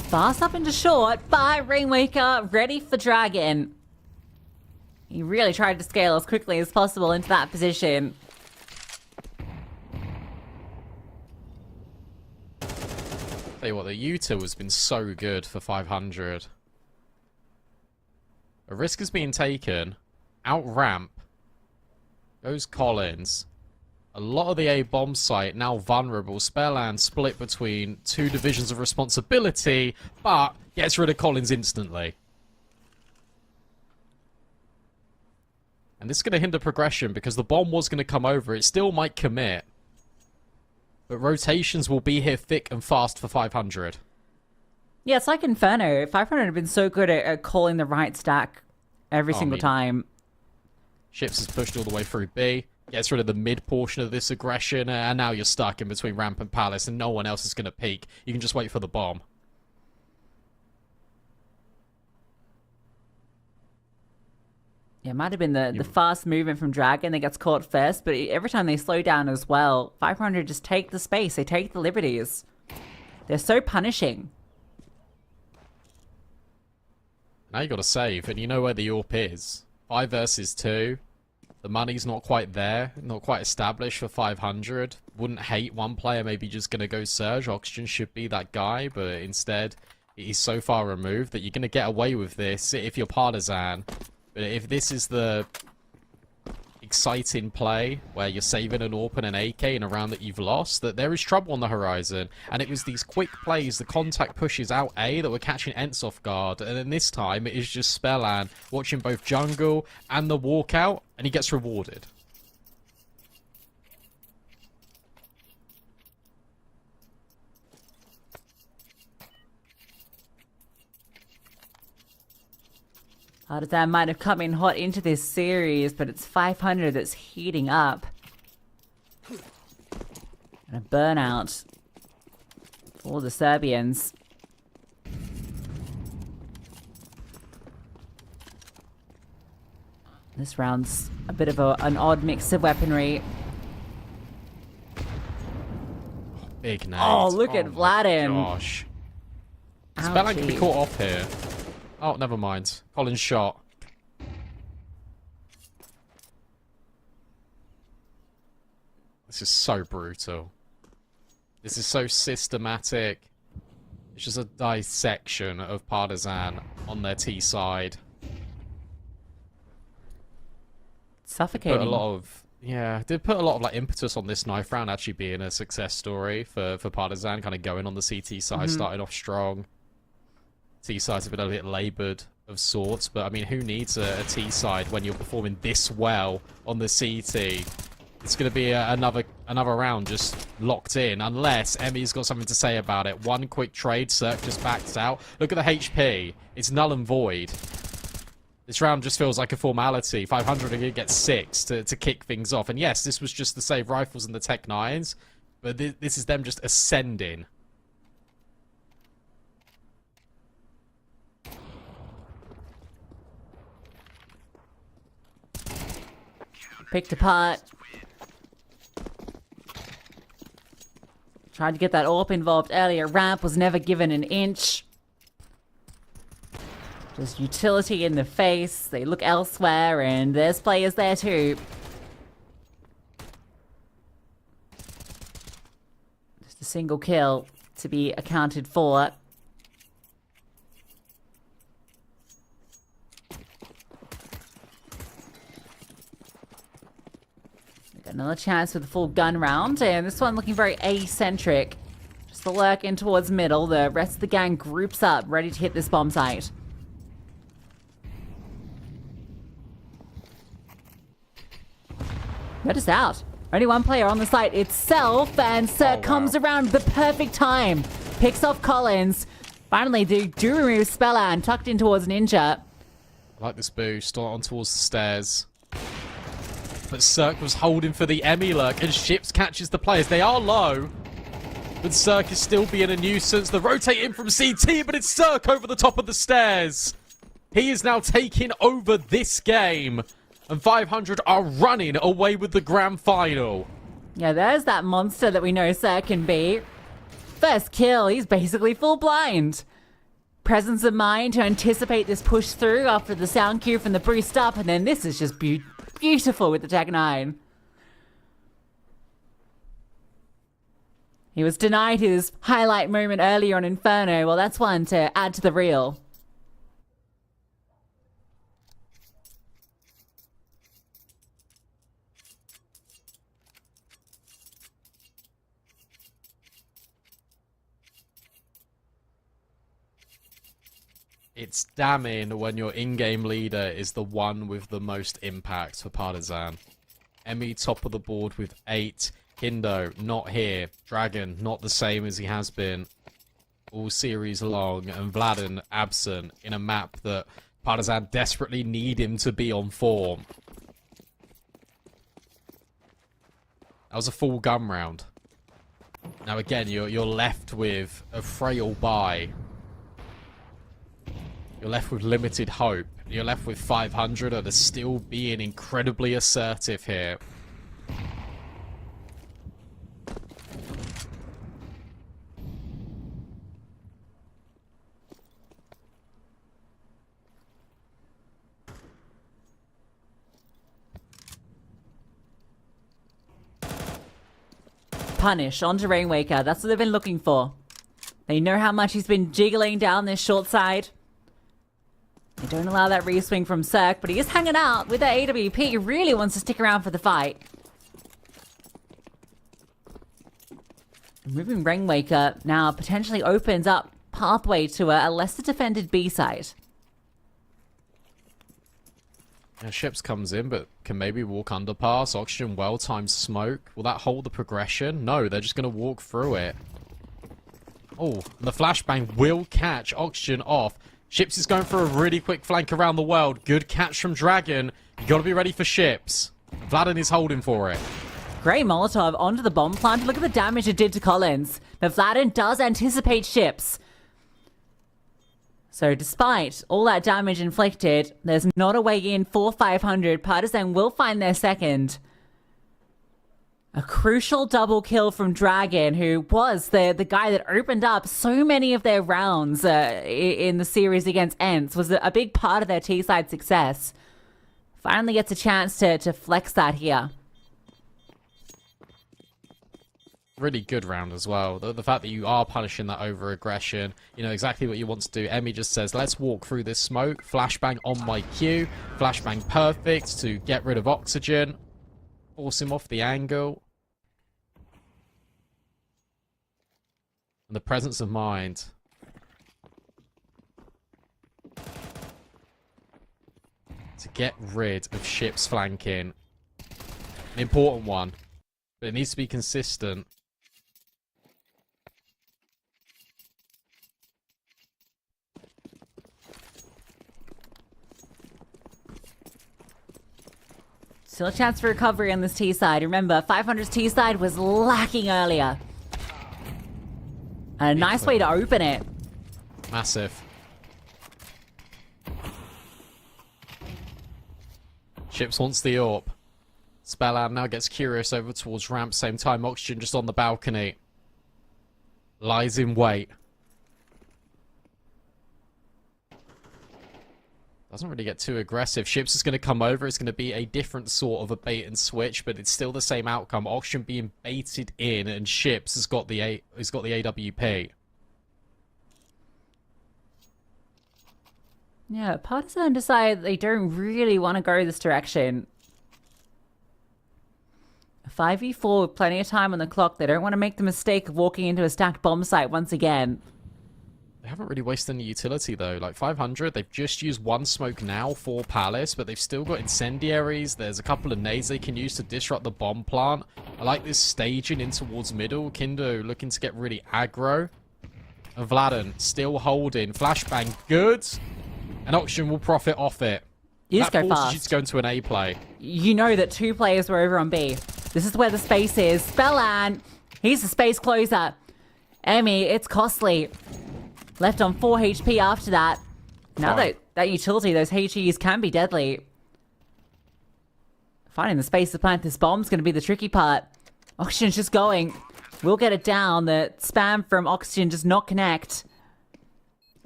Fast up into short by Rainwaker, ready for Dragon. He really tried to scale as quickly as possible into that position. Tell you what, the Utah has been so good for 500. A risk is being taken. Out ramp goes Collins. A lot of the A bomb site now vulnerable. Spellland split between two divisions of responsibility, but gets rid of Collins instantly. And this is going to hinder progression because the bomb was going to come over. It still might commit. But rotations will be here thick and fast for 500. Yeah, it's like Inferno. 500 have been so good at calling the right stack every single time. Ships is pushed all the way through B. Gets rid of the mid portion of this aggression. And now you're stuck in between Ramp and Palace. And no one else is going to peek. You can just wait for the bomb. Yeah, it might have been the fast movement from Dragon that gets caught first, but every time they slow down as well, 500 just take the space, they take the liberties. They're so punishing. Now you got to save, and you know where the AWP is. 5 versus 2. The money's not quite there, not quite established for 500. Wouldn't hate one player maybe just going to go Surge. Oxygen should be that guy, but instead he's so far removed that you're going to get away with this if you're Partisan. But if this is the exciting play where you're saving an AWP and an AK in a round that you've lost, that there is trouble on the horizon. And it was these quick plays, the contact pushes out A that were catching Ents off guard. And then this time it is just Spellland watching both jungle and the walkout, and he gets rewarded. Partisan might have come in hot into this series, but it's 500 that's heating up. And a burnout for the Serbians. This round's a bit of an odd mix of weaponry. Big nade. Oh, look at Vladin. Gosh. Spellland can be caught off here. Oh, never mind. Collins shot. This is so brutal. This is so systematic. It's just a dissection of Partisan on their T side. Suffocating. Put a lot of, yeah, did put a lot of like impetus on this knife round actually being a success story for Partisan, kind of going on the CT side, starting off strong. T sides have been a bit laboured of sorts, but I mean, who needs a T side when you're performing this well on the CT? It's going to be another round just locked in, unless Emmy's got something to say about it. One quick trade, Cirque just backs out. Look at the HP. It's null and void. This round just feels like a formality. 500 are going to get 6 to kick things off. And yes, this was just the save rifles and the Tech 9s, but this is them just ascending. Picked apart. Tried to get that AWP involved earlier. Ramp was never given an inch. Just utility in the face. They look elsewhere, and there's players there too. Just a single kill to be accounted for. Another chance with a full gun round, and this one looking very A-centric. Just the lurk in towards middle. The rest of the gang groups up, ready to hit this bomb site. Notice out. Only one player on the site itself, and Cirque comes around the perfect time. Picks off Collins. Finally, they do remove Spellland, tucked in towards Ninja. I like this boost on towards the stairs. But Cirque was holding for the Emmy lurk, and Ships catches the players. They are low, but Cirque is still being a nuisance. They're rotating from CT, but it's Cirque over the top of the stairs. He is now taking over this game, and 500 are running away with the grand final. Yeah, there's that monster that we know Cirque can be. First kill, he's basically full blind. Presence of mind to anticipate this push through after the sound cue from the boost up, and then this is just beautiful with the Tech 9. He was denied his highlight moment earlier on Inferno. Well, that's one to add to the reel. It's damning when your in-game leader is the one with the most impact for Partisan. Emmy top of the board with 8. Kindo not here. Dragon not the same as he has been all series long. And Vladen absent in a map that Partisan desperately need him to be on form. That was a full gun round. Now again, you're left with a frail buy. You're left with limited hope. You're left with 500 and are still being incredibly assertive here. Punish onto Rainwaker. That's what they've been looking for. They know how much he's been jiggling down this short side. They don't allow that re-swing from Cirque, but he is hanging out with that AWP. He really wants to stick around for the fight. Moving Rainwaker now potentially opens up pathway to a lesser defended B side. Now Ships comes in, but can maybe walk underpass. Oxygen well-timed smoke. Will that hold the progression? No, they're just going to walk through it. Oh, the flashbang will catch Oxygen off. Ships is going for a really quick flank around the world. Good catch from Dragon. You got to be ready for Ships. Vladen is holding for it. Great Molotov onto the bomb plant. Look at the damage it did to Collins. But Vladen does anticipate Ships. So despite all that damage inflicted, there's not a way in for 500. Partisan will find their second. A crucial double kill from Dragon, who was the guy that opened up so many of their rounds in the series against Ents, was a big part of their T-side success. Finally gets a chance to flex that here. Really good round as well. The fact that you are punishing that over-aggression, you know exactly what you want to do. Emmy just says, let's walk through this smoke. Flashbang on my cue. Flashbang perfect to get rid of Oxygen. Force him off the angle. And the presence of mind. To get rid of Ships flanking. An important one. But it needs to be consistent. Still a chance for recovery on this T-side. Remember, 500's T-side was lacking earlier. And a nice way to open it. Massive. Ships wants the AWP. Spellam now gets curious over towards ramp. Same time, Oxygen just on the balcony. Lies in wait. Doesn't really get too aggressive. Ships is going to come over. It's going to be a different sort of a bait and switch, but it's still the same outcome. Oxygen being baited in, and Ships has got the AWP. Yeah, Partisan decide they don't really want to go this direction. 5v4 with plenty of time on the clock. They don't want to make the mistake of walking into a stacked bomb site once again. They haven't really wasted any utility, though. Like, 500, they've just used one smoke now for Palace, but they've still got incendiaries. There's a couple of nades they can use to disrupt the bomb plant. I like this staging in towards middle. Kindo looking to get really aggro. And Vladen still holding. Flashbang, good. And Oxygen will profit off it. You just go fast. You to go into an A play. You know that 2 players were over on B. This is where the space is. Spellan, he's the space closer. Emmy, it's costly. Left on 4 HP after that. Now that utility, those HEs can be deadly. Finding the space to plant this bomb's going to be the tricky part. Oxygen's just going. We'll get it down. The spam from Oxygen does not connect.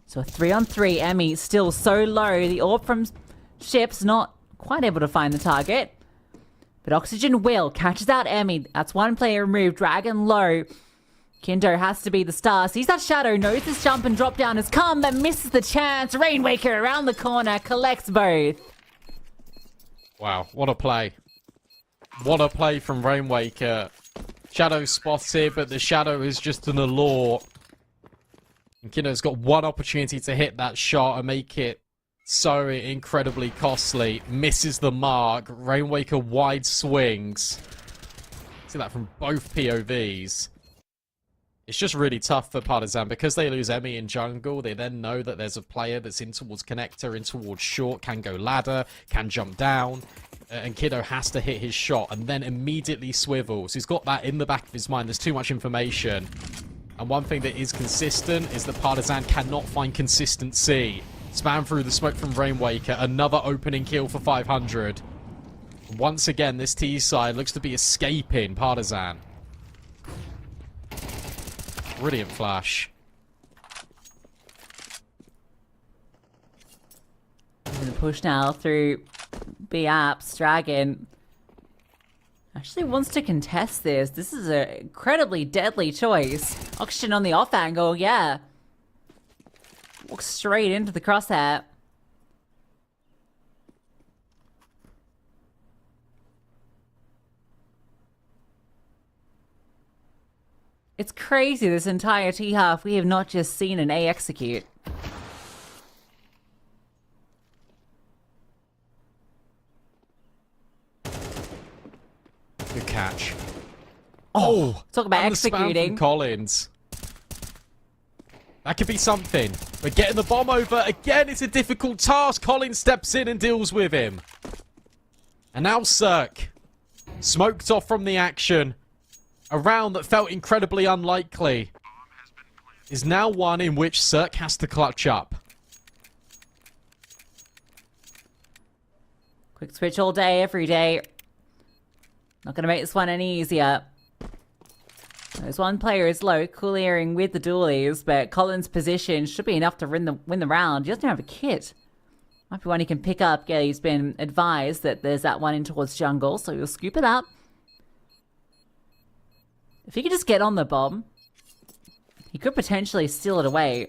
So a 3-on-3. Emmy still so low. The AWP from Ships not quite able to find the target. But Oxygen will. Catches out Emmy. That's one player removed. Dragon low. Kindo has to be the star. Sees that shadow, knows this jump and drop down has come, but misses the chance. Rainwaker around the corner, collects both. Wow, what a play. What a play from Rainwaker. Shadow spotted, but the shadow is just an allure. And Kindo's got one opportunity to hit that shot and make it so incredibly costly. Misses the mark. Rainwaker wide swings. See that from both POVs. It's just really tough for Partisan because they lose Emmy in jungle. They then know that there's a player that's in towards connector, in towards short, can go ladder, can jump down. And Kiddo has to hit his shot and then immediately swivels. He's got that in the back of his mind. There's too much information. And one thing that is consistent is that Partisan cannot find consistency. Spam through the smoke from Rainwaker. Another opening kill for 500. Once again, this T side looks to be escaping Partisan. Brilliant flash. Gonna push now through B apps. Dragon actually wants to contest this. This is an incredibly deadly choice. Oxygen on the off angle, yeah. Walks straight into the crosshair. It's crazy, this entire T-half, we have not just seen an A execute. Good catch. Oh! Talk about and the spam executing. from Collins. That could be something. We're getting the bomb over. Again, it's a difficult task. Collins steps in and deals with him. And now Cirque. Smoked off from the action. A round that felt incredibly unlikely is now one in which Cirque has to clutch up. Quick switch all day, every day. Not going to make this one any easier. There's one player is low, clearing with the dualies, but Collins' position should be enough to win the round. He doesn't have a kit. Might be one he can pick up. Yeah, he's been advised that there's that one in towards jungle, so he'll scoop it up. If he could just get on the bomb, he could potentially steal it away.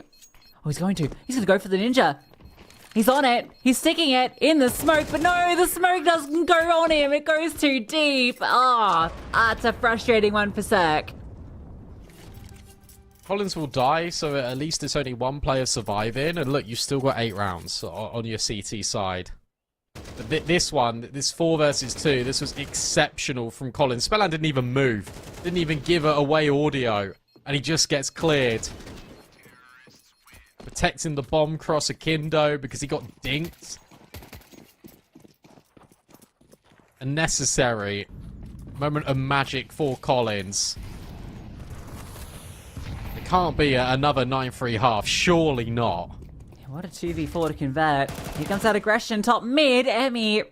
Oh, he's going to. He's going to go for the ninja. He's on it. He's sticking it in the smoke, but no, the smoke doesn't go on him. It goes too deep. It's a frustrating one for Cirque. Collins will die, so at least it's only one player surviving. And look, you've still got 8 rounds on your CT side. But this one, this 4 versus 2, this was exceptional from Collins. Spellan didn't even move. Didn't even give away audio. And he just gets cleared. Protecting the bomb cross Akindo because he got dinked. A necessary moment of magic for Collins. It can't be another 9-3 half. Surely not. What a 2v4 to convert. Here comes that aggression top mid. Emmy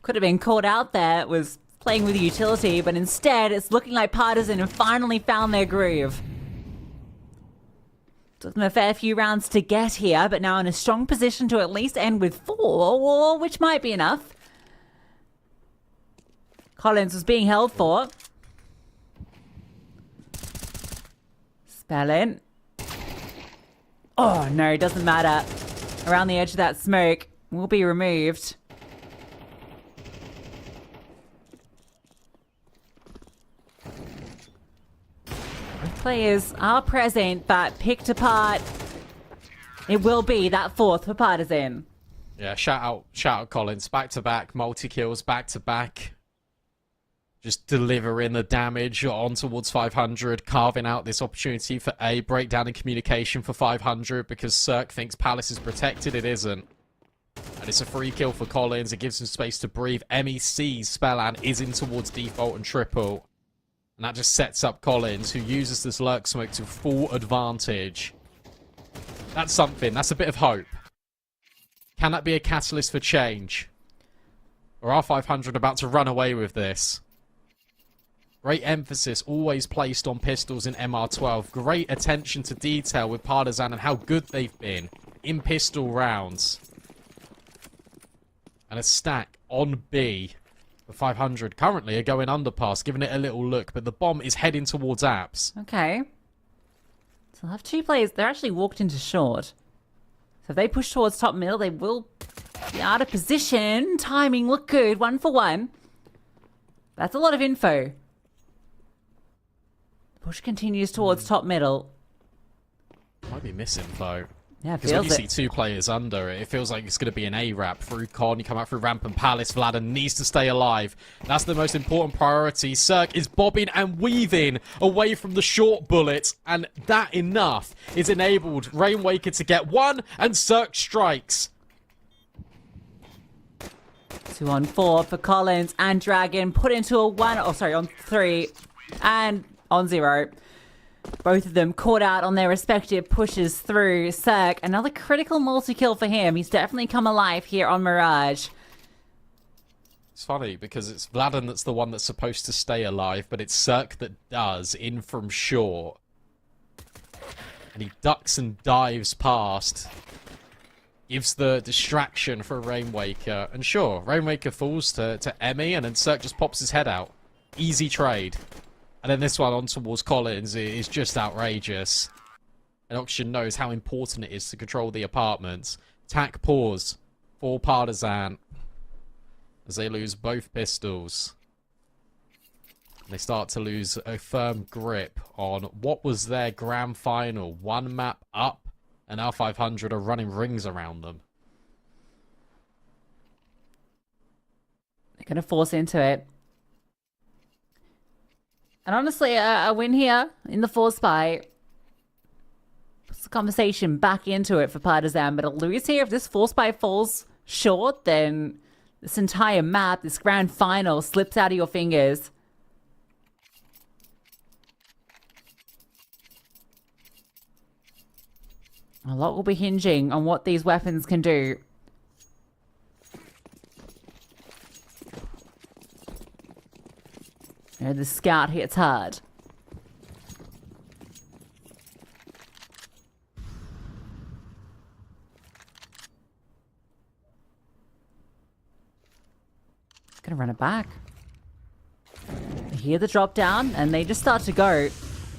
could have been caught out there. Was playing with utility, but instead it's looking like Partisan have finally found their groove. Took them a fair few rounds to get here, but now in a strong position to at least end with 4, which might be enough. Collins was being held for. Spellin. Oh, no, doesn't matter. Around the edge of that smoke will be removed. Both players are present, but picked apart. It will be that 4th for Partisan. Yeah, shout out Collins. Back-to-back, multi-kills, back-to-back. Just delivering the damage on towards 500, carving out this opportunity for a breakdown in communication for 500 because Cirque thinks Palace is protected. It isn't. And it's a free kill for Collins. It gives him space to breathe. MEC Spellan is in towards default and triple. And that just sets up Collins, who uses this lurk smoke to full advantage. That's something. That's a bit of hope. Can that be a catalyst for change? Or are 500 about to run away with this? Great emphasis always placed on pistols in MR12. Great attention to detail with Partisan and how good they've been in pistol rounds. And a stack on B for 500. Currently are going underpass, giving it a little look, but the bomb is heading towards apps. Okay. So they'll have two players. They're actually walked into short. So if they push towards top middle, they will be out of position. Timing look good. 1 for 1. That's a lot of info. Push continues towards top middle. Might be misinfo. Yeah, Because when you feels see it. 2 players under it, it feels like it's going to be an A-Rap through Con. You come out through Ramp and Palace. Vladen needs to stay alive. That's the most important priority. Cirque is bobbing and weaving away from the short bullets. And that enough is enabled Rainwaker to get 1, and Cirque strikes. 2 on 4 for Collins and Dragon. Put into a 1. Oh, sorry, on 3. And on 0. Both of them caught out on their respective pushes through. Cirque, another critical multi-kill for him. He's definitely come alive here on Mirage. It's funny because it's Vladen that's the one that's supposed to stay alive, but it's Cirque that does, in from short. And he ducks and dives past. Gives the distraction for Rainwaker. And sure, Rainwaker falls to Emmy, and then Cirque just pops his head out. Easy trade. And then this one on towards Collins is just outrageous. And Oxygen knows how important it is to control the apartments. Tack pause for Partisan as they lose both pistols. And they start to lose a firm grip on what was their grand final. 1 map up, and now 500 are running rings around them. They're going to force into it. And honestly, a win here in the 4 spy puts the conversation back into it for Partisan. But a lose here, if this 4 spy falls short, then this entire map, this grand final, slips out of your fingers. A lot will be hinging on what these weapons can do. The scout hits hard. Gonna run it back. They hear the drop down and they just start to go.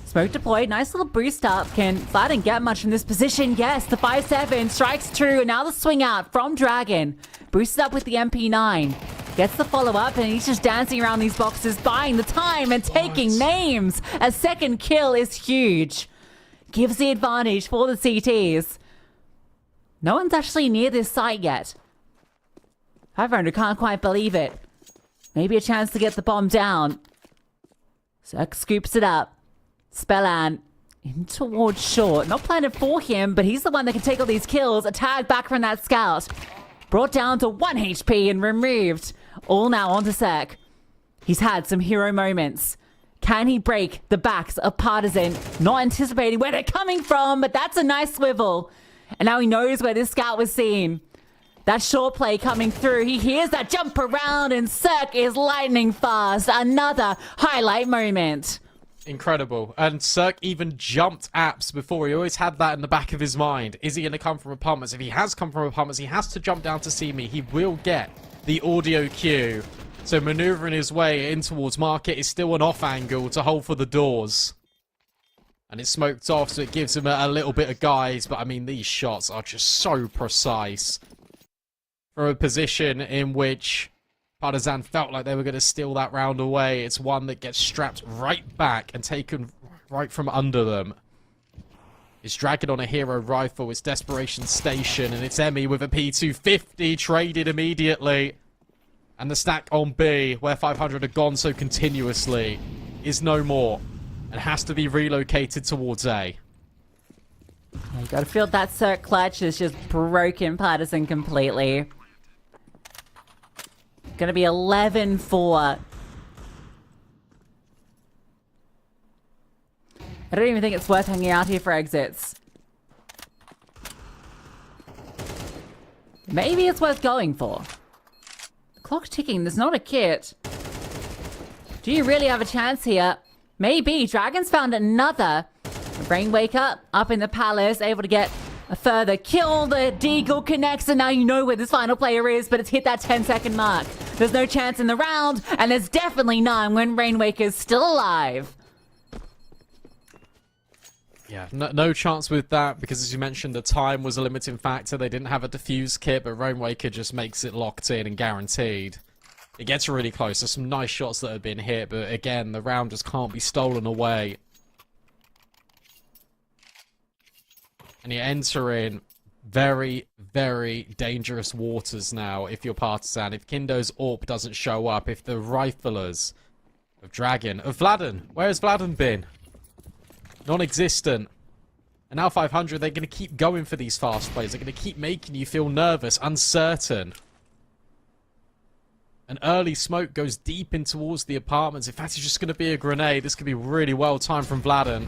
Smoke deployed, nice little boost up. Can Vladen get much from this position? Yes, the 5-7 strikes true, and now the swing out from Dragon. Boosted up with the MP9. Gets the follow-up, and he's just dancing around these boxes, buying the time and taking names. A second kill is huge. Gives the advantage for the CTs. No one's actually near this site yet. 500 can't quite believe it. Maybe a chance to get the bomb down. Cirque scoops it up. Spellan in towards short. Not planted for him, but he's the one that can take all these kills. A tag back from that scout. Brought down to 1 HP and removed. All now onto Cirque. He's had some hero moments. Can he break the backs of Partisan? Not anticipating where they're coming from, but that's a nice swivel. And now he knows where this scout was seen. That short play coming through. He hears that jump around, and Cirque is lightning fast. Another highlight moment. Incredible. And Cirque even jumped apps before. He always had that in the back of his mind. Is he going to come from apartments? If he has come from apartments, he has to jump down to see me. He will get the audio cue. So maneuvering his way in towards market is still an off angle to hold for the doors. And it's smoked off, so it gives him a little bit of guise. But I mean, these shots are just so precise. From a position in which Partisan felt like they were going to steal that round away. It's one that gets strapped right back and taken right from under them. It's Dragon on a hero rifle. It's Desperation Station. And it's Emmy with a P250 traded immediately. And the stack on B, where 500 have gone so continuously, is no more. And has to be relocated towards A. You gotta feel that Cirque clutch has just broken Partisan completely. Gonna be 11-4. I don't even think it's worth hanging out here for exits. Maybe it's worth going for. The clock's ticking, there's not a kit. Do you really have a chance here? Maybe. Dragon's found another. Rainwaker up in the palace, able to get a further kill. The Deagle connects, and now you know where this final player is, but it's hit that 10-second mark. There's no chance in the round, and there's definitely none when Rainwaker's still alive. Yeah, no chance with that, because as you mentioned, the time was a limiting factor. They didn't have a defuse kit, but Rainwaker just makes it locked in and guaranteed. It gets really close. There's some nice shots that have been hit, but again, the round just can't be stolen away. And you're entering very, very dangerous waters now if you're Partisan. If Kindo's AWP doesn't show up, if the riflers of Dragon, of Vladen, where has Vladen been? Non-existent. And now 500, they're going to keep going for these fast plays. They're going to keep making you feel nervous, uncertain. An early smoke goes deep in towards the apartments. In fact, it's just going to be a grenade. This could be really well timed from Vladen.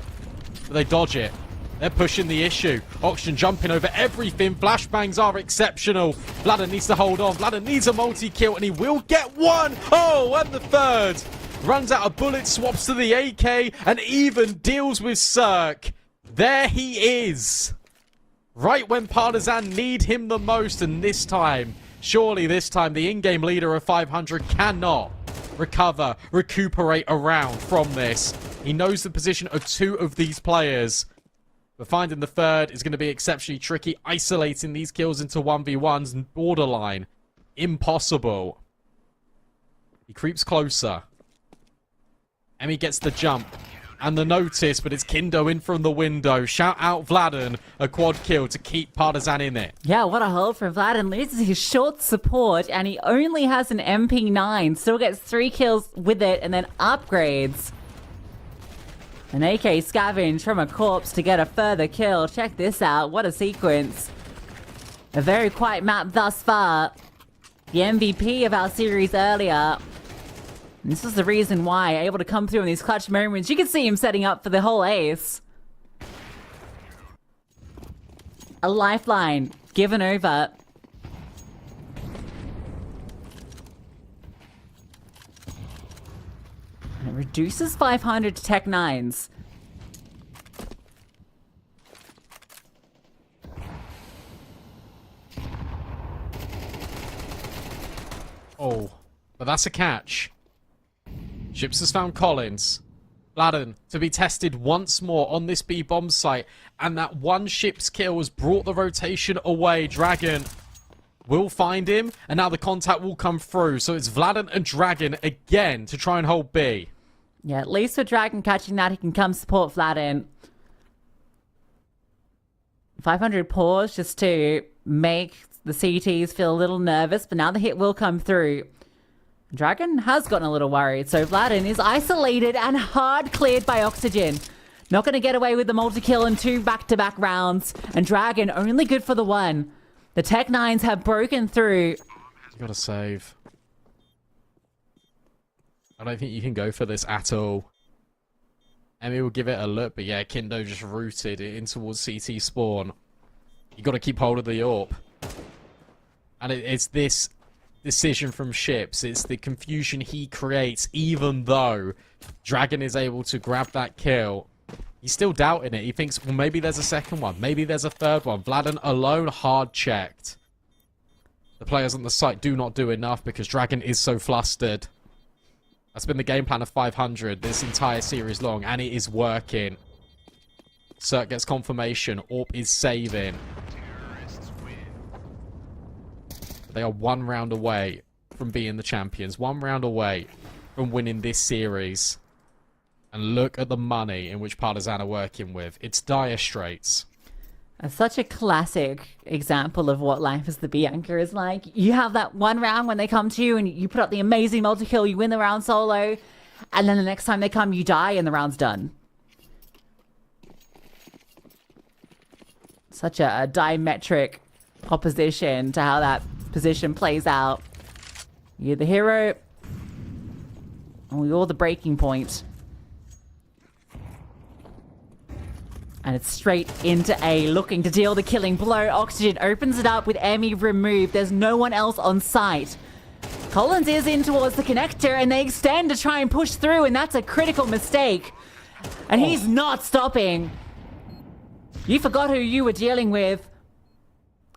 But they dodge it. They're pushing the issue. Oxygen jumping over everything. Flashbangs are exceptional. Vladen needs to hold on. Vladen needs a multi-kill, and he will get one. Oh, and the third. Runs out of bullets, swaps to the AK, and even deals with Cirque. There he is. Right when Partisan need him the most, and this time, surely this time, the in-game leader of 500 cannot recuperate around from this. He knows the position of two of these players. But finding the third is going to be exceptionally tricky. Isolating these kills into 1v1s and borderline impossible. He creeps closer. Emmy gets the jump and the notice, but it's Kindo in from the window. Shout out Vladen, a quad kill to keep Partisan in it. Yeah, what a hold for Vladen. Loses his short support, and he only has an MP9. Still gets 3 kills with it, and then upgrades. An AK scavenge from a corpse to get a further kill. Check this out. What a sequence. A very quiet map thus far. The MVP of our series earlier. And this is the reason why, able to come through in these clutch moments. You can see him setting up for the whole ace. A lifeline given over. And it reduces 500 to Tech 9s. Oh, but that's a catch. Ships has found Collins. Vladen to be tested once more on this B-bomb site. And that one ship's kill has brought the rotation away. Dragon will find him. And now the contact will come through. So it's Vladen and Dragon again to try and hold B. Yeah, at least for Dragon catching that, he can come support Vladen. 500 pause just to make the CTs feel a little nervous. But now the hit will come through. Dragon has gotten a little worried, so Vladen is isolated and hard cleared by Oxygen. Not going to get away with the multi-kill in 2 back-to-back rounds, and Dragon only good for the 1. The Tech 9s have broken through. You gotta save. I don't think you can go for this at all. Emmy will give it a look, but yeah, Kindo just rooted in towards CT spawn. You gotta keep hold of the AWP. And it's this decision from Ships. It's the confusion he creates, even though Dragon is able to grab that kill. He's still doubting it. He thinks, well, maybe there's a second one. Maybe there's a third one. Vladen alone, hard checked. The players on the site do not do enough because Dragon is so flustered. That's been the game plan of 500 this entire series long, and it is working. Cirque gets confirmation. AWP is saving. They are 1 round away from being the champions. 1 round away from winning this series. And look at the money in which Partisan are working with. It's dire straits. Such a classic example of what life as the Bianca is like. You have that 1 round when they come to you and you put up the amazing multi-kill, you win the round solo, and then the next time they come, you die and the round's done. Such a diametric opposition to how that position plays out. You're the hero, and you're the breaking point. And it's straight into A, looking to deal the killing blow. Oxygen opens it up with Emmy removed. There's no one else on site. Collins is in towards the connector, and they extend to try and push through, and that's a critical mistake. And he's not stopping. You forgot who you were dealing with.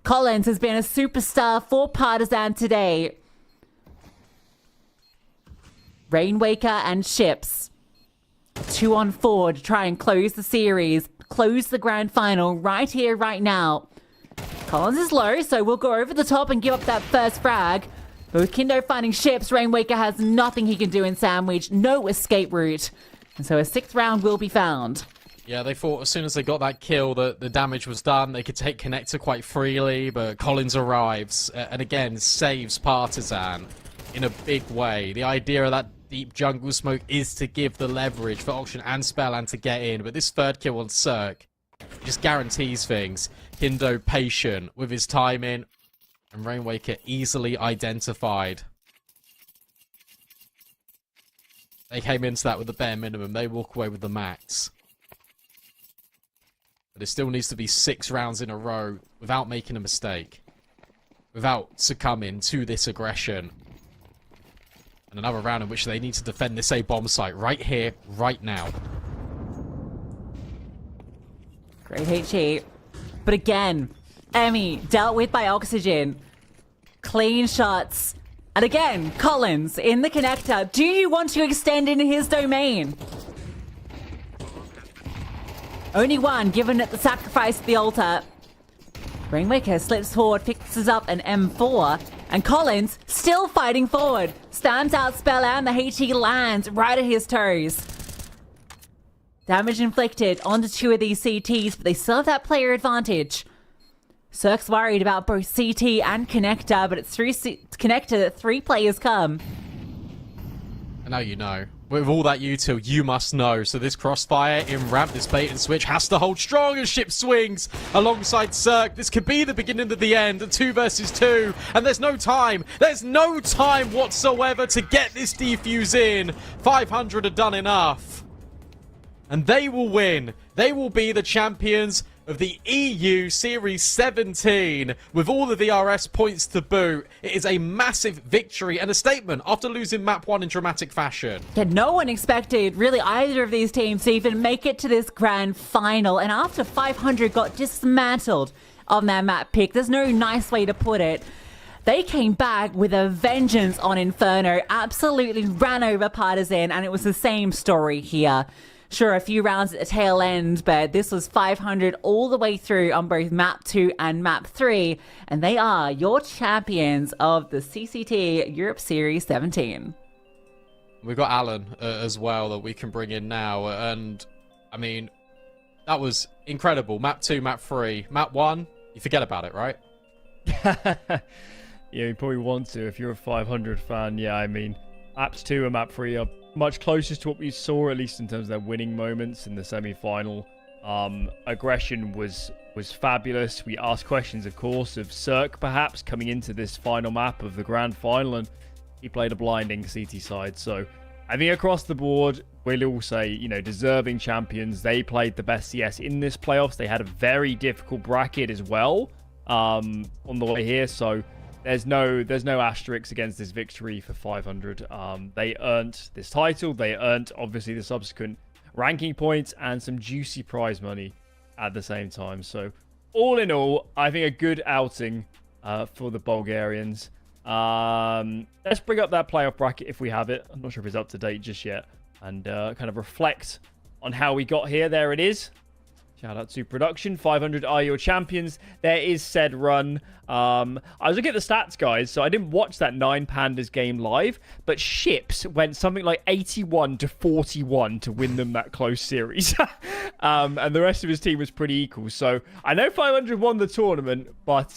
Collins has been a superstar for Partisan today. Rainwaker and Ships. 2 on 4 to try and close the series. close the grand final right here, right now. Collins is low, so we'll go over the top and give up that first frag. But with Kindo finding ships, Rainwaker has nothing he can do in Sandwich, no escape route. And so a 6th round will be found. Yeah, they thought as soon as they got that kill that the damage was done. They could take Connector quite freely, but Collins arrives and again saves Partisan in a big way. The idea of that deep jungle smoke is to give the leverage for Auction and Spellland to get in, but this 3rd kill on Cirque just guarantees things. Kindo patient with his timing, and Rainwaker easily identified. They came into that with the bare minimum. They walk away with the max. But it still needs to be 6 rounds in a row without making a mistake. Without succumbing to this aggression. And another round in which they need to defend this A bomb site right here, right now. Great HE. But again, Emmy dealt with by Oxygen. Clean shots. And again, Collins in the connector. Do you want to extend into his domain? Only one given at the sacrifice of the altar. Rainwaker slips forward, fixes up an M4. And Collins still fighting forward. Stands out Spellland. The HE lands right at his toes. Damage inflicted onto 2 of these CTs, but they still have that player advantage. Cirque's worried about both CT and Connector, but it's through Connector that 3 players come. And now you know. With all that util, you must know. So this crossfire in ramp, this bait and switch has to hold strong as ship swings alongside Cirque. This could be the beginning of the end. 2 versus 2. And there's no time. There's no time whatsoever to get this defuse in. 500 have done enough. And they will win. They will be the champions of the EU Series 17 with all the VRS points to boot. It is a massive victory and a statement after losing map 1 in dramatic fashion. Yeah, no one expected really either of these teams to even make it to this grand final, and after 500 got dismantled on their map pick, there's no nice way to put it. They came back with a vengeance on Inferno, absolutely ran over Partisan, and it was the same story here. Sure, a few rounds at the tail end, but this was 500 all the way through on both Map 2 and Map 3, and they are your champions of the CCT Europe Series 17. We've got Alan as well that we can bring in now, and I mean, that was incredible. Map 2, Map 3. Map 1, you forget about it, right? Yeah, you probably want to if you're a 500 fan. Yeah, I mean, Maps 2 and Map 3 are much closest to what we saw, at least in terms of their winning moments in the semi-final. Aggression was fabulous. We asked questions, of course, of Cirque perhaps coming into this final map of the grand final, and he played a blinding CT side. So I think across the board, we'll all say, you know, deserving champions. They played the best CS in this playoffs. They had a very difficult bracket as well on the way here. So there's no asterisks against this victory for 500. They earned this title. They earned, obviously, the subsequent ranking points and some juicy prize money at the same time. So all in all, I think a good outing for the Bulgarians. Let's bring up that playoff bracket if we have it. I'm not sure if it's up to date just yet. And kind of reflect on how we got here. There it is. Shout out to production. 500 are your champions. There is said run. I was looking at the stats, guys, so I didn't watch that 9 Pandas game live, but Ships went something like 81-41 to win them that close series. And the rest of his team was pretty equal. So I know 500 won the tournament, but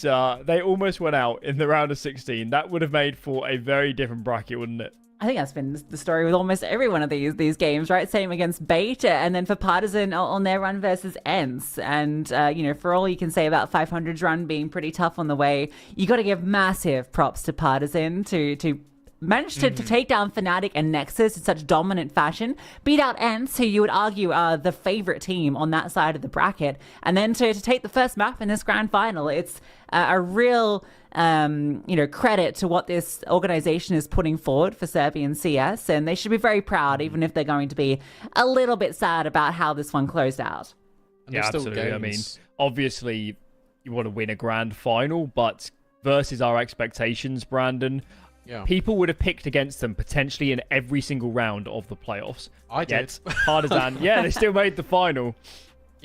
they almost went out in the round of 16. That would have made for a very different bracket, wouldn't it? I think that's been the story with almost every one of these games, right? Same against Beta, and then for Partisan on their run versus Ents. And, you know, for all you can say about 500's run being pretty tough on the way, you got to give massive props to Partisan to manage to take down Fnatic and Nexus in such dominant fashion, beat out Ents, who you would argue are the favorite team on that side of the bracket, and then to take the first map in this grand final. It's a real credit to what this organization is putting forward for Serbian CS, and they should be very proud, even if they're going to be a little bit sad about how this one closed out. Yeah, absolutely. I mean, obviously, you want to win a grand final, but versus our expectations, Brandon, people would have picked against them potentially in every single round of the playoffs. I did. Partisan, they still made the final.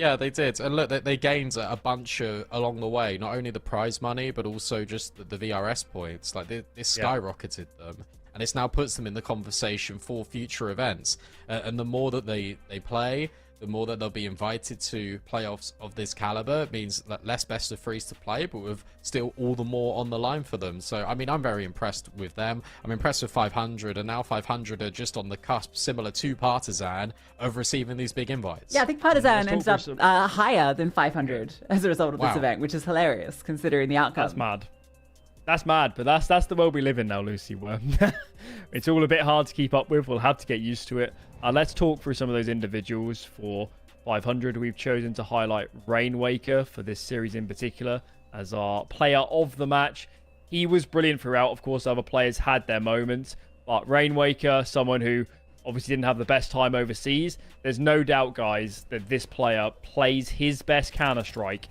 Yeah, they did. And look, they gained a bunch along the way. Not only the prize money, but also just the VRS points. Like, this skyrocketed them. And it's now puts them in the conversation for future events. And the more that they play, the more that they'll be invited to playoffs of this caliber. It means that less best of threes to play, but with still all the more on the line for them. So, I mean, I'm very impressed with them. I'm impressed with 500, and now 500 are just on the cusp, similar to Partisan, of receiving these big invites. Yeah, I think Partisan ends up higher than 500 as a result of this event, which is hilarious considering the outcome. That's mad. That's mad, but that's the world we live in now, Lucy. It's all a bit hard to keep up with. We'll have to get used to it. Let's talk through some of those individuals. For 500, we've chosen to highlight Rainwaker for this series in particular as our player of the match. He was brilliant throughout. Of course, other players had their moments, but Rainwaker, someone who obviously didn't have the best time overseas. There's no doubt, guys, that this player plays his best Counter-Strike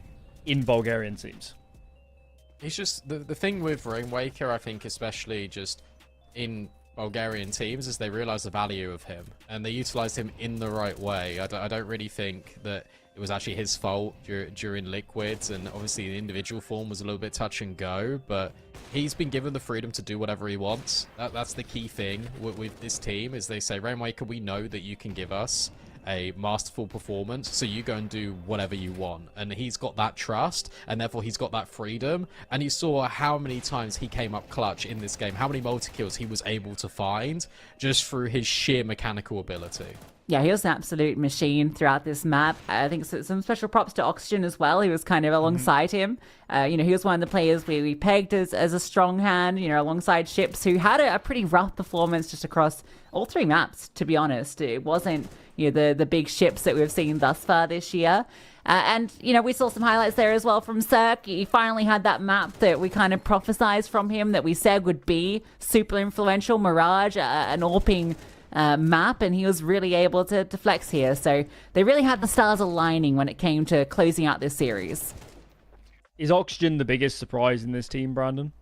in Bulgarian teams. He's just the thing with Rainwaker, I think, especially just in Bulgarian teams, is they realize the value of him and they utilized him in the right way. I don't really think that it was actually his fault during Liquids, and obviously the individual form was a little bit touch and go, but he's been given the freedom to do whatever he wants. That's the key thing with this team, is they say, Rainwaker, we know that you can give us a masterful performance, so you go and do whatever you want. And he's got that trust, and therefore he's got that freedom. And you saw how many times he came up clutch in this game, how many multi-kills he was able to find just through his sheer mechanical ability. Yeah, he was an absolute machine throughout this map. I think some special props to Oxygen as well. He was kind of alongside him. He was one of the players we pegged as a strong hand, alongside Ships, who had a pretty rough performance just across all three maps, to be honest. It wasn't the big Ships that we've seen thus far this year. And we saw some highlights there as well from Cirque. He finally had that map that we kind of prophesized from him, that we said would be super influential, Mirage, an AWPing map, and he was really able to flex here. So they really had the stars aligning when it came to closing out this series. Is Oxygen the biggest surprise in this team, Brandon?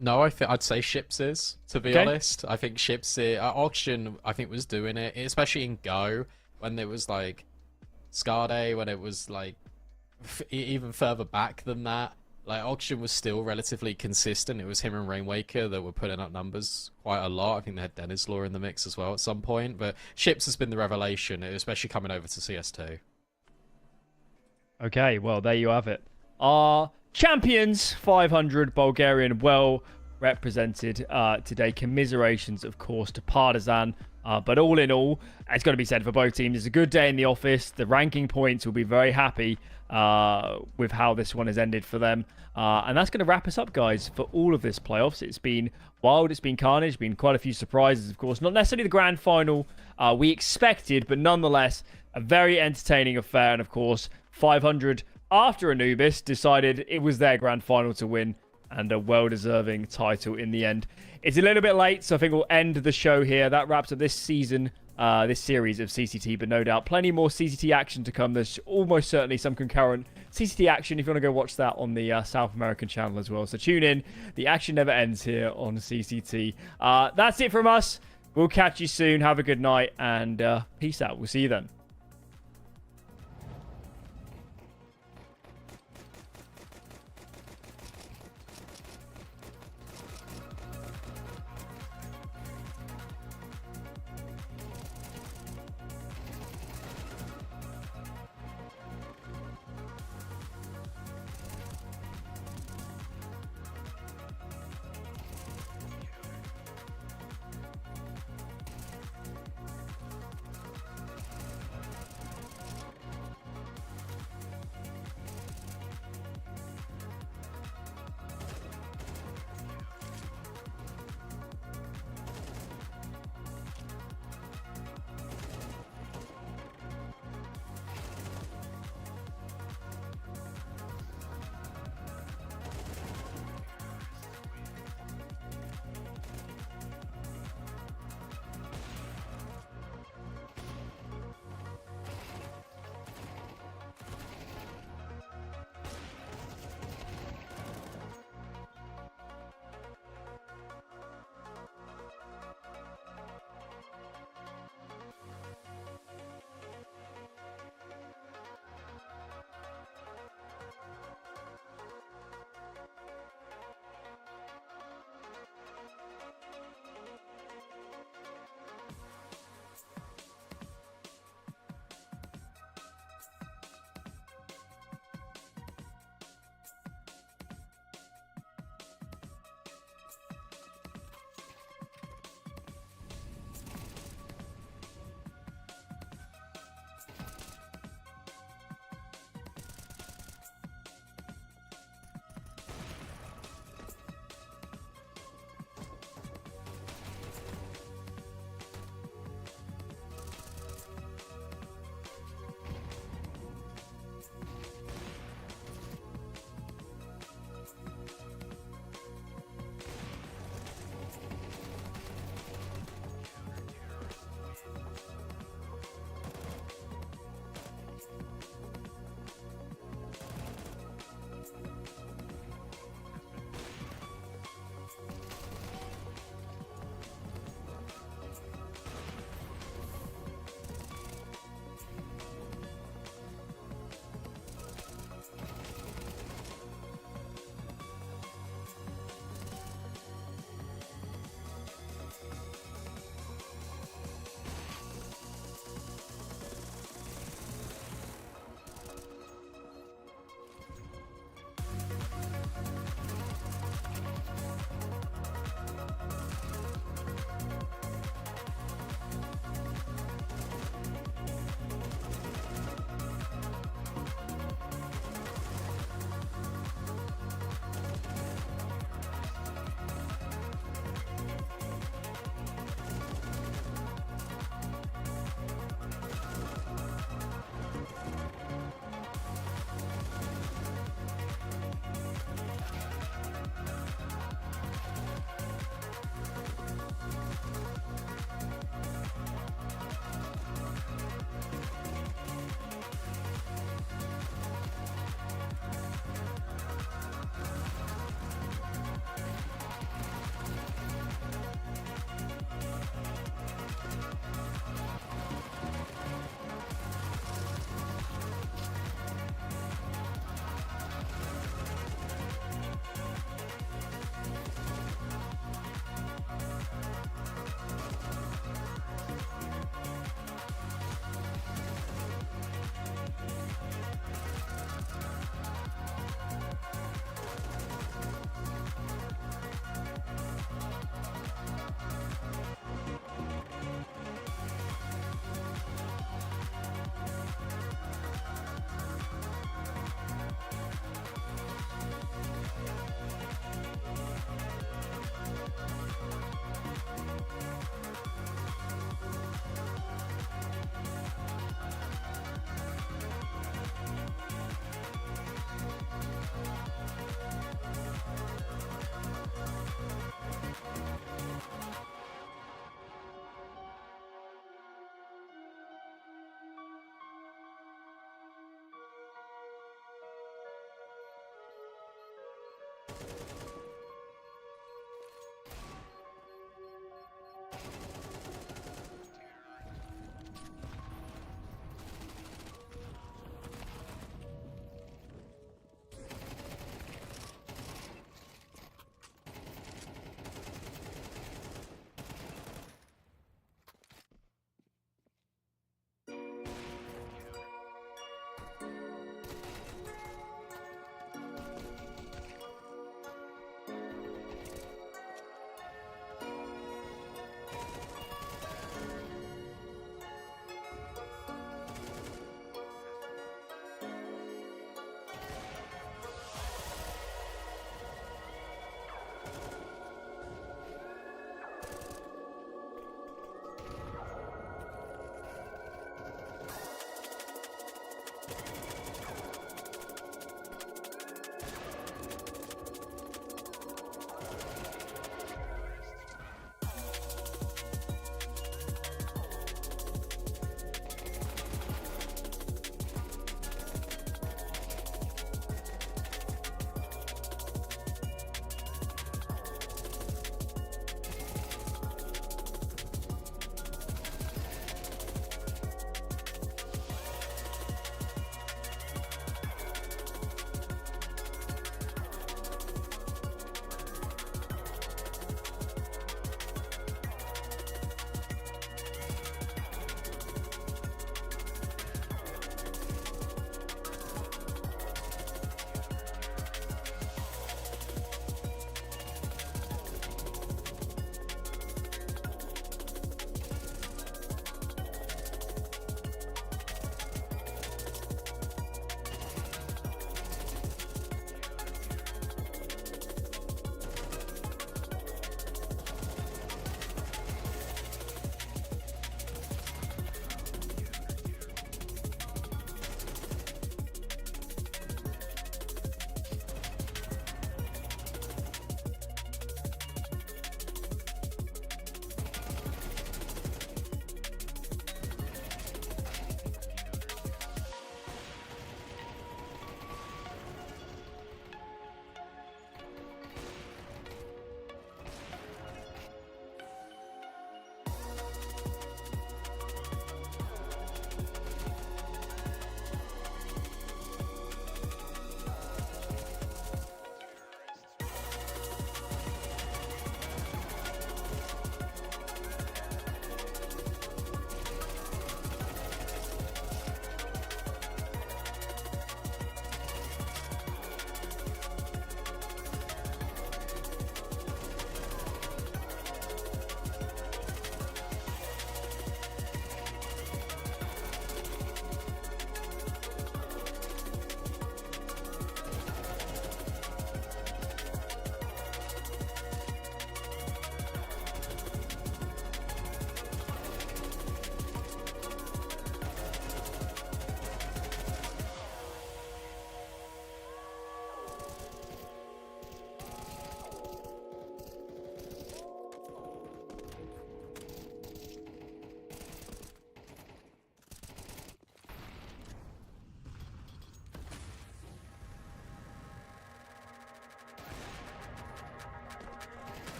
No, I'd say Ships is, to be honest. I think Ships, Oxygen, I think, was doing it, especially in Go, when there was like Skade, when it was like even further back than that. Like, Oxygen was still relatively consistent. It was him and Rainwaker that were putting up numbers quite a lot. I think they had Dennis Law in the mix as well at some point. But Ships has been the revelation, especially coming over to CS2. Okay, well, there you have it. Our champions, 500 Bulgarian, well represented today. Commiserations, of course, to Partisan. But all in all, it's got to be said for both teams, it's a good day in the office. The ranking points will be very happy with how this one has ended for them. And that's going to wrap us up, guys, for all of this playoffs. It's been wild, it's been carnage, been quite a few surprises, of course. Not necessarily the grand final we expected, but nonetheless, a very entertaining affair. And of course, 500, after Anubis, decided it was their grand final to win, and a well-deserving title in the end. It's a little bit late, so I think we'll end the show here. That wraps up this season, this series of CCT, but no doubt plenty more CCT action to come. There's almost certainly some concurrent CCT action if you want to go watch that on the South American channel as well. So tune in. The action never ends here on CCT. That's it from us. We'll catch you soon. Have a good night, and peace out. We'll see you then.